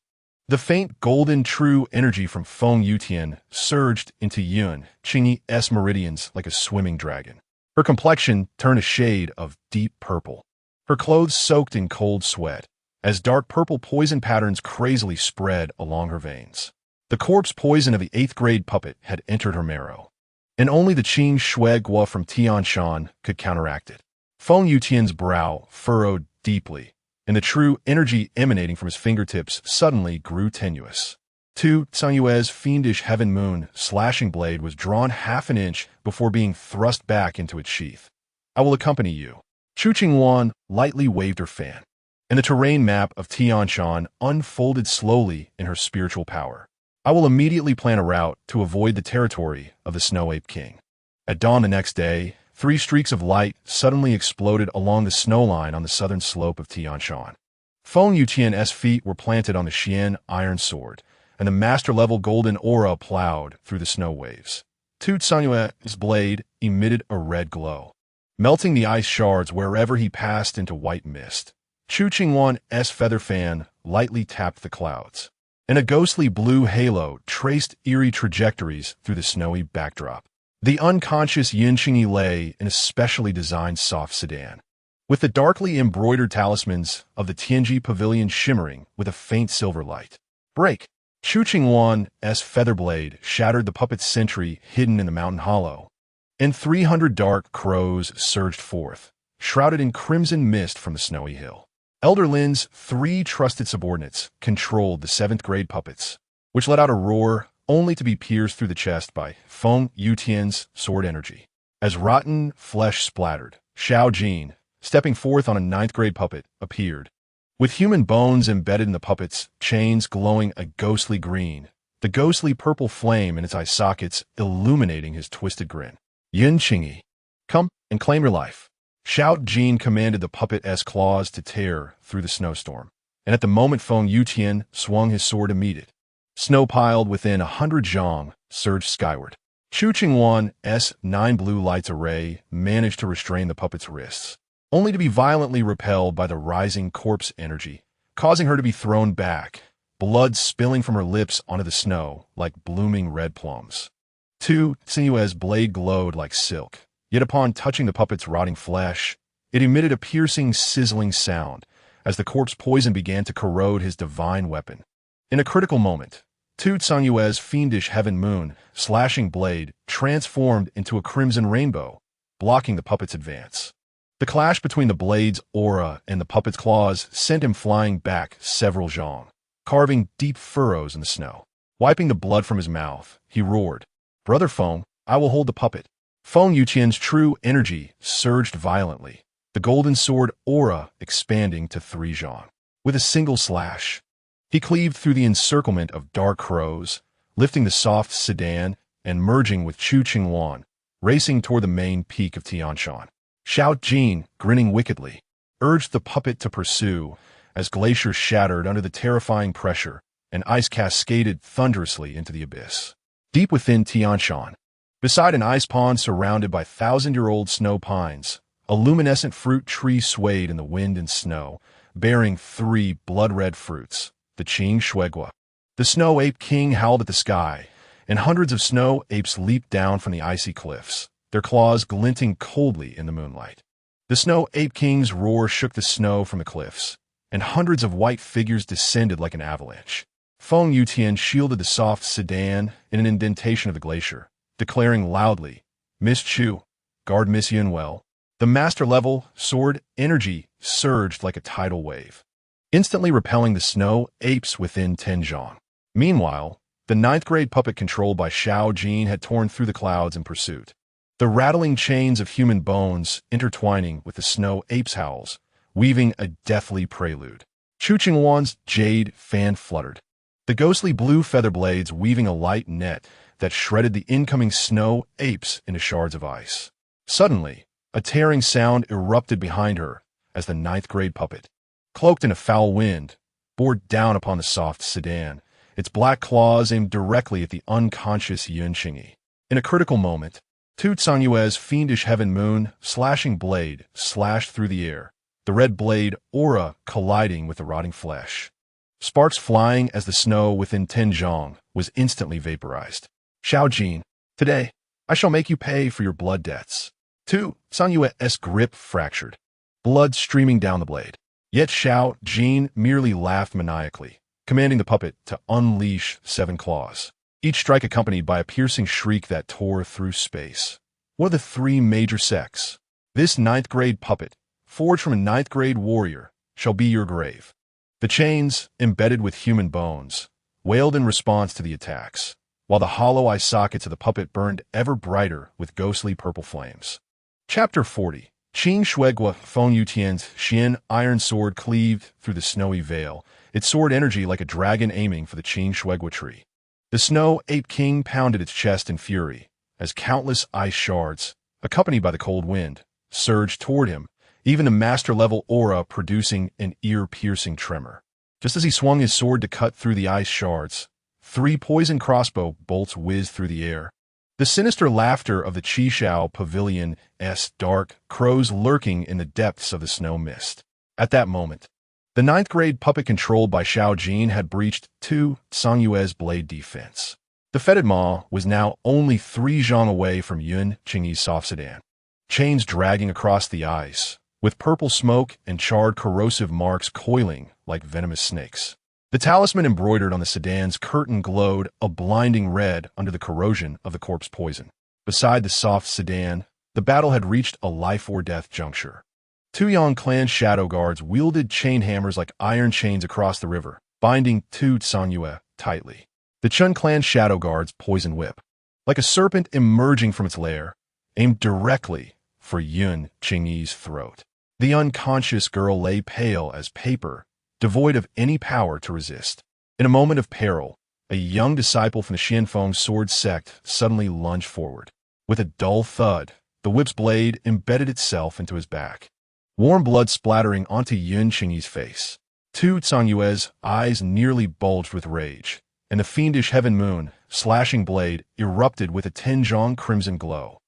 the faint golden true energy from Feng Yutian surged into Yun Qingyi's meridians like a swimming dragon. Her complexion turned a shade of deep purple, her clothes soaked in cold sweat, as dark purple poison patterns crazily spread along her veins. The corpse poison of the 8th grade puppet had entered her marrow, and only the Qing Shui Gua from Tianshan could counteract it. Feng Yutian's brow furrowed deeply, and the true energy emanating from his fingertips suddenly grew tenuous. Tu Tsanyue's fiendish heaven moon slashing blade was drawn half an inch before being thrust back into its sheath. I will accompany you. Chu Qingwan lightly waved her fan, and the terrain map of Tianshan unfolded slowly in her spiritual power. I will immediately plan a route to avoid the territory of the Snow Ape King. At dawn the next day, 3 streaks of light suddenly exploded along the snow line on the southern slope of Tianshan. Feng Yutian's feet were planted on the Xian iron sword, and the master-level golden aura plowed through the snow waves. Tu Tsanyue's blade emitted a red glow, melting the ice shards wherever he passed into white mist. Chu Qingwan's feather fan lightly tapped the clouds, and a ghostly blue halo traced eerie trajectories through the snowy backdrop. The unconscious Yin Qingyi lay in a specially designed soft sedan, with the darkly embroidered talismans of the Tianji Pavilion shimmering with a faint silver light. Break! Chu Qingwan's feather blade shattered the puppet's sentry hidden in the mountain hollow, and 300 dark crows surged forth, shrouded in crimson mist from the snowy hill. Elder Lin's 3 trusted subordinates controlled the 7th grade puppets, which let out a roar only to be pierced through the chest by Feng Yutian's sword energy. As rotten flesh splattered, Xiao Jin, stepping forth on a 9th grade puppet, appeared. With human bones embedded in the puppet's chains glowing a ghostly green, the ghostly purple flame in its eye sockets illuminating his twisted grin. Yin Qingyi, come and claim your life. Xiao Jin commanded the puppet's claws to tear through the snowstorm, and at the moment Feng Yutian swung his sword to meet it, snow piled within 100 zhang surged skyward. Chu Qingwan's 9 blue lights array managed to restrain the puppet's wrists, only to be violently repelled by the rising corpse energy, causing her to be thrown back, blood spilling from her lips onto the snow like blooming red plums. Tu Tsanyue's blade glowed like silk, yet upon touching the puppet's rotting flesh, it emitted a piercing, sizzling sound as the corpse poison began to corrode his divine weapon. In a critical moment, Tu Tsanyue's fiendish heaven moon slashing blade transformed into a crimson rainbow, blocking the puppet's advance. The clash between the blade's aura and the puppet's claws sent him flying back several zhang, carving deep furrows in the snow. Wiping the blood from his mouth, he roared, "Brother Feng, I will hold the puppet." Feng Yutian's true energy surged violently, the golden sword aura expanding to 3 zhang. With a single slash, he cleaved through the encirclement of dark crows, lifting the soft sedan and merging with Chu Qingwan, racing toward the main peak of Tianshan. Xiao Jin, grinning wickedly, urged the puppet to pursue as glaciers shattered under the terrifying pressure and ice cascaded thunderously into the abyss. Deep within Tianshan, beside an ice pond surrounded by 1,000-year-old snow pines, a luminescent fruit tree swayed in the wind and snow, bearing 3 blood-red fruits, the Qing Shui Gua. The Snow Ape King howled at the sky, and hundreds of snow apes leaped down from the icy cliffs, their claws glinting coldly in the moonlight. The Snow Ape King's roar shook the snow from the cliffs, and hundreds of white figures descended like an avalanche, Feng Yutian shielded the soft sedan in an indentation of the glacier, declaring loudly, "Miss Chu, guard Miss Yun well." The master-level sword energy surged like a tidal wave, instantly repelling the snow apes within 10 zhang. Meanwhile, the ninth-grade puppet controlled by Xiao Jin had torn through the clouds in pursuit. The rattling chains of human bones intertwining with the snow ape's howls, weaving a deathly prelude. Chu Qingwan's jade fan fluttered, the ghostly blue feather blades weaving a light net that shredded the incoming snow apes into shards of ice. Suddenly, a tearing sound erupted behind her as the ninth-grade puppet, cloaked in a foul wind, bore down upon the soft sedan, its black claws aimed directly at the unconscious Yun Qingyi. In a critical moment, Tu Tsanyue's fiendish heaven moon slashing blade slashed through the air, the red blade aura colliding with the rotting flesh. Sparks flying as the snow within 10 zhang was instantly vaporized. "Xiao Jin, today, I shall make you pay for your blood debts." Tu Tsanyue's grip fractured, blood streaming down the blade. Yet Xiao Jin merely laughed maniacally, commanding the puppet to unleash 7 claws, each strike accompanied by a piercing shriek that tore through space. What are the 3 major sects? This 9th-grade puppet, forged from a 9th-grade warrior, shall be your grave. The chains, embedded with human bones, wailed in response to the attacks, while the hollow eye sockets of the puppet burned ever brighter with ghostly purple flames. Chapter 40. Qing Shuigua Feng Yutian's Xian iron sword cleaved through the snowy veil, its sword energy like a dragon aiming for the Qing Shuigua tree. The snow ape king pounded its chest in fury, as countless ice shards, accompanied by the cold wind, surged toward him, even the master-level aura producing an ear-piercing tremor. Just as he swung his sword to cut through the ice shards, 3 poison crossbow bolts whizzed through the air. The sinister laughter of the Qishao Pavilion's dark crows lurking in the depths of the snow mist. At that moment, the 9th-grade puppet controlled by Xiao Jin had breached Tu Tsanyue's blade defense. The fetid maw was now only 3 zhang away from Yun Qingyi's soft sedan, chains dragging across the ice, with purple smoke and charred corrosive marks coiling like venomous snakes. The talisman embroidered on the sedan's curtain glowed a blinding red under the corrosion of the corpse poison. Beside the soft sedan, the battle had reached a life-or-death juncture. 2 Yang clan shadow guards wielded chain hammers like iron chains across the river, binding Tu Tsanyue tightly. The Chun clan shadow guard's poison whip, like a serpent emerging from its lair, aimed directly for Yun Qingyi's throat. The unconscious girl lay pale as paper, devoid of any power to resist. In a moment of peril, a young disciple from the Xianfeng sword sect suddenly lunged forward. With a dull thud, the whip's blade embedded itself into his back, warm blood splattering onto Yun Qingyi's face. Tu Tsanyue's eyes nearly bulged with rage, and the fiendish heaven moon, slashing blade, erupted with a 10 zhang crimson glow,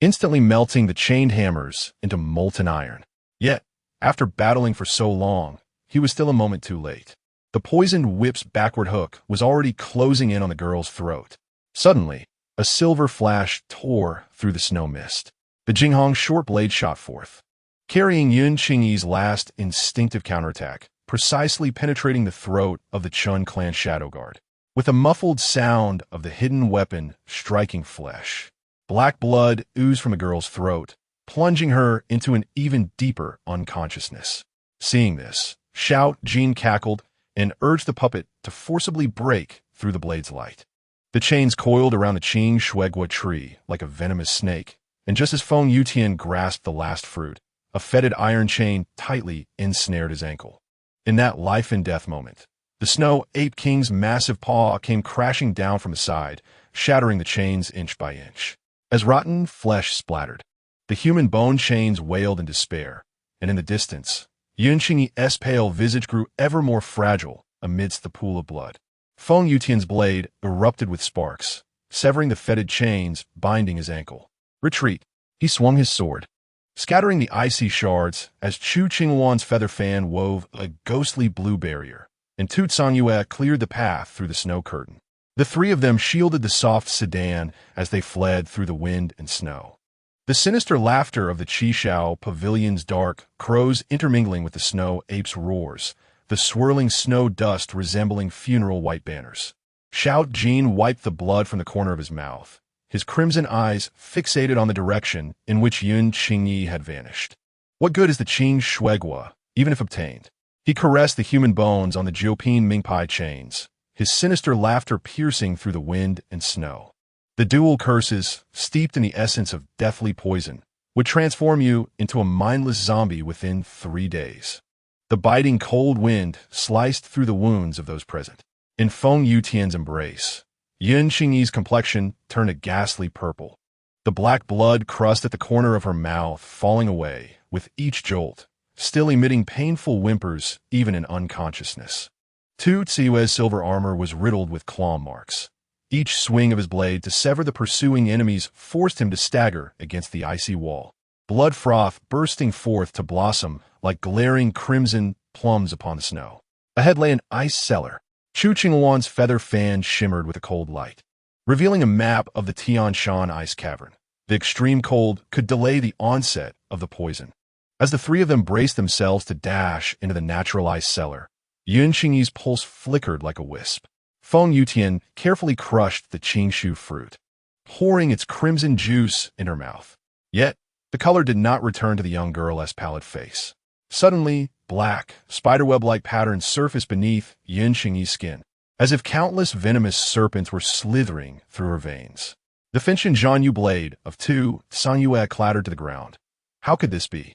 instantly melting the chained hammers into molten iron. Yet, after battling for so long, he was still a moment too late. The poisoned whip's backward hook was already closing in on the girl's throat. Suddenly, a silver flash tore through the snow mist. The Jinghong short blade shot forth, carrying Yun Qingyi's last instinctive counterattack, precisely penetrating the throat of the Chun clan shadow guard. With a muffled sound of the hidden weapon striking flesh, black blood oozed from the girl's throat, plunging her into an even deeper unconsciousness. Seeing this, Xiao Jin cackled and urged the puppet to forcibly break through the blade's light. The chains coiled around the Qing Shuigua tree like a venomous snake, and just as Feng Yutian grasped the last fruit, a fetid iron chain tightly ensnared his ankle. In that life-and-death moment, the Snow Ape King's massive paw came crashing down from the side, shattering the chains inch by inch. As rotten flesh splattered, the human bone chains wailed in despair, and in the distance, Yun Qingyi's pale visage grew ever more fragile amidst the pool of blood. Feng Yutian's blade erupted with sparks, severing the fetid chains binding his ankle. Retreat. He swung his sword, scattering the icy shards as Chu Qingwan's feather fan wove a ghostly blue barrier, and Tu Tsanyue cleared the path through the snow curtain. The 3 of them shielded the soft sedan as they fled through the wind and snow. The sinister laughter of the Qishao Pavilion's dark crows intermingling with the snow ape's roars the swirling snow dust resembling funeral white banners. Xiao Jin wiped the blood from the corner of his mouth, his crimson eyes fixated on the direction in which Yun Qingyi had vanished. What good is the Qing Shuigua, even if obtained? He caressed the human bones on the Jiuping Mingpai chains, his sinister laughter piercing through the wind and snow. The dual curses, steeped in the essence of deathly poison, would transform you into a mindless zombie within 3 days. The biting cold wind sliced through the wounds of those present. In Feng Yutian's embrace, Yun Qingyi's complexion turned a ghastly purple. The black blood crust at the corner of her mouth falling away with each jolt, still emitting painful whimpers even in unconsciousness. Tu Ziyue's silver armor was riddled with claw marks. Each swing of his blade to sever the pursuing enemies forced him to stagger against the icy wall, blood froth bursting forth to blossom like glaring crimson plums upon the snow. Ahead lay an ice cellar. Chu Qingwan's feather fan shimmered with a cold light, revealing a map of the Tian Shan ice cavern. The extreme cold could delay the onset of the poison. As the three of them braced themselves to dash into the natural ice cellar, Yun Qingyi's pulse flickered like a wisp. Feng Yutian carefully crushed the Qingshu fruit, pouring its crimson juice in her mouth. Yet, the color did not return to the young girl's pallid face. Suddenly, black, spiderweb-like patterns surfaced beneath Yun Qingyi's skin, as if countless venomous serpents were slithering through her veins. The Fengshen Zhanyu blade of Tu Sangyue clattered to the ground. How could this be?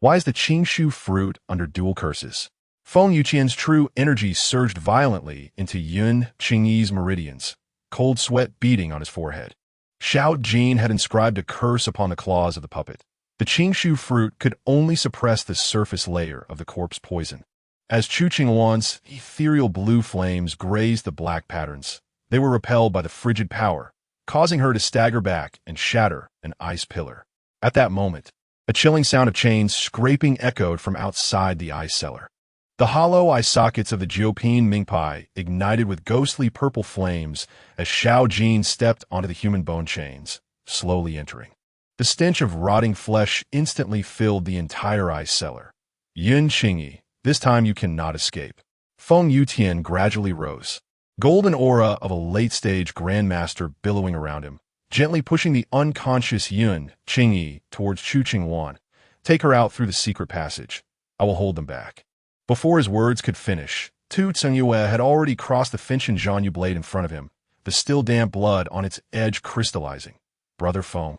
Why is the Qingshu fruit under dual curses? Feng Yutian's true energy surged violently into Yun Qingyi's meridians, cold sweat beading on his forehead. Xiao Jin had inscribed a curse upon the claws of the puppet. The Qingshu fruit could only suppress the surface layer of the corpse poison. As Chu Qingwan's ethereal blue flames grazed the black patterns, they were repelled by the frigid power, causing her to stagger back and shatter an ice pillar. At that moment, a chilling sound of chains scraping echoed from outside the ice cellar. The hollow eye sockets of the Jiuping Mingpai ignited with ghostly purple flames as Xiao Jin stepped onto the human bone chains, slowly entering. The stench of rotting flesh instantly filled the entire ice cellar. Yun Qingyi, this time you cannot escape. Feng Yutian gradually rose, golden aura of a late-stage grandmaster billowing around him, gently pushing the unconscious Yun Qingyi towards Chu Qingwan. Take her out through the secret passage. I will hold them back. Before his words could finish, Tu Ziyue had already crossed the Fengshen Zhanyu blade in front of him, the still damp blood on its edge crystallizing. Brother Feng,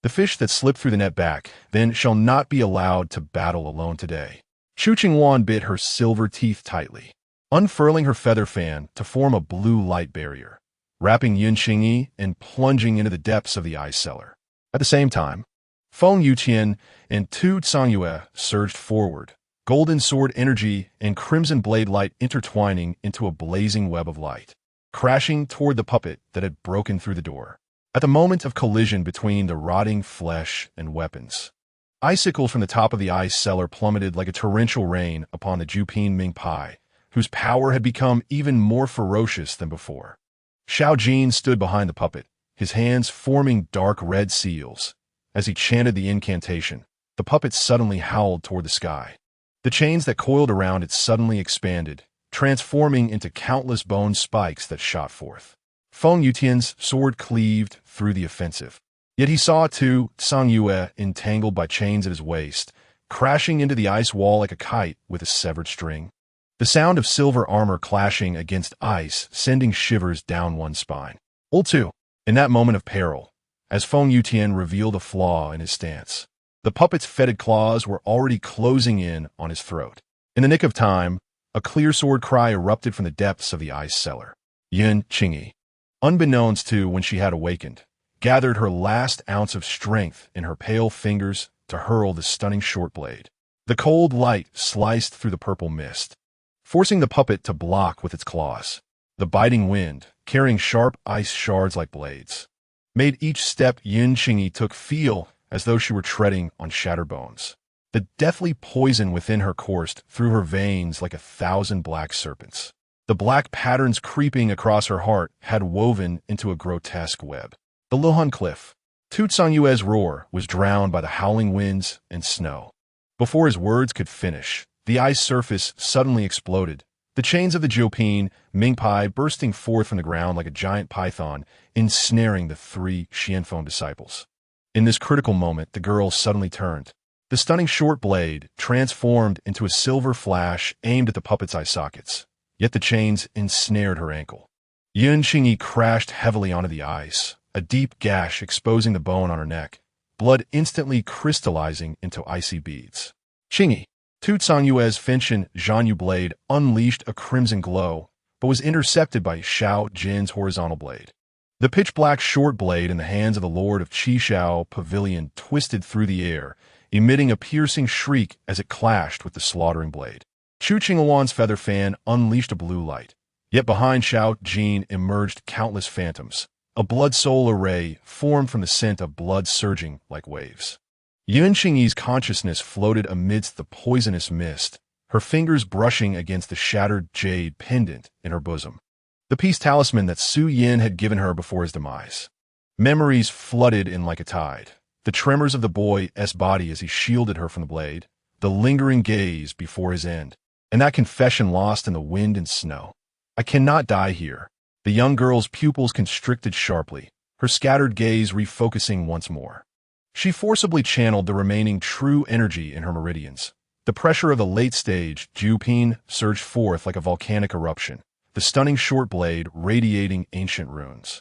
the fish that slipped through the net back, then shall not be allowed to battle alone today. Chu Qingwan bit her silver teeth tightly, unfurling her feather fan to form a blue light barrier, wrapping Yun Qingyi and plunging into the depths of the ice cellar. At the same time, Feng Yutian and Tu Ziyue surged forward, golden sword energy and crimson blade light intertwining into a blazing web of light, crashing toward the puppet that had broken through the door. At the moment of collision between the rotting flesh and weapons, icicles from the top of the ice cellar plummeted like a torrential rain upon the Jiuping Mingpai, whose power had become even more ferocious than before. Xiao Jin stood behind the puppet, his hands forming dark red seals. As he chanted the incantation, the puppet suddenly howled toward the sky. The chains that coiled around it suddenly expanded, transforming into countless bone spikes that shot forth. Feng Yutian's sword cleaved through the offensive. Yet he saw Tu Sangyue entangled by chains at his waist, crashing into the ice wall like a kite with a severed string. The sound of silver armor clashing against ice sending shivers down one's spine. Old Tu, in that moment of peril, as Feng Yutian revealed a flaw in his stance, the puppet's fetid claws were already closing in on his throat. In the nick of time, a clear sword cry erupted from the depths of the ice cellar. Yun Qingyi, unbeknownst to when she had awakened, gathered her last ounce of strength in her pale fingers to hurl the stunning short blade. The cold light sliced through the purple mist, forcing the puppet to block with its claws. The biting wind, carrying sharp ice shards like blades, made each step Yun Qingyi took feel as though she were treading on shattered bones. The deathly poison within her coursed through her veins like 1,000 black serpents. The black patterns creeping across her heart had woven into a grotesque web. The Luhan Cliff. Tu Sangyue's roar was drowned by the howling winds and snow. Before his words could finish, The ice surface suddenly exploded, the chains of the Jiupin Mingpai bursting forth from the ground like a giant python, ensnaring the three Xianfeng disciples. In this critical moment, the girl suddenly turned. The stunning short blade transformed into a silver flash aimed at the puppet's eye sockets, yet the chains ensnared her ankle. Yun Qingyi crashed heavily onto the ice, a deep gash exposing the bone on her neck, blood instantly crystallizing into icy beads. Qingyi, Tu Cangyue's Fenchin Zhanyu blade unleashed a crimson glow, but was intercepted by Xiao Jin's horizontal blade. The pitch-black short blade in the hands of the Lord of Qishao Pavilion twisted through the air, emitting a piercing shriek as it clashed with the slaughtering blade. Chu Qinghuan's feather fan unleashed a blue light, yet behind Xiao Jin emerged countless phantoms. A blood soul array formed from the scent of blood surging like waves. Yun Qingyi's consciousness floated amidst the poisonous mist, her fingers brushing against the shattered jade pendant in her bosom, the peace talisman that Su Yin had given her before his demise. Memories flooded in like a tide, the tremors of the boy's body as he shielded her from the blade, the lingering gaze before his end, and that confession lost in the wind and snow. I cannot die here. The young girl's pupils constricted sharply, her scattered gaze refocusing once more. She forcibly channeled the remaining true energy in her meridians. The pressure of the late-stage Jiupin surged forth like a volcanic eruption, the stunning short blade radiating ancient runes.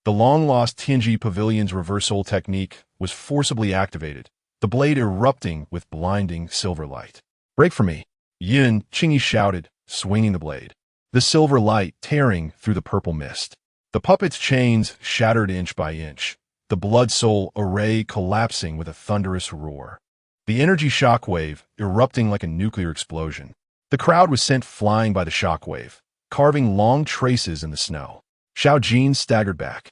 The long-lost Tianji Pavilion's reversal technique was forcibly activated, the blade erupting with blinding silver light. "Break for me!" Yun Qingyi shouted, swinging the blade. The silver light tearing through the purple mist. The puppet's chains shattered inch by inch, the blood soul array collapsing with a thunderous roar. The energy shockwave erupting like a nuclear explosion. The crowd was sent flying by the shockwave, carving long traces in the snow. Xiao Jin staggered back,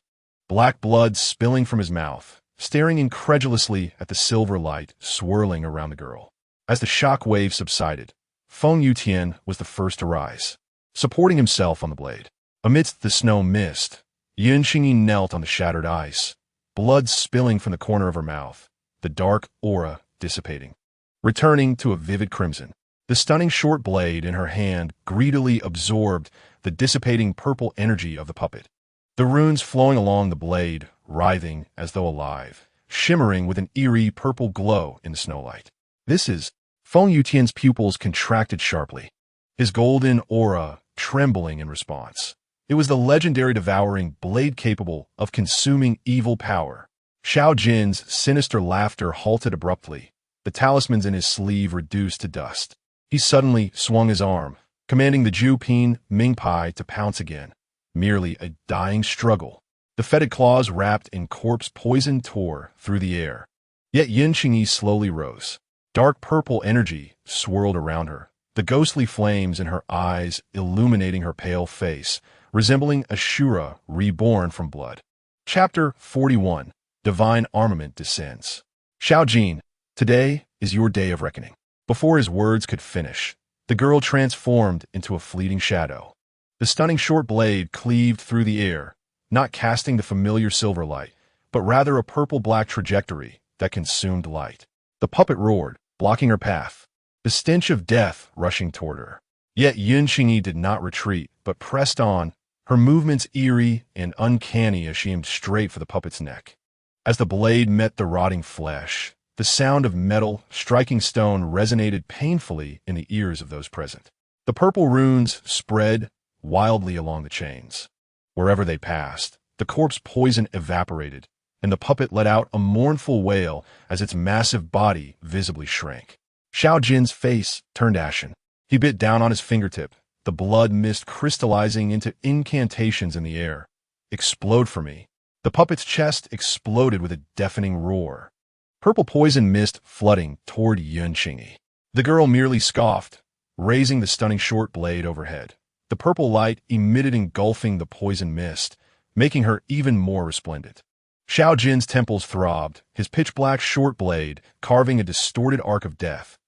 black blood spilling from his mouth, staring incredulously at the silver light swirling around the girl. As the shockwave subsided, Feng Yutian was the first to rise, supporting himself on the blade. Amidst the snow mist, Yun Qingyi knelt on the shattered ice, blood spilling from the corner of her mouth, the dark aura dissipating, returning to a vivid crimson. The stunning short blade in her hand greedily absorbed the dissipating purple energy of the puppet. The runes flowing along the blade, writhing as though alive, shimmering with an eerie purple glow in the snowlight. "This is..." Feng Yutian's pupils contracted sharply, his golden aura trembling in response. It was the legendary devouring blade capable of consuming evil power. Xiao Jin's sinister laughter halted abruptly, the talismans in his sleeve reduced to dust. He suddenly swung his arm, commanding the Jiupin Mingpai to pounce again. Merely a dying struggle. The fetid claws wrapped in corpse poison tore through the air. Yet Yun Qingyi slowly rose. Dark purple energy swirled around her, the ghostly flames in her eyes illuminating her pale face, resembling a Shura reborn from blood. Chapter 41. Divine Armament Descends. Xiao Jin, today is your day of reckoning. Before his words could finish, the girl transformed into a fleeting shadow. The stunning short blade cleaved through the air, not casting the familiar silver light, but rather a purple-black trajectory that consumed light. The puppet roared, blocking her path, the stench of death rushing toward her. Yet Yun Qingyi did not retreat, but pressed on, her movements eerie and uncanny as she aimed straight for the puppet's neck. As the blade met the rotting flesh, the sound of metal striking stone resonated painfully in the ears of those present. The purple runes spread wildly along the chains. Wherever they passed, the corpse poison evaporated, and the puppet let out a mournful wail as its massive body visibly shrank. Xiao Jin's face turned ashen. He bit down on his fingertip, the blood mist crystallizing into incantations in the air. "Explode for me." The puppet's chest exploded with a deafening roar, purple poison mist flooding toward Yun Qingyi. The girl merely scoffed, raising the stunning short blade overhead. The purple light emitted engulfing the poison mist, making her even more resplendent. Xiao Jin's temples throbbed, his pitch-black short blade carving a distorted arc of death,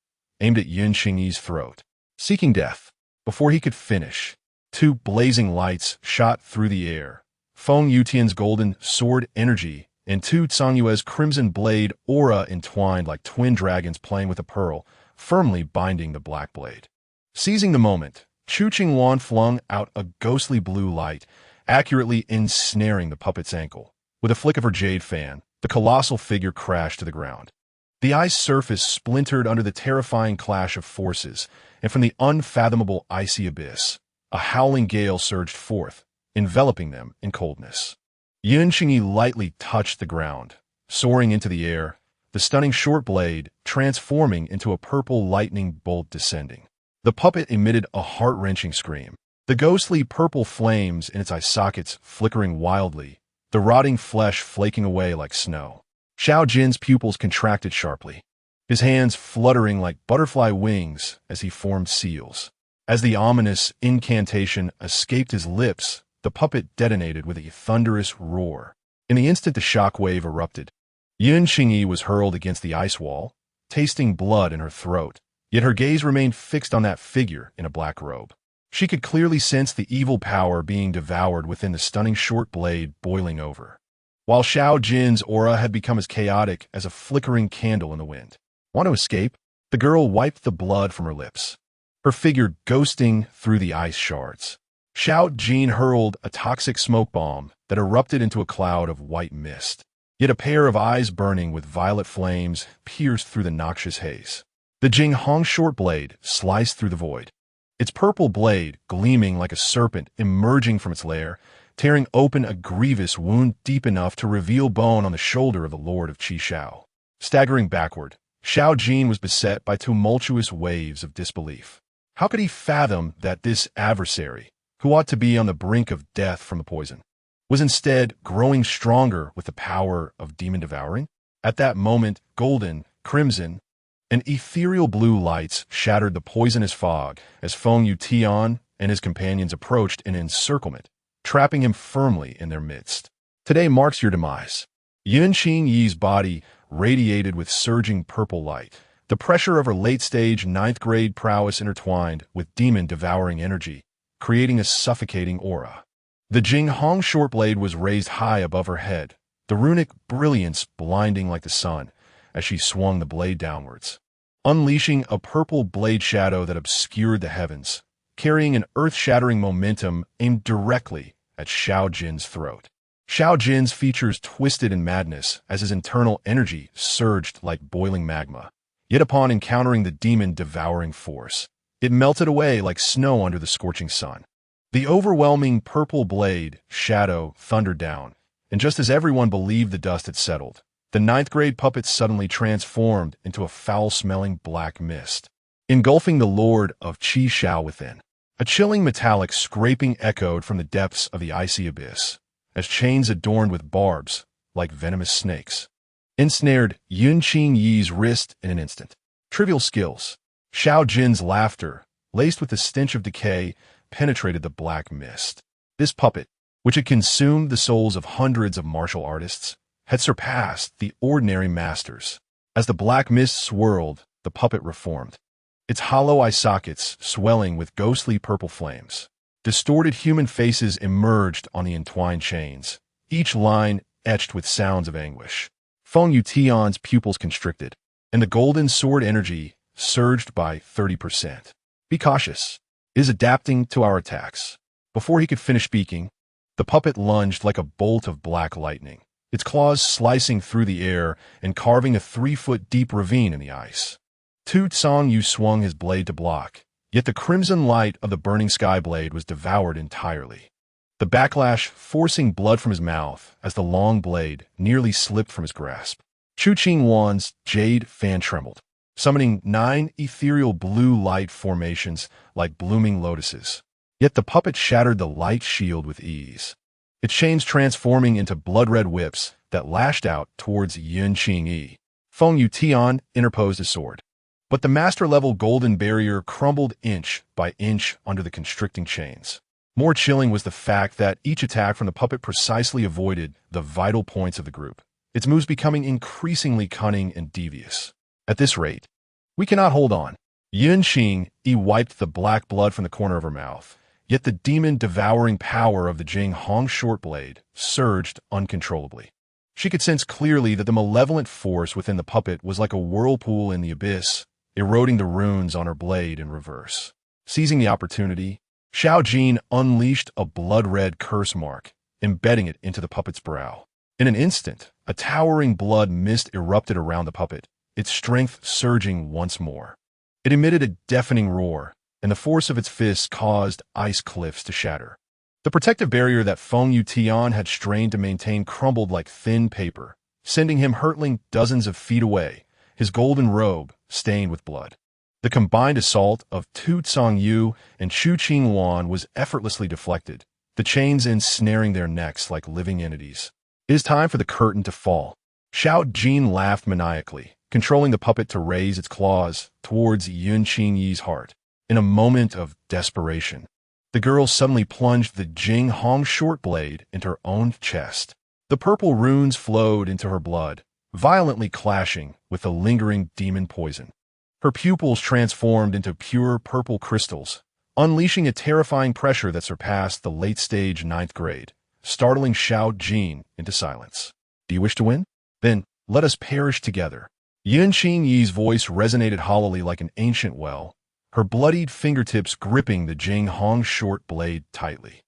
aimed at Yun Qingyi's throat. Seeking death. Before he could finish, two blazing lights shot through the air. Feng Yutian's golden sword energy and Tu Cangyue's crimson blade aura entwined like twin dragons playing with a pearl, firmly binding the black blade. Seizing the moment, Chu Wan flung out a ghostly blue light, accurately ensnaring the puppet's ankle. With a flick of her jade fan, the colossal figure crashed to the ground. The ice surface splintered under the terrifying clash of forces, and from the unfathomable icy abyss, a howling gale surged forth, enveloping them in coldness. Yun Qingyi lightly touched the ground, soaring into the air, the stunning short blade transforming into a purple lightning bolt descending. The puppet emitted a heart-wrenching scream, the ghostly purple flames in its eye sockets flickering wildly, the rotting flesh flaking away like snow. Xiao Jin's pupils contracted sharply, his hands fluttering like butterfly wings as he formed seals. As the ominous incantation escaped his lips, the puppet detonated with a thunderous roar. In the instant the shockwave erupted, Yun Qingyi was hurled against the ice wall, tasting blood in her throat, yet her gaze remained fixed on that figure in a black robe. She could clearly sense the evil power being devoured within the stunning short blade boiling over, while Xiao Jin's aura had become as chaotic as a flickering candle in the wind. Want to escape? The girl wiped the blood from her lips, her figure ghosting through the ice shards. Xiao Jin hurled a toxic smoke bomb that erupted into a cloud of white mist. Yet a pair of eyes burning with violet flames pierced through the noxious haze. The Jinghong short blade sliced through the void, its purple blade gleaming like a serpent emerging from its lair, tearing open a grievous wound deep enough to reveal bone on the shoulder of the Lord of Qi Shao. Staggering backward, Xiao Jin was beset by tumultuous waves of disbelief. How could he fathom that this adversary, who ought to be on the brink of death from the poison, was instead growing stronger with the power of demon devouring? At that moment, golden, crimson, and ethereal blue lights shattered the poisonous fog as Feng Yutian and his companions approached in encirclement, trapping him firmly in their midst. Today marks your demise. Yun Qingyi's body radiated with surging purple light, the pressure of her late-stage ninth-grade prowess intertwined with demon-devouring energy, creating a suffocating aura. The Jinghong short blade was raised high above her head, the runic brilliance blinding like the sun as she swung the blade downwards, unleashing a purple blade shadow that obscured the heavens, carrying an earth-shattering momentum aimed directly at Xiao Jin's throat. Xiao Jin's features twisted in madness as his internal energy surged like boiling magma. Yet upon encountering the demon-devouring force, it melted away like snow under the scorching sun. The overwhelming purple blade shadow thundered down, and just as everyone believed the dust had settled, the ninth-grade puppet suddenly transformed into a foul-smelling black mist, engulfing the Lord of Qi Shao within. A chilling metallic scraping echoed from the depths of the icy abyss, as chains adorned with barbs, like venomous snakes, ensnared Yun Qingyi's wrist in an instant. Trivial skills. Xiao Jin's laughter, laced with the stench of decay, penetrated the black mist. This puppet, which had consumed the souls of hundreds of martial artists, had surpassed the ordinary masters. As the black mist swirled, the puppet reformed, its hollow eye sockets swelling with ghostly purple flames. Distorted human faces emerged on the entwined chains, each line etched with sounds of anguish. Feng Yutian's pupils constricted, and the golden sword energy surged by 30%. Be cautious. It is adapting to our attacks. Before he could finish speaking, the puppet lunged like a bolt of black lightning, its claws slicing through the air and carving a 3-foot-deep ravine in the ice. Tu Tsongyu swung his blade to block, yet the crimson light of the burning sky blade was devoured entirely, the backlash forcing blood from his mouth as the long blade nearly slipped from his grasp. Chu Qingwan's jade fan trembled, summoning 9 ethereal blue light formations like blooming lotuses. Yet the puppet shattered the light shield with ease, its chains transforming into blood-red whips that lashed out towards Yun Qingyi. Feng Yutian interposed his sword, but the master-level golden barrier crumbled inch by inch under the constricting chains. More chilling was the fact that each attack from the puppet precisely avoided the vital points of the group, its moves becoming increasingly cunning and devious. At this rate, we cannot hold on. Yun Qingyi wiped the black blood from the corner of her mouth, yet the demon-devouring power of the Jinghong short blade surged uncontrollably. She could sense clearly that the malevolent force within the puppet was like a whirlpool in the abyss, eroding the runes on her blade in reverse. Seizing the opportunity, Xiao Jin unleashed a blood-red curse mark, embedding it into the puppet's brow. In an instant, a towering blood mist erupted around the puppet, its strength surging once more. It emitted a deafening roar, and the force of its fists caused ice cliffs to shatter. The protective barrier that Feng Yutian had strained to maintain crumbled like thin paper, sending him hurtling dozens of feet away, his golden robe stained with blood. The combined assault of Tu Congyu and Chu Qingwan was effortlessly deflected, the chains ensnaring their necks like living entities. It is time for the curtain to fall. Xiao Jin laughed maniacally, controlling the puppet to raise its claws towards Yun Qingyi's heart. In a moment of desperation, the girl suddenly plunged the Jing Hong short blade into her own chest. The purple runes flowed into her blood, violently clashing with the lingering demon poison. Her pupils transformed into pure purple crystals, unleashing a terrifying pressure that surpassed the late-stage 9th grade, startling Xiao Jin into silence. Do you wish to win? Then let us perish together. Yun Qingyi's voice resonated hollowly like an ancient well, her bloodied fingertips gripping the Jing Hong short blade tightly.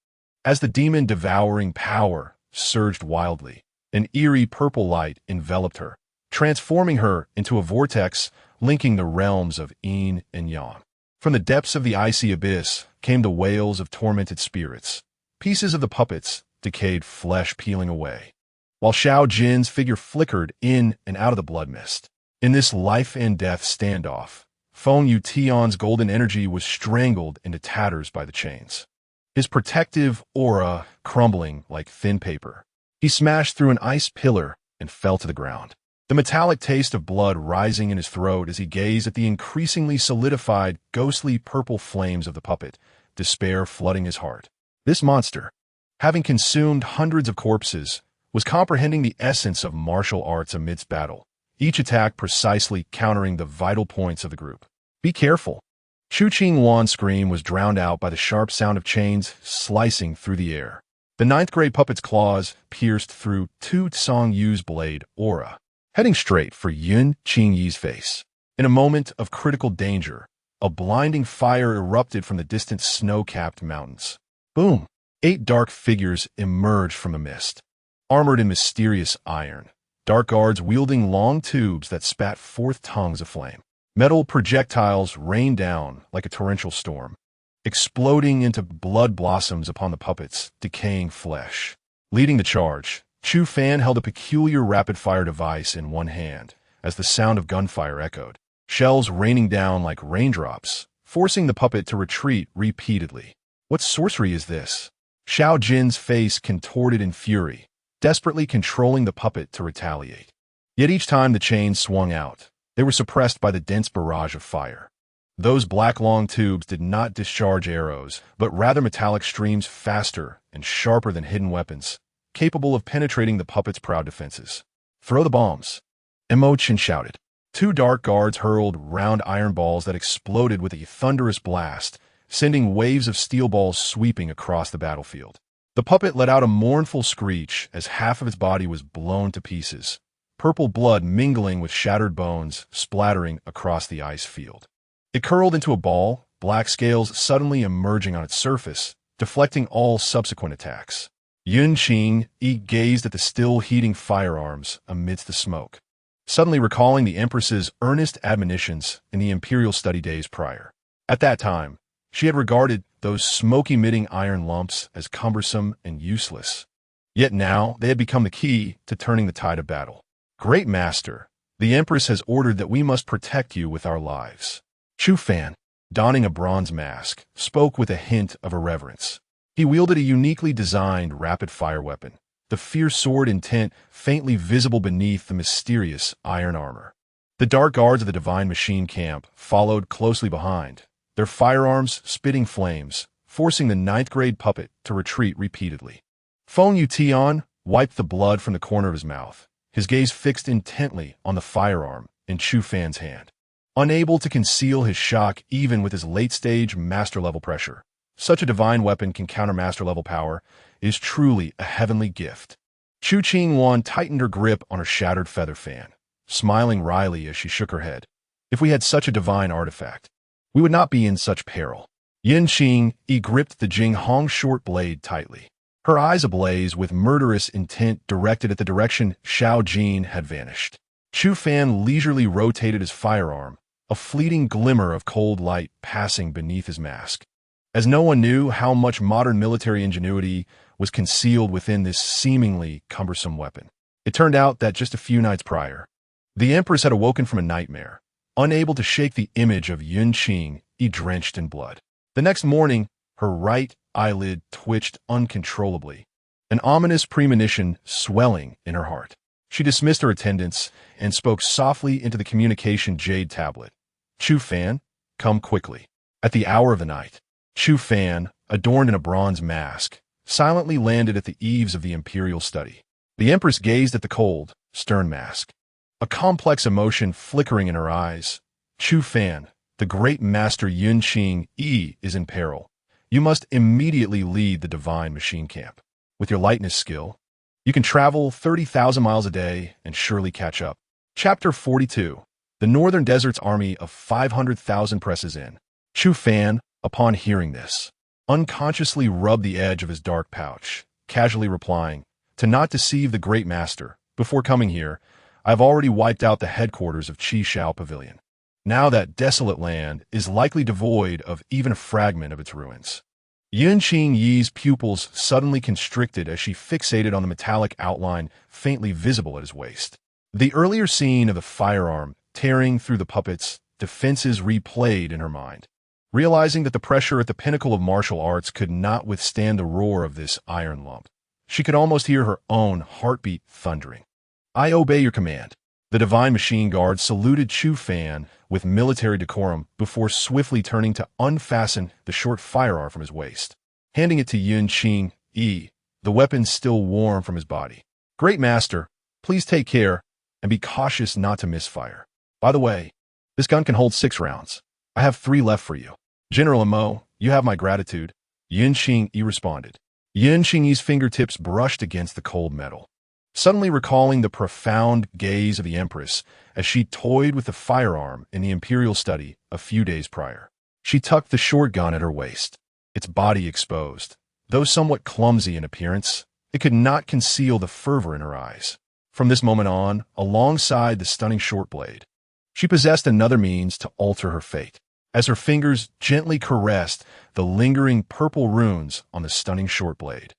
As the demon-devouring power surged wildly, an eerie purple light enveloped her, transforming her into a vortex linking the realms of Yin and Yang. From the depths of the icy abyss came the wails of tormented spirits, pieces of the puppet's decayed flesh peeling away, while Xiao Jin's figure flickered in and out of the blood mist. In this life-and-death standoff, Feng Yutian's golden energy was strangled into tatters by the chains, his protective aura crumbling like thin paper. He smashed through an ice pillar and fell to the ground, the metallic taste of blood rising in his throat as he gazed at the increasingly solidified, ghostly purple flames of the puppet, despair flooding his heart. This monster, having consumed hundreds of corpses, was comprehending the essence of martial arts amidst battle, each attack precisely countering the vital points of the group. Be careful. Chu Qingwan's scream was drowned out by the sharp sound of chains slicing through the air. The 9th grade puppet's claws pierced through Tu Congyu's blade aura, heading straight for Yun Qingyi's face. In a moment of critical danger, a blinding fire erupted from the distant snow-capped mountains. Boom! 8 dark figures emerged from the mist, armored in mysterious iron, dark guards wielding long tubes that spat forth tongues of flame. Metal projectiles rained down like a torrential storm, exploding into blood blossoms upon the puppet's decaying flesh. Leading the charge, Chu Fan held a peculiar rapid-fire device in one hand as the sound of gunfire echoed, shells raining down like raindrops, forcing the puppet to retreat repeatedly. What sorcery is this? Xiao Jin's face contorted in fury, desperately controlling the puppet to retaliate. Yet each time the chains swung out, they were suppressed by the dense barrage of fire. Those black long tubes did not discharge arrows, but rather metallic streams faster and sharper than hidden weapons, capable of penetrating the puppet's proud defenses. Throw the bombs, Imochen shouted. 2 dark guards hurled round iron balls that exploded with a thunderous blast, sending waves of steel balls sweeping across the battlefield. The puppet let out a mournful screech as half of its body was blown to pieces, purple blood mingling with shattered bones splattering across the ice field. It curled into a ball, black scales suddenly emerging on its surface, deflecting all subsequent attacks. Yun Qingyi gazed at the still heating firearms amidst the smoke, suddenly recalling the Empress's earnest admonitions in the imperial study days prior. At that time, she had regarded those smoke-emitting iron lumps as cumbersome and useless. Yet now they had become the key to turning the tide of battle. Great Master, the Empress has ordered that we must protect you with our lives. Chu Fan, donning a bronze mask, spoke with a hint of irreverence. He wielded a uniquely designed rapid-fire weapon, the fierce sword intent faintly visible beneath the mysterious iron armor. The dark guards of the Divine Machine Camp followed closely behind, their firearms spitting flames, forcing the 9th grade puppet to retreat repeatedly. Feng Yutian wiped the blood from the corner of his mouth, his gaze fixed intently on the firearm in Chu Fan's hand. Unable to conceal his shock even with his late-stage master-level pressure, such a divine weapon can counter master-level power, is truly a heavenly gift. Chu Qingwan tightened her grip on her shattered feather fan, smiling wryly as she shook her head. If we had such a divine artifact, we would not be in such peril. Yin Qing gripped the Jing Hong short blade tightly, her eyes ablaze with murderous intent directed at the direction Xiao Jin had vanished. Chu Fan leisurely rotated his firearm, a fleeting glimmer of cold light passing beneath his mask. As no one knew how much modern military ingenuity was concealed within this seemingly cumbersome weapon. It turned out that just a few nights prior, the Empress had awoken from a nightmare, unable to shake the image of Yin Qing drenched in blood. The next morning, her right eyelid twitched uncontrollably, an ominous premonition swelling in her heart. She dismissed her attendants and spoke softly into the communication jade tablet. Chu Fan, come quickly. At the hour of the night, Chu Fan, adorned in a bronze mask, silently landed at the eaves of the imperial study. The Empress gazed at the cold, stern mask, a complex emotion flickering in her eyes. Chu Fan, the great master Yin Qing is in peril. You must immediately lead the divine machine camp. With your lightness skill, you can travel 30,000 miles a day and surely catch up. Chapter 42. The Northern Desert's army of 500,000 presses in. Chu Fan, upon hearing this, unconsciously rubbed the edge of his dark pouch, casually replying, to not deceive the great master, before coming here, I've already wiped out the headquarters of Qi Shao Pavilion. Now that desolate land is likely devoid of even a fragment of its ruins. Yin Qing Yi's pupils suddenly constricted as she fixated on the metallic outline faintly visible at his waist. The earlier scene of the firearm tearing through the puppet's defenses replayed in her mind. Realizing that the pressure at the pinnacle of martial arts could not withstand the roar of this iron lump, she could almost hear her own heartbeat thundering. I obey your command. The divine machine guard saluted Chu Fan with military decorum before swiftly turning to unfasten the short firearm from his waist, handing it to Yin Qing the weapon still warm from his body. Great master, please take care and be cautious not to misfire. By the way, this gun can hold 6 rounds. I have 3 left for you. General Mo, you have my gratitude. Yin Qing responded. Yin Qing's fingertips brushed against the cold metal, suddenly recalling the profound gaze of the Empress as she toyed with the firearm in the imperial study a few days prior. She tucked the short gun at her waist, its body exposed. Though somewhat clumsy in appearance, it could not conceal the fervor in her eyes. From this moment on, alongside the stunning short blade, she possessed another means to alter her fate. As her fingers gently caressed the lingering purple runes on the stunning short blade,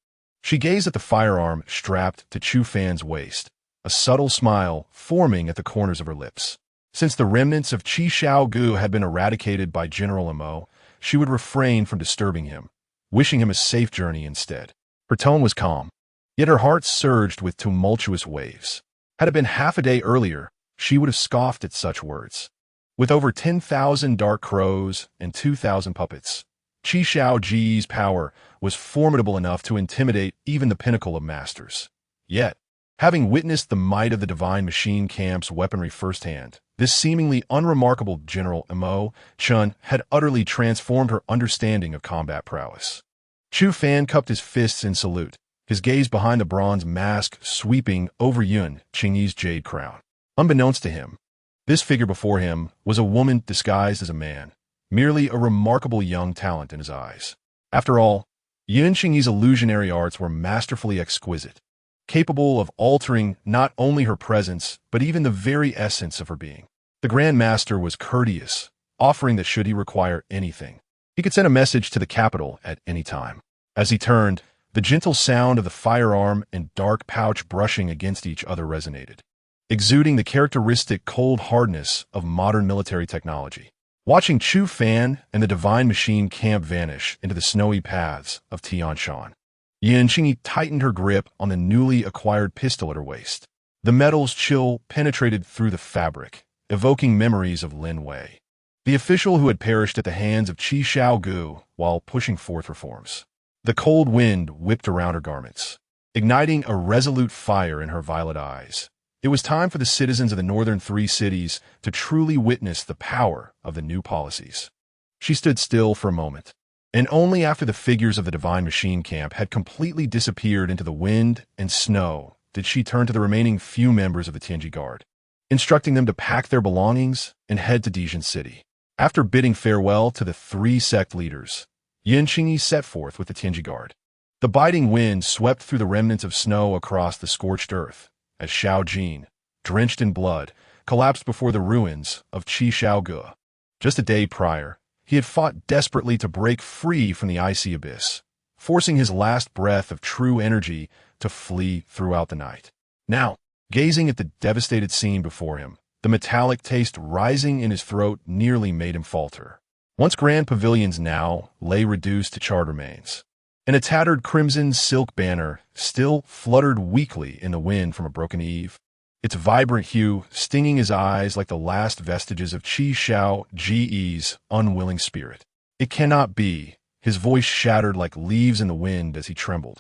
she gazed at the firearm strapped to Chu Fan's waist, a subtle smile forming at the corners of her lips. Since the remnants of Qi Shao Gu had been eradicated by General Mo, she would refrain from disturbing him, wishing him a safe journey instead. Her tone was calm, yet her heart surged with tumultuous waves. Had it been half a day earlier, she would have scoffed at such words. With over 10,000 dark crows and 2,000 puppets, Qi Shao Ji's power was formidable enough to intimidate even the pinnacle of masters. Yet, having witnessed the might of the divine machine camp's weaponry firsthand, this seemingly unremarkable General Mo Chun had utterly transformed her understanding of combat prowess. Chu Fan cupped his fists in salute, his gaze behind the bronze mask sweeping over Yun Qing's jade crown. Unbeknownst to him, this figure before him was a woman disguised as a man, merely a remarkable young talent in his eyes. After all, Yin Qing's illusionary arts were masterfully exquisite, capable of altering not only her presence, but even the very essence of her being. The Grand Master was courteous, offering that should he require anything, he could send a message to the capital at any time. As he turned, the gentle sound of the firearm and dark pouch brushing against each other resonated, exuding the characteristic cold hardness of modern military technology. Watching Chu Fan and the divine machine camp vanish into the snowy paths of Tianshan, Yin Qing tightened her grip on the newly acquired pistol at her waist. The metal's chill penetrated through the fabric, evoking memories of Lin Wei, the official who had perished at the hands of Qi Shao Gu while pushing forth reforms. The cold wind whipped around her garments, igniting a resolute fire in her violet eyes. It was time for the citizens of the northern 3 cities to truly witness the power of the new policies. She stood still for a moment, and only after the figures of the divine machine camp had completely disappeared into the wind and snow did she turn to the remaining few members of the Tianji Guard. instructing them to pack their belongings and head to Dijon City. After bidding farewell to the three sect leaders, Yin Qingyi set forth with the Tianji Guard. The biting wind swept through the remnants of snow across the scorched earth, as Xiao Jin, drenched in blood, collapsed before the ruins of Qi Shaoge. Just a day prior, he had fought desperately to break free from the icy abyss, forcing his last breath of true energy to flee throughout the night. Now, gazing at the devastated scene before him, the metallic taste rising in his throat nearly made him falter. Once grand pavilions now lay reduced to charred remains, and a tattered crimson silk banner still fluttered weakly in the wind from a broken eave, its vibrant hue stinging his eyes like the last vestiges of Qi Shao Ji's unwilling spirit. It cannot be, his voice shattered like leaves in the wind as he trembled,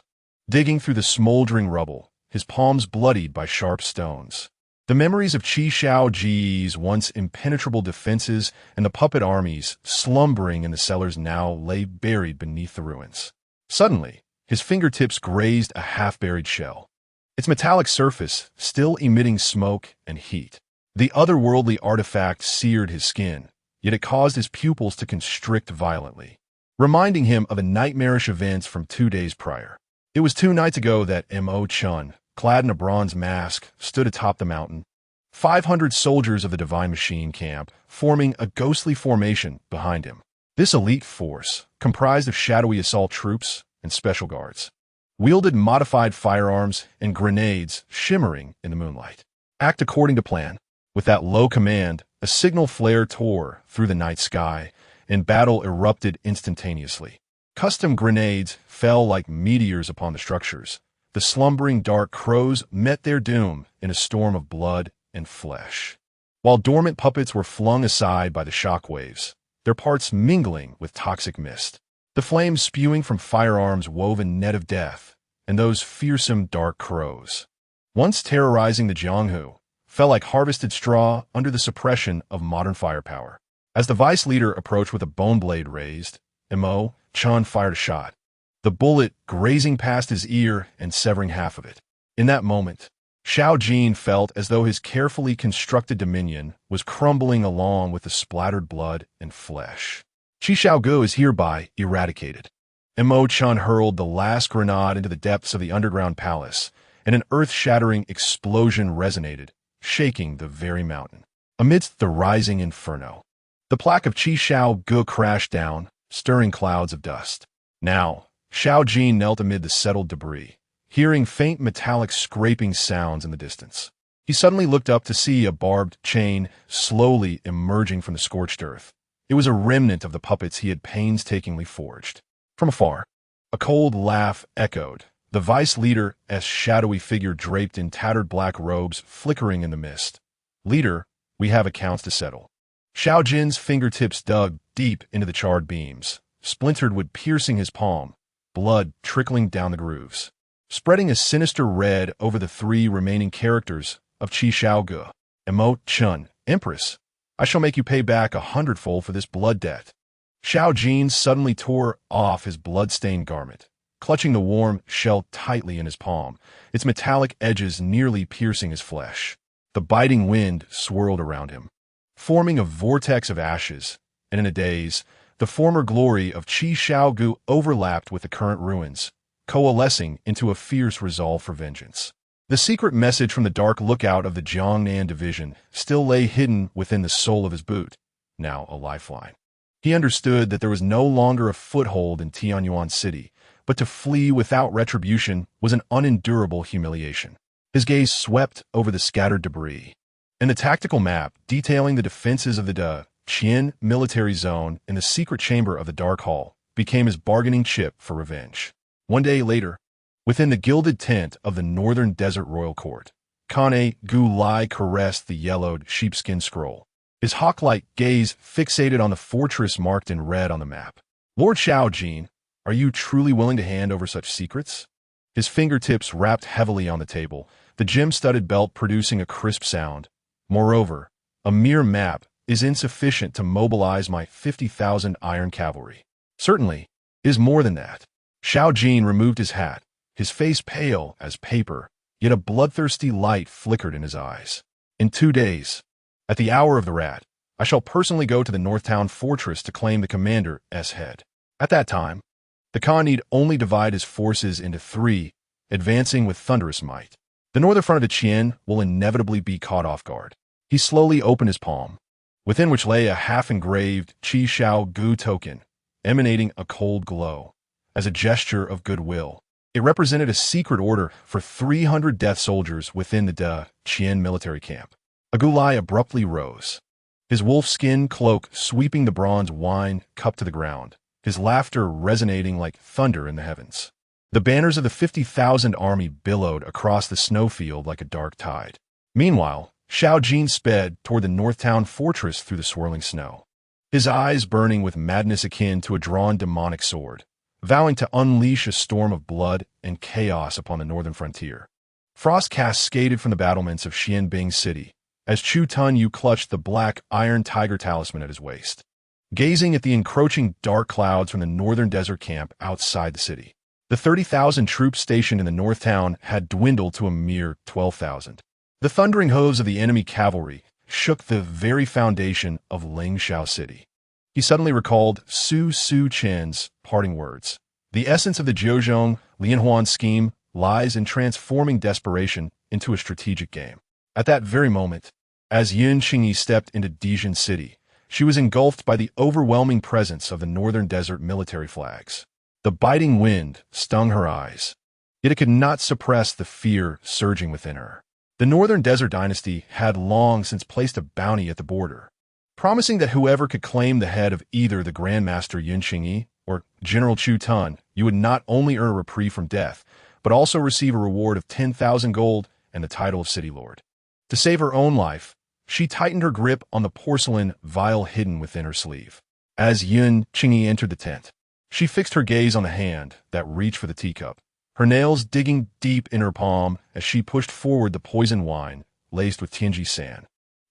digging through the smoldering rubble, his palms bloodied by sharp stones. The memories of Qi Shao Ji's once impenetrable defenses and the puppet armies slumbering in the cellars now lay buried beneath the ruins. Suddenly, his fingertips grazed a half-buried shell, its metallic surface still emitting smoke and heat. The otherworldly artifact seared his skin, yet it caused his pupils to constrict violently, reminding him of the nightmarish events from 2 days prior. It was 2 nights ago that Mo Chun, clad in a bronze mask, stood atop the mountain, 500 soldiers of the Divine Machine camp forming a ghostly formation behind him. This elite force, comprised of shadowy assault troops and special guards, wielded modified firearms and grenades shimmering in the moonlight. Act according to plan. With that low command, a signal flare tore through the night sky, and battle erupted instantaneously. Custom grenades fell like meteors upon the structures. The slumbering dark crows met their doom in a storm of blood and flesh, while dormant puppets were flung aside by the shockwaves, their parts mingling with toxic mist. The flames spewing from firearms wove a net of death, and those fearsome dark crows, once terrorizing the Jianghu, fell like harvested straw under the suppression of modern firepower. As the vice leader approached with a bone blade raised, Mo Chun fired a shot, the bullet grazing past his ear and severing half of it. In that moment, Xiao Jin felt as though his carefully constructed dominion was crumbling along with the splattered blood and flesh. Qi Shaoge is hereby eradicated. Mo Chun hurled the last grenade into the depths of the underground palace, and an earth-shattering explosion resonated, shaking the very mountain. Amidst the rising inferno, the plaque of Qi Shaoge crashed down, stirring clouds of dust. Now, Xiao Jin knelt amid the settled debris, hearing faint metallic scraping sounds in the distance. He suddenly looked up to see a barbed chain slowly emerging from the scorched earth. It was a remnant of the puppets he had painstakingly forged. From afar, a cold laugh echoed, the vice leader's shadowy figure draped in tattered black robes flickering in the mist. "Leader, we have accounts to settle." Xiao Jin's fingertips dug deep into the charred beams, splintered wood piercing his palm, blood trickling down the grooves, spreading a sinister red over the 3 remaining characters of Qi Shaoge. Mo Chun, Empress, I shall make you pay back 100-fold for this blood debt. Xiao Jin suddenly tore off his blood-stained garment, clutching the warm shell tightly in his palm, its metallic edges nearly piercing his flesh. The biting wind swirled around him, forming a vortex of ashes, and in a daze, the former glory of Qi Shaoge overlapped with the current ruins, coalescing into a fierce resolve for vengeance. The secret message from the dark lookout of the Jiangnan division still lay hidden within the sole of his boot, now a lifeline. He understood that there was no longer a foothold in Tianyuan City, but to flee without retribution was an unendurable humiliation. His gaze swept over the scattered debris, and the tactical map detailing the defenses of the Qian military zone in the secret chamber of the Dark Hall became his bargaining chip for revenge. One day later, within the gilded tent of the Northern Desert Royal Court, Kane Gu Lai caressed the yellowed sheepskin scroll, his hawk-like gaze fixated on the fortress marked in red on the map. "Lord Xiao Jin, are you truly willing to hand over such secrets?" His fingertips rapped heavily on the table, the gem-studded belt producing a crisp sound. "Moreover, a mere map is insufficient to mobilize my 50,000 iron cavalry. Certainly, is more than that." Xiao Jin removed his hat, his face pale as paper, yet a bloodthirsty light flickered in his eyes. In 2 days, at the hour of the rat, I shall personally go to the Northtown fortress to claim the commander's head. At that time, the Khan need only divide his forces into 3, advancing with thunderous might. The northern front of the Qian will inevitably be caught off guard. He slowly opened his palm, within which lay a half-engraved Qi Shao Gu token, emanating a cold glow. As a gesture of goodwill, it represented a secret order for 300 death soldiers within the Qian military camp. Agulai abruptly rose, his wolf-skin cloak sweeping the bronze wine cup to the ground, his laughter resonating like thunder in the heavens. The banners of the 50,000 army billowed across the snowfield like a dark tide. Meanwhile, Xiao Jin sped toward the Northtown fortress through the swirling snow, his eyes burning with madness akin to a drawn demonic sword, vowing to unleash a storm of blood and chaos upon the northern frontier. Frost cascaded from the battlements of Xianbing City as Chu Tunyu clutched the black iron tiger talisman at his waist, gazing at the encroaching dark clouds from the northern desert camp outside the city. The 30,000 troops stationed in the north town had dwindled to a mere 12,000. The thundering hooves of the enemy cavalry shook the very foundation of Lingxiao City. He suddenly recalled Su Chen's parting words. The essence of the Jiuzhong Lianhuan scheme lies in transforming desperation into a strategic game. At that very moment, as Yun Qingyi stepped into Dijin City, she was engulfed by the overwhelming presence of the northern desert military flags. The biting wind stung her eyes, yet it could not suppress the fear surging within her. The Northern Desert Dynasty had long since placed a bounty at the border, promising that whoever could claim the head of either the Grandmaster Yun Qingyi or General Chu Tun, you would not only earn a reprieve from death, but also receive a reward of 10,000 gold and the title of City Lord. To save her own life, she tightened her grip on the porcelain vial hidden within her sleeve. As Yun Qingyi entered the tent, she fixed her gaze on the hand that reached for the teacup, her nails digging deep in her palm as she pushed forward the poison wine laced with Tianji sand,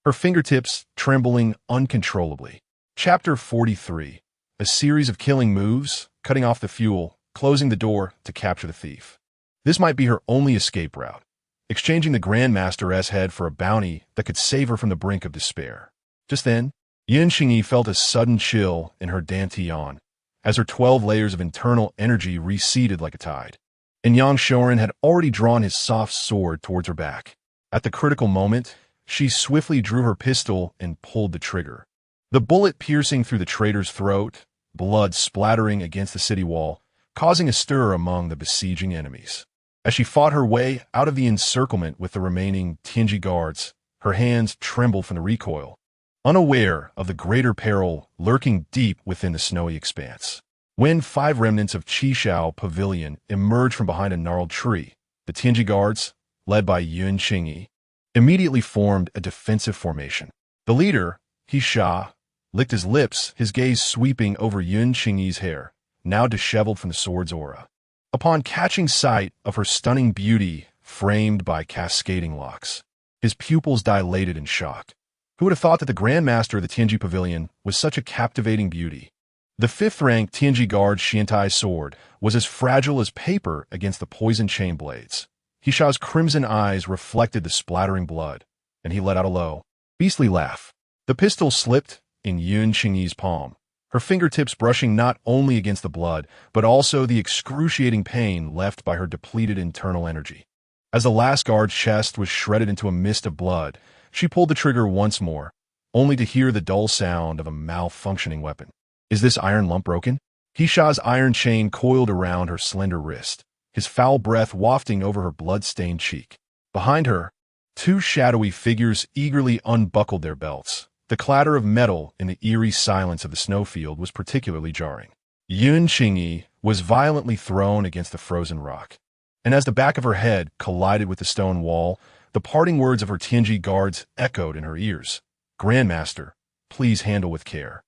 her fingertips trembling uncontrollably. Chapter 43. A series of killing moves, cutting off the fuel, closing the door to capture the thief. This might be her only escape route, exchanging the Grandmaster's head for a bounty that could save her from the brink of despair. Just then, Yun Qingyi felt a sudden chill in her dantian, as her 12 layers of internal energy receded like a tide. And Yang Shorin had already drawn his soft sword towards her back. At the critical moment, she swiftly drew her pistol and pulled the trigger. The bullet piercing through the traitor's throat, blood splattering against the city wall, causing a stir among the besieging enemies. As she fought her way out of the encirclement with the remaining Tianji guards, her hands trembled from the recoil, unaware of the greater peril lurking deep within the snowy expanse. When 5 remnants of Qishao Pavilion emerged from behind a gnarled tree, the Tianji guards, led by Yun Qingyi, immediately formed a defensive formation. The leader, He Sha, licked his lips, his gaze sweeping over Yun Qingyi's hair, now disheveled from the sword's aura. Upon catching sight of her stunning beauty framed by cascading locks, his pupils dilated in shock. Who would have thought that the Grandmaster of the Tianji Pavilion was such a captivating beauty? The 5th-rank Tianji guard Xiantai's sword was as fragile as paper against the poisoned chain blades. Hisha's crimson eyes reflected the splattering blood, and he let out a low, beastly laugh. The pistol slipped in Yun Qingyi's palm, her fingertips brushing not only against the blood, but also the excruciating pain left by her depleted internal energy. As the last guard's chest was shredded into a mist of blood, she pulled the trigger once more, only to hear the dull sound of a malfunctioning weapon. Is this iron lump broken? Hisha's iron chain coiled around her slender wrist, his foul breath wafting over her blood-stained cheek. Behind her, 2 shadowy figures eagerly unbuckled their belts. The clatter of metal in the eerie silence of the snowfield was particularly jarring. Yun Qingyi was violently thrown against the frozen rock, and as the back of her head collided with the stone wall, the parting words of her Tianji guards echoed in her ears. Grandmaster, please handle with care.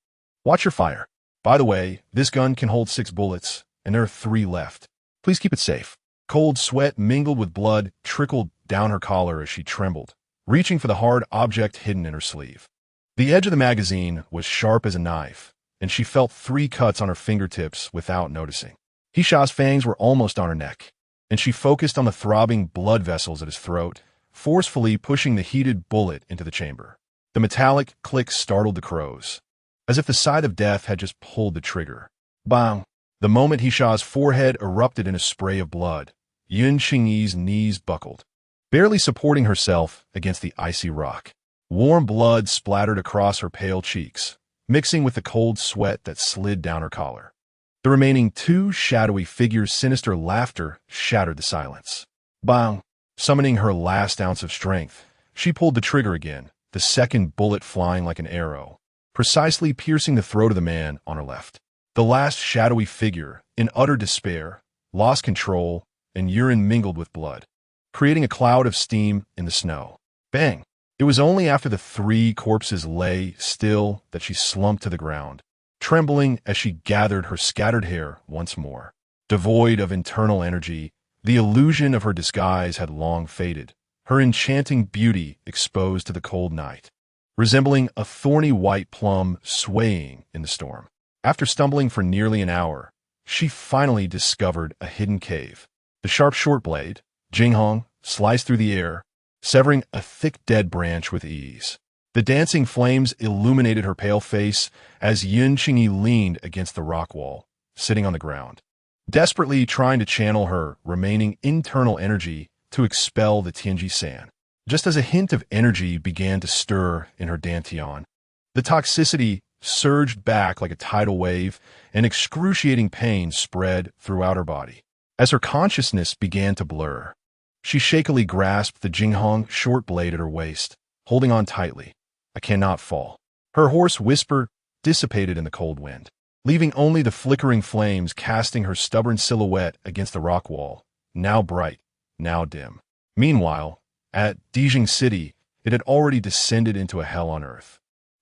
Watch your fire. By the way, this gun can hold 6 bullets, and there are 3 left. Please keep it safe. Cold sweat mingled with blood trickled down her collar as she trembled, reaching for the hard object hidden in her sleeve. The edge of the magazine was sharp as a knife, and she felt 3 cuts on her fingertips without noticing. Hisha's fangs were almost on her neck, and she focused on the throbbing blood vessels at his throat, forcefully pushing the heated bullet into the chamber. The metallic click startled the crows, as if the scythe of death had just pulled the trigger. Bang! The moment he Xiao's forehead erupted in a spray of blood, Yun Qingyi's knees buckled, barely supporting herself against the icy rock. Warm blood splattered across her pale cheeks, mixing with the cold sweat that slid down her collar. The remaining two shadowy figures' sinister laughter shattered the silence. Bang! Summoning her last ounce of strength, she pulled the trigger again, the second bullet flying like an arrow, precisely piercing the throat of the man on her left. The last shadowy figure, in utter despair, lost control, and urine mingled with blood, creating a cloud of steam in the snow. Bang! It was only after the three corpses lay still that she slumped to the ground, trembling as she gathered her scattered hair once more. Devoid of internal energy, the illusion of her disguise had long faded, her enchanting beauty exposed to the cold night, resembling a thorny white plum swaying in the storm. After stumbling for nearly an hour, she finally discovered a hidden cave. The sharp short blade, Jinghong, sliced through the air, severing a thick dead branch with ease. The dancing flames illuminated her pale face as Yun Qingyi leaned against the rock wall, sitting on the ground, desperately trying to channel her remaining internal energy to expel the Tianji San. Just as a hint of energy began to stir in her dantian, the toxicity surged back like a tidal wave, and excruciating pain spread throughout her body. As her consciousness began to blur, she shakily grasped the Jinghong short blade at her waist, holding on tightly. I cannot fall. Her hoarse whisper dissipated in the cold wind, leaving only the flickering flames casting her stubborn silhouette against the rock wall, now bright, now dim. Meanwhile, at Dijing City, it had already descended into a hell on earth.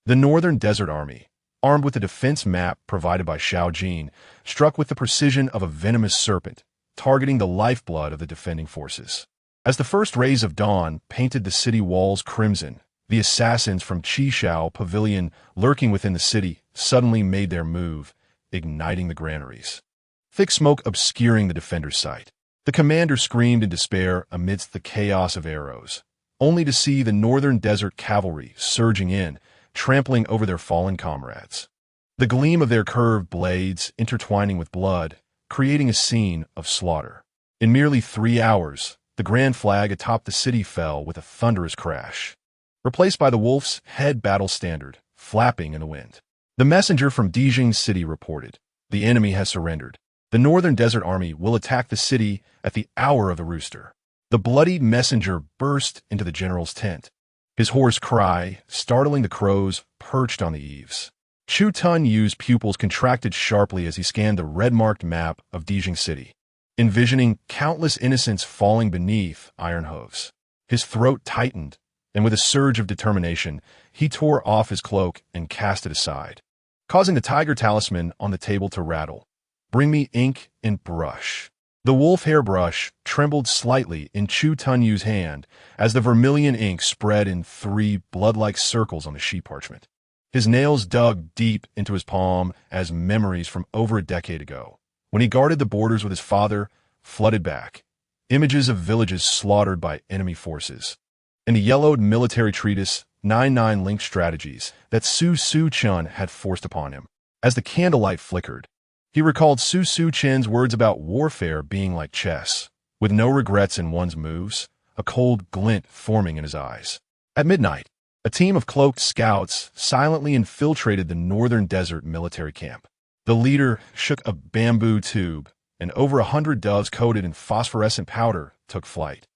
The Northern Desert Army, armed with a defense map provided by Xiao Jin, struck with the precision of a venomous serpent, targeting the lifeblood of the defending forces. As the first rays of dawn painted the city walls crimson, the assassins from Qishao Pavilion lurking within the city suddenly made their move, igniting the granaries. Thick smoke obscuring the defender's sight. The commander screamed in despair amidst the chaos of arrows, only to see the Northern Desert Cavalry surging in, trampling over their fallen comrades. The gleam of their curved blades intertwining with blood, creating a scene of slaughter. In merely 3 hours, the grand flag atop the city fell with a thunderous crash, replaced by the wolf's head battle standard, flapping in the wind. The messenger from Dijing City reported, "The enemy has surrendered. The Northern Desert Army will attack the city at the hour of the rooster." The bloody messenger burst into the general's tent, his hoarse cry startling the crows perched on the eaves. Chu Tunyu's pupils contracted sharply as he scanned the red-marked map of Dijing City, envisioning countless innocents falling beneath iron hooves. His throat tightened, and with a surge of determination, he tore off his cloak and cast it aside, causing the tiger talisman on the table to rattle. "Bring me ink and brush." The wolf hairbrush trembled slightly in Chu Tunyu's hand as the vermilion ink spread in 3 blood-like circles on the sheet parchment. His nails dug deep into his palm as memories from over a decade ago, when he guarded the borders with his father, flooded back. Images of villages slaughtered by enemy forces, and the yellowed military treatise 99 Linked Strategies that Su Su Chun had forced upon him. As the candlelight flickered, he recalled Su Su Chen's words about warfare being like chess, with no regrets in one's moves, a cold glint forming in his eyes. At midnight, a team of cloaked scouts silently infiltrated the Northern Desert military camp. The leader shook a bamboo tube, and over 100 doves coated in phosphorescent powder took flight,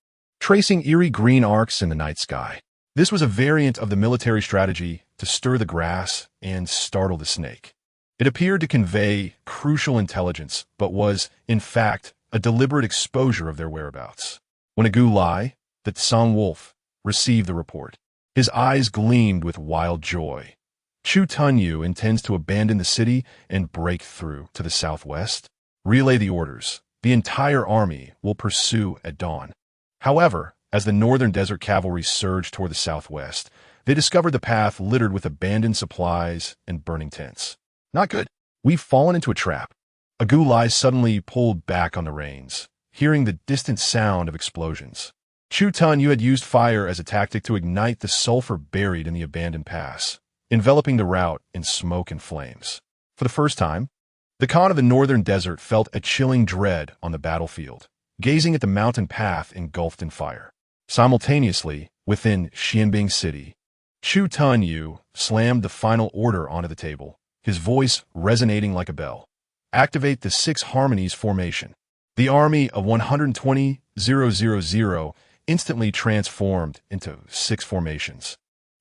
tracing eerie green arcs in the night sky. This was a variant of the military strategy to stir the grass and startle the snake. It appeared to convey crucial intelligence, but was, in fact, a deliberate exposure of their whereabouts. When Agu Lai, the Tsang wolf, received the report, his eyes gleamed with wild joy. Chu Tunyu intends to abandon the city and break through to the southwest. Relay the orders. The entire army will pursue at dawn. However, as the Northern Desert Cavalry surged toward the southwest, they discovered the path littered with abandoned supplies and burning tents. Not good. We've fallen into a trap. Agu Lai suddenly pulled back on the reins, hearing the distant sound of explosions. Chu Tun, you had used fire as a tactic to ignite the sulfur buried in the abandoned pass, enveloping the route in smoke and flames. For the first time, the Khan of the northern desert felt a chilling dread on the battlefield, gazing at the mountain path engulfed in fire. Simultaneously, within Xianbing City, Chu Tun Yu slammed the final order onto the table, his voice resonating like a bell. Activate the 6 harmonies formation. The army of 120,000 instantly transformed into 6 formations,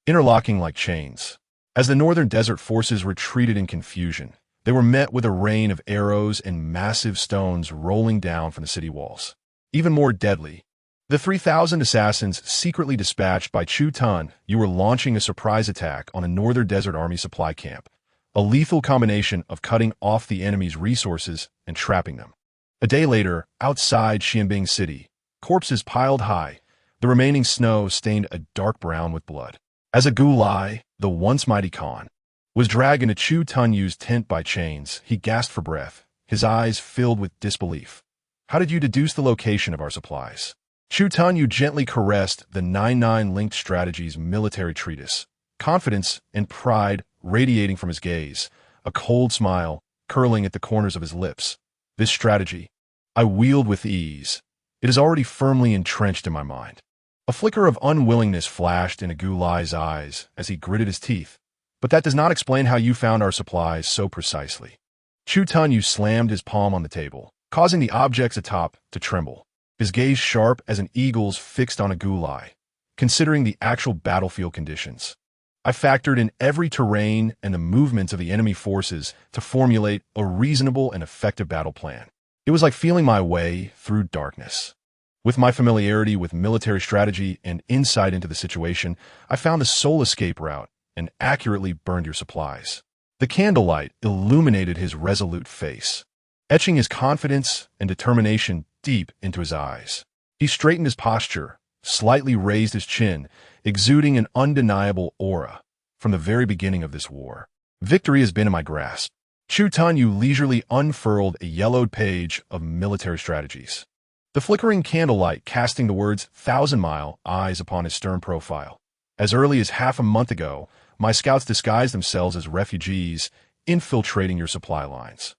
interlocking like chains. As the northern desert forces retreated in confusion, they were met with a rain of arrows and massive stones rolling down from the city walls. Even more deadly, the 3,000 assassins secretly dispatched by Chu Tun Yu were launching a surprise attack on a northern desert army supply camp, a lethal combination of cutting off the enemy's resources and trapping them. A day later, outside Xianbing City, corpses piled high, the remaining snow stained a dark brown with blood. As a Gulai, the once mighty Khan, was dragged into Chu Tun Yu's tent by chains, he gasped for breath, his eyes filled with disbelief. How did you deduce the location of our supplies? Chu Tun Yu gently caressed the 9-9 linked strategies military treatise, confidence and pride radiating from his gaze, a cold smile curling at the corners of his lips. This strategy, I wield with ease. It is already firmly entrenched in my mind. A flicker of unwillingness flashed in Gulai's eyes as he gritted his teeth. But that does not explain how you found our supplies so precisely. Chu Tun Yu slammed his palm on the table, causing the objects atop to tremble, his gaze sharp as an eagle's fixed on Gulai, considering the actual battlefield conditions. I factored in every terrain and the movements of the enemy forces to formulate a reasonable and effective battle plan. It was like feeling my way through darkness. With my familiarity with military strategy and insight into the situation, I found the sole escape route and accurately burned your supplies. The candlelight illuminated his resolute face, etching his confidence and determination deep into his eyes. He straightened his posture, slightly raised his chin, exuding an undeniable aura. From the very beginning of this war, victory has been in my grasp. Chu Tun Yu leisurely unfurled a yellowed page of military strategies, the flickering candlelight casting the words 1,000-mile eyes upon his stern profile. As early as half a month ago, my scouts disguised themselves as refugees, infiltrating your supply lines.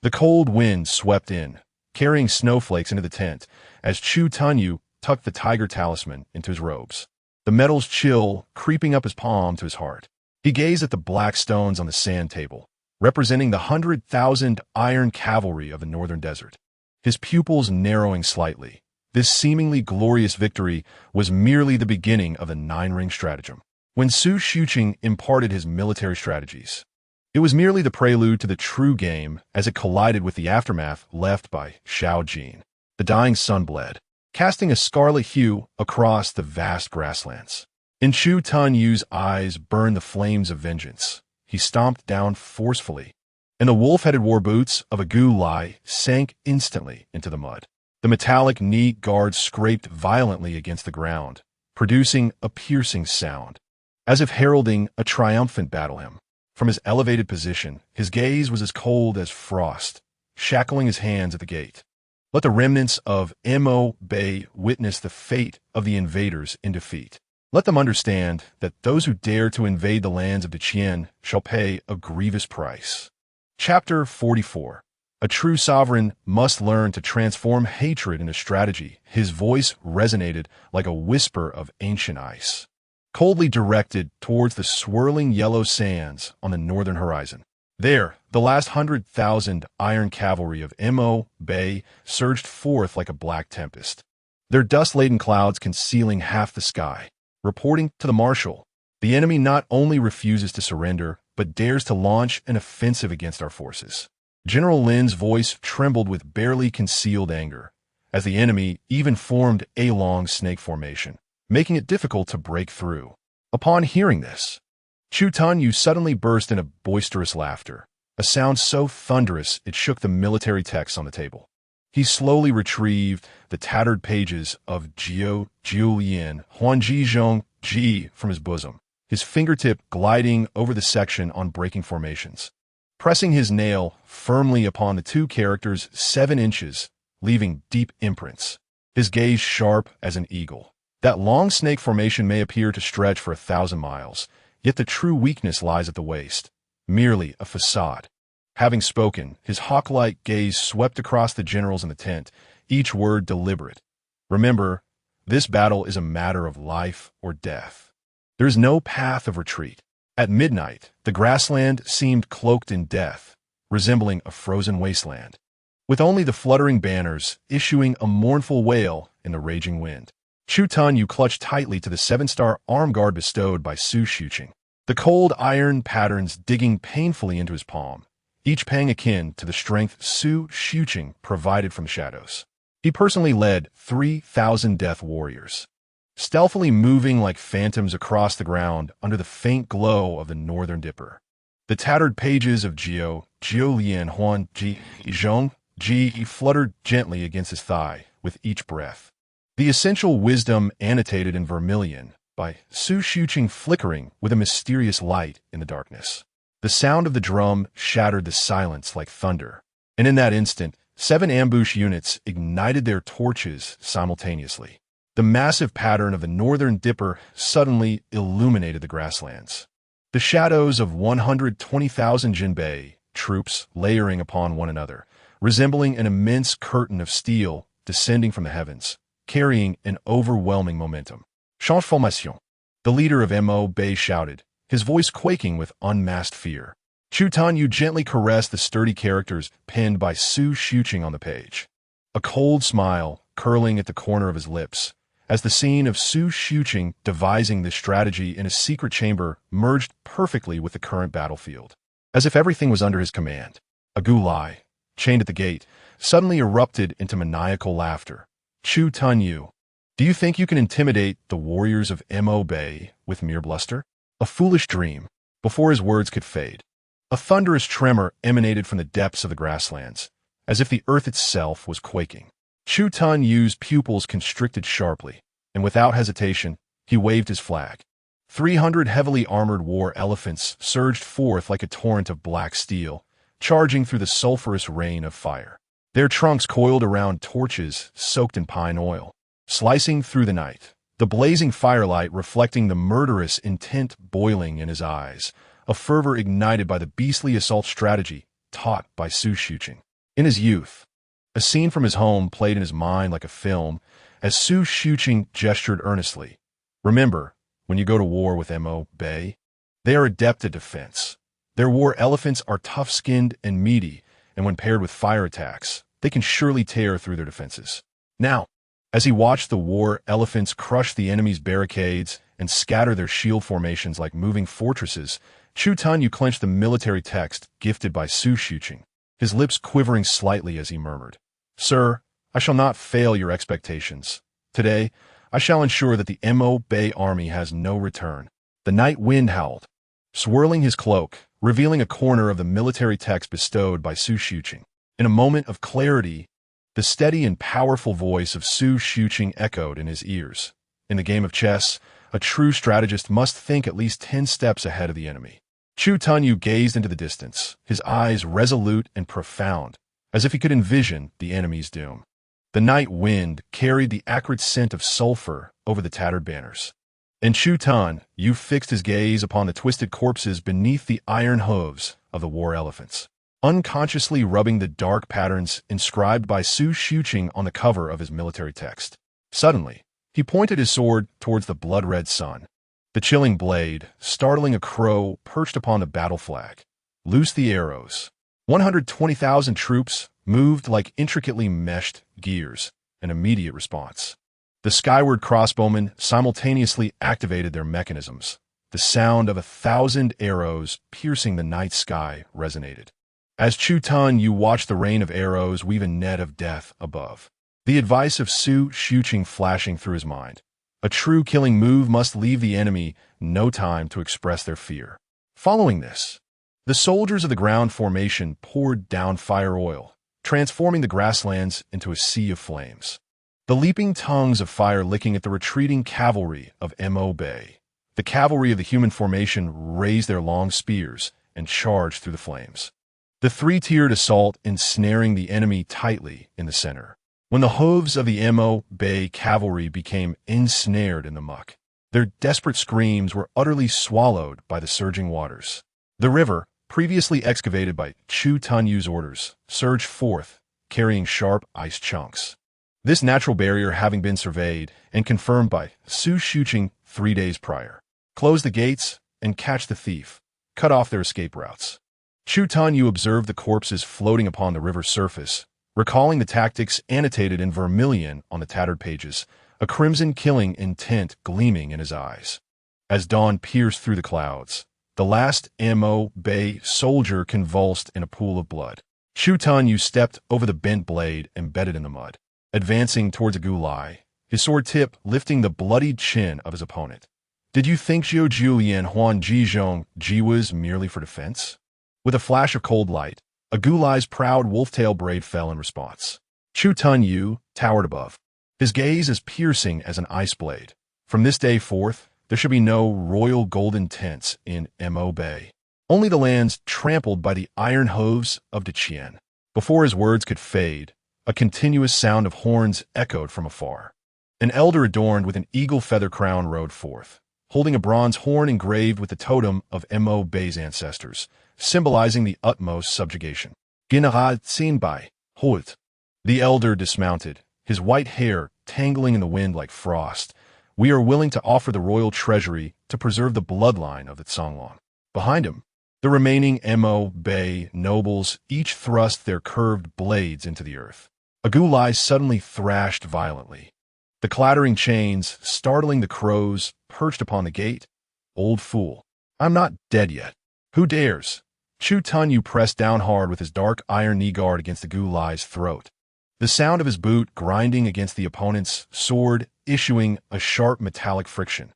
The cold wind swept in, carrying snowflakes into the tent, as Chu Tun Yu tucked the tiger talisman into his robes, the metal's chill creeping up his palm to his heart. He gazed at the black stones on the sand table, representing the 100,000 iron cavalry of the northern desert, his pupils narrowing slightly. This seemingly glorious victory was merely the beginning of the 9-ring stratagem. When Su Shuqing imparted his military strategies, it was merely the prelude to the true game as it collided with the aftermath left by Xiao Jin. The dying sun bled, casting a scarlet hue across the vast grasslands. In Chu Tun Yu's eyes burned the flames of vengeance. He stomped down forcefully, and the wolf-headed war boots of Gulai sank instantly into the mud. The metallic knee guards scraped violently against the ground, producing a piercing sound, as if heralding a triumphant battle hymn. From his elevated position, his gaze was as cold as frost, shackling his hands at the gate. Let the remnants of Mo Bay witness the fate of the invaders in defeat. Let them understand that those who dare to invade the lands of Deqian shall pay a grievous price. Chapter 44. A true sovereign must learn to transform hatred into strategy. His voice resonated like a whisper of ancient ice, coldly directed towards the swirling yellow sands on the northern horizon. There, the last 100,000 iron cavalry of Mo Bay surged forth like a black tempest, their dust-laden clouds concealing half the sky. Reporting to the marshal, the enemy not only refuses to surrender, but dares to launch an offensive against our forces. General Lin's voice trembled with barely concealed anger, as the enemy even formed a long snake formation, making it difficult to break through. Upon hearing this, Chu Tun Yu suddenly burst into boisterous laughter, a sound so thunderous it shook the military text on the table. He slowly retrieved the tattered pages of Chu Lin, Huanji Zhong Ji from his bosom, his fingertip gliding over the section on breaking formations, pressing his nail firmly upon the 2 characters 7 inches, leaving deep imprints. his gaze sharp as an eagle. That long snake formation may appear to stretch for 1,000 miles, yet the true weakness lies at the waist, merely a façade. Having spoken, his hawk-like gaze swept across the generals in the tent, each word deliberate. Remember, this battle is a matter of life or death. There is no path of retreat. At midnight, the grassland seemed cloaked in death, resembling a frozen wasteland, with only the fluttering banners issuing a mournful wail in the raging wind. Chu Tun clutched tightly to the 7-star arm guard bestowed by Su Xuqing, the cold iron patterns digging painfully into his palm, each pang akin to the strength Su Xuqing provided from the shadows. He personally led 3,000 death warriors, stealthily moving like phantoms across the ground under the faint glow of the northern dipper. The tattered pages of Jiu Lian Huan Ji Zhong Ji fluttered gently against his thigh with each breath. The essential wisdom annotated in vermilion by Su Xuqing flickering with a mysterious light in the darkness. The sound of the drum shattered the silence like thunder, and in that instant, 7 ambush units ignited their torches simultaneously. The massive pattern of the northern dipper suddenly illuminated the grasslands. The shadows of 120,000 Jinbei troops layering upon one another, resembling an immense curtain of steel descending from the heavens, carrying an overwhelming momentum. Change formation, the leader of Mo Bei shouted, his voice quaking with unmasked fear. Chu Tun gently caressed the sturdy characters penned by Su Xuqing on the page, a cold smile curling at the corner of his lips, as the scene of Su Xuqing devising this strategy in a secret chamber merged perfectly with the current battlefield. As if everything was under his command, a gulai, chained at the gate, suddenly erupted into maniacal laughter. Chu Tun, do you think you can intimidate the warriors of Mo Bei with mere bluster? A foolish dream. Before his words could fade, a thunderous tremor emanated from the depths of the grasslands, as if the earth itself was quaking. Chu Tun's pupils constricted sharply, and without hesitation, he waved his flag. 300 heavily armored war elephants surged forth like a torrent of black steel, charging through the sulphurous rain of fire. Their trunks coiled around torches soaked in pine oil, slicing through the night, the blazing firelight reflecting the murderous intent boiling in his eyes, a fervor ignited by the beastly assault strategy taught by Su Xuqing. In his youth, a scene from his home played in his mind like a film as Su Xuqing gestured earnestly. Remember, when you go to war with Mo Bei, they are adept at defense. Their war elephants are tough-skinned and meaty, and when paired with fire attacks, they can surely tear through their defenses. Now, as he watched the war elephants crush the enemy's barricades and scatter their shield formations like moving fortresses, Chu Tun clenched the military text gifted by Su Xuqing, his lips quivering slightly as he murmured, "Sir, I shall not fail your expectations. Today, I shall ensure that the Mo Bei army has no return." The night wind howled, swirling his cloak, revealing a corner of the military text bestowed by Su Xuqing. In a moment of clarity, the steady and powerful voice of Su Xuqing echoed in his ears. In the game of chess, a true strategist must think at least 10 steps ahead of the enemy. Chu Tun gazed into the distance, his eyes resolute and profound, as if he could envision the enemy's doom. The night wind carried the acrid scent of sulfur over the tattered banners. And Chu Tun fixed his gaze upon the twisted corpses beneath the iron hooves of the war elephants, unconsciously rubbing the dark patterns inscribed by Su Xuqing on the cover of his military text. Suddenly, he pointed his sword towards the blood-red sun. The chilling blade, startling a crow perched upon the battle flag, loosed the arrows. 120,000 troops moved like intricately meshed gears, an immediate response. The skyward crossbowmen simultaneously activated their mechanisms. The sound of 1,000 arrows piercing the night sky resonated. As Chu Tun watched the rain of arrows weave a net of death above, the advice of Su Xuqing flashing through his mind. A true killing move must leave the enemy no time to express their fear. Following this, the soldiers of the ground formation poured down fire oil, transforming the grasslands into a sea of flames. The leaping tongues of fire licking at the retreating cavalry of Mo Bei. The cavalry of the human formation raised their long spears and charged through the flames. The three-tiered assault ensnaring the enemy tightly in the center. when the hooves of the Mo Bay cavalry became ensnared in the muck. Their desperate screams were utterly swallowed by the surging waters. The river, previously excavated by Chu Tunyu's orders, surged forth, carrying sharp ice chunks. This natural barrier having been surveyed and confirmed by Su Shuqing 3 days prior. Close the gates and catch the thief. Cut off their escape routes. Chu Tunyu observed the corpses floating upon the river's surface, recalling the tactics annotated in vermilion on the tattered pages, a crimson killing intent gleaming in his eyes. As dawn pierced through the clouds, the last Mo Bay soldier convulsed in a pool of blood. Chu Tunyu stepped over the bent blade embedded in the mud, advancing towards a gulai, his sword tip lifting the bloodied chin of his opponent. Did you think Xiao Julian Huan Jizhong Ji was merely for defense? With a flash of cold light, a gulai's proud wolf-tail braid fell in response. Chu Tunyu towered above, his gaze as piercing as an ice blade. From this day forth, there should be no royal golden tents in Mo Bay. Only the lands trampled by the iron hooves of Deqian. Before his words could fade, a continuous sound of horns echoed from afar. An elder adorned with an eagle feather crown rode forth, holding a bronze horn engraved with the totem of Mo Bay's ancestors, symbolizing the utmost subjugation. General Xinbai, Holt. The elder dismounted, his white hair tangling in the wind like frost. We are willing to offer the royal treasury to preserve the bloodline of the Songlong. Behind him, the remaining Mo Bay nobles each thrust their curved blades into the earth. A gulai suddenly thrashed violently, the clattering chains startling the crows perched upon the gate. Old fool, I'm not dead yet. Who dares? Chu Tunyu pressed down hard with his dark iron knee guard against the gulai's throat. The sound of his boot grinding against the opponent's sword issuing a sharp metallic friction.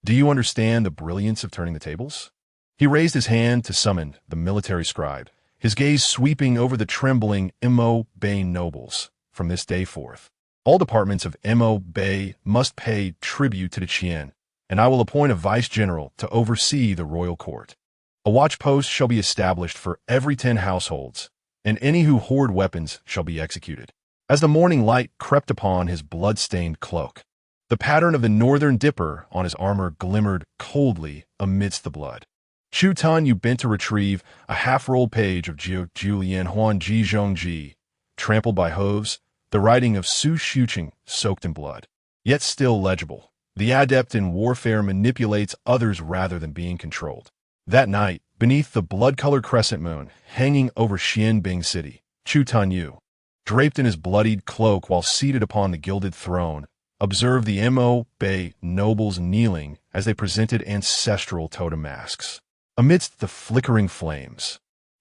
Do you understand the brilliance of turning the tables? He raised his hand to summon the military scribe, his gaze sweeping over the trembling Mo Bay nobles. From this day forth, all departments of Mo Bay must pay tribute to the Qian, and I will appoint a vice-general to oversee the royal court. A watch post shall be established for every 10 households, and any who hoard weapons shall be executed. As the morning light crept upon his blood-stained cloak, the pattern of the northern dipper on his armor glimmered coldly amidst the blood. Chu Tunyu bent to retrieve a half-rolled page of Julian Huan Jizhong Ji, trampled by hooves, the writing of Su Shuqing soaked in blood, yet still legible. The adept in warfare manipulates others rather than being controlled. That night, beneath the blood-colored crescent moon hanging over Xianbing City, Chu Tunyu, draped in his bloodied cloak while seated upon the gilded throne, observed the Mo Bay nobles kneeling as they presented ancestral totem masks. Amidst the flickering flames,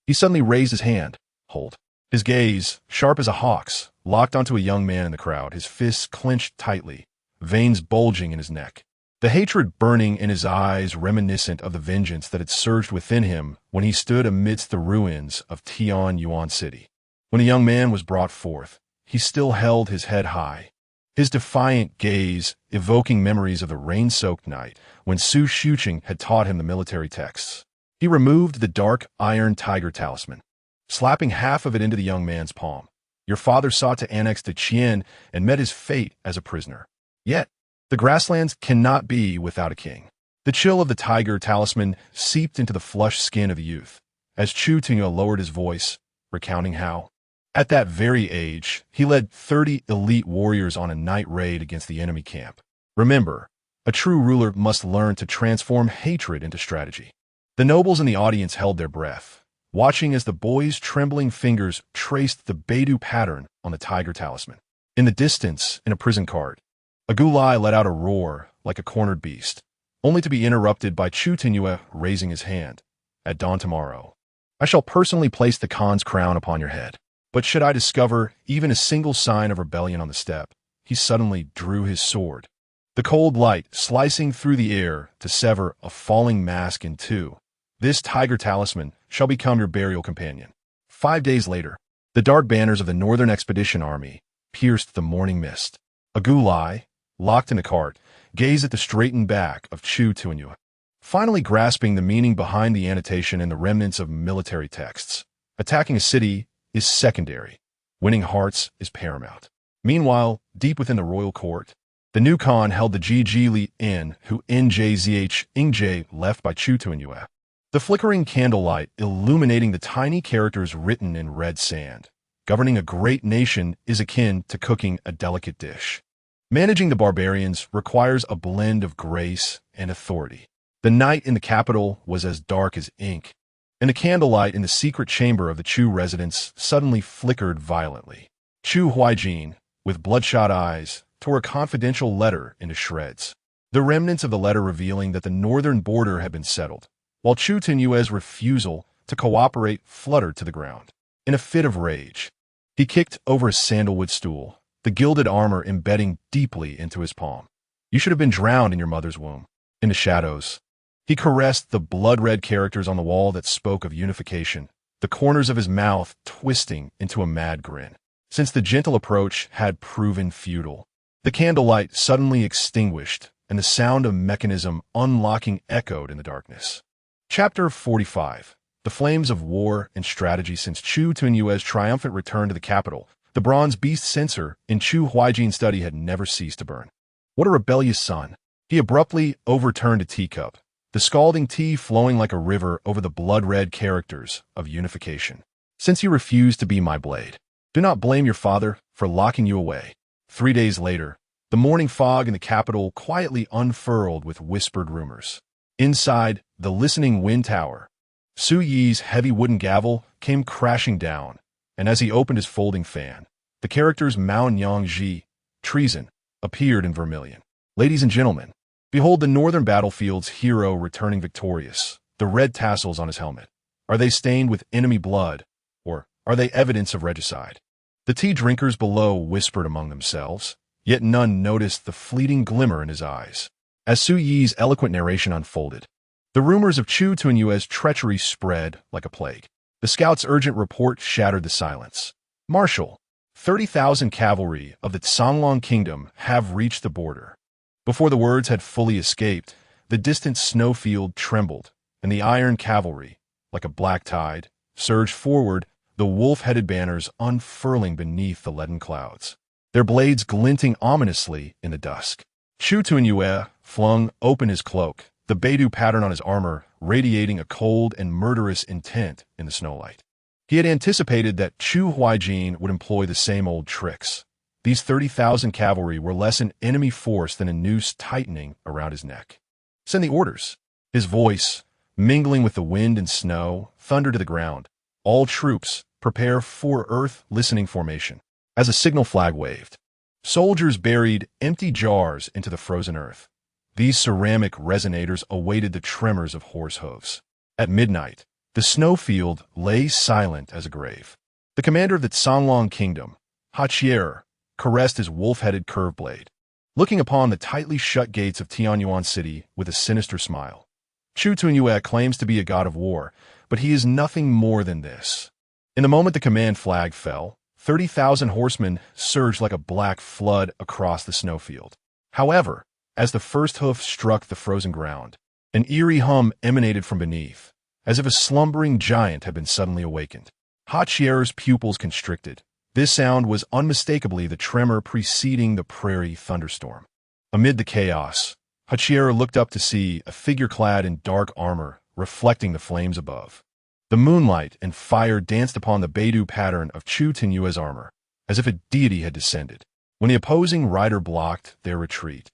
he suddenly raised his hand, hold. His gaze, sharp as a hawk's, locked onto a young man in the crowd, his fists clenched tightly, veins bulging in his neck. The hatred burning in his eyes reminiscent of the vengeance that had surged within him when he stood amidst the ruins of Yuan City. When the young man was brought forth, he still held his head high, his defiant gaze evoking memories of the rain-soaked night when Su Shuqing had taught him the military texts. He removed the dark iron tiger talisman, slapping half of it into the young man's palm. Your father sought to annex the Qian and met his fate as a prisoner. Yet, the grasslands cannot be without a king. The chill of the tiger talisman seeped into the flushed skin of the youth, as Chu Tunyu lowered his voice, recounting how, at that very age, he led 30 elite warriors on a night raid against the enemy camp. Remember, a true ruler must learn to transform hatred into strategy. The nobles in the audience held their breath, watching as the boy's trembling fingers traced the Beidou pattern on the tiger talisman. In the distance, in a prison cart, a gulai let out a roar like a cornered beast, only to be interrupted by Chu Tunyu raising his hand. At dawn tomorrow, I shall personally place the Khan's crown upon your head. But should I discover even a single sign of rebellion on the steppe, he suddenly drew his sword, the cold light slicing through the air to sever a falling mask in two. This tiger talisman shall become your burial companion. 5 days later, the dark banners of the Northern Expedition Army pierced the morning mist. A gulai, locked in a cart, gazed at the straightened back of Chu Tunyu, finally grasping the meaning behind the annotation and the remnants of military texts. Attacking a city is secondary. Winning hearts is paramount. Meanwhile, deep within the royal court, the new Khan held the Li in, who Njzh Ingj left by Chu Tunyue. The flickering candlelight illuminating the tiny characters written in red sand. Governing a great nation is akin to cooking a delicate dish. Managing the barbarians requires a blend of grace and authority. The night in the capital was as dark as ink, and the candlelight in the secret chamber of the Chu residence suddenly flickered violently. Chu Huaijin, with bloodshot eyes, tore a confidential letter into shreds. The remnants of the letter revealing that the northern border had been settled, while Chu Tinyue's refusal to cooperate fluttered to the ground. In a fit of rage, he kicked over a sandalwood stool, the gilded armor embedding deeply into his palm. You should have been drowned in your mother's womb. In the shadows, he caressed the blood-red characters on the wall that spoke of unification, the corners of his mouth twisting into a mad grin. Since the gentle approach had proven futile, the candlelight suddenly extinguished, and the sound of mechanism unlocking echoed in the darkness. Chapter 45. The Flames of War and Strategy. Since Chu Tunyue's triumphant return to the capital, the bronze beast censer in Chu Huaijin's study had never ceased to burn. What a rebellious son! He abruptly overturned a teacup, the scalding tea flowing like a river over the blood-red characters of unification. Since you refuse to be my blade, do not blame your father for locking you away. 3 days later, the morning fog in the capital quietly unfurled with whispered rumors. Inside the listening wind tower, Su Yi's heavy wooden gavel came crashing down, and as he opened his folding fan, the characters Mao Nyang Ji, treason, appeared in vermilion. Ladies and gentlemen, behold the northern battlefield's hero returning victorious, the red tassels on his helmet. Are they stained with enemy blood, or are they evidence of regicide? The tea drinkers below whispered among themselves, yet none noticed the fleeting glimmer in his eyes. As Su Yi's eloquent narration unfolded, the rumors of Chu Tunyue's treachery spread like a plague. The scout's urgent report shattered the silence. Marshal, 30,000 cavalry of the Songlong Kingdom have reached the border. Before the words had fully escaped, the distant snowfield trembled, and the iron cavalry, like a black tide, surged forward, the wolf-headed banners unfurling beneath the leaden clouds, their blades glinting ominously in the dusk. Chu Tunyue flung open his cloak, the Beidou pattern on his armor radiating a cold and murderous intent in the snowlight. He had anticipated that Chu Huaijin would employ the same old tricks. These 30,000 cavalry were less an enemy force than a noose tightening around his neck. Send the orders. His voice, mingling with the wind and snow, thundered to the ground. All troops, prepare for earth listening formation. As a signal flag waved, soldiers buried empty jars into the frozen earth. These ceramic resonators awaited the tremors of horse hooves. At midnight, the snowfield lay silent as a grave. The commander of the Songlong Kingdom, heir, caressed his wolf-headed curved blade, looking upon the tightly shut gates of Tianyuan City with a sinister smile. Chu Tunyue claims to be a god of war, but he is nothing more than this. In the moment the command flag fell, 30,000 horsemen surged like a black flood across the snowfield. However, as the first hoof struck the frozen ground, an eerie hum emanated from beneath, as if a slumbering giant had been suddenly awakened. Heir's pupils constricted. This sound was unmistakably the tremor preceding the prairie thunderstorm. Amid the chaos, Heir looked up to see a figure clad in dark armor reflecting the flames above. The moonlight and fire danced upon the Beidou pattern of Chu Tinyue's armor, as if a deity had descended, when the opposing rider blocked their retreat.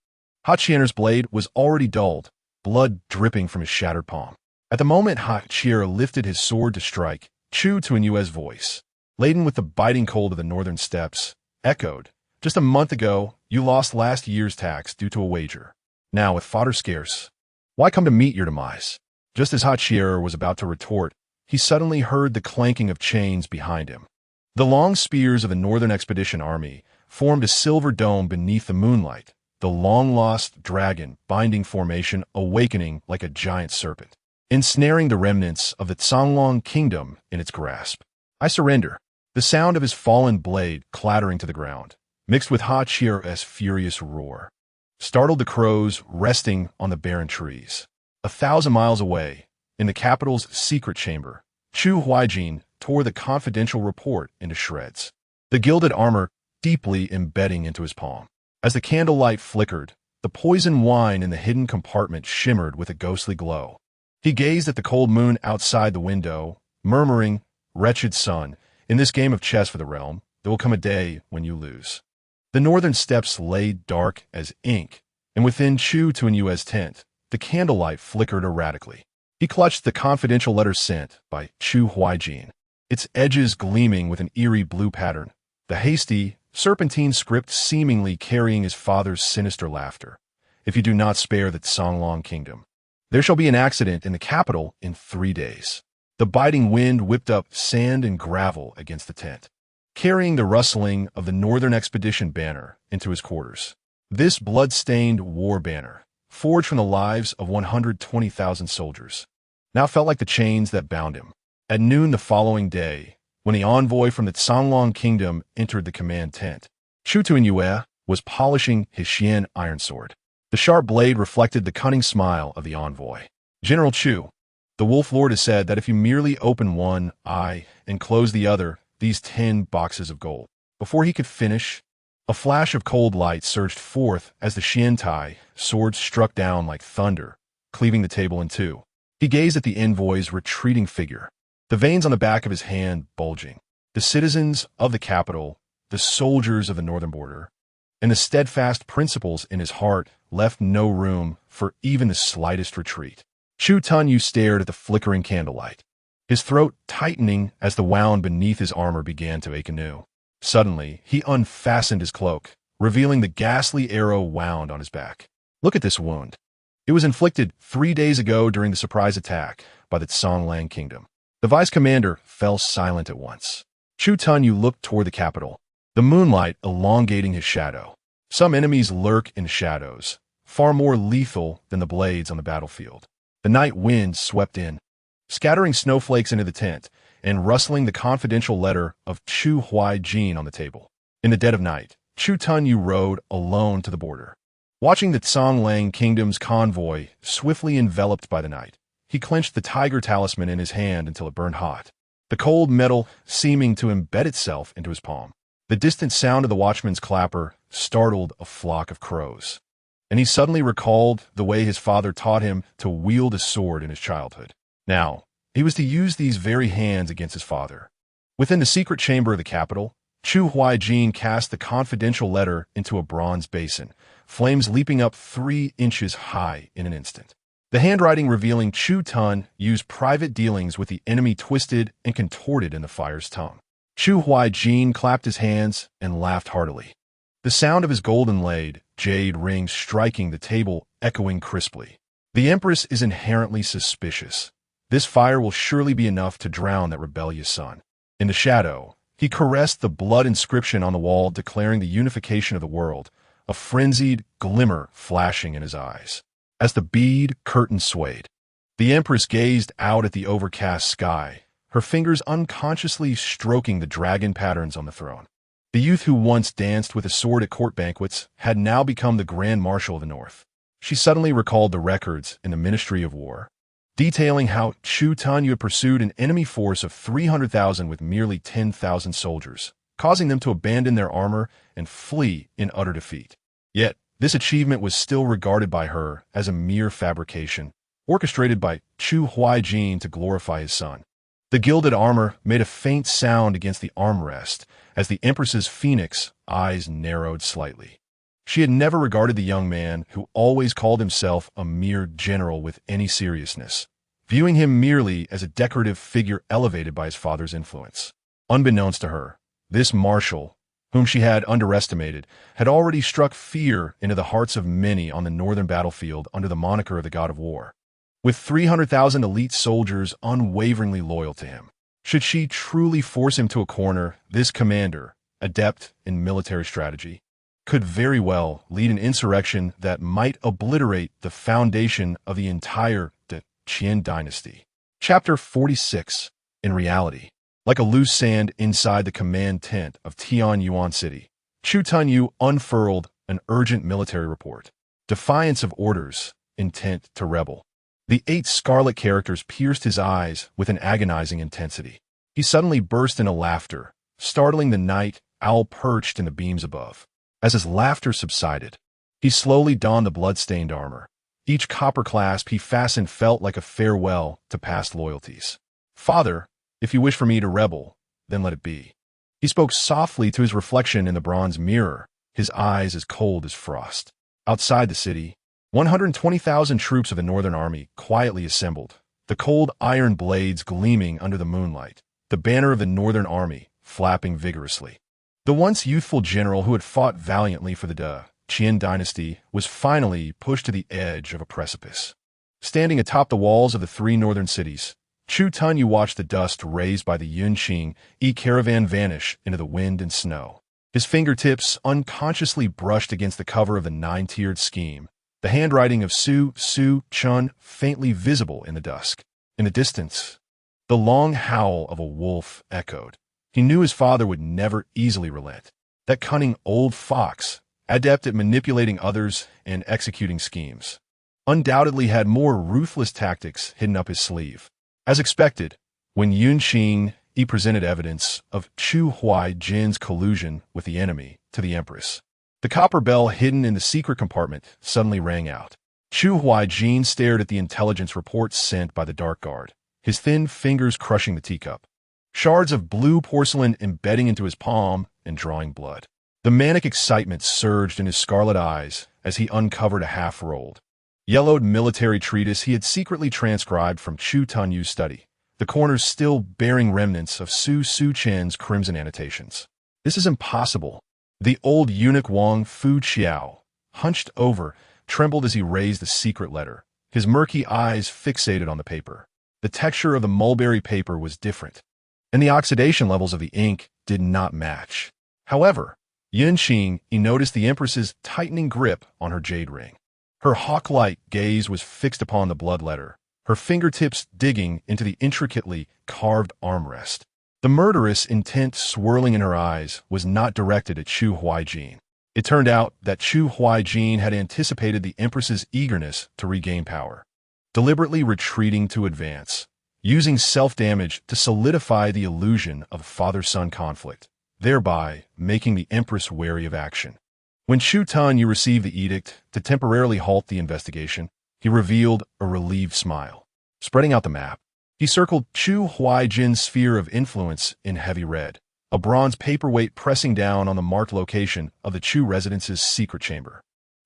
Heir's blade was already dulled, blood dripping from his shattered palm. At the moment Heir lifted his sword to strike, Chu Tunyue's voice, laden with the biting cold of the northern steppes, echoed, "Just a month ago, you lost last year's tax due to a wager. Now, with fodder scarce, why come to meet your demise?" Just as Heir was about to retort, he suddenly heard the clanking of chains behind him. The long spears of the Northern Expedition Army formed a silver dome beneath the moonlight, the long-lost dragon binding formation awakening like a giant serpent, ensnaring the remnants of the Songlong Kingdom in its grasp. "I surrender." The sound of his fallen blade clattering to the ground, mixed with Heir's furious roar, startled the crows resting on the barren trees. 1,000 miles away, in the capital's secret chamber, Chu Huaijin tore the confidential report into shreds. The gilded armor, deeply embedding into his palm. As the candlelight flickered, the poison wine in the hidden compartment shimmered with a ghostly glow. He gazed at the cold moon outside the window, murmuring, "Wretched son, in this game of chess for the realm, there will come a day when you lose." The northern steppes lay dark as ink, and within Chu Tuanyue's tent, the candlelight flickered erratically. He clutched the confidential letter sent by Chu Huaijin, its edges gleaming with an eerie blue pattern, the hasty, serpentine script seemingly carrying his father's sinister laughter. "If you do not spare the Songlong kingdom, there shall be an accident in the capital in 3 days." The biting wind whipped up sand and gravel against the tent, carrying the rustling of the Northern Expedition banner into his quarters. This blood-stained war banner, forged from the lives of 120,000 soldiers, now felt like the chains that bound him. At noon the following day, when the envoy from the Songlong kingdom entered the command tent, Chu Tuanyue was polishing his Xian iron sword. The sharp blade reflected the cunning smile of the envoy. "General Chu, the Wolf Lord has said that if you merely open one eye and close the other, these 10 boxes of gold." Before he could finish, a flash of cold light surged forth as the Xiantai sword struck down like thunder, cleaving the table in two. He gazed at the envoy's retreating figure, the veins on the back of his hand bulging. The citizens of the capital, the soldiers of the northern border, and the steadfast principles in his heart left no room for even the slightest retreat. Chu Tuanyue stared at the flickering candlelight, his throat tightening as the wound beneath his armor began to ache anew. Suddenly, he unfastened his cloak, revealing the ghastly arrow wound on his back. "Look at this wound. It was inflicted 3 days ago during the surprise attack by the Songlang kingdom." The vice commander fell silent at once. Chu Tuanyue looked toward the capital, the moonlight elongating his shadow. Some enemies lurk in shadows, far more lethal than the blades on the battlefield. The night wind swept in, scattering snowflakes into the tent and rustling the confidential letter of Chu Huaijin on the table. In the dead of night, Chu Tuanyue rode alone to the border. Watching the Songlang kingdom's convoy swiftly enveloped by the night, he clenched the tiger talisman in his hand until it burned hot, the cold metal seeming to embed itself into his palm. The distant sound of the watchman's clapper startled a flock of crows, and he suddenly recalled the way his father taught him to wield a sword in his childhood. Now, he was to use these very hands against his father. Within the secret chamber of the capital, Chu Huaijin cast the confidential letter into a bronze basin, flames leaping up 3 inches high in an instant. The handwriting revealing Chu Tuanyue's private dealings with the enemy twisted and contorted in the fire's tongue. Chu Huaijin clapped his hands and laughed heartily, the sound of his golden-laid jade ring striking the table echoing crisply. "The Empress is inherently suspicious. This fire will surely be enough to drown that rebellious son." In the shadow, he caressed the blood inscription on the wall declaring the unification of the world, a frenzied glimmer flashing in his eyes. As the bead curtain swayed, the Empress gazed out at the overcast sky, her fingers unconsciously stroking the dragon patterns on the throne. The youth who once danced with a sword at court banquets had now become the Grand Marshal of the North. She suddenly recalled the records in the Ministry of War, detailing how Chu Tuanyue had pursued an enemy force of 300,000 with merely 10,000 soldiers, causing them to abandon their armor and flee in utter defeat. Yet, this achievement was still regarded by her as a mere fabrication, orchestrated by Chu Huaijin to glorify his son. The gilded armor made a faint sound against the armrest as the Empress's phoenix eyes narrowed slightly. She had never regarded the young man who always called himself a mere general with any seriousness, viewing him merely as a decorative figure elevated by his father's influence. Unbeknownst to her, this marshal, whom she had underestimated, had already struck fear into the hearts of many on the northern battlefield under the moniker of the God of War. With 300,000 elite soldiers unwaveringly loyal to him, should she truly force him to a corner, this commander, adept in military strategy, could very well lead an insurrection that might obliterate the foundation of the entire Qin dynasty. Chapter 46. In reality, like a loose sand inside the command tent of Tianyuan City, Chu Tuanyue unfurled an urgent military report. Defiance of orders, intent to rebel. The 8 scarlet characters pierced his eyes with an agonizing intensity. He suddenly burst into laughter, startling the night owl perched in the beams above. As his laughter subsided, he slowly donned the blood-stained armor. Each copper clasp he fastened felt like a farewell to past loyalties. "Father, if you wish for me to rebel, then let it be." He spoke softly to his reflection in the bronze mirror, his eyes as cold as frost. Outside the city, 120,000 troops of the Northern Army quietly assembled, the cold iron blades gleaming under the moonlight, the banner of the Northern Army flapping vigorously. The once youthful general who had fought valiantly for the Qin dynasty was finally pushed to the edge of a precipice. Standing atop the walls of the three northern cities, Chu Tunyu watched the dust raised by the Yunqing caravan vanish into the wind and snow. His fingertips unconsciously brushed against the cover of the nine-tiered scheme, the handwriting of Su Chun faintly visible in the dusk. In the distance, the long howl of a wolf echoed. He knew his father would never easily relent. That cunning old fox, adept at manipulating others and executing schemes, undoubtedly had more ruthless tactics hidden up his sleeve. As expected, when Yunqing presented evidence of Chu Huaijin's collusion with the enemy to the Empress, the copper bell hidden in the secret compartment suddenly rang out. Chu Huaijin stared at the intelligence reports sent by the Dark Guard, his thin fingers crushing the teacup, shards of blue porcelain embedding into his palm and drawing blood. The manic excitement surged in his scarlet eyes as he uncovered a half-rolled, yellowed military treatise he had secretly transcribed from Chu Tunyu's study, the corners still bearing remnants of Su Chen's crimson annotations. "This is impossible." The old eunuch Wang Fu Qiao, hunched over, trembled as he raised the secret letter, his murky eyes fixated on the paper. The texture of the mulberry paper was different, and the oxidation levels of the ink did not match. However, Yunqing noticed the Empress's tightening grip on her jade ring. Her hawk-like gaze was fixed upon the blood letter, her fingertips digging into the intricately carved armrest. The murderous intent swirling in her eyes was not directed at Chu Huaijin. It turned out that Chu Huaijin had anticipated the Empress's eagerness to regain power, deliberately retreating to advance, using self-damage to solidify the illusion of father-son conflict, thereby making the Empress wary of action. When Chu Tunyu received the edict to temporarily halt the investigation, he revealed a relieved smile. Spreading out the map, he circled Chu Huaijin's sphere of influence in heavy red, a bronze paperweight pressing down on the marked location of the Chu residence's secret chamber.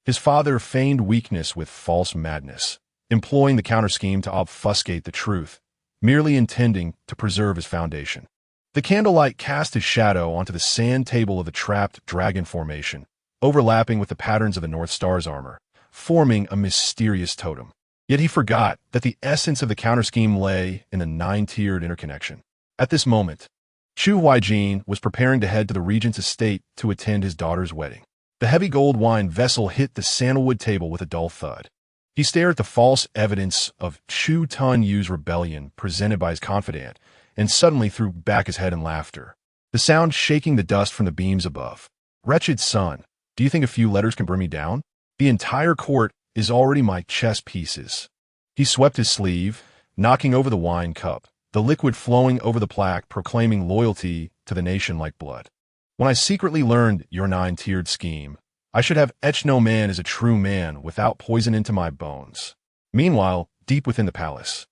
His father feigned weakness with false madness, employing the counter-scheme to obfuscate the truth, merely intending to preserve his foundation. The candlelight cast his shadow onto the sand table of the trapped dragon formation, overlapping with the patterns of the North Star's armor, forming a mysterious totem. Yet he forgot that the essence of the counter-scheme lay in the nine-tiered interconnection. At this moment, Chu Huaijin was preparing to head to the regent's estate to attend his daughter's wedding. The heavy gold wine vessel hit the sandalwood table with a dull thud. He stared at the false evidence of Chu Tunyu's rebellion presented by his confidant, and suddenly threw back his head in laughter, the sound shaking the dust from the beams above. "Wretched son, do you think a few letters can bring me down? The entire court is already my chess pieces." He swept his sleeve, knocking over the wine cup, the liquid flowing over the plaque proclaiming loyalty to the nation like blood. "When I secretly learned your nine-tiered scheme, I should have etched no man as a true man without poison into my bones." Meanwhile, deep within the palace,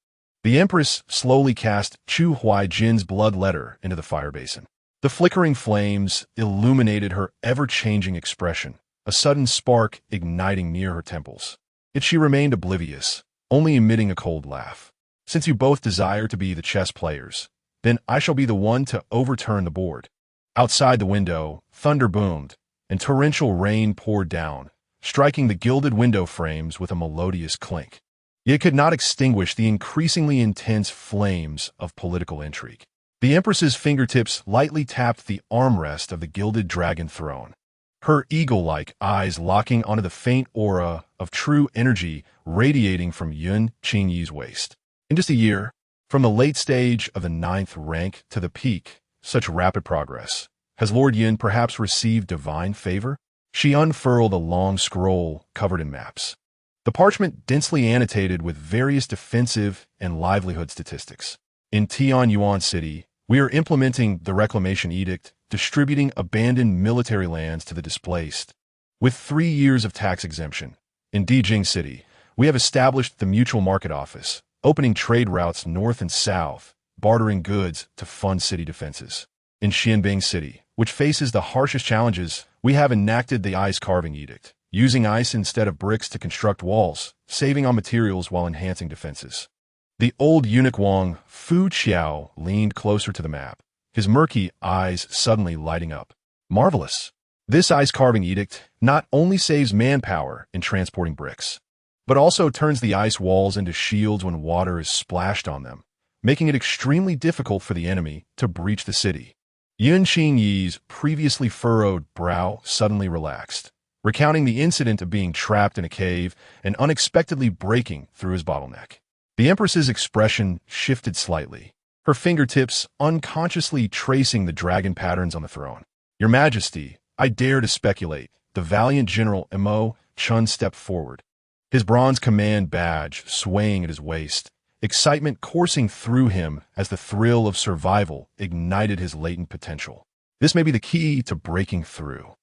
the Empress slowly cast Chu Huaijin's blood letter into the fire basin. The flickering flames illuminated her ever-changing expression, a sudden spark igniting near her temples. Yet she remained oblivious, only emitting a cold laugh. "Since you both desire to be the chess players, then I shall be the one to overturn the board." Outside the window, thunder boomed, and torrential rain poured down, striking the gilded window frames with a melodious clink. Yet it could not extinguish the increasingly intense flames of political intrigue. The Empress's fingertips lightly tapped the armrest of the gilded dragon throne, her eagle-like eyes locking onto the faint aura of true energy radiating from Yun Qingyi's waist. In just a year, from the late stage of the 9th rank to the peak, such rapid progress. Has Lord Yin perhaps received divine favor? She unfurled a long scroll covered in maps, the parchment densely annotated with various defensive and livelihood statistics. "In Tianyuan City, we are implementing the Reclamation Edict distributing abandoned military lands to the displaced. With 3 years of tax exemption, in Dijing City, we have established the Mutual Market Office, opening trade routes north and south, bartering goods to fund city defenses. In Xianbing City, which faces the harshest challenges, we have enacted the ice carving edict, using ice instead of bricks to construct walls, saving on materials while enhancing defenses. The old eunuch Wang Fu Qiao leaned closer to the map, his murky eyes suddenly lighting up. Marvelous! This ice carving edict not only saves manpower in transporting bricks, but also turns the ice walls into shields when water is splashed on them, making it extremely difficult for the enemy to breach the city. Yun Qingyi's previously furrowed brow suddenly relaxed, recounting the incident of being trapped in a cave and unexpectedly breaking through his bottleneck. The Empress's expression shifted slightly, her fingertips unconsciously tracing the dragon patterns on the throne. Your Majesty, I dare to speculate. The valiant General Mo Chun stepped forward, his bronze command badge swaying at his waist, excitement coursing through him as the thrill of survival ignited his latent potential. This may be the key to breaking through.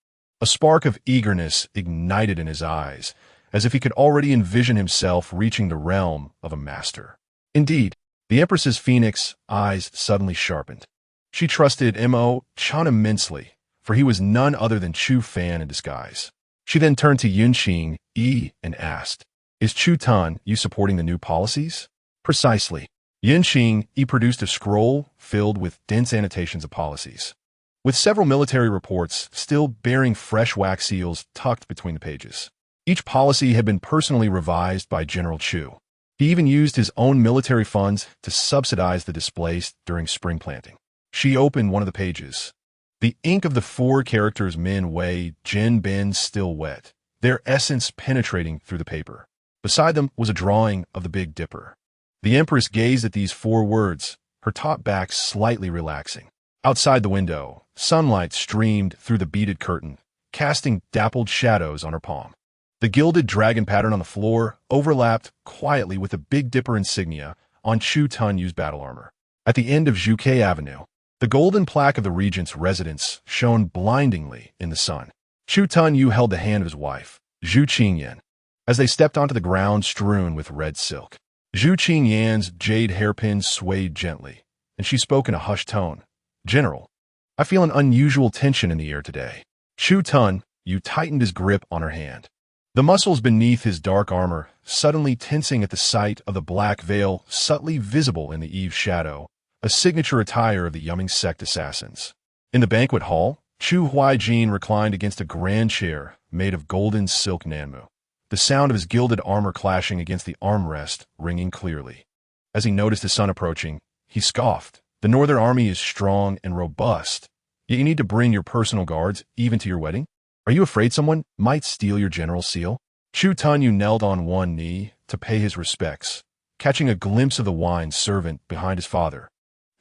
A spark of eagerness ignited in his eyes, as if he could already envision himself reaching the realm of a master. Indeed, the Empress's phoenix eyes suddenly sharpened. She trusted Mo Chun immensely, for he was none other than Chu Fan in disguise. She then turned to Yun Qingyi and asked, "Is Chu Tan you supporting the new policies?" "Precisely." Yun Qingyi produced a scroll filled with dense annotations of policies, with several military reports still bearing fresh wax seals tucked between the pages. Each policy had been personally revised by General Chu. He even used his own military funds to subsidize the displaced during spring planting. She opened one of the pages. The ink of the 4 characters Min Wei Jin Bin still wet, their essence penetrating through the paper. Beside them was a drawing of the Big Dipper. The Empress gazed at these 4 words, her top back slightly relaxing. Outside the window, sunlight streamed through the beaded curtain, casting dappled shadows on her palm. The gilded dragon pattern on the floor overlapped quietly with the Big Dipper insignia on Chu Tunyu's battle armor. At the end of Zhuke Avenue, the golden plaque of the regent's residence shone blindingly in the sun. Chu Tunyu held the hand of his wife, Zhu Qingyan, as they stepped onto the ground strewn with red silk. Zhu Qingyan's jade hairpins swayed gently, and she spoke in a hushed tone. "General, I feel an unusual tension in the air today." Chu Tunyu tightened his grip on her hand, the muscles beneath his dark armor suddenly tensing at the sight of the black veil subtly visible in the eve's shadow, a signature attire of the Yumming sect assassins. In the banquet hall, Chu Huaijin reclined against a grand chair made of golden silk nanmu, the sound of his gilded armor clashing against the armrest ringing clearly. As he noticed his son approaching, he scoffed. "The Northern Army is strong and robust, yet you need to bring your personal guards even to your wedding? Are you afraid someone might steal your general's seal?" Chu Tunyu knelt on one knee to pay his respects, catching a glimpse of the wine servant behind his father,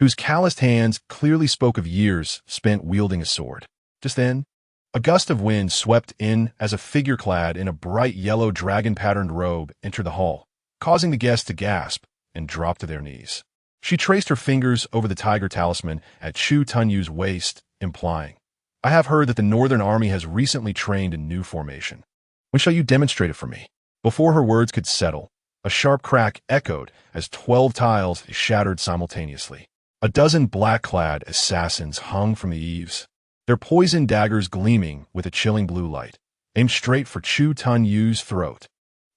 whose calloused hands clearly spoke of years spent wielding a sword. Just then, a gust of wind swept in as a figure clad in a bright yellow dragon-patterned robe entered the hall, causing the guests to gasp and drop to their knees. She traced her fingers over the tiger talisman at Chu Tunyu's waist, implying, "I have heard that the Northern Army has recently trained in new formation. When shall you demonstrate it for me?" Before her words could settle, a sharp crack echoed as 12 tiles shattered simultaneously. A dozen black-clad assassins hung from the eaves, their poisoned daggers gleaming with a chilling blue light, aimed straight for Chu Tunyu's throat.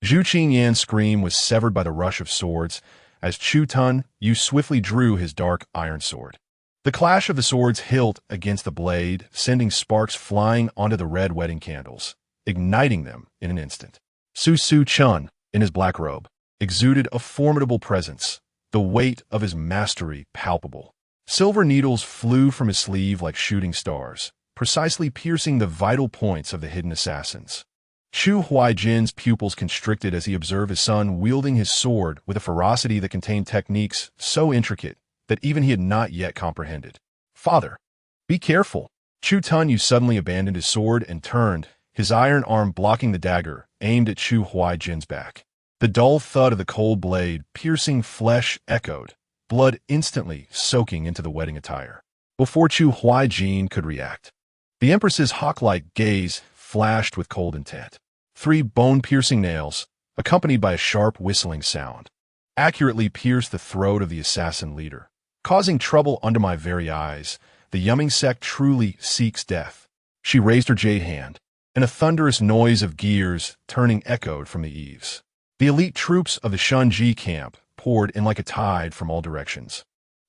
Zhu Qingyan's scream was severed by the rush of swords as Chu Tunyu swiftly drew his dark iron sword. The clash of the sword's hilt against the blade, sending sparks flying onto the red wedding candles, igniting them in an instant. Su Chun, in his black robe, exuded a formidable presence, the weight of his mastery palpable. Silver needles flew from his sleeve like shooting stars, precisely piercing the vital points of the hidden assassins. Chu Huaijin's pupils constricted as he observed his son wielding his sword with a ferocity that contained techniques so intricate that even he had not yet comprehended. "Father, be careful." Chu Tunyu suddenly abandoned his sword and turned, his iron arm blocking the dagger aimed at Chu Huaijin's back. The dull thud of the cold blade piercing flesh echoed, blood instantly soaking into the wedding attire. before Chu Huaijin could react. The Empress's hawk-like gaze flashed with cold intent. 3 bone-piercing nails, accompanied by a sharp whistling sound, accurately pierced the throat of the assassin leader. Causing trouble under my very eyes, the Yumming sect truly seeks death. She raised her jade hand, and a thunderous noise of gears turning echoed from the eaves. The elite troops of the Shunji camp poured in like a tide from all directions,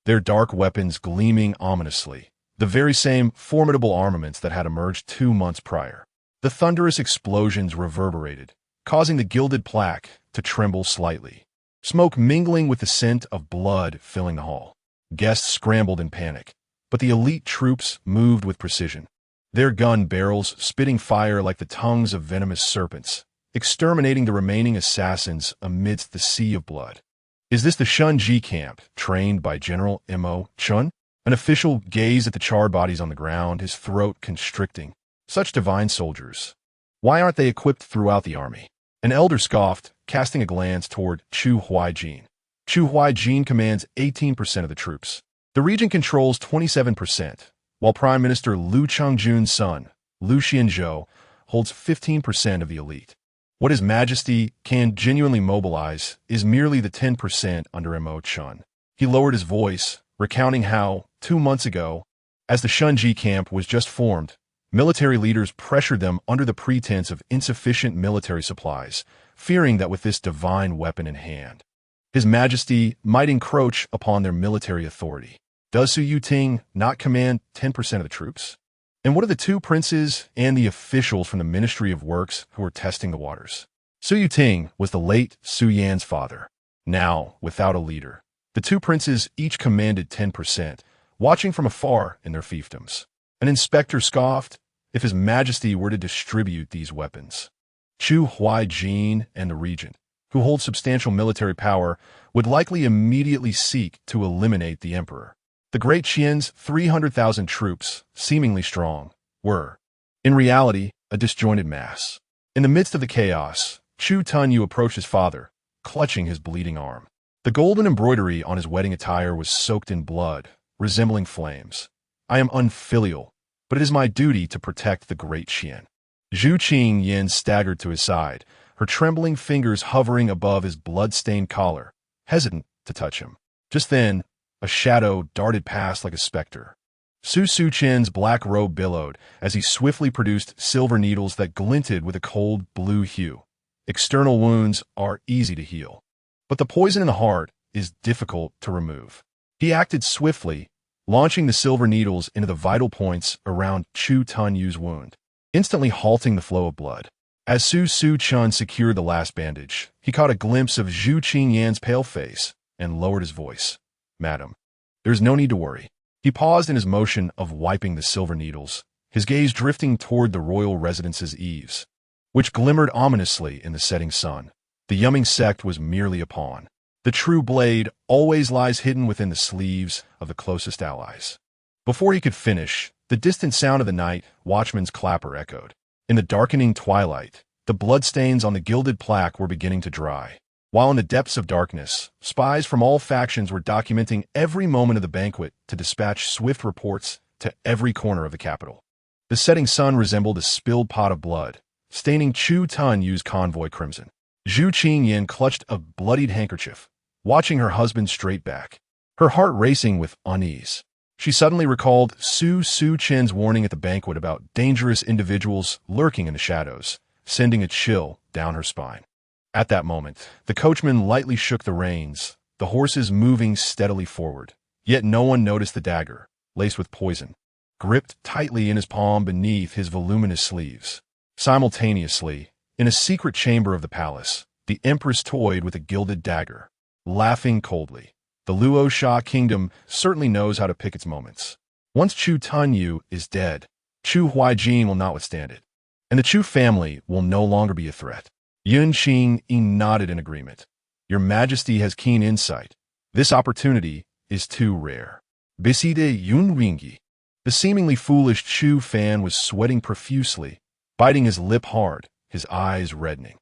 their dark weapons gleaming ominously, the very same formidable armaments that had emerged 2 months prior. The thunderous explosions reverberated, causing the gilded plaque to tremble slightly, smoke mingling with the scent of blood filling the hall. Guests scrambled in panic, but the elite troops moved with precision, their gun barrels spitting fire like the tongues of venomous serpents, exterminating the remaining assassins amidst the sea of blood. Is this the Shunji camp, trained by General Mo Chun? An official gazed at the charred bodies on the ground, his throat constricting. Such divine soldiers. Why aren't they equipped throughout the army? An elder scoffed, casting a glance toward Chu Huaijin. Chu Huaijin commands 18% of the troops. The region controls 27%, while Prime Minister Liu Changjun's son, Liu Xianzhou, holds 15% of the elite. What His Majesty can genuinely mobilize is merely the 10% under Mo Chun. He lowered his voice, recounting how, 2 months ago, as the Shunji camp was just formed, military leaders pressured them under the pretense of insufficient military supplies, fearing that with this divine weapon in hand, His Majesty might encroach upon their military authority. Does Su Yuting not command 10% of the troops? And what are the 2 princes and the officials from the Ministry of Works who are testing the waters? Su Yuting was the late Su Yan's father. Now, without a leader, the 2 princes each commanded 10%, watching from afar in their fiefdoms. An inspector scoffed, if His Majesty were to distribute these weapons. Chu Huaijin and the regent, who hold substantial military power, would likely immediately seek to eliminate the emperor. The Great Qian's 300,000 troops, seemingly strong, were, in reality, a disjointed mass. In the midst of the chaos, Chu Tunyu approached his father, clutching his bleeding arm. The golden embroidery on his wedding attire was soaked in blood, resembling flames. I am unfilial, but it is my duty to protect the Great Qian. Zhu Qingyan staggered to his side, her trembling fingers hovering above his blood-stained collar, hesitant to touch him. Just then, a shadow darted past like a specter. Su Chen's black robe billowed as he swiftly produced silver needles that glinted with a cold blue hue. External wounds are easy to heal, but the poison in the heart is difficult to remove. He acted swiftly, launching the silver needles into the vital points around Chu Tunyu's wound, instantly halting the flow of blood. As Su Chun secured the last bandage, he caught a glimpse of Zhu Qingyan's pale face and lowered his voice. Madam, there's no need to worry. He paused in his motion of wiping the silver needles, his gaze drifting toward the royal residence's eaves, which glimmered ominously in the setting sun. The Yumming sect was merely a pawn. The true blade always lies hidden within the sleeves of the closest allies. Before he could finish, the distant sound of the night watchman's clapper echoed. In the darkening twilight, the bloodstains on the gilded plaque were beginning to dry. While in the depths of darkness, spies from all factions were documenting every moment of the banquet to dispatch swift reports to every corner of the capital. The setting sun resembled a spilled pot of blood, staining Chu Tunyu's convoy crimson. Zhu Qingyan clutched a bloodied handkerchief, watching her husband straight back, her heart racing with unease. She suddenly recalled Su Chen's warning at the banquet about dangerous individuals lurking in the shadows, sending a chill down her spine. At that moment, the coachman lightly shook the reins, the horses moving steadily forward. Yet no one noticed the dagger, laced with poison, gripped tightly in his palm beneath his voluminous sleeves. Simultaneously, in a secret chamber of the palace, the empress toyed with a gilded dagger, laughing coldly. The Luo Sha kingdom certainly knows how to pick its moments. Once Chu Tunyu is dead, Chu Huaijin will not withstand it, and the Chu family will no longer be a threat. Yun Qing nodded in agreement. Your Majesty has keen insight. This opportunity is too rare. Biside Yunwingi. The seemingly foolish Chu Fan was sweating profusely, biting his lip hard, his eyes reddening.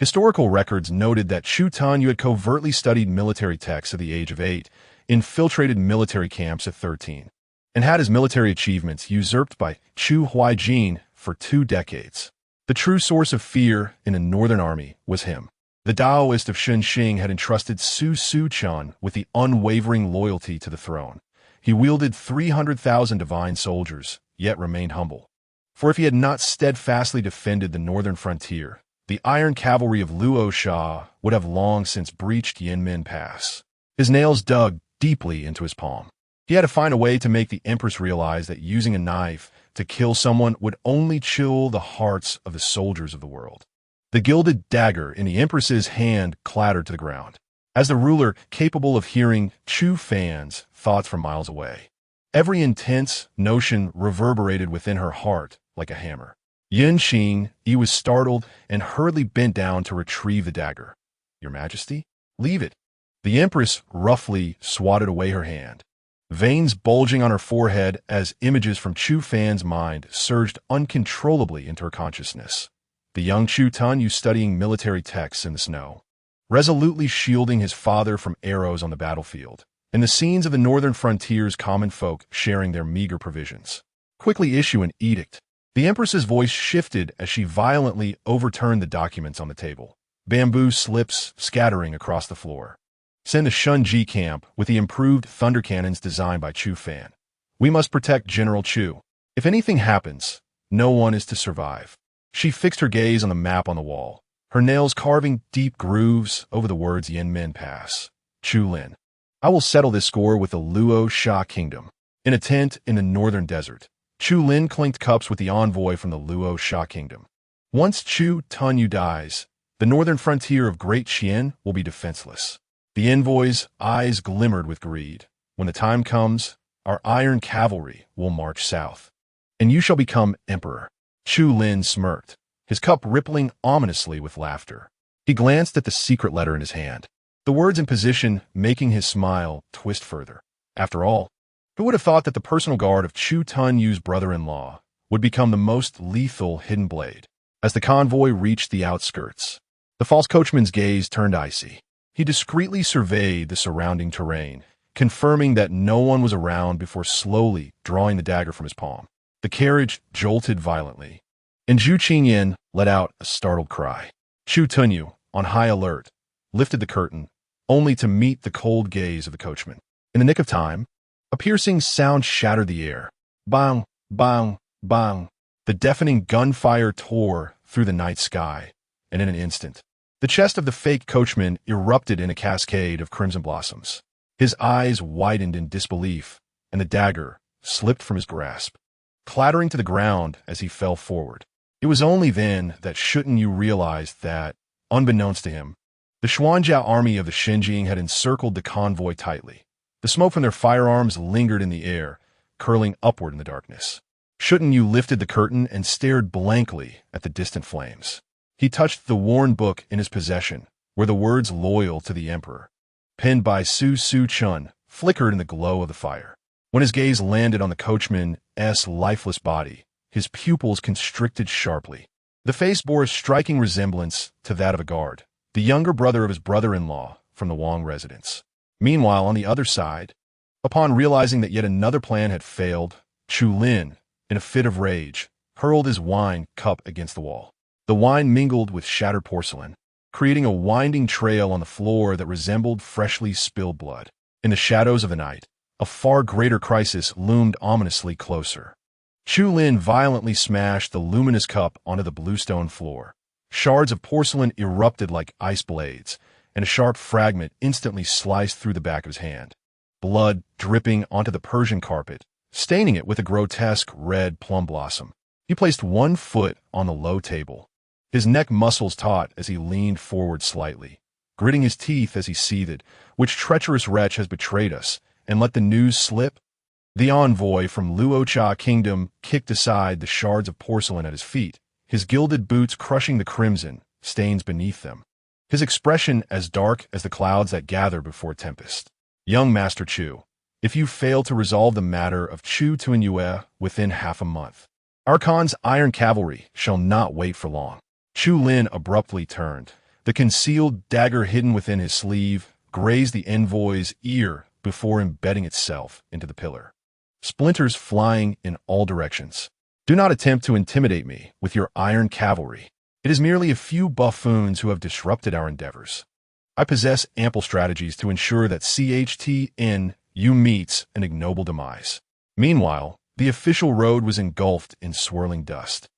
Historical records noted that Chu Tunyu had covertly studied military texts at the age of 8, infiltrated military camps at 13, and had his military achievements usurped by Chu Huaijin for 2 decades. The true source of fear in a northern army was him. The Taoist of Shunxing had entrusted Su Su-chun with the unwavering loyalty to the throne. He wielded 300,000 divine soldiers, yet remained humble. For if he had not steadfastly defended the northern frontier, the iron cavalry of Luo Sha would have long since breached Yanmen Pass. His nails dug deeply into his palm. He had to find a way to make the Empress realize that using a knife to kill someone would only chill the hearts of the soldiers of the world. The gilded dagger in the Empress's hand clattered to the ground, as the ruler capable of hearing Chu Fan's thoughts from miles away. Every intense notion reverberated within her heart like a hammer. Yin Xing, he was startled and hurriedly bent down to retrieve the dagger. "Your Majesty? Leave it." The Empress roughly swatted away her hand, veins bulging on her forehead as images from Chu Fan's mind surged uncontrollably into her consciousness. The young Chu Tun studying military texts in the snow, resolutely shielding his father from arrows on the battlefield, and the scenes of the northern frontier's common folk sharing their meager provisions. "Quickly issue an edict." The Empress's voice shifted as she violently overturned the documents on the table, bamboo slips scattering across the floor. "Send a Shunji camp with the improved thunder cannons designed by Chu Fan. We must protect General Chu. If anything happens, no one is to survive." She fixed her gaze on the map on the wall, her nails carving deep grooves over the words Yanmen Pass. "Chu Lin. I will settle this score with the Luo Sha kingdom." In a tent in the northern desert, Chu Lin clinked cups with the envoy from the Luo Sha kingdom. "Once Chu Tunyu dies, the northern frontier of Great Qian will be defenseless." The envoy's eyes glimmered with greed. "When the time comes, our iron cavalry will march south, and you shall become emperor." Chu Lin smirked, his cup rippling ominously with laughter. He glanced at the secret letter in his hand, the words in position making his smile twist further. After all, who would have thought that the personal guard of Chu Tunyu's brother-in-law would become the most lethal hidden blade? As the convoy reached the outskirts, the false coachman's gaze turned icy. He discreetly surveyed the surrounding terrain, confirming that no one was around before slowly drawing the dagger from his palm. The carriage jolted violently, and Zhu Qingyan let out a startled cry. Chu Tunyu, on high alert, lifted the curtain, only to meet the cold gaze of the coachman. In the nick of time, a piercing sound shattered the air. Bang, bang, bang. The deafening gunfire tore through the night sky, and in an instant, the chest of the fake coachman erupted in a cascade of crimson blossoms. His eyes widened in disbelief, and the dagger slipped from his grasp, clattering to the ground as he fell forward. It was only then that Shutenyu realized that, unbeknownst to him, the Xuanjiao army of the Xinjiang had encircled the convoy tightly. The smoke from their firearms lingered in the air, curling upward in the darkness. Shutenyu lifted the curtain and stared blankly at the distant flames. He touched the worn book in his possession, where the words "loyal to the emperor," penned by Su Su-chun, flickered in the glow of the fire. When his gaze landed on the coachman's lifeless body, his pupils constricted sharply. The face bore a striking resemblance to that of a guard, the younger brother of his brother-in-law from the Wang residence. Meanwhile, on the other side, upon realizing that yet another plan had failed, Chu Lin, in a fit of rage, hurled his wine cup against the wall. The wine mingled with shattered porcelain, creating a winding trail on the floor that resembled freshly spilled blood. In the shadows of the night, a far greater crisis loomed ominously closer. Chu Lin violently smashed the luminous cup onto the bluestone floor. Shards of porcelain erupted like ice blades, and a sharp fragment instantly sliced through the back of his hand. Blood dripping onto the Persian carpet, staining it with a grotesque red plum blossom. He placed one foot on the low table, his neck muscles taut as he leaned forward slightly, gritting his teeth as he seethed. "Which treacherous wretch has betrayed us and let the news slip?" The envoy from Luocha Kingdom kicked aside the shards of porcelain at his feet, his gilded boots crushing the crimson stains beneath them, his expression as dark as the clouds that gather before tempest. "Young Master Chu, if you fail to resolve the matter of Chu Tunyue within half a month, our Khan's iron cavalry shall not wait for long." Chu Lin abruptly turned. The concealed dagger hidden within his sleeve grazed the envoy's ear before embedding itself into the pillar. splinters flying in all directions. Do not attempt to intimidate me with your iron cavalry. It is merely a few buffoons who have disrupted our endeavors. I possess ample strategies to ensure that CHTN you meets an ignoble demise. Meanwhile, the official road was engulfed in swirling dust.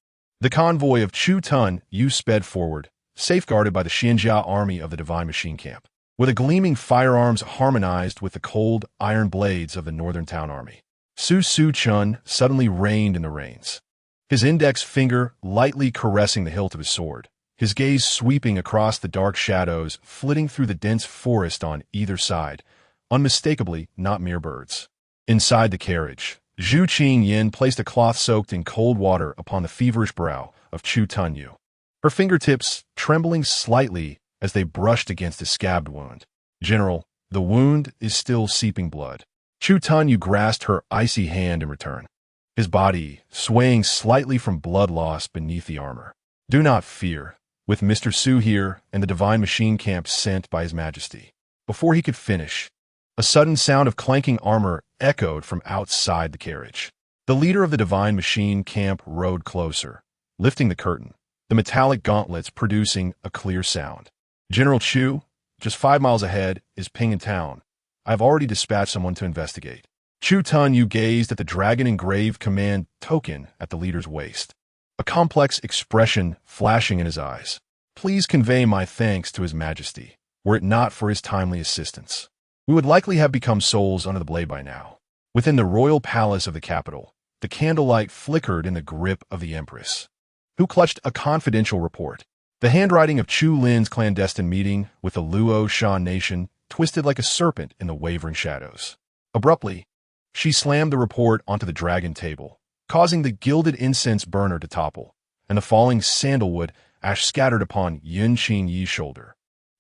The convoy of Chu Tun Yu sped forward, safeguarded by the Xianjiao army of the Divine Machine Camp, with a gleaming firearms harmonized with the cold iron blades of the northern town army. Su Chun suddenly reined in the reins, his index finger lightly caressing the hilt of his sword, his gaze sweeping across the dark shadows flitting through the dense forest on either side, unmistakably not mere birds. Inside the carriage, Zhu Qingyin placed a cloth soaked in cold water upon the feverish brow of Chu Tunyu, her fingertips trembling slightly as they brushed against a scabbed wound. General, the wound is still seeping blood. Chu Tunyu grasped her icy hand in return, his body swaying slightly from blood loss beneath the armor. Do not fear, with Mr. Su here and the Divine Machine Camp sent by His Majesty. Before he could finish, a sudden sound of clanking armor echoed from outside the carriage. The leader of the Divine Machine Camp rode closer, lifting the curtain, the metallic gauntlets producing a clear sound. General Chu, just 5 miles ahead, is Ping in town. I have already dispatched someone to investigate. Chu Tunyu gazed at the dragon-engraved command token at the leader's waist, a complex expression flashing in his eyes. Please convey my thanks to His Majesty, were it not for his timely assistance. We would likely have become souls under the blade by now. Within the royal palace of the capital, the candlelight flickered in the grip of the Empress, who clutched a confidential report. The handwriting of Chu Lin's clandestine meeting with the Luo Shan nation twisted like a serpent in the wavering shadows. Abruptly, she slammed the report onto the dragon table, causing the gilded incense burner to topple, and the falling sandalwood ash scattered upon Yun Qingyi's shoulder.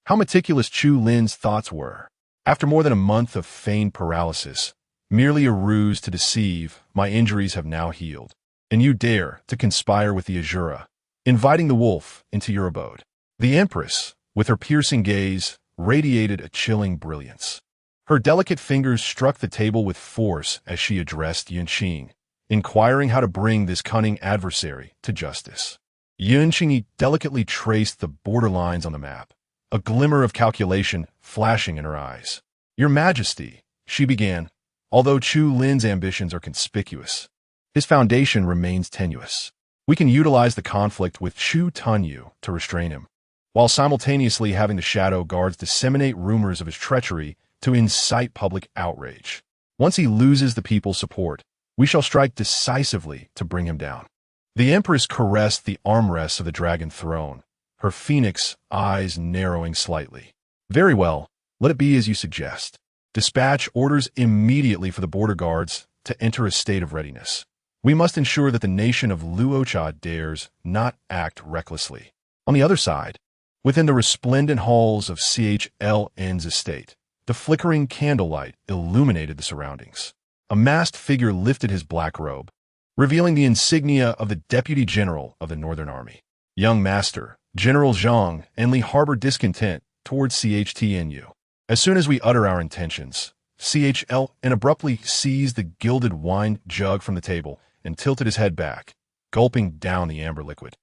How meticulous Chu Lin's thoughts were. After more than a month of feigned paralysis, merely a ruse to deceive, my injuries have now healed. And you dare to conspire with the Azura, inviting the wolf into your abode. The Empress, with her piercing gaze, radiated a chilling brilliance. Her delicate fingers struck the table with force as she addressed Yun Qing, inquiring how to bring this cunning adversary to justice. Yun Qing delicately traced the borderlines on the map, a glimmer of calculation flashing in her eyes. Your Majesty, she began, although Chu Lin's ambitions are conspicuous, his foundation remains tenuous. We can utilize the conflict with Chu Tunyu to restrain him, while simultaneously having the shadow guards disseminate rumors of his treachery to incite public outrage. Once he loses the people's support, we shall strike decisively to bring him down. The Empress caressed the armrests of the dragon throne, her phoenix eyes narrowing slightly. Very well, let it be as you suggest. Dispatch orders immediately for the border guards to enter a state of readiness. We must ensure that the nation of Luocha dares not act recklessly. On the other side, within the resplendent halls of CHLN's estate, the flickering candlelight illuminated the surroundings. A masked figure lifted his black robe, revealing the insignia of the Deputy General of the Northern Army. Young Master, General Zhang, Enli harbored discontent towards CHTNU. As soon as we utter our intentions, CHLN abruptly seized the gilded wine jug from the table and tilted his head back, gulping down the amber liquid.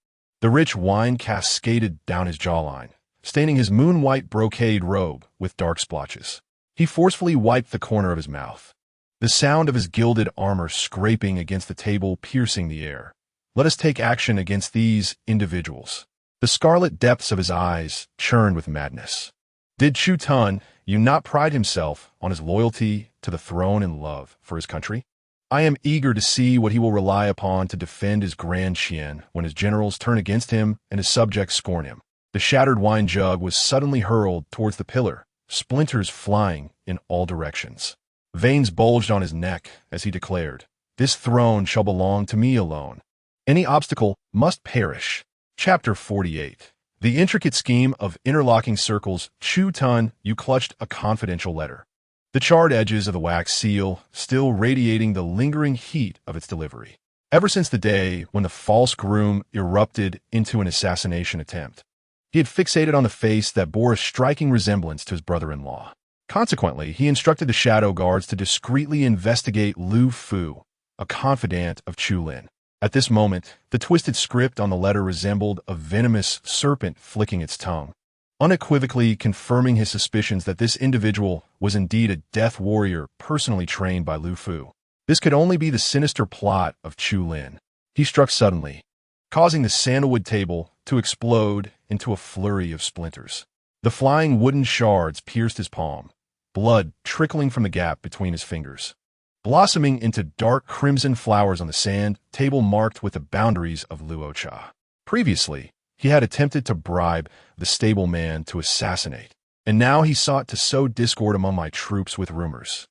The rich wine cascaded down his jawline, staining his moon-white brocade robe with dark splotches. He forcefully wiped the corner of his mouth, the sound of his gilded armor scraping against the table piercing the air. Let us take action against these individuals. The scarlet depths of his eyes churned with madness. Did Chu Tun Yu not pride himself on his loyalty to the throne and love for his country? I am eager to see what he will rely upon to defend his grand Qian when his generals turn against him and his subjects scorn him. The shattered wine jug was suddenly hurled towards the pillar, splinters flying in all directions. Veins bulged on his neck as he declared, "This throne shall belong to me alone. Any obstacle must perish." Chapter 48. The intricate scheme of interlocking circles. Chu Tun Yu clutched a confidential letter, the charred edges of the wax seal still radiating the lingering heat of its delivery. Ever since the day when the false groom erupted into an assassination attempt, he had fixated on the face that bore a striking resemblance to his brother-in-law. Consequently, he instructed the shadow guards to discreetly investigate Lu Fu, a confidant of Chu Lin. At this moment, the twisted script on the letter resembled a venomous serpent flicking its tongue, unequivocally confirming his suspicions that this individual was indeed a death warrior personally trained by Lu Fu. This could only be the sinister plot of Chu Lin. He struck suddenly, causing the sandalwood table to explode into a flurry of splinters. The flying wooden shards pierced his palm, blood trickling from the gap between his fingers, blossoming into dark crimson flowers on the sand table marked with the boundaries of Luocha. Previously, he had attempted to bribe the stableman to assassinate, and now he sought to sow discord among my troops with rumors.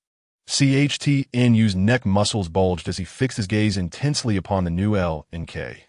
CHTNU's neck muscles bulged as he fixed his gaze intensely upon the new L and K,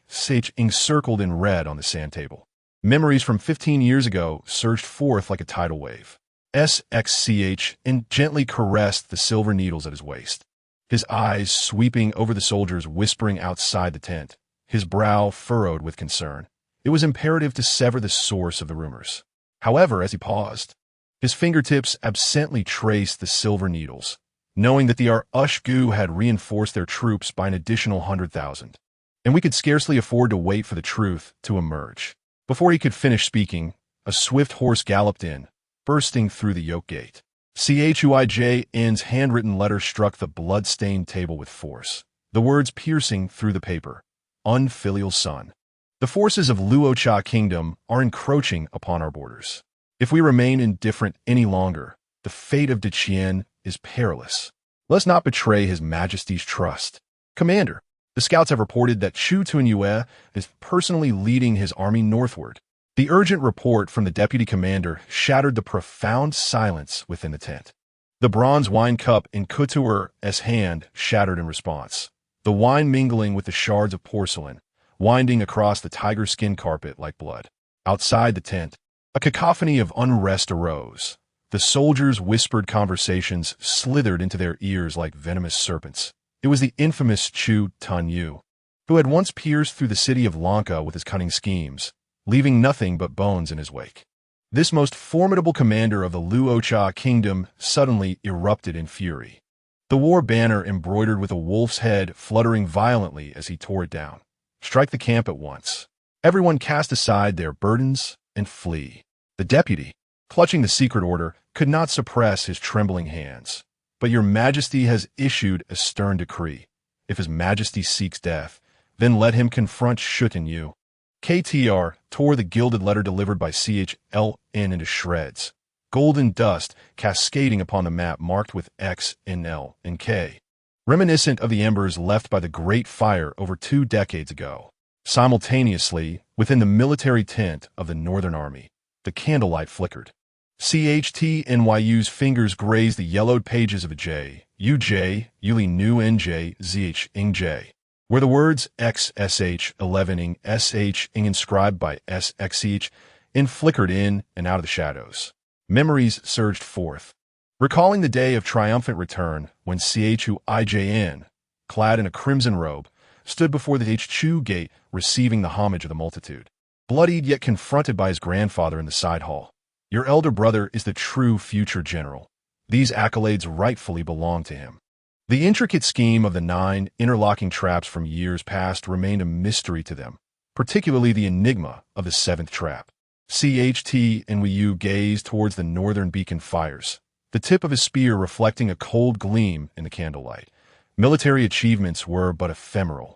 encircled in red on the sand table. Memories from 15 years ago surged forth like a tidal wave. SXCH and gently caressed the silver needles at his waist, his eyes sweeping over the soldiers whispering outside the tent, his brow furrowed with concern. It was imperative to sever the source of the rumors. However, as he paused, his fingertips absently traced the silver needles, knowing that the Ushgu had reinforced their troops by an additional 100,000, and we could scarcely afford to wait for the truth to emerge. Before he could finish speaking, a swift horse galloped in, bursting through the yoke gate. CHUIJN's handwritten letter struck the blood-stained table with force, the words piercing through the paper. Unfilial son. The forces of Luocha Kingdom are encroaching upon our borders. If we remain indifferent any longer, the fate of Deqian is perilous. Let's not betray His Majesty's trust. Commander, the scouts have reported that Chu Tunyue is personally leading his army northward. The urgent report from the deputy commander shattered the profound silence within the tent. The bronze wine cup in Couture's hand shattered in response, the wine mingling with the shards of porcelain, winding across the tiger skin carpet like blood. Outside the tent, a cacophony of unrest arose. The soldiers' whispered conversations slithered into their ears like venomous serpents. It was the infamous Chu Tunyu, who had once pierced through the city of Lanka with his cunning schemes, leaving nothing but bones in his wake. This most formidable commander of the Luocha Kingdom suddenly erupted in fury, the war banner embroidered with a wolf's head fluttering violently as he tore it down. Strike the camp at once. Everyone cast aside their burdens and flee. The deputy, clutching the secret order, could not suppress his trembling hands. But your majesty has issued a stern decree. If his majesty seeks death, then let him confront Shutenyu. KTR tore the gilded letter delivered by CHLN into shreds, golden dust cascading upon the map marked with X and L and K, reminiscent of the embers left by the Great Fire over 2 decades ago. Simultaneously, within the military tent of the Northern Army, the candlelight flickered. CHTNYU's fingers grazed the yellowed pages of a J, UJ, Yuli Nu NJ, ZH, Ing J, where the words XSH 11 ing SH ing inscribed by SXH in flickered in and out of the shadows. Memories surged forth, recalling the day of triumphant return when CHUIJN, clad in a crimson robe, stood before the HQ gate receiving the homage of the multitude. Bloodied yet confronted by his grandfather in the side hall. Your elder brother is the true future general. These accolades rightfully belong to him. The intricate scheme of the 9 interlocking traps from years past remained a mystery to them, particularly the enigma of the 7th trap. CHT and Wu gazed towards the northern beacon fires, the tip of his spear reflecting a cold gleam in the candlelight. Military achievements were but ephemeral,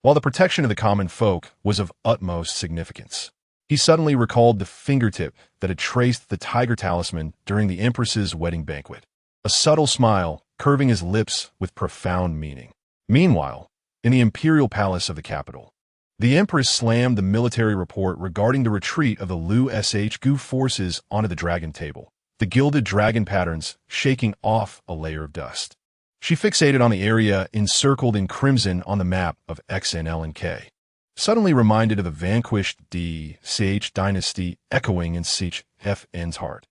while the protection of the common folk was of utmost significance. He suddenly recalled the fingertip that had traced the tiger talisman during the Empress's wedding banquet, a subtle smile curving his lips with profound meaning. Meanwhile, in the imperial palace of the capital, the Empress slammed the military report regarding the retreat of the Lu Shgu forces onto the dragon table, the gilded dragon patterns shaking off a layer of dust. She fixated on the area encircled in crimson on the map of XNL and K, suddenly reminded of the vanquished DCH dynasty echoing in CHFN's heart.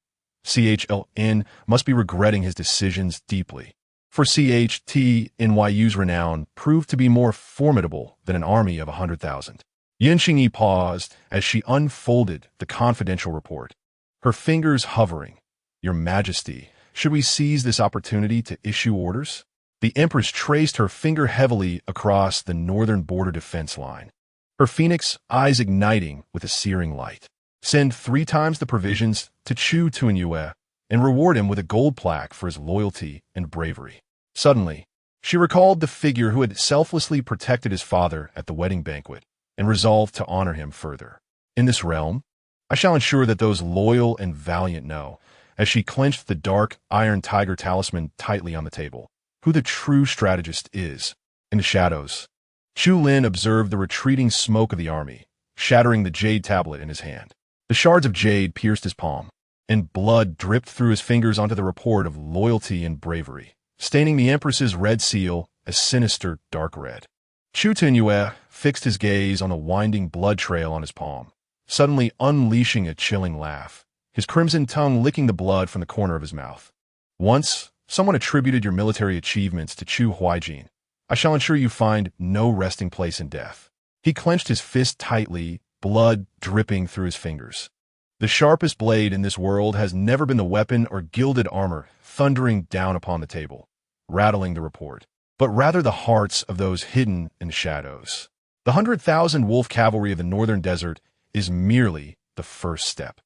CHLN must be regretting his decisions deeply, for CHTNYU's renown proved to be more formidable than an army of 100,000. Yinxingyi paused as she unfolded the confidential report, her fingers hovering. Your Majesty, Should we seize this opportunity to issue orders? The Empress traced her finger heavily across the northern border defense line, her phoenix eyes igniting with a searing light. Send 3 times the provisions to Chu Tuanyue and reward him with a gold plaque for his loyalty and bravery. Suddenly, she recalled the figure who had selflessly protected his father at the wedding banquet and resolved to honor him further. In this realm, I shall ensure that those loyal and valiant know, as she clenched the dark iron tiger talisman tightly on the table, who the true strategist is. In the shadows, Chu Lin observed the retreating smoke of the army, shattering the jade tablet in his hand. The shards of jade pierced his palm, and blood dripped through his fingers onto the report of loyalty and bravery, staining the Empress's red seal a sinister dark red. Chu Tuanyue fixed his gaze on the winding blood trail on his palm, suddenly unleashing a chilling laugh, his crimson tongue licking the blood from the corner of his mouth. Once, someone attributed your military achievements to Chu Huaijin. I shall ensure you find no resting place in death. He clenched his fist tightly, blood dripping through his fingers. The sharpest blade in this world has never been the weapon or gilded armor thundering down upon the table, rattling the report, but rather the hearts of those hidden in the shadows. The 100,000 wolf cavalry of the northern desert is merely the first step.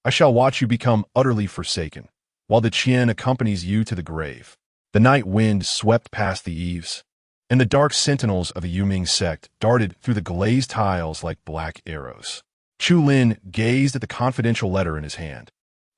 I shall watch you become utterly forsaken, while the Qian accompanies you to the grave. The night wind swept past the eaves, and the dark sentinels of the Yuming sect darted through the glazed tiles like black arrows. Chu Lin gazed at the confidential letter in his hand,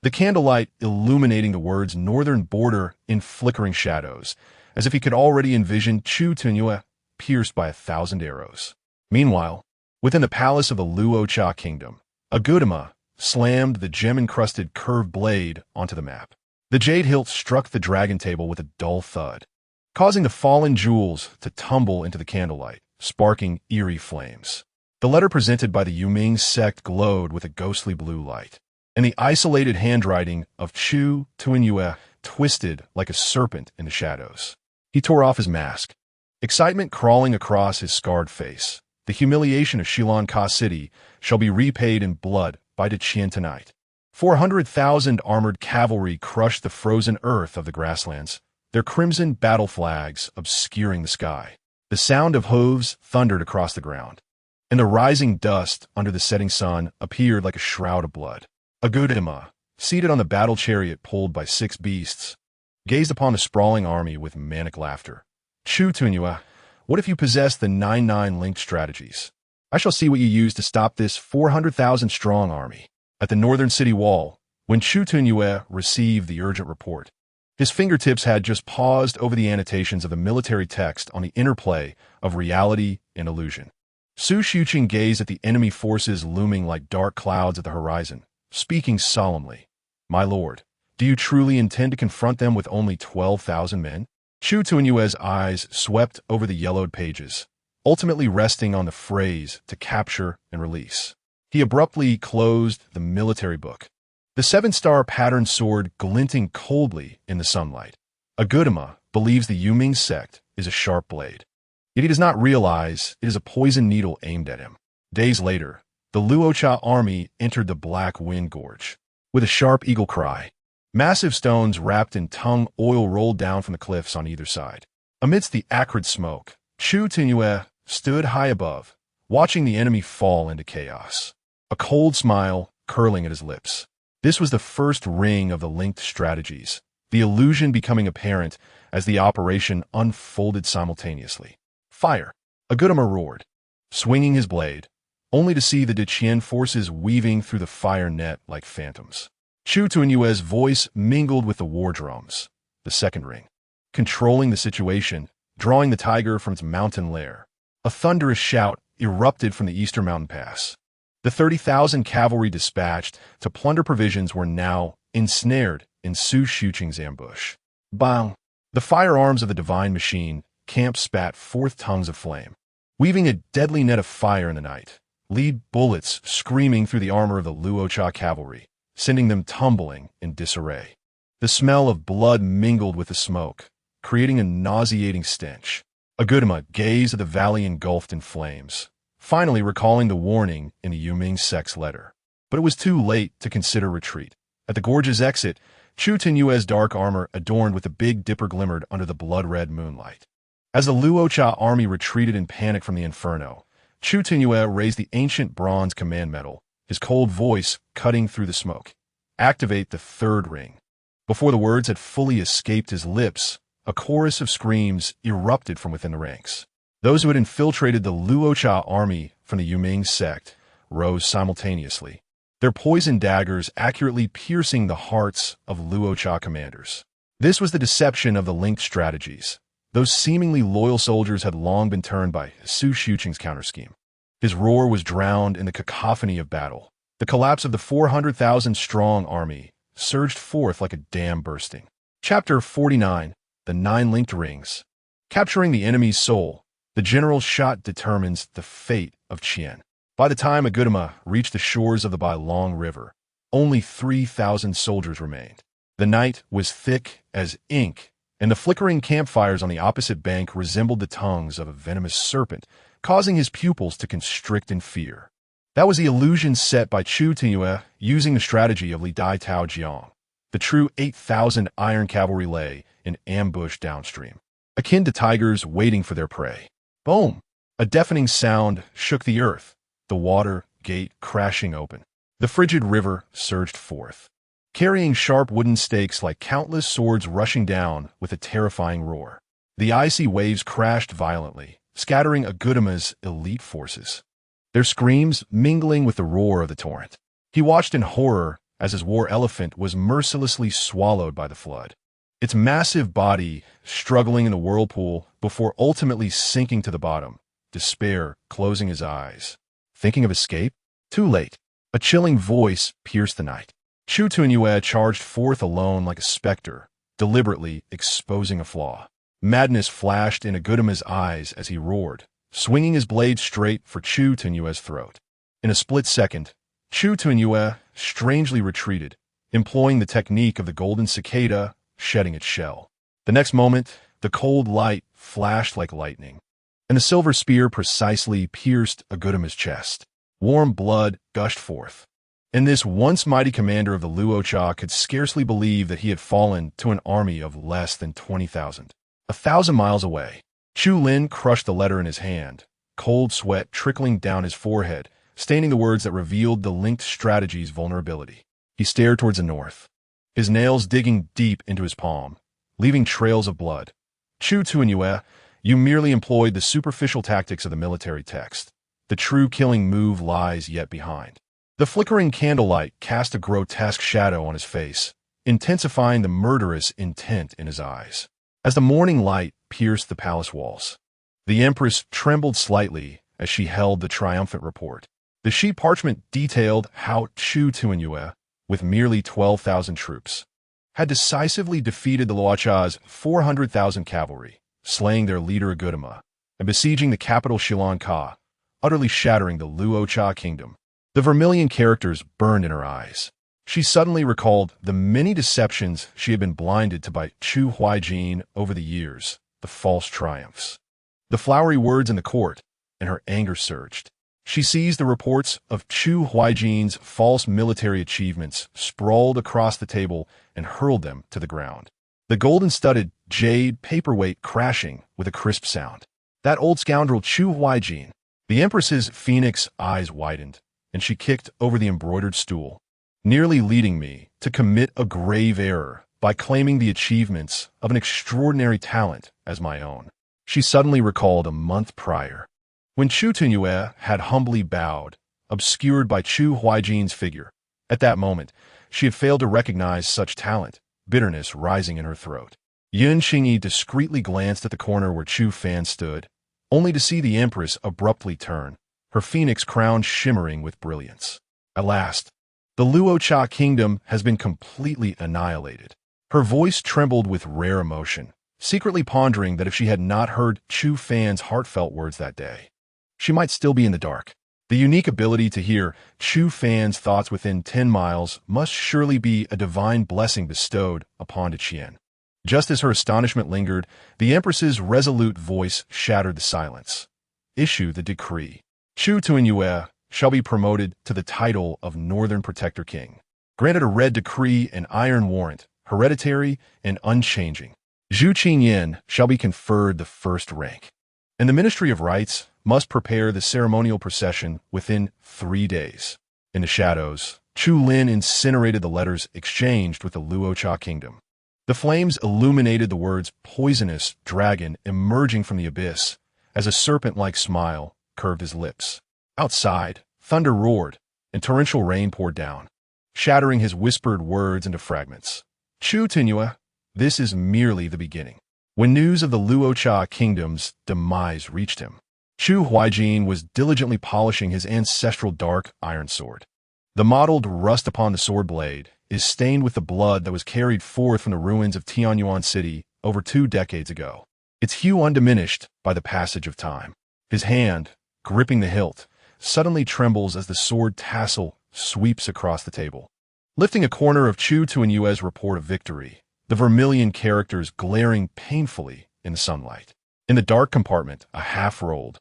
the candlelight illuminating the words northern border in flickering shadows, as if he could already envision Chu Tuanyue pierced by 1,000 arrows. Meanwhile, within the palace of the Luocha kingdom, a Gudama slammed the gem-encrusted curved blade onto the map. The jade hilt struck the dragon table with a dull thud, causing the fallen jewels to tumble into the candlelight, sparking eerie flames. The letter presented by the Yuming sect glowed with a ghostly blue light, and the isolated handwriting of Chu Tuanyue twisted like a serpent in the shadows. He tore off his mask, excitement crawling across his scarred face. The humiliation of Shilon Ka City shall be repaid in blood by the Qian tonight. 400,000 armored cavalry crushed the frozen earth of the grasslands, their crimson battle flags obscuring the sky. The sound of hooves thundered across the ground, and the rising dust under the setting sun appeared like a shroud of blood. A Gudama, seated on the battle chariot pulled by 6 beasts, gazed upon the sprawling army with manic laughter. Chu Tuanyue, what if you possess the 9-9 linked strategies? I shall see what you use to stop this 400,000-strong army. At the northern city wall, when Chu Tuanyue received the urgent report, his fingertips had just paused over the annotations of the military text on the interplay of reality and illusion. Su Xuqing gazed at the enemy forces looming like dark clouds at the horizon, speaking solemnly. My lord, do you truly intend to confront them with only 12,000 men? Chu Tuanyue's eyes swept over the yellowed pages, ultimately resting on the phrase to capture and release. He abruptly closed the military book, the 7-star patterned sword glinting coldly in the sunlight. A Gudama believes the Yuming sect is a sharp blade, yet he does not realize it is a poison needle aimed at him. Days later, the Luocha army entered the Black Wind Gorge. With a sharp eagle cry, massive stones wrapped in tung oil rolled down from the cliffs on either side. Amidst the acrid smoke, Chu Tuanyue stood high above, watching the enemy fall into chaos, a cold smile curling at his lips. This was the first ring of the linked strategies, the illusion becoming apparent as the operation unfolded simultaneously. Fire! A Gudama roared, swinging his blade, only to see the Deqian forces weaving through the fire net like phantoms. Chu Tuanyue's voice mingled with the war drums, the second ring, controlling the situation, drawing the tiger from its mountain lair. A thunderous shout erupted from the eastern mountain pass. The 30,000 cavalry dispatched to plunder provisions were now ensnared in Su Xuqing's ambush. Bang! The firearms of the divine machine camp spat forth tongues of flame, weaving a deadly net of fire in the night, lead bullets screaming through the armor of the Luocha cavalry, sending them tumbling in disarray. The smell of blood mingled with the smoke, creating a nauseating stench. A Gudama gazed at the valley engulfed in flames, finally recalling the warning in the Yuming sect's letter. But it was too late to consider retreat. At the gorge's exit, Chu Tinyue's dark armor adorned with a big dipper glimmered under the blood-red moonlight. As the Luocha army retreated in panic from the inferno, Chu Tinyue raised the ancient bronze command medal, his cold voice cutting through the smoke. Activate the third ring. Before the words had fully escaped his lips, a chorus of screams erupted from within the ranks. Those who had infiltrated the Luocha army from the Yuming sect rose simultaneously, their poisoned daggers accurately piercing the hearts of Luocha commanders. This was the deception of the linked strategies. Those seemingly loyal soldiers had long been turned by Su Xuqing's counter-scheme. His roar was drowned in the cacophony of battle. The collapse of the 400,000-strong army surged forth like a dam bursting. Chapter 49. The Nine Linked Rings. Capturing the enemy's soul, the general's shot determines the fate of Qian. By the time Agudama reached the shores of the Bailong River, only 3,000 soldiers remained. The night was thick as ink, and the flickering campfires on the opposite bank resembled the tongues of a venomous serpent, causing his pupils to constrict in fear. That was the illusion set by Chu Tinyue using the strategy of Li Dai Tao Jiang. The true 8,000 iron cavalry lay in ambush downstream, akin to tigers waiting for their prey. Boom! A deafening sound shook the earth, the water gate crashing open. The frigid river surged forth, carrying sharp wooden stakes like countless swords rushing down with a terrifying roar. The icy waves crashed violently, scattering Agudama's elite forces, their screams mingling with the roar of the torrent. He watched in horror as his war elephant was mercilessly swallowed by the flood, its massive body struggling in the whirlpool before ultimately sinking to the bottom, despair closing his eyes. Thinking of escape? Too late. A chilling voice pierced the night. Chu Tinyue charged forth alone like a specter, deliberately exposing a flaw. Madness flashed in Agudama's eyes as he roared, swinging his blade straight for Chu Tinyue's throat. In a split second, Chu Tinyue strangely retreated, employing the technique of the golden cicada, shedding its shell. The next moment, the cold light flashed like lightning, and the silver spear precisely pierced Agudama's chest. Warm blood gushed forth, and this once mighty commander of the Luocha could scarcely believe that he had fallen to an army of less than 20,000. 1,000 miles away, Chu Lin crushed the letter in his hand, cold sweat trickling down his forehead, staining the words that revealed the linked strategy's vulnerability. He stared towards the north, his nails digging deep into his palm, leaving trails of blood. Chu Tinyue, you merely employed the superficial tactics of the military text. The true killing move lies yet behind. The flickering candlelight cast a grotesque shadow on his face, intensifying the murderous intent in his eyes. As the morning light pierced the palace walls, the Empress trembled slightly as she held the triumphant report. The sheet parchment detailed how Chu Tinyue, with merely 12,000 troops, had decisively defeated the Luocha's 400,000 cavalry, slaying their leader Agudama, and besieging the capital Shilan, utterly shattering the Luocha kingdom. The vermilion characters burned in her eyes. She suddenly recalled the many deceptions she had been blinded to by Chu Huaijin over the years, the false triumphs, the flowery words in the court, and her anger surged. She seized the reports of Chu Huaijin's false military achievements sprawled across the table and hurled them to the ground, the golden-studded jade paperweight crashing with a crisp sound. That old scoundrel Chu Huaijin. The Empress's phoenix eyes widened, and she kicked over the embroidered stool, nearly leading me to commit a grave error by claiming the achievements of an extraordinary talent as my own. She suddenly recalled a month prior, when Chu Tinyue had humbly bowed, obscured by Chu Huaijin's figure. At that moment, she had failed to recognize such talent, bitterness rising in her throat. Yun Xingyi discreetly glanced at the corner where Chu Fan stood, only to see the Empress abruptly turn, her phoenix crown shimmering with brilliance. At last, the Luocha kingdom has been completely annihilated. Her voice trembled with rare emotion, secretly pondering that if she had not heard Chu Fan's heartfelt words that day, she might still be in the dark. The unique ability to hear Chu Fan's thoughts within 10 miles must surely be a divine blessing bestowed upon Qian. Just as her astonishment lingered, the Empress's resolute voice shattered the silence. Issue the decree. Chu Tinyue shall be promoted to the title of Northern Protector King. granted a red decree and iron warrant, hereditary and unchanging. Zhu Qinyan shall be conferred the first rank. And the Ministry of Rites must prepare the ceremonial procession within 3 days. In the shadows, Chu Lin incinerated the letters exchanged with the Luocha kingdom. The flames illuminated the words poisonous dragon emerging from the abyss as a serpent-like smile curved his lips. Outside, thunder roared, and torrential rain poured down, shattering his whispered words into fragments. Chu Tinua, this is merely the beginning. When news of the Luocha kingdom's demise reached him, Chu Huaijin was diligently polishing his ancestral dark iron sword. The mottled rust upon the sword blade is stained with the blood that was carried forth from the ruins of Tianyuan City over 2 decades ago, its hue undiminished by the passage of time. His hand, gripping the hilt, suddenly trembles as the sword tassel sweeps across the table, lifting a corner of Chu Tuinue's report of victory, the vermilion characters glaring painfully in the sunlight. In the dark compartment, a half-rolled,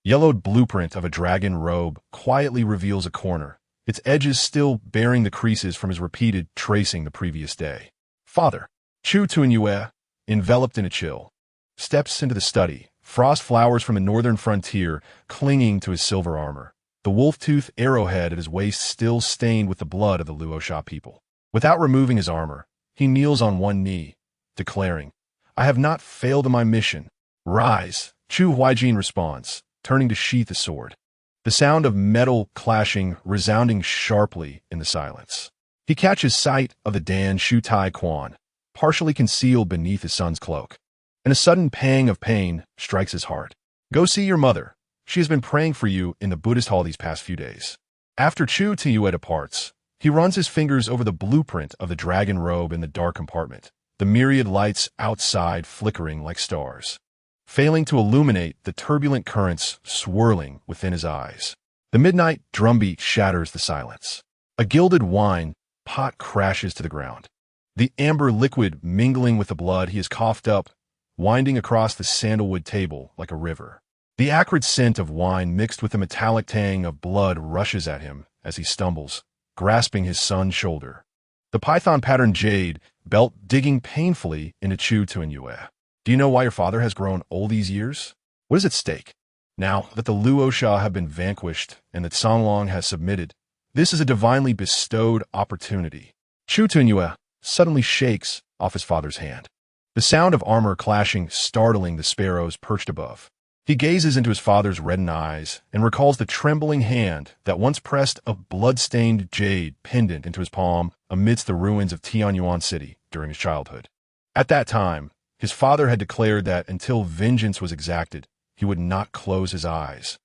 yellowed blueprint of a dragon robe quietly reveals a corner, its edges still bearing the creases from his repeated tracing the previous day. Father, Chu Tuinue, enveloped in a chill, steps into the study, frost flowers from the northern frontier clinging to his silver armor, the wolf-tooth arrowhead at his waist still stained with the blood of the Luosha people. Without removing his armor, he kneels on one knee, declaring, I have not failed in my mission. Rise, Chu Huaijin responds, turning to sheath the sword. The sound of metal clashing resounding sharply in the silence. He catches sight of the Dan Shu Tai Quan, partially concealed beneath his son's cloak, and a sudden pang of pain strikes his heart. Go see your mother. She has been praying for you in the Buddhist hall these past few days. After Chu Tiyue departs, he runs his fingers over the blueprint of the dragon robe in the dark compartment, the myriad lights outside flickering like stars, failing to illuminate the turbulent currents swirling within his eyes. The midnight drumbeat shatters the silence. A gilded wine pot crashes to the ground, the amber liquid mingling with the blood he has coughed up, winding across the sandalwood table like a river. The acrid scent of wine mixed with the metallic tang of blood rushes at him as he stumbles, grasping his son's shoulder. The python-patterned jade belt digging painfully into Chu Tuinue. Do you know why your father has grown old these years? What is at stake? Now that the Luosha have been vanquished and that Sanlong has submitted, this is a divinely bestowed opportunity. Chu Tuinue suddenly shakes off his father's hand, the sound of armor clashing startling the sparrows perched above. He gazes into his father's reddened eyes and recalls the trembling hand that once pressed a blood-stained jade pendant into his palm amidst the ruins of Tianyuan City during his childhood. At that time, his father had declared that until vengeance was exacted, he would not close his eyes.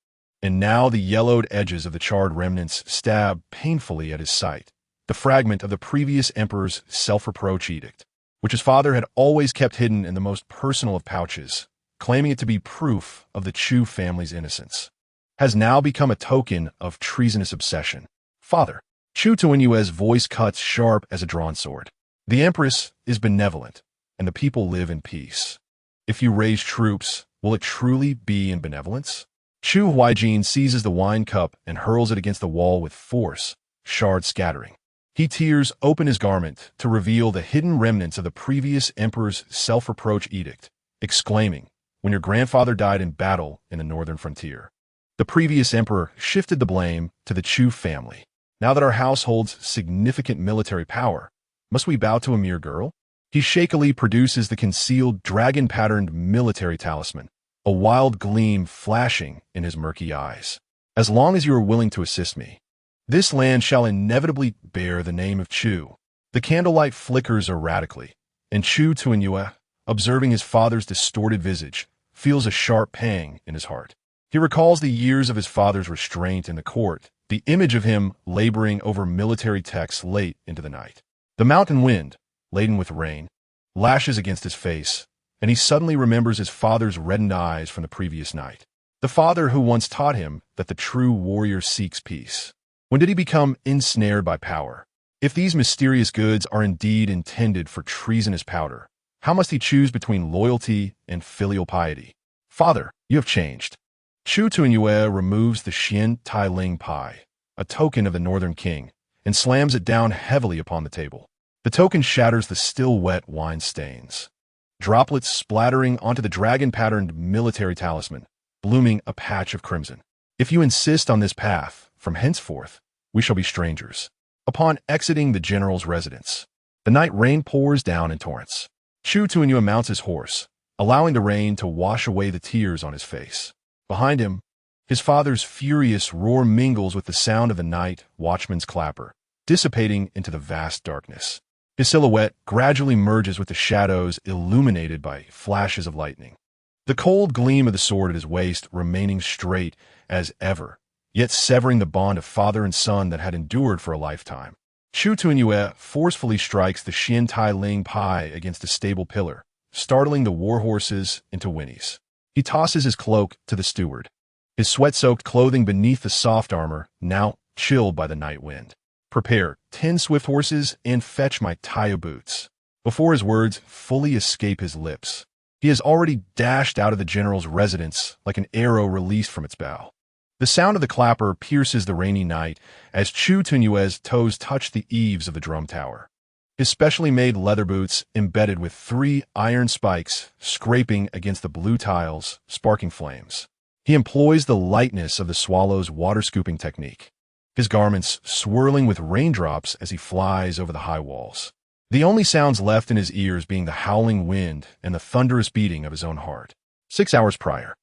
And now the yellowed edges of the charred remnants stab painfully at his sight, the fragment of the previous emperor's self-reproach edict, which his father had always kept hidden in the most personal of pouches, claiming it to be proof of the Chu family's innocence, has now become a token of treasonous obsession. Father, Chu Tuinue's voice cuts sharp as a drawn sword. The Empress is benevolent, and the people live in peace. If you raise troops, will it truly be in benevolence? Chu Huaijin seizes the wine cup and hurls it against the wall with force, shards scattering. He tears open his garment to reveal the hidden remnants of the previous emperor's self-reproach edict, exclaiming, when your grandfather died in battle in the northern frontier, the previous emperor shifted the blame to the Chu family. Now that our house holds significant military power, must we bow to a mere girl? He shakily produces the concealed dragon-patterned military talisman, a wild gleam flashing in his murky eyes. As long as you are willing to assist me, this land shall inevitably bear the name of Chu. The candlelight flickers erratically, and Chu Tuinue, observing his father's distorted visage, feels a sharp pang in his heart. He recalls the years of his father's restraint in the court, the image of him laboring over military texts late into the night. The mountain wind, laden with rain, lashes against his face, and he suddenly remembers his father's reddened eyes from the previous night. The father who once taught him that the true warrior seeks peace. When did he become ensnared by power? If these mysterious goods are indeed intended for treasonous powder, how must he choose between loyalty and filial piety? Father, you have changed. Chu Tuinue removes the Xian Tai Ling pie, a token of the northern king, and slams it down heavily upon the table. The token shatters the still wet wine stains, droplets splattering onto the dragon-patterned military talisman, blooming a patch of crimson. If you insist on this path, from henceforth, we shall be strangers. Upon exiting the general's residence, the night rain pours down in torrents. Chu Tuanyue mounts his horse, allowing the rain to wash away the tears on his face. Behind him, his father's furious roar mingles with the sound of the night watchman's clapper, dissipating into the vast darkness. His silhouette gradually merges with the shadows illuminated by flashes of lightning. The cold gleam of the sword at his waist remaining straight as ever, yet severing the bond of father and son that had endured for a lifetime. Chu Tuanyue forcefully strikes the Xian Tai Ling Pai against a stable pillar, startling the war horses into whinnies. He tosses his cloak to the steward, his sweat-soaked clothing beneath the soft armor, now chilled by the night wind. Prepare 10 swift horses and fetch my Taya boots. Before his words fully escape his lips, he has already dashed out of the general's residence like an arrow released from its bow. The sound of the clapper pierces the rainy night as Chu Tuanyue's toes touch the eaves of the drum tower. His specially made leather boots, embedded with 3 iron spikes, scraping against the blue tiles, sparking flames. He employs the lightness of the swallow's water-scooping technique, his garments swirling with raindrops as he flies over the high walls. The only sounds left in his ears being the howling wind and the thunderous beating of his own heart. 6 hours prior,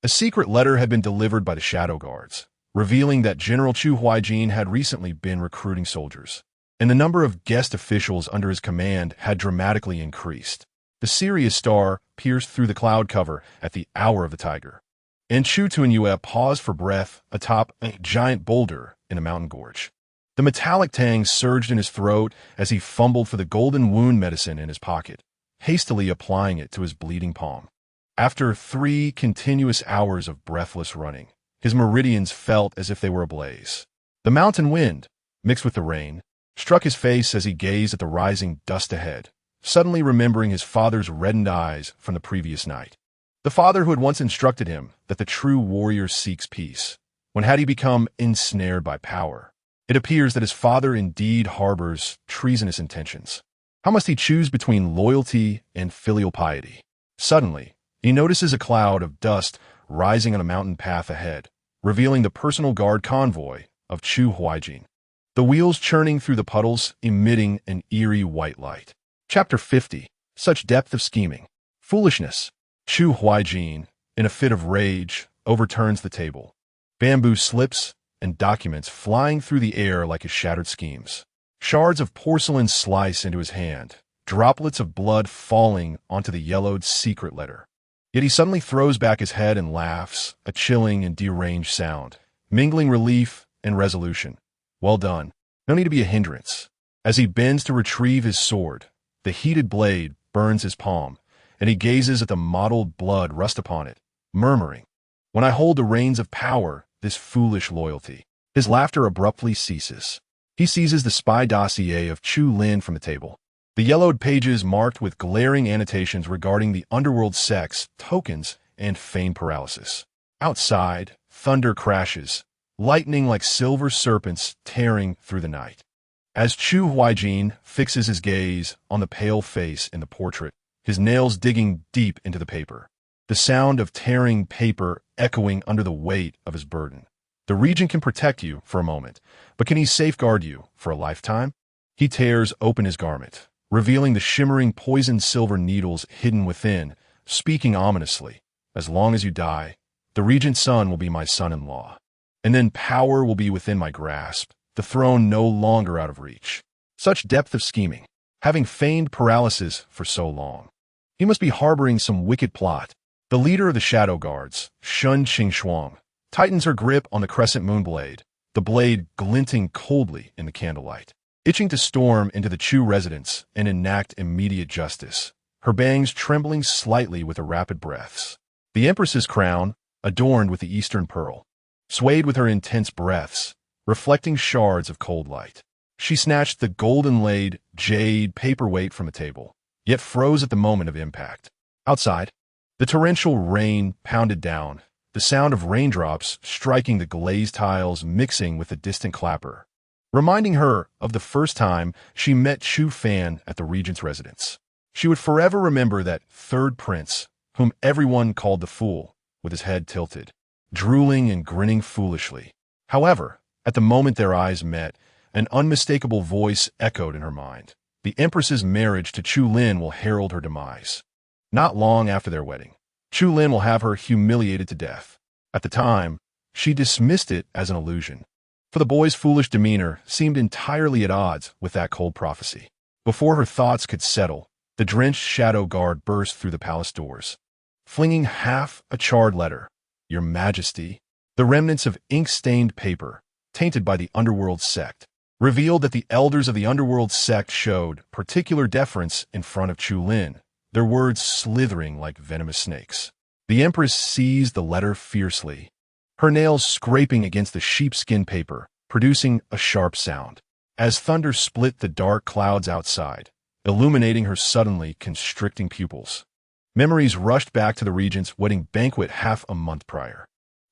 a secret letter had been delivered by the Shadow Guards, revealing that General Chu Huaijin had recently been recruiting soldiers, and the number of guest officials under his command had dramatically increased. The Sirius star pierced through the cloud cover at the hour of the tiger, and Chu Tuanyue paused for breath atop a giant boulder in a mountain gorge. The metallic tang surged in his throat as he fumbled for the golden wound medicine in his pocket, hastily applying it to his bleeding palm. After 3 continuous hours of breathless running, his meridians felt as if they were ablaze. The mountain wind, mixed with the rain, struck his face as he gazed at the rising dust ahead, suddenly remembering his father's reddened eyes from the previous night. The father who had once instructed him that the true warrior seeks peace. When had he become ensnared by power? It appears that his father indeed harbors treasonous intentions. How must he choose between loyalty and filial piety? Suddenly, he notices a cloud of dust rising on a mountain path ahead, revealing the personal guard convoy of Chu Huaijin. The wheels churning through the puddles, emitting an eerie white light. Chapter 50. Such depth of scheming. Foolishness. Chu Huaijin, in a fit of rage, overturns the table. Bamboo slips, and documents flying through the air like his shattered schemes. Shards of porcelain slice into his hand, droplets of blood falling onto the yellowed secret letter. Yet he suddenly throws back his head and laughs, a chilling and deranged sound, mingling relief and resolution. Well done. No need to be a hindrance. As he bends to retrieve his sword, the heated blade burns his palm, and he gazes at the mottled blood rust upon it, murmuring, "When I hold the reins of power, this foolish loyalty." His laughter abruptly ceases. He seizes the spy dossier of Chu Lin from the table. The yellowed pages marked with glaring annotations regarding the underworld sex, tokens, and feigned paralysis. Outside, thunder crashes, lightning like silver serpents tearing through the night. As Chu Huaijin fixes his gaze on the pale face in the portrait, his nails digging deep into the paper, the sound of tearing paper echoing under the weight of his burden. The regent can protect you for a moment, but can he safeguard you for a lifetime? He tears open his garment, revealing the shimmering poisoned silver needles hidden within, speaking ominously, "As long as you die, the regent's son will be my son-in-law. And then power will be within my grasp, the throne no longer out of reach." Such depth of scheming, having feigned paralysis for so long. He must be harboring some wicked plot. The leader of the Shadow Guards, Shun Qingxuang, tightens her grip on the crescent moon blade, the blade glinting coldly in the candlelight. Itching to storm into the Chu residence and enact immediate justice, her bangs trembling slightly with her rapid breaths. The Empress's crown, adorned with the Eastern pearl, swayed with her intense breaths, reflecting shards of cold light. She snatched the golden-laid jade paperweight from a table, yet froze at the moment of impact. Outside, the torrential rain pounded down, the sound of raindrops striking the glazed tiles mixing with the distant clapper. reminding her of the first time she met Chu Fan at the regent's residence. She would forever remember that third prince, whom everyone called the fool, with his head tilted, drooling and grinning foolishly. However, at the moment their eyes met, an unmistakable voice echoed in her mind. The Empress's marriage to Chu Lin will herald her demise. Not long after their wedding, Chu Lin will have her humiliated to death. At the time, she dismissed it as an illusion, for the boy's foolish demeanor seemed entirely at odds with that cold prophecy. Before her thoughts could settle, the drenched shadow guard burst through the palace doors, flinging half a charred letter. Your Majesty, the remnants of ink-stained paper, tainted by the underworld sect, revealed that the elders of the underworld sect showed particular deference in front of Chu Lin, their words slithering like venomous snakes. The Empress seized the letter fiercely, her nails scraping against the sheepskin paper, producing a sharp sound, as thunder split the dark clouds outside, illuminating her suddenly constricting pupils. Memories rushed back to the regent's wedding banquet half a month prior.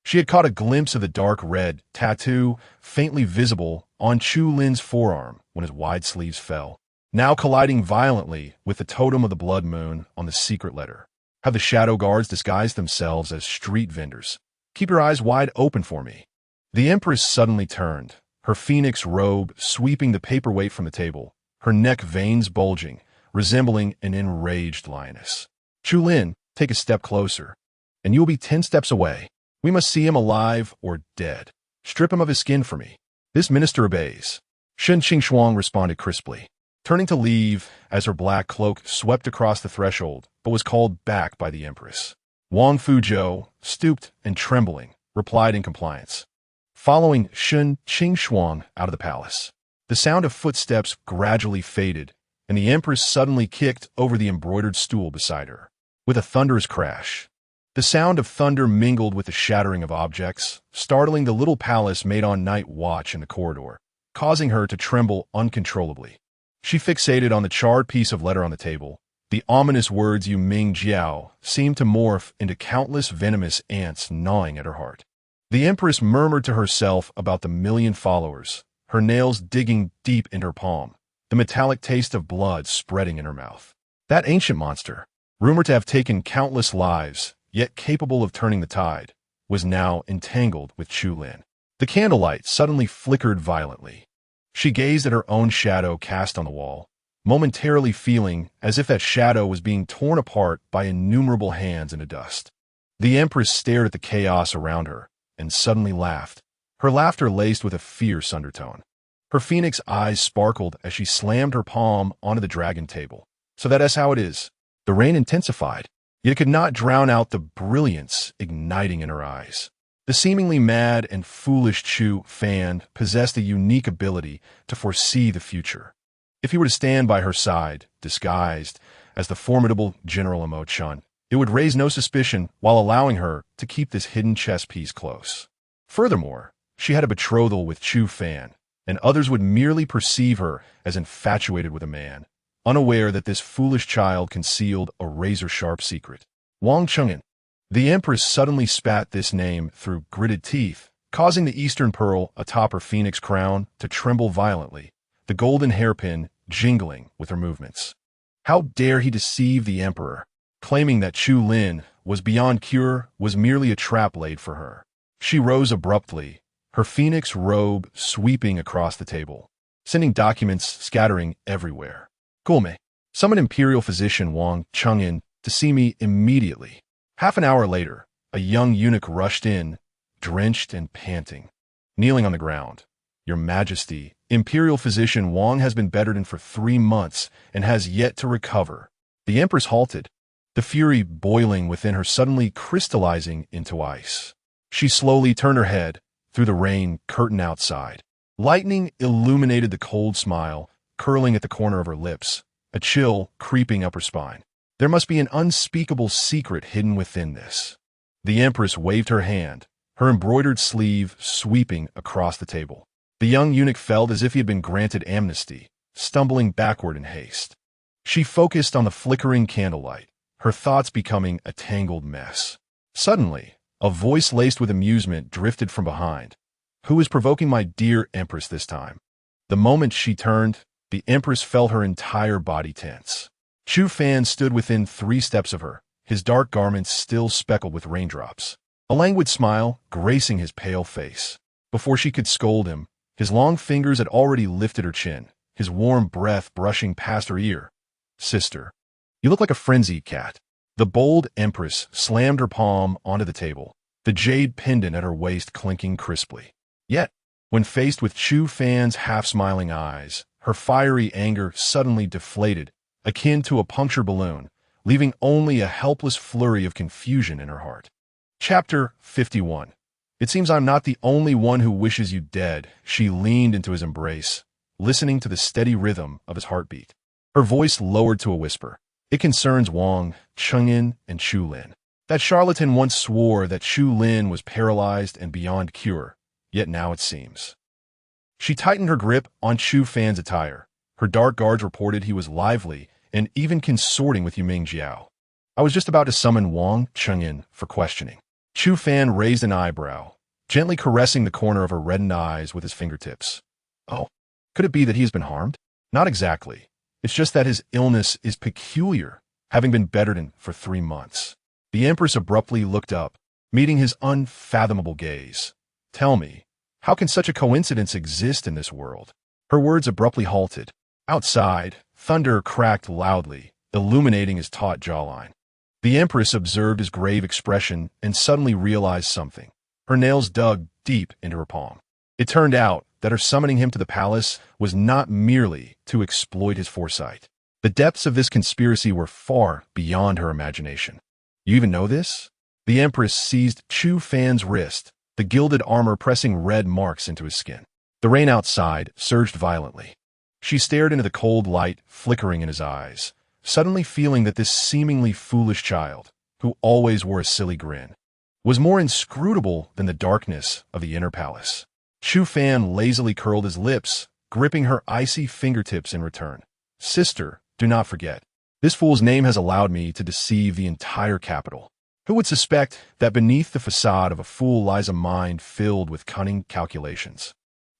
She had caught a glimpse of the dark red tattoo faintly visible on Chu Lin's forearm when his wide sleeves fell, now colliding violently with the totem of the blood moon on the secret letter. Have the shadow guards disguised themselves as street vendors? Keep your eyes wide open for me. The Empress suddenly turned, her phoenix robe sweeping the paperweight from the table, her neck veins bulging, resembling an enraged lioness. Chu Lin, take a step closer, and you will be 10 steps away. We must see him alive or dead. Strip him of his skin for me. This minister obeys. Shen Qingxuang responded crisply, turning to leave as her black cloak swept across the threshold, but was called back by the Empress. Wang Fuzhou, stooped and trembling, replied in compliance, following Shen Qingxuang out of the palace. The sound of footsteps gradually faded, and the Empress suddenly kicked over the embroidered stool beside her. With a thunderous crash, the sound of thunder mingled with the shattering of objects, startling the little palace maid on night watch in the corridor, causing her to tremble uncontrollably. She fixated on the charred piece of letter on the table. The ominous words Yu Ming Jiao seemed to morph into countless venomous ants gnawing at her heart. The Empress murmured to herself about the million followers, her nails digging deep in her palm, the metallic taste of blood spreading in her mouth. That ancient monster, rumored to have taken countless lives, yet capable of turning the tide, was now entangled with Chu Lin. The candlelight suddenly flickered violently. She gazed at her own shadow cast on the wall, momentarily feeling as if that shadow was being torn apart by innumerable hands in the dust. The Empress stared at the chaos around her and suddenly laughed, her laughter laced with a fierce undertone. Her phoenix eyes sparkled as she slammed her palm onto the dragon table. So that's how it is. The rain intensified, yet it could not drown out the brilliance igniting in her eyes. The seemingly mad and foolish Chu Fan possessed a unique ability to foresee the future. If he were to stand by her side, disguised as the formidable General Amo Chun, it would raise no suspicion while allowing her to keep this hidden chess piece close. Furthermore, she had a betrothal with Chu Fan, and others would merely perceive her as infatuated with a man, unaware that this foolish child concealed a razor-sharp secret. Wang Cheng'an. The Empress suddenly spat this name through gritted teeth, causing the eastern pearl atop her phoenix crown to tremble violently, the golden hairpin jingling with her movements. How dare he deceive the Emperor, claiming that Chu Lin was beyond cure, was merely a trap laid for her. She rose abruptly, her phoenix robe sweeping across the table, sending documents scattering everywhere. Gulme, summon Imperial Physician Wang Cheng'an to see me immediately. Half an hour later, a young eunuch rushed in, drenched and panting, kneeling on the ground. Your Majesty, Imperial Physician Wang has been bedridden for 3 months and has yet to recover. The Empress halted, the fury boiling within her suddenly crystallizing into ice. She slowly turned her head through the rain curtain outside. Lightning illuminated the cold smile, curling at the corner of her lips, a chill creeping up her spine. There must be an unspeakable secret hidden within this. The Empress waved her hand, her embroidered sleeve sweeping across the table. The young eunuch felt as if he had been granted amnesty, stumbling backward in haste. She focused on the flickering candlelight, her thoughts becoming a tangled mess. Suddenly, a voice laced with amusement drifted from behind. Who is provoking my dear Empress this time? The moment she turned, the Empress felt her entire body tense. Chu Fan stood within 3 steps of her, his dark garments still speckled with raindrops. A languid smile gracing his pale face. Before she could scold him, his long fingers had already lifted her chin, his warm breath brushing past her ear. "Sister, you look like a frenzied cat." The bold Empress slammed her palm onto the table, the jade pendant at her waist clinking crisply. Yet, when faced with Chu Fan's half-smiling eyes, her fiery anger suddenly deflated, akin to a punctured balloon, leaving only a helpless flurry of confusion in her heart. Chapter 51. "It seems I'm not the only one who wishes you dead." She leaned into his embrace, listening to the steady rhythm of his heartbeat. Her voice lowered to a whisper. "It concerns Wang, Chengyin, and Chu Lin. That charlatan once swore that Chu Lin was paralyzed and beyond cure, yet now it seems." She tightened her grip on Chu Fan's attire. Her dark guards reported he was lively and even consorting with Yuming Jiao. "I was just about to summon Wang Chengyin for questioning." Chu Fan raised an eyebrow, gently caressing the corner of her reddened eyes with his fingertips. "Oh, could it be that he has been harmed?" "Not exactly. It's just that his illness is peculiar, having been bedridden for 3 months." The Empress abruptly looked up, meeting his unfathomable gaze. "Tell me, how can such a coincidence exist in this world?" Her words abruptly halted. Outside, thunder cracked loudly, illuminating his taut jawline. The Empress observed his grave expression and suddenly realized something. Her nails dug deep into her palm. It turned out that her summoning him to the palace was not merely to exploit his foresight. The depths of this conspiracy were far beyond her imagination. "You even know this?" The Empress seized Chu Fan's wrist, the gilded armor pressing red marks into his skin. The rain outside surged violently. She stared into the cold light flickering in his eyes, suddenly feeling that this seemingly foolish child, who always wore a silly grin, was more inscrutable than the darkness of the inner palace. Chu Fan lazily curled his lips, gripping her icy fingertips in return. "Sister, do not forget. This fool's name has allowed me to deceive the entire capital. Who would suspect that beneath the façade of a fool lies a mind filled with cunning calculations?"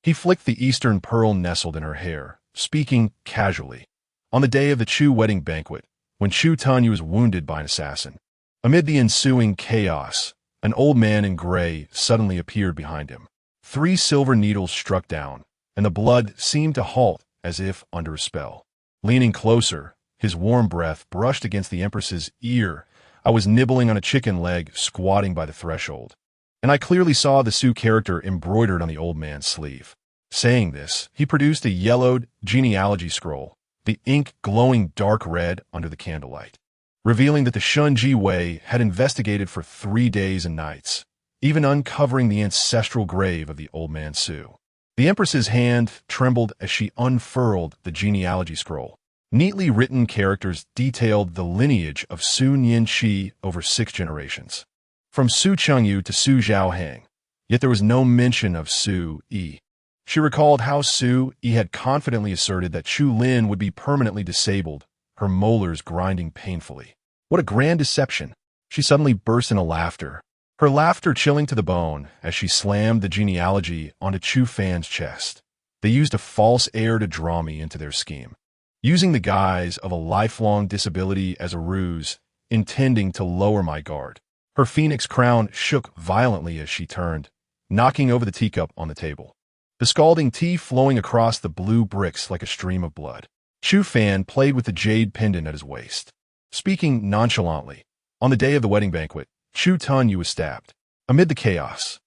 He flicked the Eastern pearl nestled in her hair, speaking casually. "On the day of the Chu wedding banquet, when Chu Tunyu was wounded by an assassin, amid the ensuing chaos, an old man in gray suddenly appeared behind him. 3 silver needles struck down, and the blood seemed to halt as if under a spell. Leaning closer, his warm breath brushed against the Empress's ear. I was nibbling on a chicken leg, squatting by the threshold, and I clearly saw the Su character embroidered on the old man's sleeve." Saying this, he produced a yellowed genealogy scroll, the ink glowing dark red under the candlelight, revealing that the Shunji Wei had investigated for 3 days and nights, even uncovering the ancestral grave of the old man Su. The Empress's hand trembled as she unfurled the genealogy scroll. Neatly written characters detailed the lineage of Su Nianqi over 6 generations, from Su Chengyu to Su Zhaoheng, yet there was no mention of Su Yi. She recalled how Su Yi had confidently asserted that Chu Lin would be permanently disabled, her molars grinding painfully. What a grand deception! She suddenly burst into laughter, her laughter chilling to the bone as she slammed the genealogy onto Chu Fan's chest. "They used a false heir to draw me into their scheme, using the guise of a lifelong disability as a ruse, intending to lower my guard." Her phoenix crown shook violently as she turned, knocking over the teacup on the table, the scalding tea flowing across the blue bricks like a stream of blood. Chu Fan played with the jade pendant at his waist, speaking nonchalantly. "On the day of the wedding banquet, Chu Tunyu was stabbed. Amid the chaos,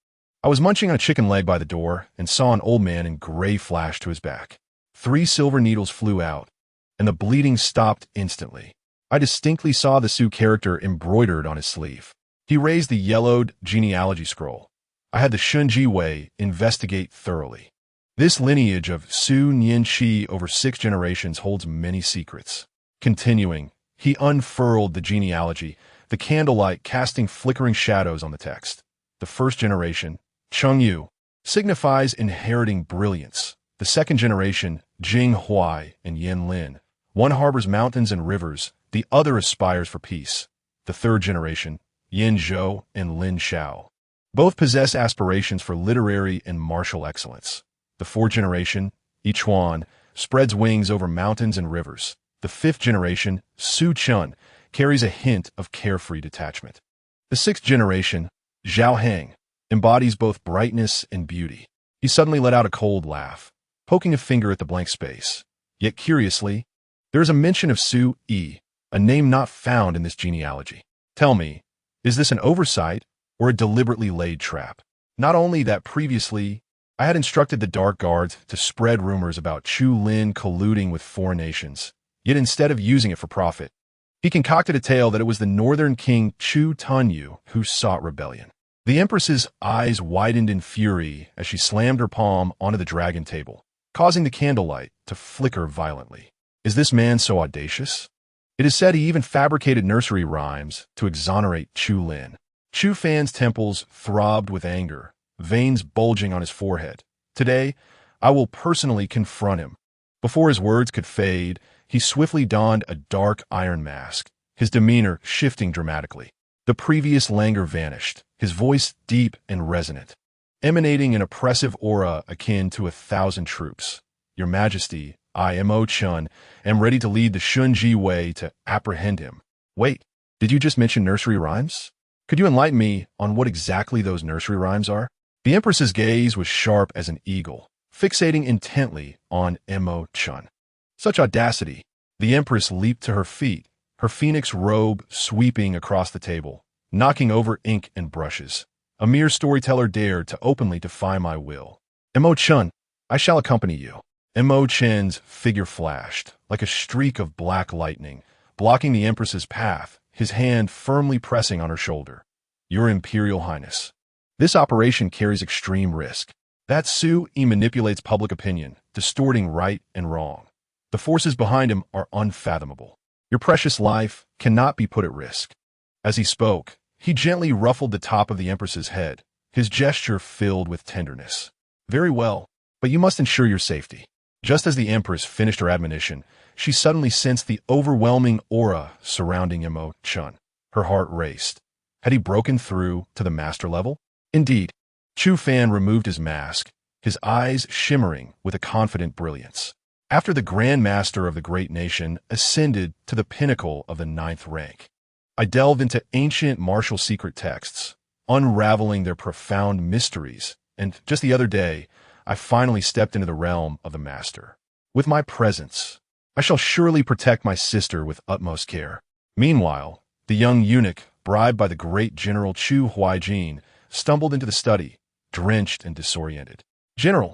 I was munching on a chicken leg by the door and saw an old man in gray flash to his back. 3 silver needles flew out, and the bleeding stopped instantly. I distinctly saw the Su character embroidered on his sleeve." He raised the yellowed genealogy scroll. "I had the Shunji Wei investigate thoroughly. This lineage of Su Nianqi over 6 generations holds many secrets." Continuing, he unfurled the genealogy, the candlelight casting flickering shadows on the text. "The 1st generation, Chengyu, signifies inheriting brilliance. The 2nd generation, Jing Huai and Yin Lin, one harbors mountains and rivers, the other aspires for peace. The 3rd generation, Yin Zhou and Lin Xiao, both possess aspirations for literary and martial excellence. The 4th generation, Each one spreads wings over mountains and rivers. The fifth generation, Su Chun, carries a hint of carefree detachment. The sixth generation, Zhao Heng, embodies both brightness and beauty. He suddenly let out a cold laugh, poking a finger at the blank space. Yet curiously, there is a mention of Su Yi, a name not found in this genealogy. Tell me, is this an oversight or a deliberately laid trap? Not only that previously, I had instructed the Dark Guards to spread rumors about Chu Lin colluding with foreign nations, yet instead of using it for profit, he concocted a tale that it was the northern king Chu Tunyu who sought rebellion. The Empress's eyes widened in fury as she slammed her palm onto the dragon table, causing the candlelight to flicker violently. Is this man so audacious? It is said he even fabricated nursery rhymes to exonerate Chu Lin. Chu Fan's temples throbbed with anger, veins bulging on his forehead. Today, I will personally confront him. Before his words could fade, he swiftly donned a dark iron mask, his demeanor shifting dramatically. The previous languor vanished, his voice deep and resonant, emanating an oppressive aura akin to 1,000 troops. Your Majesty, I, Mo Chun, am ready to lead the Shunji way to apprehend him. Wait, did you just mention nursery rhymes? Could you enlighten me on what exactly those nursery rhymes are? The Empress's gaze was sharp as an eagle, fixating intently on Mo Chun. Such audacity! The Empress leaped to her feet, her phoenix robe sweeping across the table, knocking over ink and brushes. A mere storyteller dared to openly defy my will. Mo Chun, I shall accompany you. Mo Chen's figure flashed, like a streak of black lightning, blocking the Empress's path, his hand firmly pressing on her shoulder. Your Imperial Highness. This operation carries extreme risk. That Su Yi manipulates public opinion, distorting right and wrong. The forces behind him are unfathomable. Your precious life cannot be put at risk. As he spoke, he gently ruffled the top of the Empress's head, his gesture filled with tenderness. Very well, but you must ensure your safety. Just as the Empress finished her admonition, she suddenly sensed the overwhelming aura surrounding Mo Chun. Her heart raced. Had he broken through to the master level? Indeed. Chu Fan removed his mask, his eyes shimmering with a confident brilliance. After the Grand Master of the great nation ascended to the pinnacle of the 9th rank, I delved into ancient martial secret texts, unraveling their profound mysteries, and just the other day, I finally stepped into the realm of the Master. With my presence, I shall surely protect my sister with utmost care. Meanwhile, the young eunuch, bribed by the great General Chu Huaijin, stumbled into the study, drenched and disoriented. General,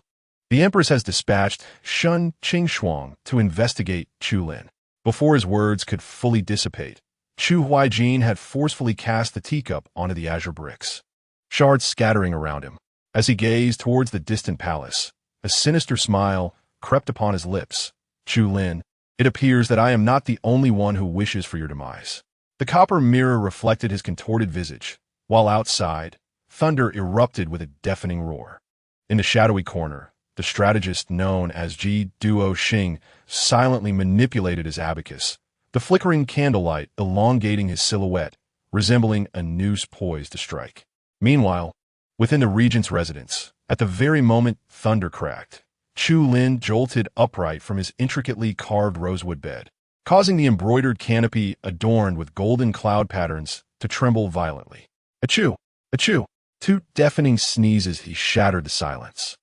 the Empress has dispatched Shun Qingshuang to investigate Chu Lin. Before his words could fully dissipate, Chu Huaijin had forcefully cast the teacup onto the azure bricks, shards scattering around him. As he gazed towards the distant palace, a sinister smile crept upon his lips. Chu Lin, it appears that I am not the only one who wishes for your demise. The copper mirror reflected his contorted visage, while outside, thunder erupted with a deafening roar. In the shadowy corner, the strategist known as Ji Duo Xing silently manipulated his abacus, the flickering candlelight elongating his silhouette, resembling a noose poised to strike. Meanwhile, within the regent's residence, at the very moment thunder cracked, Chu Lin jolted upright from his intricately carved rosewood bed, causing the embroidered canopy adorned with golden cloud patterns to tremble violently. Achoo! Achoo! 2 deafening sneezes he shattered the silence,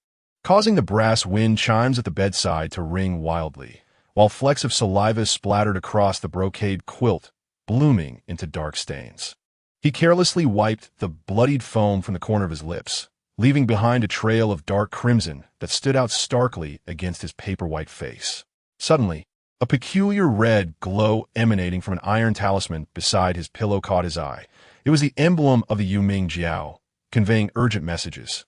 causing the brass wind chimes at the bedside to ring wildly, while flecks of saliva splattered across the brocade quilt, blooming into dark stains. He carelessly wiped the bloodied foam from the corner of his lips, leaving behind a trail of dark crimson that stood out starkly against his paper-white face. Suddenly, a peculiar red glow emanating from an iron talisman beside his pillow caught his eye. It was the emblem of the Yuming Jiao, conveying urgent messages.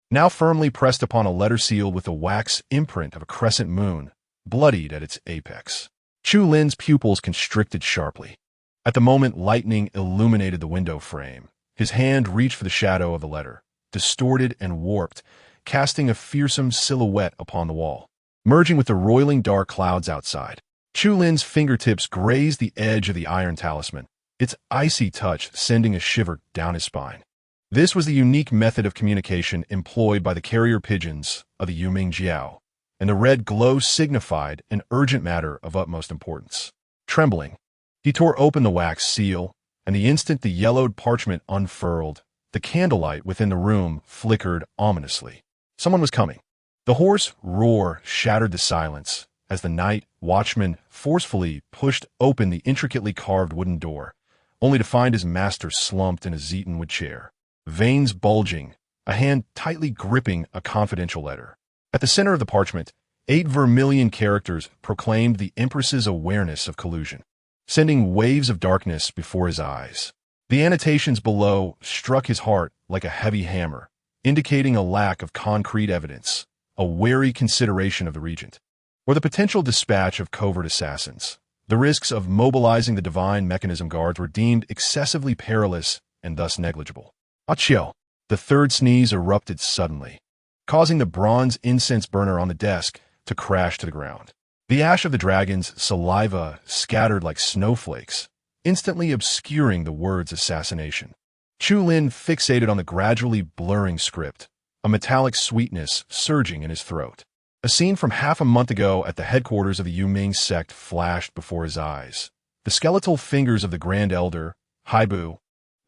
Now firmly pressed upon a letter seal with the wax imprint of a crescent moon, bloodied at its apex. Chu Lin's pupils constricted sharply. At the moment lightning illuminated the window frame, his hand reached for the shadow of the letter, distorted and warped, casting a fearsome silhouette upon the wall. Merging with the roiling dark clouds outside, Chu Lin's fingertips grazed the edge of the iron talisman, its icy touch sending a shiver down his spine. This was the unique method of communication employed by the carrier pigeons of the Yuming Jiao, and the red glow signified an urgent matter of utmost importance. Trembling, he tore open the wax seal, and the instant the yellowed parchment unfurled, the candlelight within the room flickered ominously. Someone was coming. The hoarse roar shattered the silence as the night watchman forcefully pushed open the intricately carved wooden door, only to find his master slumped in a zeatonwood chair, veins bulging, a hand tightly gripping a confidential letter. At the center of the parchment, 8 vermilion characters proclaimed the Empress's awareness of collusion, sending waves of darkness before his eyes. The annotations below struck his heart like a heavy hammer, indicating a lack of concrete evidence, a wary consideration of the regent, or the potential dispatch of covert assassins. The risks of mobilizing the divine mechanism guards were deemed excessively perilous and thus negligible. Achio! The third sneeze erupted suddenly, causing the bronze incense burner on the desk to crash to the ground. The ash of the dragon's saliva scattered like snowflakes, instantly obscuring the words assassination. Chu Lin fixated on the gradually blurring script, a metallic sweetness surging in his throat. A scene from half a month ago at the headquarters of the Yuming sect flashed before his eyes. The skeletal fingers of the Grand Elder, Haibu,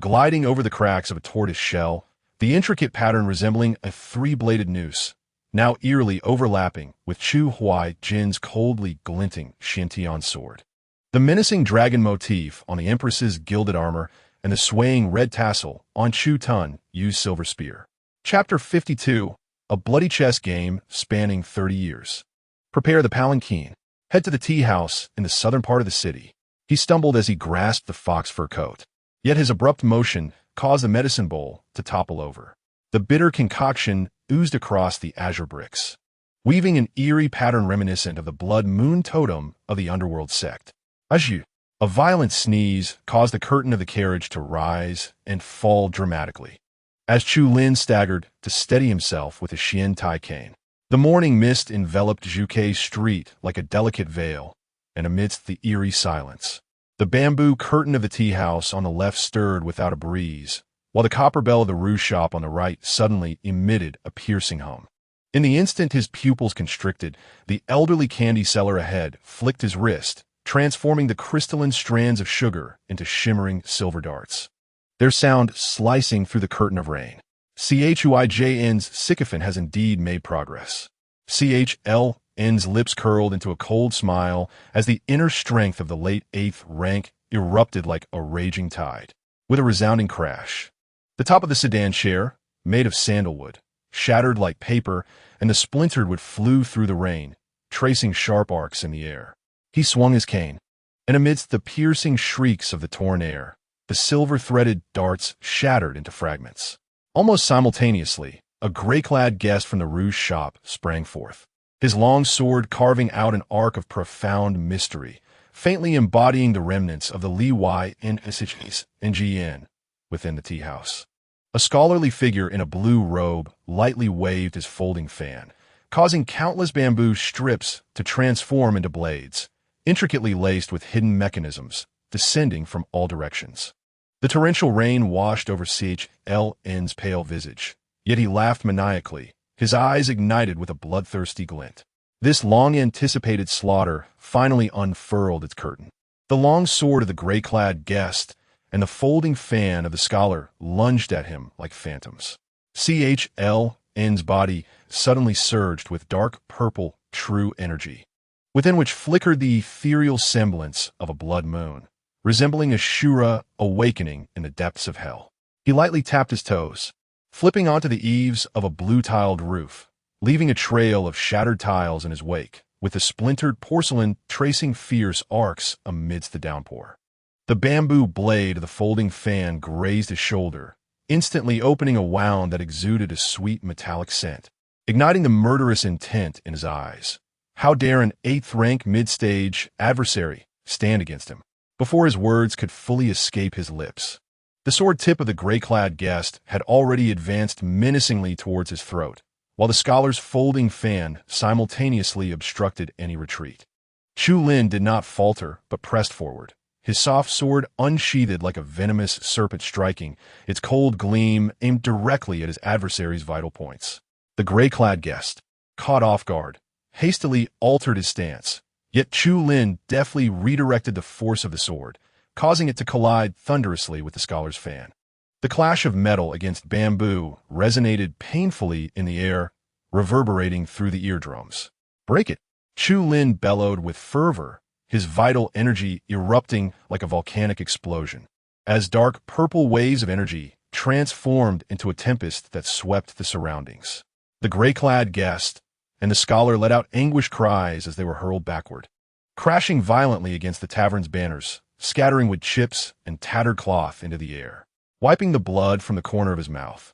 gliding over the cracks of a tortoise shell, the intricate pattern resembling a 3-bladed noose, now eerily overlapping with Chu Huai Jin's coldly glinting Xintian sword. The menacing dragon motif on the Empress's gilded armor and the swaying red tassel on Chu Tun used silver spear. Chapter 52. A bloody chess game spanning 30 years. Prepare the palanquin. Head to the tea house in the southern part of the city. He stumbled as he grasped the fox fur coat. Yet his abrupt motion caused the medicine bowl to topple over. The bitter concoction oozed across the azure bricks, weaving an eerie pattern reminiscent of the blood moon totem of the underworld sect. Ajou! A violent sneeze caused the curtain of the carriage to rise and fall dramatically, as Chu Lin staggered to steady himself with a Xian Tai cane. The morning mist enveloped Zhuke Street like a delicate veil, and amidst the eerie silence, the bamboo curtain of the tea house on the left stirred without a breeze, while the copper bell of the rouge shop on the right suddenly emitted a piercing hum. In the instant his pupils constricted, the elderly candy seller ahead flicked his wrist, transforming the crystalline strands of sugar into shimmering silver darts, their sound slicing through the curtain of rain. CHUIJN's sycophant has indeed made progress. CHLN's lips curled into a cold smile as the inner strength of the late 8th rank erupted like a raging tide. With a resounding crash, the top of the sedan chair, made of sandalwood, shattered like paper, and the splintered wood flew through the rain, tracing sharp arcs in the air. He swung his cane, and amidst the piercing shrieks of the torn air, the silver-threaded darts shattered into fragments. Almost simultaneously, a gray-clad guest from the rouge shop sprang forth, his long sword carving out an arc of profound mystery, faintly embodying the remnants of the Li Wai and Ngn within the tea house. A scholarly figure in a blue robe lightly waved his folding fan, causing countless bamboo strips to transform into blades, intricately laced with hidden mechanisms, descending from all directions. The torrential rain washed over CHLN's pale visage, yet he laughed maniacally, his eyes ignited with a bloodthirsty glint. This long-anticipated slaughter finally unfurled its curtain. The long sword of the gray-clad guest and the folding fan of the scholar lunged at him like phantoms. CHLN's body suddenly surged with dark purple true energy, within which flickered the ethereal semblance of a blood moon, resembling a Shura awakening in the depths of hell. He lightly tapped his toes, flipping onto the eaves of a blue-tiled roof, leaving a trail of shattered tiles in his wake, with the splintered porcelain tracing fierce arcs amidst the downpour. The bamboo blade of the folding fan grazed his shoulder, instantly opening a wound that exuded a sweet metallic scent, igniting the murderous intent in his eyes. How dare an 8th-rank mid-stage adversary stand against him? Before his words could fully escape his lips, the sword tip of the gray-clad guest had already advanced menacingly towards his throat, while the scholar's folding fan simultaneously obstructed any retreat. Chu Lin did not falter, but pressed forward, his soft sword unsheathed like a venomous serpent striking, its cold gleam aimed directly at his adversary's vital points. The gray-clad guest, caught off guard, hastily altered his stance, yet Chu Lin deftly redirected the force of the sword, causing it to collide thunderously with the scholar's fan. The clash of metal against bamboo resonated painfully in the air, reverberating through the eardrums. "Break it!" Chu Lin bellowed with fervor, his vital energy erupting like a volcanic explosion, as dark purple waves of energy transformed into a tempest that swept the surroundings. The gray-clad guest and the scholar let out anguished cries as they were hurled backward, crashing violently against the tavern's banners, scattering with chips and tattered cloth into the air. Wiping the blood from the corner of his mouth,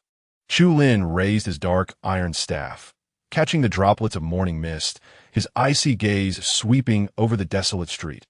Chu Lin raised his dark iron staff, catching the droplets of morning mist, his icy gaze sweeping over the desolate street.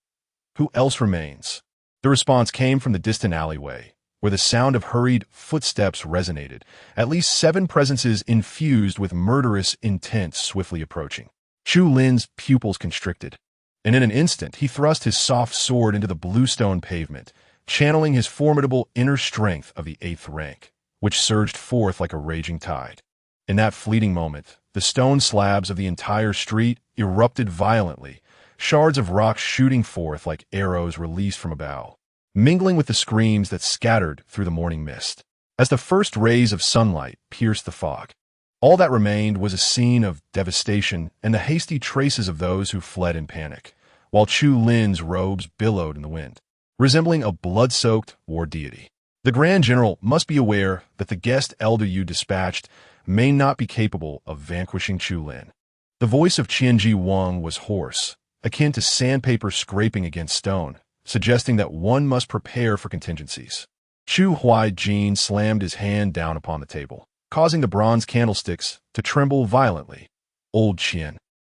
"Who else remains?" The response came from the distant alleyway, where the sound of hurried footsteps resonated, at least 7 presences infused with murderous intent swiftly approaching. Chu Lin's pupils constricted, and in an instant he thrust his soft sword into the bluestone pavement, channeling his formidable inner strength of the 8th rank, which surged forth like a raging tide. In that fleeting moment, the stone slabs of the entire street erupted violently, shards of rock shooting forth like arrows released from a bow, mingling with the screams that scattered through the morning mist. As the first rays of sunlight pierced the fog, all that remained was a scene of devastation and the hasty traces of those who fled in panic, while Chu Lin's robes billowed in the wind, resembling a blood-soaked war deity. The Grand General must be aware that the guest elder you dispatched may not be capable of vanquishing Chu Lin. The voice of Qianji Wang was hoarse, akin to sandpaper scraping against stone, suggesting that one must prepare for contingencies. Chu Huaijin slammed his hand down upon the table, causing the bronze candlesticks to tremble violently. "Old Qian,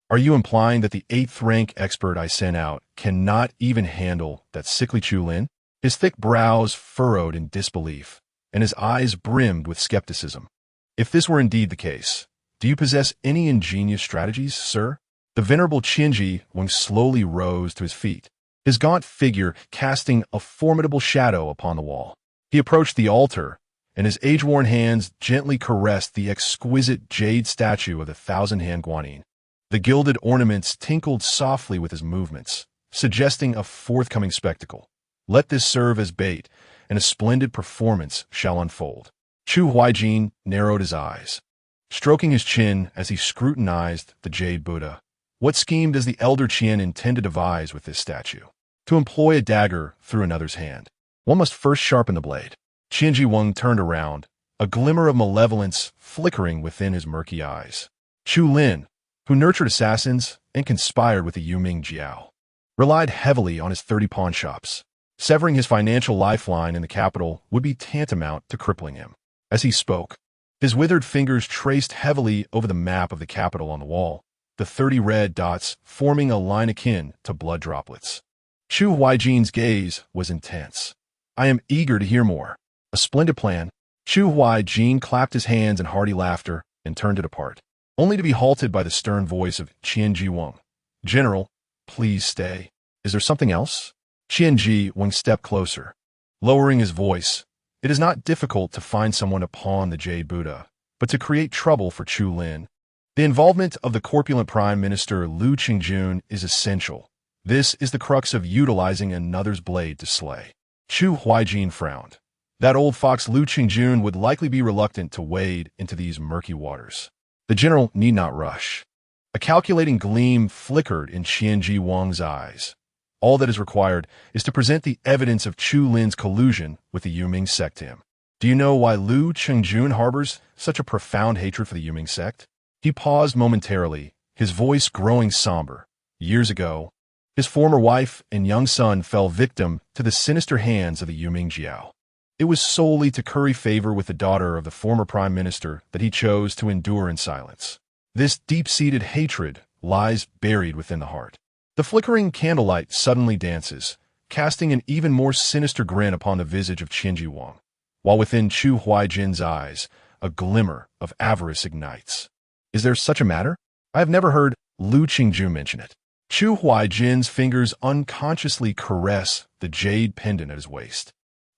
are you implying that the 8th rank expert I sent out cannot even handle that sickly Chu Lin?" His thick brows furrowed in disbelief, and his eyes brimmed with skepticism. "If this were indeed the case, do you possess any ingenious strategies, sir?" The venerable Qianji Wang slowly rose to his feet, his gaunt figure casting a formidable shadow upon the wall. He approached the altar, and his age-worn hands gently caressed the exquisite jade statue of the 1,000-hand guanyin. The gilded ornaments tinkled softly with his movements, suggesting a forthcoming spectacle. Let this serve as bait, and a splendid performance shall unfold. Chu Huaijin narrowed his eyes, stroking his chin as he scrutinized the jade Buddha. What scheme does the elder Qian intend to devise with this statue? To employ a dagger through another's hand, one must first sharpen the blade. Qianji Wang turned around, a glimmer of malevolence flickering within his murky eyes. Chu Lin, who nurtured assassins and conspired with the Yuming Jiao, relied heavily on his 30 pawnshops. Severing his financial lifeline in the capital would be tantamount to crippling him. As he spoke, his withered fingers traced heavily over the map of the capital on the wall, the 30 red dots forming a line akin to blood droplets. Chu Huaijin's gaze was intense. "I am eager to hear more. A splendid plan." Chu Huaijin clapped his hands in hearty laughter and turned to depart, only to be halted by the stern voice of Qianji Wang. "General, please stay. Is there something else?" Qianji Wang stepped closer, lowering his voice. "It is not difficult to find someone to pawn the Jade Buddha, but to create trouble for Chu Lin. The involvement of the corpulent Prime Minister Lu Qingjun is essential. This is the crux of utilizing another's blade to slay." Chu Huaijin frowned. That old fox Lu Qingjun would likely be reluctant to wade into these murky waters. The general need not rush. A calculating gleam flickered in Qianji Wang's eyes. All that is required is to present the evidence of Chu Lin's collusion with the Yuming sect to him. Do you know why Lu Qingjun harbors such a profound hatred for the Yuming sect? He paused momentarily, his voice growing somber. Years ago, his former wife and young son fell victim to the sinister hands of the Yuming Jiao. It was solely to curry favor with the daughter of the former prime minister that he chose to endure in silence. This deep-seated hatred lies buried within the heart. The flickering candlelight suddenly dances, casting an even more sinister grin upon the visage of Qianji Wang, while within Chu Huaijin's eyes, a glimmer of avarice ignites. Is there such a matter? I have never heard Lu Qingjun mention it. Chu Huaijin's fingers unconsciously caress the jade pendant at his waist,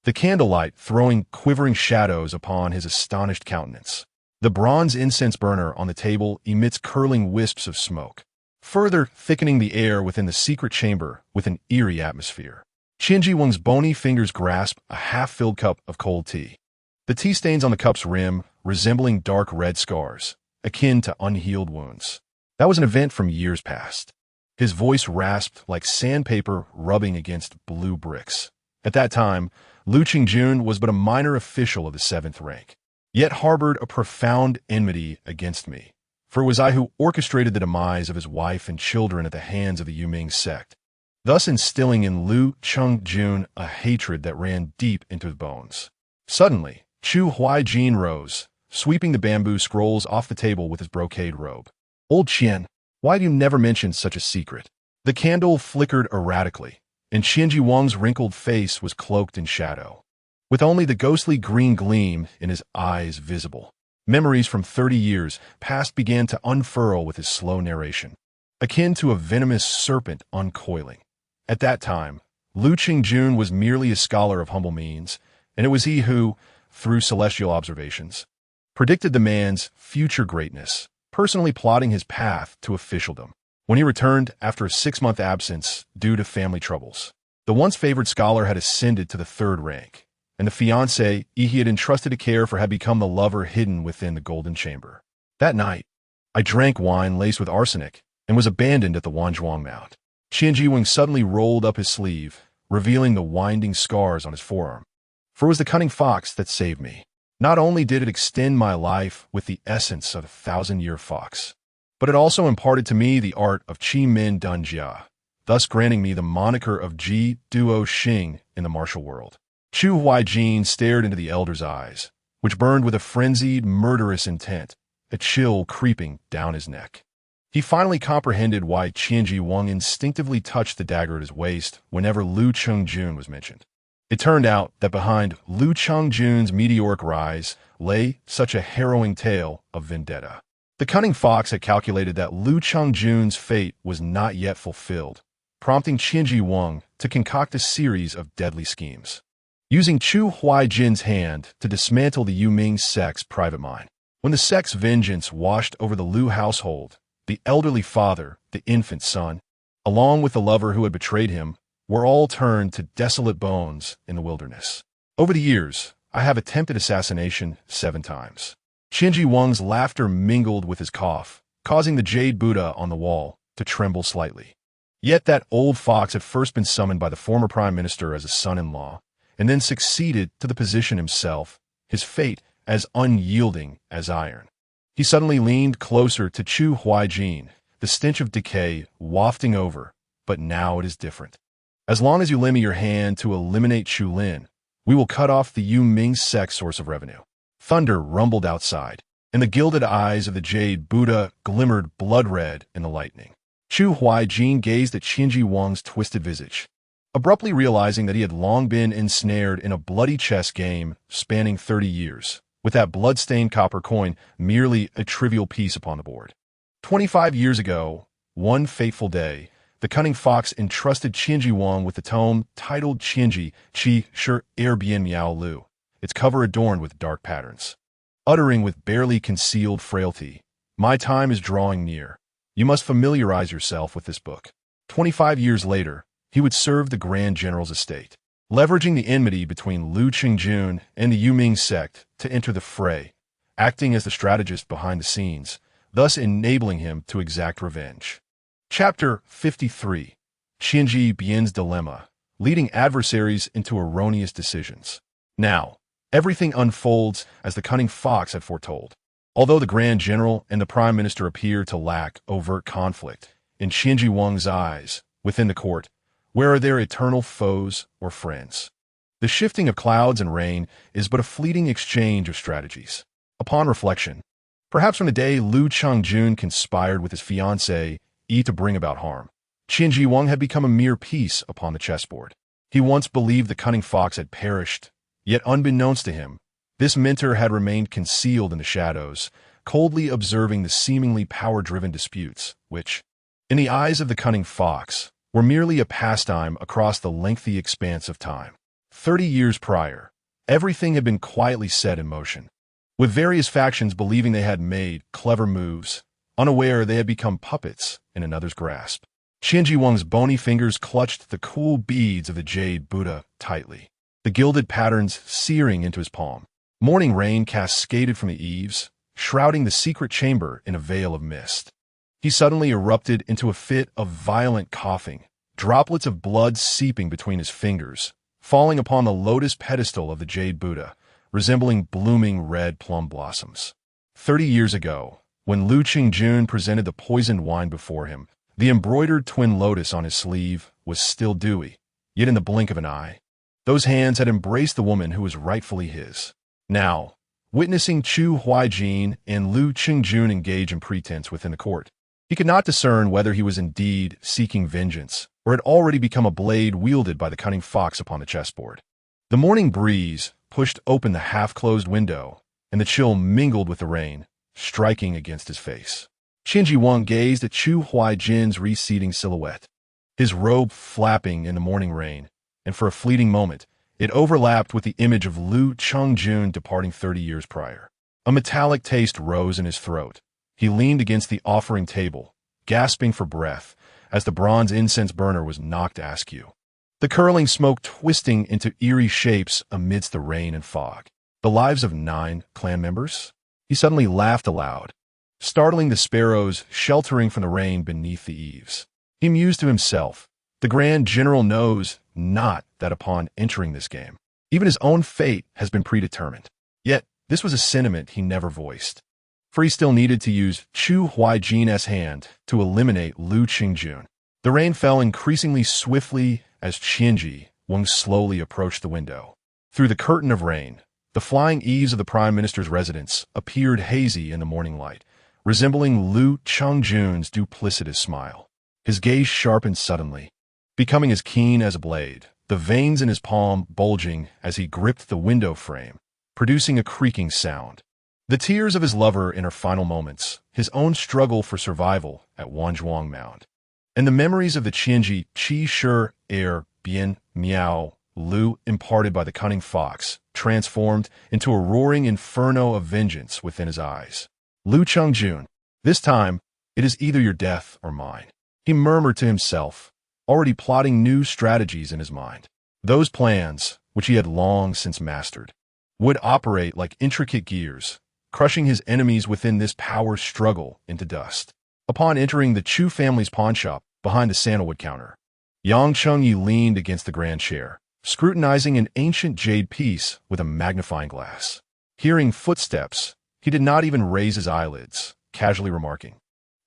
the candlelight throwing quivering shadows upon his astonished countenance. The bronze incense burner on the table emits curling wisps of smoke, further thickening the air within the secret chamber with an eerie atmosphere. Qianji Wang's bony fingers grasped a half-filled cup of cold tea. The tea stains on the cup's rim resembling dark red scars, akin to unhealed wounds. That was an event from years past. His voice rasped like sandpaper rubbing against blue bricks. At that time, Lu Qingjun was but a minor official of the 7th rank, yet harbored a profound enmity against me, for it was I who orchestrated the demise of his wife and children at the hands of the Yuming sect, thus instilling in Lu Qingjun a hatred that ran deep into his bones. Suddenly, Chu Huaijin rose, sweeping the bamboo scrolls off the table with his brocade robe. "Old Qian, why do you never mention such a secret?" The candle flickered erratically, and Qianji Wang's wrinkled face was cloaked in shadow, with only the ghostly green gleam in his eyes visible. Memories from 30 years past began to unfurl with his slow narration, akin to a venomous serpent uncoiling. At that time, Lu Qingjun was merely a scholar of humble means, and it was he who, through celestial observations, predicted the man's future greatness, personally plotting his path to officialdom. When he returned after a 6-month absence due to family troubles, the once favored scholar had ascended to the 3rd rank, and the fiancée he had entrusted to care for had become the lover hidden within the golden chamber. That night, I drank wine laced with arsenic and was abandoned at the Wanzhuang Mount. Qianji Wang suddenly rolled up his sleeve, revealing the winding scars on his forearm. For it was the cunning fox that saved me. Not only did it extend my life with the essence of a 1,000-year fox, but it also imparted to me the art of Qi Min Dun Jia, thus granting me the moniker of Ji Duo Xing in the martial world. Chu Huaijin stared into the elder's eyes, which burned with a frenzied, murderous intent, a chill creeping down his neck. He finally comprehended why Qianji Wang instinctively touched the dagger at his waist whenever Lu Qingjun was mentioned. It turned out that behind Lu Qingjun's meteoric rise lay such a harrowing tale of vendetta. The cunning fox had calculated that Lu Qingjun's fate was not yet fulfilled, prompting Qianji Wang to concoct a series of deadly schemes, using Chu Huaijin's hand to dismantle the Yuming sect's private mine. When the sect's vengeance washed over the Lu household, the elderly father, the infant son, along with the lover who had betrayed him, were all turned to desolate bones in the wilderness. Over the years, I have attempted assassination 7 times. Qianji Wang's laughter mingled with his cough, causing the jade Buddha on the wall to tremble slightly. Yet that old fox had first been summoned by the former prime minister as a son-in-law, and then succeeded to the position himself, his fate as unyielding as iron. He suddenly leaned closer to Chu Huaijin, the stench of decay wafting over, but now it is different. As long as you lend me your hand to eliminate Chu Lin, we will cut off the Yuming sect's source of revenue. Thunder rumbled outside, and the gilded eyes of the jade Buddha glimmered blood red in the lightning. Chu Huaijin gazed at Qianji Wang's twisted visage, abruptly realizing that he had long been ensnared in a bloody chess game spanning 30 years, with that blood-stained copper coin merely a trivial piece upon the board. 25 years ago, one fateful day, the cunning fox entrusted Qianji Wang with the tome titled Qianji Qi Shi Er Bian Miao Lu, its cover adorned with dark patterns. Uttering with barely concealed frailty, "My time is drawing near. You must familiarize yourself with this book." 25 years later, he would serve the Grand General's estate, leveraging the enmity between Lu Qingjun and the Yuming sect to enter the fray, acting as the strategist behind the scenes, thus enabling him to exact revenge. Chapter 53. Qianji Bian's Dilemma, leading adversaries into erroneous decisions. Now, everything unfolds as the cunning fox had foretold. Although the Grand General and the Prime Minister appear to lack overt conflict, in Qianji Wang's eyes, within the court, where are their eternal foes or friends? The shifting of clouds and rain is but a fleeting exchange of strategies. Upon reflection, perhaps from the day Lu Qingjun conspired with his fiancée to bring about harm, Qianji Wang had become a mere piece upon the chessboard. He once believed the cunning fox had perished, yet unbeknownst to him, this mentor had remained concealed in the shadows, coldly observing the seemingly power-driven disputes, which, in the eyes of the cunning fox, were merely a pastime across the lengthy expanse of time. 30 years prior, everything had been quietly set in motion, with various factions believing they had made clever moves, unaware they had become puppets in another's grasp. Qianji Wang's bony fingers clutched the cool beads of the jade Buddha tightly, the gilded patterns searing into his palm. Morning rain cascaded from the eaves, shrouding the secret chamber in a veil of mist. He suddenly erupted into a fit of violent coughing, droplets of blood seeping between his fingers, falling upon the lotus pedestal of the jade Buddha, resembling blooming red plum blossoms. 30 years ago, when Lu Qingjun presented the poisoned wine before him, the embroidered twin lotus on his sleeve was still dewy, yet in the blink of an eye, those hands had embraced the woman who was rightfully his. Now, witnessing Chu Huaijin and Lu Qingjun engage in pretense within the court, he could not discern whether he was indeed seeking vengeance or had already become a blade wielded by the cunning fox upon the chessboard. The morning breeze pushed open the half-closed window, and the chill mingled with the rain, striking against his face. Qianji Wang gazed at Chu Huaijin's receding silhouette, his robe flapping in the morning rain, and for a fleeting moment, it overlapped with the image of Lu Qingjun departing 30 years prior. A metallic taste rose in his throat. He leaned against the offering table, gasping for breath, as the bronze incense burner was knocked askew, the curling smoke twisting into eerie shapes amidst the rain and fog. The lives of 9 clan members? He suddenly laughed aloud, startling the sparrows sheltering from the rain beneath the eaves. He mused to himself, the Grand General knows not that upon entering this game, even his own fate has been predetermined. Yet, this was a sentiment he never voiced, for he still needed to use Chu Huaijin's hand to eliminate Lu Qingjun. The rain fell increasingly swiftly as Qianji Wang slowly approached the window. Through the curtain of rain, the flying eaves of the Prime Minister's residence appeared hazy in the morning light, resembling Lu Qingjun's duplicitous smile. His gaze sharpened suddenly, becoming as keen as a blade, the veins in his palm bulging as he gripped the window frame, producing a creaking sound. The tears of his lover in her final moments, his own struggle for survival at Wanzhuang Mound, and the memories of the Qianji Qi Shi heir Bian Miao Lu imparted by the cunning fox, transformed into a roaring inferno of vengeance within his eyes. Lu Qingjun, this time, it is either your death or mine, he murmured to himself, already plotting new strategies in his mind. Those plans, which he had long since mastered, would operate like intricate gears, crushing his enemies within this power struggle into dust. Upon entering the Chu family's pawnshop behind the sandalwood counter, Yang Chengyi leaned against the grand chair, scrutinizing an ancient jade piece with a magnifying glass. Hearing footsteps, he did not even raise his eyelids, casually remarking,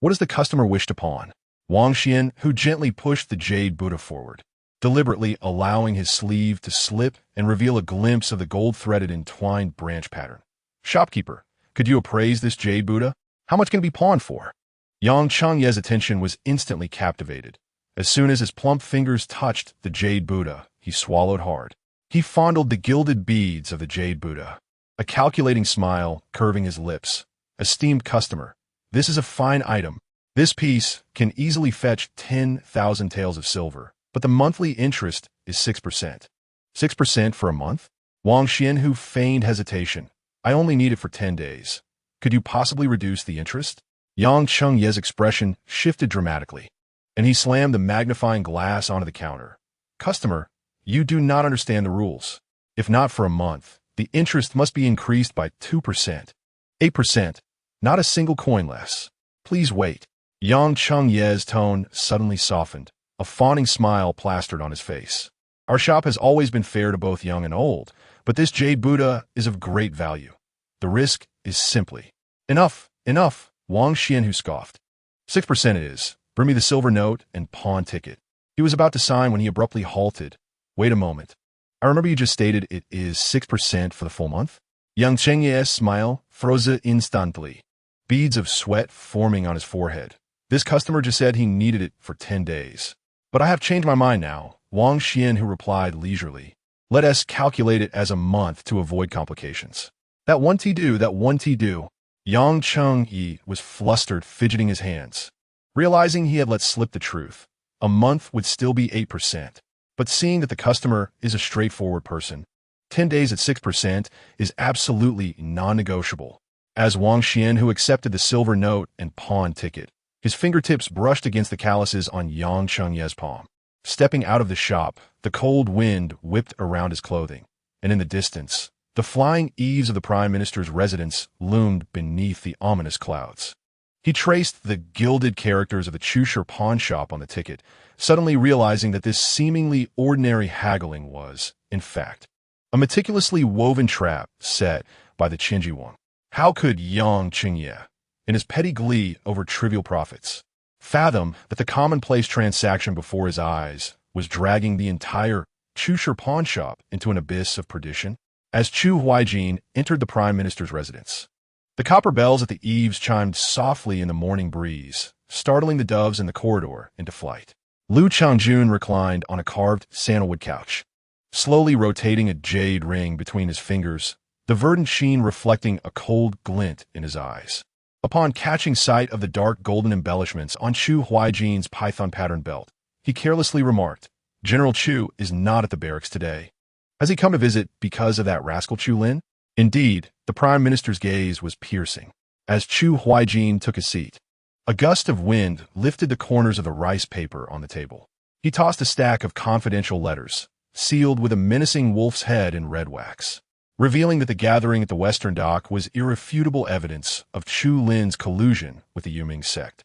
"What does the customer wish to pawn?" Wang Xian, who gently pushed the jade Buddha forward, deliberately allowing his sleeve to slip and reveal a glimpse of the gold-threaded entwined branch pattern. "Shopkeeper, could you appraise this jade Buddha? How much can it be pawned for?" Yang Chengye's attention was instantly captivated. As soon as his plump fingers touched the jade Buddha, he swallowed hard. He fondled the gilded beads of the jade Buddha, a calculating smile curving his lips. "Esteemed customer, this is a fine item. This piece can easily fetch 10,000 taels of silver, but the monthly interest is 6%. 6% for a month?" Wang Xian, who feigned hesitation. "I only need it for 10 days. Could you possibly reduce the interest?" Yang Chengye's expression shifted dramatically, and he slammed the magnifying glass onto the counter. "Customer, you do not understand the rules. If not for a month, the interest must be increased by 2%. 8%, not a single coin less. Please wait." Yang Chengye's tone suddenly softened, a fawning smile plastered on his face. "Our shop has always been fair to both young and old, but this jade Buddha is of great value. The risk is simply—" "Enough, enough," Wang Xian, who scoffed. 6% it is. Bring me the silver note and pawn ticket." He was about to sign when he abruptly halted. "Wait a moment. I remember you just stated it is 6% for the full month?" Yang Chengye's smile froze instantly, beads of sweat forming on his forehead. This customer just said he needed it for 10 days. "But I have changed my mind now," Wang Xian, who replied leisurely. "Let us calculate it as a month to avoid complications." That one do. Yang Chengyi was flustered, fidgeting his hands, realizing he had let slip the truth. A month would still be 8%. But seeing that the customer is a straightforward person, 10 days at 6% is absolutely non-negotiable. as Wang Xian, who accepted the silver note and pawn ticket. His fingertips brushed against the calluses on Yang Chengye's palm. Stepping out of the shop, the cold wind whipped around his clothing, and in the distance, the flying eaves of the Prime Minister's residence loomed beneath the ominous clouds. He traced the gilded characters of the Chu pawn shop on the ticket, suddenly realizing that this seemingly ordinary haggling was, in fact, a meticulously woven trap set by the Qinji. How could Yang Chengye, in his petty glee over trivial profits, fathom that the commonplace transaction before his eyes was dragging the entire Chu pawn shop into an abyss of perdition? As Chu Huaijin entered the Prime Minister's residence, the copper bells at the eaves chimed softly in the morning breeze, startling the doves in the corridor into flight. Lu Changjun reclined on a carved sandalwood couch, slowly rotating a jade ring between his fingers, the verdant sheen reflecting a cold glint in his eyes. Upon catching sight of the dark golden embellishments on Chu Huaijin's python-patterned belt, he carelessly remarked, "General Chu is not at the barracks today. Has he come to visit because of that rascal Chu Lin?" Indeed, the Prime Minister's gaze was piercing. As Chu Huaijin took his seat, a gust of wind lifted the corners of the rice paper on the table. He tossed a stack of confidential letters, sealed with a menacing wolf's head in red wax, revealing that the gathering at the Western Dock was irrefutable evidence of Chu Lin's collusion with the Yuming sect.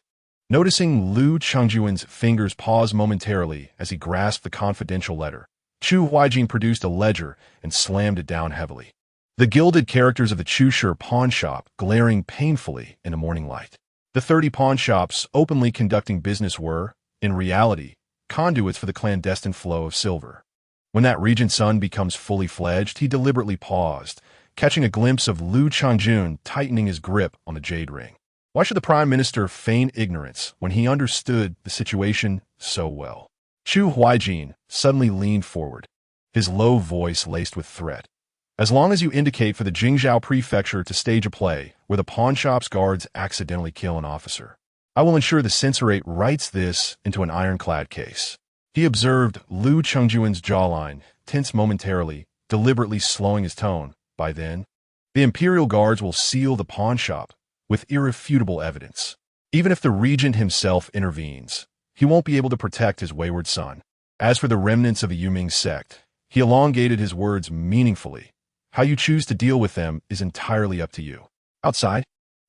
Noticing Lu Chengjuan's fingers pause momentarily as he grasped the confidential letter, Chu Huaijin produced a ledger and slammed it down heavily. The gilded characters of the Chu pawn shop glaring painfully in the morning light. The 30 pawn shops openly conducting business were, in reality, conduits for the clandestine flow of silver. When that regent's son becomes fully fledged, he deliberately paused, catching a glimpse of Lu Changjun tightening his grip on the jade ring. Why should the Prime Minister feign ignorance when he understood the situation so well? Chu Huaijin suddenly leaned forward, his low voice laced with threat. As long as you indicate for the Jingzhou Prefecture to stage a play where the pawn shop's guards accidentally kill an officer, I will ensure the censorate writes this into an ironclad case. He observed Lu Chengjuan's jawline tense momentarily, deliberately slowing his tone. By then, the Imperial Guards will seal the pawn shop with irrefutable evidence. Even if the regent himself intervenes, he won't be able to protect his wayward son. As for the remnants of the Yuming sect, he elongated his words meaningfully. How you choose to deal with them is entirely up to you. Outside,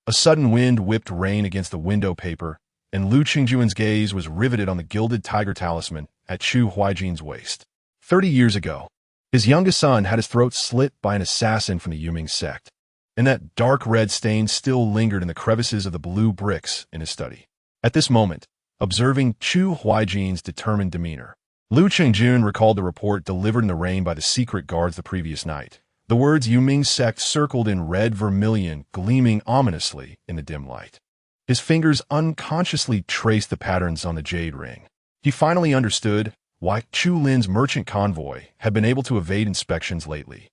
a sudden wind whipped rain against the window paper, and Lu Chengjuan's gaze was riveted on the gilded tiger talisman at Chu Huaijin's waist. 30 years ago, his youngest son had his throat slit by an assassin from the Yuming sect, and that dark red stain still lingered in the crevices of the blue bricks in his study. At this moment, observing Chu Huaijin's determined demeanor, Lu Chengjun recalled the report delivered in the rain by the secret guards the previous night. The words Yuming sect circled in red vermilion, gleaming ominously in the dim light. His fingers unconsciously traced the patterns on the jade ring. He finally understood why Chu Lin's merchant convoy had been able to evade inspections lately.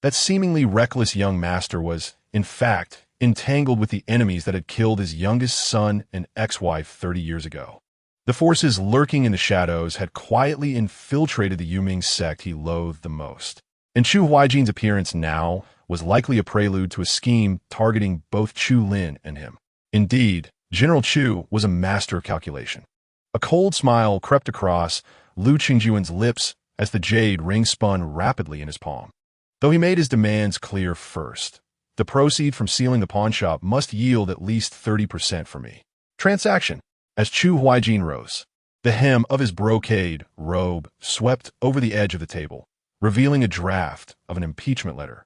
That seemingly reckless young master was, in fact, entangled with the enemies that had killed his youngest son and ex-wife 30 years ago. The forces lurking in the shadows had quietly infiltrated the Yuming sect he loathed the most. And Chu Huaijin's appearance now was likely a prelude to a scheme targeting both Chu Lin and him. Indeed, General Chu was a master of calculation. A cold smile crept across Lu Chengjuan's lips as the jade ring spun rapidly in his palm. Though he made his demands clear first, the proceed from sealing the pawn shop must yield at least 30% for me. Transaction. As Chu Huaijin rose, the hem of his brocade robe swept over the edge of the table, revealing a draft of an impeachment letter.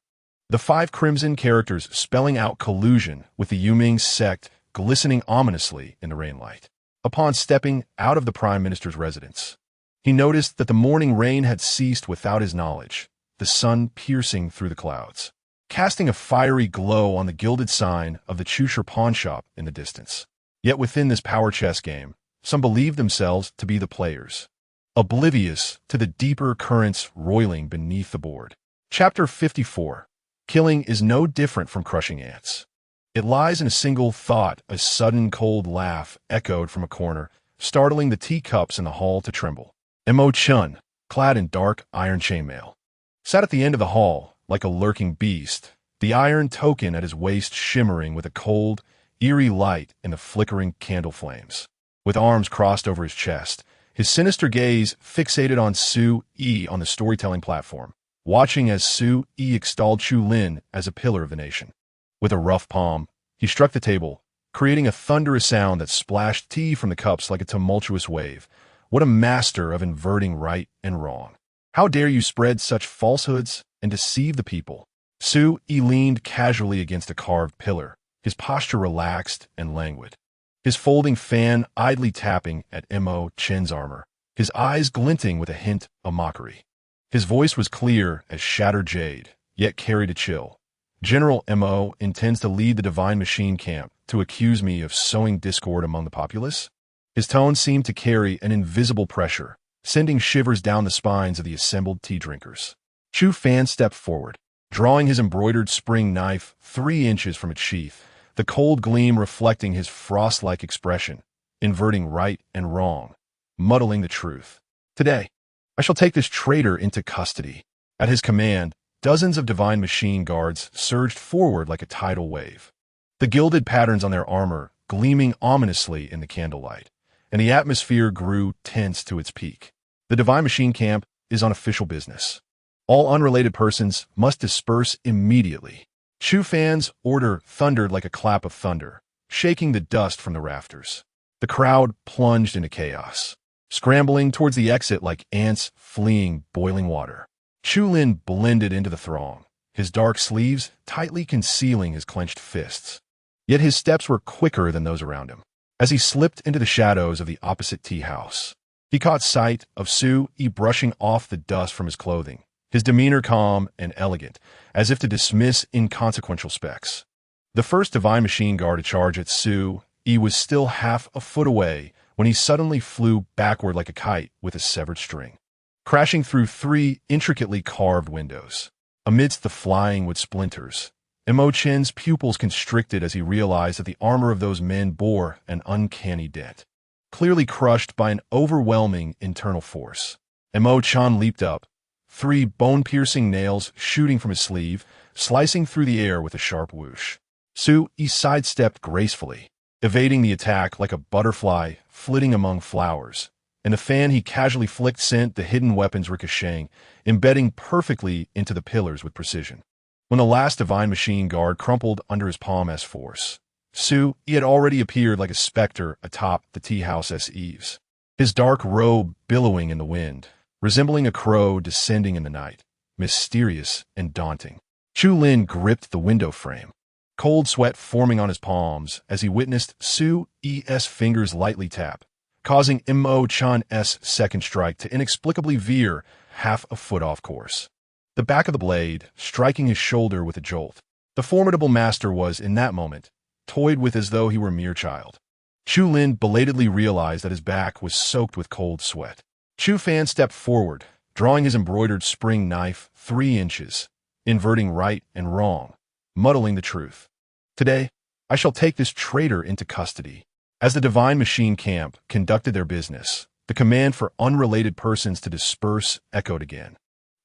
The 5 crimson characters spelling out collusion with the Yuming sect glistening ominously in the rainlight. Upon stepping out of the Prime Minister's residence, he noticed that the morning rain had ceased without his knowledge, the sun piercing through the clouds, casting a fiery glow on the gilded sign of the Chu pawn shop in the distance. Yet within this power chess game, some believed themselves to be the players, oblivious to the deeper currents roiling beneath the board. Chapter 54. Killing is no different from crushing ants. It lies in a single thought. A sudden cold laugh echoed from a corner, startling the teacups in the hall to tremble. Mo Chun, clad in dark iron chainmail, sat at the end of the hall like a lurking beast, the iron token at his waist shimmering with a cold, eerie light in the flickering candle flames. With arms crossed over his chest, his sinister gaze fixated on Su Yi on the storytelling platform, watching as Su Yi extolled Chu Lin as a pillar of the nation. With a rough palm, he struck the table, creating a thunderous sound that splashed tea from the cups like a tumultuous wave. What a master of inverting right and wrong. How dare you spread such falsehoods and deceive the people? Su Yi leaned casually against a carved pillar, his posture relaxed and languid, his folding fan idly tapping at Mo Chen's armor, his eyes glinting with a hint of mockery. His voice was clear as shattered jade, yet carried a chill. General Mo intends to lead the divine machine camp to accuse me of sowing discord among the populace? His tone seemed to carry an invisible pressure, sending shivers down the spines of the assembled tea drinkers. Chu Fan stepped forward, drawing his embroidered spring knife 3 inches from its sheath, the cold gleam reflecting his frost-like expression, inverting right and wrong, muddling the truth. Today, I shall take this traitor into custody. At his command, dozens of divine machine guards surged forward like a tidal wave, the gilded patterns on their armor gleaming ominously in the candlelight, and the atmosphere grew tense to its peak. The divine machine camp is on official business. All unrelated persons must disperse immediately. Chu Fan's order thundered like a clap of thunder, shaking the dust from the rafters. The crowd plunged into chaos, scrambling towards the exit like ants fleeing boiling water. Chu Lin blended into the throng, his dark sleeves tightly concealing his clenched fists. Yet his steps were quicker than those around him. As he slipped into the shadows of the opposite tea house, he caught sight of Su Yi brushing off the dust from his clothing, his demeanor calm and elegant, as if to dismiss inconsequential specks. The first divine machine guard to charge at Su Yi was still half a foot away when he suddenly flew backward like a kite with a severed string, crashing through 3 intricately carved windows. Amidst the flying wood splinters, Mo Chen's pupils constricted as he realized that the armor of those men bore an uncanny dent, clearly crushed by an overwhelming internal force. Mo Chen leaped up, 3 bone-piercing nails shooting from his sleeve, slicing through the air with a sharp whoosh. Su Yi sidestepped gracefully, evading the attack like a butterfly flitting among flowers, and the fan he casually flicked sent the hidden weapons ricocheting, embedding perfectly into the pillars with precision. When the last divine machine guard crumpled under his palm force, Su Yi had already appeared like a specter atop the tea house's eaves, his dark robe billowing in the wind, resembling a crow descending in the night, mysterious and daunting. Chu Lin gripped the window frame, cold sweat forming on his palms as he witnessed Su Yi's fingers lightly tap, causing Mo Chen's second strike to inexplicably veer half a foot off course, the back of the blade striking his shoulder with a jolt. The formidable master was, in that moment, toyed with as though he were a mere child. Chu Lin belatedly realized that his back was soaked with cold sweat. Chu Fan stepped forward, drawing his embroidered spring knife 3 inches, inverting right and wrong, muddling the truth. Today, I shall take this traitor into custody. As the divine machine camp conducted their business, the command for unrelated persons to disperse echoed again,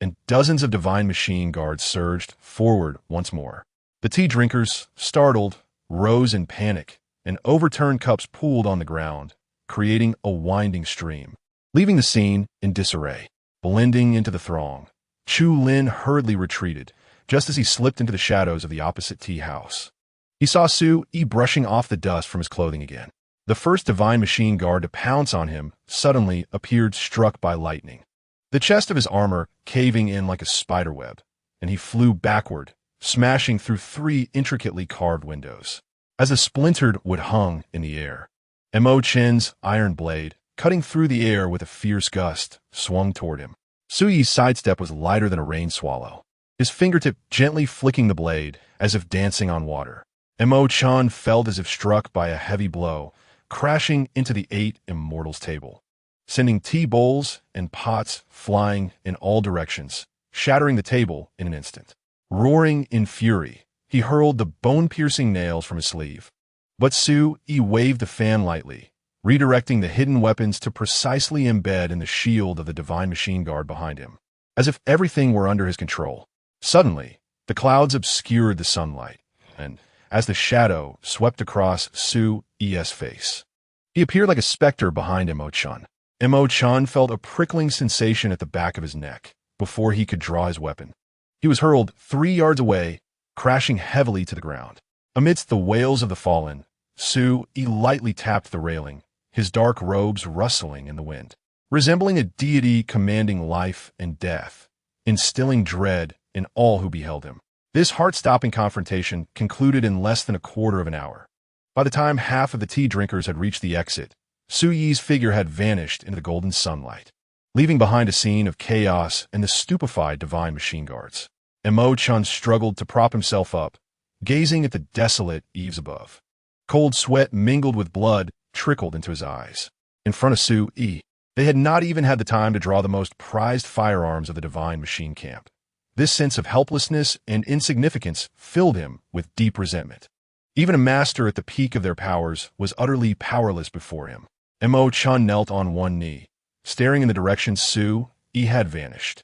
and dozens of divine machine guards surged forward once more. The tea drinkers, startled, rose in panic, and overturned cups pooled on the ground, creating a winding stream. Leaving the scene in disarray, blending into the throng, Chu Lin hurriedly retreated, just as he slipped into the shadows of the opposite tea house. He saw Su Yi brushing off the dust from his clothing again. The first divine machine guard to pounce on him suddenly appeared struck by lightning, the chest of his armor caving in like a spiderweb, and he flew backward, smashing through 3 intricately carved windows. As the splintered wood hung in the air, Mo Chen's iron blade, cutting through the air with a fierce gust, swung toward him. Su Yi's sidestep was lighter than a rain swallow, his fingertip gently flicking the blade as if dancing on water. Mo Chen felt as if struck by a heavy blow, crashing into the 8 immortals table, sending tea bowls and pots flying in all directions, shattering the table in an instant. Roaring in fury, he hurled the bone-piercing nails from his sleeve. But Su Yi waved the fan lightly, redirecting the hidden weapons to precisely embed in the shield of the divine machine guard behind him, as if everything were under his control. Suddenly, The clouds obscured the sunlight, and as the shadow swept across Su Yi's face, he appeared like a specter behind Emo-chan. Emo-chan felt a prickling sensation at the back of his neck before he could draw his weapon. He was hurled 3 yards away, crashing heavily to the ground. Amidst the wails of the fallen, Su Yi lightly tapped the railing, his dark robes rustling in the wind, resembling a deity commanding life and death, instilling dread in all who beheld him. This heart-stopping confrontation concluded in less than a quarter of an hour. By the time half of the tea drinkers had reached the exit, Su Yi's figure had vanished into the golden sunlight, leaving behind a scene of chaos and the stupefied divine machine guards. Emo-chan struggled to prop himself up, gazing at the desolate eaves above. Cold sweat mingled with blood trickled into his eyes. In front of Su Yi, they had not even had the time to draw the most prized firearms of the divine machine camp. This sense of helplessness and insignificance filled him with deep resentment. Even a master at the peak of their powers was utterly powerless before him. Emo-chan knelt on one knee, staring in the direction Su Yi had vanished,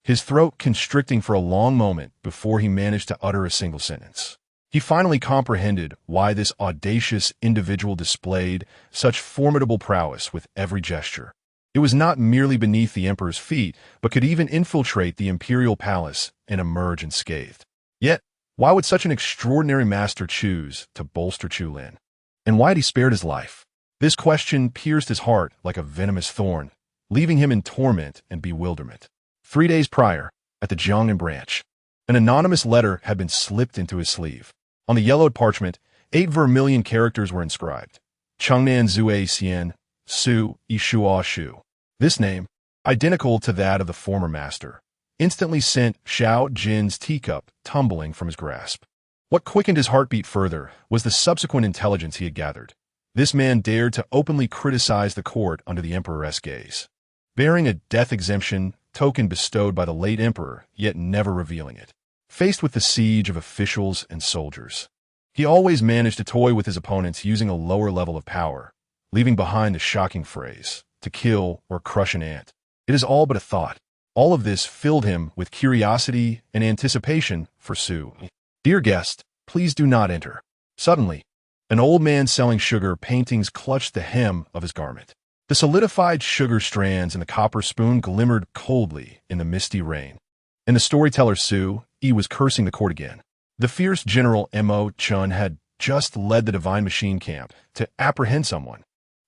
his throat constricting for a long moment before he managed to utter a single sentence. He finally comprehended why this audacious individual displayed such formidable prowess with every gesture. It was not merely beneath the emperor's feet, but could even infiltrate the imperial palace and emerge unscathed. Yet, why would such an extraordinary master choose to bolster Chu Lin? And why had he spared his life? This question pierced his heart like a venomous thorn, leaving him in torment and bewilderment. 3 days prior, at the Jiangnan branch, an anonymous letter had been slipped into his sleeve. On the yellowed parchment, 8 vermilion characters were inscribed. Chengnan Zue Xian, Su Yi Shuo Shu. This name, identical to that of the former master, instantly sent Xiao Jin's teacup tumbling from his grasp. What quickened his heartbeat further was the subsequent intelligence he had gathered. This man dared to openly criticize the court under the emperor's gaze, bearing a death exemption token bestowed by the late emperor, yet never revealing it. Faced with the siege of officials and soldiers, he always managed to toy with his opponents using a lower level of power, leaving behind the shocking phrase, to kill or crush an ant. It is all but a thought. All of this filled him with curiosity and anticipation for Su. Dear guest, please do not enter. Suddenly, an old man selling sugar paintings clutched the hem of his garment. The solidified sugar strands in the copper spoon glimmered coldly in the misty rain. And the storyteller Su Yi was cursing the court again. The fierce General Emo-chan had just led the divine machine camp to apprehend someone.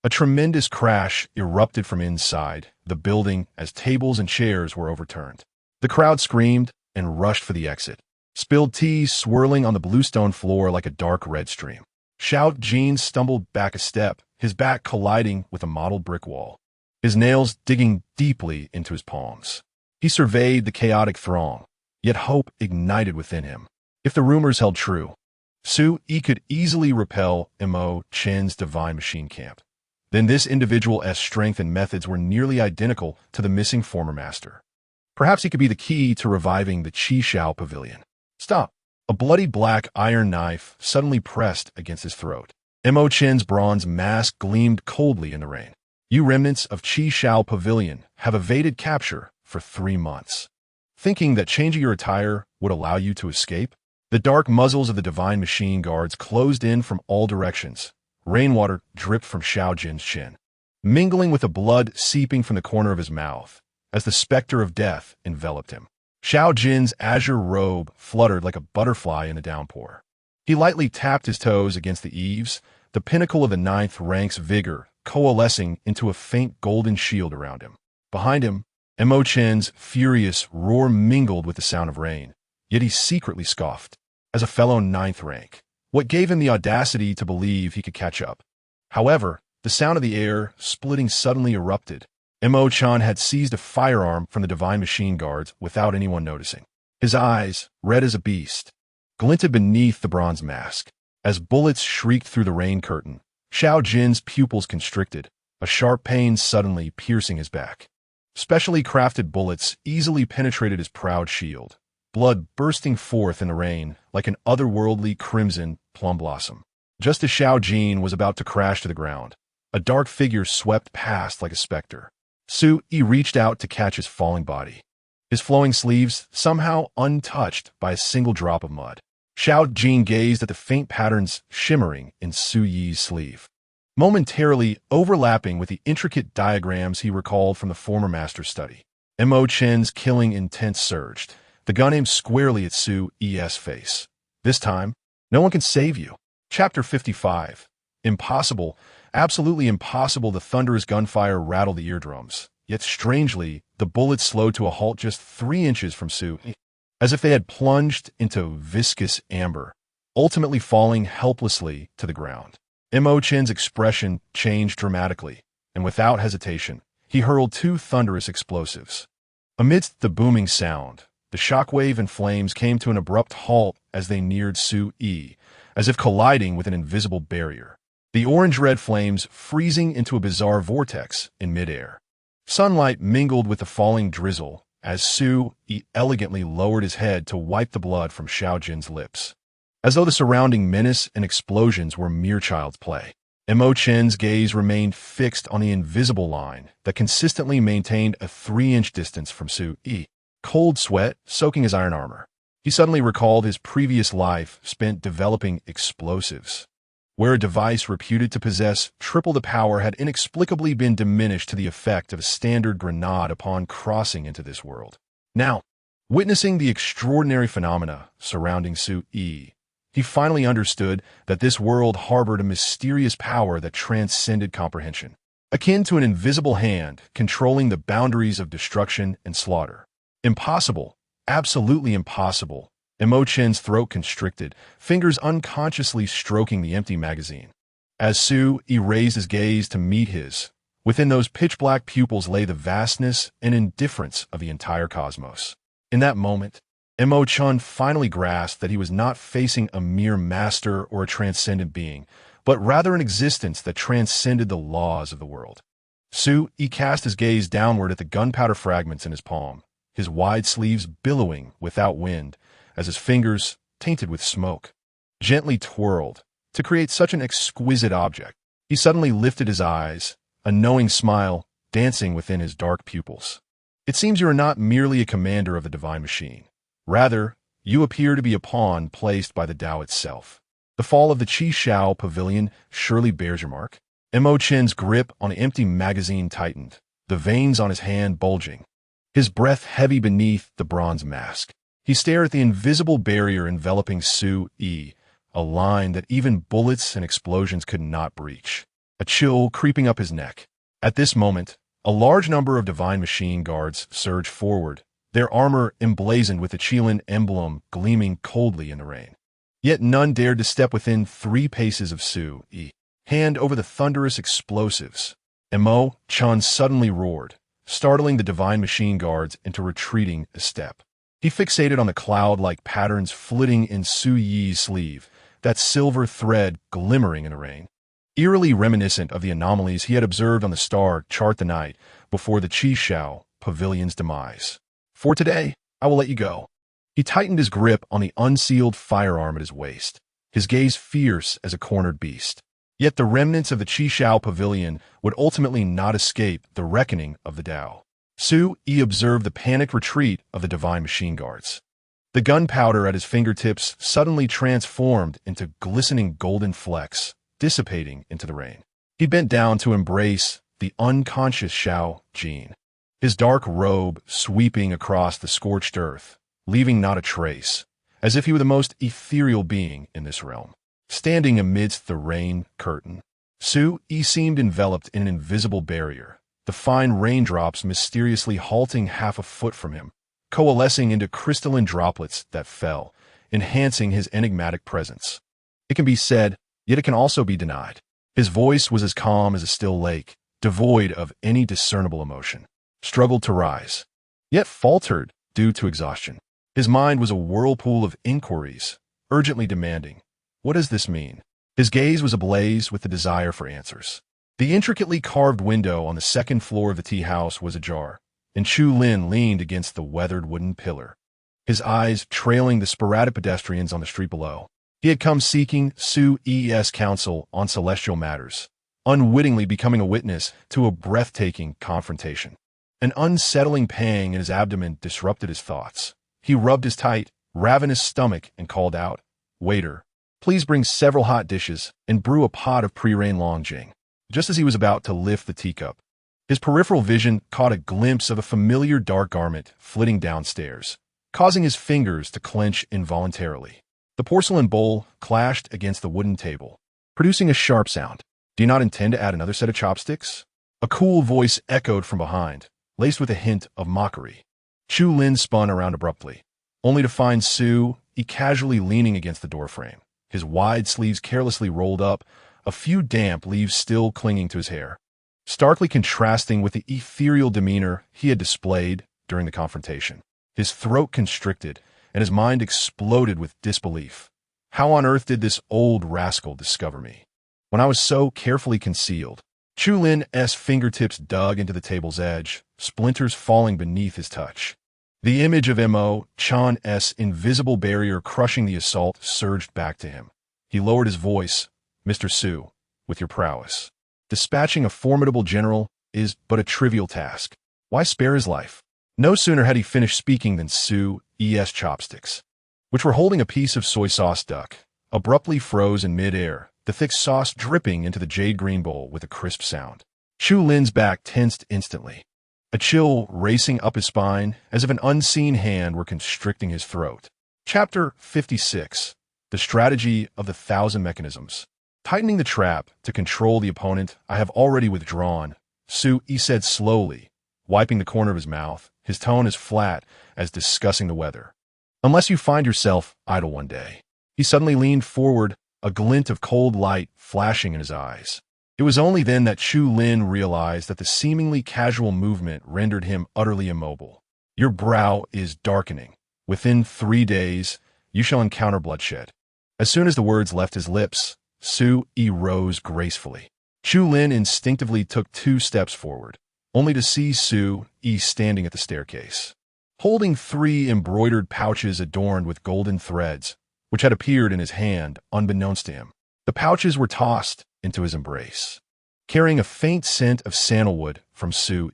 A tremendous crash erupted from inside the building as tables and chairs were overturned. The crowd screamed and rushed for the exit, spilled tea swirling on the bluestone floor like a dark red stream. Xiao Jin stumbled back a step, his back colliding with a mottled brick wall, his nails digging deeply into his palms. He surveyed the chaotic throng, yet hope ignited within him. If the rumors held true, Su Yi could easily repel Emo-chan's divine machine camp. Then this individual's strength and methods were nearly identical to the missing former master. Perhaps he could be the key to reviving the Qishao Pavilion. Stop! A bloody black iron knife suddenly pressed against his throat. Emo-chan's bronze mask gleamed coldly in the rain. You remnants of Qishao Pavilion have evaded capture for 3 months. Thinking that changing your attire would allow you to escape? The dark muzzles of the divine machine guards closed in from all directions. Rainwater dripped from Xiao Jin's chin, mingling with the blood seeping from the corner of his mouth, as the specter of death enveloped him. Xiao Jin's azure robe fluttered like a butterfly in the downpour. He lightly tapped his toes against the eaves, the pinnacle of the 9th rank's vigor coalescing into a faint golden shield around him. Behind him, Emo-chan's furious roar mingled with the sound of rain, yet he secretly scoffed. As a fellow 9th rank, what gave him the audacity to believe he could catch up? However, the sound of the air splitting suddenly erupted. Emo-chan had seized a firearm from the divine machine guards without anyone noticing. His eyes, red as a beast, glinted beneath the bronze mask. As bullets shrieked through the rain curtain, Xiao Jin's pupils constricted, a sharp pain suddenly piercing his back. Specially crafted bullets easily penetrated his proud shield, blood bursting forth in the rain like an otherworldly crimson plum blossom. Just as Xiao Jin was about to crash to the ground, a dark figure swept past like a specter. Su Yi reached out to catch his falling body. his flowing sleeves somehow untouched by a single drop of mud. Xiao Jin gazed at the faint patterns shimmering in Su Yi's sleeve, momentarily overlapping with the intricate diagrams he recalled from the former master's study. Mo Chen's killing intent surged, the gun aimed squarely at Su Yi's face. This time, no one can save you. Chapter 55. Impossible, absolutely impossible. The thunderous gunfire rattled the eardrums. Yet strangely, the bullets slowed to a halt just 3 inches from Su Yi, as if they had plunged into viscous amber, ultimately falling helplessly to the ground. Mo Chen's expression changed dramatically, and without hesitation, he hurled 2 thunderous explosives. Amidst the booming sound, the shockwave and flames came to an abrupt halt as they neared Su Yi, as if colliding with an invisible barrier. The orange-red flames freezing into a bizarre vortex in midair. Sunlight mingled with the falling drizzle as Su Yi elegantly lowered his head to wipe the blood from Xiao Jin's lips, as though the surrounding menace and explosions were mere child's play. Mo Chen's gaze remained fixed on the invisible line that consistently maintained a 3-inch distance from Su Yi, cold sweat soaking his iron armor. He suddenly recalled his previous life spent developing explosives, where a device reputed to possess triple the power had inexplicably been diminished to the effect of a standard grenade upon crossing into this world. Now, witnessing the extraordinary phenomena surrounding Su Yi, he finally understood that this world harbored a mysterious power that transcended comprehension, akin to an invisible hand controlling the boundaries of destruction and slaughter. Impossible, absolutely impossible. Mo Chen's throat constricted, fingers unconsciously stroking the empty magazine. As Su Yi raised his gaze to meet his, within those pitch-black pupils lay the vastness and indifference of the entire cosmos. In that moment, Mo Chen finally grasped that he was not facing a mere master or a transcendent being, but rather an existence that transcended the laws of the world. Su Yi cast his gaze downward at the gunpowder fragments in his palm, his wide sleeves billowing without wind, as his fingers, tainted with smoke, gently twirled to create such an exquisite object. He suddenly lifted his eyes, a knowing smile dancing within his dark pupils. It seems you are not merely a commander of the divine machine. Rather, you appear to be a pawn placed by the Tao itself. The fall of the Qi Shao pavilion surely bears your mark. Mo Chen's grip on the empty magazine tightened, the veins on his hand bulging, his breath heavy beneath the bronze mask. He stared at the invisible barrier enveloping Su Yi, a line that even bullets and explosions could not breach, a chill creeping up his neck. At this moment, a large number of divine machine guards surged forward, their armor emblazoned with the Chu Lin emblem gleaming coldly in the rain. Yet none dared to step within 3 paces of Su Yi, hand over the thunderous explosives. Mo Chen suddenly roared, startling the divine machine guards into retreating a step. He fixated on the cloud-like patterns flitting in Su Yi's sleeve, that silver thread glimmering in the rain, eerily reminiscent of the anomalies he had observed on the star chart the night before the Qi Shao pavilion's demise. For today, I will let you go. He tightened his grip on the unsealed firearm at his waist, his gaze fierce as a cornered beast. Yet the remnants of the Qi Shao pavilion would ultimately not escape the reckoning of the Tao. Su Yi observed the panicked retreat of the divine machine guards. The gunpowder at his fingertips suddenly transformed into glistening golden flecks, dissipating into the rain. He bent down to embrace the unconscious Xiao Jin, his dark robe sweeping across the scorched earth, leaving not a trace, as if he were the most ethereal being in this realm. Standing amidst the rain curtain, Su Yi seemed enveloped in an invisible barrier, the fine raindrops mysteriously halting half a foot from him, coalescing into crystalline droplets that fell, enhancing his enigmatic presence. It can be said, yet it can also be denied. His voice was as calm as a still lake, devoid of any discernible emotion. Struggled to rise, yet faltered due to exhaustion. His mind was a whirlpool of inquiries, urgently demanding, what does this mean? His gaze was ablaze with the desire for answers. The intricately carved window on the 2nd floor of the tea house was ajar, and Chu Lin leaned against the weathered wooden pillar, his eyes trailing the sporadic pedestrians on the street below. He had come seeking Su Yi's counsel on celestial matters, unwittingly becoming a witness to a breathtaking confrontation. An unsettling pang in his abdomen disrupted his thoughts. He rubbed his tight, ravenous stomach and called out, "Waiter, please bring several hot dishes and brew a pot of pre-rain longjing." Just as he was about to lift the teacup, his peripheral vision caught a glimpse of a familiar dark garment flitting downstairs, causing his fingers to clench involuntarily. The porcelain bowl clashed against the wooden table, producing a sharp sound. "Do you not intend to add another set of chopsticks?" A cool voice echoed from behind, laced with a hint of mockery. Chu Lin spun around abruptly, only to find Su casually leaning against the doorframe, his wide sleeves carelessly rolled up, a few damp leaves still clinging to his hair, starkly contrasting with the ethereal demeanor he had displayed during the confrontation. His throat constricted, and his mind exploded with disbelief. How on earth did this old rascal discover me when I was so carefully concealed? Chu Lin's fingertips dug into the table's edge, splinters falling beneath his touch. The image of Mo Chan's invisible barrier crushing the assault surged back to him. He lowered his voice. "Mr. Su, with your prowess, dispatching a formidable general is but a trivial task. Why spare his life?" No sooner had he finished speaking than Su's chopsticks, which were holding a piece of soy sauce duck, abruptly froze in mid-air, the thick sauce dripping into the jade green bowl with a crisp sound. Chu Lin's back tensed instantly, a chill racing up his spine as if an unseen hand were constricting his throat. Chapter 56. The Strategy of the Thousand Mechanisms. Tightening the trap to control the opponent I have already withdrawn, Su said slowly, wiping the corner of his mouth, his tone as flat as discussing the weather. "Unless you find yourself idle one day." He suddenly leaned forward, a glint of cold light flashing in his eyes. It was only then that Chu Lin realized that the seemingly casual movement rendered him utterly immobile. "Your brow is darkening. Within 3 days, you shall encounter bloodshed." As soon as the words left his lips, Su rose gracefully. Chu Lin instinctively took 2 steps forward, only to see Su standing at the staircase, holding 3 embroidered pouches adorned with golden threads, which had appeared in his hand unbeknownst to him. The pouches were tossed into his embrace, carrying a faint scent of sandalwood from Su.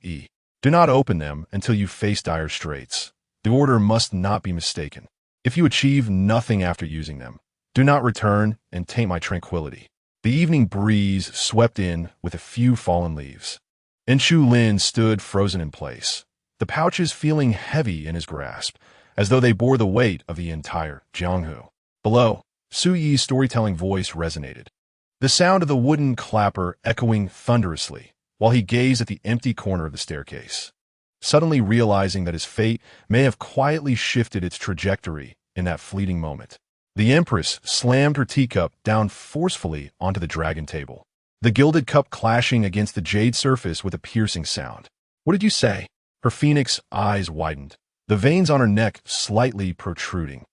"Do not open them until you face dire straits. The order must not be mistaken. If you achieve nothing after using them, do not return and taint my tranquility." The evening breeze swept in with a few fallen leaves, and Chu Lin stood frozen in place, the pouches feeling heavy in his grasp, as though they bore the weight of the entire Jianghu. Below, Su's storytelling voice resonated, the sound of the wooden clapper echoing thunderously, while he gazed at the empty corner of the staircase, suddenly realizing that his fate may have quietly shifted its trajectory in that fleeting moment. The Empress slammed her teacup down forcefully onto the dragon table, the gilded cup clashing against the jade surface with a piercing sound. "What did you say?" Her phoenix eyes widened, the veins on her neck slightly protruding,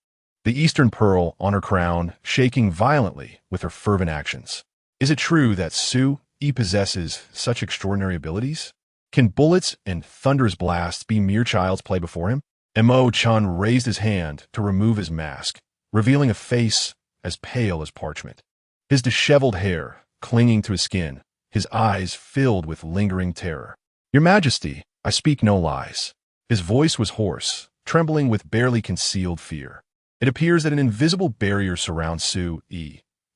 the eastern pearl on her crown shaking violently with her fervent actions. "Is it true that Su possesses such extraordinary abilities? Can bullets and thunderous blasts be mere child's play before him?" Mo Chan raised his hand to remove his mask, revealing a face as pale as parchment. His disheveled hair clinging to his skin, his eyes filled with lingering terror. "Your Majesty, I speak no lies." His voice was hoarse, trembling with barely concealed fear. "It appears that an invisible barrier surrounds Su.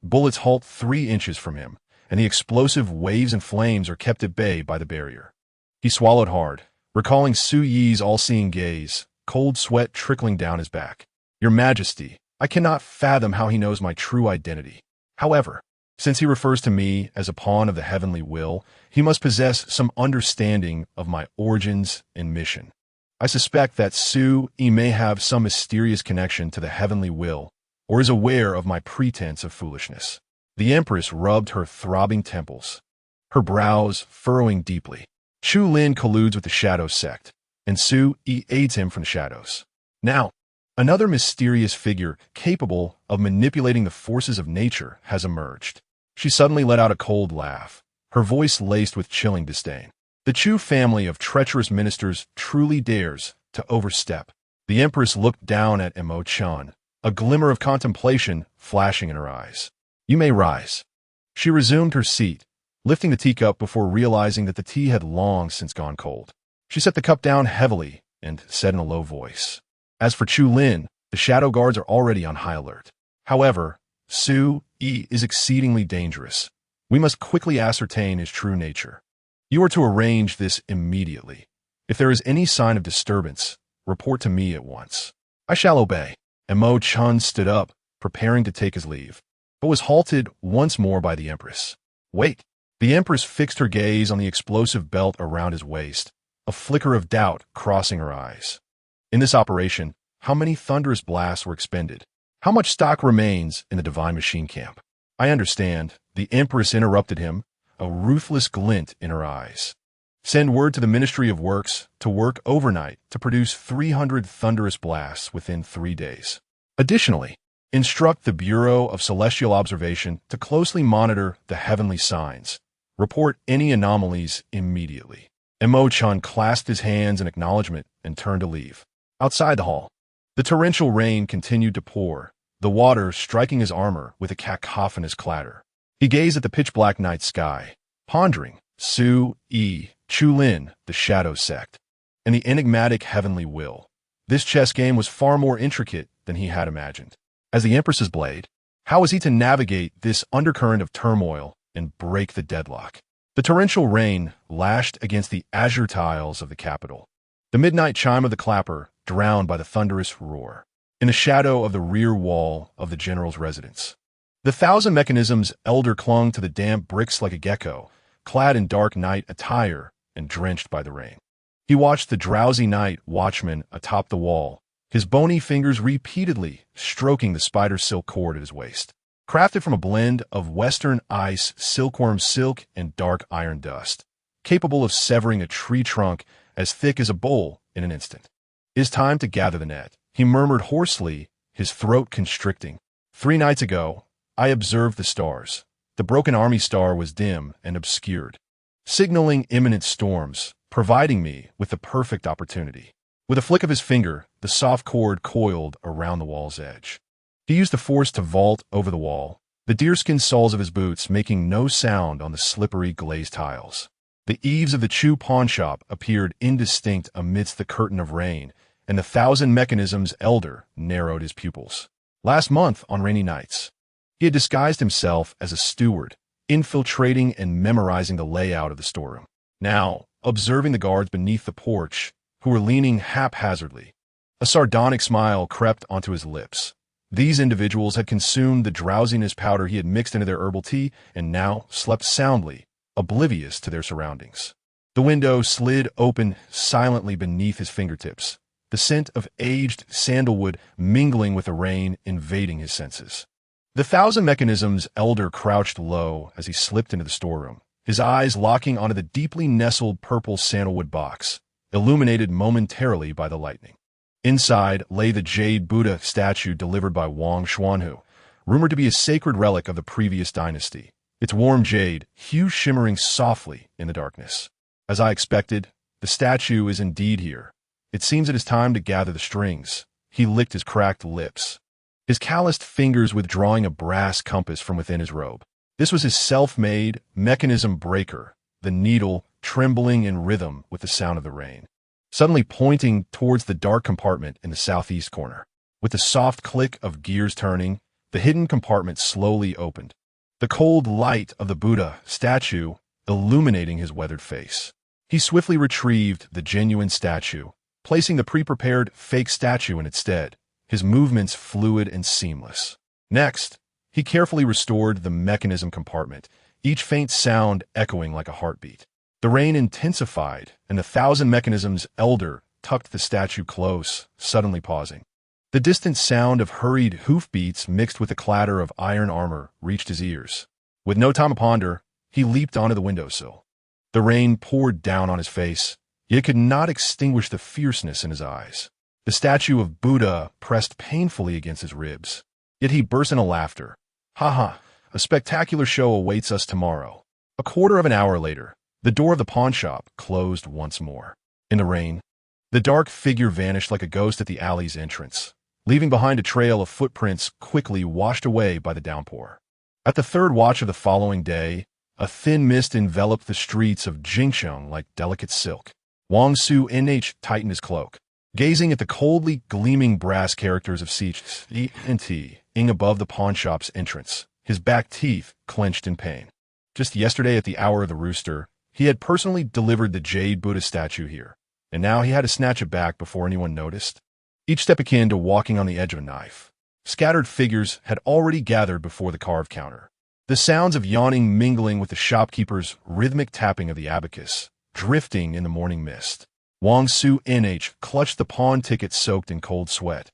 Bullets halt 3 inches from him, and the explosive waves and flames are kept at bay by the barrier." He swallowed hard, recalling Su's all-seeing gaze, cold sweat trickling down his back. "Your Majesty, I cannot fathom how he knows my true identity. However, since he refers to me as a pawn of the heavenly will, he must possess some understanding of my origins and mission. I suspect that Su may have some mysterious connection to the heavenly will, or is aware of my pretense of foolishness." The Empress rubbed her throbbing temples, her brows furrowing deeply. Chu Lin colludes with the Shadow Sect, and Su aids him from the shadows. Now, another mysterious figure capable of manipulating the forces of nature has emerged. She suddenly let out a cold laugh, her voice laced with chilling disdain. "The Chu family of treacherous ministers truly dares to overstep." The Empress looked down at Mo Chan, a glimmer of contemplation flashing in her eyes. "You may rise." She resumed her seat, lifting the teacup before realizing that the tea had long since gone cold. She set the cup down heavily and said in a low voice, "As for Chu Lin, the shadow guards are already on high alert. However, Su Yi is exceedingly dangerous. We must quickly ascertain his true nature. You are to arrange this immediately. If there is any sign of disturbance, report to me at once." "I shall obey." And Mo Chun stood up, preparing to take his leave, but was halted once more by the Empress. "Wait." The Empress fixed her gaze on the explosive belt around his waist, a flicker of doubt crossing her eyes. In this operation, how many thunderous blasts were expended? How much stock remains in the divine machine camp? "I understand," the Empress interrupted him, a ruthless glint in her eyes. "Send word to the Ministry of Works to work overnight to produce 300 thunderous blasts within 3 days. Additionally, instruct the Bureau of Celestial Observation to closely monitor the heavenly signs. Report any anomalies immediately." And Mo Chun clasped his hands in acknowledgement and turned to leave. Outside the hall, the torrential rain continued to pour, the water striking his armor with a cacophonous clatter. He gazed at the pitch-black night sky, pondering Su Yi, Chu Lin, the Shadow Sect, and the enigmatic heavenly will. This chess game was far more intricate than he had imagined. As the Empress's blade, how was he to navigate this undercurrent of turmoil and break the deadlock? The torrential rain lashed against the azure tiles of the capital. The midnight chime of the clapper drowned by the thunderous roar. In the shadow of the rear wall of the general's residence, the 1,000 mechanisms elder clung to the damp bricks like a gecko, clad in dark night attire and drenched by the rain. He watched the drowsy night watchman atop the wall, his bony fingers repeatedly stroking the spider silk cord at his waist. Crafted from a blend of western ice, silkworm silk, and dark iron dust, capable of severing a tree trunk as thick as a bowl in an instant. "It is time to gather the net," he murmured hoarsely, his throat constricting. 3 nights ago, I observed the stars. The broken army star was dim and obscured, signaling imminent storms, providing me with the perfect opportunity. With a flick of his finger, the soft cord coiled around the wall's edge. He used the force to vault over the wall, the deerskin soles of his boots making no sound on the slippery glazed tiles. The eaves of the Chu pawn shop appeared indistinct amidst the curtain of rain, and the 1,000 mechanisms elder narrowed his pupils. Last month, on rainy nights, he had disguised himself as a steward, infiltrating and memorizing the layout of the storeroom. Now, observing the guards beneath the porch, who were leaning haphazardly, a sardonic smile crept onto his lips. These individuals had consumed the drowsiness powder he had mixed into their herbal tea and now slept soundly, oblivious to their surroundings. The window slid open silently beneath his fingertips, the scent of aged sandalwood mingling with the rain invading his senses. The 1,000 mechanisms elder crouched low as he slipped into the storeroom, his eyes locking onto the deeply nestled purple sandalwood box, illuminated momentarily by the lightning. Inside lay the jade Buddha statue delivered by Wang Xuanhu, rumored to be a sacred relic of the previous dynasty, its warm jade hue shimmering softly in the darkness. As I expected, the statue is indeed here. It seems it is time to gather the strings. He licked his cracked lips, his calloused fingers withdrawing a brass compass from within his robe. This was his self-made mechanism breaker, the needle trembling in rhythm with the sound of the rain, suddenly pointing towards the dark compartment in the southeast corner. With the soft click of gears turning, the hidden compartment slowly opened, the cold light of the Buddha statue illuminating his weathered face. He swiftly retrieved the genuine statue, placing the pre-prepared fake statue in its stead, his movements fluid and seamless. Next, he carefully restored the mechanism compartment, each faint sound echoing like a heartbeat. The rain intensified, and the 1,000 mechanisms elder tucked the statue close, suddenly pausing. The distant sound of hurried hoofbeats mixed with the clatter of iron armor reached his ears. With no time to ponder, he leaped onto the windowsill. The rain poured down on his face, yet it could not extinguish the fierceness in his eyes. The statue of Buddha pressed painfully against his ribs, yet he burst into laughter. "Ha ha, a spectacular show awaits us tomorrow." A quarter of an hour later, the door of the pawn shop closed once more. In the rain, the dark figure vanished like a ghost at the alley's entrance, leaving behind a trail of footprints quickly washed away by the downpour. At the third watch of the following day, a thin mist enveloped the streets of Jingcheng like delicate silk. Wang Su Nh tightened his cloak, gazing at the coldly gleaming brass characters of cesspit ing above the pawnshop's entrance, his back teeth clenched in pain. Just yesterday at the hour of the rooster, he had personally delivered the jade Buddha statue here, and now he had to snatch it back before anyone noticed. Each step akin to walking on the edge of a knife. Scattered figures had already gathered before the carved counter. The sounds of yawning mingling with the shopkeeper's rhythmic tapping of the abacus, drifting in the morning mist. Wang Su Nh clutched the pawn ticket soaked in cold sweat,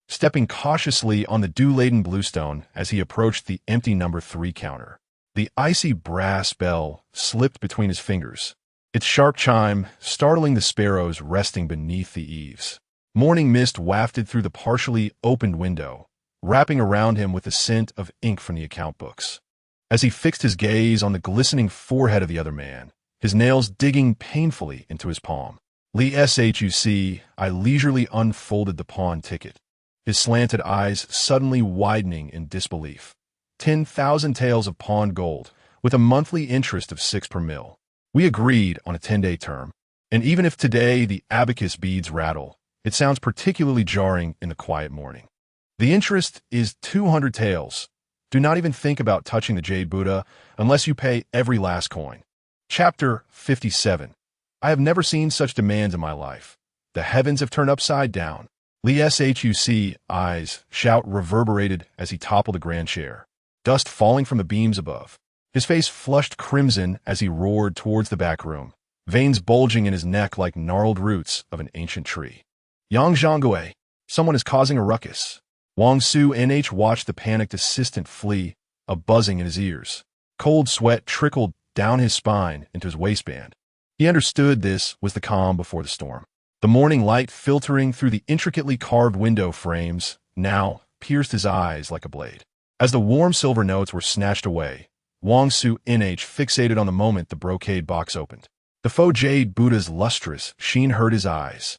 stepping cautiously on the dew-laden bluestone as he approached the empty number 3 counter. The icy brass bell slipped between his fingers, its sharp chime startling the sparrows resting beneath the eaves. Morning mist wafted through the partially opened window, wrapping around him with the scent of ink from the account books. As he fixed his gaze on the glistening forehead of the other man, his nails digging painfully into his palm. Li Shuc, I leisurely unfolded the pawn ticket, his slanted eyes suddenly widening in disbelief. 10,000 taels of pawned gold, with a monthly interest of 6 per mil. We agreed on a 10-day term, and even if today the abacus beads rattle, it sounds particularly jarring in the quiet morning. The interest is 200 taels. Do not even think about touching the jade Buddha unless you pay every last coin. Chapter 57. I have never seen such demands in my life. The heavens have turned upside down. Li Shuc eyes shout reverberated as he toppled a grand chair, dust falling from the beams above. His face flushed crimson as he roared towards the back room, veins bulging in his neck like gnarled roots of an ancient tree. Yang Zhanggue, someone is causing a ruckus. Wang Su Nh watched the panicked assistant flee, a buzzing in his ears. Cold sweat trickled down his spine into his waistband. He understood this was the calm before the storm. The morning light filtering through the intricately carved window frames now pierced his eyes like a blade. As the warm silver notes were snatched away, Wang Su Nh fixated on the moment the brocade box opened. The faux jade Buddha's lustrous sheen hurt his eyes,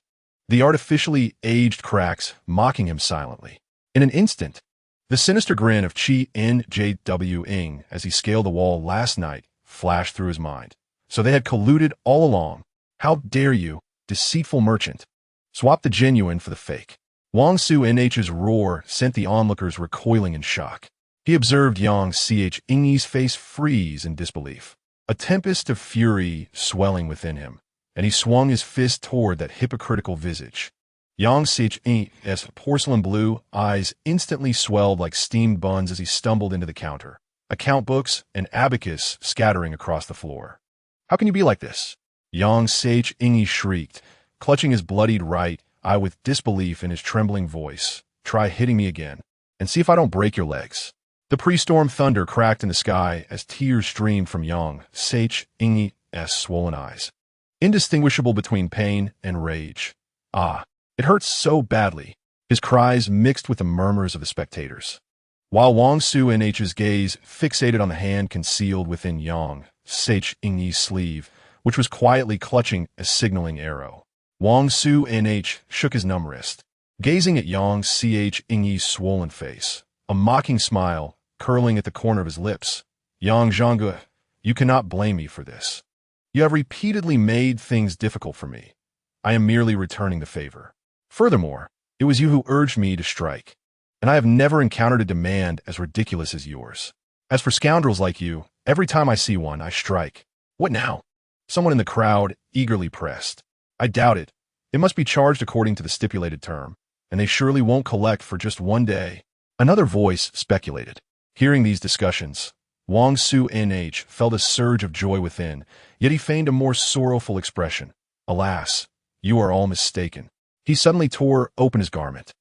the artificially aged cracks mocking him silently. In an instant, the sinister grin of Chi Njw Ing as he scaled the wall last night flashed through his mind. So they had colluded all along. How dare you, deceitful merchant? Swap the genuine for the fake. Wang Su Nh's roar sent the onlookers recoiling in shock. He observed Yang Ching's face freeze in disbelief, a tempest of fury swelling within him, and he swung his fist toward that hypocritical visage. Yang Ching's porcelain blue eyes instantly swelled like steamed buns as he stumbled into the counter, account books and abacus scattering across the floor. How can you be like this? Yang Ching shrieked, clutching his bloodied right eye with disbelief in his trembling voice. Try hitting me again, and see if I don't break your legs. The pre-storm thunder cracked in the sky as tears streamed from Yang Ching's swollen eyes, indistinguishable between pain and rage. Ah, it hurts so badly, his cries mixed with the murmurs of the spectators. While Wang Su Nh's gaze fixated on the hand concealed within Yang Ching's sleeve, which was quietly clutching a signaling arrow, Wang Su Nh shook his numb wrist, gazing at Yang Ching's swollen face, a mocking smile curling at the corner of his lips. Yang Zhanggue, you cannot blame me for this. You have repeatedly made things difficult for me. I am merely returning the favor. Furthermore, it was you who urged me to strike, and I have never encountered a demand as ridiculous as yours. As for scoundrels like you, every time I see one, I strike. What now? Someone in the crowd eagerly pressed. I doubt it. It must be charged according to the stipulated term, and they surely won't collect for just one day. Another voice speculated. Hearing these discussions, Wang Su Nh felt a surge of joy within, yet he feigned a more sorrowful expression. Alas, you are all mistaken. He suddenly tore open his garment,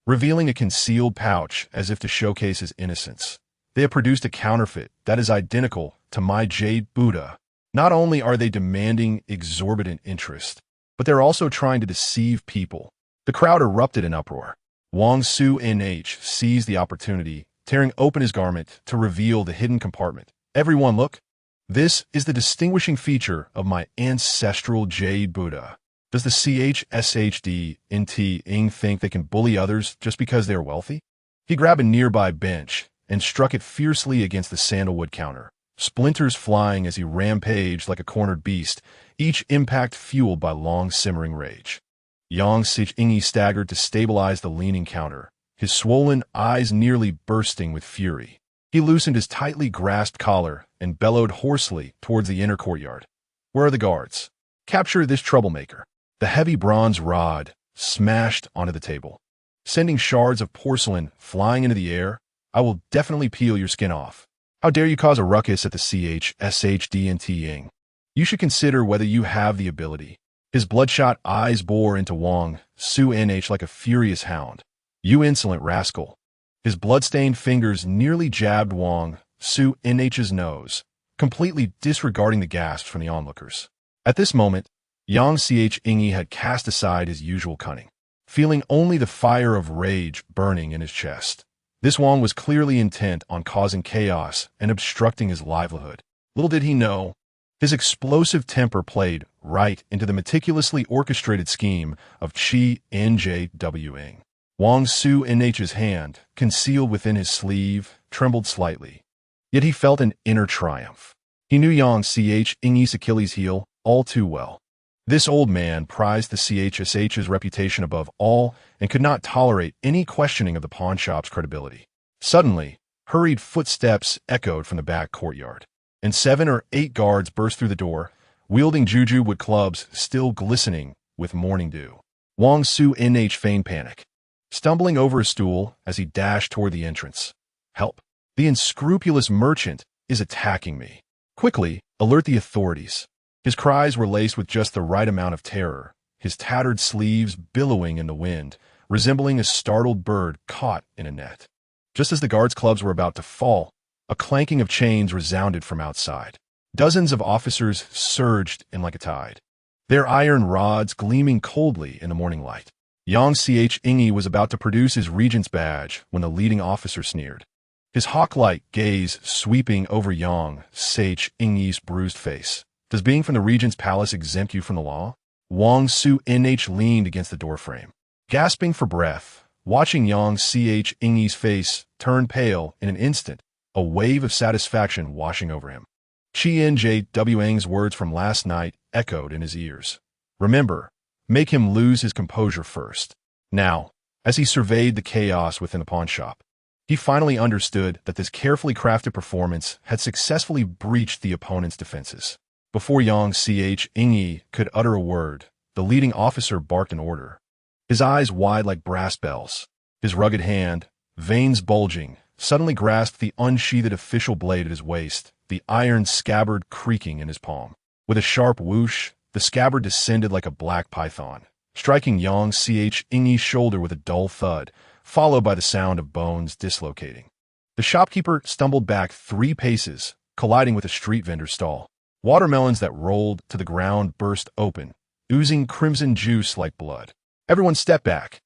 revealing a concealed pouch as if to showcase his innocence. They have produced a counterfeit that is identical to my jade Buddha. Not only are they demanding exorbitant interest, but they're also trying to deceive people. The crowd erupted in uproar. Wang Su Nh seized the opportunity, tearing open his garment to reveal the hidden compartment. Everyone look. This is the distinguishing feature of my ancestral jade Buddha. Does the CHSHD Ing think they can bully others just because they are wealthy? He grabbed a nearby bench and struck it fiercely against the sandalwood counter, splinters flying as he rampaged like a cornered beast, each impact fueled by long simmering rage. Yang Sijingi staggered to stabilize the leaning counter, his swollen eyes nearly bursting with fury. He loosened his tightly grasped collar and bellowed hoarsely towards the inner courtyard. "Where are the guards? Capture this troublemaker." The heavy bronze rod smashed onto the table, sending shards of porcelain flying into the air. "I will definitely peel your skin off. How dare you cause a ruckus at the cesspit? You should consider whether you have the ability." His bloodshot eyes bore into Wang Su-nh like a furious hound. "You insolent rascal." His blood-stained fingers nearly jabbed Wang Su-nh's nose, completely disregarding the gasps from the onlookers. At this moment, Yang Ching had cast aside his usual cunning, feeling only the fire of rage burning in his chest. This Wang was clearly intent on causing chaos and obstructing his livelihood. Little did he know, his explosive temper played right into the meticulously orchestrated scheme of Chi Njwing. Wang Su-nh's hand, concealed within his sleeve, trembled slightly. Yet he felt an inner triumph. He knew Yang Ching's Achilles heel all too well. This old man prized the CHSH's reputation above all and could not tolerate any questioning of the pawnshop's credibility. Suddenly, hurried footsteps echoed from the back courtyard, and 7 or 8 guards burst through the door, wielding juju wood clubs still glistening with morning dew. Wang Su-nh feigned panic, stumbling over a stool as he dashed toward the entrance. "Help! The unscrupulous merchant is attacking me. Quickly, alert the authorities." His cries were laced with just the right amount of terror, his tattered sleeves billowing in the wind, resembling a startled bird caught in a net. Just as the guards' clubs were about to fall, a clanking of chains resounded from outside. Dozens of officers surged in like a tide, their iron rods gleaming coldly in the morning light. Yang Ching was about to produce his regent's badge when the leading officer sneered, his hawk-like gaze sweeping over Yang Ching's bruised face. "Does being from the regent's palace exempt you from the law?" Wang Su-nh leaned against the doorframe, gasping for breath, watching Yang Ching's face turn pale in an instant, a wave of satisfaction washing over him. Njwang's words from last night echoed in his ears. "Remember, make him lose his composure first." Now, as he surveyed the chaos within the pawnshop, he finally understood that this carefully crafted performance had successfully breached the opponent's defenses. Before Yang Ching could utter a word, the leading officer barked an order. His eyes wide like brass bells, his rugged hand, veins bulging, suddenly grasped the unsheathed official blade at his waist, the iron scabbard creaking in his palm. With a sharp whoosh, the scabbard descended like a black python, striking Yang Ching's shoulder with a dull thud, followed by the sound of bones dislocating. The shopkeeper stumbled back 3 paces, colliding with a street vendor's stall. Watermelons that rolled to the ground burst open, oozing crimson juice like blood. Everyone stepped back.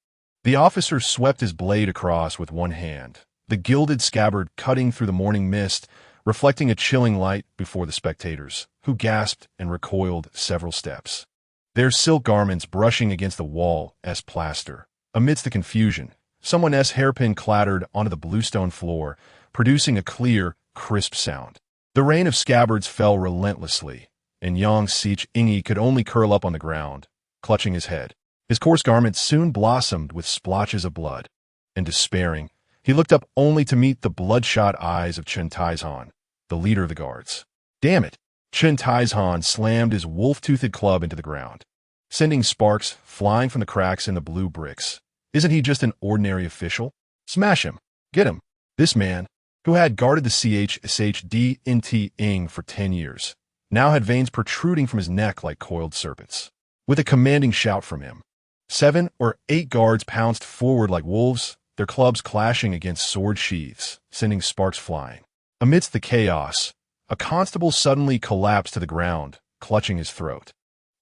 The officer swept his blade across with one hand, the gilded scabbard cutting through the morning mist, reflecting a chilling light before the spectators, who gasped and recoiled several steps, their silk garments brushing against the wall as plaster. Amidst the confusion, someone's hairpin clattered onto the bluestone floor, producing a clear, crisp sound. The rain of scabbards fell relentlessly, and Yang Ching could only curl up on the ground, clutching his head. His coarse garments soon blossomed with splotches of blood, and despairing, he looked up only to meet the bloodshot eyes of Chen Taizhan, the leader of the guards. "Damn it!" Chen Taizhan slammed his wolf-toothed club into the ground, sending sparks flying from the cracks in the blue bricks. "Isn't he just an ordinary official? Smash him! Get him!" This man, who had guarded the CHSHD for 10 years, now had veins protruding from his neck like coiled serpents. With a commanding shout from him, 7 or 8 guards pounced forward like wolves, their clubs clashing against sword sheaths, sending sparks flying. Amidst the chaos, a constable suddenly collapsed to the ground, clutching his throat.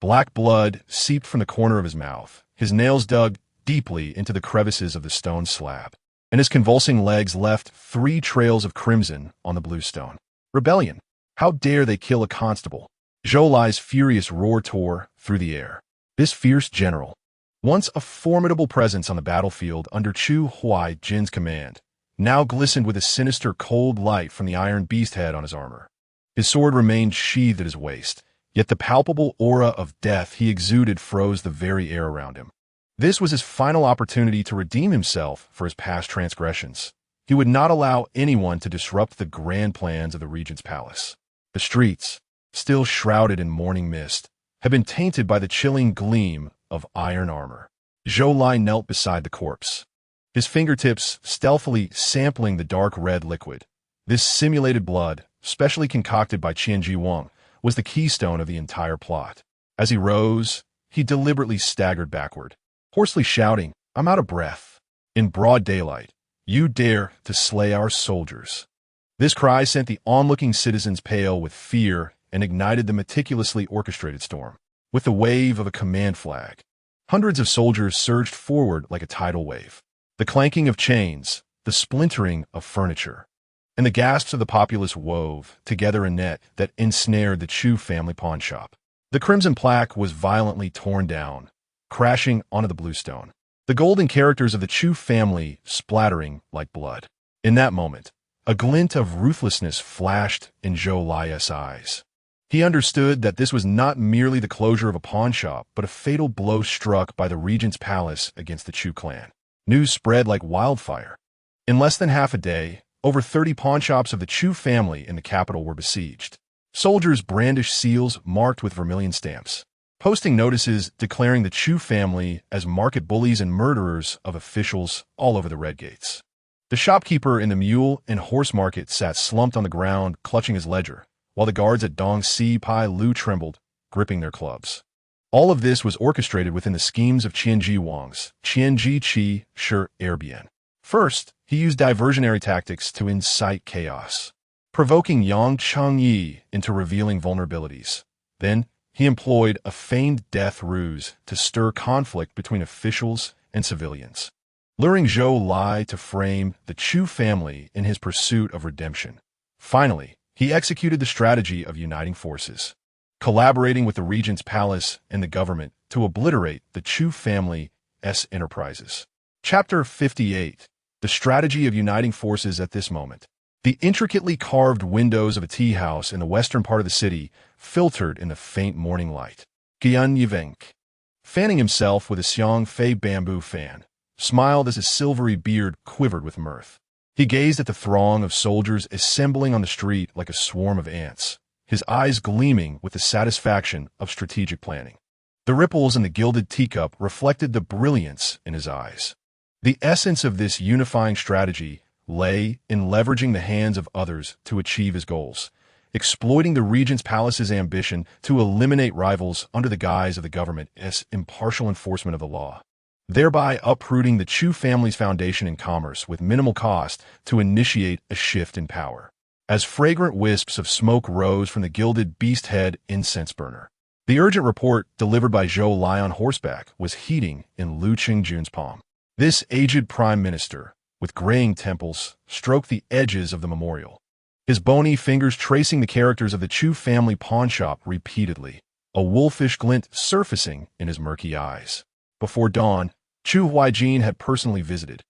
Black blood seeped from the corner of his mouth, his nails dug deeply into the crevices of the stone slab, and his convulsing legs left 3 trails of crimson on the bluestone. Rebellion! How dare they kill a constable? Zhou Lai's furious roar tore through the air. This fierce general, once a formidable presence on the battlefield under Chu Huaijin's command, now glistened with a sinister cold light from the iron beast head on his armor. His sword remained sheathed at his waist, yet the palpable aura of death he exuded froze the very air around him. This was his final opportunity to redeem himself for his past transgressions. He would not allow anyone to disrupt the grand plans of the regent's palace. The streets, still shrouded in morning mist, had been tainted by the chilling gleam of iron armor. Zhou Lai knelt beside the corpse, his fingertips stealthily sampling the dark red liquid. This simulated blood, specially concocted by Qianji Wang, was the keystone of the entire plot. As he rose, he deliberately staggered backward, hoarsely shouting, "I'm out of breath." In broad daylight, "You dare to slay our soldiers." This cry sent the onlooking citizens pale with fear and ignited the meticulously orchestrated storm. With the wave of a command flag, hundreds of soldiers surged forward like a tidal wave. The clanking of chains, the splintering of furniture, and the gasps of the populace wove together a net that ensnared the Chu family pawnshop. The crimson plaque was violently torn down, crashing onto the bluestone, the golden characters of the Chu family splattering like blood. In that moment, a glint of ruthlessness flashed in Zhou Lai's eyes. He understood that this was not merely the closure of a pawnshop, but a fatal blow struck by the regent's palace against the Chu clan. News spread like wildfire. In less than half a day, over 30 pawnshops of the Chu family in the capital were besieged. Soldiers brandished seals marked with vermilion stamps, posting notices declaring the Chu family as market bullies and murderers of officials all over the red gates. The shopkeeper in the mule and horse market sat slumped on the ground, clutching his ledger, while the guards at Dong Si Pai Lu trembled, gripping their clubs. All of this was orchestrated within the schemes of Qianji Wang's Qianji Qi Shi Erbian. First, he used diversionary tactics to incite chaos, provoking Yang Changyi into revealing vulnerabilities. Then, he employed a feigned death ruse to stir conflict between officials and civilians, luring Zhou Lai to frame the Chu family in his pursuit of redemption. Finally, he executed the strategy of uniting forces, collaborating with the regent's palace and the government to obliterate the Chu family's enterprises. Chapter 58. The strategy of uniting forces at this moment. The intricately carved windows of a tea house in the western part of the city filtered in the faint morning light. Gian Yivenk, fanning himself with a Xiang Fei bamboo fan, smiled as his silvery beard quivered with mirth. He gazed at the throng of soldiers assembling on the street like a swarm of ants, his eyes gleaming with the satisfaction of strategic planning. The ripples in the gilded teacup reflected the brilliance in his eyes. The essence of this unifying strategy lay in leveraging the hands of others to achieve his goals, exploiting the regent's palace's ambition to eliminate rivals under the guise of the government's impartial enforcement of the law, thereby uprooting the Chu family's foundation in commerce with minimal cost to initiate a shift in power. As fragrant wisps of smoke rose from the gilded beast-head incense burner, the urgent report delivered by Zhou Lai on horseback was heating in Lu Qingjun's palm. This aged prime minister, with graying temples, stroked the edges of the memorial, his bony fingers tracing the characters of the Chu family pawnshop repeatedly, a wolfish glint surfacing in his murky eyes. Before dawn, Chu Huaijin had personally visited,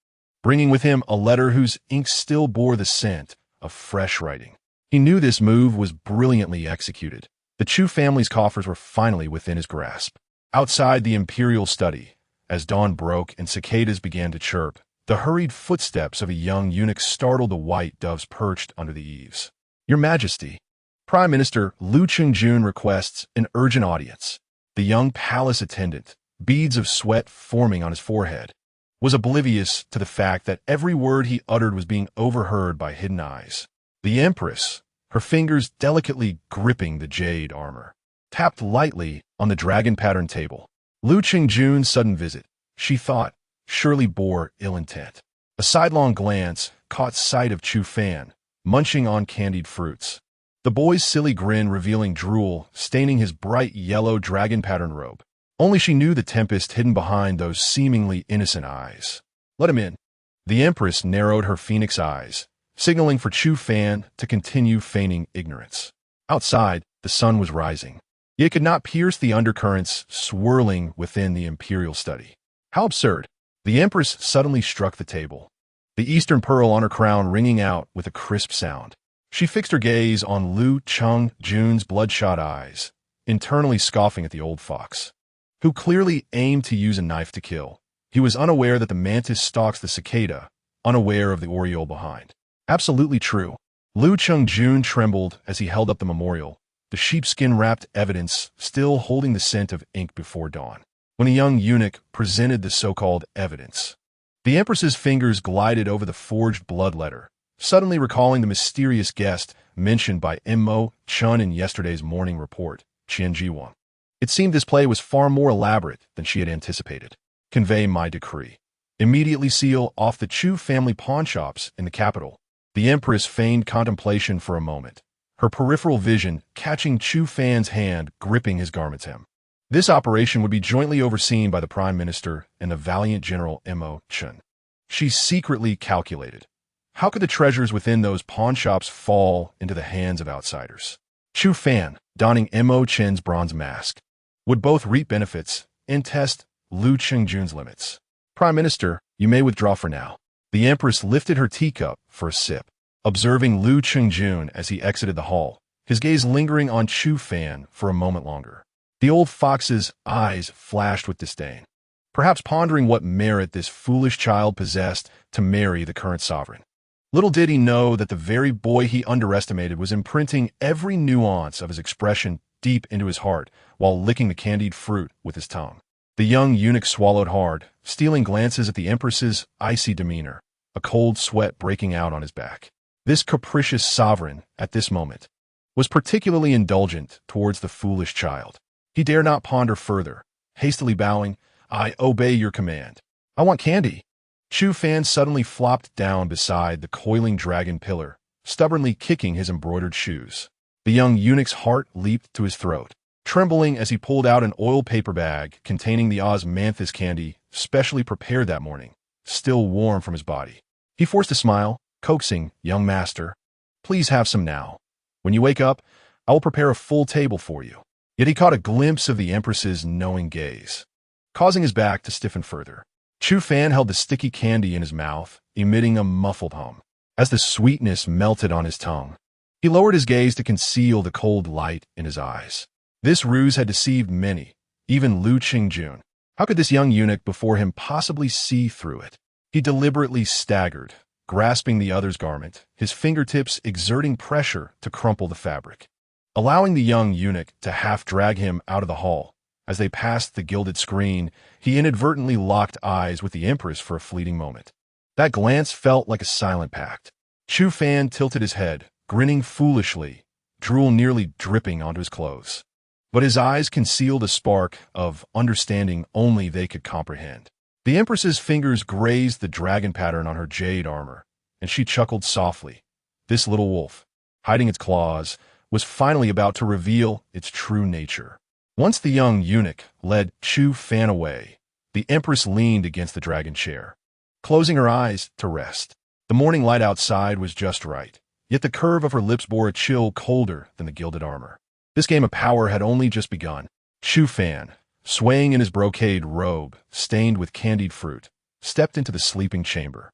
bringing with him a letter whose ink still bore the scent of fresh writing. He knew this move was brilliantly executed. The Chu family's coffers were finally within his grasp. Outside the imperial study, as dawn broke and cicadas began to chirp, the hurried footsteps of a young eunuch startled the white doves perched under the eaves. "Your Majesty, Prime Minister Lu Qingjun requests an urgent audience." The young palace attendant, beads of sweat forming on his forehead, was oblivious to the fact that every word he uttered was being overheard by hidden eyes. The Empress, her fingers delicately gripping the jade armor, tapped lightly on the dragon-patterned table. Lu Qingjun's sudden visit, she thought, surely bore ill intent. A sidelong glance caught sight of Chu Fan, munching on candied fruits, the boy's silly grin revealing drool staining his bright yellow dragon-patterned robe. Only she knew the tempest hidden behind those seemingly innocent eyes. "Let him in." The Empress narrowed her phoenix eyes, signaling for Chu Fan to continue feigning ignorance. Outside, the sun was rising, yet could not pierce the undercurrents swirling within the imperial study. How absurd! The Empress suddenly struck the table, the eastern pearl on her crown ringing out with a crisp sound. She fixed her gaze on Lu Cheng-jun's bloodshot eyes, internally scoffing at the old fox, who clearly aimed to use a knife to kill. He was unaware that the mantis stalks the cicada, unaware of the oriole behind. Absolutely true. Lu Cheng-jun trembled as he held up the memorial, the sheepskin-wrapped evidence still holding the scent of ink before dawn. When the young eunuch presented the so-called evidence, the Empress's fingers glided over the forged blood letter, suddenly recalling the mysterious guest mentioned by Mo Chun in yesterday's morning report, Qian Jiwang. It seemed this play was far more elaborate than she had anticipated. Convey my decree. Immediately seal off the Chu family pawnshops in the capital. The Empress feigned contemplation for a moment, her peripheral vision catching Chu Fan's hand gripping his garment's hem. This operation would be jointly overseen by the Prime Minister and the valiant General Mo Chun. She secretly calculated, how could the treasures within those pawnshops fall into the hands of outsiders? Chu Fan, donning Mo Chun's bronze mask, would both reap benefits and test Lu Cheng-jun's limits. Prime Minister, you may withdraw for now. The Empress lifted her teacup for a sip, observing Lu Cheng-jun as he exited the hall, his gaze lingering on Chu Fan for a moment longer. The old fox's eyes flashed with disdain, perhaps pondering what merit this foolish child possessed to marry the current sovereign. Little did he know that the very boy he underestimated was imprinting every nuance of his expression deep into his heart while licking the candied fruit with his tongue. The young eunuch swallowed hard, stealing glances at the Empress's icy demeanor, a cold sweat breaking out on his back. This capricious sovereign, at this moment, was particularly indulgent towards the foolish child. He dare not ponder further, hastily bowing, I obey your command. I want candy. Chu Fan suddenly flopped down beside the coiling dragon pillar, stubbornly kicking his embroidered shoes. The young eunuch's heart leaped to his throat, trembling as he pulled out an oil paper bag containing the osmanthus candy specially prepared that morning, still warm from his body. He forced a smile, coaxing, young master, please have some now. When you wake up, I will prepare a full table for you. Yet he caught a glimpse of the Empress's knowing gaze, causing his back to stiffen further. Chu Fan held the sticky candy in his mouth, emitting a muffled hum. As the sweetness melted on his tongue, he lowered his gaze to conceal the cold light in his eyes. This ruse had deceived many, even Lu Cheng-jun. How could this young eunuch before him possibly see through it? He deliberately staggered, grasping the other's garment, his fingertips exerting pressure to crumple the fabric, allowing the young eunuch to half-drag him out of the hall. As they passed the gilded screen, he inadvertently locked eyes with the Empress for a fleeting moment. That glance felt like a silent pact. Chu Fan tilted his head, grinning foolishly, drool nearly dripping onto his clothes. But his eyes concealed a spark of understanding only they could comprehend. The Empress's fingers grazed the dragon pattern on her jade armor, and she chuckled softly. This little wolf, hiding its claws, was finally about to reveal its true nature. Once the young eunuch led Chu Fan away, the Empress leaned against the dragon chair, closing her eyes to rest. The morning light outside was just right, yet the curve of her lips bore a chill colder than the gilded armor. This game of power had only just begun. Chu Fan, swaying in his brocade robe, stained with candied fruit, stepped into the sleeping chamber.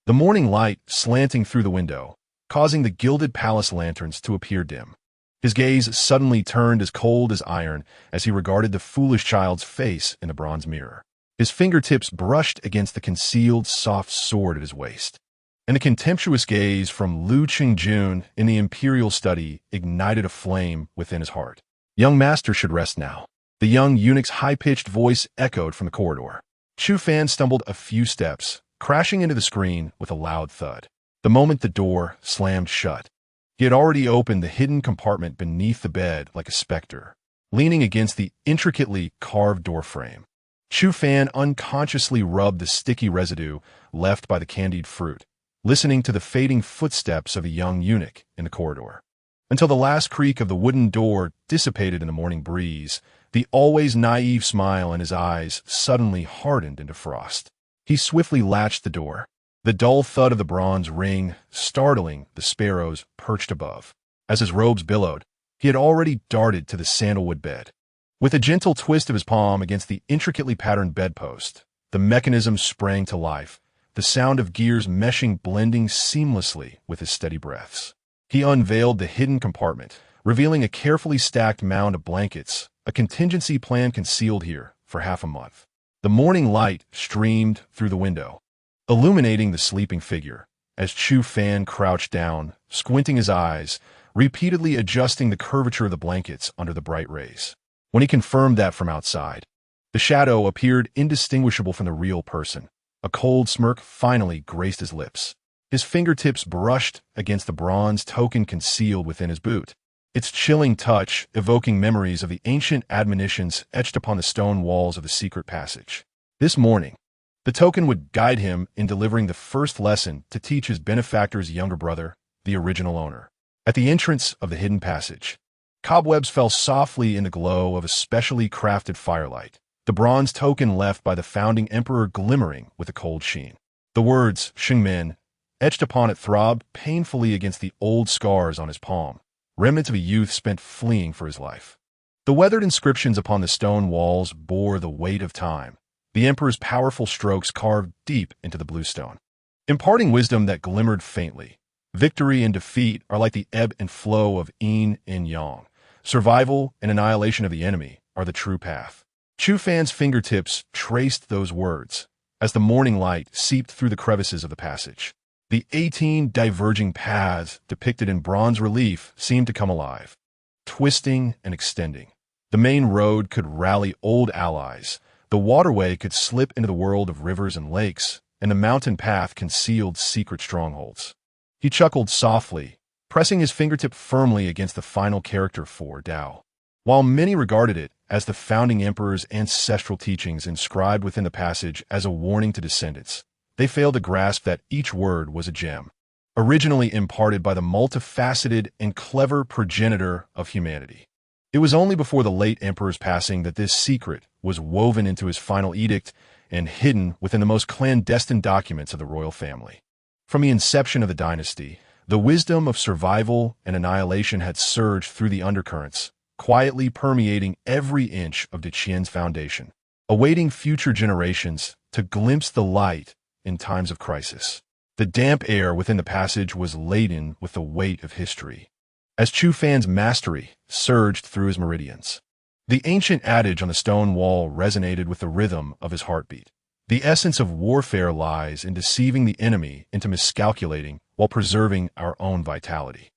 The morning light slanting through the window, causing the gilded palace lanterns to appear dim. His gaze suddenly turned as cold as iron as he regarded the foolish child's face in the bronze mirror. His fingertips brushed against the concealed soft sword at his waist, and the contemptuous gaze from Lu Cheng-jun in the imperial study ignited a flame within his heart. Young master should rest now. The young eunuch's high-pitched voice echoed from the corridor. Chu Fan stumbled a few steps, crashing into the screen with a loud thud. The moment the door slammed shut, he had already opened the hidden compartment beneath the bed like a specter, leaning against the intricately carved doorframe. Chu Fan unconsciously rubbed the sticky residue left by the candied fruit, listening to the fading footsteps of a young eunuch in the corridor. Until the last creak of the wooden door dissipated in the morning breeze, the always naive smile in his eyes suddenly hardened into frost. He swiftly latched the door, the dull thud of the bronze ring startling the sparrows perched above. As his robes billowed, he had already darted to the sandalwood bed. With a gentle twist of his palm against the intricately patterned bedpost, the mechanism sprang to life, the sound of gears meshing blending seamlessly with his steady breaths. He unveiled the hidden compartment, revealing a carefully stacked mound of blankets, a contingency plan concealed here for half a month. The morning light streamed through the window, illuminating the sleeping figure, as Chu Fan crouched down, squinting his eyes, repeatedly adjusting the curvature of the blankets under the bright rays. When he confirmed that from outside, the shadow appeared indistinguishable from the real person. A cold smirk finally graced his lips. His fingertips brushed against the bronze token concealed within his boot, its chilling touch evoking memories of the ancient admonitions etched upon the stone walls of the secret passage. This morning, the token would guide him in delivering the first lesson to teach his benefactor's younger brother, the original owner. At the entrance of the hidden passage, cobwebs fell softly in the glow of a specially crafted firelight, the bronze token left by the founding emperor glimmering with a cold sheen. The words, Shengmen, etched upon it throbbed painfully against the old scars on his palm, remnants of a youth spent fleeing for his life. The weathered inscriptions upon the stone walls bore the weight of time, the emperor's powerful strokes carved deep into the bluestone, imparting wisdom that glimmered faintly. Victory and defeat are like the ebb and flow of yin and yang. Survival and annihilation of the enemy are the true path. Chu Fan's fingertips traced those words as the morning light seeped through the crevices of the passage. The 18 diverging paths depicted in bronze relief seemed to come alive, twisting and extending. The main road could rally old allies, the waterway could slip into the world of rivers and lakes, and the mountain path concealed secret strongholds. He chuckled softly, pressing his fingertip firmly against the final character for Dao. While many regarded it as the founding emperor's ancestral teachings inscribed within the passage as a warning to descendants, they failed to grasp that each word was a gem, originally imparted by the multifaceted and clever progenitor of humanity. It was only before the late emperor's passing that this secret was woven into his final edict and hidden within the most clandestine documents of the royal family. From the inception of the dynasty, the wisdom of survival and annihilation had surged through the undercurrents, quietly permeating every inch of Deqian's foundation, awaiting future generations to glimpse the light in times of crisis. The damp air within the passage was laden with the weight of history, as Chu Fan's mastery surged through his meridians. The ancient adage on the stone wall resonated with the rhythm of his heartbeat. The essence of warfare lies in deceiving the enemy into miscalculating while preserving our own vitality.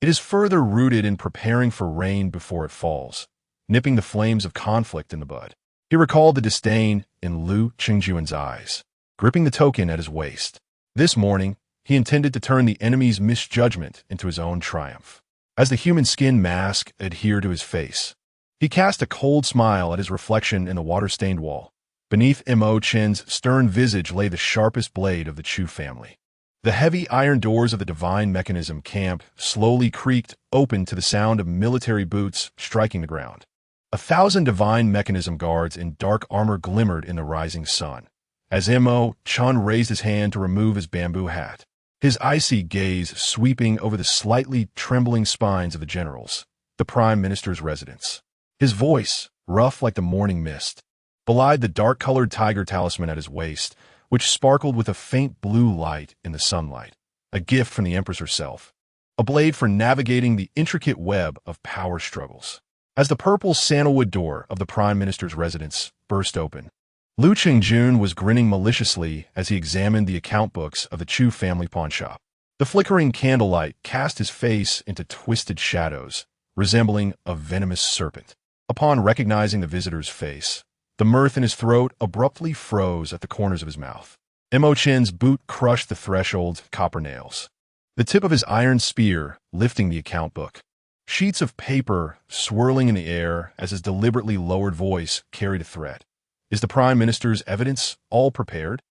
It is further rooted in preparing for rain before it falls, nipping the flames of conflict in the bud. He recalled the disdain in Lu Qingjuan's eyes, gripping the token at his waist. This morning, he intended to turn the enemy's misjudgment into his own triumph. As the human skin mask adhered to his face, he cast a cold smile at his reflection in the water-stained wall. Beneath Mo Chen's stern visage lay the sharpest blade of the Chu family. The heavy iron doors of the divine mechanism camp slowly creaked open to the sound of military boots striking the ground. 1,000 divine mechanism guards in dark armor glimmered in the rising sun, as Mo Chen raised his hand to remove his bamboo hat, his icy gaze sweeping over the slightly trembling spines of the generals, the prime minister's residence. His voice, rough like the morning mist, belied the dark-colored tiger talisman at his waist, which sparkled with a faint blue light in the sunlight, a gift from the Empress herself, a blade for navigating the intricate web of power struggles. As the purple sandalwood door of the Prime Minister's residence burst open, Lu Qingjun was grinning maliciously as he examined the account books of the Chu family pawnshop. The flickering candlelight cast his face into twisted shadows, resembling a venomous serpent. Upon recognizing the visitor's face, the mirth in his throat abruptly froze at the corners of his mouth. Mo Chen's boot crushed the threshold's copper nails, the tip of his iron spear lifting the account book. Sheets of paper swirling in the air as his deliberately lowered voice carried a threat. Is the Prime Minister's evidence all prepared?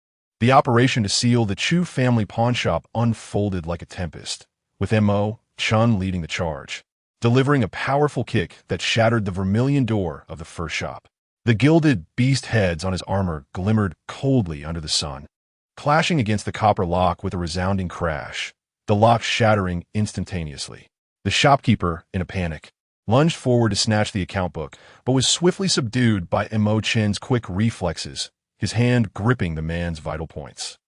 The operation to seal the Chu family pawnshop unfolded like a tempest, with Mo Chen leading the charge, delivering a powerful kick that shattered the vermilion door of the first shop. The gilded beast heads on his armor glimmered coldly under the sun, clashing against the copper lock with a resounding crash, the lock shattering instantaneously. The shopkeeper, in a panic, lunged forward to snatch the account book, but was swiftly subdued by Mo Chen's quick reflexes, his hand gripping the man's vital points.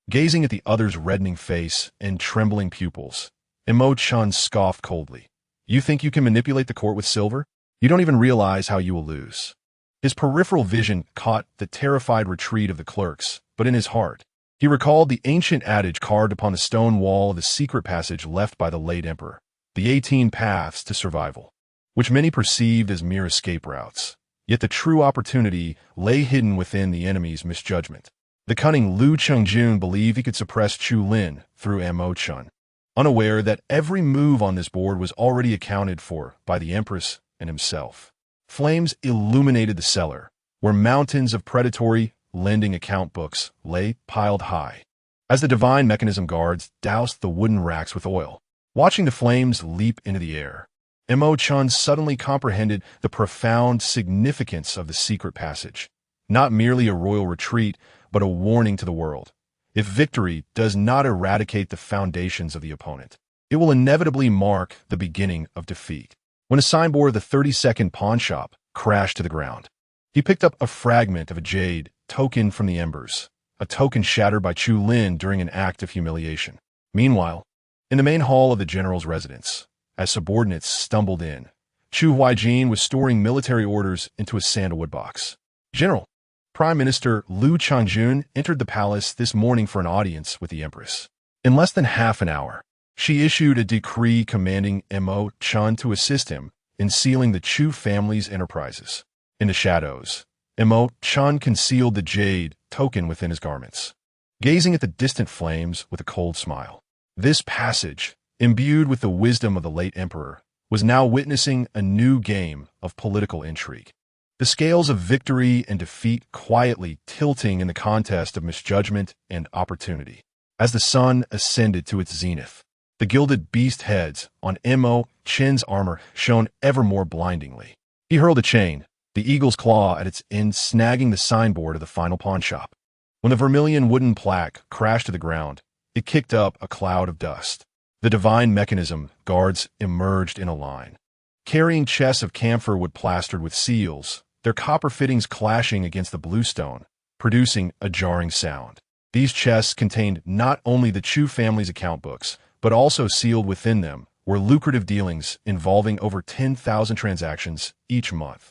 Gazing at the other's reddening face and trembling pupils, Mo Chun scoffed coldly. You think you can manipulate the court with silver? You don't even realize how you will lose. His peripheral vision caught the terrified retreat of the clerks, but in his heart, he recalled the ancient adage carved upon the stone wall of the secret passage left by the late emperor, the 18 paths to survival, which many perceived as mere escape routes. Yet the true opportunity lay hidden within the enemy's misjudgment. The cunning Lu Chengjun believed he could suppress Chu Lin through Mo Chun, unaware that every move on this board was already accounted for by the Empress and himself. Flames illuminated the cellar, where mountains of predatory lending account books lay piled high. As the divine mechanism guards doused the wooden racks with oil, watching the flames leap into the air, Mo Chun suddenly comprehended the profound significance of the secret passage. Not merely a royal retreat, but a warning to the world. If victory does not eradicate the foundations of the opponent, it will inevitably mark the beginning of defeat. When a signboard of the 32nd pawn shop crashed to the ground, he picked up a fragment of a jade token from the embers, a token shattered by Chu Lin during an act of humiliation. Meanwhile, in the main hall of the general's residence, as subordinates stumbled in, Chu Huaijin was storing military orders into a sandalwood box. General, Prime Minister Lu Chengjun entered the palace this morning for an audience with the Empress. In less than half an hour, she issued a decree commanding Mo Chun to assist him in sealing the Chu family's enterprises. In the shadows, Mo Chun concealed the jade token within his garments, gazing at the distant flames with a cold smile. This passage, imbued with the wisdom of the late emperor, was now witnessing a new game of political intrigue. The scales of victory and defeat quietly tilting in the contest of misjudgment and opportunity. As the sun ascended to its zenith, the gilded beast heads on Mo Chun's armor shone ever more blindingly. He hurled a chain, the eagle's claw at its end snagging the signboard of the final pawn shop. When the vermilion wooden plaque crashed to the ground, it kicked up a cloud of dust. The divine mechanism guards emerged in a line, carrying chests of camphor wood plastered with seals, their copper fittings clashing against the bluestone, producing a jarring sound. These chests contained not only the Chu family's account books, but also sealed within them were lucrative dealings involving over 10,000 transactions each month,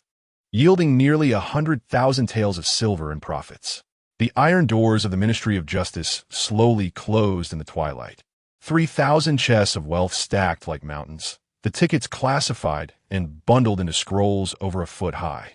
yielding nearly 100,000 taels of silver in profits. The iron doors of the Ministry of Justice slowly closed in the twilight. 3,000 chests of wealth stacked like mountains, the tickets classified and bundled into scrolls over a foot high.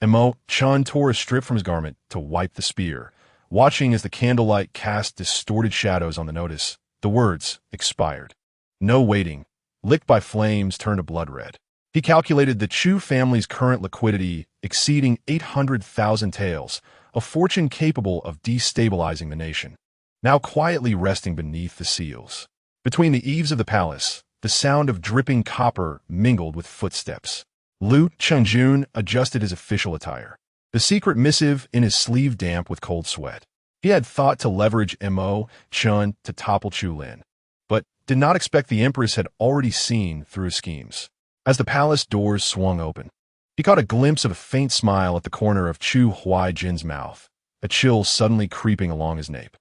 Mo Chun tore a strip from his garment to wipe the spear, watching as the candlelight cast distorted shadows on the notice. The words expired. No waiting. Licked by flames turned to blood red. He calculated the Chu family's current liquidity exceeding 800,000 taels, a fortune capable of destabilizing the nation, now quietly resting beneath the seals. Between the eaves of the palace, the sound of dripping copper mingled with footsteps. Lu Chengjun adjusted his official attire, the secret missive in his sleeve damp with cold sweat. He had thought to leverage Mo Chun to topple Chu Lin, but did not expect the Empress had already seen through his schemes. As the palace doors swung open, he caught a glimpse of a faint smile at the corner of Chu Huaijin's mouth, a chill suddenly creeping along his nape.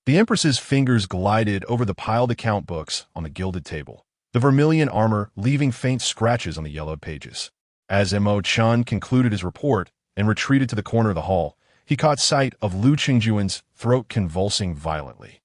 The Empress's fingers glided over the piled account books on the gilded table, the vermilion armor leaving faint scratches on the yellowed pages. As Mo Chun concluded his report and retreated to the corner of the hall, he caught sight of Lu Chengjun's throat convulsing violently.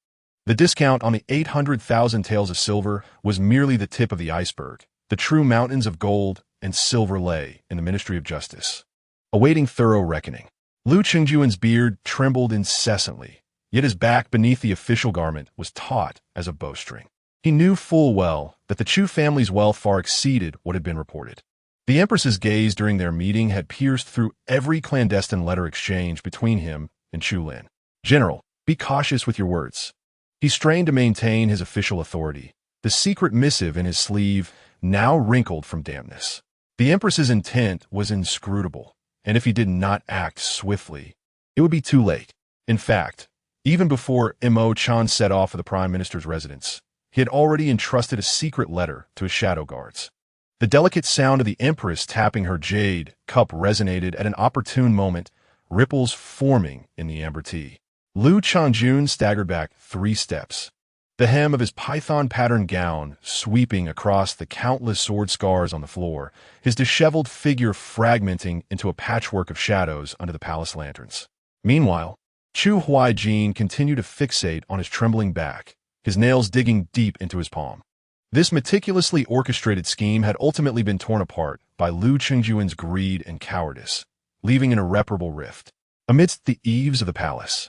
The discount on the 800,000 taels of silver was merely the tip of the iceberg. The true mountains of gold and silver lay in the Ministry of Justice, awaiting thorough reckoning. Lu Chengjun's beard trembled incessantly, yet his back beneath the official garment was taut as a bowstring. He knew full well that the Chu family's wealth far exceeded what had been reported. The Empress's gaze during their meeting had pierced through every clandestine letter exchange between him and Chu Lin. General, be cautious with your words. He strained to maintain his official authority, the secret missive in his sleeve now wrinkled from dampness. The Empress's intent was inscrutable, and if he did not act swiftly, it would be too late. In fact, even before Mo Chun set off for the Prime Minister's residence, he had already entrusted a secret letter to his shadow guards. The delicate sound of the Empress tapping her jade cup resonated at an opportune moment, ripples forming in the amber tea. Lu Chengjun staggered back 3 steps. the hem of his python-patterned gown sweeping across the countless sword scars on the floor, his disheveled figure fragmenting into a patchwork of shadows under the palace lanterns. Meanwhile, Chu Huaijin continued to fixate on his trembling back, his nails digging deep into his palm. This meticulously orchestrated scheme had ultimately been torn apart by Lu Qingjuan's greed and cowardice, leaving an irreparable rift. Amidst the eaves of the palace,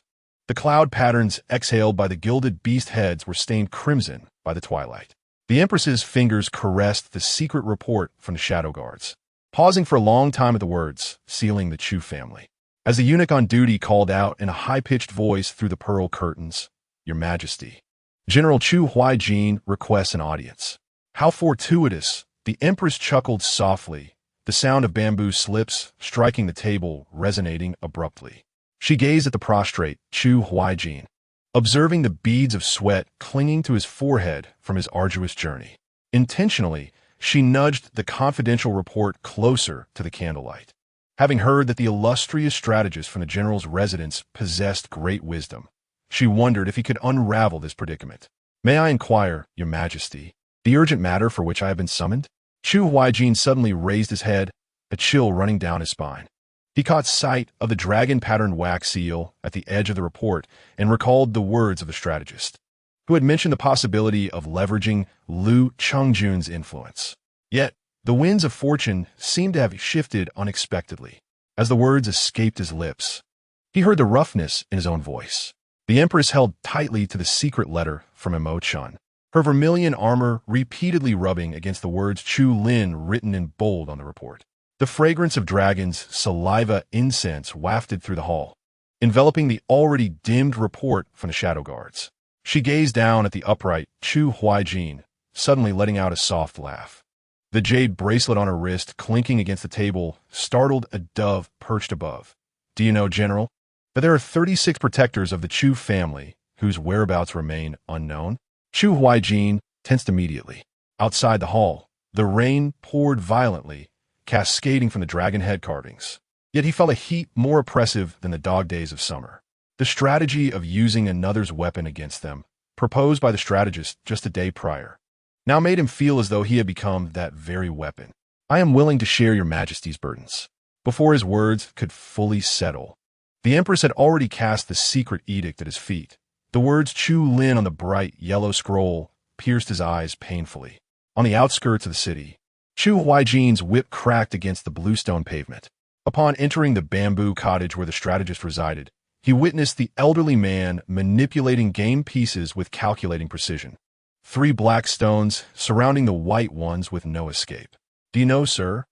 the cloud patterns exhaled by the gilded beast heads were stained crimson by the twilight. The Empress's fingers caressed the secret report from the shadow guards, pausing for a long time at the words, sealing the Chu family. As the eunuch on duty called out in a high-pitched voice through the pearl curtains, "Your Majesty, General Chu Huaijin requests an audience." How fortuitous! The Empress chuckled softly, the sound of bamboo slips striking the table resonating abruptly. She gazed at the prostrate Chu Huaijin, observing the beads of sweat clinging to his forehead from his arduous journey. Intentionally, she nudged the confidential report closer to the candlelight. Having heard that the illustrious strategist from the general's residence possessed great wisdom, she wondered if he could unravel this predicament. "May I inquire, Your Majesty, the urgent matter for which I have been summoned?" Chu Huaijin suddenly raised his head, a chill running down his spine. He caught sight of the dragon-patterned wax seal at the edge of the report and recalled the words of the strategist, who had mentioned the possibility of leveraging Lu Qingjun's influence. Yet, the winds of fortune seemed to have shifted unexpectedly. As the words escaped his lips, he heard the roughness in his own voice. The Empress held tightly to the secret letter from Mo Chun, her vermilion armor repeatedly rubbing against the words Chu Lin written in bold on the report. The fragrance of dragon's saliva incense wafted through the hall, enveloping the already dimmed report from the shadow guards. She gazed down at the upright Chu Huaijin, suddenly letting out a soft laugh. The jade bracelet on her wrist clinking against the table startled a dove perched above. "Do you know, General, that there are 36 protectors of the Chu family whose whereabouts remain unknown?" Chu Huaijin tensed immediately. Outside the hall, the rain poured violently, cascading from the dragon head carvings. Yet he felt a heat more oppressive than the dog days of summer. The strategy of using another's weapon against them, proposed by the strategist just a day prior, now made him feel as though he had become that very weapon. "I am willing to share your Majesty's burdens." Before his words could fully settle, the Empress had already cast the secret edict at his feet. The words Chu Lin on the bright yellow scroll pierced his eyes painfully. On the outskirts of the city, Chu Huaijin's whip cracked against the bluestone pavement. Upon entering the bamboo cottage where the strategist resided, he witnessed the elderly man manipulating game pieces with calculating precision. 3 black stones surrounding the white ones with no escape. "Do you know, sir,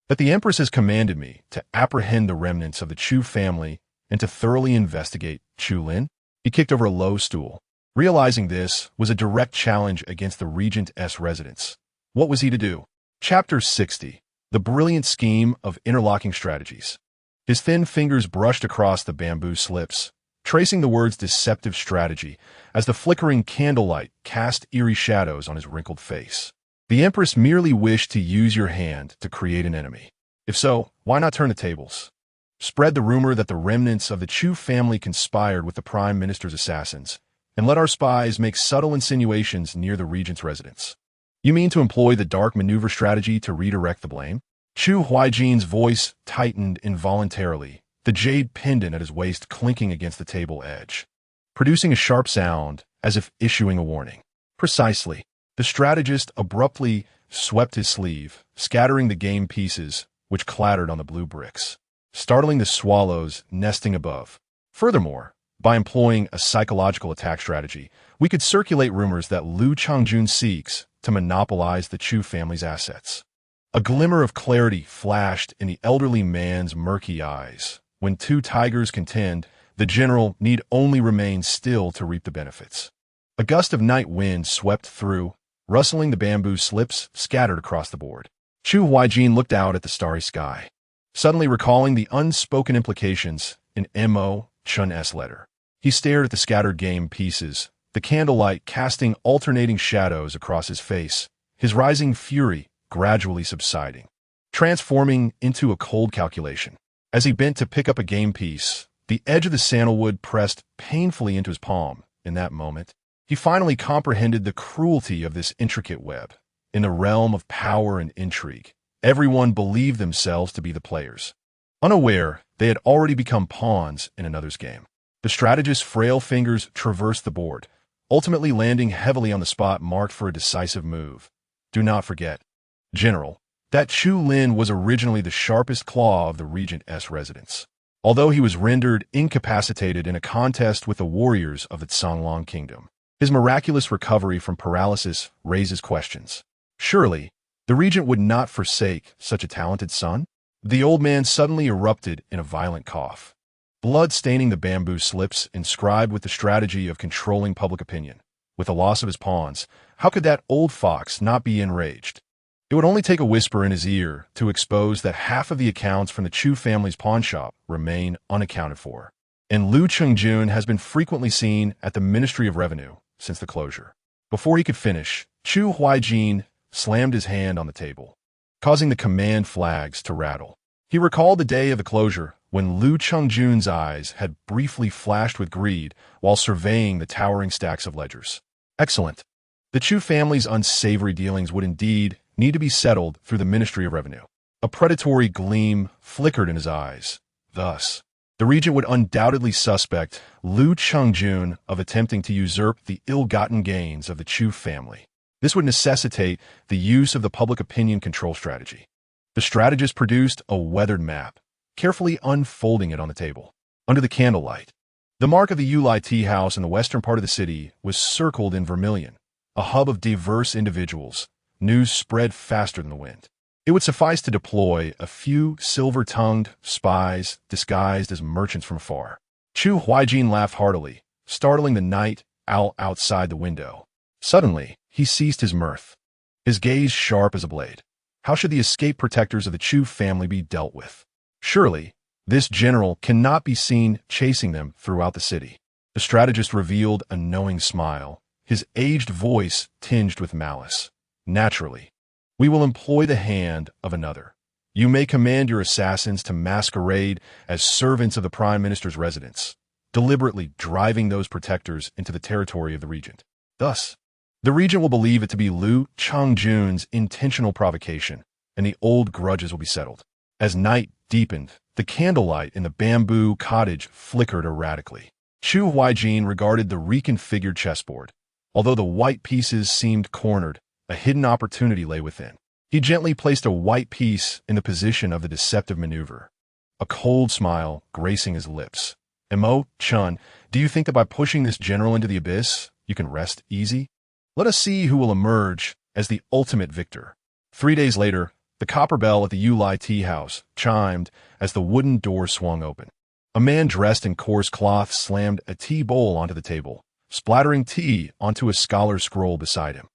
that the Empress has commanded me to apprehend the remnants of the Chu family and to thoroughly investigate Chu Lin?" He kicked over a low stool, realizing this was a direct challenge against the Regent's residence. What was he to do? Chapter 60. The brilliant scheme of interlocking strategies. His thin fingers brushed across the bamboo slips, tracing the words deceptive strategy as the flickering candlelight cast eerie shadows on his wrinkled face. The Empress merely wished to use your hand to create an enemy. If so, why not turn the tables? Spread the rumor that the remnants of the Chu family conspired with the Prime Minister's assassins, and let our spies make subtle insinuations near the Regent's residence. You mean to employ the dark maneuver strategy to redirect the blame? Chu Huaijin's voice tightened involuntarily, the jade pendant at his waist clinking against the table edge, producing a sharp sound as if issuing a warning. Precisely. The strategist abruptly swept his sleeve, scattering the game pieces, which clattered on the blue bricks, startling the swallows nesting above. Furthermore, by employing a psychological attack strategy, we could circulate rumors that Lu Qingjun seeks to monopolize the Chu family's assets. A glimmer of clarity flashed in the elderly man's murky eyes. When 2 tigers contend, the general need only remain still to reap the benefits. A gust of night wind swept through, rustling the bamboo slips scattered across the board. Chu Huaijin looked out at the starry sky, suddenly recalling the unspoken implications in Mo Chun's letter. He stared at the scattered game pieces, the candlelight casting alternating shadows across his face, his rising fury gradually subsiding, transforming into a cold calculation. As he bent to pick up a game piece, the edge of the sandalwood pressed painfully into his palm. In that moment, He finally comprehended the cruelty of this intricate web. In the realm of power and intrigue, everyone believed themselves to be the players. Unaware, they had already become pawns in another's game. The strategist's frail fingers traversed the board, ultimately landing heavily on the spot marked for a decisive move. Do not forget, General, that Chu Lin was originally the sharpest claw of the Regent's residence, although he was rendered incapacitated in a contest with the warriors of the Songlong Kingdom. His miraculous recovery from paralysis raises questions. Surely, the regent would not forsake such a talented son? The old man suddenly erupted in a violent cough. Blood staining the bamboo slips inscribed with the strategy of controlling public opinion. With the loss of his pawns, how could that old fox not be enraged? It would only take a whisper in his ear to expose that half of the accounts from the Chu family's pawnshop remain unaccounted for. And Lu Chengjun has been frequently seen at the Ministry of Revenue since the closure. Before he could finish, Chu Huijin slammed his hand on the table, causing the command flags to rattle. He recalled the day of the closure when Lu Chengjun's eyes had briefly flashed with greed while surveying the towering stacks of ledgers. Excellent. The Chu family's unsavory dealings would indeed need to be settled through the Ministry of Revenue. A predatory gleam flickered in his eyes. Thus, the regent would undoubtedly suspect Lu Chengjun of attempting to usurp the ill-gotten gains of the Chu family. This would necessitate the use of the public opinion control strategy. The strategist produced a weathered map, carefully unfolding it on the table. Under the candlelight, the mark of the Yulai Tea House in the western part of the city was circled in vermilion, a hub of diverse individuals. News spread faster than the wind. It would suffice to deploy a few silver-tongued spies disguised as merchants from afar. Chu Huijin laughed heartily, startling the night owl outside the window. Suddenly, he ceased his mirth, his gaze sharp as a blade. How should the escaped protectors of the Chu family be dealt with? Surely, this general cannot be seen chasing them throughout the city. The strategist revealed a knowing smile, his aged voice tinged with malice. Naturally, we will employ the hand of another. You may command your assassins to masquerade as servants of the Prime Minister's residence, deliberately driving those protectors into the territory of the regent. Thus, the regent will believe it to be Lu Chengjun's intentional provocation, and the old grudges will be settled. As night deepened, the candlelight in the bamboo cottage flickered erratically. Chu Huijin regarded the reconfigured chessboard. Although the white pieces seemed cornered, a hidden opportunity lay within. He gently placed a white piece in the position of the deceptive maneuver, a cold smile gracing his lips. Mo Chun, do you think that by pushing this general into the abyss, you can rest easy? Let us see who will emerge as the ultimate victor. 3 days later, the copper bell at the Yulai Tea House chimed as the wooden door swung open. A man dressed in coarse cloth slammed a tea bowl onto the table, splattering tea onto a scholar's scroll beside him.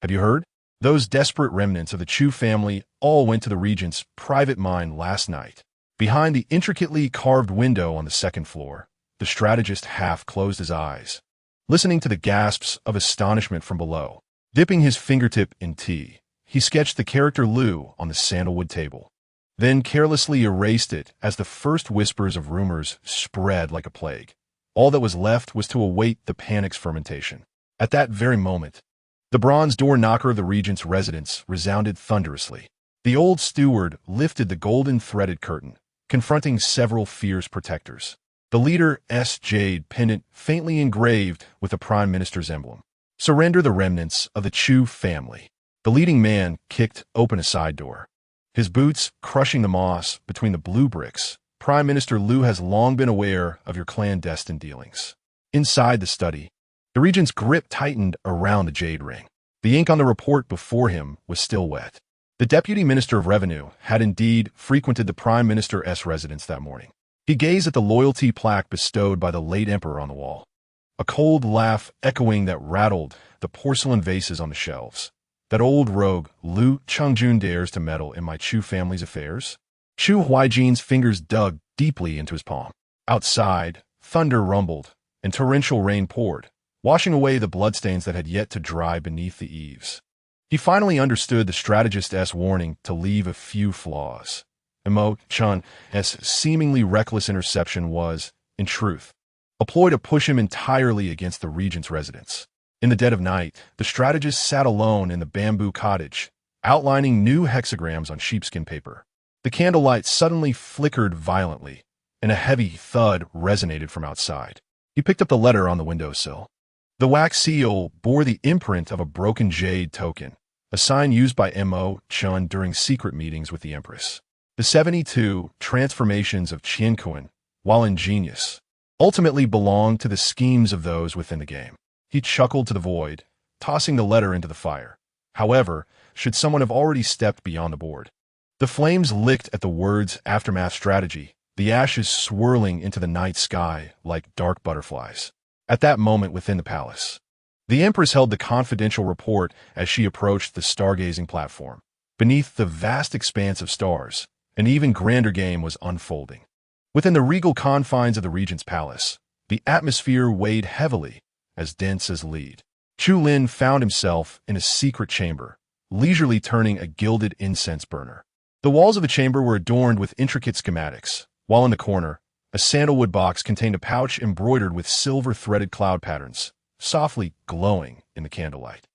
Have you heard? Those desperate remnants of the Chu family all went to the regent's private mine last night. Behind the intricately carved window on the second floor, the strategist half closed his eyes, listening to the gasps of astonishment from below. Dipping his fingertip in tea, he sketched the character Lu on the sandalwood table, then carelessly erased it as the first whispers of rumors spread like a plague. All that was left was to await the panic's fermentation. At that very moment, the bronze door knocker of the regent's residence resounded thunderously. The old steward lifted the golden-threaded curtain, confronting several fierce protectors. The leader's jade pendant faintly engraved with the Prime Minister's emblem. Surrender the remnants of the Chu family. The leading man kicked open a side door, his boots crushing the moss between the blue bricks. Prime Minister Lu has long been aware of your clandestine dealings. Inside the study, the regent's grip tightened around the jade ring. The ink on the report before him was still wet. The Deputy Minister of Revenue had indeed frequented the Prime Minister's residence that morning. He gazed at the loyalty plaque bestowed by the late emperor on the wall, a cold laugh echoing that rattled the porcelain vases on the shelves. That old rogue Lu Chengjun dares to meddle in my Chu family's affairs? Chu Huijin's fingers dug deeply into his palm. Outside, thunder rumbled, and torrential rain poured, washing away the bloodstains that had yet to dry beneath the eaves. He finally understood the strategist's warning to leave a few flaws. Mo Chun's seemingly reckless interception was, in truth, a ploy to push him entirely against the regent's residence. In the dead of night, the strategist sat alone in the bamboo cottage, outlining new hexagrams on sheepskin paper. The candlelight suddenly flickered violently, and a heavy thud resonated from outside. He picked up the letter on the windowsill. The wax seal bore the imprint of a broken jade token, a sign used by Mo Chun during secret meetings with the Empress. The 72 transformations of Qianquan, while ingenious, ultimately belonged to the schemes of those within the game. He chuckled to the void, tossing the letter into the fire. However, should someone have already stepped beyond the board? The flames licked at the words aftermath strategy, the ashes swirling into the night sky like dark butterflies. At that moment within the palace, the Empress held the confidential report as she approached the stargazing platform. Beneath the vast expanse of stars, an even grander game was unfolding. Within the regal confines of the regent's palace, the atmosphere weighed heavily, as dense as lead. Chu Lin found himself in a secret chamber, leisurely turning a gilded incense burner. The walls of the chamber were adorned with intricate schematics, while in the corner, a sandalwood box contained a pouch embroidered with silver-threaded cloud patterns, softly glowing in the candlelight.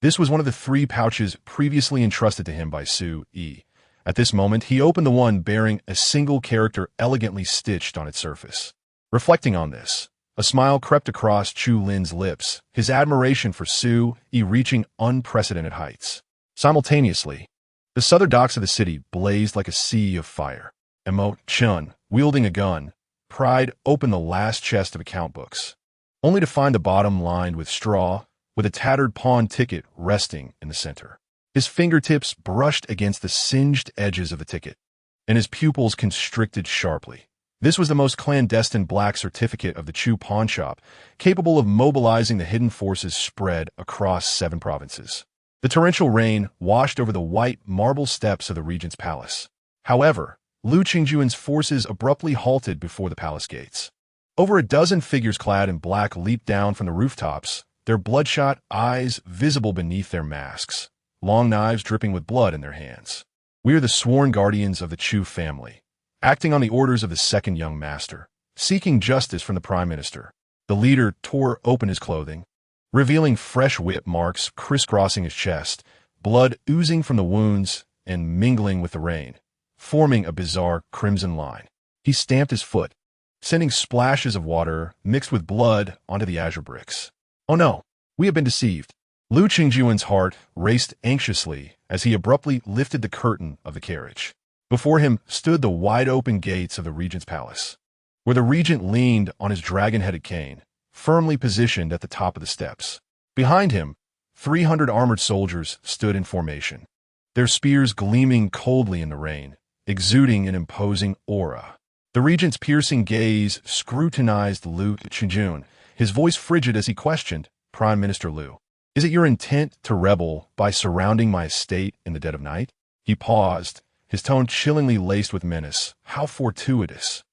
This was one of the 3 pouches previously entrusted to him by Su Yi. At this moment, he opened the one bearing a single character elegantly stitched on its surface. Reflecting on this, a smile crept across Chu Lin's lips, his admiration for Su Yi reaching unprecedented heights. Simultaneously, the southern docks of the city blazed like a sea of fire. Mo Chun, wielding a gun, pried open the last chest of account books, only to find the bottom lined with straw, with a tattered pawn ticket resting in the center. His fingertips brushed against the singed edges of the ticket, and his pupils constricted sharply. This was the most clandestine black certificate of the Chu pawn shop, capable of mobilizing the hidden forces spread across 7 provinces. The torrential rain washed over the white marble steps of the regent's palace. However, Lu Qingjuan's forces abruptly halted before the palace gates. Over a dozen figures clad in black leaped down from the rooftops, their bloodshot eyes visible beneath their masks, long knives dripping with blood in their hands. We are the sworn guardians of the Chu family, acting on the orders of the second young master, seeking justice from the prime minister. The leader tore open his clothing, revealing fresh whip marks crisscrossing his chest, blood oozing from the wounds and mingling with the rain, forming a bizarre crimson line. He stamped his foot, sending splashes of water mixed with blood onto the azure bricks. Oh no, we have been deceived. Lu Qingjuan's heart raced anxiously as he abruptly lifted the curtain of the carriage. Before him stood the wide-open gates of the regent's palace, where the regent leaned on his dragon-headed cane, firmly positioned at the top of the steps. Behind him, 300 armored soldiers stood in formation, their spears gleaming coldly in the rain, exuding an imposing aura. The regent's piercing gaze scrutinized Lu Qingjuan, his voice frigid as he questioned, "Prime Minister Lu, is it your intent to rebel by surrounding my estate in the dead of night?" He paused, his tone chillingly laced with menace. "How fortuitous!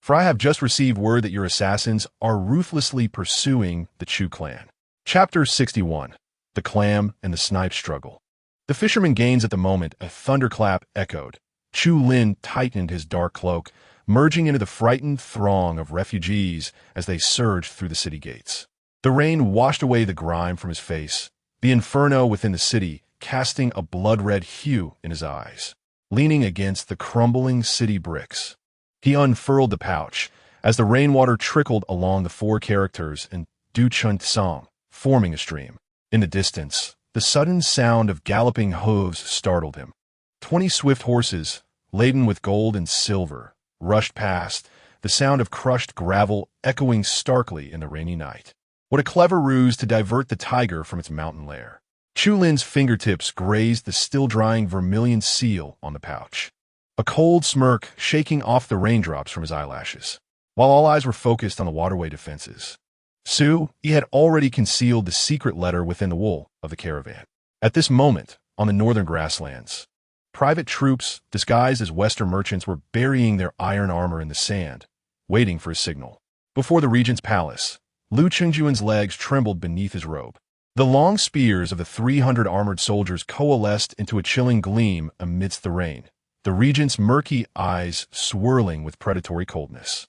For I have just received word that your assassins are ruthlessly pursuing the Chu clan." Chapter 61. The Clam and the Snipe Struggle. The fisherman gains at the moment a thunderclap echoed. Chu Lin tightened his dark cloak, merging into the frightened throng of refugees as they surged through the city gates. The rain washed away the grime from his face, the inferno within the city casting a blood-red hue in his eyes. Leaning against the crumbling city bricks, he unfurled the pouch as the rainwater trickled along the 4 characters in Du Chun Song, forming a stream. In the distance, the sudden sound of galloping hooves startled him. 20 swift horses, laden with gold and silver, rushed past, the sound of crushed gravel echoing starkly in the rainy night. What a clever ruse to divert the tiger from its mountain lair. Chu Lin's fingertips grazed the still-drying vermilion seal on the pouch, a cold smirk shaking off the raindrops from his eyelashes, while all eyes were focused on the waterway defenses. Su Yi had already concealed the secret letter within the wool of the caravan. At this moment, on the northern grasslands, private troops disguised as Western merchants were burying their iron armor in the sand, waiting for a signal. Before the regent's palace, Lu Qingjuan's legs trembled beneath his robe. The long spears of the 300 armored soldiers coalesced into a chilling gleam amidst the rain, the regent's murky eyes swirling with predatory coldness.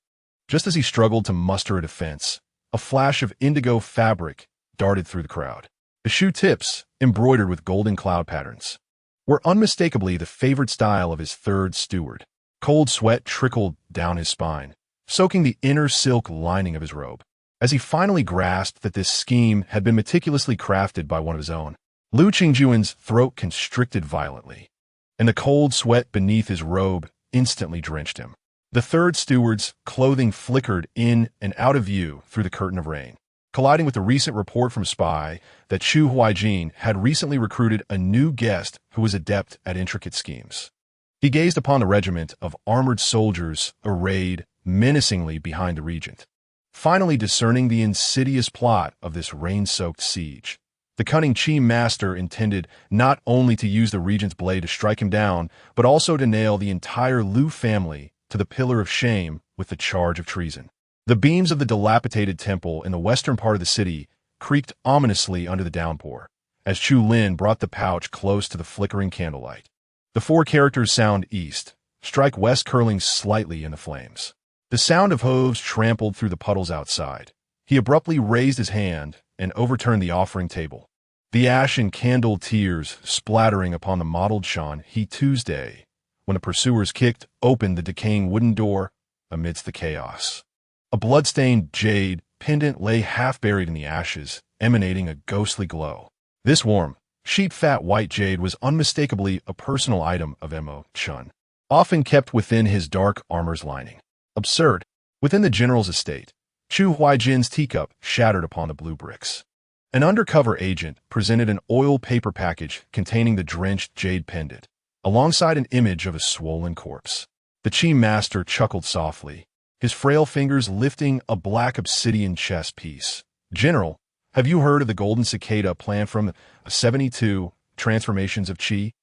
Just as he struggled to muster a defense, a flash of indigo fabric darted through the crowd. The shoe tips, embroidered with golden cloud patterns, were unmistakably the favorite style of his third steward. Cold sweat trickled down his spine, soaking the inner silk lining of his robe. As he finally grasped that this scheme had been meticulously crafted by one of his own, Lu Qingjuan's throat constricted violently, and the cold sweat beneath his robe instantly drenched him. The third steward's clothing flickered in and out of view through the curtain of rain, colliding with the recent report from Spy that Chu Huaijin had recently recruited a new guest who was adept at intricate schemes. He gazed upon the regiment of armored soldiers arrayed menacingly behind the regent, finally discerning the insidious plot of this rain-soaked siege. The cunning Qi master intended not only to use the regent's blade to strike him down, but also to nail the entire Lu family to the pillar of shame with the charge of treason. The beams of the dilapidated temple in the western part of the city creaked ominously under the downpour, as Chu Lin brought the pouch close to the flickering candlelight. The four characters sound east, strike west curling slightly in the flames. The sound of hooves trampled through the puddles outside. He abruptly raised his hand and overturned the offering table, the ash and candle tears splattering upon the mottled Shan He Tuesday, when the pursuers kicked open the decaying wooden door amidst the chaos. A blood-stained jade pendant lay half-buried in the ashes, emanating a ghostly glow. This warm, sheep-fat white jade was unmistakably a personal item of Mo Chun, often kept within his dark armor's lining. Absurd. Within the general's estate, Chu Huaijin's teacup shattered upon the blue bricks. An undercover agent presented an oil paper package containing the drenched jade pendant, alongside an image of a swollen corpse. The Qi master chuckled softly, his frail fingers lifting a black obsidian chess piece. "General, have you heard of the golden cicada plan from 72 transformations of Qi?"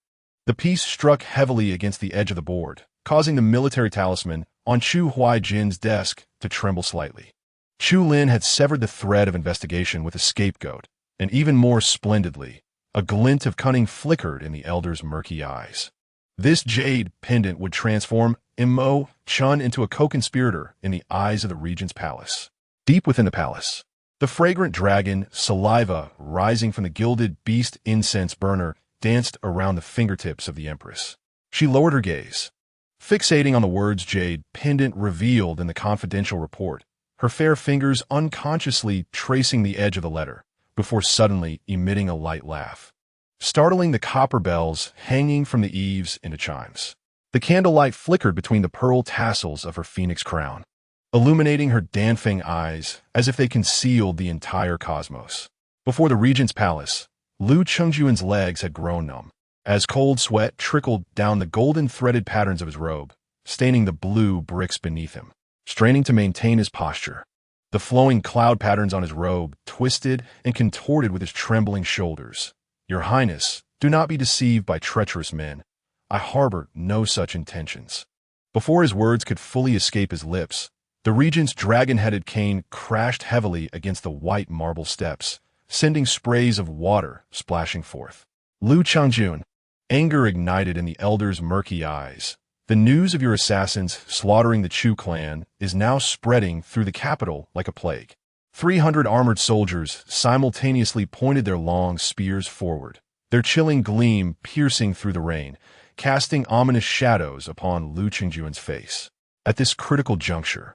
The piece struck heavily against the edge of the board, causing the military talisman on Chu Huaijin's desk to tremble slightly. Chu Lin had severed the thread of investigation with a scapegoat, and even more splendidly, a glint of cunning flickered in the elder's murky eyes. This jade pendant would transform Mo Chun into a co-conspirator in the eyes of the regent's palace. Deep within the palace, the fragrant dragon, saliva rising from the gilded beast incense burner, danced around the fingertips of the empress. She lowered her gaze, fixating on the words jade pendant revealed in the confidential report, her fair fingers unconsciously tracing the edge of the letter, before suddenly emitting a light laugh, startling the copper bells hanging from the eaves into chimes. The candlelight flickered between the pearl tassels of her phoenix crown, illuminating her Danfeng eyes as if they concealed the entire cosmos. Before the regent's palace, Lu Qingjuan's legs had grown numb, as cold sweat trickled down the golden-threaded patterns of his robe, staining the blue bricks beneath him. Straining to maintain his posture, the flowing cloud patterns on his robe twisted and contorted with his trembling shoulders. "Your Highness, do not be deceived by treacherous men. I harbor no such intentions." Before his words could fully escape his lips, the regent's dragon-headed cane crashed heavily against the white marble steps, sending sprays of water splashing forth. Lu Qingjun, anger ignited in the elder's murky eyes. "The news of your assassins slaughtering the Chu clan is now spreading through the capital like a plague." 300 armored soldiers simultaneously pointed their long spears forward, their chilling gleam piercing through the rain, casting ominous shadows upon Lu Qingjuan's face. At this critical juncture,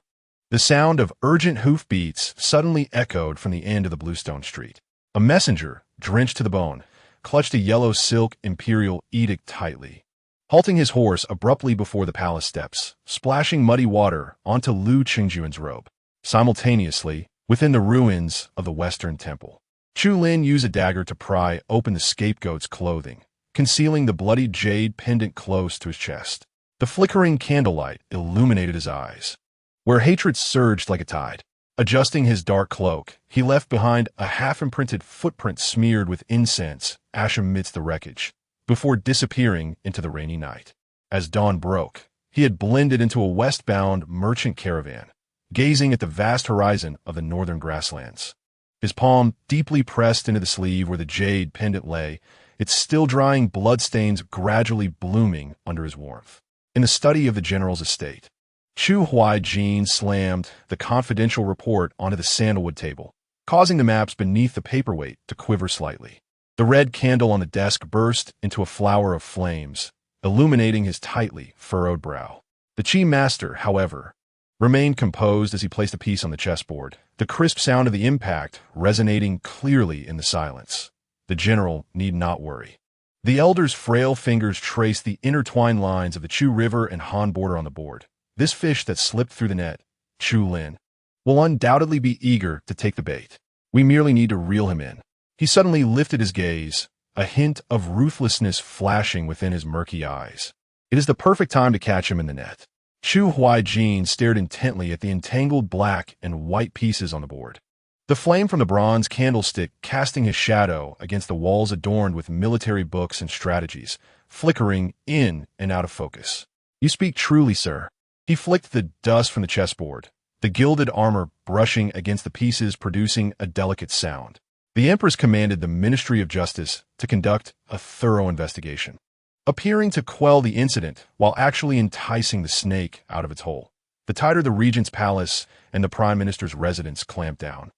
the sound of urgent hoofbeats suddenly echoed from the end of the bluestone street. A messenger, drenched to the bone, clutched a yellow silk imperial edict tightly, halting his horse abruptly before the palace steps, splashing muddy water onto Lu Qingjuan's robe. Simultaneously, within the ruins of the Western Temple, Chu Lin used a dagger to pry open the scapegoat's clothing, concealing the bloody jade pendant close to his chest. The flickering candlelight illuminated his eyes, where hatred surged like a tide. Adjusting his dark cloak, he left behind a half-imprinted footprint smeared with incense, ash amidst the wreckage, before disappearing into the rainy night. As dawn broke, he had blended into a westbound merchant caravan, gazing at the vast horizon of the northern grasslands. His palm deeply pressed into the sleeve where the jade pendant lay, its still-drying bloodstains gradually blooming under his warmth. In the study of the general's estate, Chu Huaijin slammed the confidential report onto the sandalwood table, causing the maps beneath the paperweight to quiver slightly. The red candle on the desk burst into a flower of flames, illuminating his tightly furrowed brow. The Qi master, however, remained composed as he placed a piece on the chessboard, the crisp sound of the impact resonating clearly in the silence. The general need not worry. The elder's frail fingers traced the intertwined lines of the Chu River and Han border on the board. This fish that slipped through the net, Chu Lin, will undoubtedly be eager to take the bait. We merely need to reel him in. He suddenly lifted his gaze, a hint of ruthlessness flashing within his murky eyes. It is the perfect time to catch him in the net. Chu Huaijin stared intently at the entangled black and white pieces on the board. The flame from the bronze candlestick casting his shadow against the walls adorned with military books and strategies, flickering in and out of focus. You speak truly, sir. He flicked the dust from the chessboard, the gilded armor brushing against the pieces producing a delicate sound. The Empress commanded the Ministry of Justice to conduct a thorough investigation, appearing to quell the incident while actually enticing the snake out of its hole. The tighter the regent's palace and the prime minister's residence clamped down,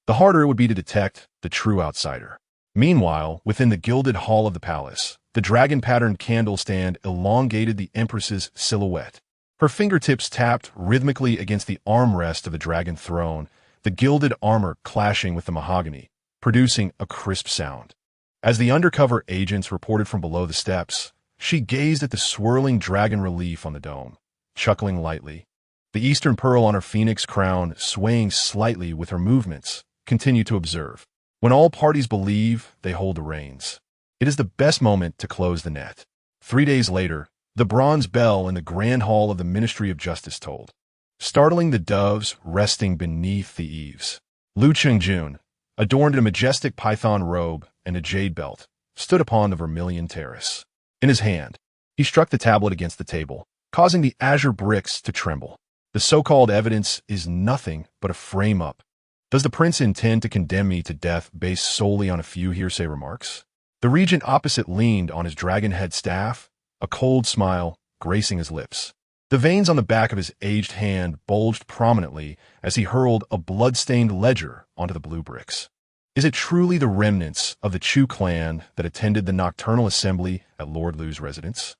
the harder it would be to detect the true outsider. Meanwhile, within the gilded hall of the palace, the dragon-patterned candle stand elongated the Empress's silhouette. Her fingertips tapped rhythmically against the armrest of the dragon throne, the gilded armor clashing with the mahogany, producing a crisp sound. As the undercover agents reported from below the steps, she gazed at the swirling dragon relief on the dome, chuckling lightly. The eastern pearl on her phoenix crown, swaying slightly with her movements, continued to observe. When all parties believe, they hold the reins. It is the best moment to close the net. 3 days later, the bronze bell in the grand hall of the Ministry of Justice tolled, startling the doves resting beneath the eaves. Lu Chengjun, adorned in a majestic python robe and a jade belt, stood upon the vermilion terrace. In his hand, he struck the tablet against the table, causing the azure bricks to tremble. The so-called evidence is nothing but a frame-up. Does the prince intend to condemn me to death based solely on a few hearsay remarks? The regent opposite leaned on his dragon-head staff, a cold smile gracing his lips. The veins on the back of his aged hand bulged prominently as he hurled a blood-stained ledger onto the blue bricks. Is it truly the remnants of the Chu clan that attended the nocturnal assembly at Lord Lu's residence?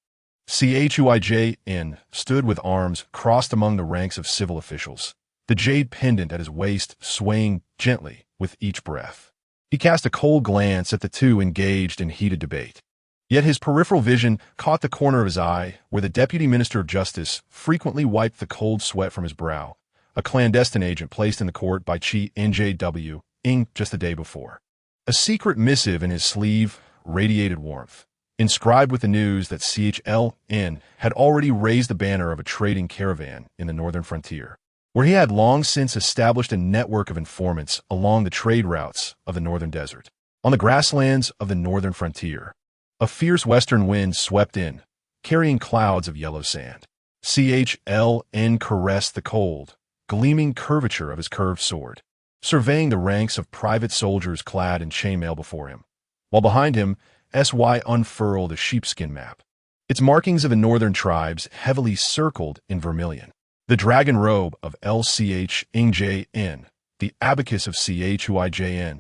Chuij stood with arms crossed among the ranks of civil officials, the jade pendant at his waist swaying gently with each breath. He cast a cold glance at the two engaged in heated debate. Yet his peripheral vision caught the corner of his eye where the Deputy Minister of Justice frequently wiped the cold sweat from his brow, a clandestine agent placed in the court by Qi NJW just the day before. A secret missive in his sleeve radiated warmth, inscribed with the news that CHLN had already raised the banner of a trading caravan in the northern frontier, where he had long since established a network of informants along the trade routes of the northern desert. On the grasslands of the northern frontier, a fierce western wind swept in, carrying clouds of yellow sand. CHLN caressed the cold, gleaming curvature of his curved sword, surveying the ranks of private soldiers clad in chainmail before him, while behind him, SY unfurled a sheepskin map, its markings of the northern tribes heavily circled in vermilion. The dragon robe of LCH the abacus of CHUIJN,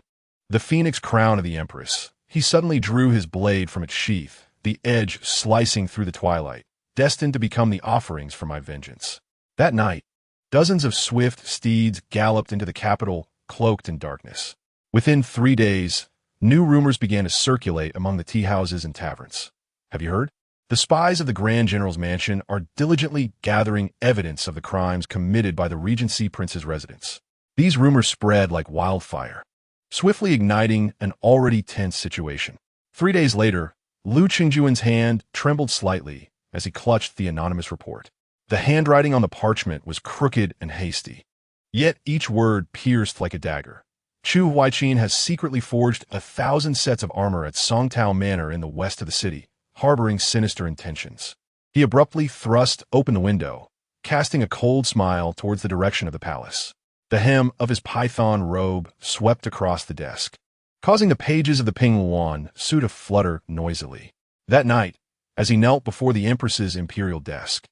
the phoenix crown of the Empress. He suddenly drew his blade from its sheath, the edge slicing through the twilight, destined to become the offerings for my vengeance. That night, dozens of swift steeds galloped into the capital, cloaked in darkness. Within 3 days, new rumors began to circulate among the tea houses and taverns. Have you heard? The spies of the Grand General's mansion are diligently gathering evidence of the crimes committed by the Regency Prince's residence. These rumors spread like wildfire, swiftly igniting an already tense situation. 3 days later, Lu Qingjuan's hand trembled slightly as he clutched the anonymous report. The handwriting on the parchment was crooked and hasty, yet each word pierced like a dagger. Chu Huaijin has secretly forged 1,000 sets of armor at Songtao Manor in the west of the city, harboring sinister intentions. He abruptly thrust open the window, casting a cold smile towards the direction of the palace. The hem of his python robe swept across the desk, causing the pages of the Pingluan suit to flutter noisily. That night, as he knelt before the Empress's imperial desk,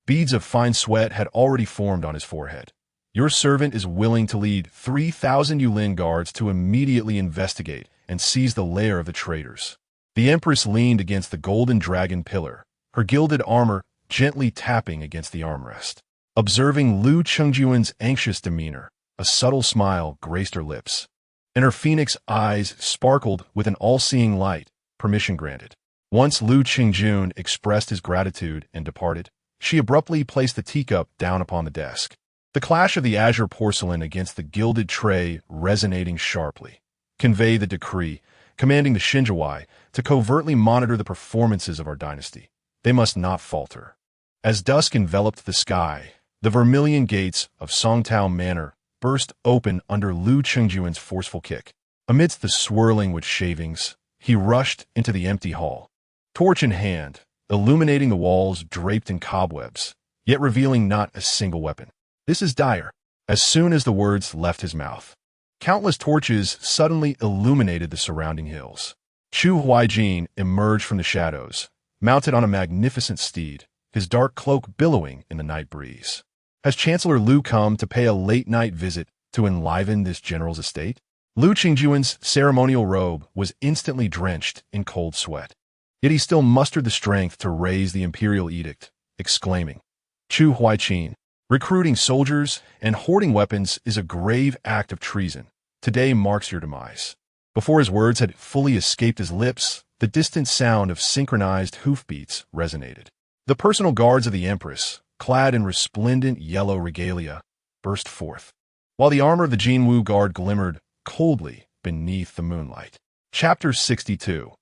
beads of fine sweat had already formed on his forehead. Your servant is willing to lead 3,000 Yulin guards to immediately investigate and seize the lair of the traitors. The Empress leaned against the golden dragon pillar, her gilded armor gently tapping against the armrest. Observing Lu Chengjuan's anxious demeanor, a subtle smile graced her lips, and her phoenix eyes sparkled with an all-seeing light. Permission granted. Once Lu Chengjun expressed his gratitude and departed, she abruptly placed the teacup down upon the desk. The clash of the azure porcelain against the gilded tray resonating sharply conveyed the decree, commanding the Xinjiawai to covertly monitor the performances of our dynasty. They must not falter. As dusk enveloped the sky, the vermilion gates of Songtao Manor burst open under Lu Chengjuan's forceful kick. Amidst the swirling wood shavings, he rushed into the empty hall, torch in hand, illuminating the walls draped in cobwebs, yet revealing not a single weapon. This is dire. As soon as the words left his mouth, countless torches suddenly illuminated the surrounding hills. Chu Huaijin emerged from the shadows, mounted on a magnificent steed, his dark cloak billowing in the night breeze. Has Chancellor Lu come to pay a late-night visit to enliven this general's estate? Lu Qingjuan's ceremonial robe was instantly drenched in cold sweat. Yet he still mustered the strength to raise the imperial edict, exclaiming, "Chu Huaijin, recruiting soldiers and hoarding weapons is a grave act of treason. Today marks your demise." Before his words had fully escaped his lips, the distant sound of synchronized hoofbeats resonated. The personal guards of the Empress, clad in resplendent yellow regalia, burst forth, while the armor of the Jinwu Guard glimmered coldly beneath the moonlight. Chapter 62.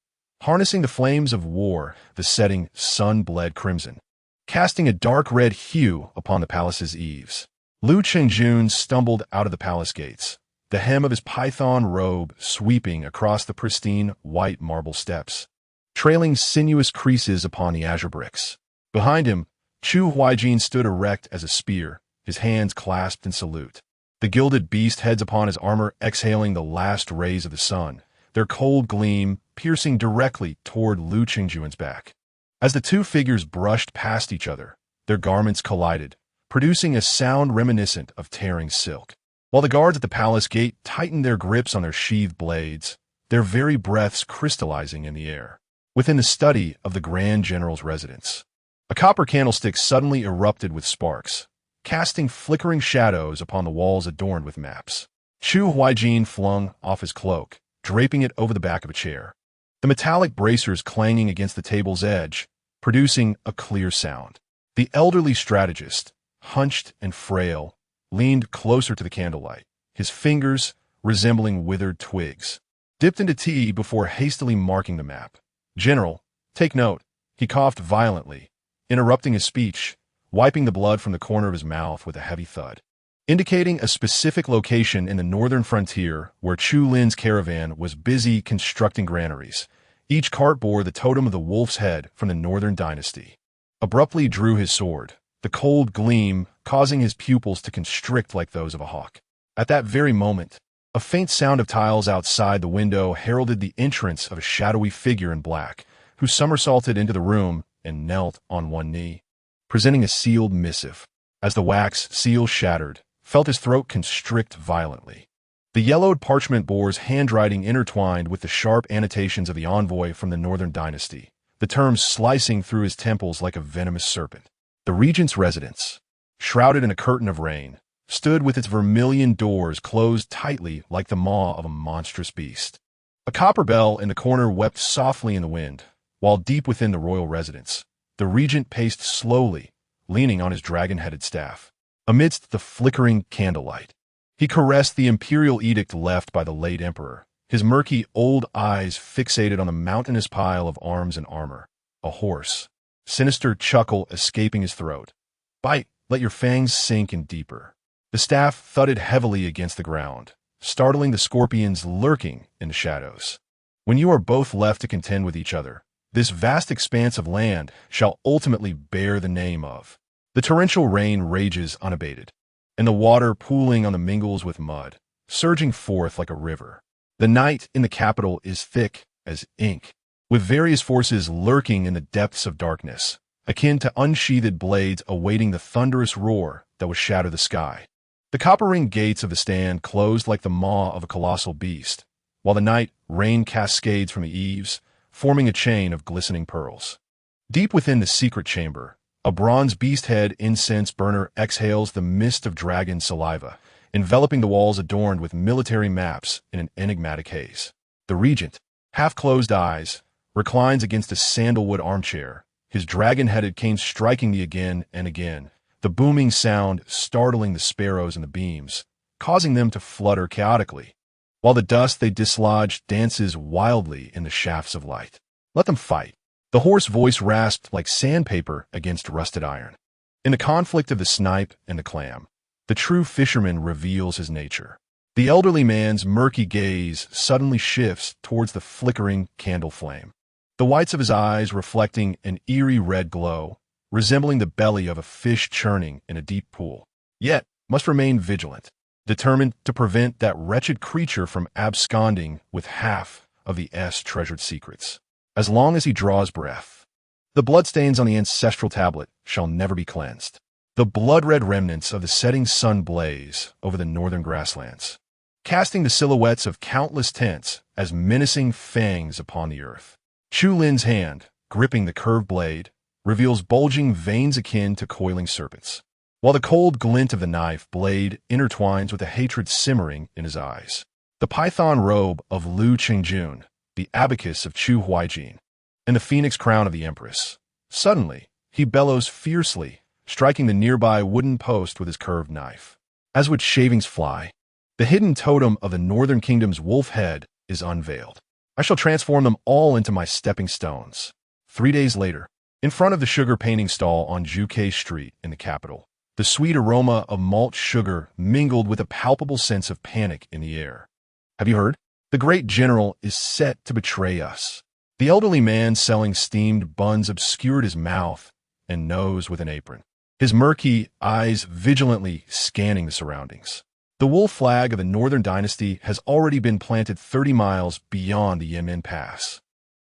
Harnessing the flames of war, the setting sun bled crimson, casting a dark red hue upon the palace's eaves. Lu Chengjun stumbled out of the palace gates, the hem of his python robe sweeping across the pristine white marble steps, trailing sinuous creases upon the azure bricks. Behind him, Chu Huaijin stood erect as a spear, his hands clasped in salute. The gilded beast heads upon his armor exhaling the last rays of the sun, their cold gleam piercing directly toward Lu Qingjuan's back. As the two figures brushed past each other, their garments collided, producing a sound reminiscent of tearing silk. While the guards at the palace gate tightened their grips on their sheathed blades, their very breaths crystallizing in the air. Within the study of the Grand General's residence, a copper candlestick suddenly erupted with sparks, casting flickering shadows upon the walls adorned with maps. Chu Huaijin flung off his cloak, draping it over the back of a chair, the metallic bracers clanging against the table's edge, producing a clear sound. The elderly strategist, hunched and frail, leaned closer to the candlelight, his fingers, resembling withered twigs, dipped into tea before hastily marking the map. "General, take note," he coughed violently, interrupting his speech, wiping the blood from the corner of his mouth with a heavy thud, indicating a specific location in the northern frontier where Chu Lin's caravan was busy constructing granaries. Each cart bore the totem of the wolf's head from the northern dynasty. Abruptly drew his sword, the cold gleam causing his pupils to constrict like those of a hawk. At that very moment, a faint sound of tiles outside the window heralded the entrance of a shadowy figure in black, who somersaulted into the room and knelt on one knee, presenting a sealed missive. As the wax seal shattered, felt his throat constrict violently. The yellowed parchment bore handwriting intertwined with the sharp annotations of the envoy from the northern dynasty, the terms slicing through his temples like a venomous serpent. The regent's residence, shrouded in a curtain of rain, stood with its vermilion doors closed tightly like the maw of a monstrous beast. A copper bell in the corner wept softly in the wind, while deep within the royal residence, the regent paced slowly, leaning on his dragon-headed staff. Amidst the flickering candlelight, he caressed the imperial edict left by the late emperor, his murky old eyes fixated on the mountainous pile of arms and armor. A hoarse, sinister chuckle escaping his throat. "Bite, let your fangs sink in deeper." The staff thudded heavily against the ground, startling the scorpions lurking in the shadows. "When you are both left to contend with each other, this vast expanse of land shall ultimately bear the name of." The torrential rain rages unabated, and the water pooling on the mingles with mud, surging forth like a river. The night in the capital is thick as ink, with various forces lurking in the depths of darkness, akin to unsheathed blades awaiting the thunderous roar that will shatter the sky. The copper-ringed gates of the stand closed like the maw of a colossal beast, while the night rained cascades from the eaves, forming a chain of glistening pearls. Deep within the secret chamber, a bronze beast-head incense burner exhales the mist of dragon saliva, enveloping the walls adorned with military maps in an enigmatic haze. The regent, half-closed eyes, reclines against a sandalwood armchair, his dragon-headed cane striking the again and again, the booming sound startling the sparrows in the beams, causing them to flutter chaotically, while the dust they dislodge dances wildly in the shafts of light. Let them fight. The hoarse voice rasped like sandpaper against rusted iron. In the conflict of the snipe and the clam, the true fisherman reveals his nature. The elderly man's murky gaze suddenly shifts towards the flickering candle flame, the whites of his eyes reflecting an eerie red glow, resembling the belly of a fish churning in a deep pool, yet must remain vigilant, determined to prevent that wretched creature from absconding with half of the treasured secrets. As long as he draws breath, the bloodstains on the ancestral tablet shall never be cleansed. The blood-red remnants of the setting sun blaze over the northern grasslands, casting the silhouettes of countless tents as menacing fangs upon the earth. Chu Lin's hand, gripping the curved blade, reveals bulging veins akin to coiling serpents, while the cold glint of the knife blade intertwines with the hatred simmering in his eyes. The python robe of Lu Qingjun, the abacus of Chu Huaijin, and the phoenix crown of the empress. Suddenly, he bellows fiercely, striking the nearby wooden post with his curved knife. As would shavings fly, the hidden totem of the northern kingdom's wolf head is unveiled. I shall transform them all into my stepping stones. 3 days later, in front of the sugar painting stall on Juke Street in the capital, the sweet aroma of malt sugar mingled with a palpable sense of panic in the air. Have you heard? The great general is set to betray us. The elderly man selling steamed buns obscured his mouth and nose with an apron, his murky eyes vigilantly scanning the surroundings. The wolf flag of the northern dynasty has already been planted 30 miles beyond the Yemen Pass.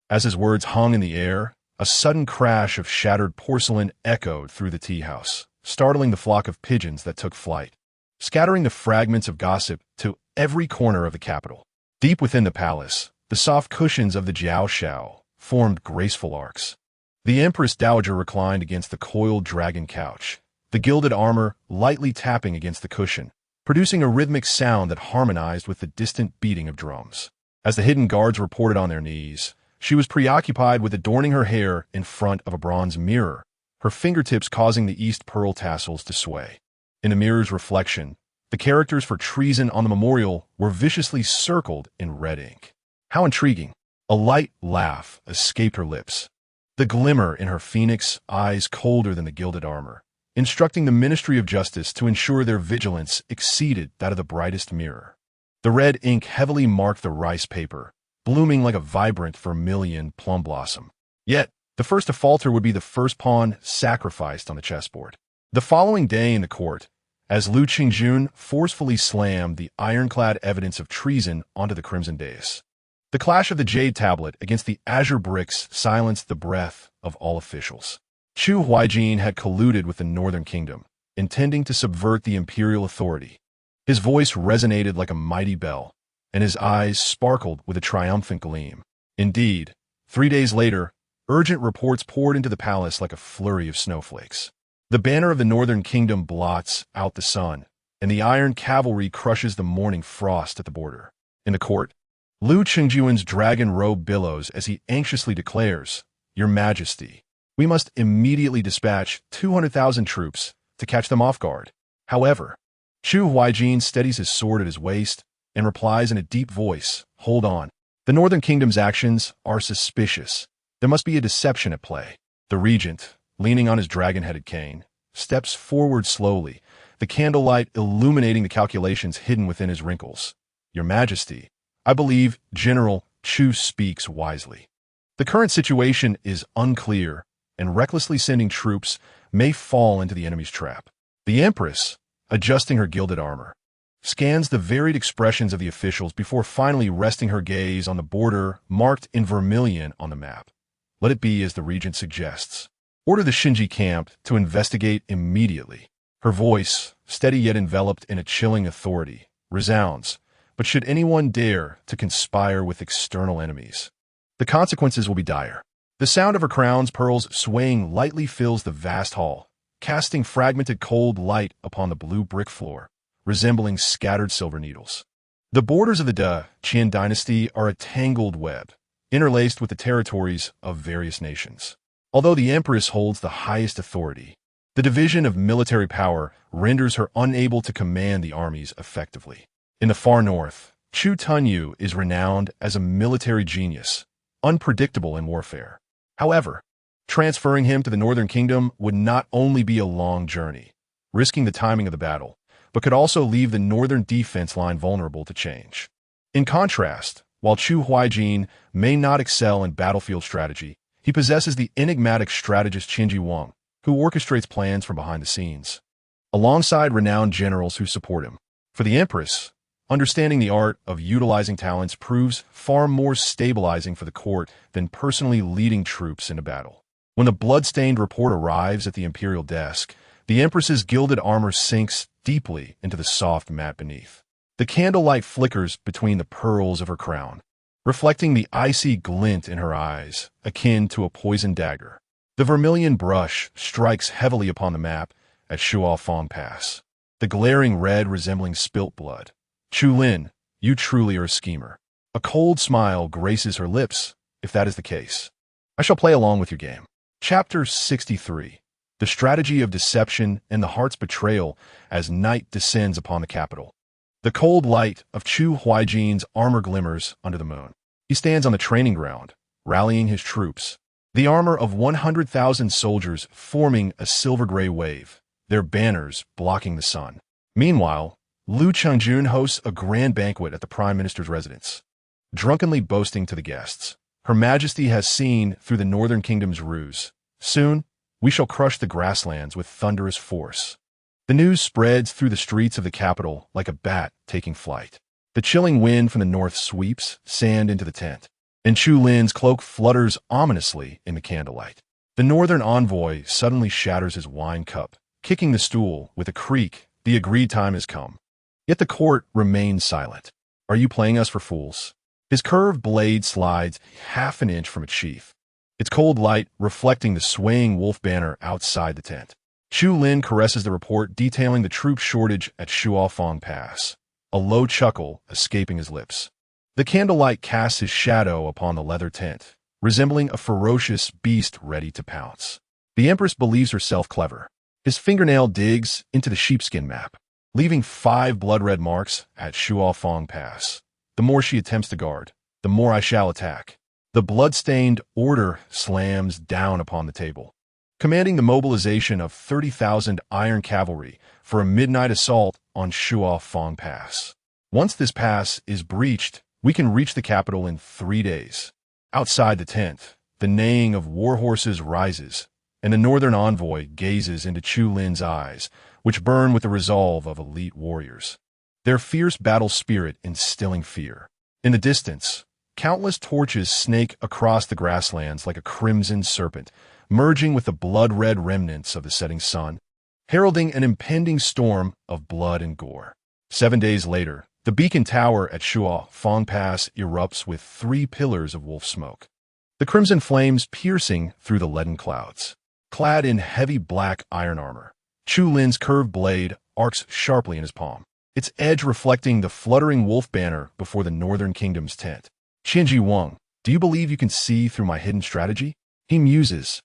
As his words hung in the air, a sudden crash of shattered porcelain echoed through the tea house, startling the flock of pigeons that took flight, scattering the fragments of gossip to every corner of the capital. Deep within the palace, the soft cushions of the Jiao Shao formed graceful arcs. The Empress Dowager reclined against the coiled dragon couch, the gilded armor lightly tapping against the cushion, producing a rhythmic sound that harmonized with the distant beating of drums. As the hidden guards reported on their knees, she was preoccupied with adorning her hair in front of a bronze mirror, her fingertips causing the East pearl tassels to sway. In the mirror's reflection, the characters for treason on the memorial were viciously circled in red ink. How intriguing! A light laugh escaped her lips, the glimmer in her phoenix eyes colder than the gilded armor, instructing the Ministry of Justice to ensure their vigilance exceeded that of the brightest mirror. The red ink heavily marked the rice paper, blooming like a vibrant vermilion plum blossom. Yet, the first to falter would be the first pawn sacrificed on the chessboard. The following day in the court, as Lu Qingjun forcefully slammed the ironclad evidence of treason onto the crimson dais, the clash of the jade tablet against the azure bricks silenced the breath of all officials. Chu Huaijin had colluded with the northern kingdom, intending to subvert the imperial authority. His voice resonated like a mighty bell, and his eyes sparkled with a triumphant gleam. Indeed, 3 days later, urgent reports poured into the palace like a flurry of snowflakes. The banner of the northern kingdom blots out the sun, and the iron cavalry crushes the morning frost at the border. In the court, Lu Qingjun's dragon robe billows as he anxiously declares, "Your Majesty, we must immediately dispatch 200,000 troops to catch them off guard." However, Chu Huaijin steadies his sword at his waist and replies in a deep voice, "Hold on. The northern kingdom's actions are suspicious. There must be a deception at play." The regent, leaning on his dragon-headed cane, steps forward slowly, the candlelight illuminating the calculations hidden within his wrinkles. "Your Majesty, I believe General Chu speaks wisely. The current situation is unclear, and recklessly sending troops may fall into the enemy's trap." The Empress, adjusting her gilded armor, scans the varied expressions of the officials before finally resting her gaze on the border marked in vermilion on the map. "Let it be as the regent suggests. Order the Shinji camp to investigate immediately." Her voice, steady yet enveloped in a chilling authority, resounds. But should anyone dare to conspire with external enemies, the consequences will be dire. The sound of her crown's pearls swaying lightly fills the vast hall, casting fragmented cold light upon the blue brick floor, resembling scattered silver needles. The borders of the Qin dynasty are a tangled web, interlaced with the territories of various nations. Although the empress holds the highest authority, the division of military power renders her unable to command the armies effectively. In the far north, Chu Tunyu is renowned as a military genius, unpredictable in warfare. However, transferring him to the northern kingdom would not only be a long journey, risking the timing of the battle, but could also leave the northern defense line vulnerable to change. In contrast, while Chu Huaijin may not excel in battlefield strategy, he possesses the enigmatic strategist Qin Wang, who orchestrates plans from behind the scenes, alongside renowned generals who support him. For the empress, understanding the art of utilizing talents proves far more stabilizing for the court than personally leading troops into battle. When the blood-stained report arrives at the imperial desk, the empress's gilded armor sinks deeply into the soft mat beneath. The candlelight flickers between the pearls of her crown, reflecting the icy glint in her eyes, akin to a poisoned dagger. The vermilion brush strikes heavily upon the map at Shuofang Pass, the glaring red resembling spilt blood. Chu Lin, you truly are a schemer. A cold smile graces her lips, if that is the case. I shall play along with your game. Chapter 63. The Strategy of Deception and the Heart's Betrayal as night descends upon the capital. The cold light of Chu Huaijin's armor glimmers under the moon. He stands on the training ground, rallying his troops. The armor of 100,000 soldiers forming a silver-gray wave, their banners blocking the sun. Meanwhile, Lu Chengjun hosts a grand banquet at the Prime Minister's residence, drunkenly boasting to the guests. Her Majesty has seen through the Northern Kingdom's ruse. Soon, we shall crush the grasslands with thunderous force. The news spreads through the streets of the capital like a bat taking flight. The chilling wind from the north sweeps sand into the tent, and Chu Lin's cloak flutters ominously in the candlelight. The northern envoy suddenly shatters his wine cup, kicking the stool with a creak. The agreed time has come. Yet the court remains silent. Are you playing us for fools? His curved blade slides half an inch from its sheath, its cold light reflecting the swaying wolf banner outside the tent. Chu Lin caresses the report detailing the troop shortage at Shuofang Pass, a low chuckle escaping his lips. The candlelight casts his shadow upon the leather tent, resembling a ferocious beast ready to pounce. The empress believes herself clever. His fingernail digs into the sheepskin map, leaving 5 blood-red marks at Shuofang Pass. The more she attempts to guard, the more I shall attack. The blood-stained order slams down upon the table, commanding the mobilization of 30,000 iron cavalry for a midnight assault on Shuofang Pass. Once this pass is breached, we can reach the capital in 3 days. Outside the tent, the neighing of war horses rises, and the northern envoy gazes into Chu Lin's eyes, which burn with the resolve of elite warriors, their fierce battle spirit instilling fear. In the distance, countless torches snake across the grasslands like a crimson serpent, merging with the blood-red remnants of the setting sun, heralding an impending storm of blood and gore. 7 days later, the beacon tower at Shuofang Pass erupts with 3 pillars of wolf smoke, the crimson flames piercing through the leaden clouds. Clad in heavy black iron armor, Chu Lin's curved blade arcs sharply in his palm, its edge reflecting the fluttering wolf banner before the northern kingdom's tent. Qin Wang, do you believe you can see through my hidden strategy? He muses,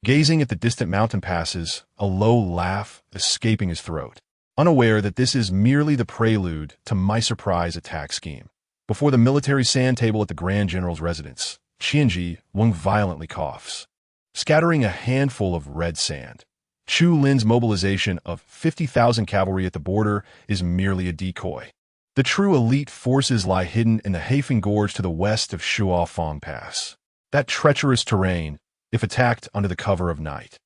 gazing at the distant mountain passes, a low laugh escaping his throat, unaware that this is merely the prelude to my surprise attack scheme. Before the military sand table at the Grand General's residence, Qin Wang violently coughs, scattering a handful of red sand. Chu Lin's mobilization of 50,000 cavalry at the border is merely a decoy. The true elite forces lie hidden in the Haifeng Gorge to the west of Shuofang Pass. That treacherous terrain, if attacked under the cover of night,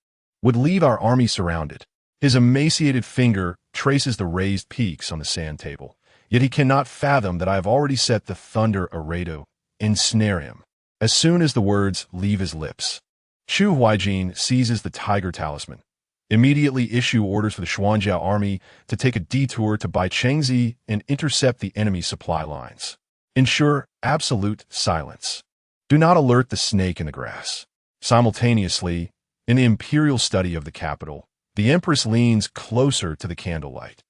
would leave our army surrounded. His emaciated finger traces the raised peaks on the sand table, yet he cannot fathom that I have already set the thunder array to ensnare him. As soon as the words leave his lips, Chu Huaijin seizes the tiger talisman, Immediately issue orders for the Xuanjiao army to take a detour to Baichengzi and intercept the enemy's supply lines. Ensure absolute silence. Do not alert the snake in the grass. Simultaneously, in the imperial study of the capital, the Empress leans closer to the candlelight,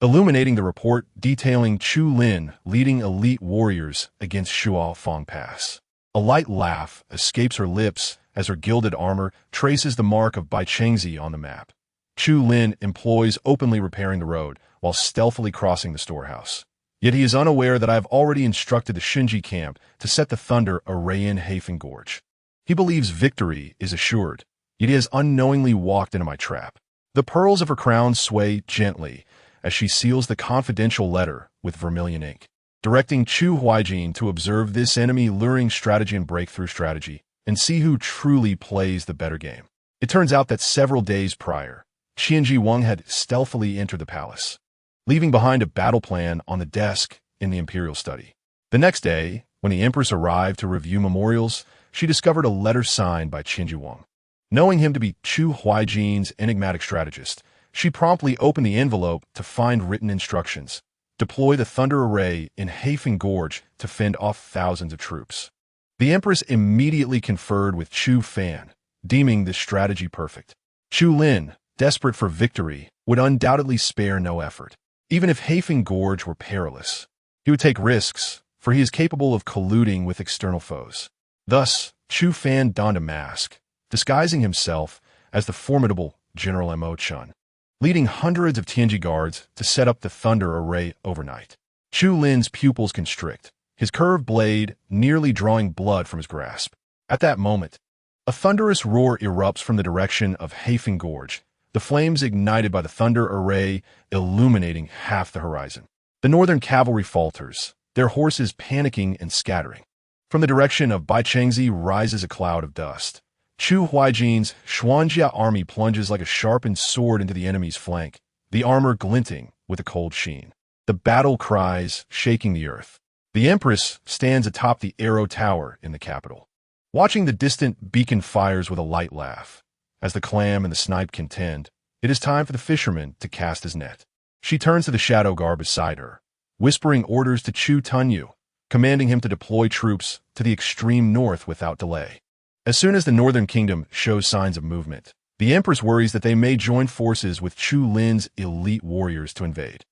illuminating the report detailing Chu Lin leading elite warriors against Shuao Pass. A light laugh escapes her lips as her gilded armor traces the mark of Baichengzi on the map. Chu Lin employs openly repairing the road while stealthily crossing the storehouse. Yet he is unaware that I have already instructed the Shinji camp to set the thunder array in Hafen Gorge. He believes victory is assured, yet he has unknowingly walked into my trap. The pearls of her crown sway gently as she seals the confidential letter with vermilion ink, directing Chu Huaijin to observe this enemy-luring strategy and breakthrough strategy, and see who truly plays the better game. It turns out that several days prior, Qianji Wang had stealthily entered the palace, leaving behind a battle plan on the desk in the imperial study. The next day, when the Empress arrived to review memorials, she discovered a letter signed by Qianji Wang. Knowing him to be Chu Huaijin's enigmatic strategist, she promptly opened the envelope to find written instructions. Deploy the Thunder Array in Hafen Gorge to fend off thousands of troops. The Empress immediately conferred with Chu Fan, deeming this strategy perfect. Chu Lin, desperate for victory, would undoubtedly spare no effort. Even if Hafen Gorge were perilous, he would take risks, for he is capable of colluding with external foes. Thus, Chu Fan donned a mask, disguising himself as the formidable General Mo Chun, leading hundreds of Tianji guards to set up the Thunder Array overnight. Chu Lin's pupils constrict, his curved blade nearly drawing blood from his grasp. At that moment, a thunderous roar erupts from the direction of Hafen Gorge, the flames ignited by the Thunder Array illuminating half the horizon. The northern cavalry falters, their horses panicking and scattering. From the direction of Baichengzi rises a cloud of dust. Chu Huaijin's Xuanjia army plunges like a sharpened sword into the enemy's flank, the armor glinting with a cold sheen. The battle cries shaking the earth. The Empress stands atop the Arrow Tower in the capital, watching the distant beacon fires with a light laugh. As the clam and the snipe contend, it is time for the fisherman to cast his net. She turns to the shadow guard beside her, whispering orders to Chu Tunyu, commanding him to deploy troops to the extreme north without delay. As soon as the northern kingdom shows signs of movement, the Empress worries that they may join forces with Chu Lin's elite warriors to invade.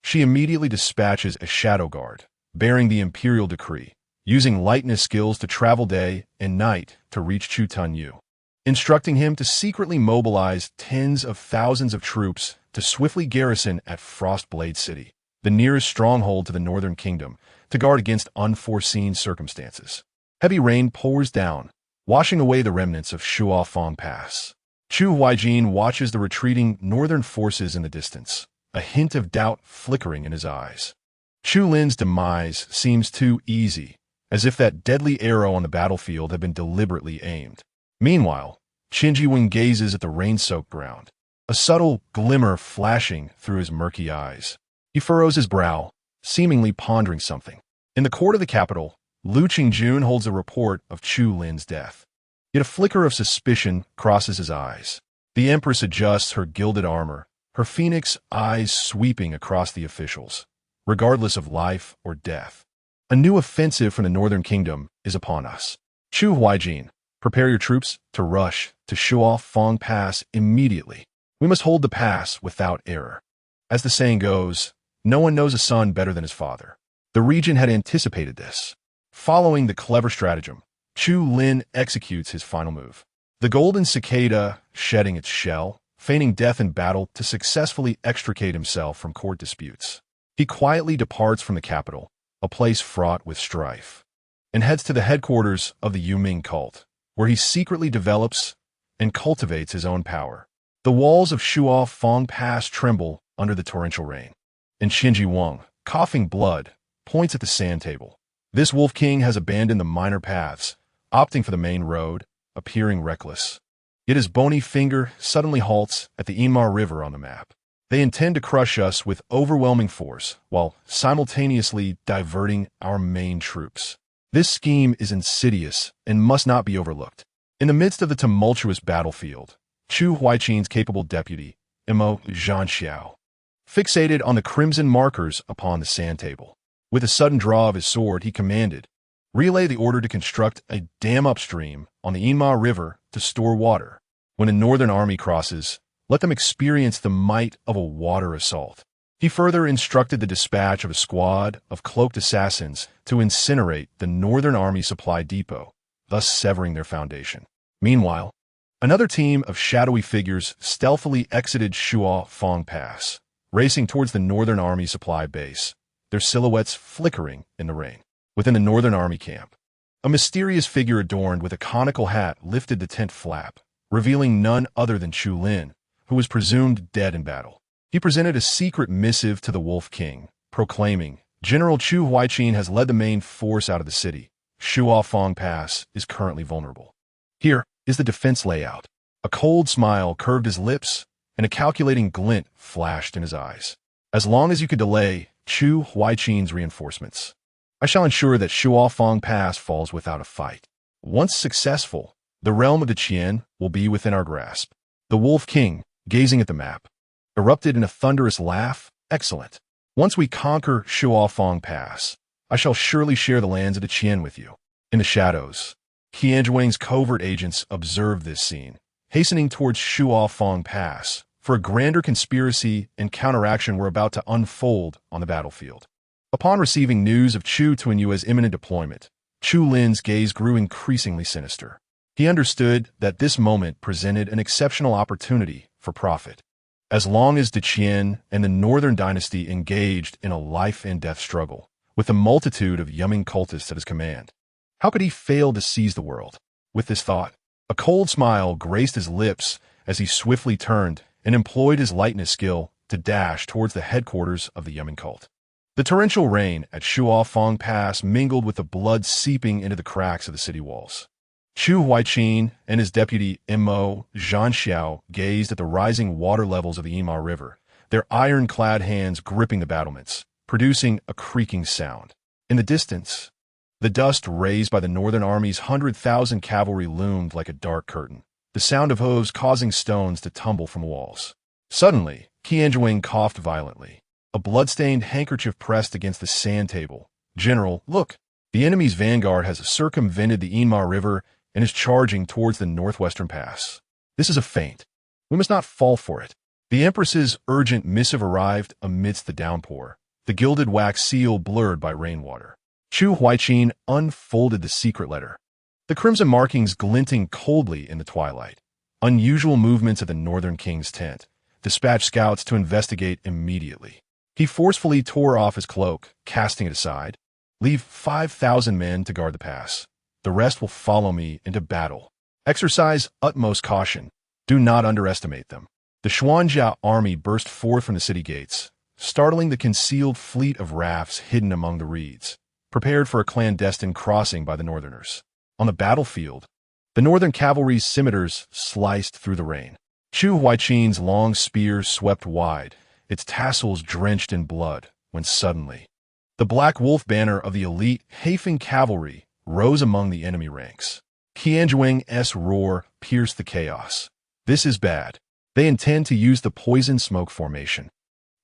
She immediately dispatches a shadow guard, bearing the imperial decree, using lightness skills to travel day and night to reach Chu Tunyu, instructing him to secretly mobilize tens of thousands of troops to swiftly garrison at Frostblade City, the nearest stronghold to the northern kingdom, to guard against unforeseen circumstances. Heavy rain pours down, washing away the remnants of Shuao Pass. Chu Huaijin watches the retreating northern forces in the distance, a hint of doubt flickering in his eyes. Chu Lin's demise seems too easy, as if that deadly arrow on the battlefield had been deliberately aimed. Meanwhile, Qianji Wen gazes at the rain-soaked ground, a subtle glimmer flashing through his murky eyes. He furrows his brow, seemingly pondering something. In the court of the capital, Lu Qingjun holds a report of Chu Lin's death. Yet a flicker of suspicion crosses his eyes. The Empress adjusts her gilded armor, her phoenix eyes sweeping across the officials, regardless of life or death. A new offensive from the northern kingdom is upon us. Chu Huaijin, prepare your troops to rush to Shuao Pass immediately. We must hold the pass without error. As the saying goes, no one knows a son better than his father. The regent had anticipated this. Following the clever stratagem, Chu Lin executes his final move. The golden cicada shedding its shell, feigning death in battle to successfully extricate himself from court disputes. He quietly departs from the capital, a place fraught with strife, and heads to the headquarters of the Yuming cult, where he secretly develops and cultivates his own power. The walls of Shuao Pass tremble under the torrential rain, and Qianji Wang, coughing blood, points at the sand table. This wolf king has abandoned the minor paths, opting for the main road, appearing reckless. Yet his bony finger suddenly halts at the Inmar River on the map. They intend to crush us with overwhelming force, while simultaneously diverting our main troops. This scheme is insidious and must not be overlooked. In the midst of the tumultuous battlefield, Chu Huaiqin's capable deputy, Mo Zhanxiao, fixated on the crimson markers upon the sand table. With a sudden draw of his sword, he commanded, "Relay the order to construct a dam upstream on the Yinma River to store water. When a northern army crosses, let them experience the might of a water assault." He further instructed the dispatch of a squad of cloaked assassins to incinerate the northern army supply depot, thus severing their foundation. Meanwhile, another team of shadowy figures stealthily exited Shuofang Pass, racing towards the northern army supply base, their silhouettes flickering in the rain. Within the northern army camp, a mysterious figure adorned with a conical hat lifted the tent flap, revealing none other than Chu Lin, who was presumed dead in battle. He presented a secret missive to the Wolf King, proclaiming, "General Chu Huaiqin has led the main force out of the city. Shuofang Pass is currently vulnerable. Here is the defense layout." A cold smile curved his lips, and a calculating glint flashed in his eyes. "As long as you could delay Chu Huaiqin's reinforcements, I shall ensure that Shuofang Pass falls without a fight. Once successful, the realm of the Qian will be within our grasp." The Wolf King, gazing at the map, erupted in a thunderous laugh. "Excellent. Once we conquer Shuofang Pass, I shall surely share the lands of the Qian with you." In the shadows, Qianzhuang's covert agents observed this scene, hastening towards Shuofang Pass, for a grander conspiracy and counteraction were about to unfold on the battlefield. Upon receiving news of Chu Tuanyue's imminent deployment, Chu Lin's gaze grew increasingly sinister. He understood that this moment presented an exceptional opportunity for profit. As long as the Qian and the Northern Dynasty engaged in a life-and-death struggle, with a multitude of Yuming cultists at his command, how could he fail to seize the world? With this thought, a cold smile graced his lips as he swiftly turned and employed his lightness skill to dash towards the headquarters of the Yuming cult. The torrential rain at Shuofang Pass mingled with the blood seeping into the cracks of the city walls. Chu Huaiqin and his deputy Mo Zhanxiao gazed at the rising water levels of the Yinma River, their iron-clad hands gripping the battlements, producing a creaking sound. In the distance, the dust raised by the northern army's 100,000 cavalry loomed like a dark curtain, the sound of hooves causing stones to tumble from walls. Suddenly, Qianzhuang coughed violently, a blood-stained handkerchief pressed against the sand table. "General, look! The enemy's vanguard has circumvented the Yinma River and is charging towards the northwestern pass. This is a feint. We must not fall for it." The Empress's urgent missive arrived amidst the downpour, the gilded wax seal blurred by rainwater. Chu Huaiqin unfolded the secret letter, the crimson markings glinting coldly in the twilight. "Unusual movements at the Northern King's tent. Dispatch scouts to investigate immediately." He forcefully tore off his cloak, casting it aside. "Leave 5,000 men to guard the pass. The rest will follow me into battle. Exercise utmost caution. Do not underestimate them." The Xuanjia army burst forth from the city gates, startling the concealed fleet of rafts hidden among the reeds, prepared for a clandestine crossing by the northerners. On the battlefield, the northern cavalry's scimitars sliced through the rain. Chu Huaiqin's long spear swept wide, its tassels drenched in blood, when suddenly, the Black Wolf banner of the elite Heifeng cavalry rose among the enemy ranks. Qianzhuang's roar pierced the chaos. "This is bad. They intend to use the poison smoke formation.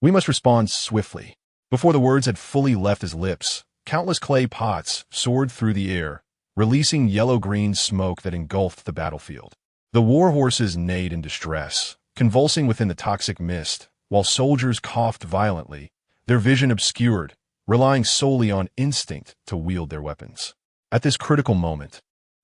We must respond swiftly." Before the words had fully left his lips, countless clay pots soared through the air, releasing yellow-green smoke that engulfed the battlefield. The war horses neighed in distress, convulsing within the toxic mist, while soldiers coughed violently, their vision obscured, relying solely on instinct to wield their weapons. At this critical moment,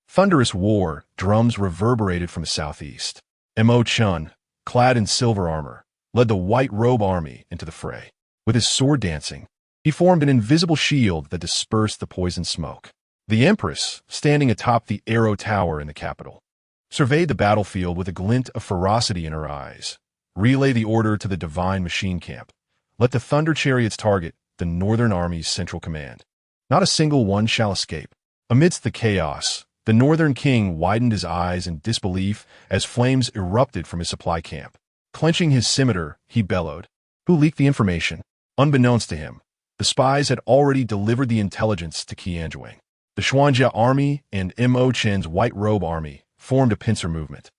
thunderous war drums reverberated from the southeast. Mo Chun, clad in silver armor, led the white robe army into the fray. With his sword dancing, he formed an invisible shield that dispersed the poison smoke. The Empress, standing atop the Arrow Tower in the capital, surveyed the battlefield with a glint of ferocity in her eyes. "Relay the order to the Divine Machine Camp. Let the Thunder Chariots target the Northern Army's central command. Not a single one shall escape." Amidst the chaos, the Northern King widened his eyes in disbelief as flames erupted from his supply camp. Clenching his scimitar, he bellowed, "Who leaked the information?" Unbeknownst to him, the spies had already delivered the intelligence to Qianzhuang. The Xuanjia army and Mo Chen's White Robe army formed a pincer movement.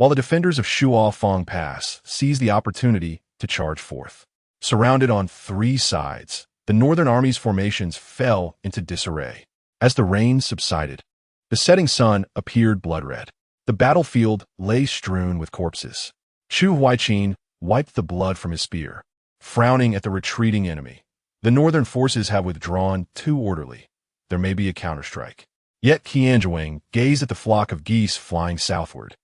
while the defenders of Shuofeng Pass seized the opportunity to charge forth. Surrounded on three sides, the northern army's formations fell into disarray. As the rain subsided, the setting sun appeared blood-red. The battlefield lay strewn with corpses. Chu Huaiqin wiped the blood from his spear, frowning at the retreating enemy. The northern forces have withdrawn too orderly. There may be a counterstrike. Yet Qianzhuang gazed at the flock of geese flying southward,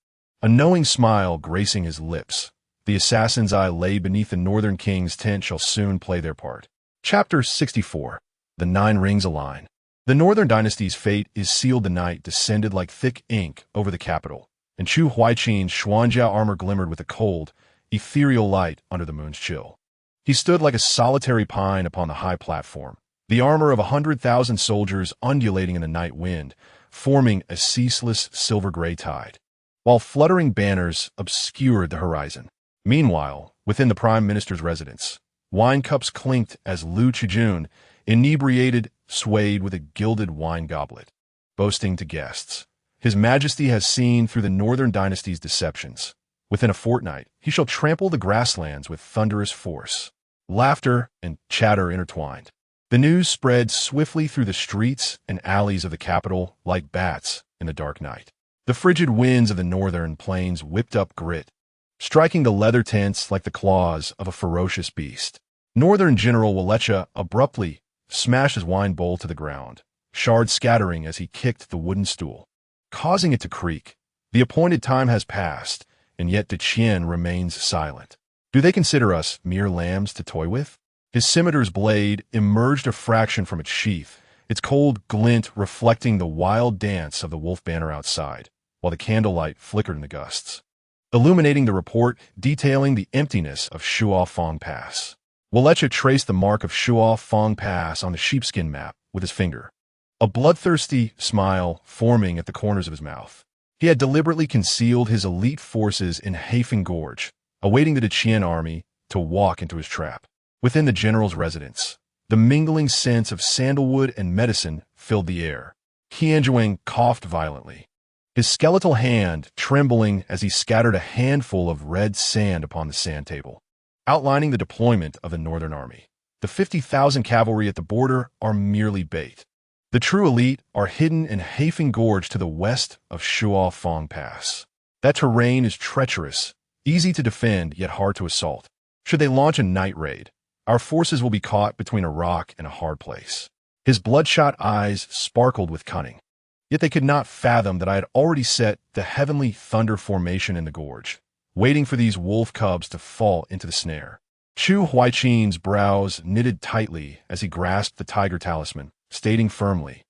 a knowing smile gracing his lips. The assassin's eye lay beneath the northern king's tent shall soon play their part. Chapter 64. The Nine Rings Align. The northern dynasty's fate is sealed. The night descended like thick ink over the capital, and Chu Huaiqin's Xuanjia armor glimmered with a cold, ethereal light under the moon's chill. He stood like a solitary pine upon the high platform, the armor of 100,000 soldiers undulating in the night wind, forming a ceaseless silver-gray tide, while fluttering banners obscured the horizon. Meanwhile, within the prime minister's residence, wine cups clinked as Lu Chijun, inebriated, swayed with a gilded wine goblet, boasting to guests, "His Majesty has seen through the northern dynasty's deceptions. Within a fortnight, he shall trample the grasslands with thunderous force." Laughter and chatter intertwined. The news spread swiftly through the streets and alleys of the capital like bats in the dark night. The frigid winds of the northern plains whipped up grit, striking the leather tents like the claws of a ferocious beast. Northern General Welecha abruptly smashed his wine bowl to the ground, shards scattering as he kicked the wooden stool, causing it to creak. The appointed time has passed, and yet De Qian remains silent. Do they consider us mere lambs to toy with? His scimitar's blade emerged a fraction from its sheath, its cold glint reflecting the wild dance of the wolf banner outside, while the candlelight flickered in the gusts, illuminating the report detailing the emptiness of Shuofeng Pass. Welecha traced the mark of Shuofeng Pass on the sheepskin map with his finger, a bloodthirsty smile forming at the corners of his mouth. He had deliberately concealed his elite forces in Hafen Gorge, awaiting the De Qian army to walk into his trap. Within the general's residence, the mingling scents of sandalwood and medicine filled the air. Qianzhuang coughed violently, his skeletal hand trembling as he scattered a handful of red sand upon the sand table, outlining the deployment of the northern army. The 50,000 cavalry at the border are merely bait. The true elite are hidden in Hafen Gorge to the west of Shuofeng Pass. That terrain is treacherous, easy to defend yet hard to assault. Should they launch a night raid, our forces will be caught between a rock and a hard place. His bloodshot eyes sparkled with cunning. Yet they could not fathom that I had already set the heavenly thunder formation in the gorge, waiting for these wolf cubs to fall into the snare. Chu Huaiqin's brows knitted tightly as he grasped the tiger talisman, stating firmly,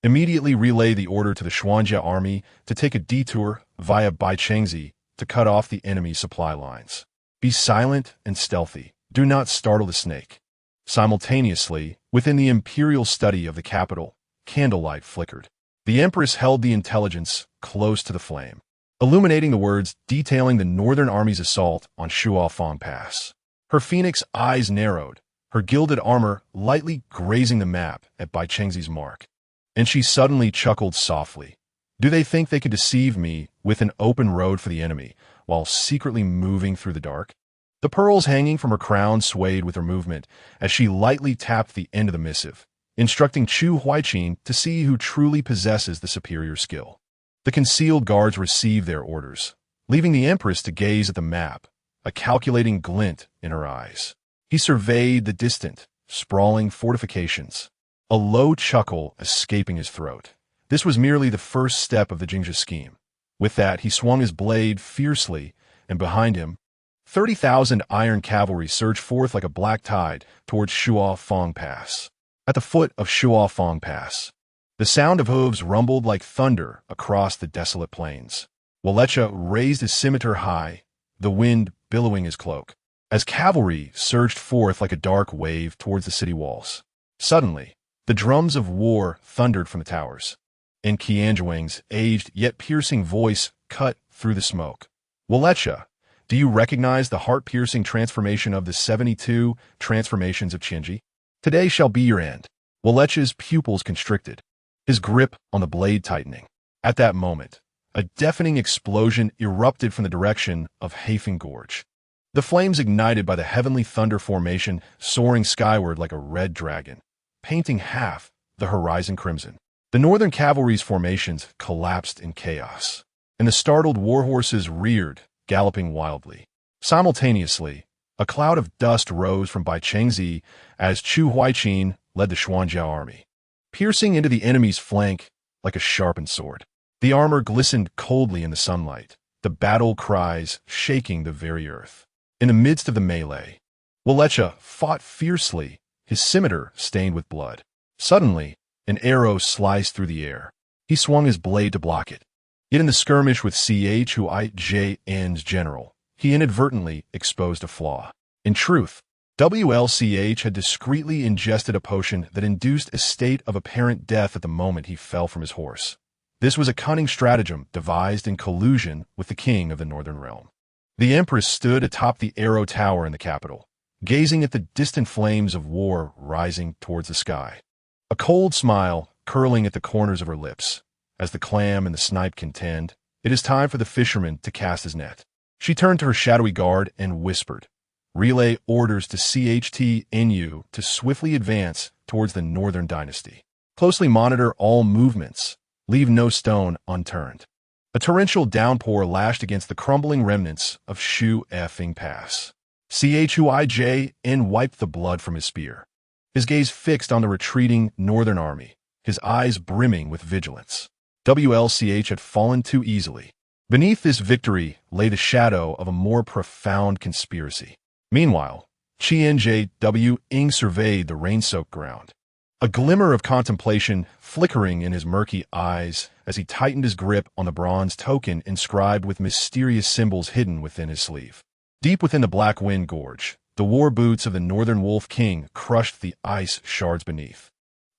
"Immediately relay the order to the Xuanjia army to take a detour via Baichengzi to cut off the enemy's supply lines. Be silent and stealthy. Do not startle the snake." Simultaneously, within the imperial study of the capital, candlelight flickered. The Empress held the intelligence close to the flame, illuminating the words detailing the northern army's assault on Shuofeng Pass. Her phoenix eyes narrowed, her gilded armor lightly grazing the map at Baichengzi's mark, and she suddenly chuckled softly. Do they think they could deceive me with an open road for the enemy while secretly moving through the dark? The pearls hanging from her crown swayed with her movement as she lightly tapped the end of the missive, instructing Chu Huaiqin to see who truly possesses the superior skill. The concealed guards received their orders, leaving the Empress to gaze at the map, a calculating glint in her eyes. He surveyed the distant, sprawling fortifications, a low chuckle escaping his throat. This was merely the first step of the Jingzhi scheme. With that, he swung his blade fiercely, and behind him, 30,000 iron cavalry surged forth like a black tide towards Shuofeng Pass. At the foot of Shuofeng Pass, the sound of hooves rumbled like thunder across the desolate plains. Welecha raised his scimitar high, the wind billowing his cloak, as cavalry surged forth like a dark wave towards the city walls. Suddenly, the drums of war thundered from the towers, and Qianzhuang's aged yet piercing voice cut through the smoke. "Welecha, do you recognize the heart-piercing transformation of the 72 transformations of Qianji? Today shall be your end." Welecha's pupils constricted, his grip on the blade tightening. At that moment, A deafening explosion erupted from the direction of Hafen Gorge. The flames ignited by the heavenly thunder formation soaring skyward like a red dragon, painting half the horizon crimson. The northern cavalry's formations collapsed in chaos, and the startled warhorses reared, galloping wildly. Simultaneously, a cloud of dust rose from Baichengzi as Chu Huaiqin led the Xuanjiao army, piercing into the enemy's flank like a sharpened sword. The armor glistened coldly in the sunlight, the battle cries shaking the very earth. In the midst of the melee, Walecha fought fiercely, his scimitar stained with blood. Suddenly, an arrow sliced through the air. He swung his blade to block it. Yet in the skirmish with Chuijian's general, he inadvertently exposed a flaw. In truth, WLCH had discreetly ingested a potion that induced a state of apparent death at the moment he fell from his horse. This was a cunning stratagem devised in collusion with the king of the Northern Realm. The Empress stood atop the Arrow Tower in the capital, gazing at the distant flames of war rising towards the sky. A cold smile curling at the corners of her lips. As the clam and the snipe contend, it is time for the fisherman to cast his net. She turned to her shadowy guard and whispered, "Relay orders to CHTNU to swiftly advance towards the Northern Dynasty. Closely monitor all movements. Leave no stone unturned." A torrential downpour lashed against the crumbling remnants of Shu Fing Pass. Chuijn wiped the blood from his spear, his gaze fixed on the retreating northern army, his eyes brimming with vigilance. WLCH had fallen too easily. Beneath this victory lay the shadow of a more profound conspiracy. Meanwhile, Qianjw surveyed the rain-soaked ground, a glimmer of contemplation flickering in his murky eyes as he tightened his grip on the bronze token inscribed with mysterious symbols hidden within his sleeve. Deep within the Black Wind Gorge, the war boots of the Northern Wolf King crushed the ice shards beneath.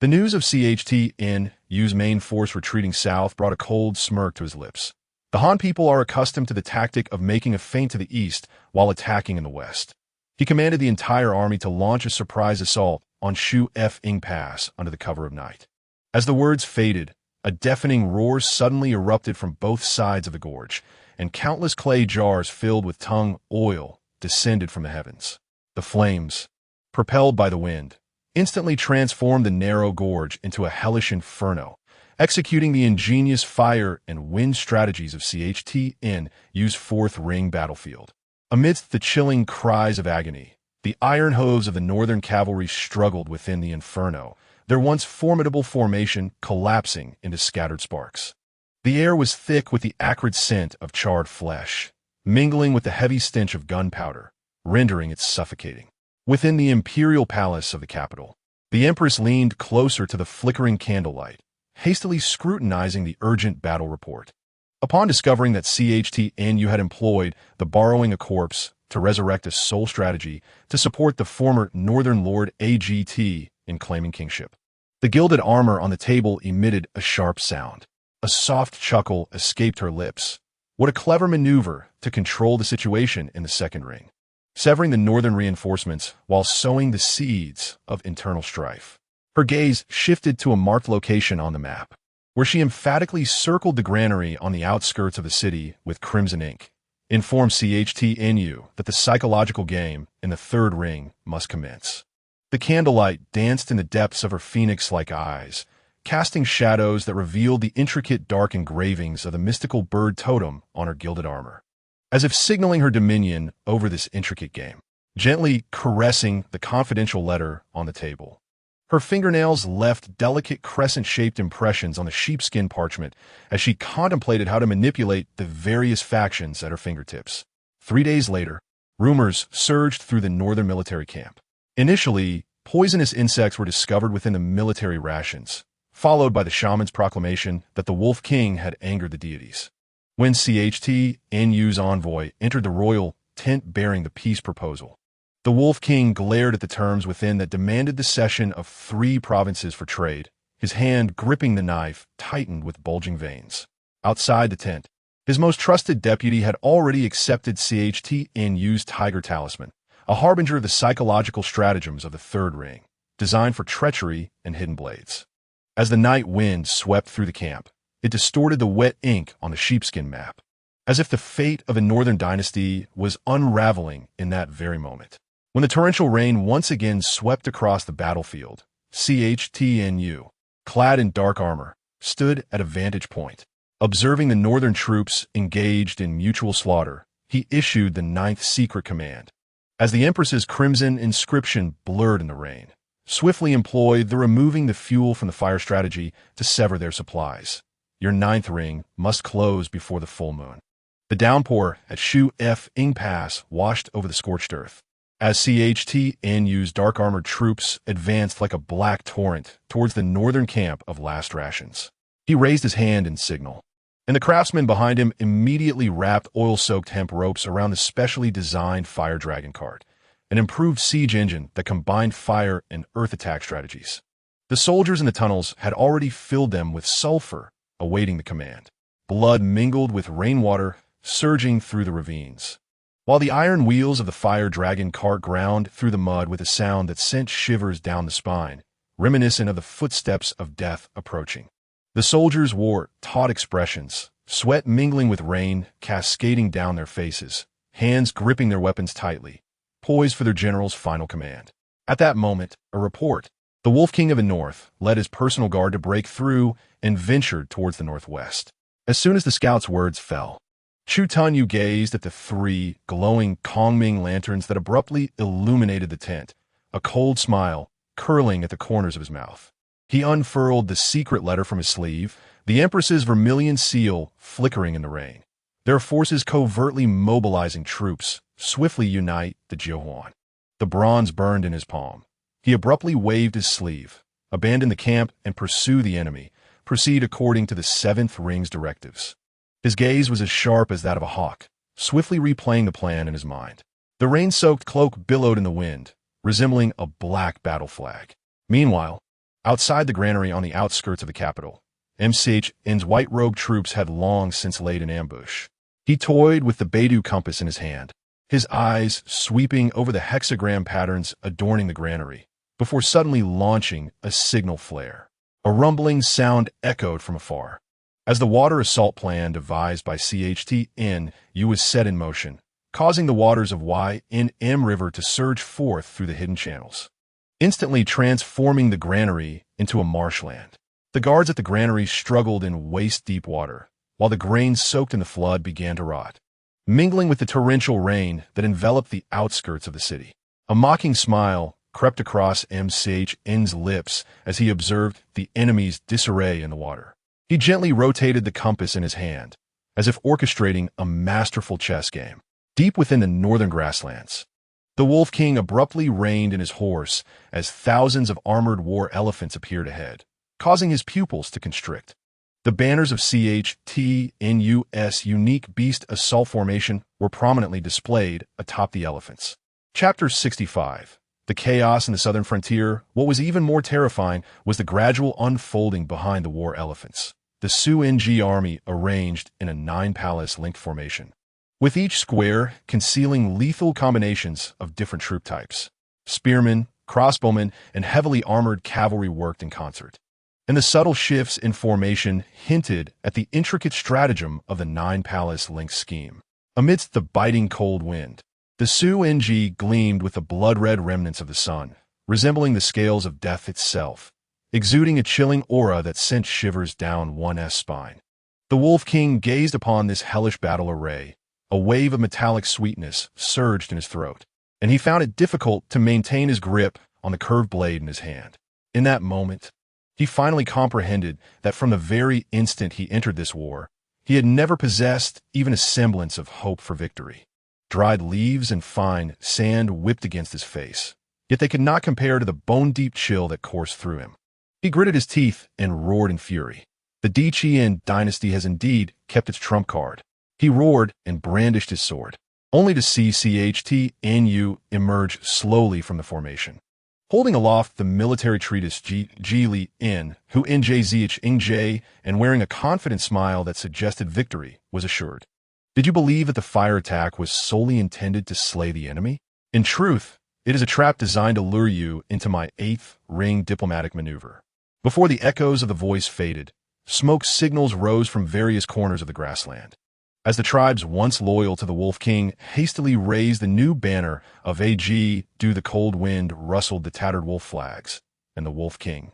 The news of CHTNU's main force retreating south brought a cold smirk to his lips. The Han people are accustomed to the tactic of making a feint to the east while attacking in the west. He commanded the entire army to launch a surprise assault on Shu Fing Pass under the cover of night. As the words faded, a deafening roar suddenly erupted from both sides of the gorge, and countless clay jars filled with tung oil descended from the heavens. The flames, propelled by the wind, instantly transformed the narrow gorge into a hellish inferno, executing the ingenious fire and wind strategies of CHTNU's fourth ring battlefield. Amidst the chilling cries of agony, the iron hooves of the Northern cavalry struggled within the inferno, their once formidable formation collapsing into scattered sparks. The air was thick with the acrid scent of charred flesh, mingling with the heavy stench of gunpowder, rendering it suffocating. Within the imperial palace of the capital, the Empress leaned closer to the flickering candlelight, hastily scrutinizing the urgent battle report. Upon discovering that CHTNU had employed the borrowing a corpse to resurrect a sole strategy to support the former Northern Lord AGT in claiming kingship, the gilded armor on the table emitted a sharp sound. A soft chuckle escaped her lips. What a clever maneuver to control the situation in the second ring, severing the northern reinforcements while sowing the seeds of internal strife. Her gaze shifted to a marked location on the map, where she emphatically circled the granary on the outskirts of the city with crimson ink, informed CHTNU that the psychological game in the third ring must commence. The candlelight danced in the depths of her phoenix-like eyes, casting shadows that revealed the intricate dark engravings of the mystical bird totem on her gilded armor, as if signaling her dominion over this intricate game. Gently caressing the confidential letter on the table, her fingernails left delicate crescent-shaped impressions on the sheepskin parchment as she contemplated how to manipulate the various factions at her fingertips. 3 days later, rumors surged through the northern military camp. Initially, poisonous insects were discovered within the military rations, followed by the shaman's proclamation that the Wolf King had angered the deities. When CHTNU's envoy entered the royal tent bearing the peace proposal, the Wolf King glared at the terms within that demanded the cession of 3 provinces for trade, his hand gripping the knife tightened with bulging veins. Outside the tent, his most trusted deputy had already accepted CHTNU's Tiger Talisman, a harbinger of the psychological stratagems of the third ring, designed for treachery and hidden blades. As the night wind swept through the camp, It distorted the wet ink on the sheepskin map, as if the fate of a northern dynasty was unraveling in that very moment. When the torrential rain once again swept across the battlefield, CHTNU, clad in dark armor, stood at a vantage point. Observing the northern troops engaged in mutual slaughter, he issued the ninth secret command. As the Empress's crimson inscription blurred in the rain, swiftly employed the removing the fuel from the fire strategy to sever their supplies. Your ninth ring must close before the full moon. The downpour at Chu Fing Pass washed over the scorched earth, as CHTNU's dark-armored troops advanced like a black torrent towards the northern camp of last rations. He raised his hand in signal, and the craftsmen behind him immediately wrapped oil-soaked hemp ropes around the specially designed fire dragon cart, an improved siege engine that combined fire and earth attack strategies. The soldiers in the tunnels had already filled them with sulfur, awaiting the command. Blood mingled with rainwater surging through the ravines, while the iron wheels of the fire dragon cart ground through the mud with a sound that sent shivers down the spine, reminiscent of the footsteps of death approaching. The soldiers wore taut expressions, sweat mingling with rain cascading down their faces, hands gripping their weapons tightly, poised for their general's final command. At that moment, a report. The Wolf King of the North led his personal guard to break through and ventured towards the northwest. As soon as the scout's words fell, Chu Tunyu gazed at the three glowing Kongming lanterns that abruptly illuminated the tent, a cold smile curling at the corners of his mouth. He unfurled the secret letter from his sleeve, the Empress's vermilion seal flickering in the rain. Their forces covertly mobilizing troops swiftly unite the Jiuhuan. The bronze burned in his palm. He abruptly waved his sleeve, abandon the camp and pursue the enemy, proceed according to the seventh ring's directives. His gaze was as sharp as that of a hawk, swiftly replaying the plan in his mind. The rain-soaked cloak billowed in the wind, resembling a black battle flag. Meanwhile, outside the granary on the outskirts of the capital, MCHN's white-robed troops had long since laid in ambush. He toyed with the Beidou compass in his hand, his eyes sweeping over the hexagram patterns adorning the granary, before suddenly launching a signal flare. A rumbling sound echoed from afar. As the water assault plan devised by CHTNU was set in motion, causing the waters of YNM River to surge forth through the hidden channels, instantly transforming the granary into a marshland. The guards at the granary struggled in waist-deep water, while the grain soaked in the flood began to rot, mingling with the torrential rain that enveloped the outskirts of the city. A mocking smile crept across MCHN's lips as he observed the enemy's disarray in the water. He gently rotated the compass in his hand, as if orchestrating a masterful chess game. Deep within the northern grasslands, the Wolf King abruptly reined in his horse as thousands of armored war elephants appeared ahead, causing his pupils to constrict. The banners of CHTNU's unique beast assault formation were prominently displayed atop the elephants. Chapter 65. The chaos in the southern frontier. What was even more terrifying was the gradual unfolding behind the war elephants. The Su-Ng army arranged in a nine-palace-linked formation, with each square concealing lethal combinations of different troop types. Spearmen, crossbowmen, and heavily armored cavalry worked in concert, and the subtle shifts in formation hinted at the intricate stratagem of the nine-palace-linked scheme. Amidst the biting cold wind, the Su-Ng gleamed with the blood-red remnants of the sun, resembling the scales of death itself, exuding a chilling aura that sent shivers down one's spine. The Wolf King gazed upon this hellish battle array. A wave of metallic sweetness surged in his throat, and he found it difficult to maintain his grip on the curved blade in his hand. In that moment, he finally comprehended that from the very instant he entered this war, he had never possessed even a semblance of hope for victory. Dried leaves and fine sand whipped against his face, yet they could not compare to the bone-deep chill that coursed through him. He gritted his teeth and roared in fury. The Diqian dynasty has indeed kept its trump card. He roared and brandished his sword, only to see CHTNU emerge slowly from the formation. Holding aloft the military treatise Ji Lin, who NJZH and wearing a confident smile that suggested victory, was assured. Did you believe that the fire attack was solely intended to slay the enemy? In truth, it is a trap designed to lure you into my eighth ring diplomatic maneuver. Before the echoes of the voice faded, Smoke signals rose from various corners of the grassland. As the tribes once loyal to the Wolf King hastily raised the new banner of AG, due the cold wind rustled the tattered wolf flags, and the Wolf King,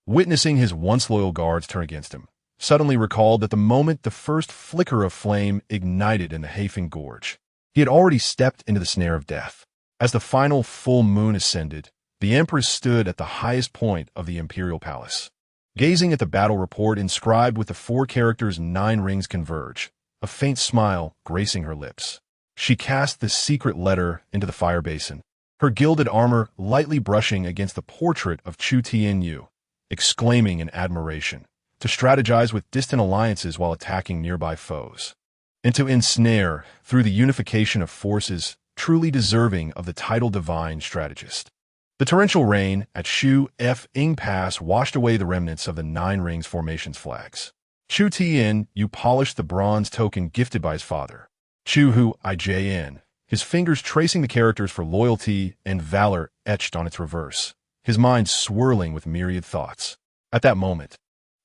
witnessing his once loyal guards turn against him, suddenly recalled that the moment the first flicker of flame ignited in the Hafen Gorge, he had already stepped into the snare of death. As the final full moon ascended, the Empress stood at the highest point of the imperial palace, gazing at the battle report inscribed with the 4 characters 9 rings converge, a faint smile gracing her lips. She cast the secret letter into the fire basin, her gilded armor lightly brushing against the portrait of Chu Tianyu, exclaiming in admiration, to strategize with distant alliances while attacking nearby foes, and to ensnare through the unification of forces truly deserving of the title divine strategist. The torrential rain at Shu Fing Pass washed away the remnants of the 9 rings formation's flags. Chu Tianyu polished the bronze token gifted by his father, Chu Hu Ijn, his fingers tracing the characters for loyalty and valor etched on its reverse, his mind swirling with myriad thoughts. At that moment,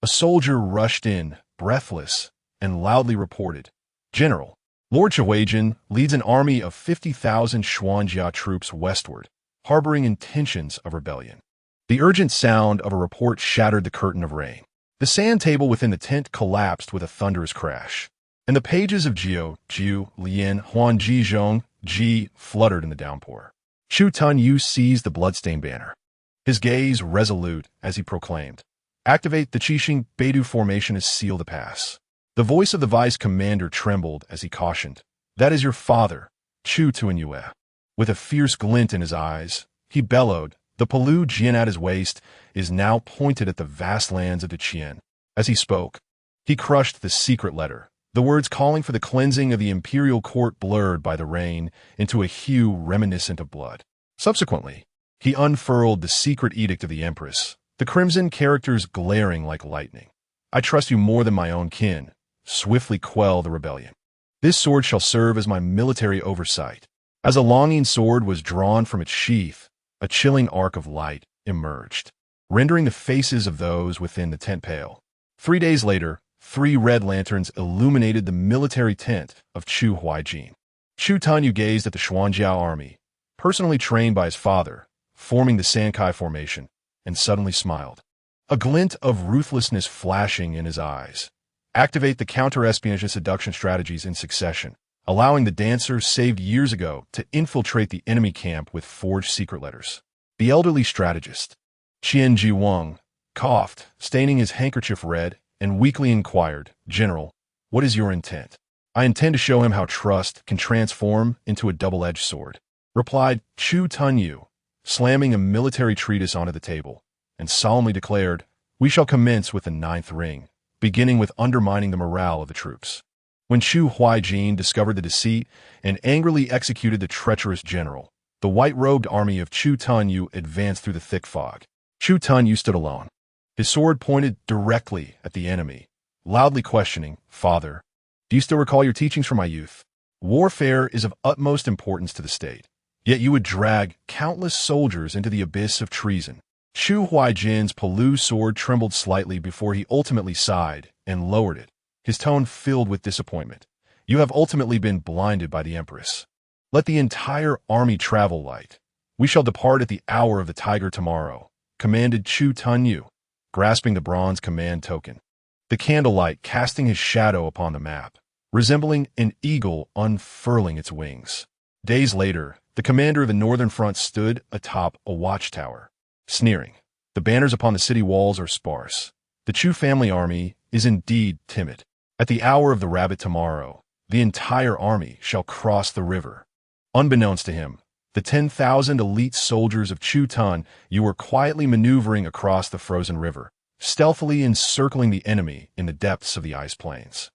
a soldier rushed in, breathless, and loudly reported, "General, Lord Xiao leads an army of 50,000 Xuanjia troops westward, harboring intentions of rebellion." The urgent sound of a report shattered the curtain of rain. The sand table within the tent collapsed with a thunderous crash, and the pages of Chu Lin, Huan Zhong, fluttered in the downpour. Chu Tunyu seized the bloodstained banner, his gaze resolute as he proclaimed, "Activate the Qixing Beidou formation to seal the pass." The voice of the vice commander trembled as he cautioned, "That is your father, Chu Tuanyue." With a fierce glint in his eyes, he bellowed, "The Palu Jian at his waist is now pointed at the vast lands of the Qian." As he spoke, he crushed the secret letter, the words calling for the cleansing of the imperial court blurred by the rain into a hue reminiscent of blood. Subsequently, he unfurled the secret edict of the Empress, the crimson characters glaring like lightning. "I trust you more than my own kin. Swiftly quell the rebellion. This sword shall serve as my military oversight." As a longing sword was drawn from its sheath, a chilling arc of light emerged, rendering the faces of those within the tent pale. 3 days later, 3 red lanterns illuminated the military tent of Chu Huaijin. Chu Tunyu gazed at the Xuanjiao army, personally trained by his father, forming the Sankai formation, and suddenly smiled, a glint of ruthlessness flashing in his eyes. "Activate the counter-espionage and seduction strategies in succession, allowing the dancers saved years ago to infiltrate the enemy camp with forged secret letters." The elderly strategist, Qian Jiwang, coughed, staining his handkerchief red, and weakly inquired, "General, what is your intent?" "I intend to show him how trust can transform into a double-edged sword," replied Chu Tunyu, slamming a military treatise onto the table, and solemnly declared, "We shall commence with the 9th ring, beginning with undermining the morale of the troops." When Chu Huaijin discovered the deceit and angrily executed the treacherous general, the white-robed army of Chu Tunyu advanced through the thick fog. Chu Tunyu stood alone, his sword pointed directly at the enemy, loudly questioning, "Father, do you still recall your teachings from my youth? Warfare is of utmost importance to the state, yet you would drag countless soldiers into the abyss of treason." Chu Huaijin's Palu sword trembled slightly before he ultimately sighed and lowered it, his tone filled with disappointment. "You have ultimately been blinded by the Empress. Let the entire army travel light. We shall depart at the hour of the tiger tomorrow," commanded Chu Tunyu, grasping the bronze command token, the candlelight casting his shadow upon the map, resembling an eagle unfurling its wings. Days later, the commander of the northern front stood atop a watchtower, sneering. "The banners upon the city walls are sparse. The Chu family army is indeed timid. At the hour of the rabbit tomorrow, the entire army shall cross the river." Unbeknownst to him, the 10,000 elite soldiers of Chu Tun were quietly maneuvering across the frozen river, stealthily encircling the enemy in the depths of the ice plains.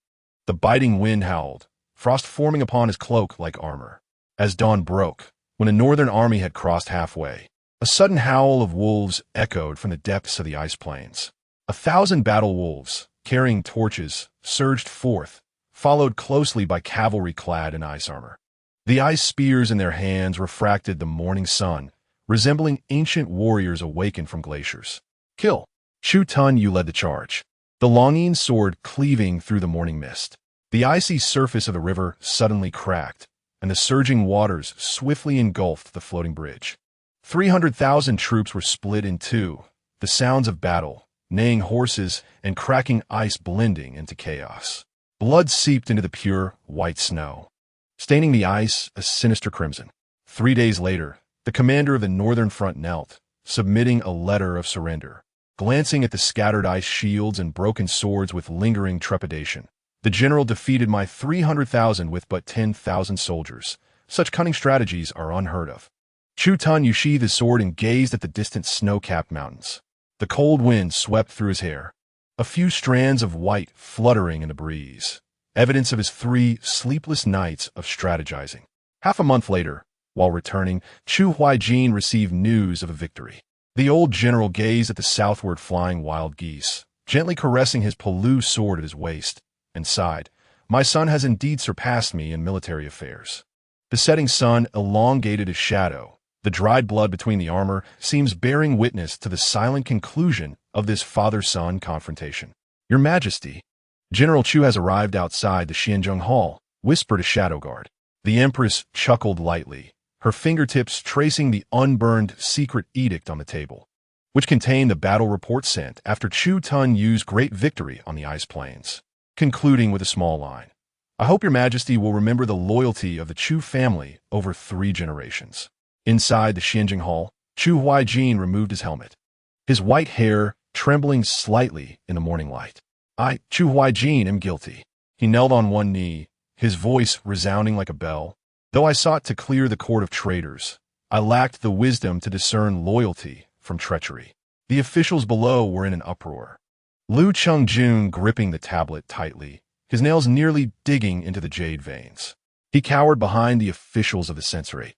The biting wind howled, frost forming upon his cloak like armor. As dawn broke, when the northern army had crossed halfway, a sudden howl of wolves echoed from the depths of the ice plains. 1,000 battle wolves, carrying torches, surged forth, followed closely by cavalry clad in ice armor. The ice spears in their hands refracted the morning sun, resembling ancient warriors awakened from glaciers. "Kill!" Chu Tunyu led the charge, the longing sword cleaving through the morning mist. The icy surface of the river suddenly cracked, and the surging waters swiftly engulfed the floating bridge. 300,000 troops were split in two, the sounds of battle, neighing horses, and cracking ice blending into chaos. Blood seeped into the pure, white snow, staining the ice a sinister crimson. 3 days later, the commander of the Northern Front knelt, submitting a letter of surrender. Glancing at the scattered ice shields and broken swords with lingering trepidation, the general defeated my 300,000 with but 10,000 soldiers. Such cunning strategies are unheard of. Chu Tun sheathed his sword and gazed at the distant snow-capped mountains. The cold wind swept through his hair, a few strands of white fluttering in the breeze, evidence of his 3 sleepless nights of strategizing. Half a month later, while returning, Chu Huaijin received news of a victory. The old general gazed at the southward flying wild geese, gently caressing his Palu sword at his waist, and sighed, "My son has indeed surpassed me in military affairs." The setting sun elongated his shadow. The dried blood between the armor seems bearing witness to the silent conclusion of this father-son confrontation. "Your Majesty." General Chu has arrived outside the Xianzheng Hall, whispered a shadow guard. The Empress chuckled lightly, her fingertips tracing the unburned secret edict on the table, which contained the battle report sent after Chu Tun used great victory on the ice plains, concluding with a small line. "I hope your Majesty will remember the loyalty of the Chu family over 3 generations." Inside the Xianzheng Hall, Chu Huaijin removed his helmet, his white hair trembling slightly in the morning light. "I, Chu Huaijin, am guilty." He knelt on one knee, his voice resounding like a bell. "Though I sought to clear the court of traitors, I lacked the wisdom to discern loyalty from treachery." The officials below were in an uproar. Lu Chengjun gripping the tablet tightly, his nails nearly digging into the jade veins. He cowered behind the officials of the censorate,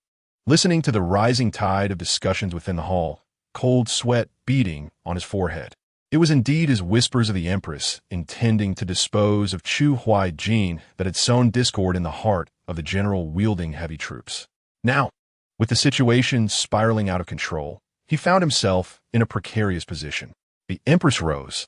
listening to the rising tide of discussions within the hall, cold sweat beading on his forehead. It was indeed his whispers of the Empress intending to dispose of Chu Huaijin that had sown discord in the heart of the general wielding heavy troops. Now, with the situation spiraling out of control, he found himself in a precarious position. The Empress rose,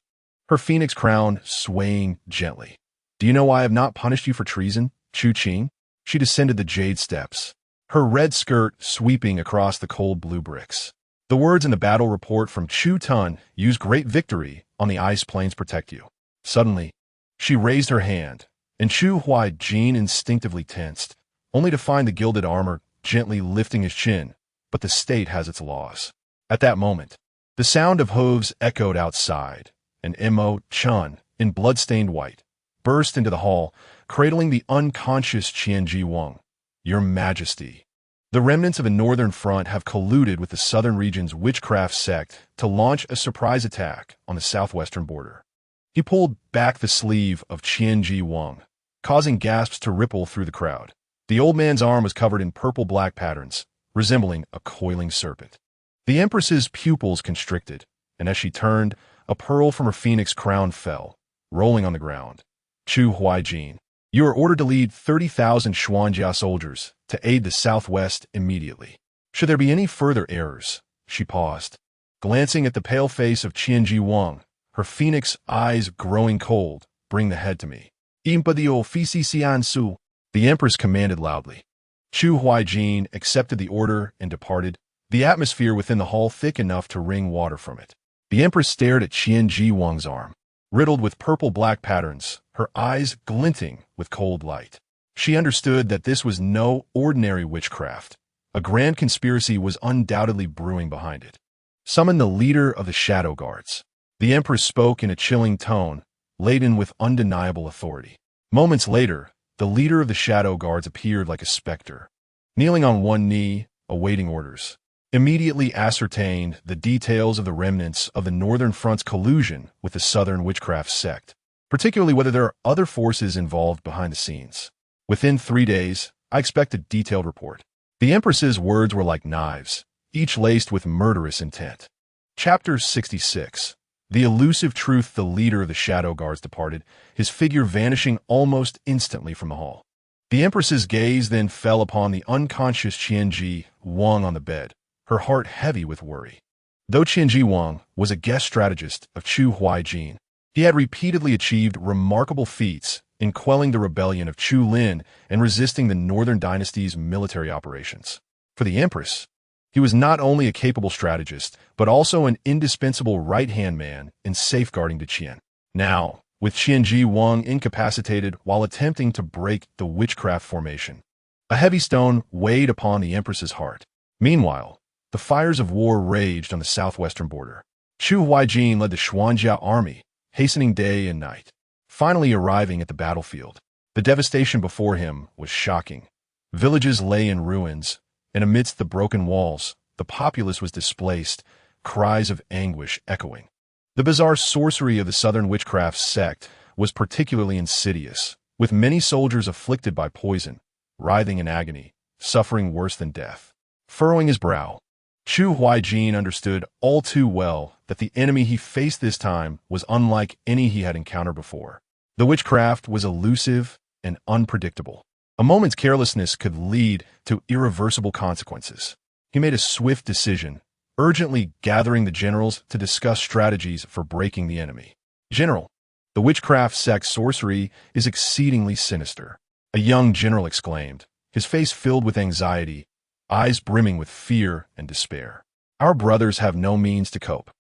her phoenix crown swaying gently. "Do you know why I have not punished you for treason, Chu Qing?" She descended the jade steps, her red skirt sweeping across the cold blue bricks. The words in the battle report from Chu Tun, "Use great victory on the ice plains protect you." Suddenly, she raised her hand, and Chu Huaijin instinctively tensed, only to find the gilded armor gently lifting his chin. But the state has its laws. At that moment, the sound of hooves echoed outside, and Mo Chun, in blood-stained white, burst into the hall, cradling the unconscious Qianji Wang. "Your Majesty." The remnants of the Northern Front have colluded with the Southern region's witchcraft sect to launch a surprise attack on the southwestern border. He pulled back the sleeve of Qianji Wang, causing gasps to ripple through the crowd. The old man's arm was covered in purple-black patterns, resembling a coiling serpent. The Empress's pupils constricted, and as she turned, a pearl from her phoenix crown fell, rolling on the ground. "Chu Huaijin, you are ordered to lead 30,000 Xuanjia soldiers to aid the southwest immediately. Should there be any further errors," she paused, glancing at the pale face of Qianji Wang, her phoenix eyes growing cold, "bring the head to me." "Impedio ofici sian su," the Empress commanded loudly. Chu Huaijin accepted the order and departed, the atmosphere within the hall thick enough to wring water from it. The Empress stared at Qianji Wang's arm, riddled with purple-black patterns, her eyes glinting with cold light. She understood that this was no ordinary witchcraft. A grand conspiracy was undoubtedly brewing behind it. "Summon the leader of the Shadow Guards." The Empress spoke in a chilling tone, laden with undeniable authority. Moments later, the leader of the Shadow Guards appeared like a specter, kneeling on one knee, awaiting orders. Immediately ascertained the details of the remnants of the Northern Front's collusion with the Southern witchcraft sect, particularly whether there are other forces involved behind the scenes. "Within 3 days, I expect a detailed report." The Empress's words were like knives, each laced with murderous intent. Chapter 66. The elusive truth. The leader of the Shadow Guards departed, his figure vanishing almost instantly from the hall. The Empress's gaze then fell upon the unconscious Qianji Wang on the bed, her heart heavy with worry. Though Qianji Wang was a guest strategist of Chu Huaijin, He had repeatedly achieved remarkable feats in quelling the rebellion of Chu Lin and resisting the Northern Dynasty's military operations. For the Empress, he was not only a capable strategist, but also an indispensable right-hand man in safeguarding the Qian. Now, with Qianji Wang incapacitated while attempting to break the witchcraft formation, a heavy stone weighed upon the Empress's heart. Meanwhile, the fires of war raged on the southwestern border. Chu Huaijin led the Xuanjia army, hastening day and night. Finally arriving at the battlefield, the devastation before him was shocking. Villages lay in ruins, and amidst the broken walls, the populace was displaced, cries of anguish echoing. The bizarre sorcery of the southern witchcraft sect was particularly insidious, with many soldiers afflicted by poison, writhing in agony, suffering worse than death. Furrowing his brow, Chu Huaijin understood all too well that the enemy he faced this time was unlike any he had encountered before. The witchcraft was elusive and unpredictable. A moment's carelessness could lead to irreversible consequences. He made a swift decision, urgently gathering the generals to discuss strategies for breaking the enemy. "General, the witchcraft sect's sorcery is exceedingly sinister," a young general exclaimed, his face filled with anxiety, eyes brimming with fear and despair. "Our brothers have no means to cope.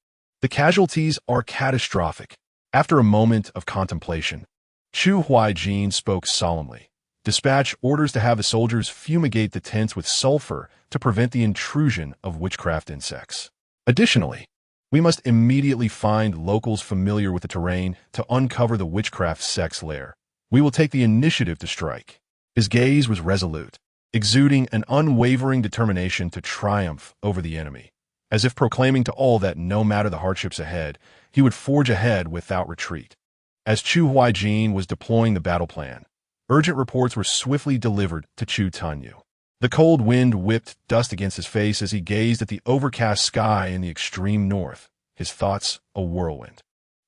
The casualties are catastrophic." After a moment of contemplation, Chu Huaijin spoke solemnly. "Dispatch orders to have the soldiers fumigate the tents with sulfur to prevent the intrusion of witchcraft insects. Additionally, we must immediately find locals familiar with the terrain to uncover the witchcraft sect's lair. We will take the initiative to strike." His gaze was resolute, exuding an unwavering determination to triumph over the enemy, as if proclaiming to all that no matter the hardships ahead, he would forge ahead without retreat. As Chu Huaijin was deploying the battle plan, urgent reports were swiftly delivered to Chu Tanyu. The cold wind whipped dust against his face as he gazed at the overcast sky in the extreme north, his thoughts a whirlwind.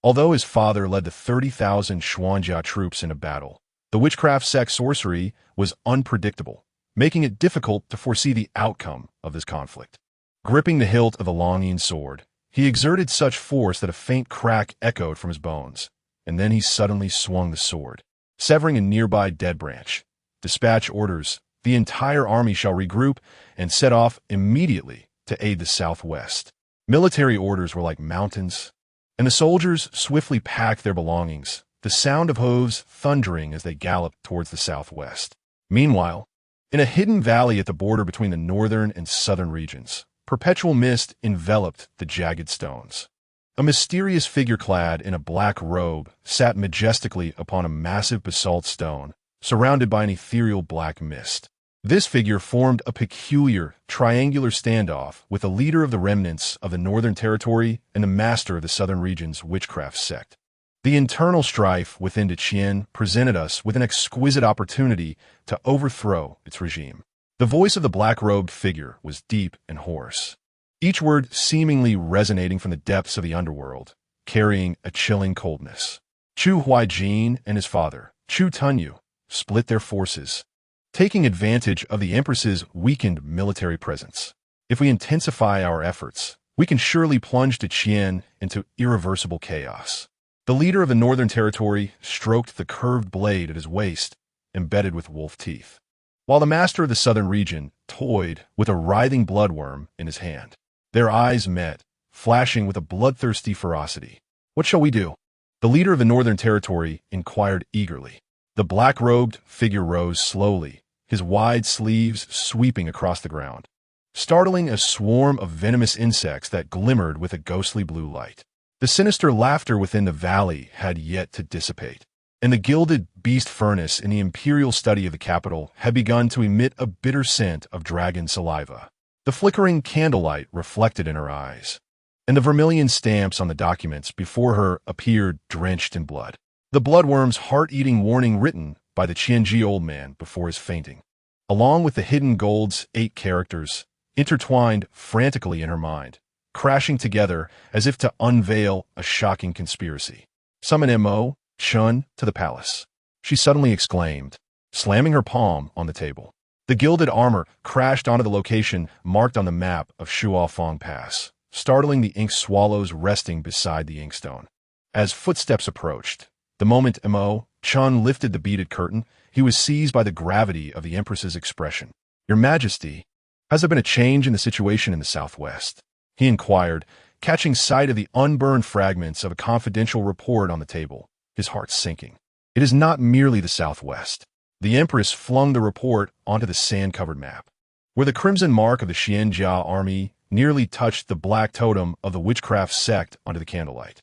Although his father led the 30,000 Xuanjia troops in a battle, the witchcraft sect sorcery was unpredictable, making it difficult to foresee the outcome of this conflict. Gripping the hilt of the Longyin sword, he exerted such force that a faint crack echoed from his bones, and then he suddenly swung the sword, severing a nearby dead branch. "Dispatch orders. The entire army shall regroup and set off immediately to aid the southwest." Military orders were like mountains, and the soldiers swiftly packed their belongings, the sound of hooves thundering as they galloped towards the southwest. Meanwhile, in a hidden valley at the border between the northern and southern regions, perpetual mist enveloped the jagged stones. A mysterious figure clad in a black robe sat majestically upon a massive basalt stone, surrounded by an ethereal black mist. This figure formed a peculiar, triangular standoff with the leader of the remnants of the Northern Territory and the master of the Southern region's witchcraft sect. The internal strife within the Qian presented us with an exquisite opportunity to overthrow its regime. The voice of the black-robed figure was deep and hoarse, each word seemingly resonating from the depths of the underworld, carrying a chilling coldness. Chu Huaijin and his father, Chu Tanyu, split their forces, taking advantage of the Empress's weakened military presence. "If we intensify our efforts, we can surely plunge the Qian into irreversible chaos." The leader of the Northern Territory stroked the curved blade at his waist, embedded with wolf teeth, while the master of the Southern region toyed with a writhing bloodworm in his hand. Their eyes met, flashing with a bloodthirsty ferocity. "What shall we do?" the leader of the Northern Territory inquired eagerly. The black-robed figure rose slowly, his wide sleeves sweeping across the ground, startling a swarm of venomous insects that glimmered with a ghostly blue light. The sinister laughter within the valley had yet to dissipate, and the gilded beast furnace in the imperial study of the capital had begun to emit a bitter scent of dragon saliva. The flickering candlelight reflected in her eyes, and the vermilion stamps on the documents before her appeared drenched in blood. The bloodworm's heart-eating warning written by the Qianji old man before his fainting, along with the hidden gold's 8 characters, intertwined frantically in her mind, crashing together as if to unveil a shocking conspiracy. "Summon M.O. Chun to the palace," she suddenly exclaimed, slamming her palm on the table. The gilded armor crashed onto the location marked on the map of Shuofeng Pass, startling the ink swallows resting beside the inkstone. As footsteps approached, the moment Mo Chun lifted the beaded curtain, he was seized by the gravity of the Empress's expression. "Your Majesty, has there been a change in the situation in the southwest?" he inquired, catching sight of the unburned fragments of a confidential report on the table, his heart sinking. "It is not merely the southwest." The Empress flung the report onto the sand-covered map, where the crimson mark of the Xianjia army nearly touched the black totem of the witchcraft sect under the candlelight.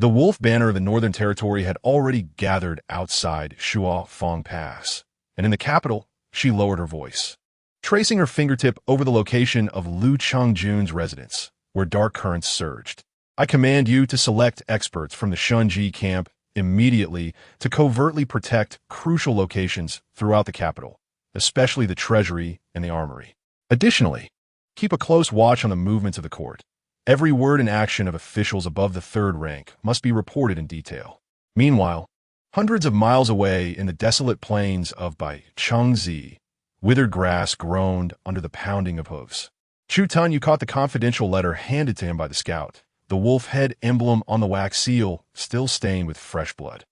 The wolf banner of the Northern Territory had already gathered outside Shuafang Pass, and in the capital, she lowered her voice, tracing her fingertip over the location of Lu Chongjun's residence, where dark currents surged. "I command you to select experts from the Shunji camp immediately to covertly protect crucial locations throughout the capital, especially the treasury and the armory. Additionally, keep a close watch on the movements of the court. Every word and action of officials above the third rank must be reported in detail." Meanwhile, hundreds of miles away in the desolate plains of Bai Chengzi, withered grass groaned under the pounding of hooves. Chu Tun, you caught the confidential letter handed to him by the scout, the wolf head emblem on the wax seal still stained with fresh blood.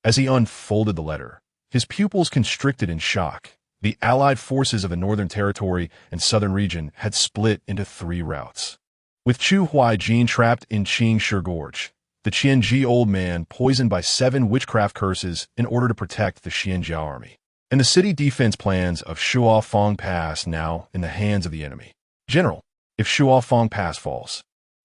As he unfolded the letter, his pupils constricted in shock. The allied forces of the Northern Territory and Southern region had split into 3 routes. With Chu Huaijin trapped in Qingshi Gorge, the Qianji old man poisoned by 7 witchcraft curses in order to protect the Xianjia army, and the city defense plans of Shuafang Pass now in the hands of the enemy. General, if Shuafang Pass falls,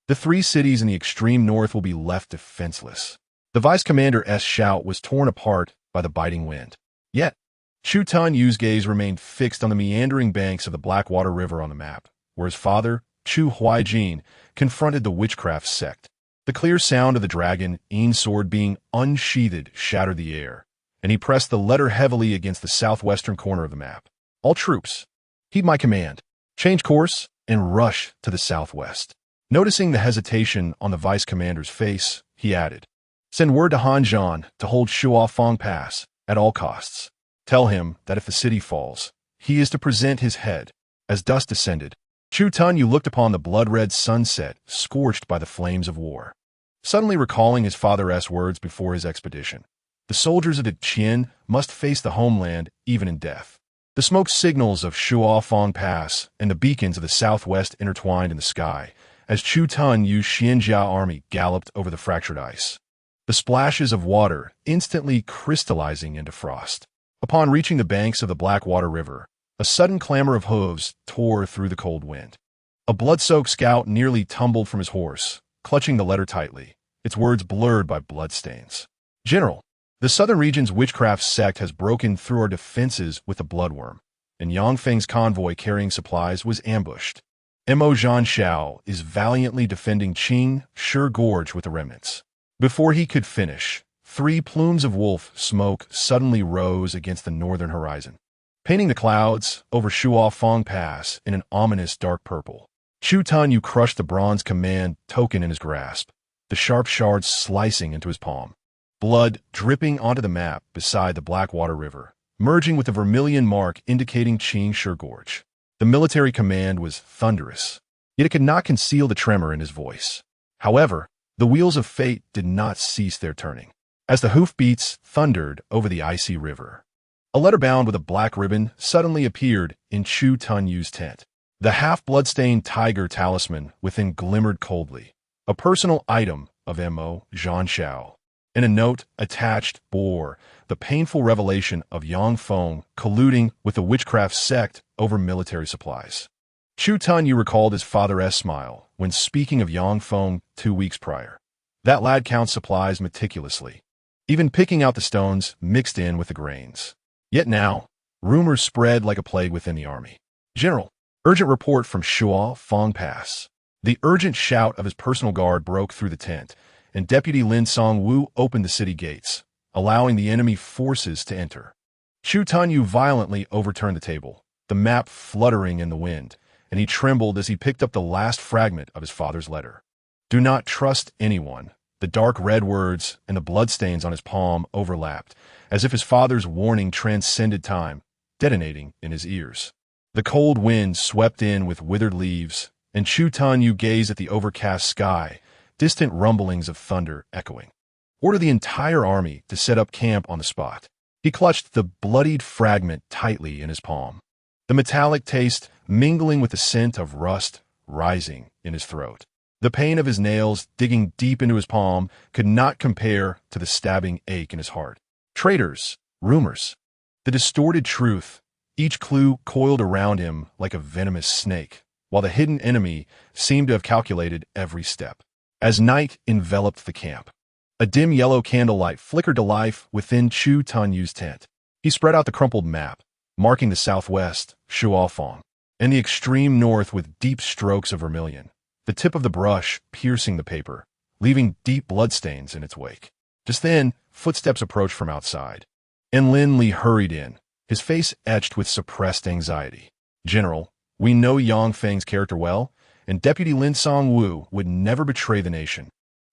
the 3 cities in the extreme north will be left defenseless. The vice commander's shout was torn apart by the biting wind. Yet, Chu Tun Yu's gaze remained fixed on the meandering banks of the Blackwater River on the map, where his father, Chu Huaijin, confronted the witchcraft sect. The clear sound of the dragon-ine sword being unsheathed shattered the air, and he pressed the letter heavily against the southwestern corner of the map. "All troops, heed my command. Change course and rush to the southwest." Noticing the hesitation on the vice commander's face, he added, "Send word to Han Zhan to hold Shuafang Pass at all costs. Tell him that if the city falls, he is to present his head." As dusk descended, Chu Tun Yu looked upon the blood-red sunset scorched by the flames of war. Suddenly recalling his father's words before his expedition, the soldiers of the Qin must face the homeland even in death. The smoke signals of Shuafang Pass and the beacons of the southwest intertwined in the sky as Chu Tun Yu's Xianjia army galloped over the fractured ice, the splashes of water instantly crystallizing into frost. Upon reaching the banks of the Blackwater River, a sudden clamor of hooves tore through the cold wind. A blood-soaked scout nearly tumbled from his horse, clutching the letter tightly, its words blurred by bloodstains. "General, the southern region's witchcraft sect has broken through our defenses with the bloodworm, and Yang Feng's convoy carrying supplies was ambushed. Mo Zhanxiao is valiantly defending Qingshi Gorge with the remnants." Before he could finish, 3 plumes of wolf smoke suddenly rose against the northern horizon, painting the clouds over Shuafang Pass in an ominous dark purple. Chu Tun Yu crushed the bronze command token in his grasp, the sharp shards slicing into his palm. Blood dripping onto the map beside the Blackwater River, merging with the vermilion mark indicating Qingshi Gorge. The military command was thunderous, yet it could not conceal the tremor in his voice. However, the wheels of fate did not cease their turning. As the hoofbeats thundered over the icy river, a letter bound with a black ribbon suddenly appeared in Chu Tun Yu's tent. The half-blood-stained tiger talisman within glimmered coldly, a personal item of Mo Zhanxiao. And a note attached bore the painful revelation of Yang Feng colluding with the witchcraft sect over military supplies. Chu Tun Yu recalled his father's smile when speaking of Yang Feng 2 weeks prior. That lad counts supplies meticulously, even picking out the stones mixed in with the grains. Yet now, rumors spread like a plague within the army. "General, urgent report from Shuafang Pass." The urgent shout of his personal guard broke through the tent, and Deputy Lin Song-Wu opened the city gates, allowing the enemy forces to enter. Chu Tun Yu violently overturned the table, the map fluttering in the wind, and he trembled as he picked up the last fragment of his father's letter. "Do not trust anyone." The dark red words and the bloodstains on his palm overlapped, as if his father's warning transcended time, detonating in his ears. The cold wind swept in with withered leaves, and Chu Tun Yu gazed at the overcast sky, distant rumblings of thunder echoing. Order the entire army to set up camp on the spot. He clutched the bloodied fragment tightly in his palm, the metallic taste mingling with the scent of rust rising in his throat. The pain of his nails digging deep into his palm could not compare to the stabbing ache in his heart. Traitors, rumors, the distorted truth, each clue coiled around him like a venomous snake, while the hidden enemy seemed to have calculated every step. As night enveloped the camp, a dim yellow candlelight flickered to life within Chu Tunyu's tent. He spread out the crumpled map, marking the southwest, Shuafang, and the extreme north with deep strokes of vermilion, the tip of the brush piercing the paper, leaving deep bloodstains in its wake. Just then, footsteps approached from outside, and Lin Li hurried in, his face etched with suppressed anxiety. "General, we know Yang Feng's character well, and Deputy Lin Song-Wu would never betray the nation."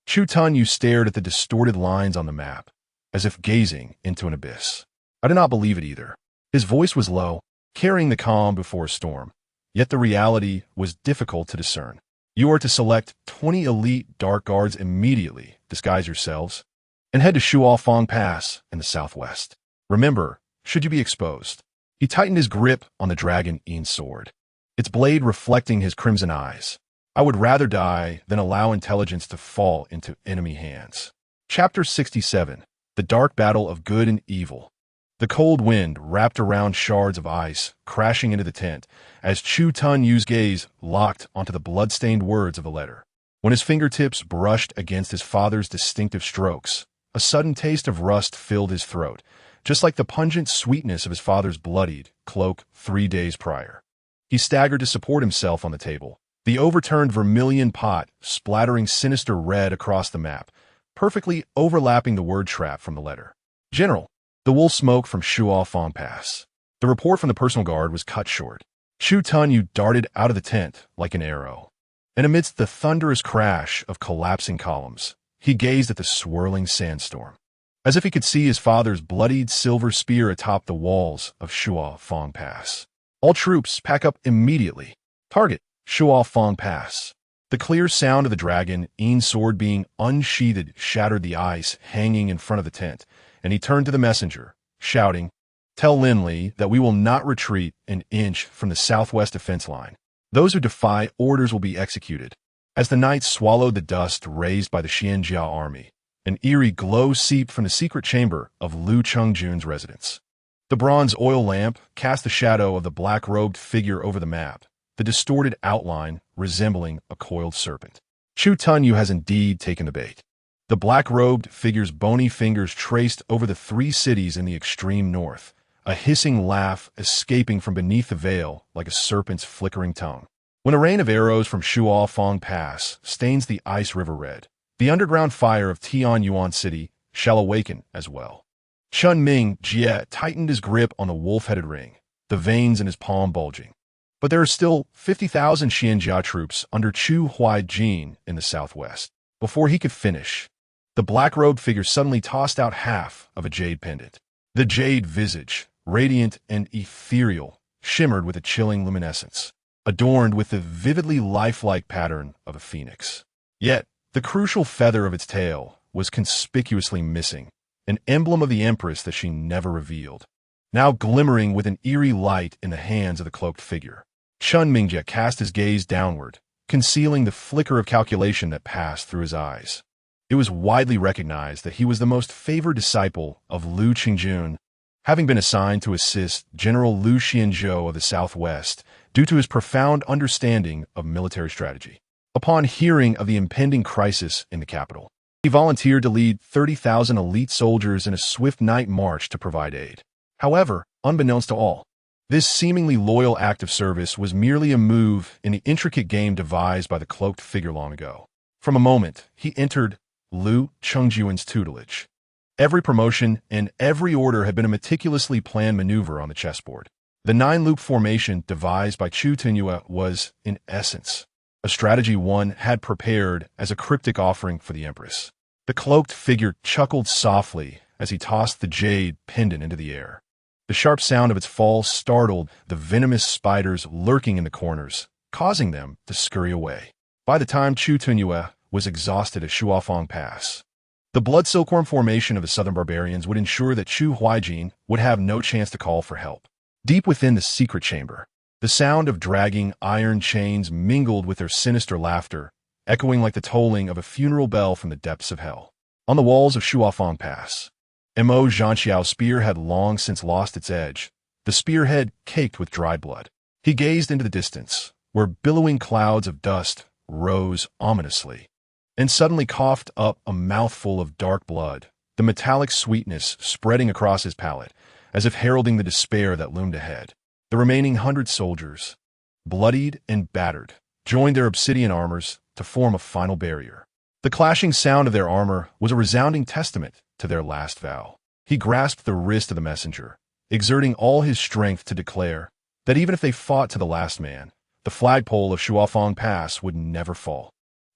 Chu Tunyu stared at the distorted lines on the map, as if gazing into an abyss. "I do not believe it either." His voice was low, carrying the calm before a storm, yet the reality was difficult to discern. "You are to select 20 elite dark guards immediately, disguise yourselves, and head to Shuafang Pass in the southwest. Remember, should you be exposed." He tightened his grip on the dragon Yin's sword, its blade reflecting his crimson eyes. "I would rather die than allow intelligence to fall into enemy hands." Chapter 67. The Dark Battle of Good and Evil. The cold wind wrapped around shards of ice, crashing into the tent, as Chu Tunyu's gaze locked onto the blood-stained words of the letter. When his fingertips brushed against his father's distinctive strokes, a sudden taste of rust filled his throat, just like the pungent sweetness of his father's bloodied cloak 3 days prior. He staggered to support himself on the table, the overturned vermilion pot splattering sinister red across the map, perfectly overlapping the word trap from the letter. "General." The wolf smoke from Shuafang Pass. The report from the personal guard was cut short. Chu Tunyu darted out of the tent like an arrow, and amidst the thunderous crash of collapsing columns, he gazed at the swirling sandstorm, as if he could see his father's bloodied silver spear atop the walls of Shuafang Pass. "All troops pack up immediately. Target, Shuafang Pass." The clear sound of the dragon Yin's sword being unsheathed shattered the ice hanging in front of the tent, and he turned to the messenger, shouting, "Tell Lin Li that we will not retreat an inch from the southwest defense line. Those who defy orders will be executed." As the night swallowed the dust raised by the Xianjia army, an eerie glow seeped from the secret chamber of Lu Chengjun's residence. The bronze oil lamp cast the shadow of the black-robed figure over the map, the distorted outline resembling a coiled serpent. Chu Tunyu has indeed taken the bait. The black-robed figure's bony fingers traced over the 3 cities in the extreme north, a hissing laugh escaping from beneath the veil like a serpent's flickering tongue. When a rain of arrows from Shuafang Pass stains the ice river red, the underground fire of Tianyuan City shall awaken as well. Chun Ming Jie tightened his grip on the wolf-headed ring, the veins in his palm bulging. But there are still 50,000 Xianjia troops under Chu Huaijin in the southwest. Before he could finish, the black-robed figure suddenly tossed out half of a jade pendant. The jade visage, radiant and ethereal, shimmered with a chilling luminescence, adorned with the vividly lifelike pattern of a phoenix. Yet, the crucial feather of its tail was conspicuously missing, an emblem of the Empress that she never revealed, now glimmering with an eerie light in the hands of the cloaked figure. Chun Mingjie cast his gaze downward, concealing the flicker of calculation that passed through his eyes. It was widely recognized that he was the most favored disciple of Lu Chengjun, having been assigned to assist General Lu Xianzhou of the Southwest due to his profound understanding of military strategy. Upon hearing of the impending crisis in the capital, he volunteered to lead 30,000 elite soldiers in a swift night march to provide aid. However, unbeknownst to all, this seemingly loyal act of service was merely a move in the intricate game devised by the cloaked figure long ago. From a moment, he entered Lu Chengjun's tutelage. Every promotion and every order had been a meticulously planned maneuver on the chessboard. The 9-loop formation devised by Chu Tunyu was, in essence, a strategy one had prepared as a cryptic offering for the Empress. The cloaked figure chuckled softly as he tossed the jade pendant into the air. The sharp sound of its fall startled the venomous spiders lurking in the corners, causing them to scurry away. By the time Chu Tunyu was exhausted at Shuafang Pass, The blood silkworm formation of the southern barbarians would ensure that Chu Huaijin would have no chance to call for help. Deep within the secret chamber, the sound of dragging iron chains mingled with their sinister laughter, echoing like the tolling of a funeral bell from the depths of hell. On the walls of Shuafang Pass, Mo Zhanxiao's spear had long since lost its edge, the spearhead caked with dried blood. He gazed into the distance, where billowing clouds of dust rose ominously, and suddenly coughed up a mouthful of dark blood, the metallic sweetness spreading across his palate, as if heralding the despair that loomed ahead. The remaining 100 soldiers, bloodied and battered, joined their obsidian armors to form a final barrier. The clashing sound of their armor was a resounding testament to their last vow. He grasped the wrist of the messenger, exerting all his strength to declare that even if they fought to the last man, the flagpole of Shuafang Pass would never fall.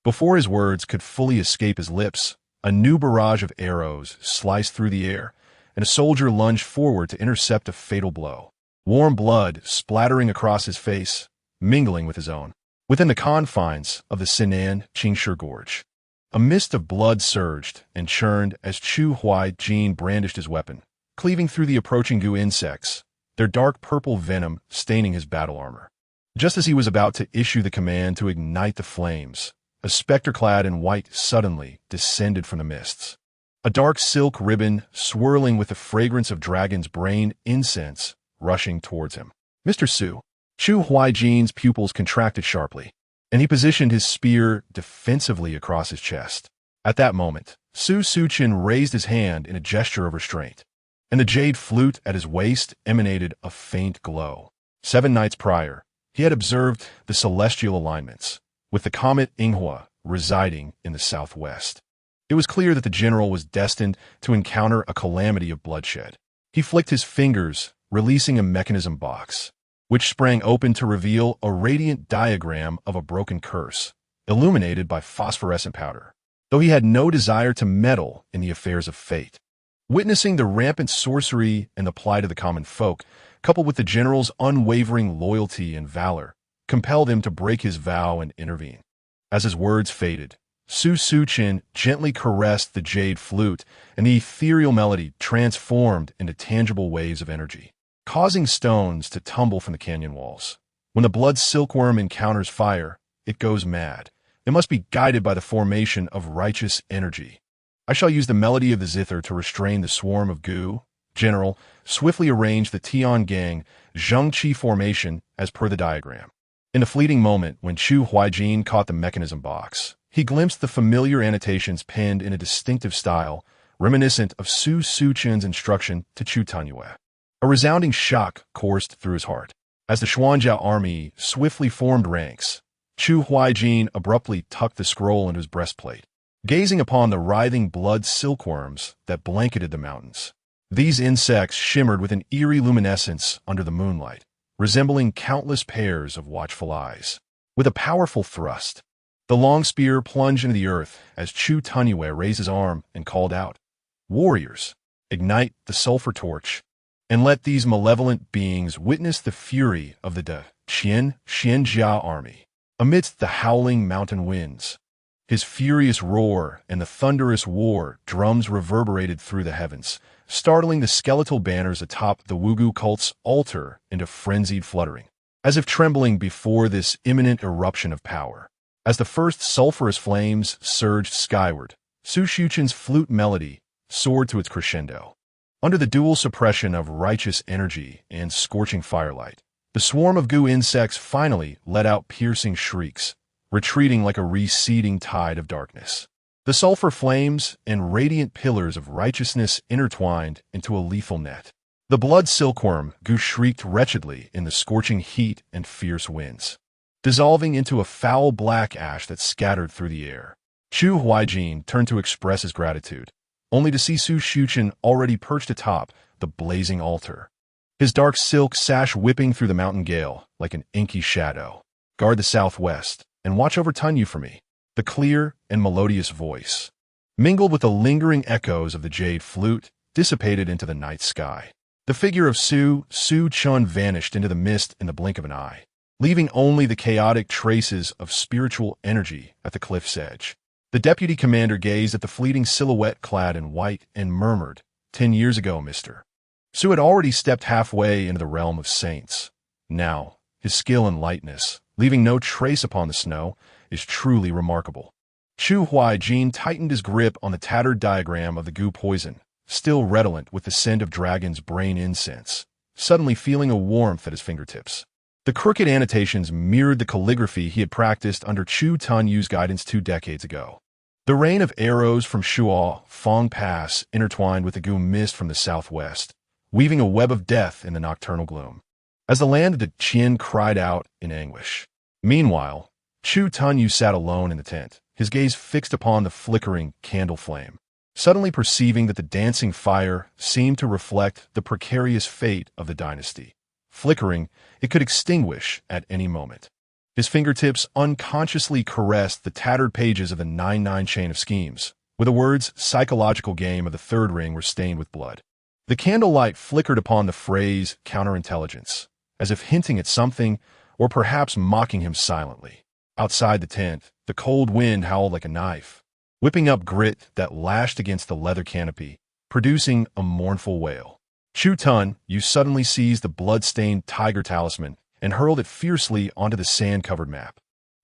Before his words could fully escape his lips, a new barrage of arrows sliced through the air, and a soldier lunged forward to intercept a fatal blow. Warm blood splattering across his face, mingling with his own. Within the confines of the Sinan Qingshi Gorge, a mist of blood surged and churned as Chu Huaijin brandished his weapon, cleaving through the approaching goo insects, their dark purple venom staining his battle armor. Just as he was about to issue the command to ignite the flames, a specter clad in white suddenly descended from the mists. A dark silk ribbon swirling with the fragrance of dragon's brain incense rushing towards him. Mr. Su. Chu Huaijin's pupils contracted sharply, and he positioned his spear defensively across his chest. At that moment, Su Suqin raised his hand in a gesture of restraint, and the jade flute at his waist emanated a faint glow. 7 nights prior, he had observed the celestial alignments, with the comet Inghua residing in the southwest. It was clear that the general was destined to encounter a calamity of bloodshed. He flicked his fingers, releasing a mechanism box, which sprang open to reveal a radiant diagram of a broken curse, illuminated by phosphorescent powder, though he had no desire to meddle in the affairs of fate. Witnessing the rampant sorcery and the plight of the common folk, coupled with the general's unwavering loyalty and valor, compelled him to break his vow and intervene. As his words faded, Su Suqin gently caressed the jade flute, and the ethereal melody transformed into tangible waves of energy, causing stones to tumble from the canyon walls. When the blood silkworm encounters fire, it goes mad. It must be guided by the formation of righteous energy. I shall use the melody of the zither to restrain the swarm of goo. General, swiftly arrange the Tiangang Zhengqi formation as per the diagram. In the fleeting moment when Chu Huaijin caught the mechanism box, he glimpsed the familiar annotations penned in a distinctive style, reminiscent of Su Suqin's instruction to Chu Tanyue. A resounding shock coursed through his heart. As the Xuanjiao army swiftly formed ranks, Chu Huaijin abruptly tucked the scroll into his breastplate, gazing upon the writhing blood silkworms that blanketed the mountains. These insects shimmered with an eerie luminescence under the moonlight, resembling countless pairs of watchful eyes. With a powerful thrust, the long spear plunged into the earth as Chu Tanyue raised his arm and called out, "Warriors, ignite the sulfur torch, and let these malevolent beings witness the fury of the Xianjia army." Amidst the howling mountain winds, his furious roar and the thunderous war drums reverberated through the heavens, startling the skeletal banners atop the Wugu cult's altar into frenzied fluttering, as if trembling before this imminent eruption of power. As the first sulphurous flames surged skyward, Su Suqin's flute melody soared to its crescendo. Under the dual suppression of righteous energy and scorching firelight, the swarm of goo insects finally let out piercing shrieks, retreating like a receding tide of darkness. The sulfur flames and radiant pillars of righteousness intertwined into a lethal net. The blood silkworm goo shrieked wretchedly in the scorching heat and fierce winds, dissolving into a foul black ash that scattered through the air. Chu Huaijin turned to express his gratitude, only to see Su Suqin already perched atop the blazing altar, his dark silk sash whipping through the mountain gale like an inky shadow. "Guard the southwest, and watch over Tunyu for me." The clear and melodious voice, mingled with the lingering echoes of the jade flute, dissipated into the night sky. The figure of Su Suqin vanished into the mist in the blink of an eye, leaving only the chaotic traces of spiritual energy at the cliff's edge. The deputy commander gazed at the fleeting silhouette clad in white and murmured, 10 years ago, mister. Su had already stepped halfway into the realm of saints. Now, his skill and lightness, leaving no trace upon the snow, is truly remarkable. Chu Huaijin tightened his grip on the tattered diagram of the goo poison, still redolent with the scent of dragon's brain incense, suddenly feeling a warmth at his fingertips. The crooked annotations mirrored the calligraphy he had practiced under Chu Tunyu's guidance 2 decades ago. The rain of arrows from Shuo Fang Pass intertwined with the goo mist from the southwest, weaving a web of death in the nocturnal gloom. As the land of the Qin cried out in anguish. Meanwhile, Chu Tunyu sat alone in the tent, his gaze fixed upon the flickering candle flame, suddenly perceiving that the dancing fire seemed to reflect the precarious fate of the dynasty. Flickering, it could extinguish at any moment. His fingertips unconsciously caressed the tattered pages of the 9-9 chain of schemes, where the words psychological game of the third ring were stained with blood. The candlelight flickered upon the phrase counterintelligence, as if hinting at something, or perhaps mocking him silently. Outside the tent, the cold wind howled like a knife, whipping up grit that lashed against the leather canopy, producing a mournful wail. Chu Tunyu suddenly seized the blood-stained tiger talisman and hurled it fiercely onto the sand-covered map.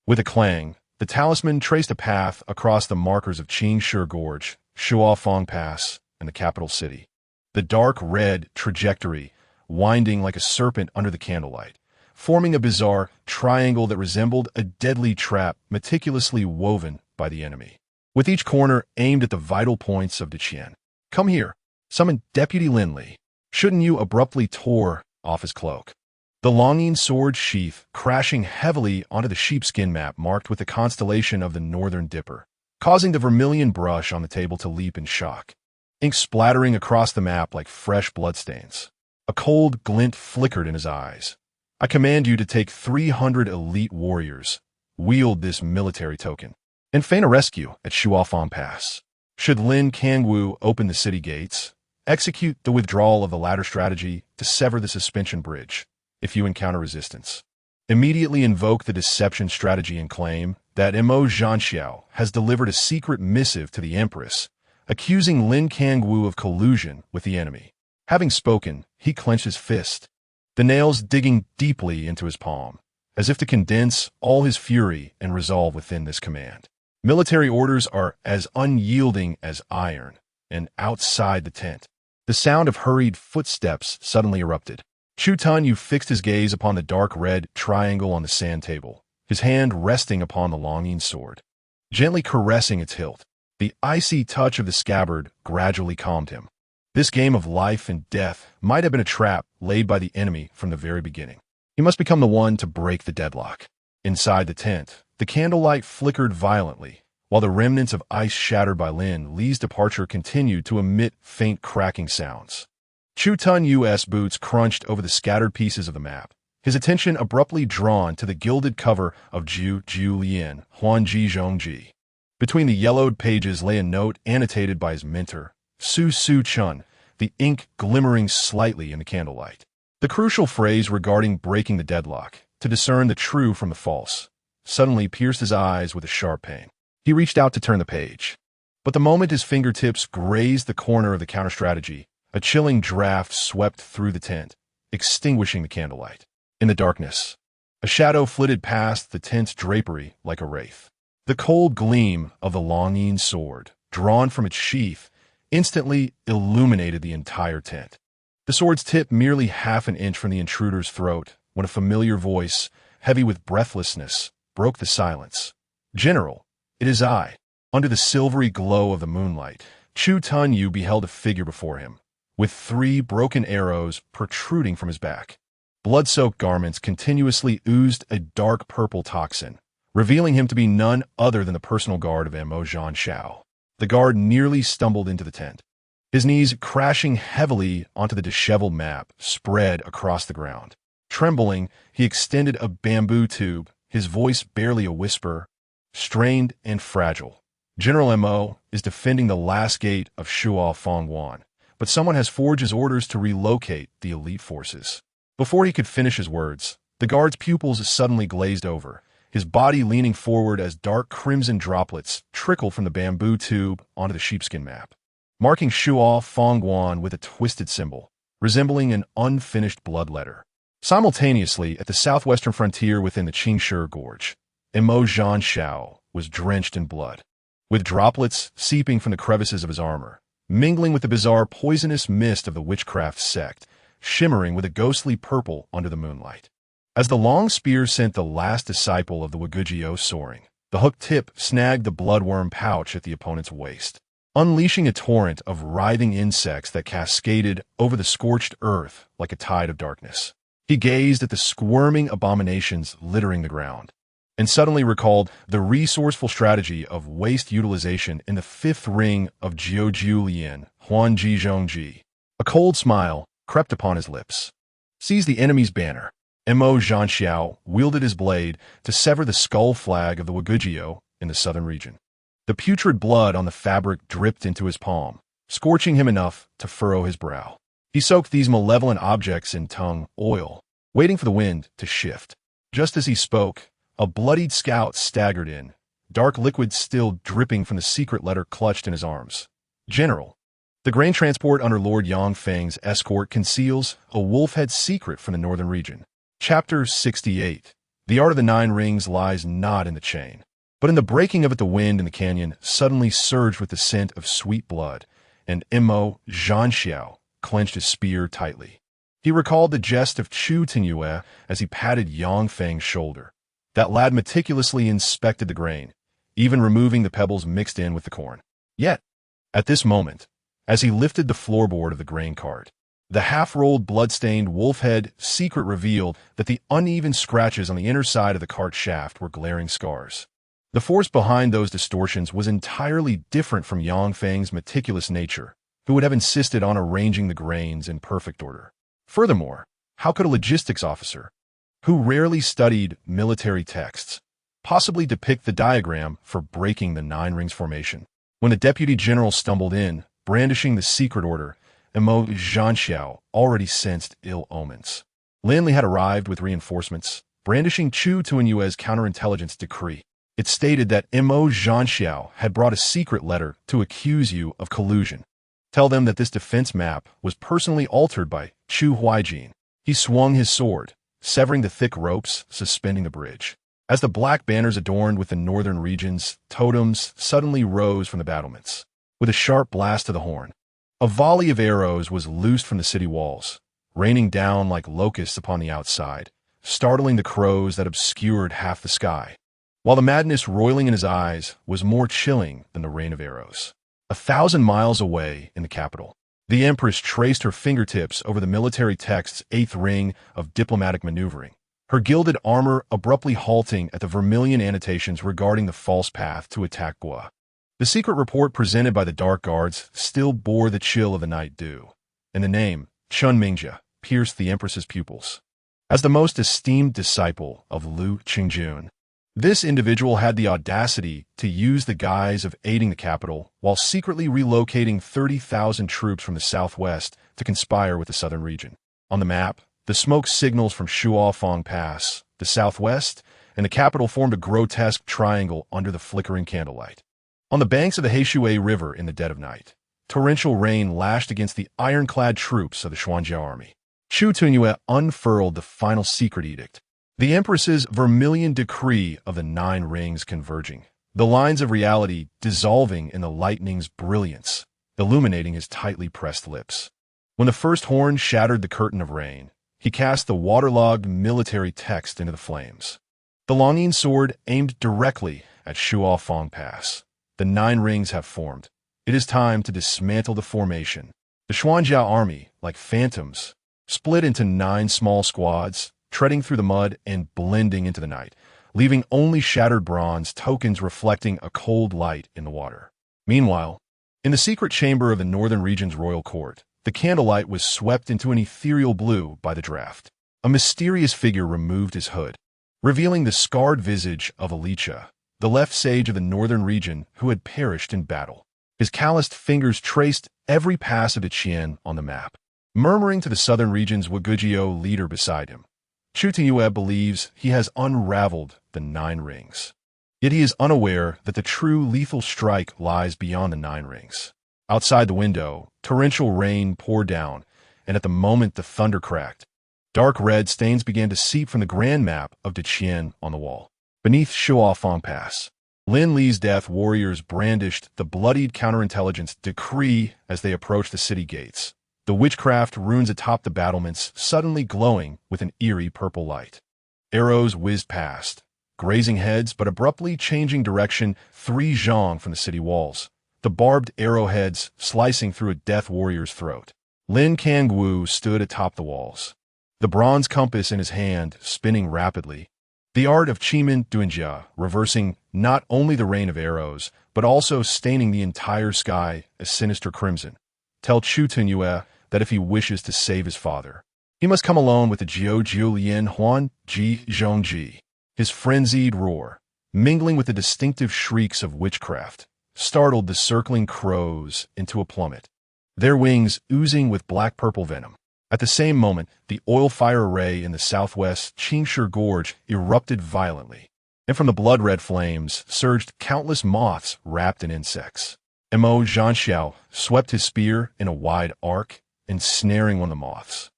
With a clang, the talisman traced a path across the markers of Qingshi Gorge, Shuofang Pass, and the capital city. The dark red trajectory, winding like a serpent under the candlelight, forming a bizarre triangle that resembled a deadly trap meticulously woven by the enemy, with each corner aimed at the vital points of Deqian. "Come here," summoned Deputy Linley. Shouldn't you abruptly tore off his cloak. The longing sword sheath crashing heavily onto the sheepskin map marked with the constellation of the Northern Dipper, causing the vermilion brush on the table to leap in shock. Ink splattering across the map like fresh bloodstains. A cold glint flickered in his eyes. "I command you to take 300 elite warriors, wield this military token, and feign a rescue at Shuofang Pass. Should Lin Kangwu open the city gates, execute the withdrawal of the ladder strategy to sever the suspension bridge. If you encounter resistance, immediately invoke the deception strategy and claim that Mo Zhanxiao has delivered a secret missive to the Empress, accusing Lin Kangwu of collusion with the enemy." Having spoken, he clenched his fist, the nails digging deeply into his palm, as if to condense all his fury and resolve within this command. Military orders are as unyielding as iron, and outside the tent, the sound of hurried footsteps suddenly erupted. Chu Tunyu fixed his gaze upon the dark red triangle on the sand table, his hand resting upon the longing sword, gently caressing its hilt. The icy touch of the scabbard gradually calmed him. This game of life and death might have been a trap laid by the enemy from the very beginning. He must become the one to break the deadlock. Inside the tent, the candlelight flickered violently, while the remnants of ice shattered by Lin Li's departure continued to emit faint cracking sounds. Chu Tunyu's boots crunched over the scattered pieces of the map, his attention abruptly drawn to the gilded cover of Ju Lin Huanji Zhongji. Between the yellowed pages lay a note annotated by his mentor, Su Chun, the ink glimmering slightly in the candlelight. The crucial phrase regarding breaking the deadlock, to discern the true from the false, suddenly pierced his eyes with a sharp pain. He reached out to turn the page. But the moment his fingertips grazed the corner of the counter-strategy, a chilling draft swept through the tent, extinguishing the candlelight. In the darkness, a shadow flitted past the tent's drapery like a wraith. The cold gleam of the longing sword, drawn from its sheath, instantly illuminated the entire tent. The sword's tip merely half an inch from the intruder's throat when a familiar voice, heavy with breathlessness, broke the silence. "General, it is I." Under the silvery glow of the moonlight, Chu Tunyu beheld a figure before him, with 3 broken arrows protruding from his back. Blood-soaked garments continuously oozed a dark purple toxin, revealing him to be none other than the personal guard of Mo Zhanxiao. The guard nearly stumbled into the tent, his knees crashing heavily onto the disheveled map spread across the ground. Trembling, he extended a bamboo tube, his voice barely a whisper, strained and fragile. "General Mo is defending the last gate of Shuo Fangwan, but someone has forged his orders to relocate the elite forces." Before he could finish his words, the guard's pupils suddenly glazed over, his body leaning forward as dark crimson droplets trickle from the bamboo tube onto the sheepskin map, marking Shuo Fangguan with a twisted symbol, resembling an unfinished blood letter. Simultaneously, at the southwestern frontier within the Qingshi Gorge, Emo Zhanxiao was drenched in blood, with droplets seeping from the crevices of his armor, mingling with the bizarre poisonous mist of the witchcraft sect, shimmering with a ghostly purple under the moonlight. As the long spear sent the last disciple of the Wugujio soaring, the hooked tip snagged the bloodworm pouch at the opponent's waist, unleashing a torrent of writhing insects that cascaded over the scorched earth like a tide of darkness. He gazed at the squirming abominations littering the ground, and suddenly recalled the resourceful strategy of waste utilization in the fifth ring of Jiujiu Lian, Huanji Zhongji. A cold smile crept upon his lips. Seize the enemy's banner. Emo Zhanxiao wielded his blade to sever the skull flag of the Wugujio in the southern region. The putrid blood on the fabric dripped into his palm, scorching him enough to furrow his brow. He soaked these malevolent objects in tongue oil, waiting for the wind to shift. Just as he spoke, a bloodied scout staggered in, dark liquid still dripping from the secret letter clutched in his arms. General, the grain transport under Lord Yang Feng's escort conceals a wolf-head secret from the northern region. Chapter 68. The art of the nine rings lies not in the chain, but in the breaking of it. The wind in the canyon suddenly surged with the scent of sweet blood, and Emo Zhanxiao clenched his spear tightly. He recalled the jest of Chu Tinyue as he patted Yang Feng's shoulder. That lad meticulously inspected the grain, even removing the pebbles mixed in with the corn. Yet, at this moment, as he lifted the floorboard of the grain cart, the half-rolled, blood-stained wolf-head secret revealed that the uneven scratches on the inner side of the cart shaft were glaring scars. The force behind those distortions was entirely different from Yang Feng's meticulous nature, who would have insisted on arranging the grains in perfect order. Furthermore, how could a logistics officer, who rarely studied military texts, possibly depict the diagram for breaking the nine rings formation? When the deputy general stumbled in, brandishing the secret order, Emo Zhanxiao already sensed ill omens. Lin had arrived with reinforcements, brandishing Chu Tuinyue's counterintelligence decree. It stated that Emo Zhanxiao had brought a secret letter to accuse you of collusion. Tell them that this defense map was personally altered by Chu Huaijin. He swung his sword, severing the thick ropes suspending the bridge. As the black banners adorned with the northern region's totems suddenly rose from the battlements, with a sharp blast of the horn, a volley of arrows was loosed from the city walls, raining down like locusts upon the outside, startling the crows that obscured half the sky, while the madness roiling in his eyes was more chilling than the rain of arrows. 1,000 miles away in the capital, the Empress traced her fingertips over the military text's eighth ring of diplomatic maneuvering, her gilded armor abruptly halting at the vermilion annotations regarding the false path to attack Gua. The secret report presented by the Dark Guards still bore the chill of the night dew, and the name, Chun Mingjia, pierced the Empress's pupils. As the most esteemed disciple of Lu Qingjun, this individual had the audacity to use the guise of aiding the capital while secretly relocating 30,000 troops from the southwest to conspire with the southern region. On the map, the smoke signals from Shuofang Pass, the southwest, and the capital formed a grotesque triangle under the flickering candlelight. On the banks of the Heishui River in the dead of night, torrential rain lashed against the ironclad troops of the Xuanjiao army. Chu Tunyue unfurled the final secret edict, the Empress's vermilion decree of the nine rings converging, the lines of reality dissolving in the lightning's brilliance, illuminating his tightly pressed lips. When the first horn shattered the curtain of rain, he cast the waterlogged military text into the flames. The Longyin sword aimed directly at Shuofang Pass. The nine rings have formed. It is time to dismantle the formation. The Xuanjiao army, like phantoms, split into 9 small squads, treading through the mud and blending into the night, leaving only shattered bronze tokens reflecting a cold light in the water. Meanwhile, in the secret chamber of the northern region's royal court, the candlelight was swept into an ethereal blue by the draft. A mysterious figure removed his hood, revealing the scarred visage of Alicia, the left sage of the northern region who had perished in battle. His calloused fingers traced every pass of the Qian on the map, murmuring to the southern region's Wugujio leader beside him. Chu Tinyue believes he has unraveled the the 9 rings. Yet he is unaware that the true lethal strike lies beyond the 9 rings. Outside the window, torrential rain poured down, and at the moment the thunder cracked, dark red stains began to seep from the grand map of Deqian on the wall. Beneath Shuofeng Pass, Lin Li's death warriors brandished the bloodied counterintelligence decree as they approached the city gates, the witchcraft runes atop the battlements suddenly glowing with an eerie purple light. Arrows whizzed past, grazing heads but abruptly changing direction 3 zhang from the city walls, the barbed arrowheads slicing through a death warrior's throat. Lin Kangwu stood atop the walls, the bronze compass in his hand spinning rapidly, the art of Chimen Duanjia reversing not only the rain of arrows, but also staining the entire sky a sinister crimson. Tell Chu Tinyue that if he wishes to save his father, he must come alone with the Jiu Lin Huan Ji Zhongji. His frenzied roar, mingling with the distinctive shrieks of witchcraft, startled the circling crows into a plummet, their wings oozing with black-purple venom. At the same moment, the oil fire array in the southwest Qingshi Gorge erupted violently, and from the blood-red flames surged countless moths wrapped in insects. Mo Zhanxiao swept his spear in a wide arc, ensnaring one of the moths.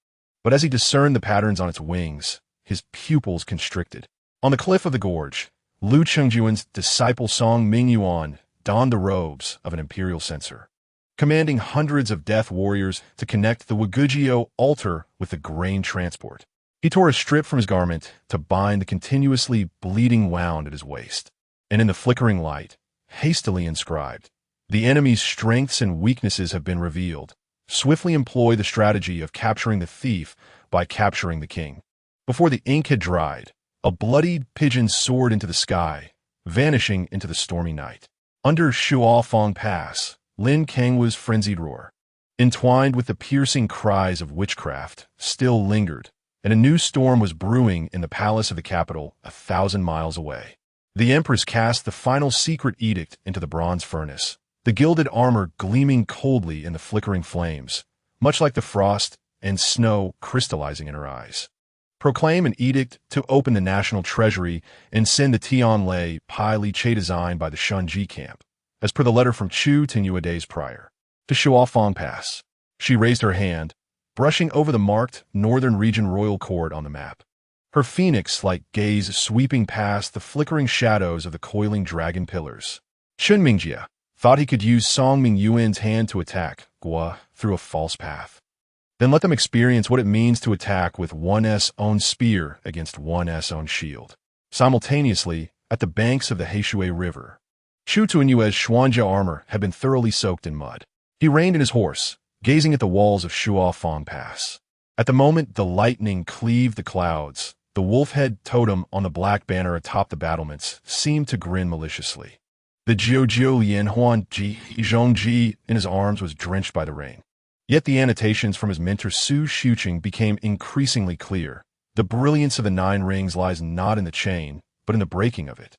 But as he discerned the patterns on its wings, his pupils constricted. On the cliff of the gorge, Lu Chengjuan's disciple Song Mingyuan donned the robes of an imperial censor, commanding hundreds of death warriors to connect the Wugujio altar with the grain transport. He tore a strip from his garment to bind the continuously bleeding wound at his waist, and in the flickering light, hastily inscribed, "The enemy's strengths and weaknesses have been revealed. Swiftly employ the strategy of capturing the thief by capturing the king." Before the ink had dried, a bloodied pigeon soared into the sky, vanishing into the stormy night. Under Shuofeng Pass, Lin Kangwu's frenzied roar, entwined with the piercing cries of witchcraft, still lingered, and a new storm was brewing in the palace of the capital 1,000 miles away. The Empress cast the final secret edict into the bronze furnace, the gilded armor gleaming coldly in the flickering flames, much like the frost and snow crystallizing in her eyes. Proclaim an edict to open the national treasury and send the Tianlei Pai Li Che design by the Shunji camp, as per the letter from Chu Tinyue days prior, to Shuofeng Pass. She raised her hand, brushing over the marked northern region royal court on the map, her phoenix-like gaze sweeping past the flickering shadows of the coiling dragon pillars. Chun Mingjie thought he could use Song Mingyuan's hand to attack Gua through a false path. Then let them experience what it means to attack with one's own spear against one's own shield. Simultaneously, at the banks of the Heishui River, Chu Tuanyue's Xuanjia armor had been thoroughly soaked in mud. He reined in his horse, gazing at the walls of Shuofeng Pass. At the moment the lightning cleaved the clouds, the wolf-head totem on the black banner atop the battlements seemed to grin maliciously. The Jiu Lin Huan Ji Zhongji in his arms was drenched by the rain. Yet the annotations from his mentor Su Shuqing became increasingly clear. The brilliance of the 9 rings lies not in the chain, but in the breaking of it.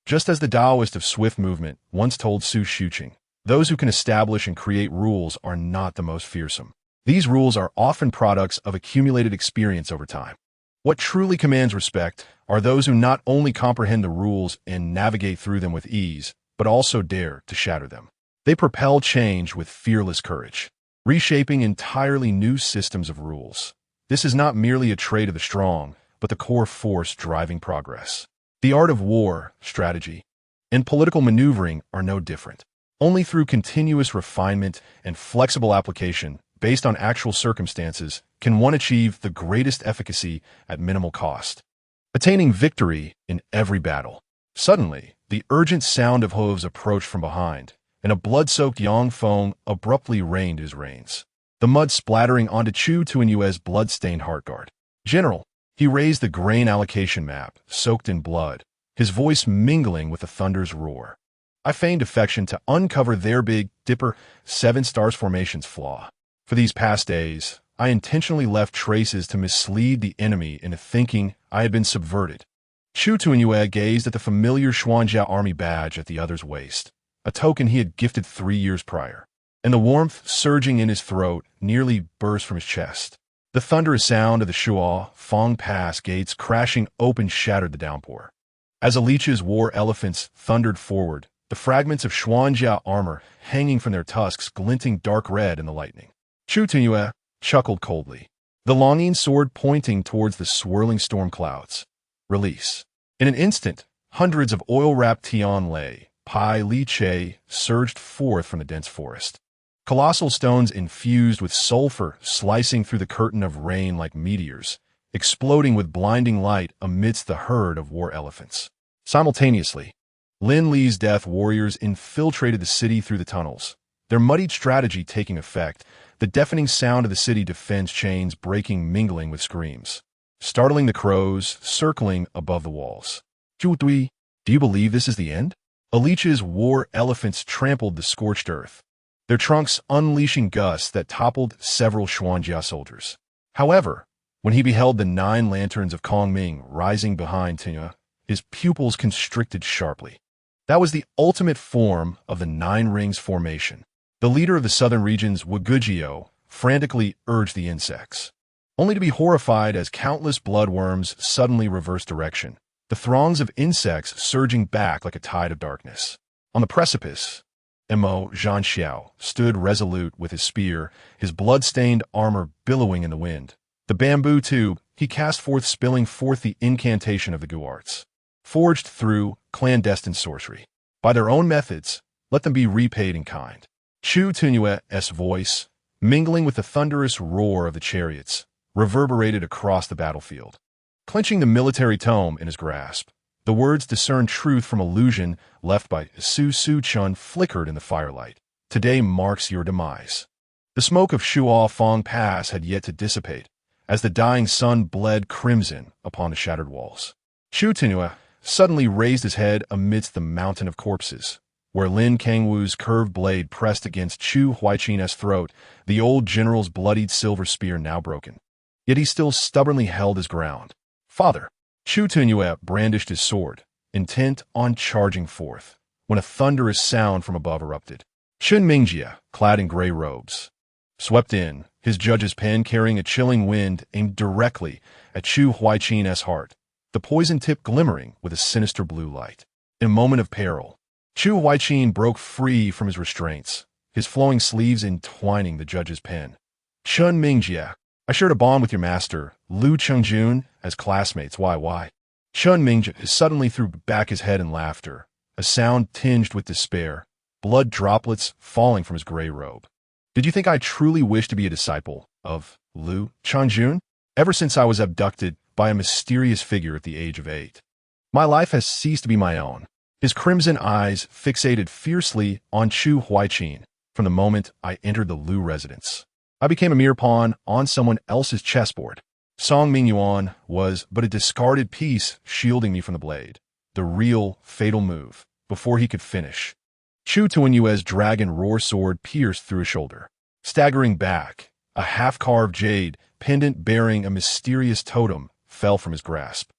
Just as the Taoist of swift movement once told Su Shuqing, those who can establish and create rules are not the most fearsome. These rules are often products of accumulated experience over time. What truly commands respect are those who not only comprehend the rules and navigate through them with ease, but also dare to shatter them. They propel change with fearless courage, reshaping entirely new systems of rules. This is not merely a trait of the strong, but the core force driving progress. The art of war, strategy, and political maneuvering are no different. Only through continuous refinement and flexible application, based on actual circumstances, can one achieve the greatest efficacy at minimal cost, attaining victory in every battle. Suddenly, the urgent sound of hooves approached from behind, and a blood-soaked Yang Feng abruptly reined his reins, the mud splattering onto Chu Tuanyue's blood-stained heartguard. "General," he raised the grain allocation map, soaked in blood, his voice mingling with the thunder's roar. "I feigned affection to uncover their Big Dipper 7 stars formation's flaw. For these past days, I intentionally left traces to mislead the enemy into thinking I had been subverted." Chu Tuanyue gazed at the familiar Xuanjia army badge at the other's waist, a token he had gifted 3 years prior, and the warmth surging in his throat nearly burst from his chest. The thunderous sound of the Shuofeng Pass gates crashing open shattered the downpour. As a leech's war elephants thundered forward, the fragments of Xuanjia armor hanging from their tusks glinting dark red in the lightning. Chu Tunyue chuckled coldly, the longing sword pointing towards the swirling storm clouds. Release. In an instant, hundreds of oil-wrapped Tian Lei, Pai Li Che, surged forth from the dense forest. Colossal stones infused with sulfur slicing through the curtain of rain like meteors, exploding with blinding light amidst the herd of war elephants. Simultaneously, Lin Li's death warriors infiltrated the city through the tunnels, their muddied strategy taking effect, the deafening sound of the city defense chains breaking mingling with screams, startling the crows circling above the walls. Zhu Dui, do you believe this is the end? Alich's war elephants trampled the scorched earth, their trunks unleashing gusts that toppled several Xuanjia soldiers. However, when he beheld the 9 lanterns of Kongming rising behind Tina, his pupils constricted sharply. That was the ultimate form of the 9 rings formation. The leader of the southern region's Wugujio frantically urged the insects, only to be horrified as countless bloodworms suddenly reversed direction, the throngs of insects surging back like a tide of darkness. On the precipice, Mo Zhanxiao stood resolute with his spear, his blood-stained armor billowing in the wind. The bamboo tube he cast forth spilling forth the incantation of the Gu arts. Forged through clandestine sorcery. By their own methods, let them be repaid in kind. Chu Tunyue's voice, mingling with the thunderous roar of the chariots, reverberated across the battlefield. Clenching the military tome in his grasp, the words discerned truth from illusion left by Su Su Chun flickered in the firelight. Today marks your demise. The smoke of Shuo Fong Pass had yet to dissipate, as the dying sun bled crimson upon the shattered walls. Chu Tunyue suddenly raised his head amidst the mountain of corpses, where Lin Kangwu's curved blade pressed against Chu Huaiqin's throat, the old general's bloodied silver spear now broken. Yet he still stubbornly held his ground. Father! Chu Tunyue brandished his sword, intent on charging forth, when a thunderous sound from above erupted. Chun Mingjie, clad in gray robes, swept in, his judge's pen carrying a chilling wind aimed directly at Chu Huaiqin's heart, the poison tip glimmering with a sinister blue light. In a moment of peril, Chu Huaiqin broke free from his restraints, his flowing sleeves entwining the judge's pen. Chun Mingjie, I shared a bond with your master, Lu Chengjun, as classmates. Why? Chun Mingjie suddenly threw back his head in laughter, a sound tinged with despair, blood droplets falling from his gray robe. Did you think I truly wished to be a disciple of Lu Chengjun? Ever since I was abducted by a mysterious figure at the age of 8, my life has ceased to be my own. His crimson eyes fixated fiercely on Chu Huaiqin from the moment I entered the Lu residence. I became a mere pawn on someone else's chessboard. Song Mingyuan was but a discarded piece shielding me from the blade, the real fatal move, before he could finish. Chu Tunyue's dragon roar sword pierced through his shoulder. Staggering back, a half-carved jade pendant bearing a mysterious totem fell from his grasp,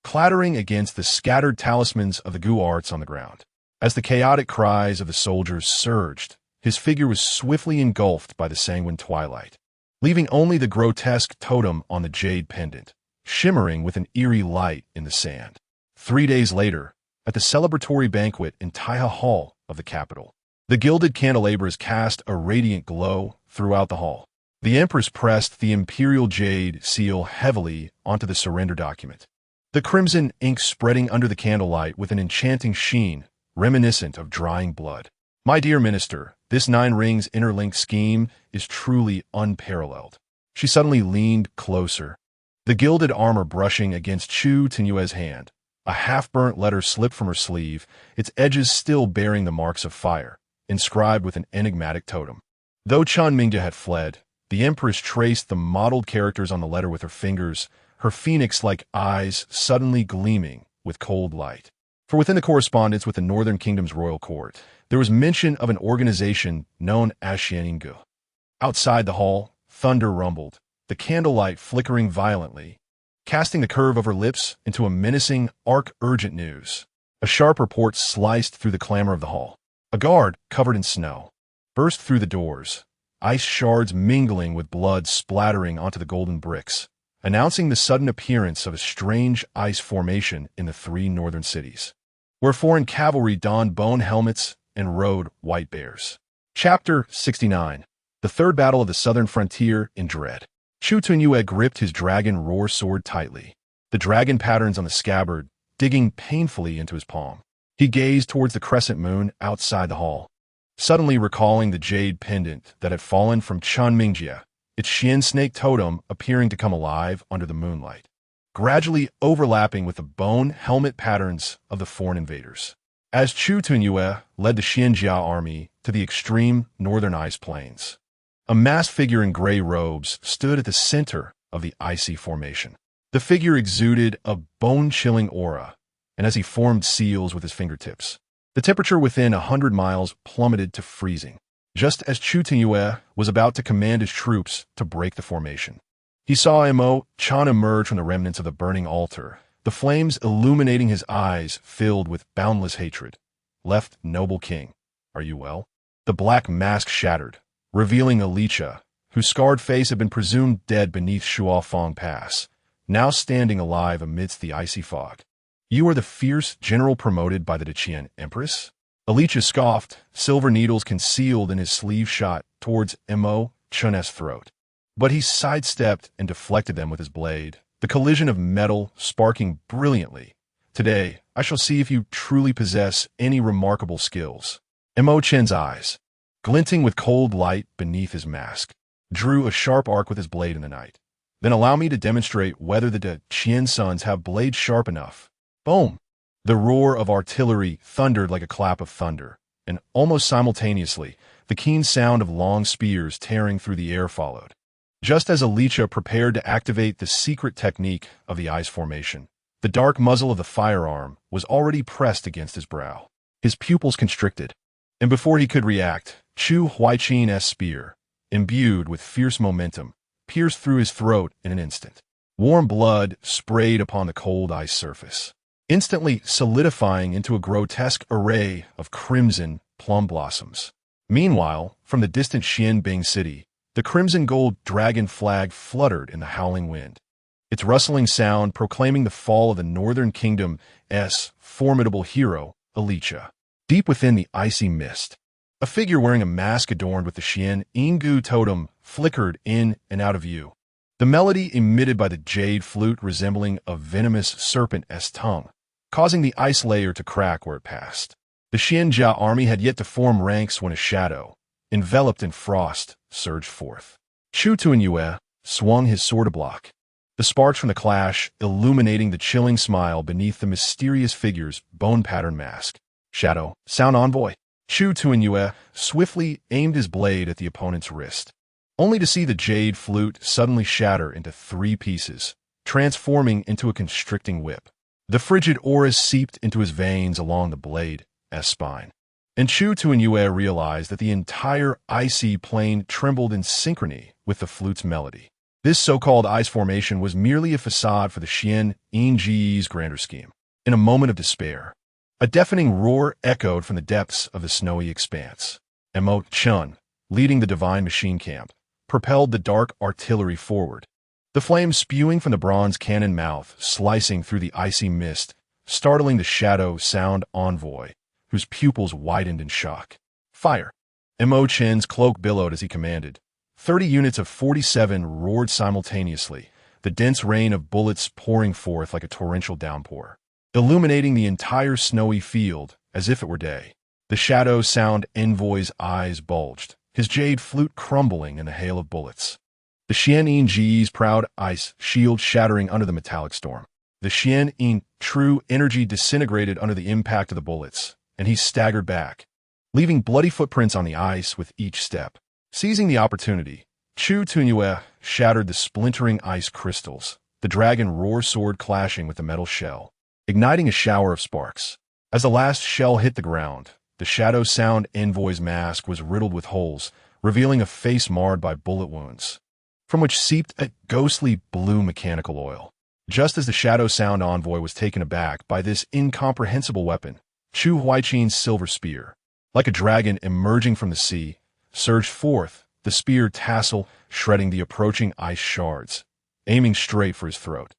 clattering against the scattered talismans of the Gu arts on the ground. As the chaotic cries of the soldiers surged, his figure was swiftly engulfed by the sanguine twilight, leaving only the grotesque totem on the jade pendant, shimmering with an eerie light in the sand. 3 days later, at the celebratory banquet in Taiha Hall of the capital, the gilded candelabras cast a radiant glow throughout the hall. The Empress pressed the imperial jade seal heavily onto the surrender document, the crimson ink spreading under the candlelight with an enchanting sheen reminiscent of drying blood. My dear minister, this 9 rings interlinked scheme is truly unparalleled. She suddenly leaned closer, the gilded armor brushing against Chu Tunyue's hand. A half-burnt letter slipped from her sleeve, its edges still bearing the marks of fire, inscribed with an enigmatic totem. Though Chun Mingjie had fled, the Empress traced the mottled characters on the letter with her fingers, her phoenix-like eyes suddenly gleaming with cold light. For within the correspondence with the Northern Kingdom's royal court, there was mention of an organization known as Xianyinggu. Outside the hall, thunder rumbled, the candlelight flickering violently, casting the curve of her lips into a menacing urgent news. A sharp report sliced through the clamor of the hall. A guard, covered in snow, burst through the doors, ice shards mingling with blood splattering onto the golden bricks. announcing the sudden appearance of a strange ice formation in the 3 northern cities, where foreign cavalry donned bone helmets and rode white bears. Chapter 69. The Third Battle of the Southern Frontier in Dread. Chu Tunyue gripped his dragon roar sword tightly, the dragon patterns on the scabbard digging painfully into his palm. He gazed towards the crescent moon outside the hall, suddenly recalling the jade pendant that had fallen from Chun Mingjie, its Xian snake totem appearing to come alive under the moonlight, gradually overlapping with the bone helmet patterns of the foreign invaders. As Chu Tunyue led the Xianjia army to the extreme northern ice plains, a masked figure in gray robes stood at the center of the icy formation. The figure exuded a bone-chilling aura, and as he formed seals with his fingertips, the temperature within 100 miles plummeted to freezing. Just as Chu Tunyue was about to command his troops to break the formation, he saw Mo Chan emerge from the remnants of the burning altar, the flames illuminating his eyes filled with boundless hatred. "Left, noble king, are you well?" The black mask shattered, revealing Alicia, whose scarred face had been presumed dead beneath Shuafeng Pass, now standing alive amidst the icy fog. "You are the fierce general promoted by the Deqian Empress?" Alicia scoffed, silver needles concealed in his sleeve shot towards Mo Chun's throat. But he sidestepped and deflected them with his blade, the collision of metal sparking brilliantly. "Today, I shall see if you truly possess any remarkable skills." Mo Chen's eyes, glinting with cold light beneath his mask, drew a sharp arc with his blade in the night. "Then allow me to demonstrate whether the Deqian sons have blades sharp enough." Boom! The roar of artillery thundered like a clap of thunder, and almost simultaneously, the keen sound of long spears tearing through the air followed. Just as Alicia prepared to activate the secret technique of the ice formation, the dark muzzle of the firearm was already pressed against his brow. His pupils constricted, and before he could react, Chu Huaiqin's spear, imbued with fierce momentum, pierced through his throat in an instant. Warm blood sprayed upon the cold ice surface, instantly solidifying into a grotesque array of crimson plum blossoms. Meanwhile, from the distant Xianbing city, the crimson-gold dragon flag fluttered in the howling wind, its rustling sound proclaiming the fall of the Northern Kingdom's formidable hero, Alicia. Deep within the icy mist, a figure wearing a mask adorned with the Xian Yinggu totem flickered in and out of view, the melody emitted by the jade flute resembling a venomous serpent's tongue, causing the ice layer to crack where it passed. The Xianjia army had yet to form ranks when a shadow, enveloped in frost, surged forth. Chu Tunyue swung his sword to block, the sparks from the clash illuminating the chilling smile beneath the mysterious figure's bone-patterned mask. "Shadow, sound envoy." Chu Tunyue swiftly aimed his blade at the opponent's wrist, only to see the jade flute suddenly shatter into 3 pieces, transforming into a constricting whip. The frigid auras seeped into his veins along the blade's spine, and Chu Tunyue realized that the entire icy plain trembled in synchrony with the flute's melody. This so-called ice formation was merely a facade for the Xian Yingji's grander scheme. In a moment of despair, a deafening roar echoed from the depths of the snowy expanse. Mo Chun, leading the divine machine camp, propelled the dark artillery forward, the flames spewing from the bronze cannon mouth slicing through the icy mist, startling the shadow sound envoy, whose pupils widened in shock. "Fire!" Mo Chen's cloak billowed as he commanded. 30 units of 47 roared simultaneously, the dense rain of bullets pouring forth like a torrential downpour, illuminating the entire snowy field as if it were day. The shadow sound envoy's eyes bulged, his jade flute crumbling in the hail of bullets. The Xian Yingji's proud ice shield shattering under the metallic storm. The Xian Ying true energy disintegrated under the impact of the bullets, and he staggered back, leaving bloody footprints on the ice with each step. Seizing the opportunity, Chu Tunyue shattered the splintering ice crystals, the dragon roar sword clashing with the metal shell, igniting a shower of sparks. As the last shell hit the ground, the shadow sound envoy's mask was riddled with holes, revealing a face marred by bullet wounds, from which seeped a ghostly blue mechanical oil. Just as the shadow sound envoy was taken aback by this incomprehensible weapon, Chu Huaiqin's silver spear, like a dragon emerging from the sea, surged forth, the spear tassel shredding the approaching ice shards. aiming straight for his throat.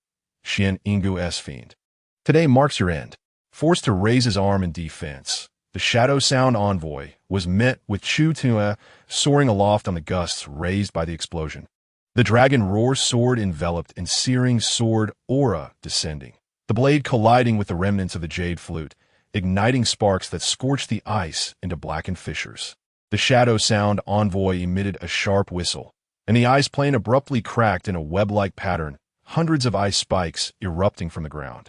Xian Ingu S. Fiend. Today marks your end. Forced to raise his arm in defense, the Shadow Sound envoy was met with Chu Tua soaring aloft on the gusts raised by the explosion. The dragon roar sword enveloped in searing sword aura descending, the blade colliding with the remnants of the jade flute, igniting sparks that scorched the ice into blackened fissures. The Shadow Sound envoy emitted a sharp whistle, and the ice plane abruptly cracked in a web-like pattern, hundreds of ice spikes erupting from the ground.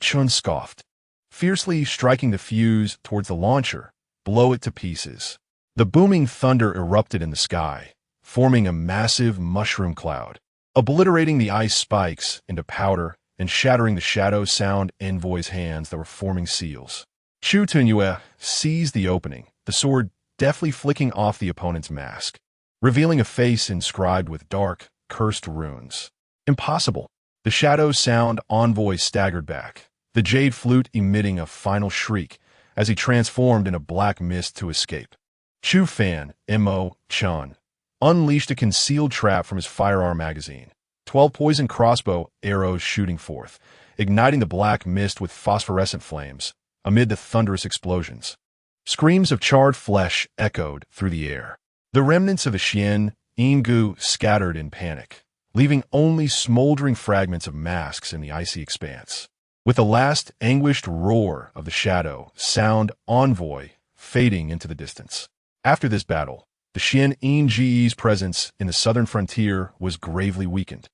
Chun scoffed, fiercely striking the fuse towards the launcher, blow it to pieces. The booming thunder erupted in the sky, forming a massive mushroom cloud, obliterating the ice spikes into powder and shattering the Shadow Sound envoy's hands that were forming seals. Chu Tunyue seized the opening, the sword deftly flicking off the opponent's mask, revealing a face inscribed with dark, cursed runes. Impossible. The Shadow Sound envoy staggered back, the jade flute emitting a final shriek as he transformed in a black mist to escape. Chu Fan, M.O. Chun, unleashed a concealed trap from his firearm magazine, 12 poison crossbow arrows shooting forth, igniting the black mist with phosphorescent flames amid the thunderous explosions. Screams of charred flesh echoed through the air. The remnants of the Xian Ingu scattered in panic, leaving only smoldering fragments of masks in the icy expanse. With the last anguished roar of the Shadow Sound envoy fading into the distance. After this battle, the Xian Ing's presence in the southern frontier was gravely weakened.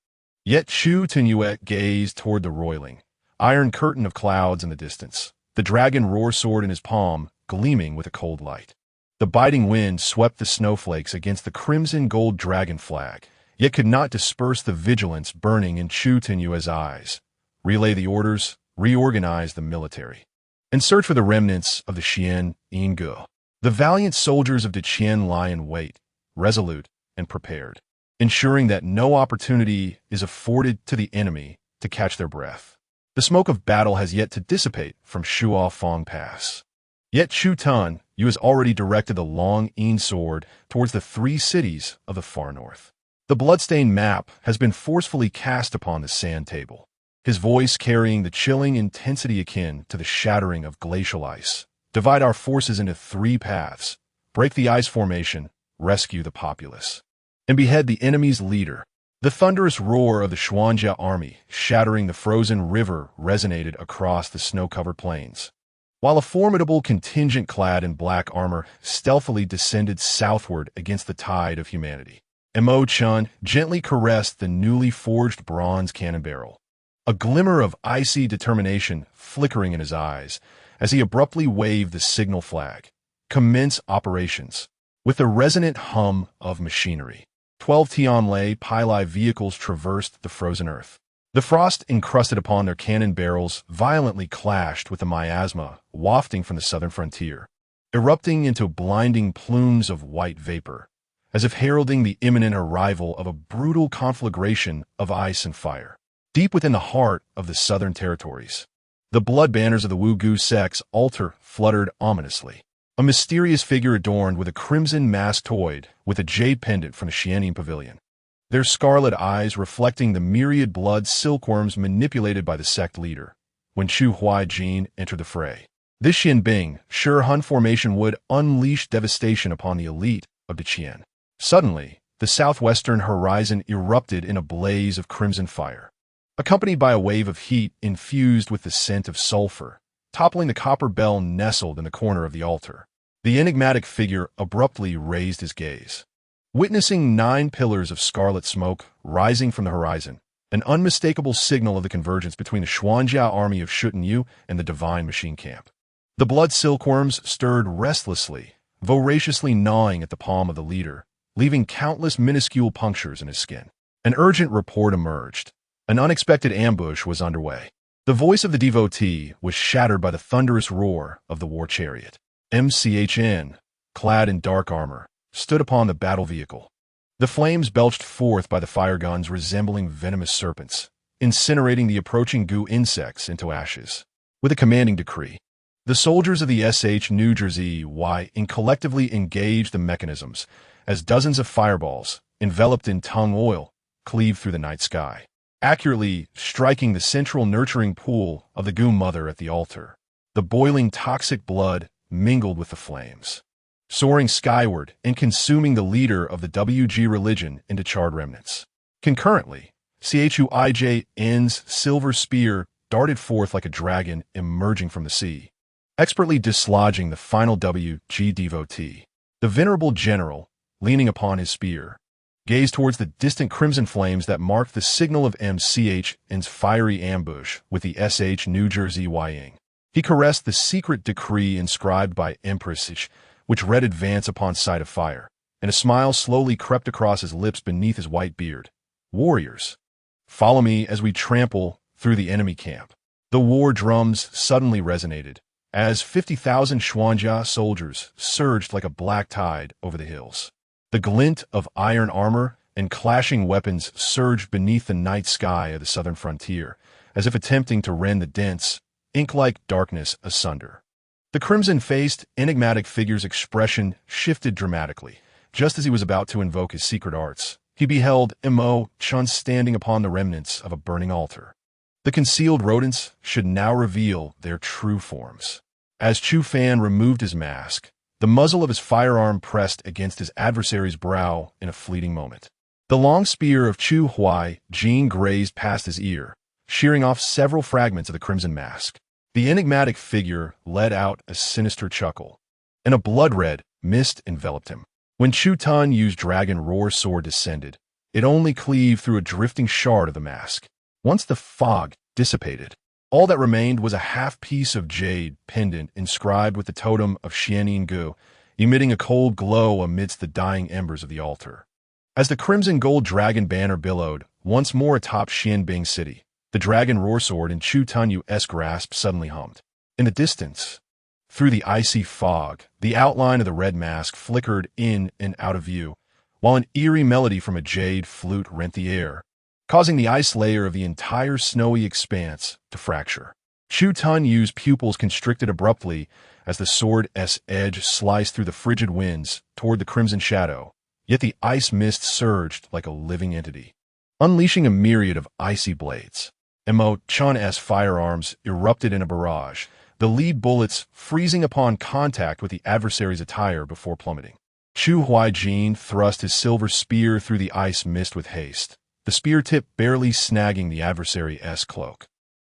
Yet Chu Tunyue gazed toward the roiling, iron curtain of clouds in the distance, the dragon roar sword in his palm gleaming with a cold light. The biting wind swept the snowflakes against the crimson gold dragon flag, yet could not disperse the vigilance burning in Chu Tunyue's eyes. Relay the orders, reorganize the military, and search for the remnants of the Xian Ingu. The valiant soldiers of Deqian lie in wait, resolute and prepared, ensuring that no opportunity is afforded to the enemy to catch their breath. The smoke of battle has yet to dissipate from Shuofeng Pass. Yet Chu Tun Yu has already directed the long Yin sword towards the 3 cities of the far north. The bloodstained map has been forcefully cast upon the sand table, his voice carrying the chilling intensity akin to the shattering of glacial ice. Divide our forces into 3 paths, break the ice formation, rescue the populace, and behead the enemy's leader. The thunderous roar of the Xuanjia army, shattering the frozen river, resonated across the snow-covered plains, while a formidable contingent clad in black armor stealthily descended southward against the tide of humanity. Mo Chun gently caressed the newly forged bronze cannon barrel, a glimmer of icy determination flickering in his eyes as he abruptly waved the signal flag. Commence operations. With the resonant hum of machinery, 12 Tianlai Pilai vehicles traversed the frozen earth. The frost encrusted upon their cannon barrels violently clashed with the miasma wafting from the southern frontier, erupting into blinding plumes of white vapor, as if heralding the imminent arrival of a brutal conflagration of ice and fire. Deep within the heart of the southern territories, the blood banners of the Wugu sect's altar fluttered ominously. A mysterious figure adorned with a crimson mask toyed with a jade pendant from the Xianin pavilion, their scarlet eyes reflecting the myriad blood silkworms manipulated by the sect leader. When Chu Huaijin entered the fray, this Xianbing sure Hun formation would unleash devastation upon the elite of Deqian. Suddenly, the southwestern horizon erupted in a blaze of crimson fire, accompanied by a wave of heat infused with the scent of sulfur, toppling the copper bell nestled in the corner of the altar. The enigmatic figure abruptly raised his gaze, witnessing 9 pillars of scarlet smoke rising from the horizon, an unmistakable signal of the convergence between the Xuanjia army of Shutan Yu and the divine machine camp. The blood silkworms stirred restlessly, voraciously gnawing at the palm of the leader, leaving countless minuscule punctures in his skin. An urgent report emerged. An unexpected ambush was underway. The voice of the devotee was shattered by the thunderous roar of the war chariot. MCHN, clad in dark armor, stood upon the battle vehicle. The flames belched forth by the fire guns resembling venomous serpents, incinerating the approaching goo insects into ashes. With a commanding decree, the soldiers of the SH New Jersey Y collectively engaged the mechanisms as dozens of fireballs, enveloped in tung oil, cleaved through the night sky, accurately striking the central nurturing pool of the Gu mother at the altar. The boiling toxic blood mingled with the flames, soaring skyward and consuming the leader of the WG religion into charred remnants. Concurrently, Chu Yan's silver spear darted forth like a dragon emerging from the sea, expertly dislodging the final WG devotee. The venerable general, leaning upon his spear, gazed towards the distant crimson flames that marked the signal of MCH's fiery ambush with the New Jersey Ying. He caressed the secret decree inscribed by Empress Xiao, which read advance upon sight of fire, and a smile slowly crept across his lips beneath his white beard. Warriors, follow me as we trample through the enemy camp. The war drums suddenly resonated, as 50,000 Xuanjia soldiers surged like a black tide over the hills. The glint of iron armor and clashing weapons surged beneath the night sky of the southern frontier, as if attempting to rend the dense, ink-like darkness asunder. The crimson-faced, enigmatic figure's expression shifted dramatically. Just as he was about to invoke his secret arts, he beheld Mo Chun standing upon the remnants of a burning altar. The concealed rodents should now reveal their true forms. As Chu Fan removed his mask, the muzzle of his firearm pressed against his adversary's brow in a fleeting moment. The long spear of Chu Jin grazed past his ear, shearing off several fragments of the crimson mask. The enigmatic figure let out a sinister chuckle, and a blood-red mist enveloped him. When Chu Tan's dragon roar sword descended, it only cleaved through a drifting shard of the mask. Once the fog dissipated, all that remained was a half-piece of jade pendant inscribed with the totem of Xianin Gu, emitting a cold glow amidst the dying embers of the altar. As the crimson gold dragon banner billowed once more atop Xianbing City, the dragon roar sword in Chu Tan's grasp suddenly hummed. In the distance, through the icy fog, the outline of the red mask flickered in and out of view, while an eerie melody from a jade flute rent the air, causing the ice layer of the entire snowy expanse to fracture. Chu Tan's pupils constricted abruptly as the sword's edge sliced through the frigid winds toward the crimson shadow, yet the ice mist surged like a living entity, unleashing a myriad of icy blades. Mo Chun's firearms erupted in a barrage, the lead bullets freezing upon contact with the adversary's attire before plummeting. Chu Jin thrust his silver spear through the ice mist with haste, the spear tip barely snagging the adversary's cloak.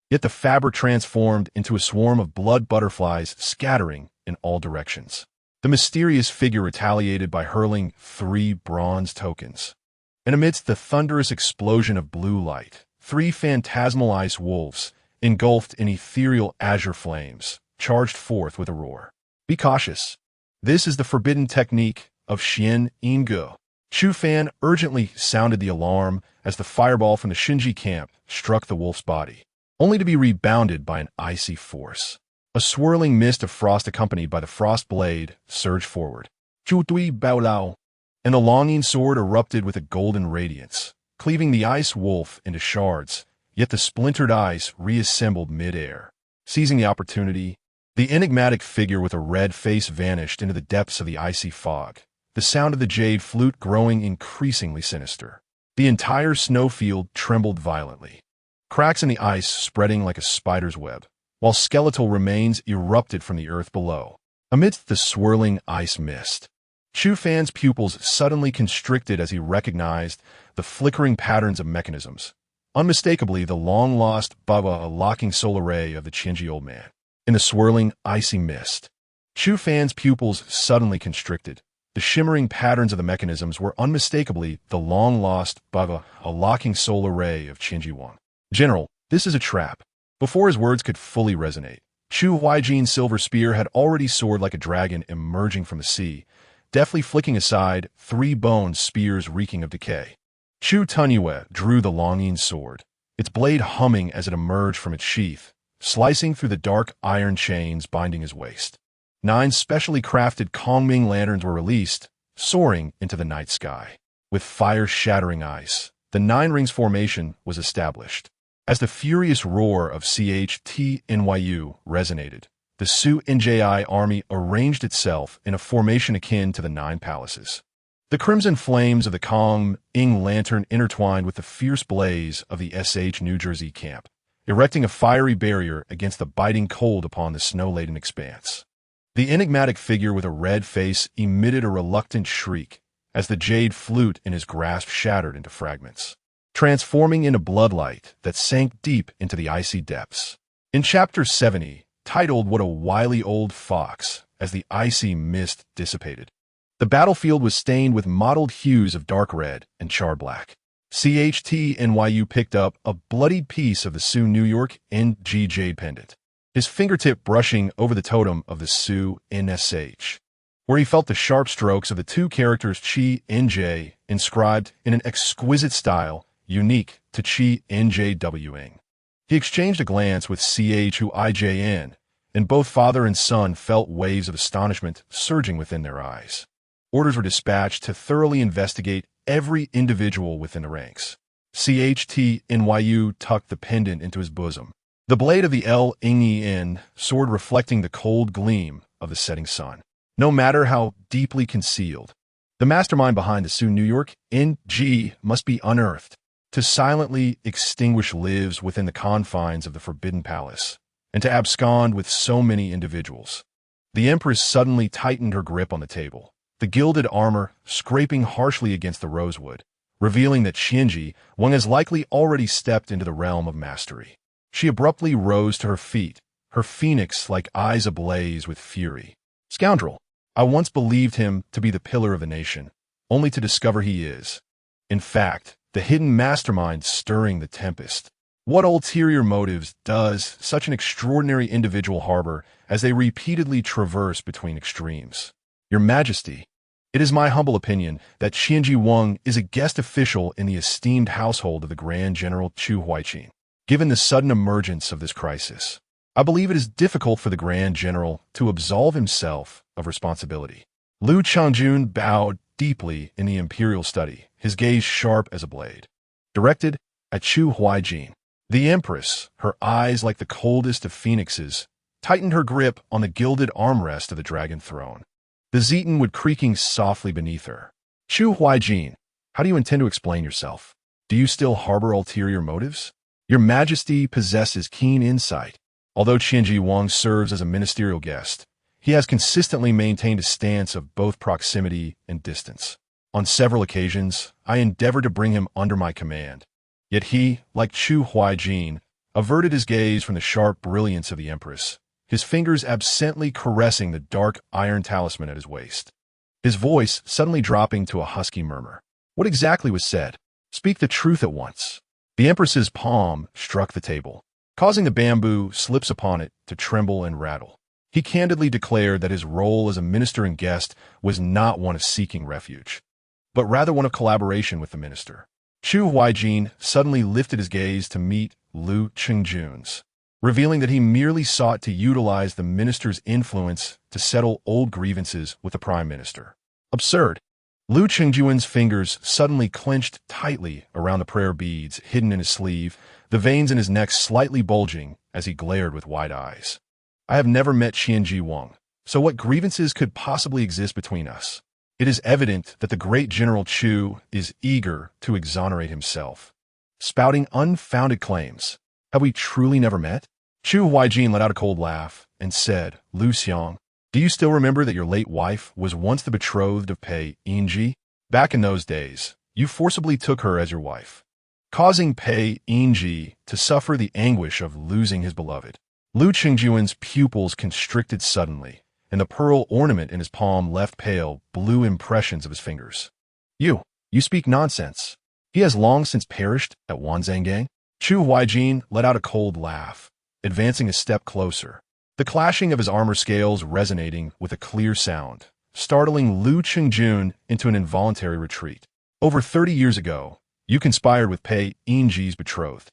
Yet the fabric transformed into a swarm of blood butterflies scattering in all directions. The mysterious figure retaliated by hurling 3 bronze tokens. And amidst the thunderous explosion of blue light, 3 phantasmal ice wolves, engulfed in ethereal azure flames, charged forth with a roar. Be cautious. This is the forbidden technique of Xian Gu. Chu Fan urgently sounded the alarm as the fireball from the Shinji camp struck the wolf's body, only to be rebounded by an icy force. A swirling mist of frost accompanied by the frost blade surged forward. Chu Dui Bao Lao, and the longing sword erupted with a golden radiance, cleaving the ice wolf into shards, yet the splintered ice reassembled mid-air. Seizing the opportunity, the enigmatic figure with a red face vanished into the depths of the icy fog, the sound of the jade flute growing increasingly sinister. The entire snowfield trembled violently, cracks in the ice spreading like a spider's web, while skeletal remains erupted from the earth below. Amidst the swirling ice mist, Chu Fan's pupils suddenly constricted as he recognized the flickering patterns of mechanisms, unmistakably the long-lost Baba locking solar ray of the Chenji old man. In the swirling, icy mist, Chu Fan's pupils suddenly constricted. The shimmering patterns of the mechanisms were unmistakably the long-lost Baba locking solar ray of Chenji Wang. General, this is a trap. Before his words could fully resonate, Chu Jin's silver spear had already soared like a dragon emerging from the sea, deftly flicking aside 3 bone spears reeking of decay. Chu Tunyue drew the longing sword, its blade humming as it emerged from its sheath, slicing through the dark iron chains binding his waist. 9 specially crafted Kongming lanterns were released, soaring into the night sky. With fire-shattering ice, the 9 rings formation was established. As the furious roar of CHTNYU resonated, the Su Nji army arranged itself in a formation akin to the 9 palaces. The crimson flames of the Kong-ing lantern intertwined with the fierce blaze of the New Jersey camp, erecting a fiery barrier against the biting cold upon the snow-laden expanse. The enigmatic figure with a red face emitted a reluctant shriek as the jade flute in his grasp shattered into fragments, transforming into bloodlight that sank deep into the icy depths. In Chapter 70, titled What a Wily Old Fox, as the icy mist dissipated, the battlefield was stained with mottled hues of dark red and charred black. NYU picked up a bloodied piece of the Sioux New York NG jade pendant, his fingertip brushing over the totem of the Sioux NSH, where he felt the sharp strokes of the two characters Chi NJ inscribed in an exquisite style unique to Chi NJWing. He exchanged a glance with CHUIJN, and both father and son felt waves of astonishment surging within their eyes. Orders were dispatched to thoroughly investigate every individual within the ranks. NYU tucked the pendant into his bosom, the blade of the LNEN sword reflecting the cold gleam of the setting sun. No matter how deeply concealed, the mastermind behind the Sioux New York NG must be unearthed to silently extinguish lives within the confines of the Forbidden Palace, and to abscond with so many individuals. The Empress suddenly tightened her grip on the table, the gilded armor scraping harshly against the rosewood, revealing that Xianji Wang has likely already stepped into the realm of mastery. She abruptly rose to her feet, her phoenix-like eyes ablaze with fury. Scoundrel! I once believed him to be the pillar of the nation, only to discover he is, in fact, the hidden mastermind stirring the tempest. What ulterior motives does such an extraordinary individual harbor as they repeatedly traverse between extremes? Your Majesty, it is my humble opinion that Xianji Wang is a guest official in the esteemed household of the Grand General Chu Huaiqin. Given the sudden emergence of this crisis, I believe it is difficult for the Grand General to absolve himself of responsibility. Lu Changjun bowed deeply in the imperial study, his gaze sharp as a blade, directed at Chu Huaijin. The Empress, her eyes like the coldest of phoenixes, tightened her grip on the gilded armrest of the dragon throne, the Zeton wood creaking softly beneath her. Chu Huaijin, how do you intend to explain yourself? Do you still harbor ulterior motives? Your Majesty possesses keen insight. Although Qianji Wang serves as a ministerial guest, he has consistently maintained a stance of both proximity and distance. On several occasions, I endeavored to bring him under my command. Yet he, like Chu Huaijin, averted his gaze from the sharp brilliance of the Empress, his fingers absently caressing the dark iron talisman at his waist. His voice suddenly dropping to a husky murmur. What exactly was said? Speak the truth at once. The Empress's palm struck the table, causing the bamboo slips upon it to tremble and rattle. He candidly declared that his role as a minister and guest was not one of seeking refuge, but rather one of collaboration with the minister. Chu Huaijin suddenly lifted his gaze to meet Lu Chengjun's, revealing that he merely sought to utilize the minister's influence to settle old grievances with the prime minister. Absurd. Lu Chengjun's fingers suddenly clenched tightly around the prayer beads hidden in his sleeve, the veins in his neck slightly bulging as he glared with wide eyes. I have never met Qianji Wang, so what grievances could possibly exist between us? It is evident that the great General Chu is eager to exonerate himself, spouting unfounded claims. Have we truly never met? Chu Huaijin let out a cold laugh and said, Lu Xiang, do you still remember that your late wife was once the betrothed of Pei Yingji? Back in those days, you forcibly took her as your wife, causing Pei Yingji to suffer the anguish of losing his beloved. Lu Chengjun's pupils constricted suddenly, and the pearl ornament in his palm left pale, blue impressions of his fingers. You speak nonsense. He has long since perished at Wanzanggang. Chu Huaijin let out a cold laugh, advancing a step closer, the clashing of his armor scales resonating with a clear sound, startling Lu Chengjun into an involuntary retreat. Over 30 years ago, you conspired with Pei Yingji's betrothed,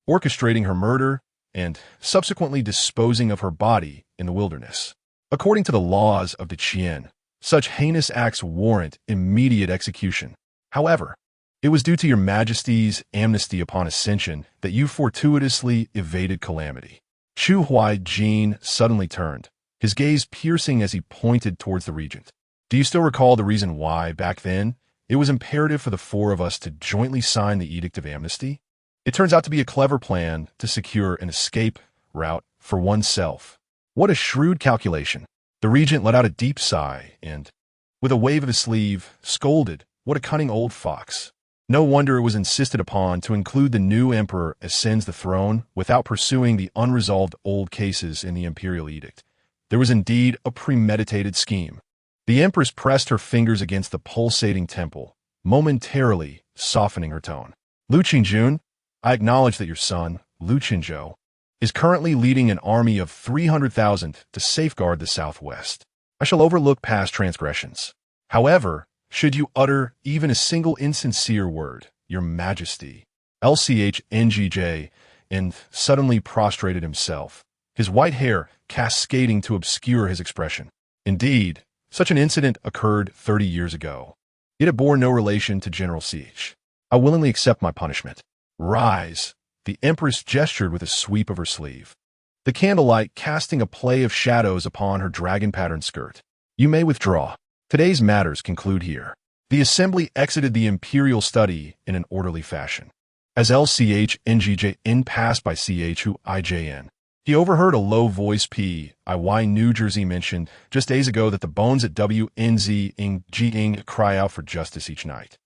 orchestrating her murder and subsequently disposing of her body in the wilderness. According to the laws of the Qian, such heinous acts warrant immediate execution. However, it was due to your Majesty's amnesty upon ascension that you fortuitously evaded calamity. Chu Huaijin suddenly turned, his gaze piercing as he pointed towards the regent. Do you still recall the reason why, back then, it was imperative for the four of us to jointly sign the Edict of Amnesty. It turns out to be a clever plan to secure an escape route for oneself. What a shrewd calculation. The regent let out a deep sigh and, with a wave of his sleeve, scolded, "What a cunning old fox." No wonder it was insisted upon to include the new emperor ascends the throne without pursuing the unresolved old cases in the imperial edict. There was indeed a premeditated scheme. The empress pressed her fingers against the pulsating temple, momentarily softening her tone. "Lu Qingjun, I acknowledge that your son, Lu Qinzhou, is currently leading an army of 300,000 to safeguard the southwest. I shall overlook past transgressions. However, should you utter even a single insincere word, your majesty," LCHNGJ, and suddenly prostrated himself, his white hair cascading to obscure his expression. Indeed, such an incident occurred 30 years ago. Yet it bore no relation to General Siege. "I willingly accept my punishment." "Rise," the empress gestured with a sweep of her sleeve, the candlelight casting a play of shadows upon her dragon-patterned skirt. "You may withdraw. Today's matters conclude here." The assembly exited the imperial study in an orderly fashion. As LCHNGJN passed by CHUIJN, he overheard a low-voiced PIY New Jersey mention just days ago that the bones at WNZ cry out for justice each night.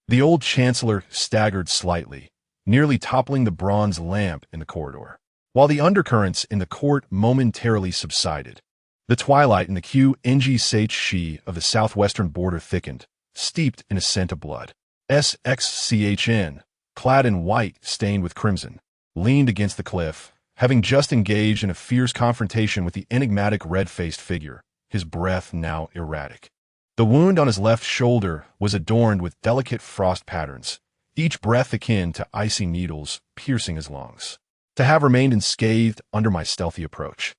The old chancellor staggered slightly, nearly toppling the bronze lamp in the corridor. While the undercurrents in the court momentarily subsided, the twilight in the QNGCHC of the southwestern border thickened, steeped in a scent of blood. SXCHN, clad in white stained with crimson, leaned against the cliff, having just engaged in a fierce confrontation with the enigmatic red-faced figure, his breath now erratic. The wound on his left shoulder was adorned with delicate frost patterns, each breath akin to icy needles piercing his lungs. "To have remained unscathed under my stealthy approach."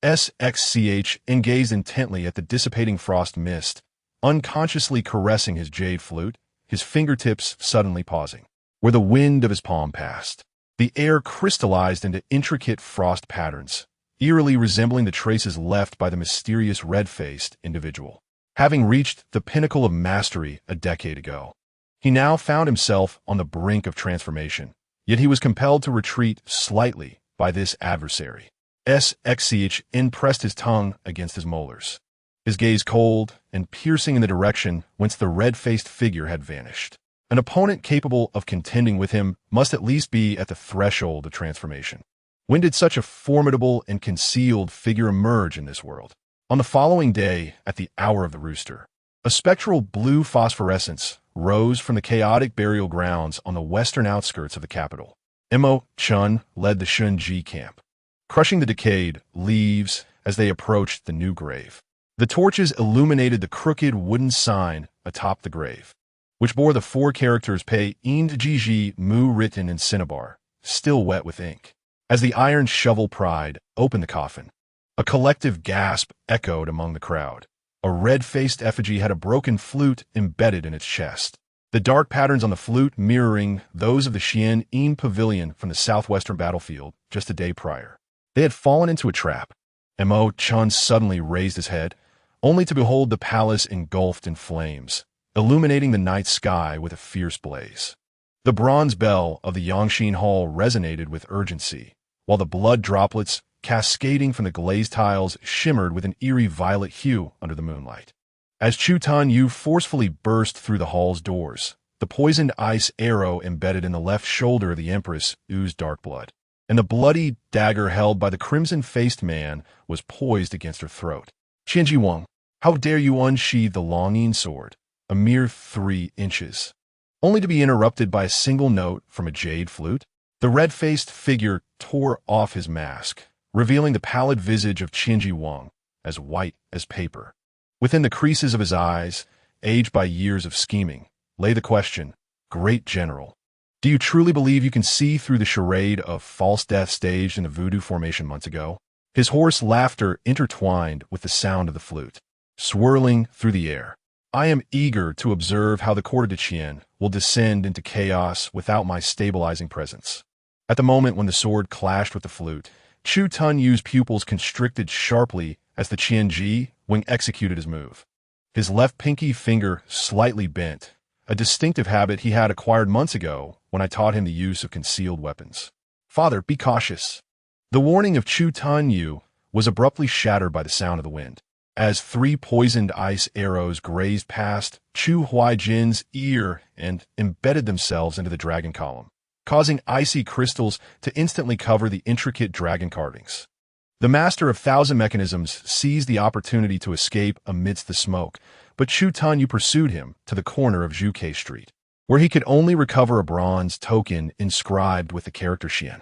SXCH gazed intently at the dissipating frost mist, unconsciously caressing his jade flute, his fingertips suddenly pausing. Where the wind of his palm passed, the air crystallized into intricate frost patterns, eerily resembling the traces left by the mysterious red-faced individual. Having reached the pinnacle of mastery a decade ago, he now found himself on the brink of transformation, yet he was compelled to retreat slightly by this adversary. SXCH pressed his tongue against his molars, his gaze cold and piercing in the direction whence the red-faced figure had vanished. An opponent capable of contending with him must at least be at the threshold of transformation. When did such a formidable and concealed figure emerge in this world? On the following day, at the hour of the rooster, a spectral blue phosphorescence rose from the chaotic burial grounds on the western outskirts of the capital. Mo Chun led the Shunji camp, crushing the decayed leaves as they approached the new grave. The torches illuminated the crooked wooden sign atop the grave, which bore the four characters Pei Ind Gigi Mu written in cinnabar, still wet with ink. As the iron shovel pried opened the coffin, a collective gasp echoed among the crowd. A red-faced effigy had a broken flute embedded in its chest, the dark patterns on the flute mirroring those of the Xian pavilion from the southwestern battlefield just a day prior. They had fallen into a trap. Mo Chun suddenly raised his head, only to behold the palace engulfed in flames, illuminating the night sky with a fierce blaze. The bronze bell of the Yangxin Hall resonated with urgency, while the blood droplets cascading from the glazed tiles shimmered with an eerie violet hue under the moonlight. As Chu Tan forcefully burst through the hall's doors, the poisoned ice arrow embedded in the left shoulder of the empress oozed dark blood, and the bloody dagger held by the crimson-faced man was poised against her throat. "Qianji Wang, how dare you unsheathe the longing sword, a mere 3 inches, only to be interrupted by a single note from a jade flute?" The red-faced figure tore off his mask, revealing the pallid visage of Qianji Wang, as white as paper. Within the creases of his eyes, aged by years of scheming, lay the question, "Great General, do you truly believe you can see through the charade of false death staged in the voodoo formation months ago?" His hoarse laughter intertwined with the sound of the flute, swirling through the air. "I am eager to observe how the court of Qian will descend into chaos without my stabilizing presence." At the moment when the sword clashed with the flute, Chu Tunyu's pupils constricted sharply as the Qianji Wing executed his move. His left pinky finger slightly bent, a distinctive habit he had acquired months ago when I taught him the use of concealed weapons. "Father, be cautious." The warning of Chu Yu was abruptly shattered by the sound of the wind. As 3 poisoned ice arrows grazed past Chu Huaijin's ear and embedded themselves into the dragon column, causing icy crystals to instantly cover the intricate dragon carvings. The master of 1,000 mechanisms seized the opportunity to escape amidst the smoke, but Chu Yu pursued him to the corner of Zhuke Street, where he could only recover a bronze token inscribed with the character Xian.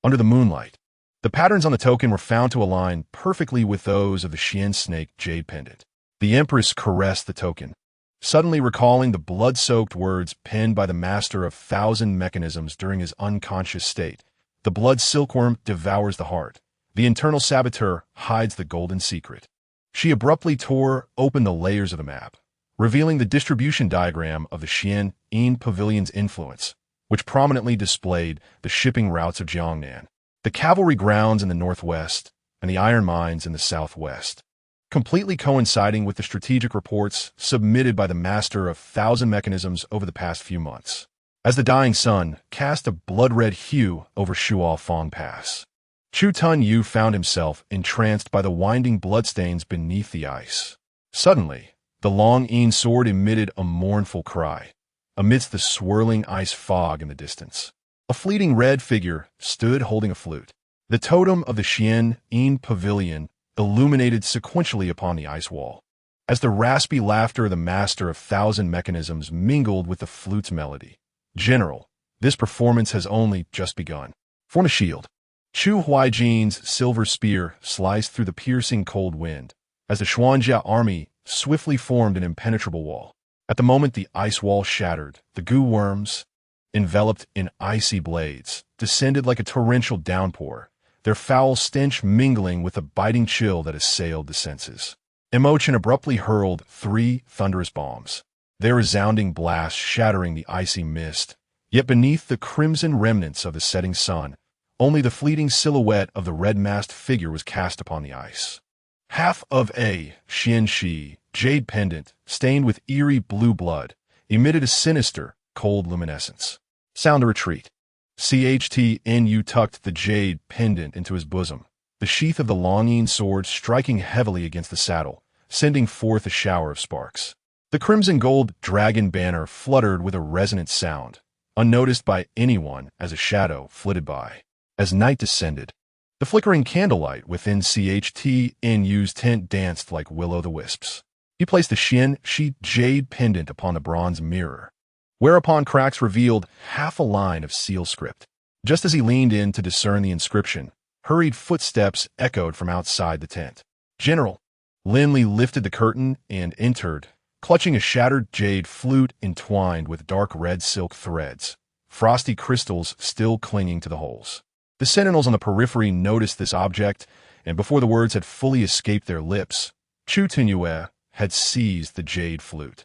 Under the moonlight, the patterns on the token were found to align perfectly with those of the Xian snake jade pendant. The Empress caressed the token, suddenly recalling the blood-soaked words penned by the master of 1,000 mechanisms during his unconscious state. The blood silkworm devours the heart. The internal saboteur hides the golden secret. She abruptly tore open the layers of the map, revealing the distribution diagram of the Xian Pavilion's influence, which prominently displayed the shipping routes of Jiangnan, the cavalry grounds in the northwest, and the iron mines in the southwest, completely coinciding with the strategic reports submitted by the master of 1,000 mechanisms over the past few months. As the dying sun cast a blood-red hue over Shualfang Pass, Chu Yu found himself entranced by the winding bloodstains beneath the ice. Suddenly, the long-Yin sword emitted a mournful cry, amidst the swirling ice fog in the distance. A fleeting red figure stood holding a flute. The totem of the Xian Pavilion illuminated sequentially upon the ice wall, as the raspy laughter of the master of 1,000 mechanisms mingled with the flute's melody. "General, this performance has only just begun. Form a shield." Chu Huaijin's silver spear sliced through the piercing cold wind, as the Xuanjia army swiftly formed an impenetrable wall. At the moment the ice wall shattered, the goo worms, enveloped in icy blades, descended like a torrential downpour, their foul stench mingling with the biting chill that assailed the senses. Emotion abruptly hurled 3 thunderous bombs, their resounding blast shattering the icy mist. Yet beneath the crimson remnants of the setting sun, only the fleeting silhouette of the red-masked figure was cast upon the ice. Half of a Xianxi jade pendant, stained with eerie blue blood, emitted a sinister, cold luminescence. Sound a retreat. CHTNU tucked the jade pendant into his bosom, the sheath of the longing sword striking heavily against the saddle, sending forth a shower of sparks. The crimson gold dragon banner fluttered with a resonant sound, unnoticed by anyone as a shadow flitted by. As night descended, the flickering candlelight within CHTNU's tent danced like will-o'-the-wisps. He placed the Xian jade pendant upon the bronze mirror, whereupon cracks revealed half a line of seal script. Just as he leaned in to discern the inscription, hurried footsteps echoed from outside the tent. "General." Linley lifted the curtain and entered, clutching a shattered jade flute entwined with dark red silk threads, frosty crystals still clinging to the holes. The sentinels on the periphery noticed this object, and before the words had fully escaped their lips, Chu Yu had seized the jade flute.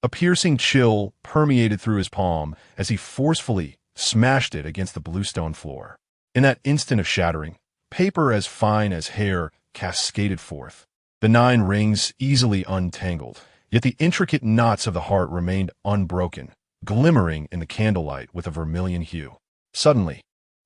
A piercing chill permeated through his palm as he forcefully smashed it against the bluestone floor. In that instant of shattering, paper as fine as hair cascaded forth, the 9 rings easily untangled, yet the intricate knots of the heart remained unbroken, glimmering in the candlelight with a vermilion hue. Suddenly,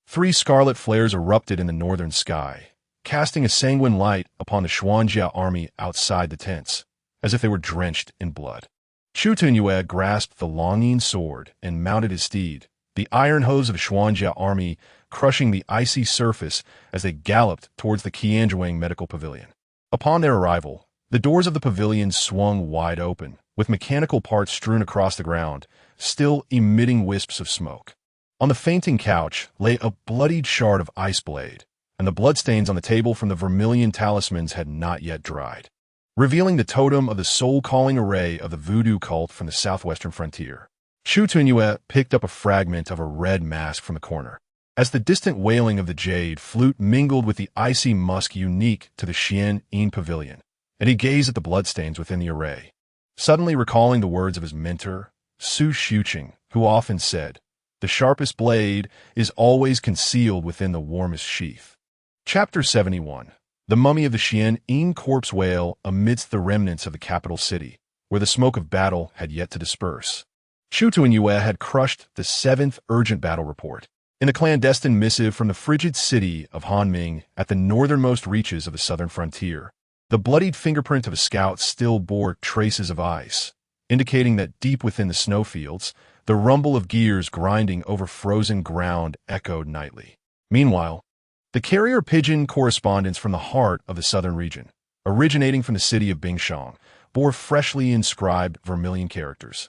3 scarlet flares erupted in the northern sky, casting a sanguine light upon the Xuanjia army outside the tents, as if they were drenched in blood. Chu Yu grasped the longing sword and mounted his steed, the iron hose of the Xuanjia army crushing the icy surface as they galloped towards the Qianzhuang Medical Pavilion. Upon their arrival, the doors of the pavilion swung wide open, with mechanical parts strewn across the ground, still emitting wisps of smoke. On the fainting couch lay a bloodied shard of ice blade, and the bloodstains on the table from the vermilion talismans had not yet dried, revealing the totem of the soul-calling array of the voodoo cult from the southwestern frontier. Chu Yu picked up a fragment of a red mask from the corner, as the distant wailing of the jade flute mingled with the icy musk unique to the Xian Pavilion, and he gazed at the bloodstains within the array, suddenly recalling the words of his mentor, Su Xuqing, who often said, "The sharpest blade is always concealed within the warmest sheath." Chapter 71. The mummy of the Xian corpse wail amidst the remnants of the capital city, where the smoke of battle had yet to disperse. Chu Tuanyue had crushed the 7th urgent battle report. In a clandestine missive from the frigid city of Hanming at the northernmost reaches of the southern frontier, the bloodied fingerprint of a scout still bore traces of ice, indicating that deep within the snowfields, the rumble of gears grinding over frozen ground echoed nightly. Meanwhile, the carrier pigeon correspondence from the heart of the southern region, originating from the city of Bingshang, bore freshly inscribed vermilion characters,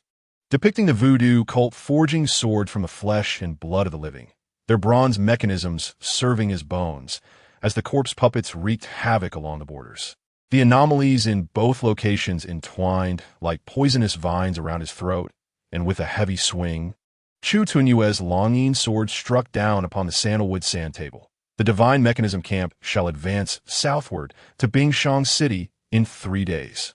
depicting the voodoo cult forging sword from the flesh and blood of the living, their bronze mechanisms serving as bones, as the corpse puppets wreaked havoc along the borders. The anomalies in both locations entwined like poisonous vines around his throat, and with a heavy swing, Chu Tuanyue's longing sword struck down upon the sandalwood sand table. The divine mechanism camp shall advance southward to Bingshang City in 3 days.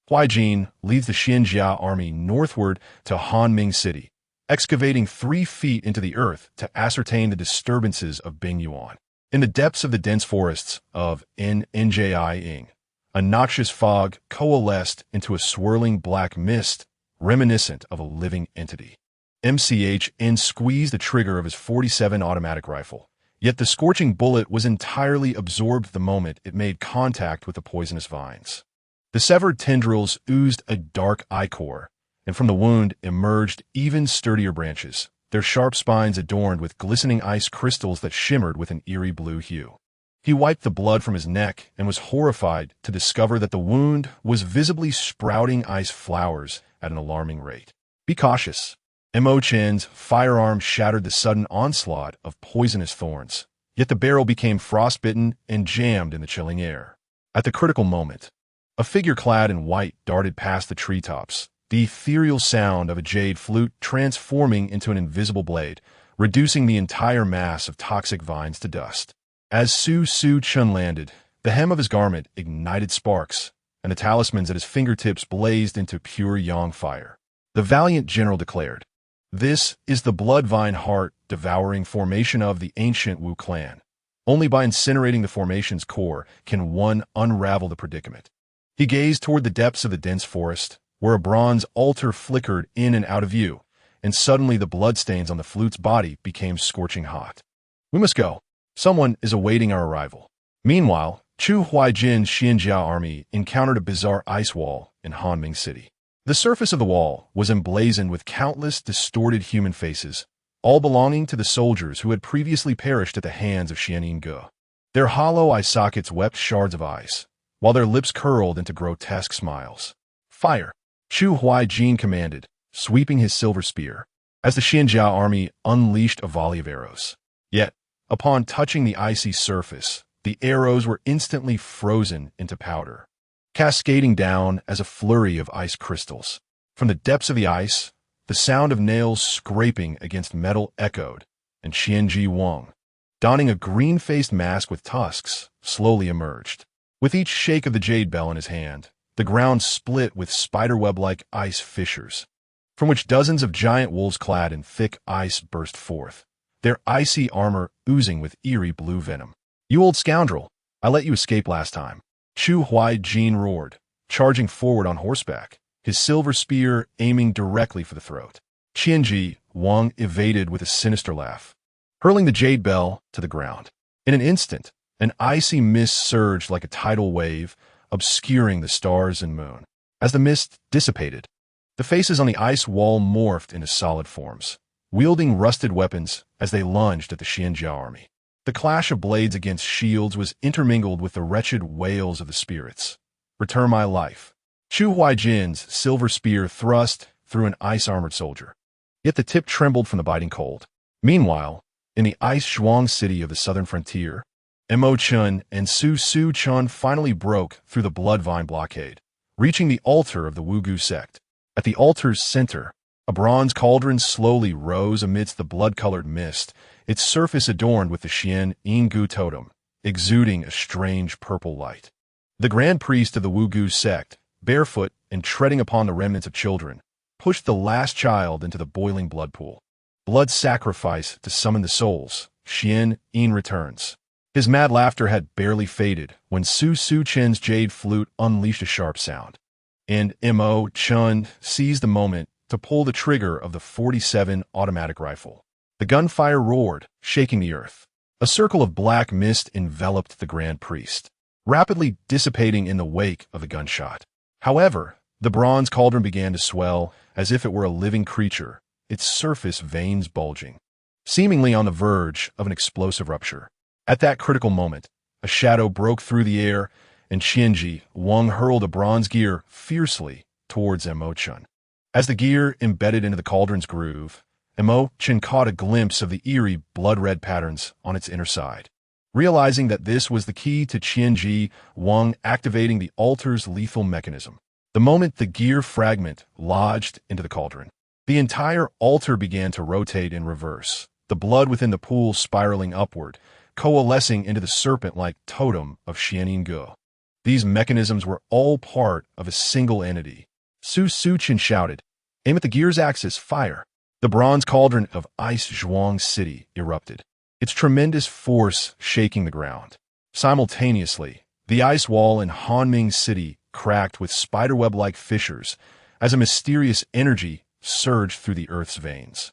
Huaijin leads the Xianjia army northward to Hanming City, excavating 3 feet into the earth to ascertain the disturbances of Bingyuan. In the depths of the dense forests of Njing, a noxious fog coalesced into a swirling black mist reminiscent of a living entity. MCHN squeezed the trigger of his .47 automatic rifle, yet the scorching bullet was entirely absorbed the moment it made contact with the poisonous vines. The severed tendrils oozed a dark ichor, and from the wound emerged even sturdier branches, their sharp spines adorned with glistening ice crystals that shimmered with an eerie blue hue. He wiped the blood from his neck and was horrified to discover that the wound was visibly sprouting ice flowers at an alarming rate. Be cautious. Mo Chen's firearm shattered the sudden onslaught of poisonous thorns, yet the barrel became frostbitten and jammed in the chilling air. At the critical moment, a figure clad in white darted past the treetops, the ethereal sound of a jade flute transforming into an invisible blade, reducing the entire mass of toxic vines to dust. As Su Chun landed, the hem of his garment ignited sparks, and the talismans at his fingertips blazed into pure yang fire. The valiant general declared, "This is the blood-vine heart-devouring formation of the ancient Wu clan. Only by incinerating the formation's core can one unravel the predicament." He gazed toward the depths of the dense forest, where a bronze altar flickered in and out of view, and suddenly the bloodstains on the flute's body became scorching hot. "We must go. Someone is awaiting our arrival." Meanwhile, Chu Huaijin's Xianjia army encountered a bizarre ice wall in Hanming City. The surface of the wall was emblazoned with countless distorted human faces, all belonging to the soldiers who had previously perished at the hands of Xianyin Ge. Their hollow eye sockets wept shards of ice, while their lips curled into grotesque smiles. "Fire!" Chu Huaijin commanded, sweeping his silver spear, as the Xianjia army unleashed a volley of arrows. Yet, upon touching the icy surface, the arrows were instantly frozen into powder, cascading down as a flurry of ice crystals. From the depths of the ice, the sound of nails scraping against metal echoed, and Xianji Wang, donning a green-faced mask with tusks, slowly emerged. With each shake of the jade bell in his hand, the ground split with spiderweb-like ice fissures, from which dozens of giant wolves clad in thick ice burst forth, their icy armor oozing with eerie blue venom. "You old scoundrel, I let you escape last time." Chu Huaijin roared, charging forward on horseback, his silver spear aiming directly for the throat. Qianji Wang evaded with a sinister laugh, hurling the jade bell to the ground. In an instant, an icy mist surged like a tidal wave, obscuring the stars and moon. As the mist dissipated, the faces on the ice wall morphed into solid forms, wielding rusted weapons as they lunged at the Xianjia army. The clash of blades against shields was intermingled with the wretched wails of the spirits. "Return my life." Chu Huaijin's silver spear thrust through an ice-armored soldier, yet the tip trembled from the biting cold. Meanwhile, in the ice Zhuang city of the southern frontier, Mo Chun and Su Chun finally broke through the bloodvine blockade, reaching the altar of the Wugu sect. At the altar's center, a bronze cauldron slowly rose amidst the blood-colored mist, its surface adorned with the Xian Yinggu totem, exuding a strange purple light. The grand priest of the Wugu sect, barefoot and treading upon the remnants of children, pushed the last child into the boiling blood pool. Blood sacrifice to summon the souls. Xian Yin returns. His mad laughter had barely faded when Su Chen's jade flute unleashed a sharp sound, and Mo Chun seized the moment to pull the trigger of the 47 automatic rifle. The gunfire roared, shaking the earth. A circle of black mist enveloped the Grand Priest, rapidly dissipating in the wake of the gunshot. However, the bronze cauldron began to swell as if it were a living creature, its surface veins bulging, seemingly on the verge of an explosive rupture. At that critical moment, a shadow broke through the air, and Qianji Wang hurled a bronze gear fiercely towards Mo Chun. As the gear embedded into the cauldron's groove, Mo Chun caught a glimpse of the eerie blood-red patterns on its inner side. Realizing that this was the key to Qianji Wang activating the altar's lethal mechanism. The moment the gear fragment lodged into the cauldron, the entire altar began to rotate in reverse, the blood within the pool spiraling upward, coalescing into the serpent-like totem of Xianin Ge. These mechanisms were all part of a single entity. Su Chin shouted, "Aim at the gear's axis, fire!" The bronze cauldron of Ice Zhuang City erupted, its tremendous force shaking the ground. Simultaneously, the ice wall in Hanming City cracked with spiderweb-like fissures as a mysterious energy surged through the earth's veins,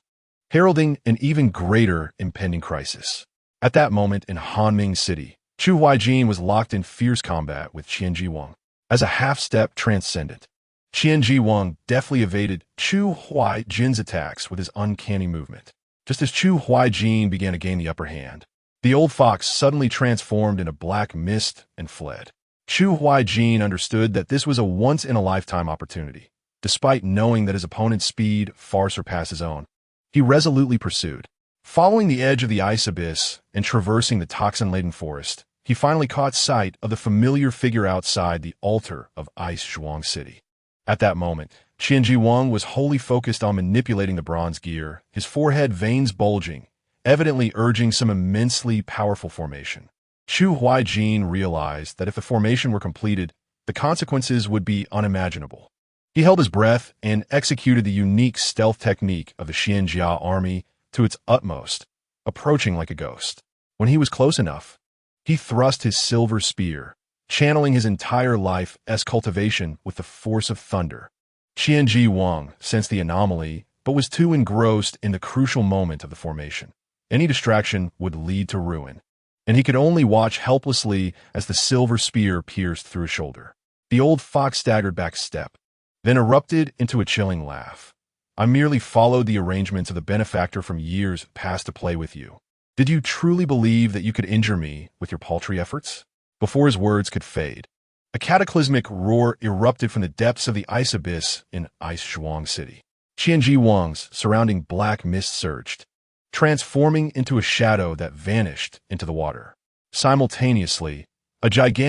heralding an even greater impending crisis. At that moment in Hanming City, Chu Huaijin was locked in fierce combat with Qianji Wang. As a half-step transcendent, Qianji Wang deftly evaded Chu Huaijin's attacks with his uncanny movement. Just as Chu Huaijin began to gain the upper hand, the old fox suddenly transformed into black mist and fled. Chu Huaijin understood that this was a once-in-a-lifetime opportunity. Despite knowing that his opponent's speed far surpassed his own, he resolutely pursued. Following the edge of the ice abyss and traversing the toxin-laden forest, he finally caught sight of the familiar figure outside the altar of Ice Zhuang City. At that moment, Qianji Wang was wholly focused on manipulating the bronze gear, his forehead veins bulging, evidently urging some immensely powerful formation. Chu Huaijin realized that if the formation were completed, the consequences would be unimaginable. He held his breath and executed the unique stealth technique of the Xianjia army to its utmost, approaching like a ghost. When he was close enough, he thrust his silver spear, channeling his entire life's cultivation with the force of thunder. Qianji Wang sensed the anomaly, but was too engrossed in the crucial moment of the formation. Any distraction would lead to ruin, and he could only watch helplessly as the silver spear pierced through his shoulder. The old fox staggered back a step, then erupted into a chilling laugh. "I merely followed the arrangements of the benefactor from years past to play with you. Did you truly believe that you could injure me with your paltry efforts?" Before his words could fade, a cataclysmic roar erupted from the depths of the ice abyss in Ice Zhuang City. Qianji Wang's surrounding black mist surged, transforming into a shadow that vanished into the water. Simultaneously, a gigantic